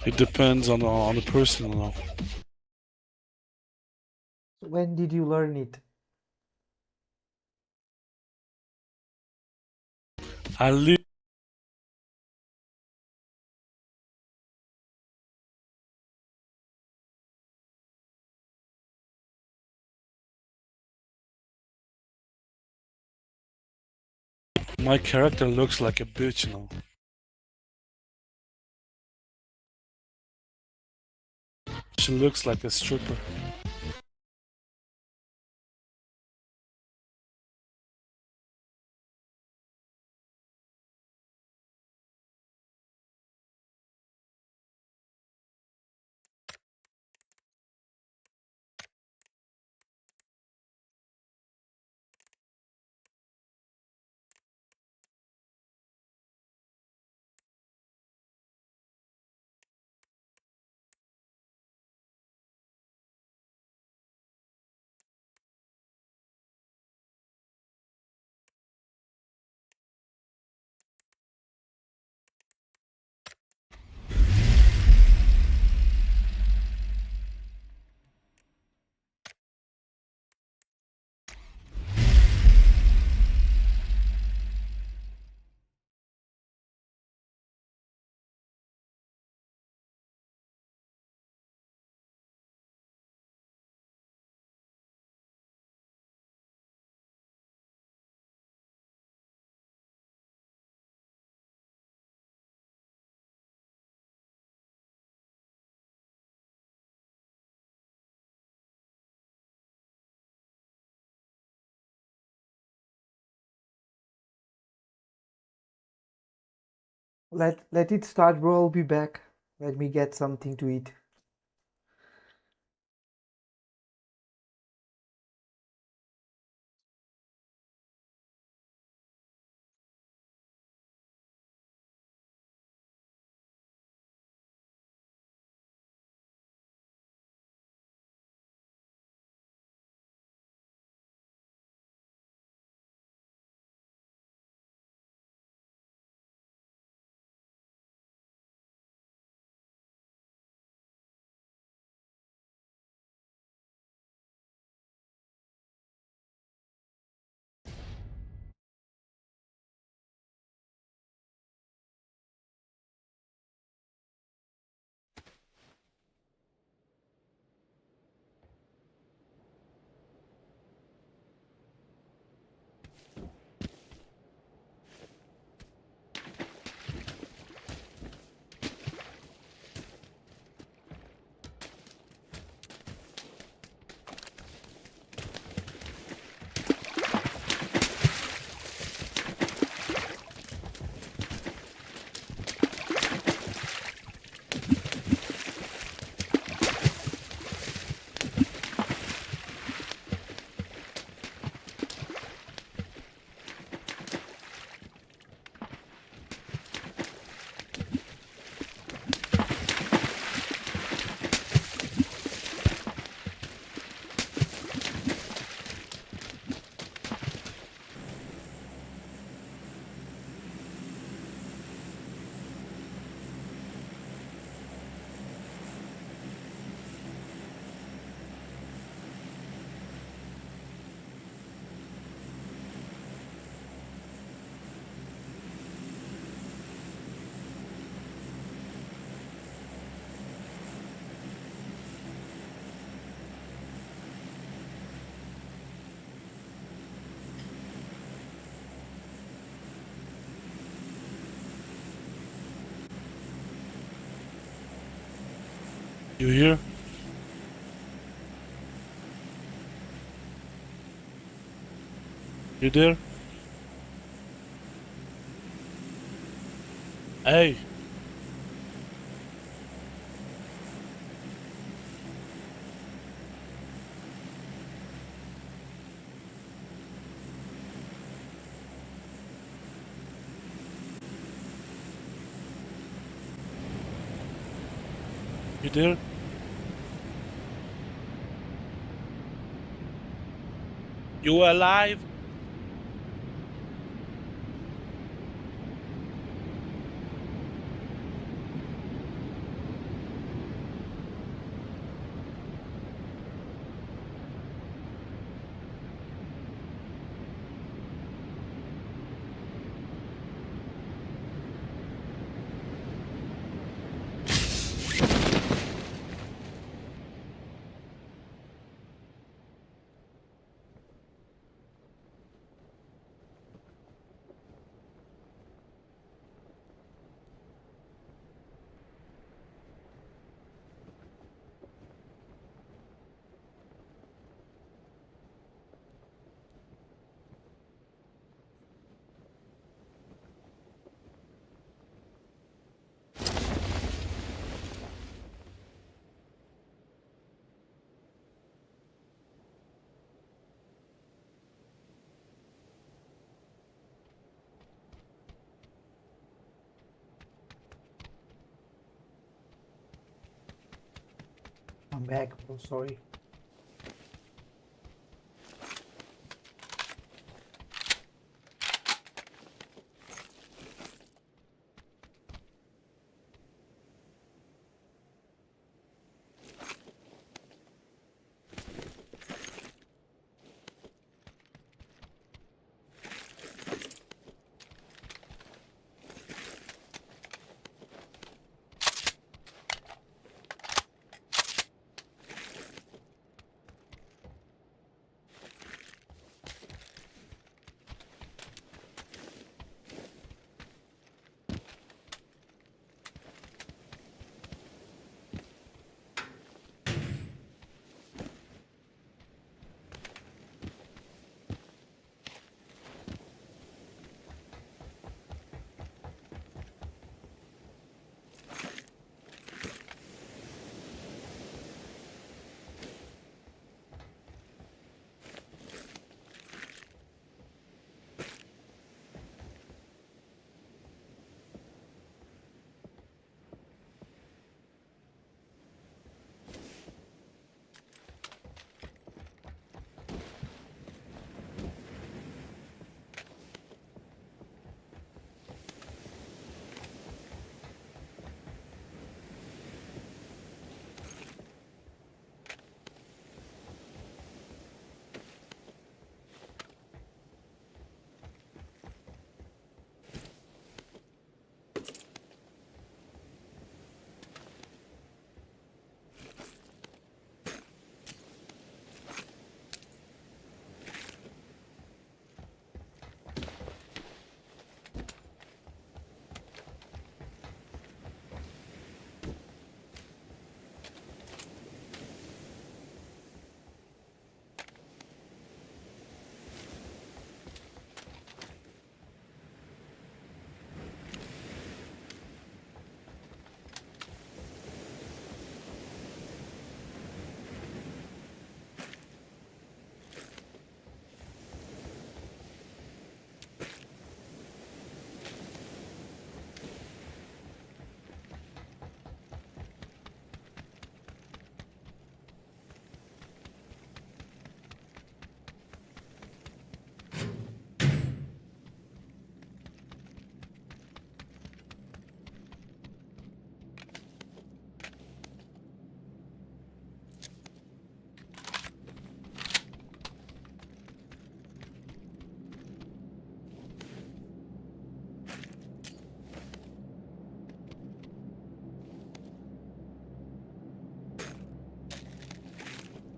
It depends on the person, you know. When did you learn it? I live. My character looks like a bitch now. She looks like a stripper. Let it start, bro. I'll be back. Let me get something to eat. You here? You there? Hey. You there? You alive? I'm back. Oh, sorry.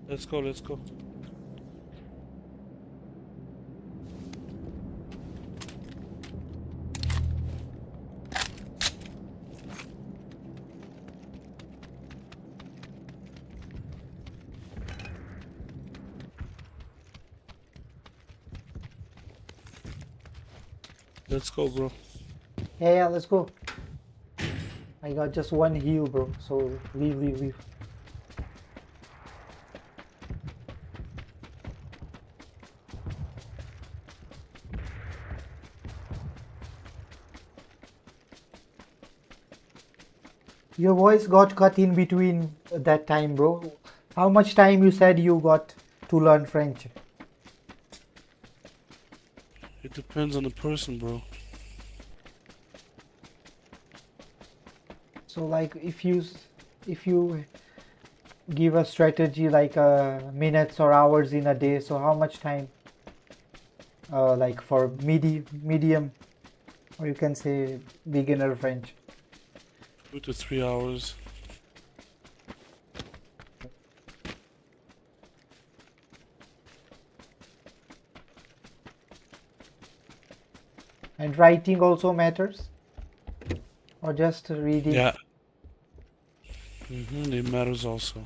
Let's go, let's go. Let's go, bro. Yeah, let's go. I got just one heal, bro. So leave. Your voice got cut in between that time, bro. How much time you said you got to learn French? It depends on the person, bro. So like if you give a strategy like minutes or hours in a day, so how much time like for medium, or you can say beginner French? 2 to 3 hours. And writing also matters, or just reading? Yeah. It matters also.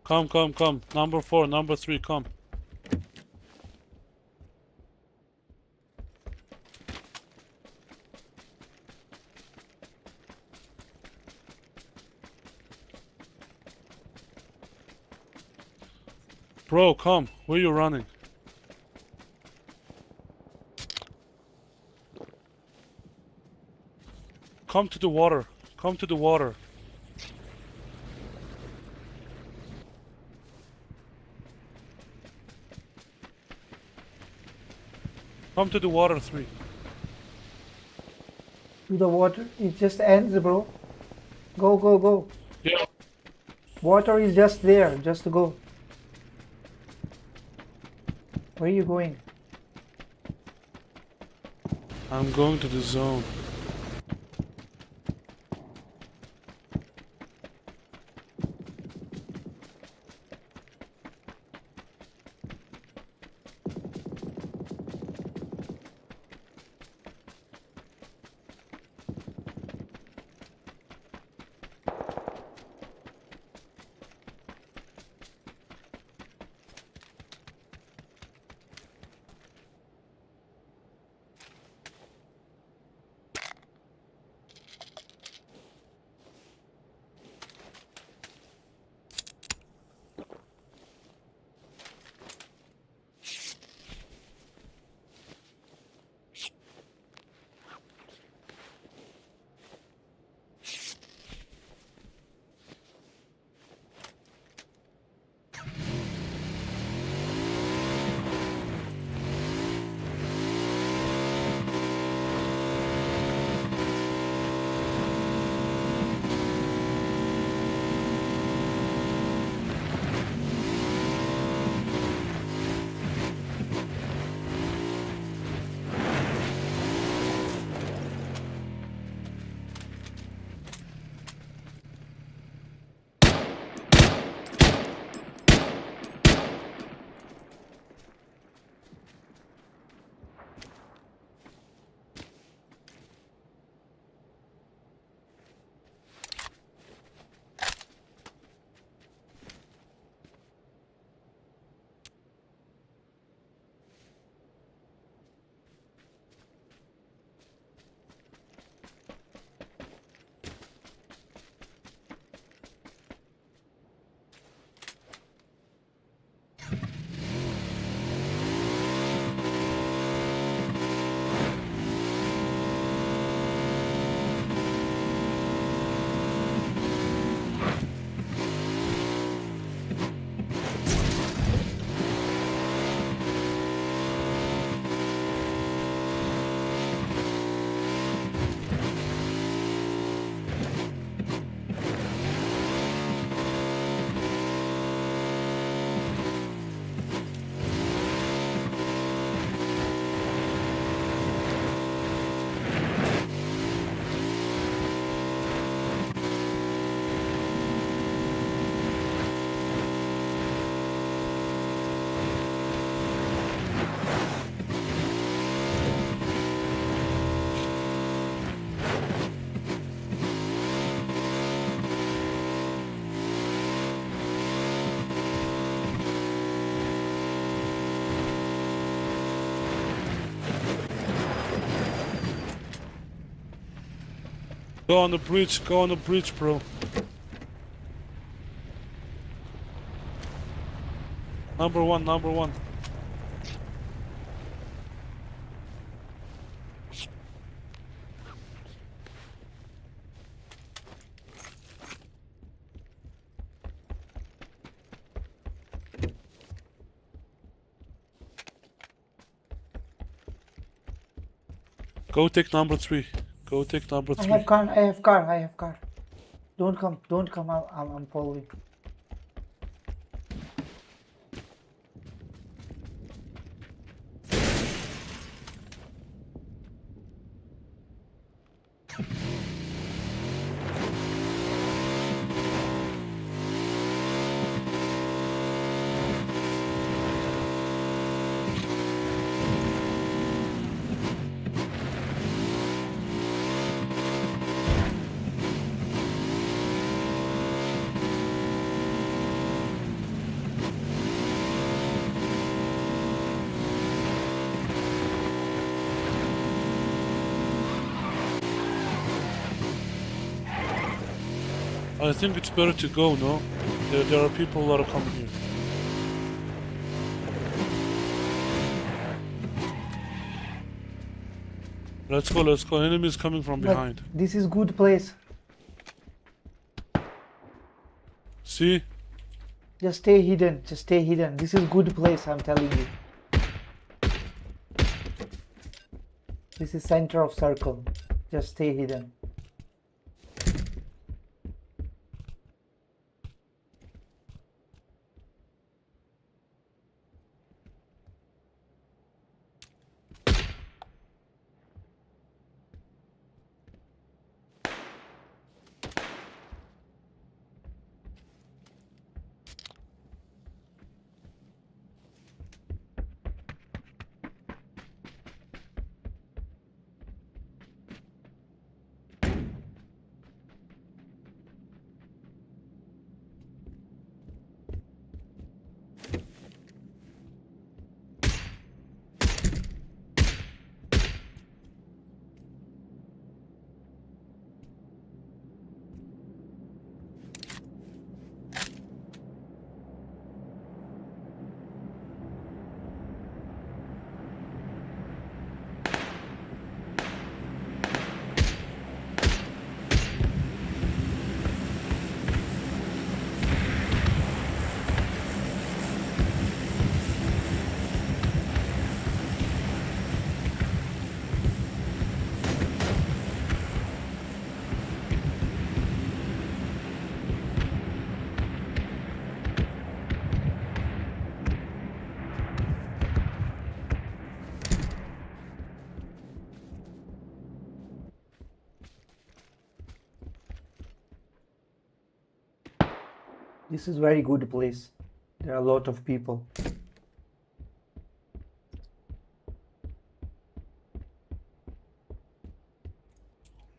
Come. Number 4, number 3, come. Bro, come. Where you running? Come to the water. Come to the water. Come to the water, 3. To the water? It just ends, bro. Go. Yeah. Water is just there. Just go. Where are you going? I'm going to the zone. Go on the bridge, bro. Number one. Go take number 3. Go take number 3. I have car. Don't come, I'm following. I think it's better to go, no? There are people that are coming here. Let's go. Enemies coming from behind. This is good place. See? Just stay hidden. This is good place, I'm telling you. This is center of circle. Just stay hidden. This is very good place. There are a lot of people.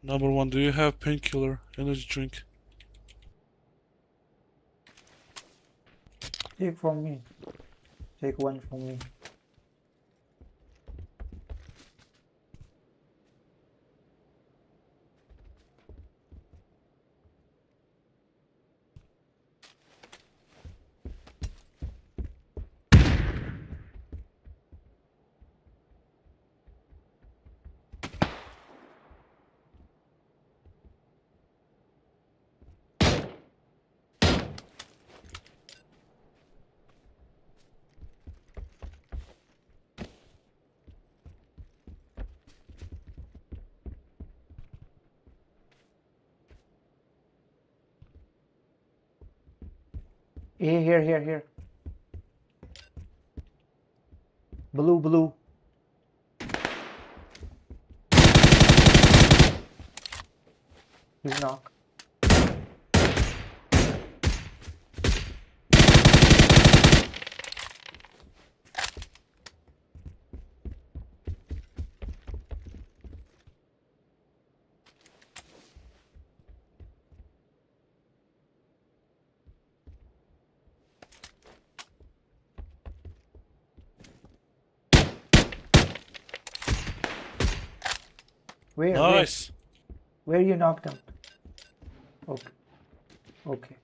Number 1, do you have painkiller, energy drink? Take from me. Take one from me. Here. Blue. He's knock. Where? Nice. Where you knocked out? Okay. Okay.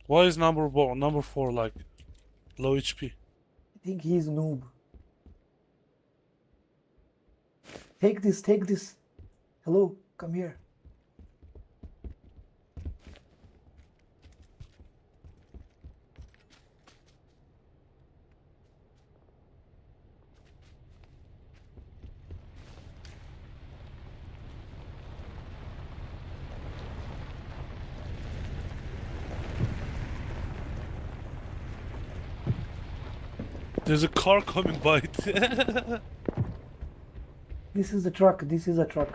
Why is number 4 like low HP? I think he's noob. Take this, take this. Hello, come here. There's a car coming by. This is a truck, this is a truck.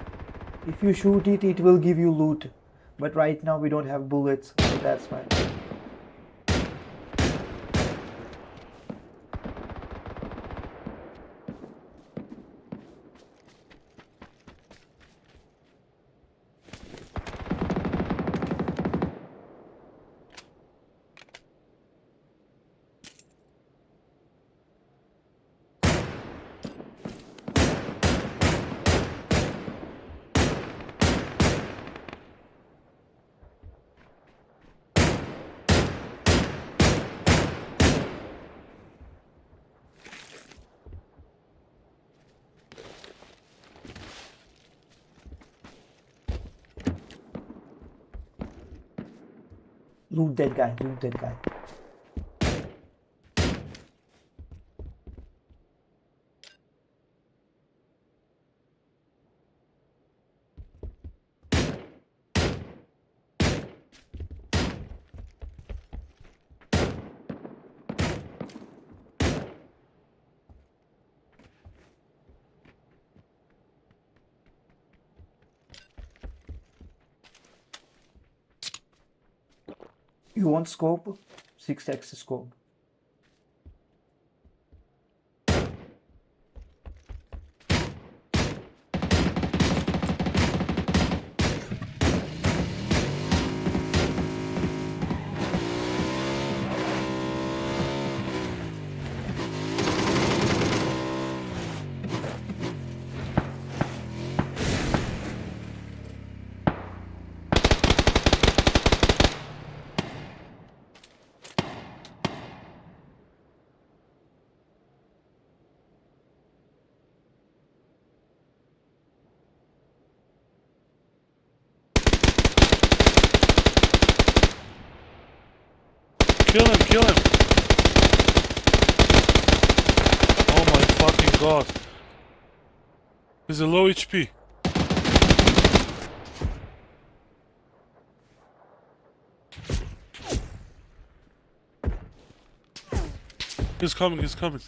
If you shoot it, it will give you loot. But right now we don't have bullets, so that's fine. Loot that guy, loot that guy. You want scope? 6x scope. Kill him, kill him! Oh my fucking god. He's a low HP. He's coming, he's coming.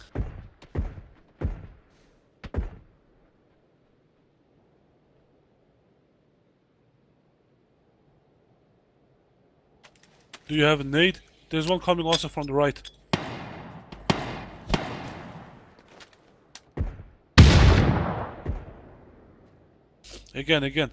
Do you have a nade? There's one coming also from the right. Again.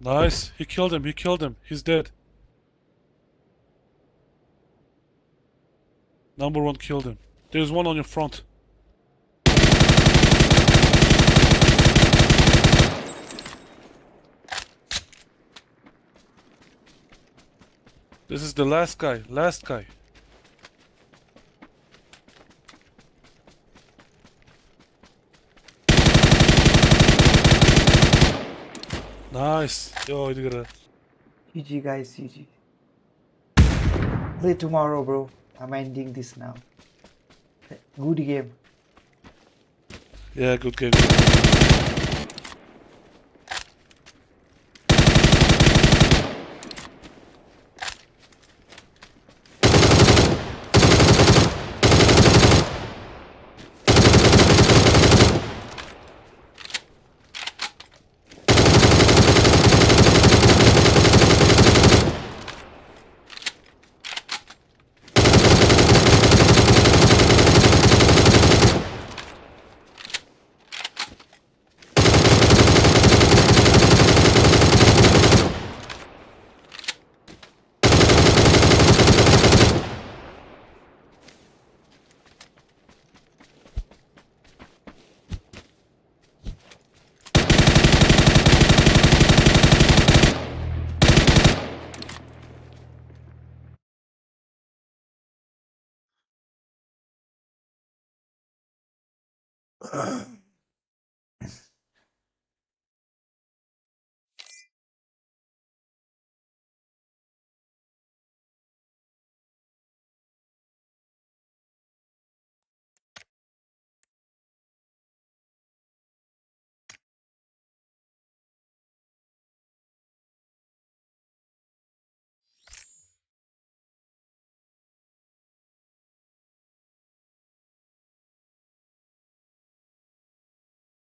Nice. He killed him. He killed him. He's dead. Number one killed him. There's one on your front. This is the last guy. Last guy. Nice. Yo, you got GG guys, GG. Play tomorrow, bro. I'm ending this now. Good game. Yeah, good game.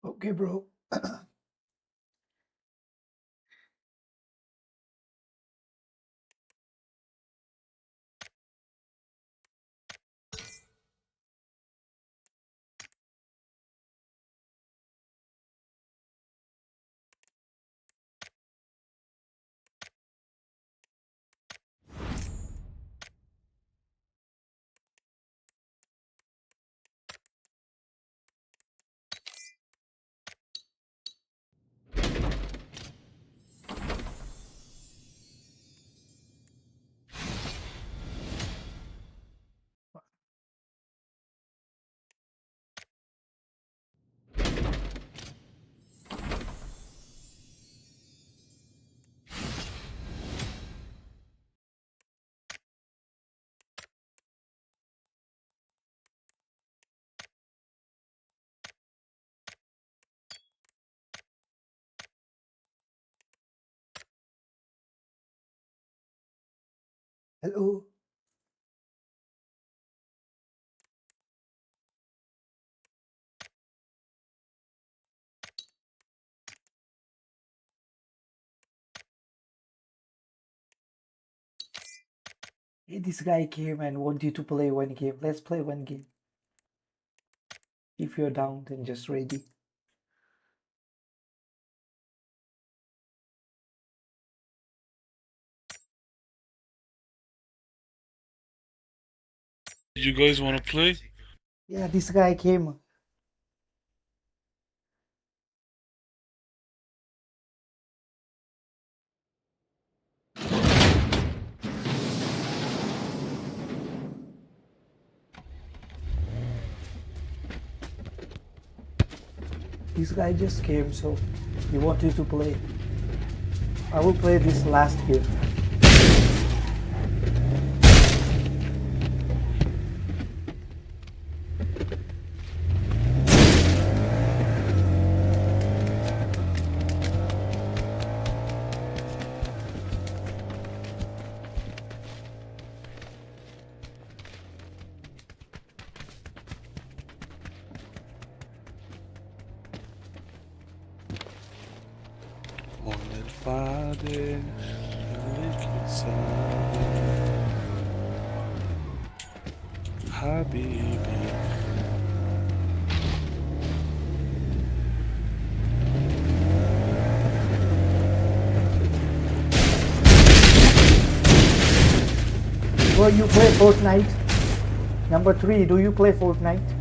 Okay, bro. Hello. Hey, this guy came and wanted to play one game. Let's play one game. If you're down, then just ready. You guys want to play? Yeah, this guy came. This guy just came, so he wanted to play. I will play this last game. Fade, Habibi. Bro, you play Fortnite? Number 3, do you play Fortnite?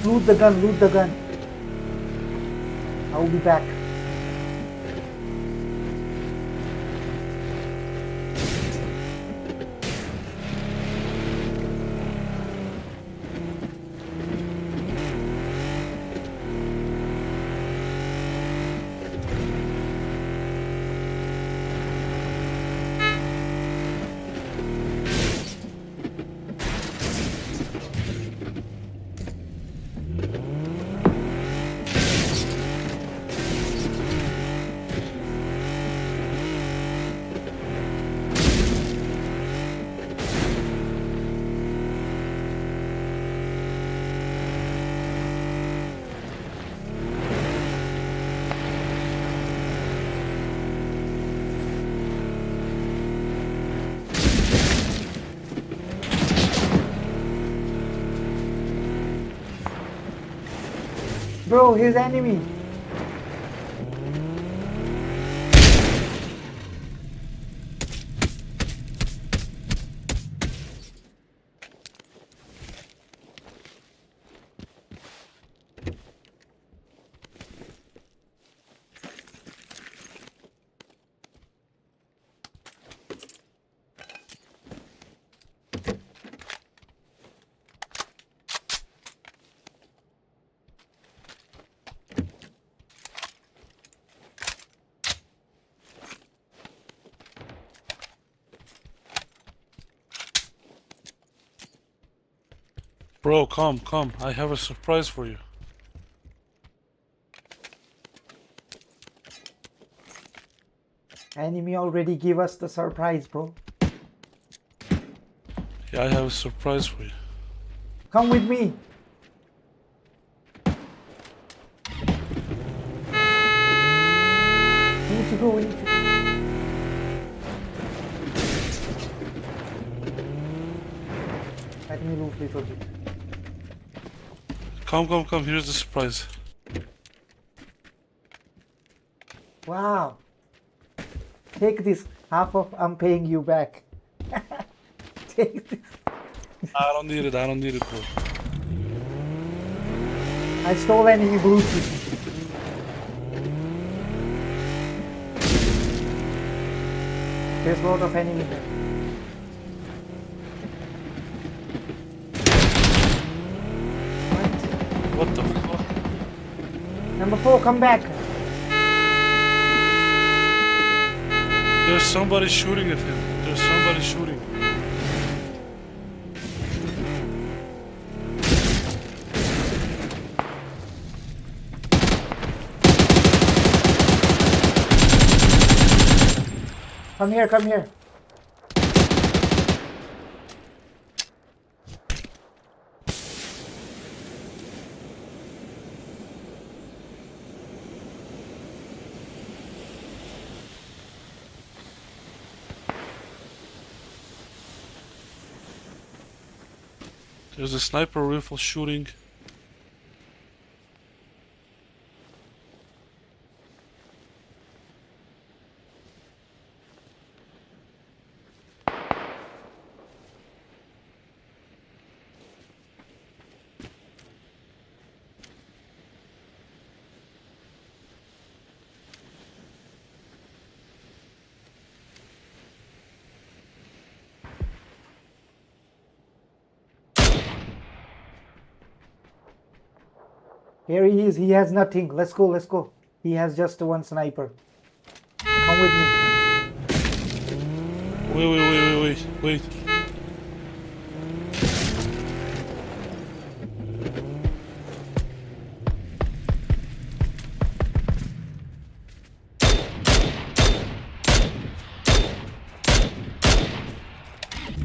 Loot the gun, loot the gun. I'll be back. Bro, here's enemy. Bro, come. I have a surprise for you. Enemy already give us the surprise, bro. Yeah, I have a surprise for you. Come with me. We need to go, we need to go. Let me loot a little bit. Come. Here's the surprise. Wow. Take this. Half of I'm paying you back. Take this. I don't need it, bro. I stole enemy Bluetooth. There's a lot of enemy there. What the fuck? Number 4, come back. There's somebody shooting at him. There's somebody shooting. Come here, come here. There's a sniper rifle shooting. Here he is. He has nothing. Let's go. Let's go. He has just one sniper. Come with me. Wait.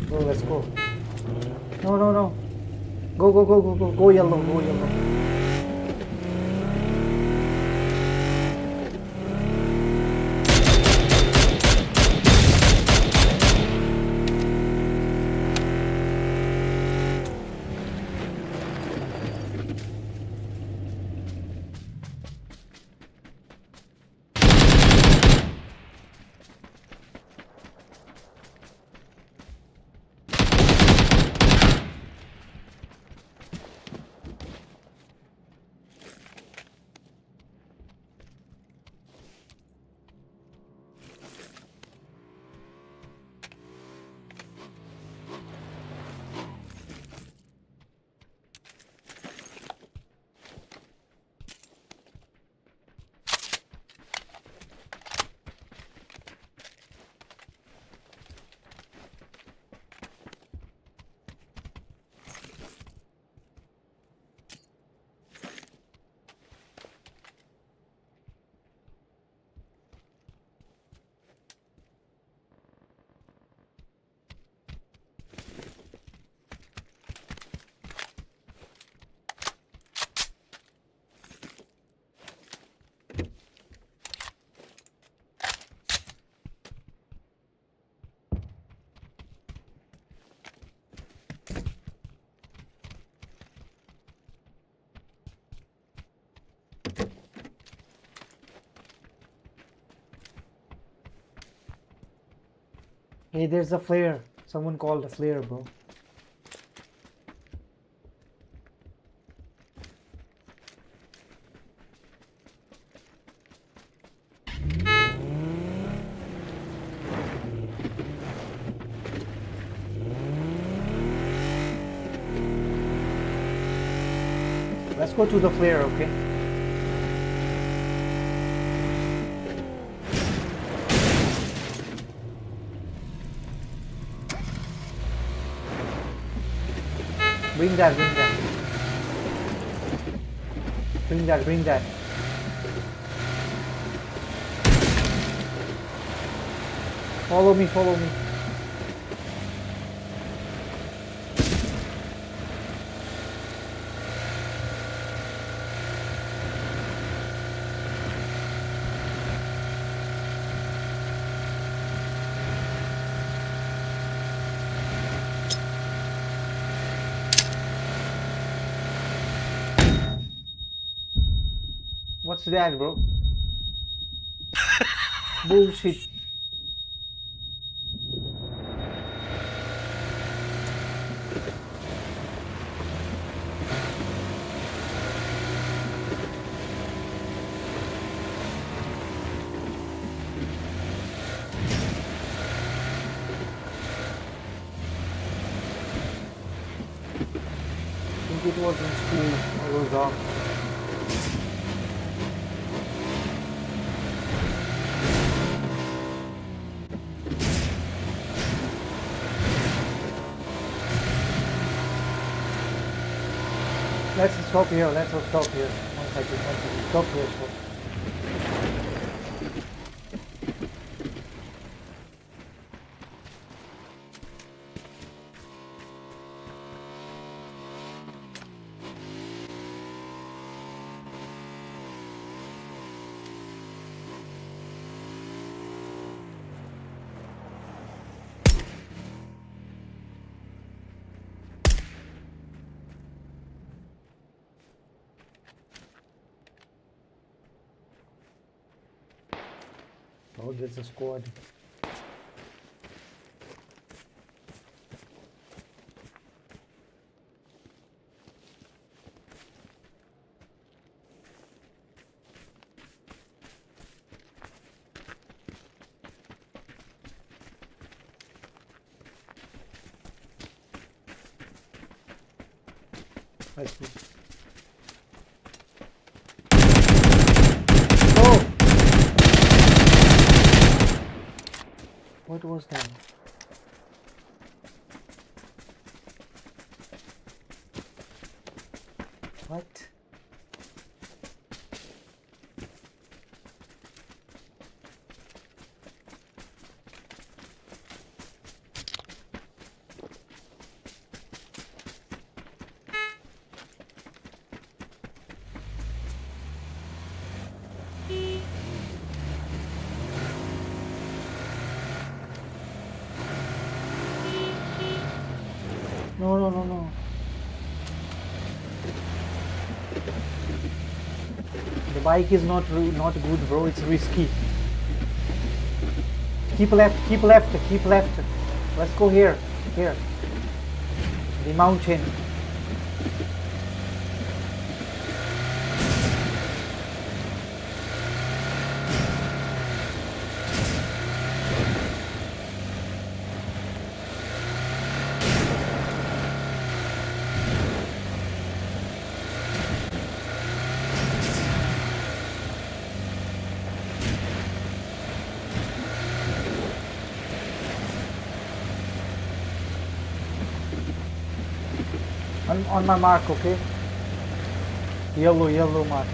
Go, let's go. No. Go yellow. Go yellow. Hey, there's a flare. Someone called a flare, bro. Let's go to the flare, okay? Bring that. Bring that. Follow me. What's that, bro? Bullshit. I think it was in school. I was off. Let's stop here. One second. Stop here. Oh, there's a squad. Let's go. What was that? What? No, no, no, no. The bike is not good, bro. It's risky. Keep left, keep left, keep left. Let's go here, here. The mountain. On my mark, okay? Yellow mark.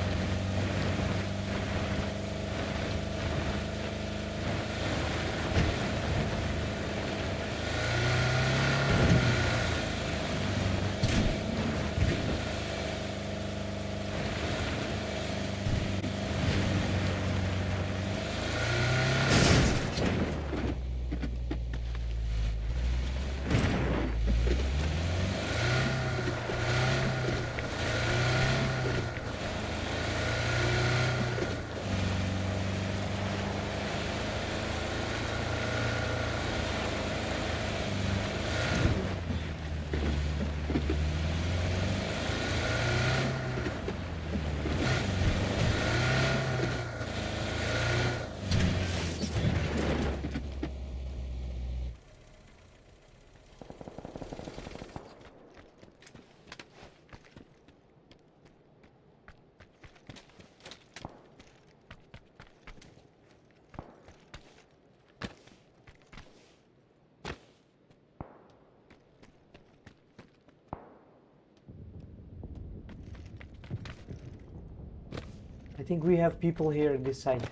I think we have people here on this side.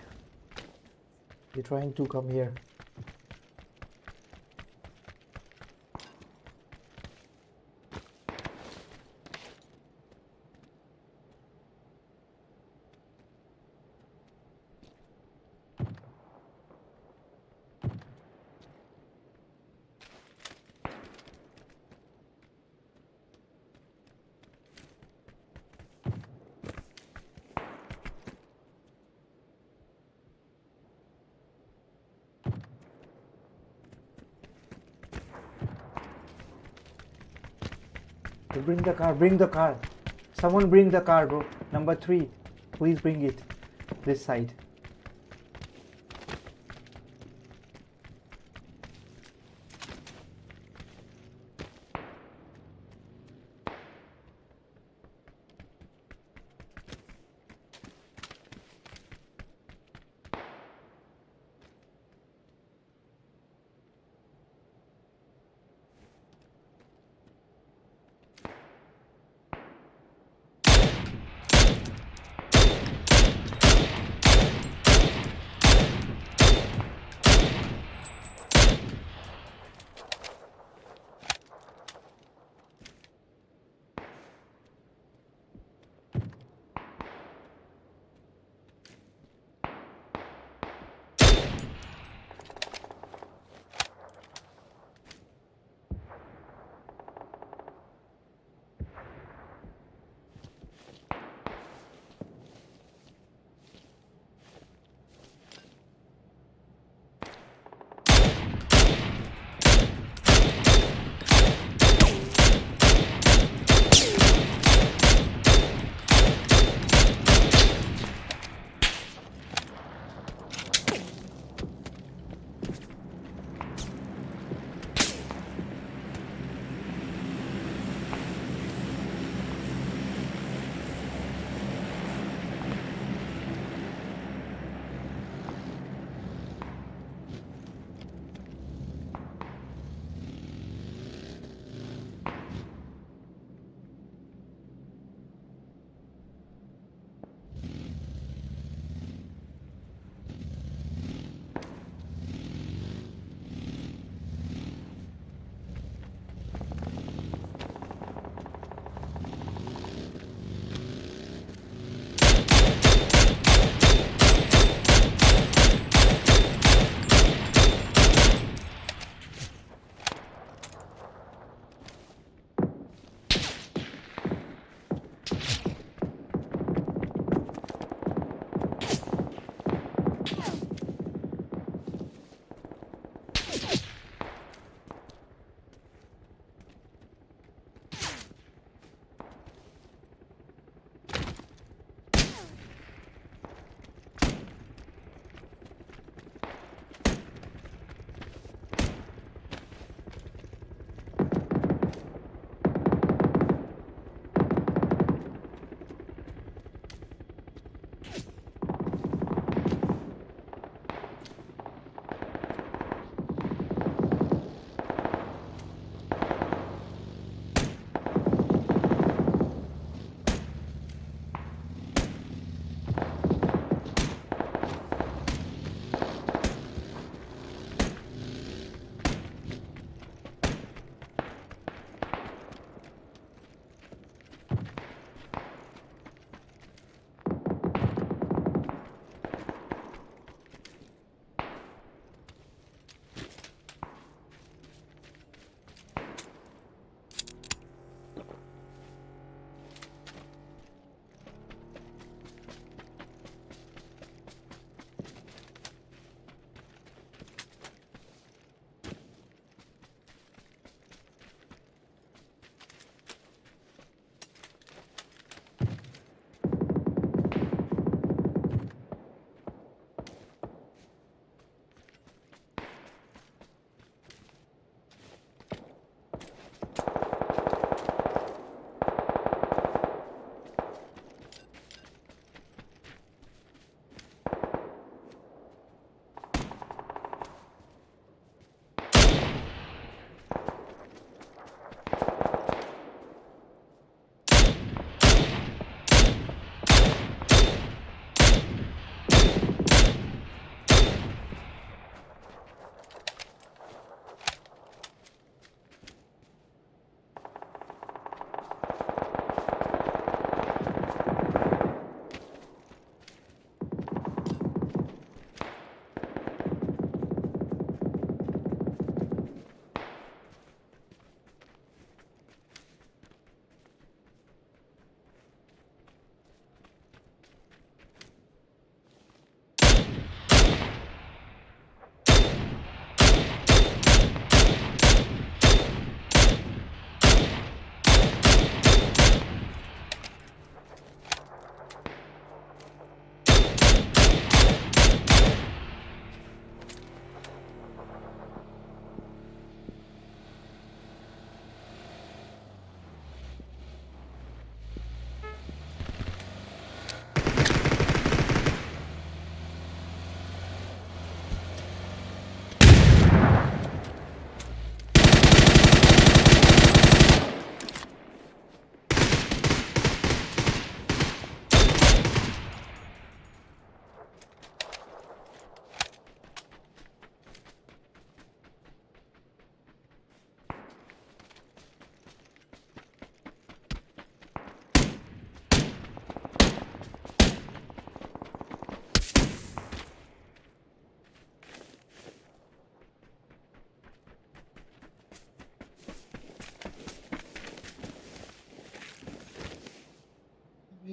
They're trying to come here. Bring the car, bring the car. Someone bring the car, bro. Number 3. Please bring it. This side.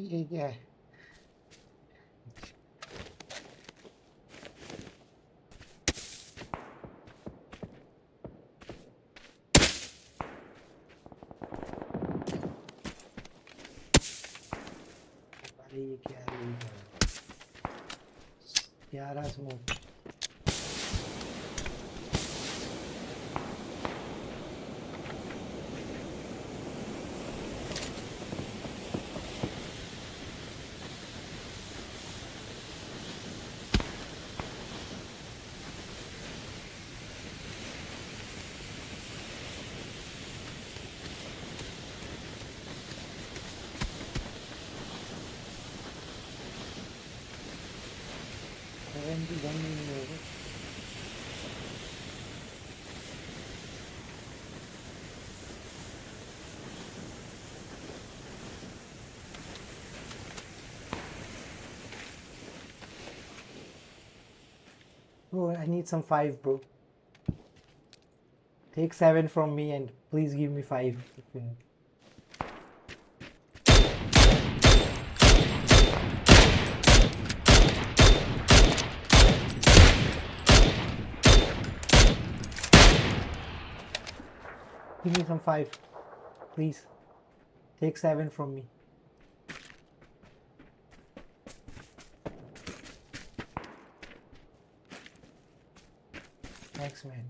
Yeah. ये क्या है? 11 smoke. Bro, I need some 5, bro. Take 7 from me and please give me 5. Give me some 5, please. Take 7 from me. Thanks, man.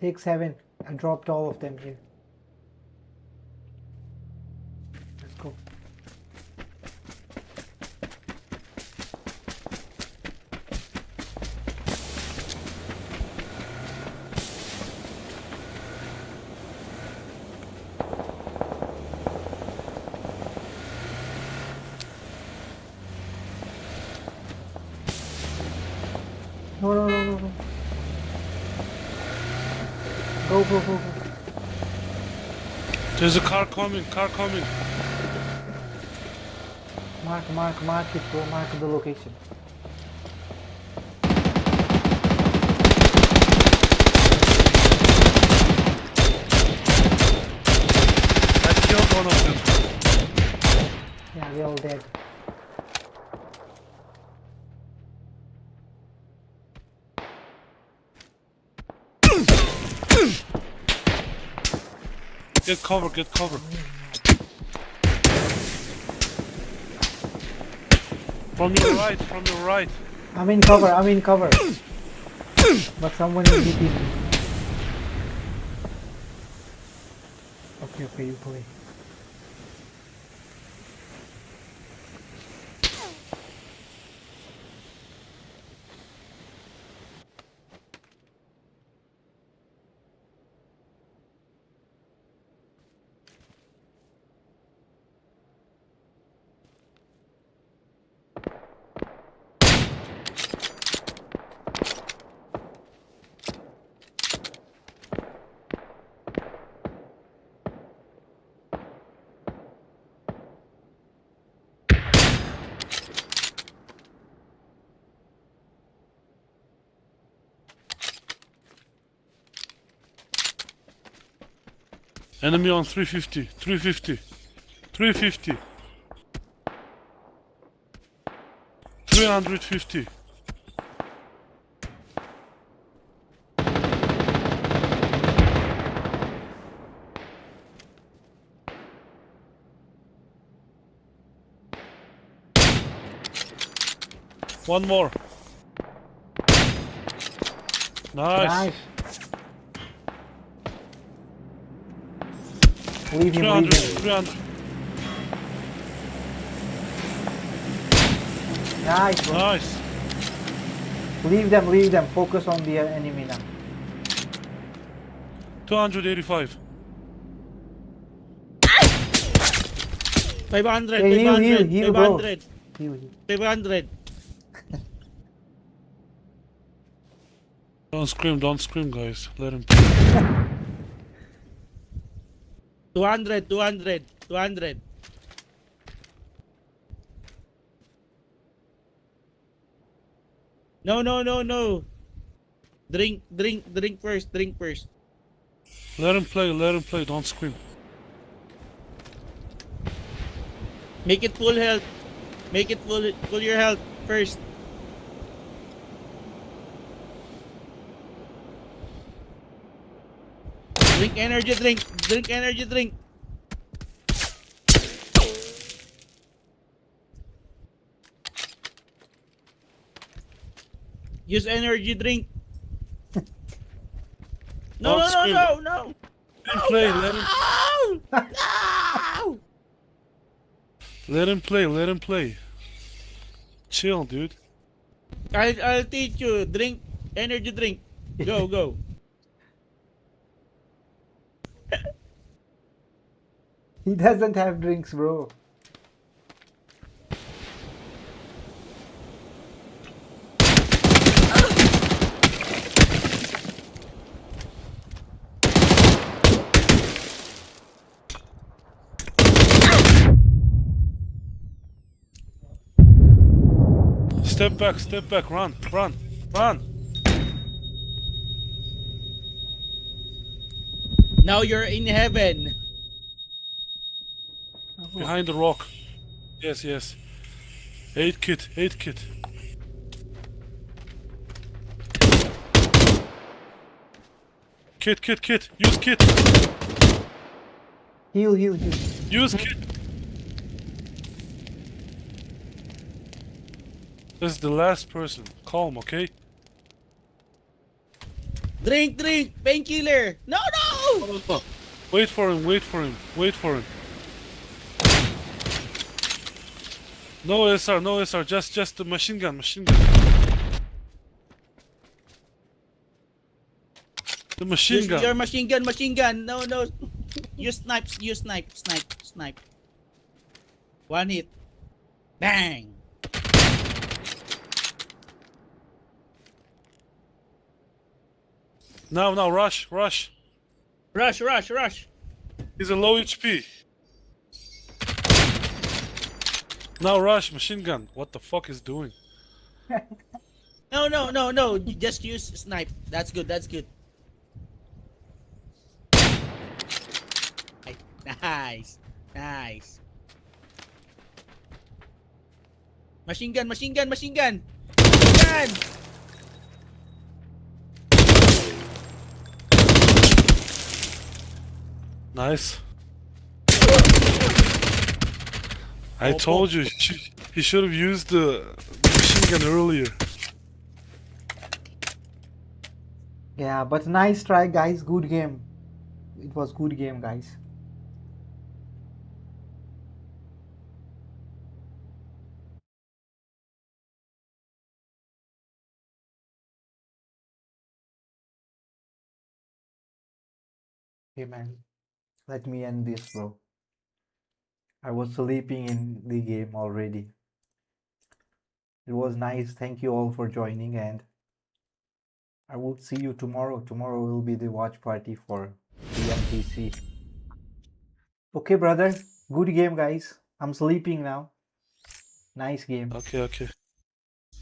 Take 7. I dropped all of them here. Let's go. No. Go. There's a car coming. Mark it, bro. Mark the location. I killed one of them. Yeah, they're all dead. Get cover. From your right. I'm in cover. But someone is hitting me. Okay, you play. Enemy on 350. 350. 350. 350. One more. Nice. Leave him. 300. Nice, bro. Nice. Leave them. Focus on the enemy now. 285. 500. Heal, bro. 500. Don't scream, guys. Let him. 200. No. Drink first. Let him play. Don't scream. Make it full health. Make it full your health first. Drink energy drink. Drink energy drink. Use energy drink. No, no, no, no, no. Let him play. Let him. No! Let him play. Let him play. Chill, dude. I'll teach you. Drink energy drink. Go, go. He doesn't have drinks, bro. Step back, run, run, run. Now you're in heaven. Behind the rock. Yes, yes. 8 kit, 8 kit. Kit. Use kit. Heal. Use kit. This is the last person. Calm, okay? Drink, painkiller. No. Wait for him. No SR, just the machine gun. The machine gun. Your machine gun. No. You snipe. One hit. Bang. Now, rush. Rush. He's a low HP. Now rush, machine gun. What the fuck is doing? No. You just use snipe. That's good. Nice. Machine gun. Nice. I told you, he should have used the machine gun earlier. Yeah, but nice try, guys. Good game. It was good game, guys. Hey man, let me end this, bro. I was sleeping in the game already. It was nice. Thank you all for joining, and I will see you tomorrow. Tomorrow will be the watch party for BMTC. Okay, brother. Good game, guys. I'm sleeping now. Nice game. Okay.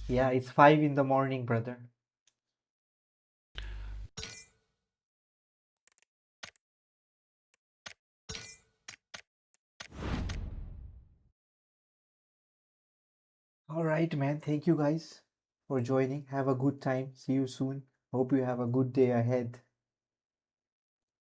Yeah, it's 5 in the morning, brother. All right, man. Thank you guys for joining. Have a good time. See you soon. Hope you have a good day ahead.